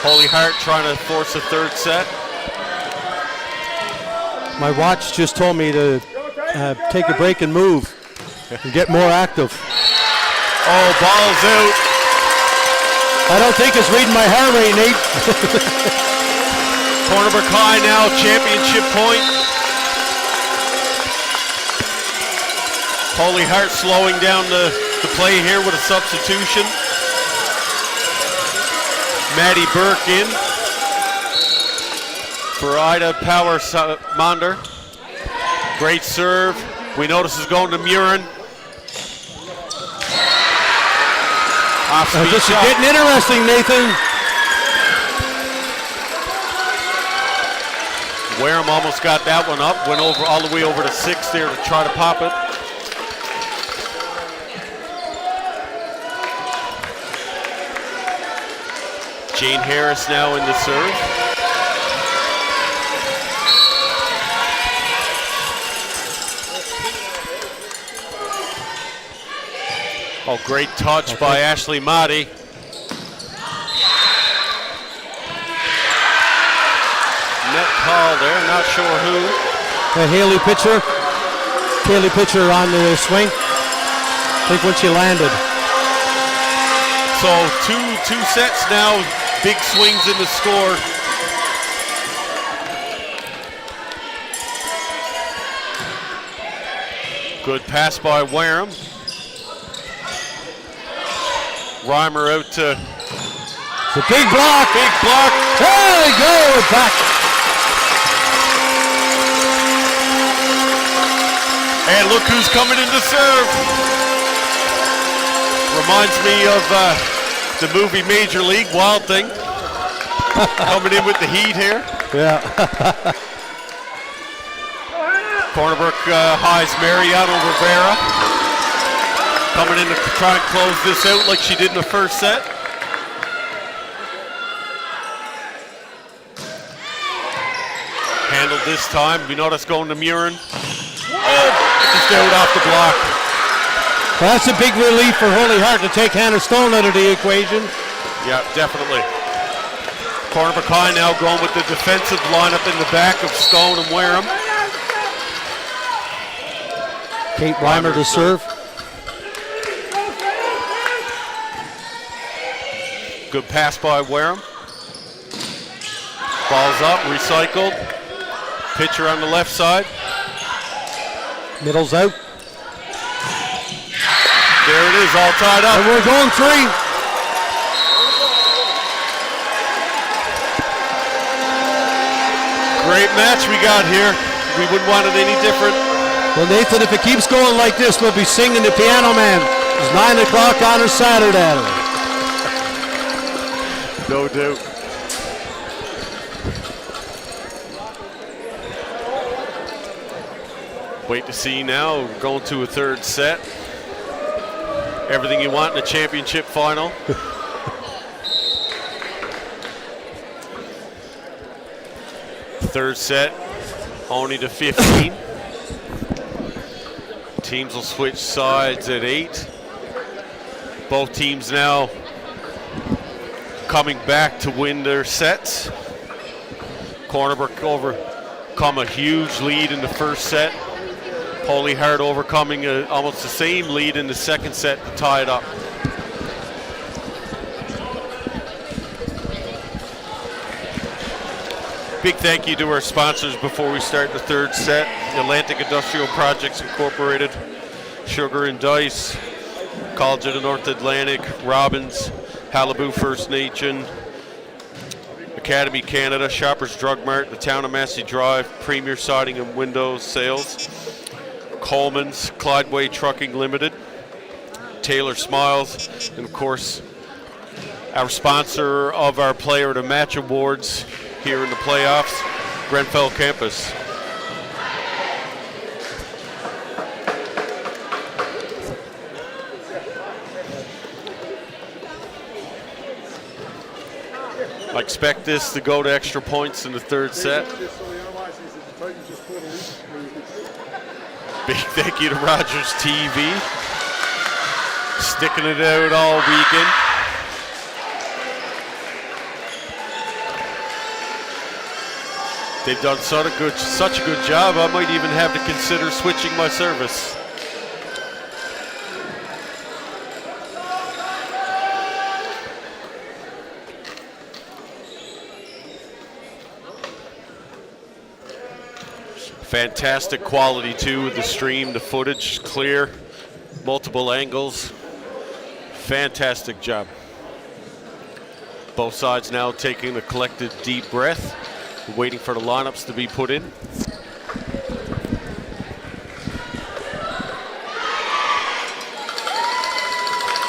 Speaker 7: Holy Heart trying to force a third set.
Speaker 6: My watch just told me to take a break and move and get more active.
Speaker 7: Oh, ball's out.
Speaker 6: I don't think it's reading my heart rate, Nate.
Speaker 7: Cornerbrook High now, championship point. Holy Heart slowing down the play here with a substitution. Maddie Burke in for Ida Power Monder. Great serve. We notice it's going to Murin. Off-speed
Speaker 6: This is
Speaker 7: shot.
Speaker 6: getting interesting, Nathan.
Speaker 7: Wareham almost got that one up, went over all the way over to 6 there to try to pop it. Jane Harris now in the serve. Oh, great touch by Ashley Motti. Net call there, not sure who.
Speaker 6: Haley Pitcher on the swing. I think when she landed.
Speaker 7: So two sets now, big swings in the score. Good pass by Wareham. Reimer out to...
Speaker 6: It's a big block.
Speaker 7: Big block.
Speaker 6: There we go, back.
Speaker 7: And look who's coming in to serve. Reminds me of the movie Major League, Wild Thing. Coming in with the heat here.
Speaker 6: Yeah.
Speaker 7: Cornerbrook highs Mariano Rivera. Coming in to try and close this out like she did in the first set. Handled this time. We know that's going to Murin. Oh, just out off the block.
Speaker 6: Well, that's a big relief for Holy Heart to take Hannah Stone out of the equation.
Speaker 7: Yeah, definitely. Cornerbrook High now going with the defensive lineup in the back of Stone and Wareham.
Speaker 6: Kate Reimer to serve.
Speaker 7: Good pass by Wareham. Ball's up, recycled. Pitcher on the left side.
Speaker 6: Middle's out.
Speaker 7: There it is, all tied up.
Speaker 6: And we're going 3.
Speaker 7: Great match we got here. We wouldn't want it any different.
Speaker 6: Well, Nathan, if it keeps going like this, we'll be singing the Piano Man. It's 9 o'clock on a Saturday.
Speaker 7: No doubt. Wait to see now. We're going to a third set. Everything you want in a championship final. Third set, only to 15. Teams will switch sides at 8. Both teams now coming back to win their sets. Cornerbrook overcome a huge lead in the first set. Holy Heart overcoming almost the same lead in the second set to tie it up. Big thank you to our sponsors before we start the third set. Atlantic Industrial Projects Incorporated, Sugar and Dice, College of the North Atlantic, Robbins, Halibut First Nation, Academy Canada, Shoppers Drug Mart, the Town of Massey Drive, Premier Siding and Windows Sales, Coleman's, Clydeway Trucking Limited, Taylor Smiles, and of course our sponsor of our Player of the Match Awards here in the playoffs, Grenfell Campus. I expect this to go to extra points in the third set. Big thank you to Rogers TV, sticking it out all weekend. They've done such a good job, I might even have to consider switching my service. Fantastic quality too with the stream, the footage, clear, multiple angles. Fantastic job. Both sides now taking a collected deep breath, waiting for the lineups to be put in.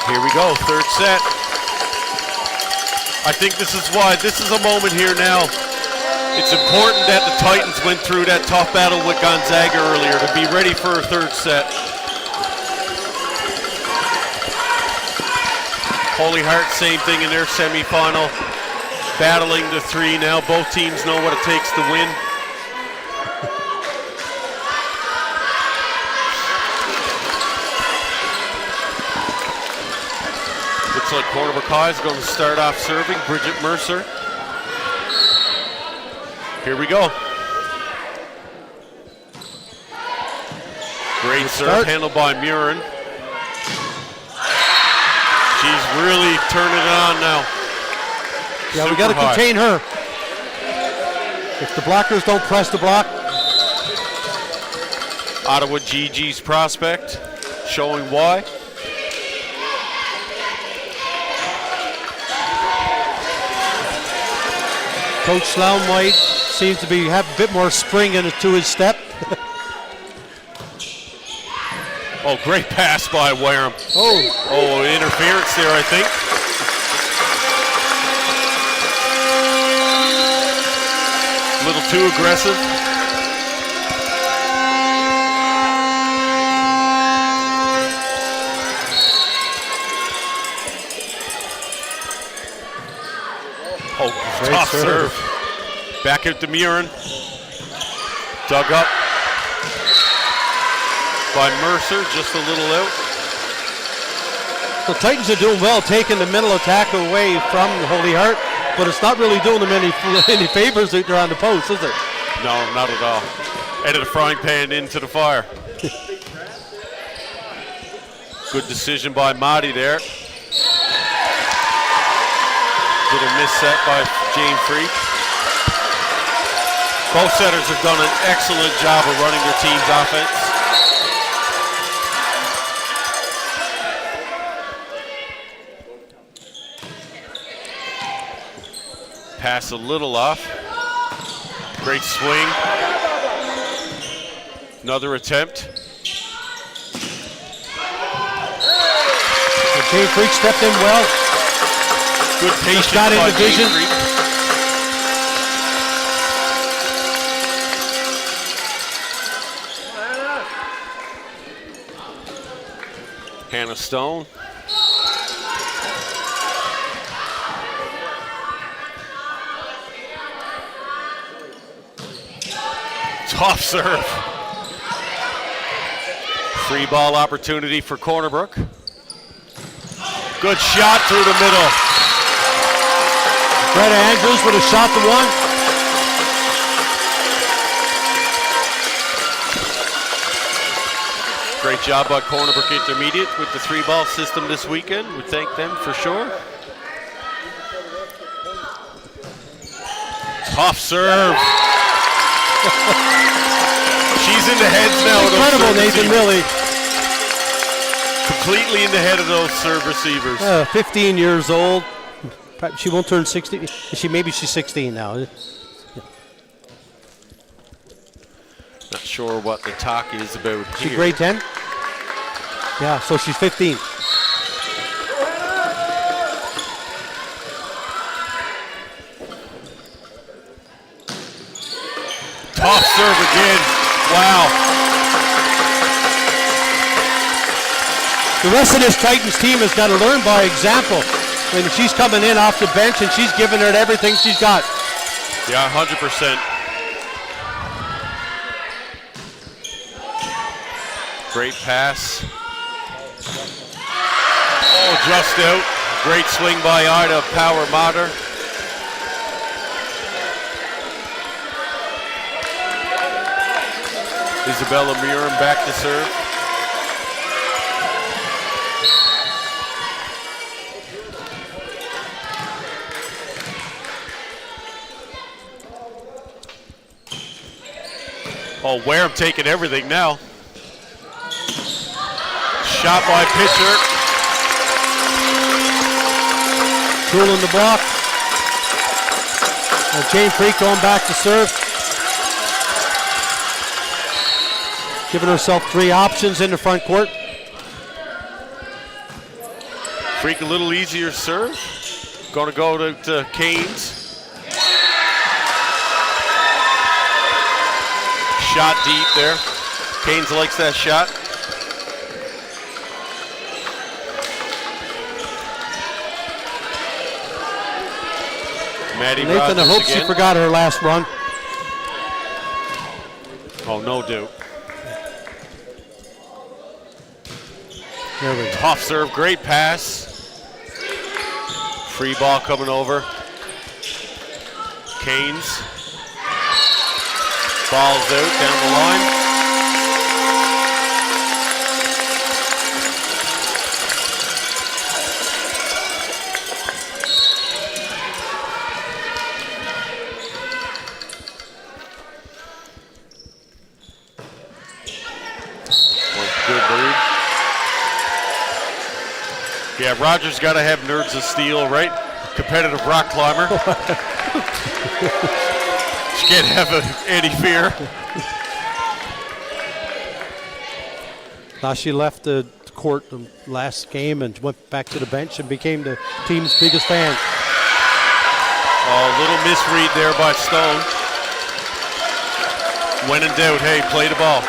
Speaker 7: Here we go, third set. I think this is a moment here now It's important that the Titans went through that tough battle with Gonzaga earlier to be ready for a third set. Holy Heart, same thing in their semifinal. Battling the three now. Both teams know what it takes to win. Looks like Cornerbrook High is going to start off serving. Bridget Mercer. Here we go. Great serve handled by Murin. She's really turning it on now.
Speaker 6: Yeah,
Speaker 7: Super
Speaker 6: we got to
Speaker 7: high.
Speaker 6: contain her. If the blockers don't press the block.
Speaker 7: Ottawa GG's prospect, showing why.
Speaker 6: Coach Sloan-White seems to have a bit more spring into his step.
Speaker 7: Oh, great pass by Wareham.
Speaker 6: Oh,
Speaker 7: Interference there, I think. A little too aggressive. Oh,
Speaker 6: great
Speaker 7: tough
Speaker 6: serve.
Speaker 7: serve. Back at the Murin. Dug up by Mercer, just a little out.
Speaker 6: the Titans are doing well, taking the middle attack away from Holy Heart, but it's not really doing them any favors out there on the post, is it?
Speaker 7: No, not at all. Out of the frying pan into the fire. Good decision by Mahdi there. Little miss set by Jane Freak. Both setters have done an excellent job of running their team's offense. Pass a little off. Great swing. Another attempt.
Speaker 6: Jane Freak stepped in well.
Speaker 7: Good patience
Speaker 6: got in
Speaker 7: by
Speaker 6: the vision.
Speaker 7: Jane Freak. Hannah Stone. Tough serve. Free ball opportunity for Cornerbrook. Good shot through the middle.
Speaker 6: Greta Andrews with a shot to one.
Speaker 7: Great job by Cornerbrook Intermediate with the three-ball system this weekend. We thank them for sure. Tough serve. She's in the heads now. of those
Speaker 6: Incredible,
Speaker 7: serve
Speaker 6: Nathan,
Speaker 7: receivers.
Speaker 6: really.
Speaker 7: Completely in the head of those serve receivers.
Speaker 6: 15 years old. She won't turn 16. Maybe she's 16 now.
Speaker 7: Not sure what the talk is about
Speaker 6: She
Speaker 7: here.
Speaker 6: grade 10? Yeah, so she's 15.
Speaker 7: Tough serve again. Wow.
Speaker 6: The rest of this Titans team has got to learn by example. I mean, she's coming in off the bench and she's giving it everything she's got.
Speaker 7: Yeah, 100%. Great pass. Oh, just out. Great swing by Ida Power Mater. Isabella Murin back to serve. Oh, Wareham taking everything now. Shot by pitcher.
Speaker 6: Tool in the block. And Jane Freak going back to serve. Giving herself 3 options in the front court.
Speaker 7: Freak a little easier serve. Going to go to Canes. shot deep there. Canes likes that shot. Maddie
Speaker 6: Nathan, I
Speaker 7: Rogers
Speaker 6: hope
Speaker 7: again.
Speaker 6: she forgot her last run.
Speaker 7: Oh, no doubt.
Speaker 6: There we go.
Speaker 7: Tough serve, great pass. Free ball coming over. Canes. Ball's out down the line. Good bird. Yeah, Rogers got to have nerves of steel, right? Competitive rock climber. She can't have any fear.
Speaker 6: Now she left the court the last game and went back to the bench and became the team's biggest fan.
Speaker 7: Oh, little misread there by Stone. When in doubt, hey, play the ball.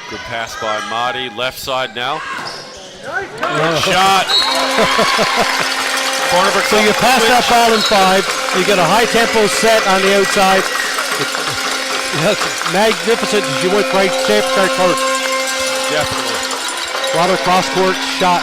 Speaker 7: Good pass by Mahdi, left side now. Good shot.
Speaker 6: So you pass that ball in 5, you get a high tempo set on the outside. That's magnificent as you went right shape start court.
Speaker 7: Definitely.
Speaker 6: A lot of cross court shot.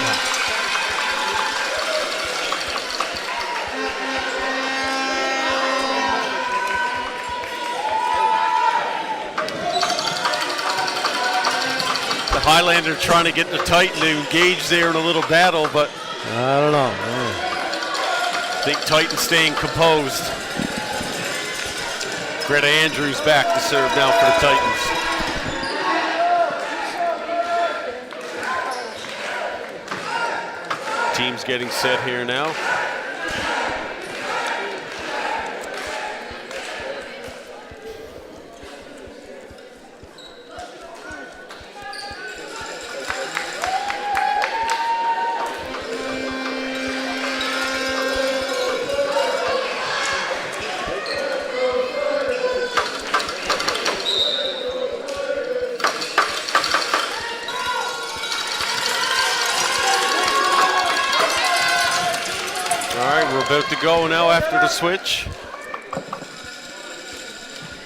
Speaker 7: The Highlander trying to get the Titan to engage there in a little battle, but
Speaker 6: I don't know.
Speaker 7: I think Titan staying composed. Greta Andrews back to serve now for the Titans. Team's getting set here now. About to go now after the switch.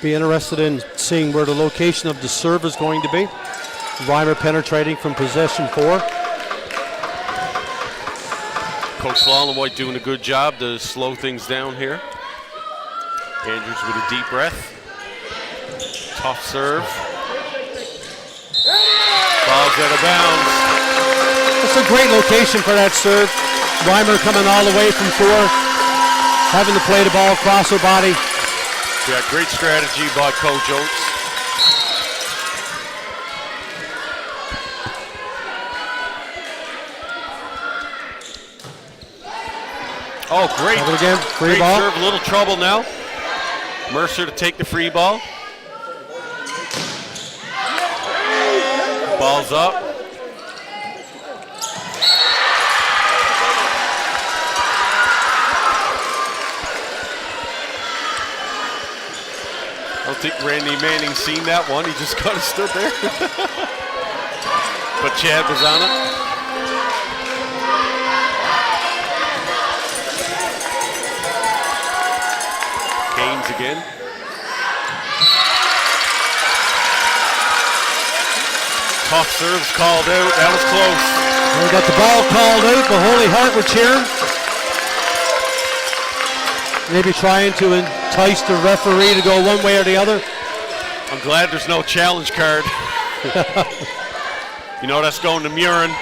Speaker 6: Be interested in seeing where the location of the serve is going to be. Reimer penetrating from possession 4.
Speaker 7: Coach Lallowhite doing a good job to slow things down here. Andrews with a deep breath. Tough serve. Ball's out of bounds.
Speaker 6: It's a great location for that serve. Reimer coming all the way from 4, having to play the ball across her body.
Speaker 7: Yeah, great strategy by Coach Oates. Oh, great.
Speaker 6: Have it again, free
Speaker 7: great
Speaker 6: ball.
Speaker 7: Serve, a little trouble now. Mercer to take the free ball. Ball's up. I don't think Randy Manning seen that one. He just kind of stood there. But Chad was on it. Canes again. Tough serves called out. That was close.
Speaker 6: We got the ball called out. The Holy Heart were cheering. Maybe trying to entice the referee to go one way or the other.
Speaker 7: I'm glad there's no challenge card. You know that's going to Murin.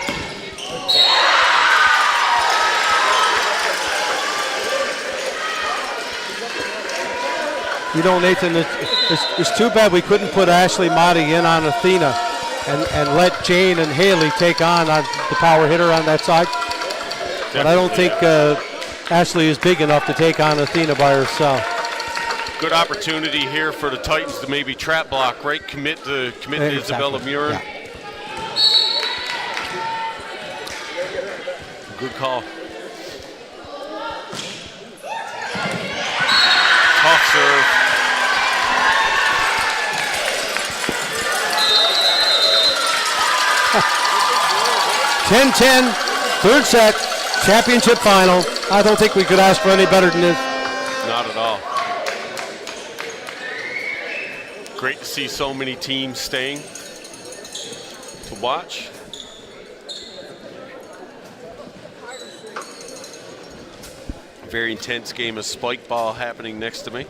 Speaker 6: You know, Nathan, it's too bad we couldn't put Ashley Motti in on Athena and let Jane and Haley take on the power hitter on that side. But I don't think Ashley is big enough to take on Athena by herself.
Speaker 7: Good opportunity here for the Titans to maybe trap block, right? Commit to Isabella Murin.
Speaker 6: Yeah.
Speaker 7: Good call. Tough serve.
Speaker 6: 10-10, third set, championship final. I don't think we could ask for any better than this.
Speaker 7: Not at all. Great to see so many teams staying to watch. Very intense game of spike ball happening next to me.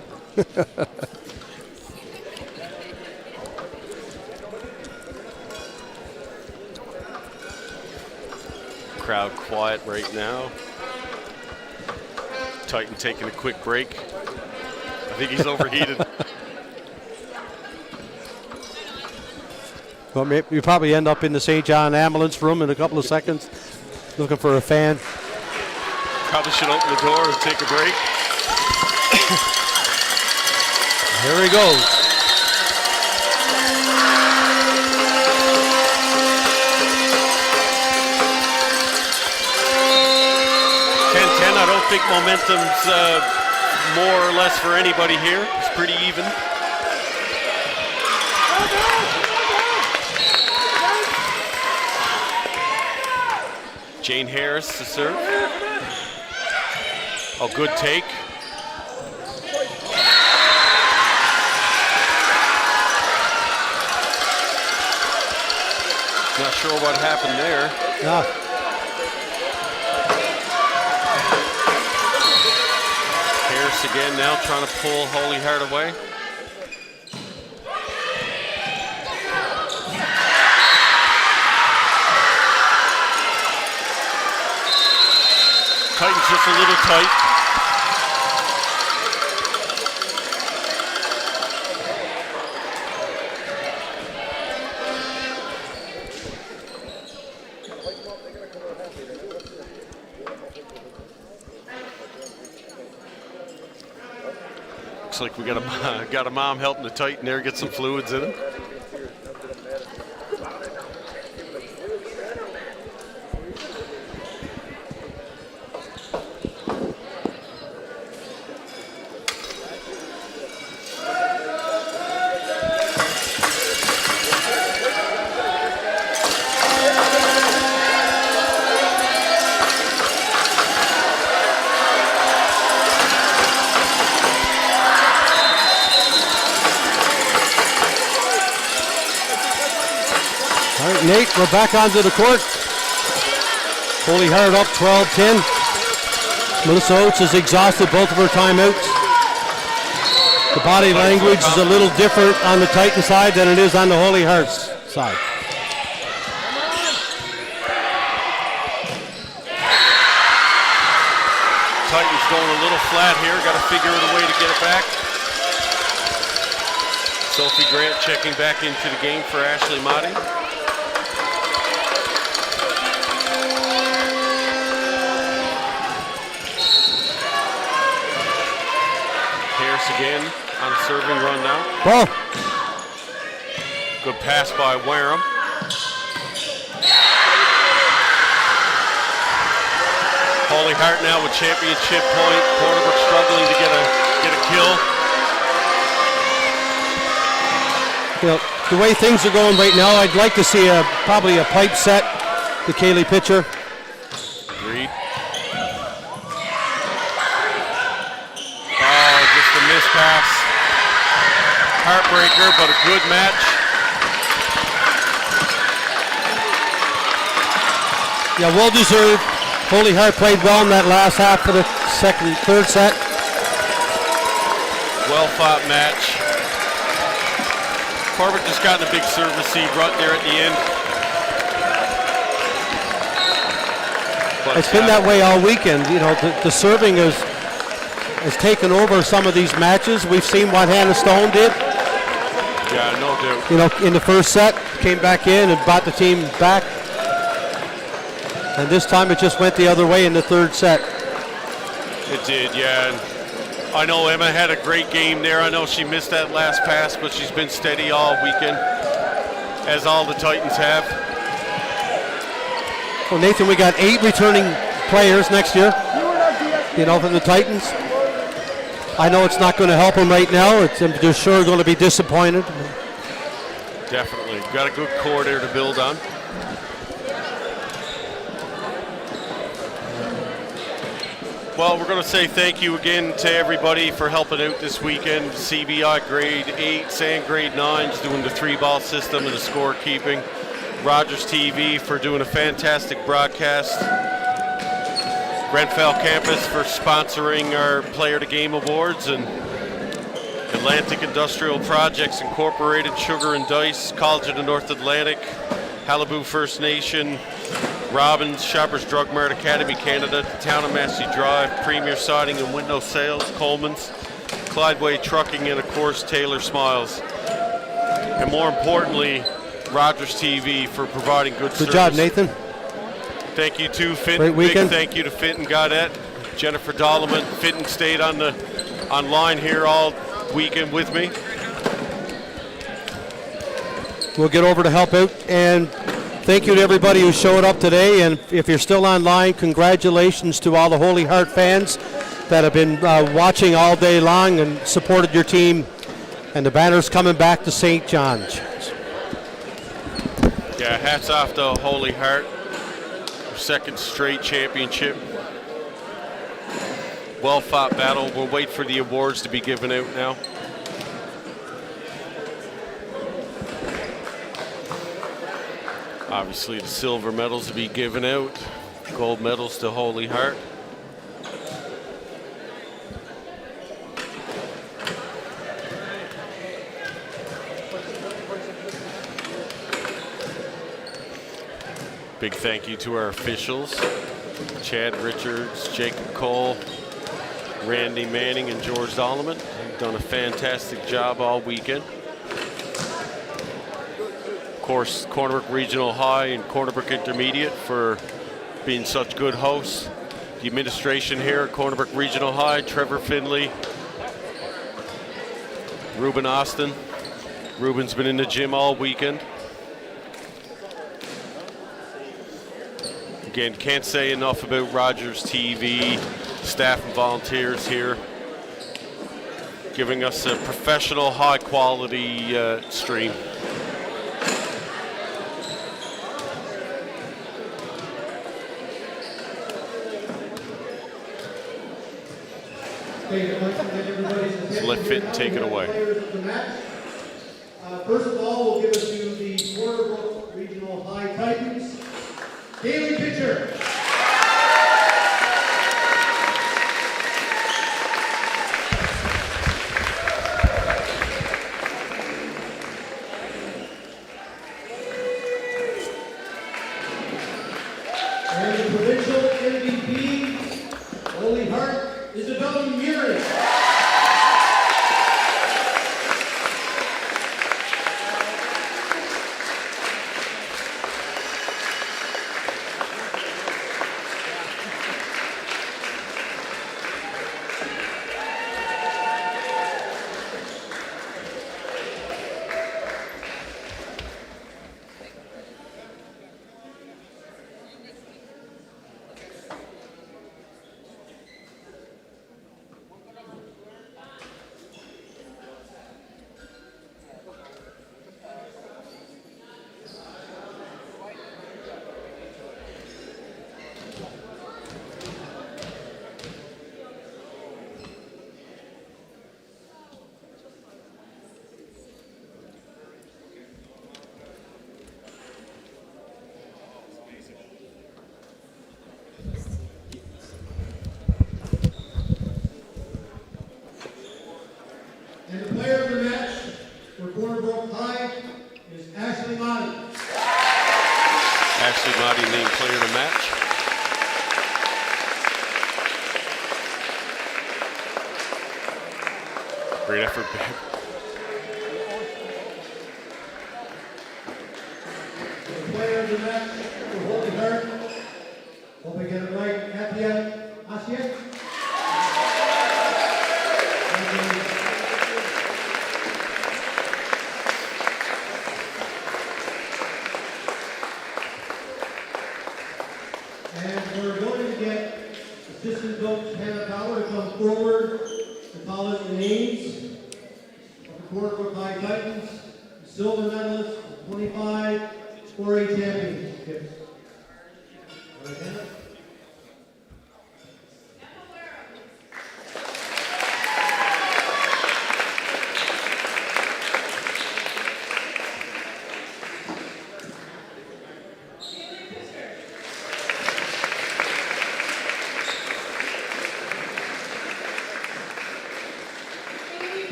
Speaker 7: Crowd quiet right now. Titan taking a quick break. I think he's overheated.
Speaker 6: Well, you probably end up in the St. John ambulance room in a couple of seconds looking for a fan.
Speaker 7: Probably should open the door and take a break.
Speaker 6: Here he goes.
Speaker 7: I don't think momentum's more or less for anybody here. It's pretty even. Jane Harris to serve. Oh, good take. Not sure what happened there.
Speaker 6: Yeah.
Speaker 7: Harris again now trying to pull Holy Heart away. Titans just a little tight. Looks like we got a mom helping the Titan there get some fluids in him.
Speaker 6: Nate, we're back onto the court. Holy Heart up 12-10. Melissa Oates has exhausted both of her timeouts. The body language is a little different on the Titan side than it is on the Holy Hearts side.
Speaker 7: Titans going a little flat here. Got to figure out a way to get it back. Sophie Grant checking back into the game for Ashley Motti. Again on a serving run now.
Speaker 6: Ball.
Speaker 7: Good pass by Wareham. Holy Heart now with championship point. Porterbrook struggling to get a kill.
Speaker 6: You know, the way things are going right now, I'd like to see probably a pipe set to Kaylee Pitcher.
Speaker 7: Agreed. The miss pass. Heartbreaker, but a good match.
Speaker 6: Yeah, well deserved. Holy Heart played well in that last half of the third set.
Speaker 7: Well fought match. Corbett just gotten a big service seed right there at the end. But
Speaker 6: it's been that way all weekend. You know, the serving has taken over some of these matches. We've seen what Hannah Stone did.
Speaker 7: Yeah, no doubt.
Speaker 6: You know, in the first set, came back in and brought the team back. And this time it just went the other way in the third set.
Speaker 7: It did, yeah. And I know Emma had a great game there. I know she missed that last pass, but she's been steady all weekend, as all the Titans have.
Speaker 6: Well, Nathan, we got 8 returning players next year, from the Titans. I know it's not going to help them right now. They're sure going to be disappointed.
Speaker 7: Definitely. Got a good core there to build on. Well, we're going to say thank you again to everybody for helping out this weekend. CBI grade 8s and grade 9s doing the 3-ball system and the scorekeeping. Rogers TV for doing a fantastic broadcast. Grenfell Campus for sponsoring our Player to Game Awards, and Atlantic Industrial Projects Incorporated, Sugar and Dice, College of the North Atlantic, Halibut First Nation, Robbins, Shoppers Drug Mart, Academy Canada, the Town of Massey Drive, Premier Siding and Window Sales, Coleman's, Clydeway Trucking, and of course Taylor Smiles. And more importantly, Rogers TV for providing good service.
Speaker 6: Good job, Nathan.
Speaker 7: Thank you to Fenton.
Speaker 6: Great weekend.
Speaker 7: Big thank you to Fenton Gaudette, Jennifer Dolleman. Fenton stayed online here all weekend with me.
Speaker 6: We'll get over to help out, and thank you to everybody who showed up today. And if you're still online, congratulations to all the Holy Heart fans that have been watching all day long and supported your team. And the banner's coming back to St. John's.
Speaker 7: Yeah, hats off to Holy Heart. Second straight championship. Well fought battle. We'll wait for the awards to be given out now. Obviously the silver medals to be given out. Gold medals to Holy Heart. Big thank you to our officials, Chad Richards, Jacob Cole, Randy Manning, and George Dolleman. They've done a fantastic job all weekend. Of course, Corner Brook Regional High and Corner Brook Intermediate for being such good hosts. The administration here at Corner Brook Regional High, Trevor Finley, Ruben Austin. Ruben's been in the gym all weekend. Again, can't say enough about Rogers TV, staff and volunteers here, giving us a professional, high-quality stream. So let Fenton take it away.
Speaker 5: First of all, we'll give it to the Corner Brook Regional High Titans. Daily pitcher. And the provincial MVP, Holy Heart, Isabella Muri. And the player of the match for Corner Brook High is Ashley Motti.
Speaker 7: Ashley Motti named player of the match. Great effort, babe.
Speaker 5: The player of the match for Holy Heart. Hope I get it right. Delgado-Aspiazu. assistant coach Hannah Power to come forward to call out the names of the Cornbrook High Titans, silver medalists, 25 4A championships. All right, Hannah.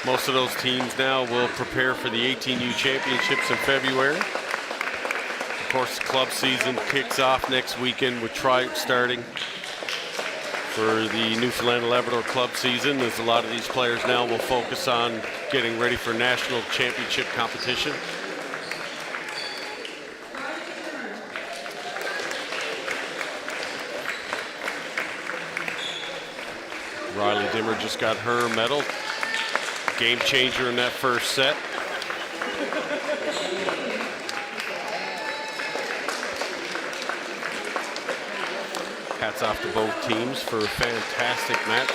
Speaker 7: Most of those teams now will prepare for the 18U championships in February. Of course, the club season kicks off next weekend with tryouts starting for the Newfoundland and Labrador club season, as a lot of these players now will focus on getting ready for national championship competition. Riley Dimmer just got her medal. Game changer in that first set. Hats off to both teams for a fantastic match.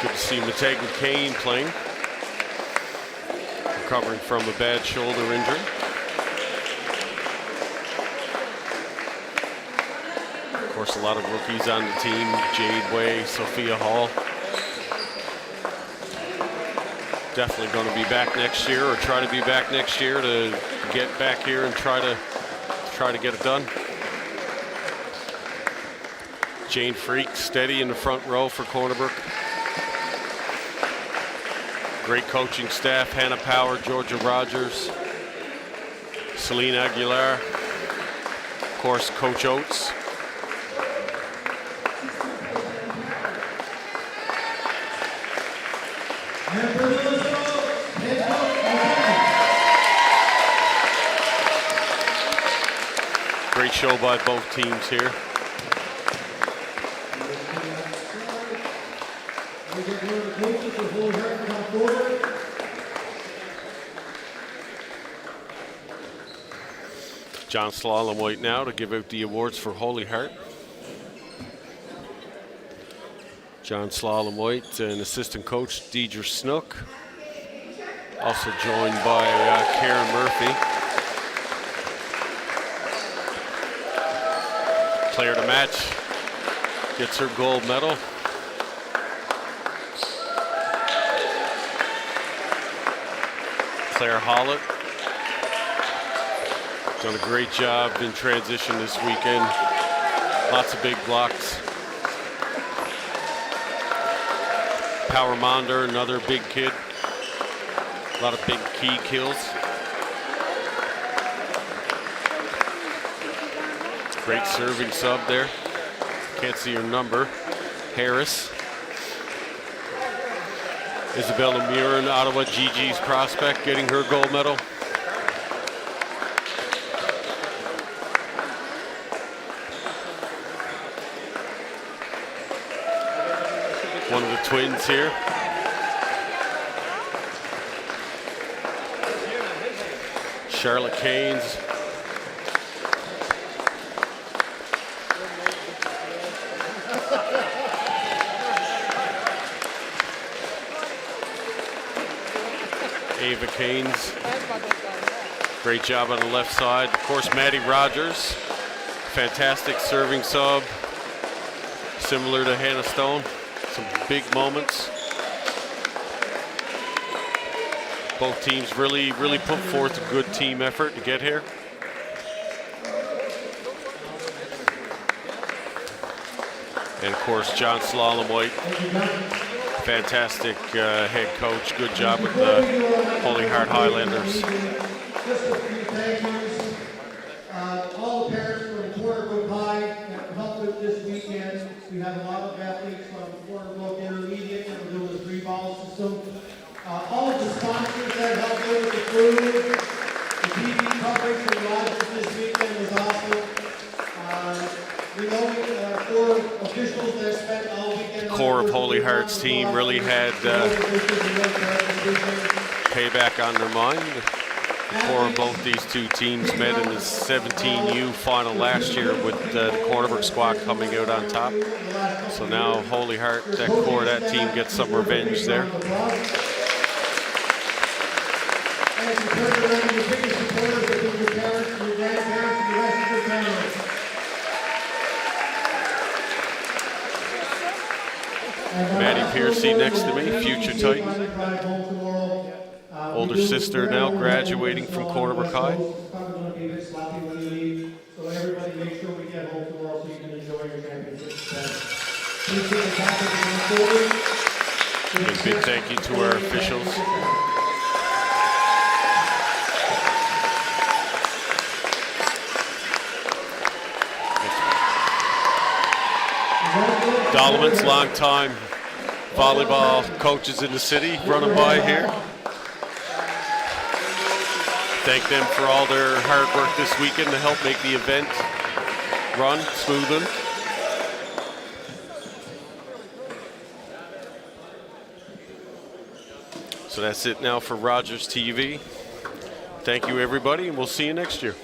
Speaker 7: Good to see Matagan Kane playing, recovering from a bad shoulder injury. Of course, a lot of rookies on the team: Jade Way, Sophia Hall. Definitely going to be back next year, or try to be back next year to get back here and try to get it done. Jane Freak steady in the front row for Corner Brook. Great coaching staff: Hannah Power, Georgia Rogers, Celine Aguilar, of course, Coach Oates. Great show by both teams here. John Slalom White now to give out the awards for Holy Heart. John Slalom White and assistant coach Deidre Snook. Also joined by Karen Murphy. Player to match gets her gold medal. Claire Hollett done a great job in transition this weekend. Lots of big blocks. Power Monder, another big kid. A lot of big key kills. Great serving sub there. Can't see her number. Harris. Isabella Murin, Ottawa GG's prospect, getting her gold medal. One of the twins here. Charlotte Caines. Ava Caines. Great job on the left side. Of course, Maddie Rogers. Fantastic serving sub. Similar to Hannah Stone. Some big moments. Both teams really put forth a good team effort to get here. And of course, John Slalom White, fantastic head coach. Good job with the Holy Heart Highlanders.
Speaker 5: Just a few thank yous. All the parents from Corner Brook High that helped out this weekend. We have a lot of athletes from Corner Brook Intermediate that we're doing the 3-ball system. All of the sponsors that helped out with the food, the TV coverage from Rogers this weekend was awesome. We know 4 officials that spent all weekend.
Speaker 7: Core of Holy Heart's team really had back on their mind. Before both these two teams met in the 17U final last year with the Cornerburg squad coming out on top. So now Holy Heart, that team gets some revenge there. Maddie Piercy next to me, future Titan. Older sister now graduating from Cornerburg High.
Speaker 5: So everybody make sure we get home tomorrow so you can enjoy your championship. Please take the package forward.
Speaker 7: A big thank you to our officials. Dolomans, long-time volleyball coaches in the city, running by here. Thank them for all their hard work this weekend to help make the event run smoothly. So that's it now for Rogers TV. Thank you, everybody, and we'll see you next year.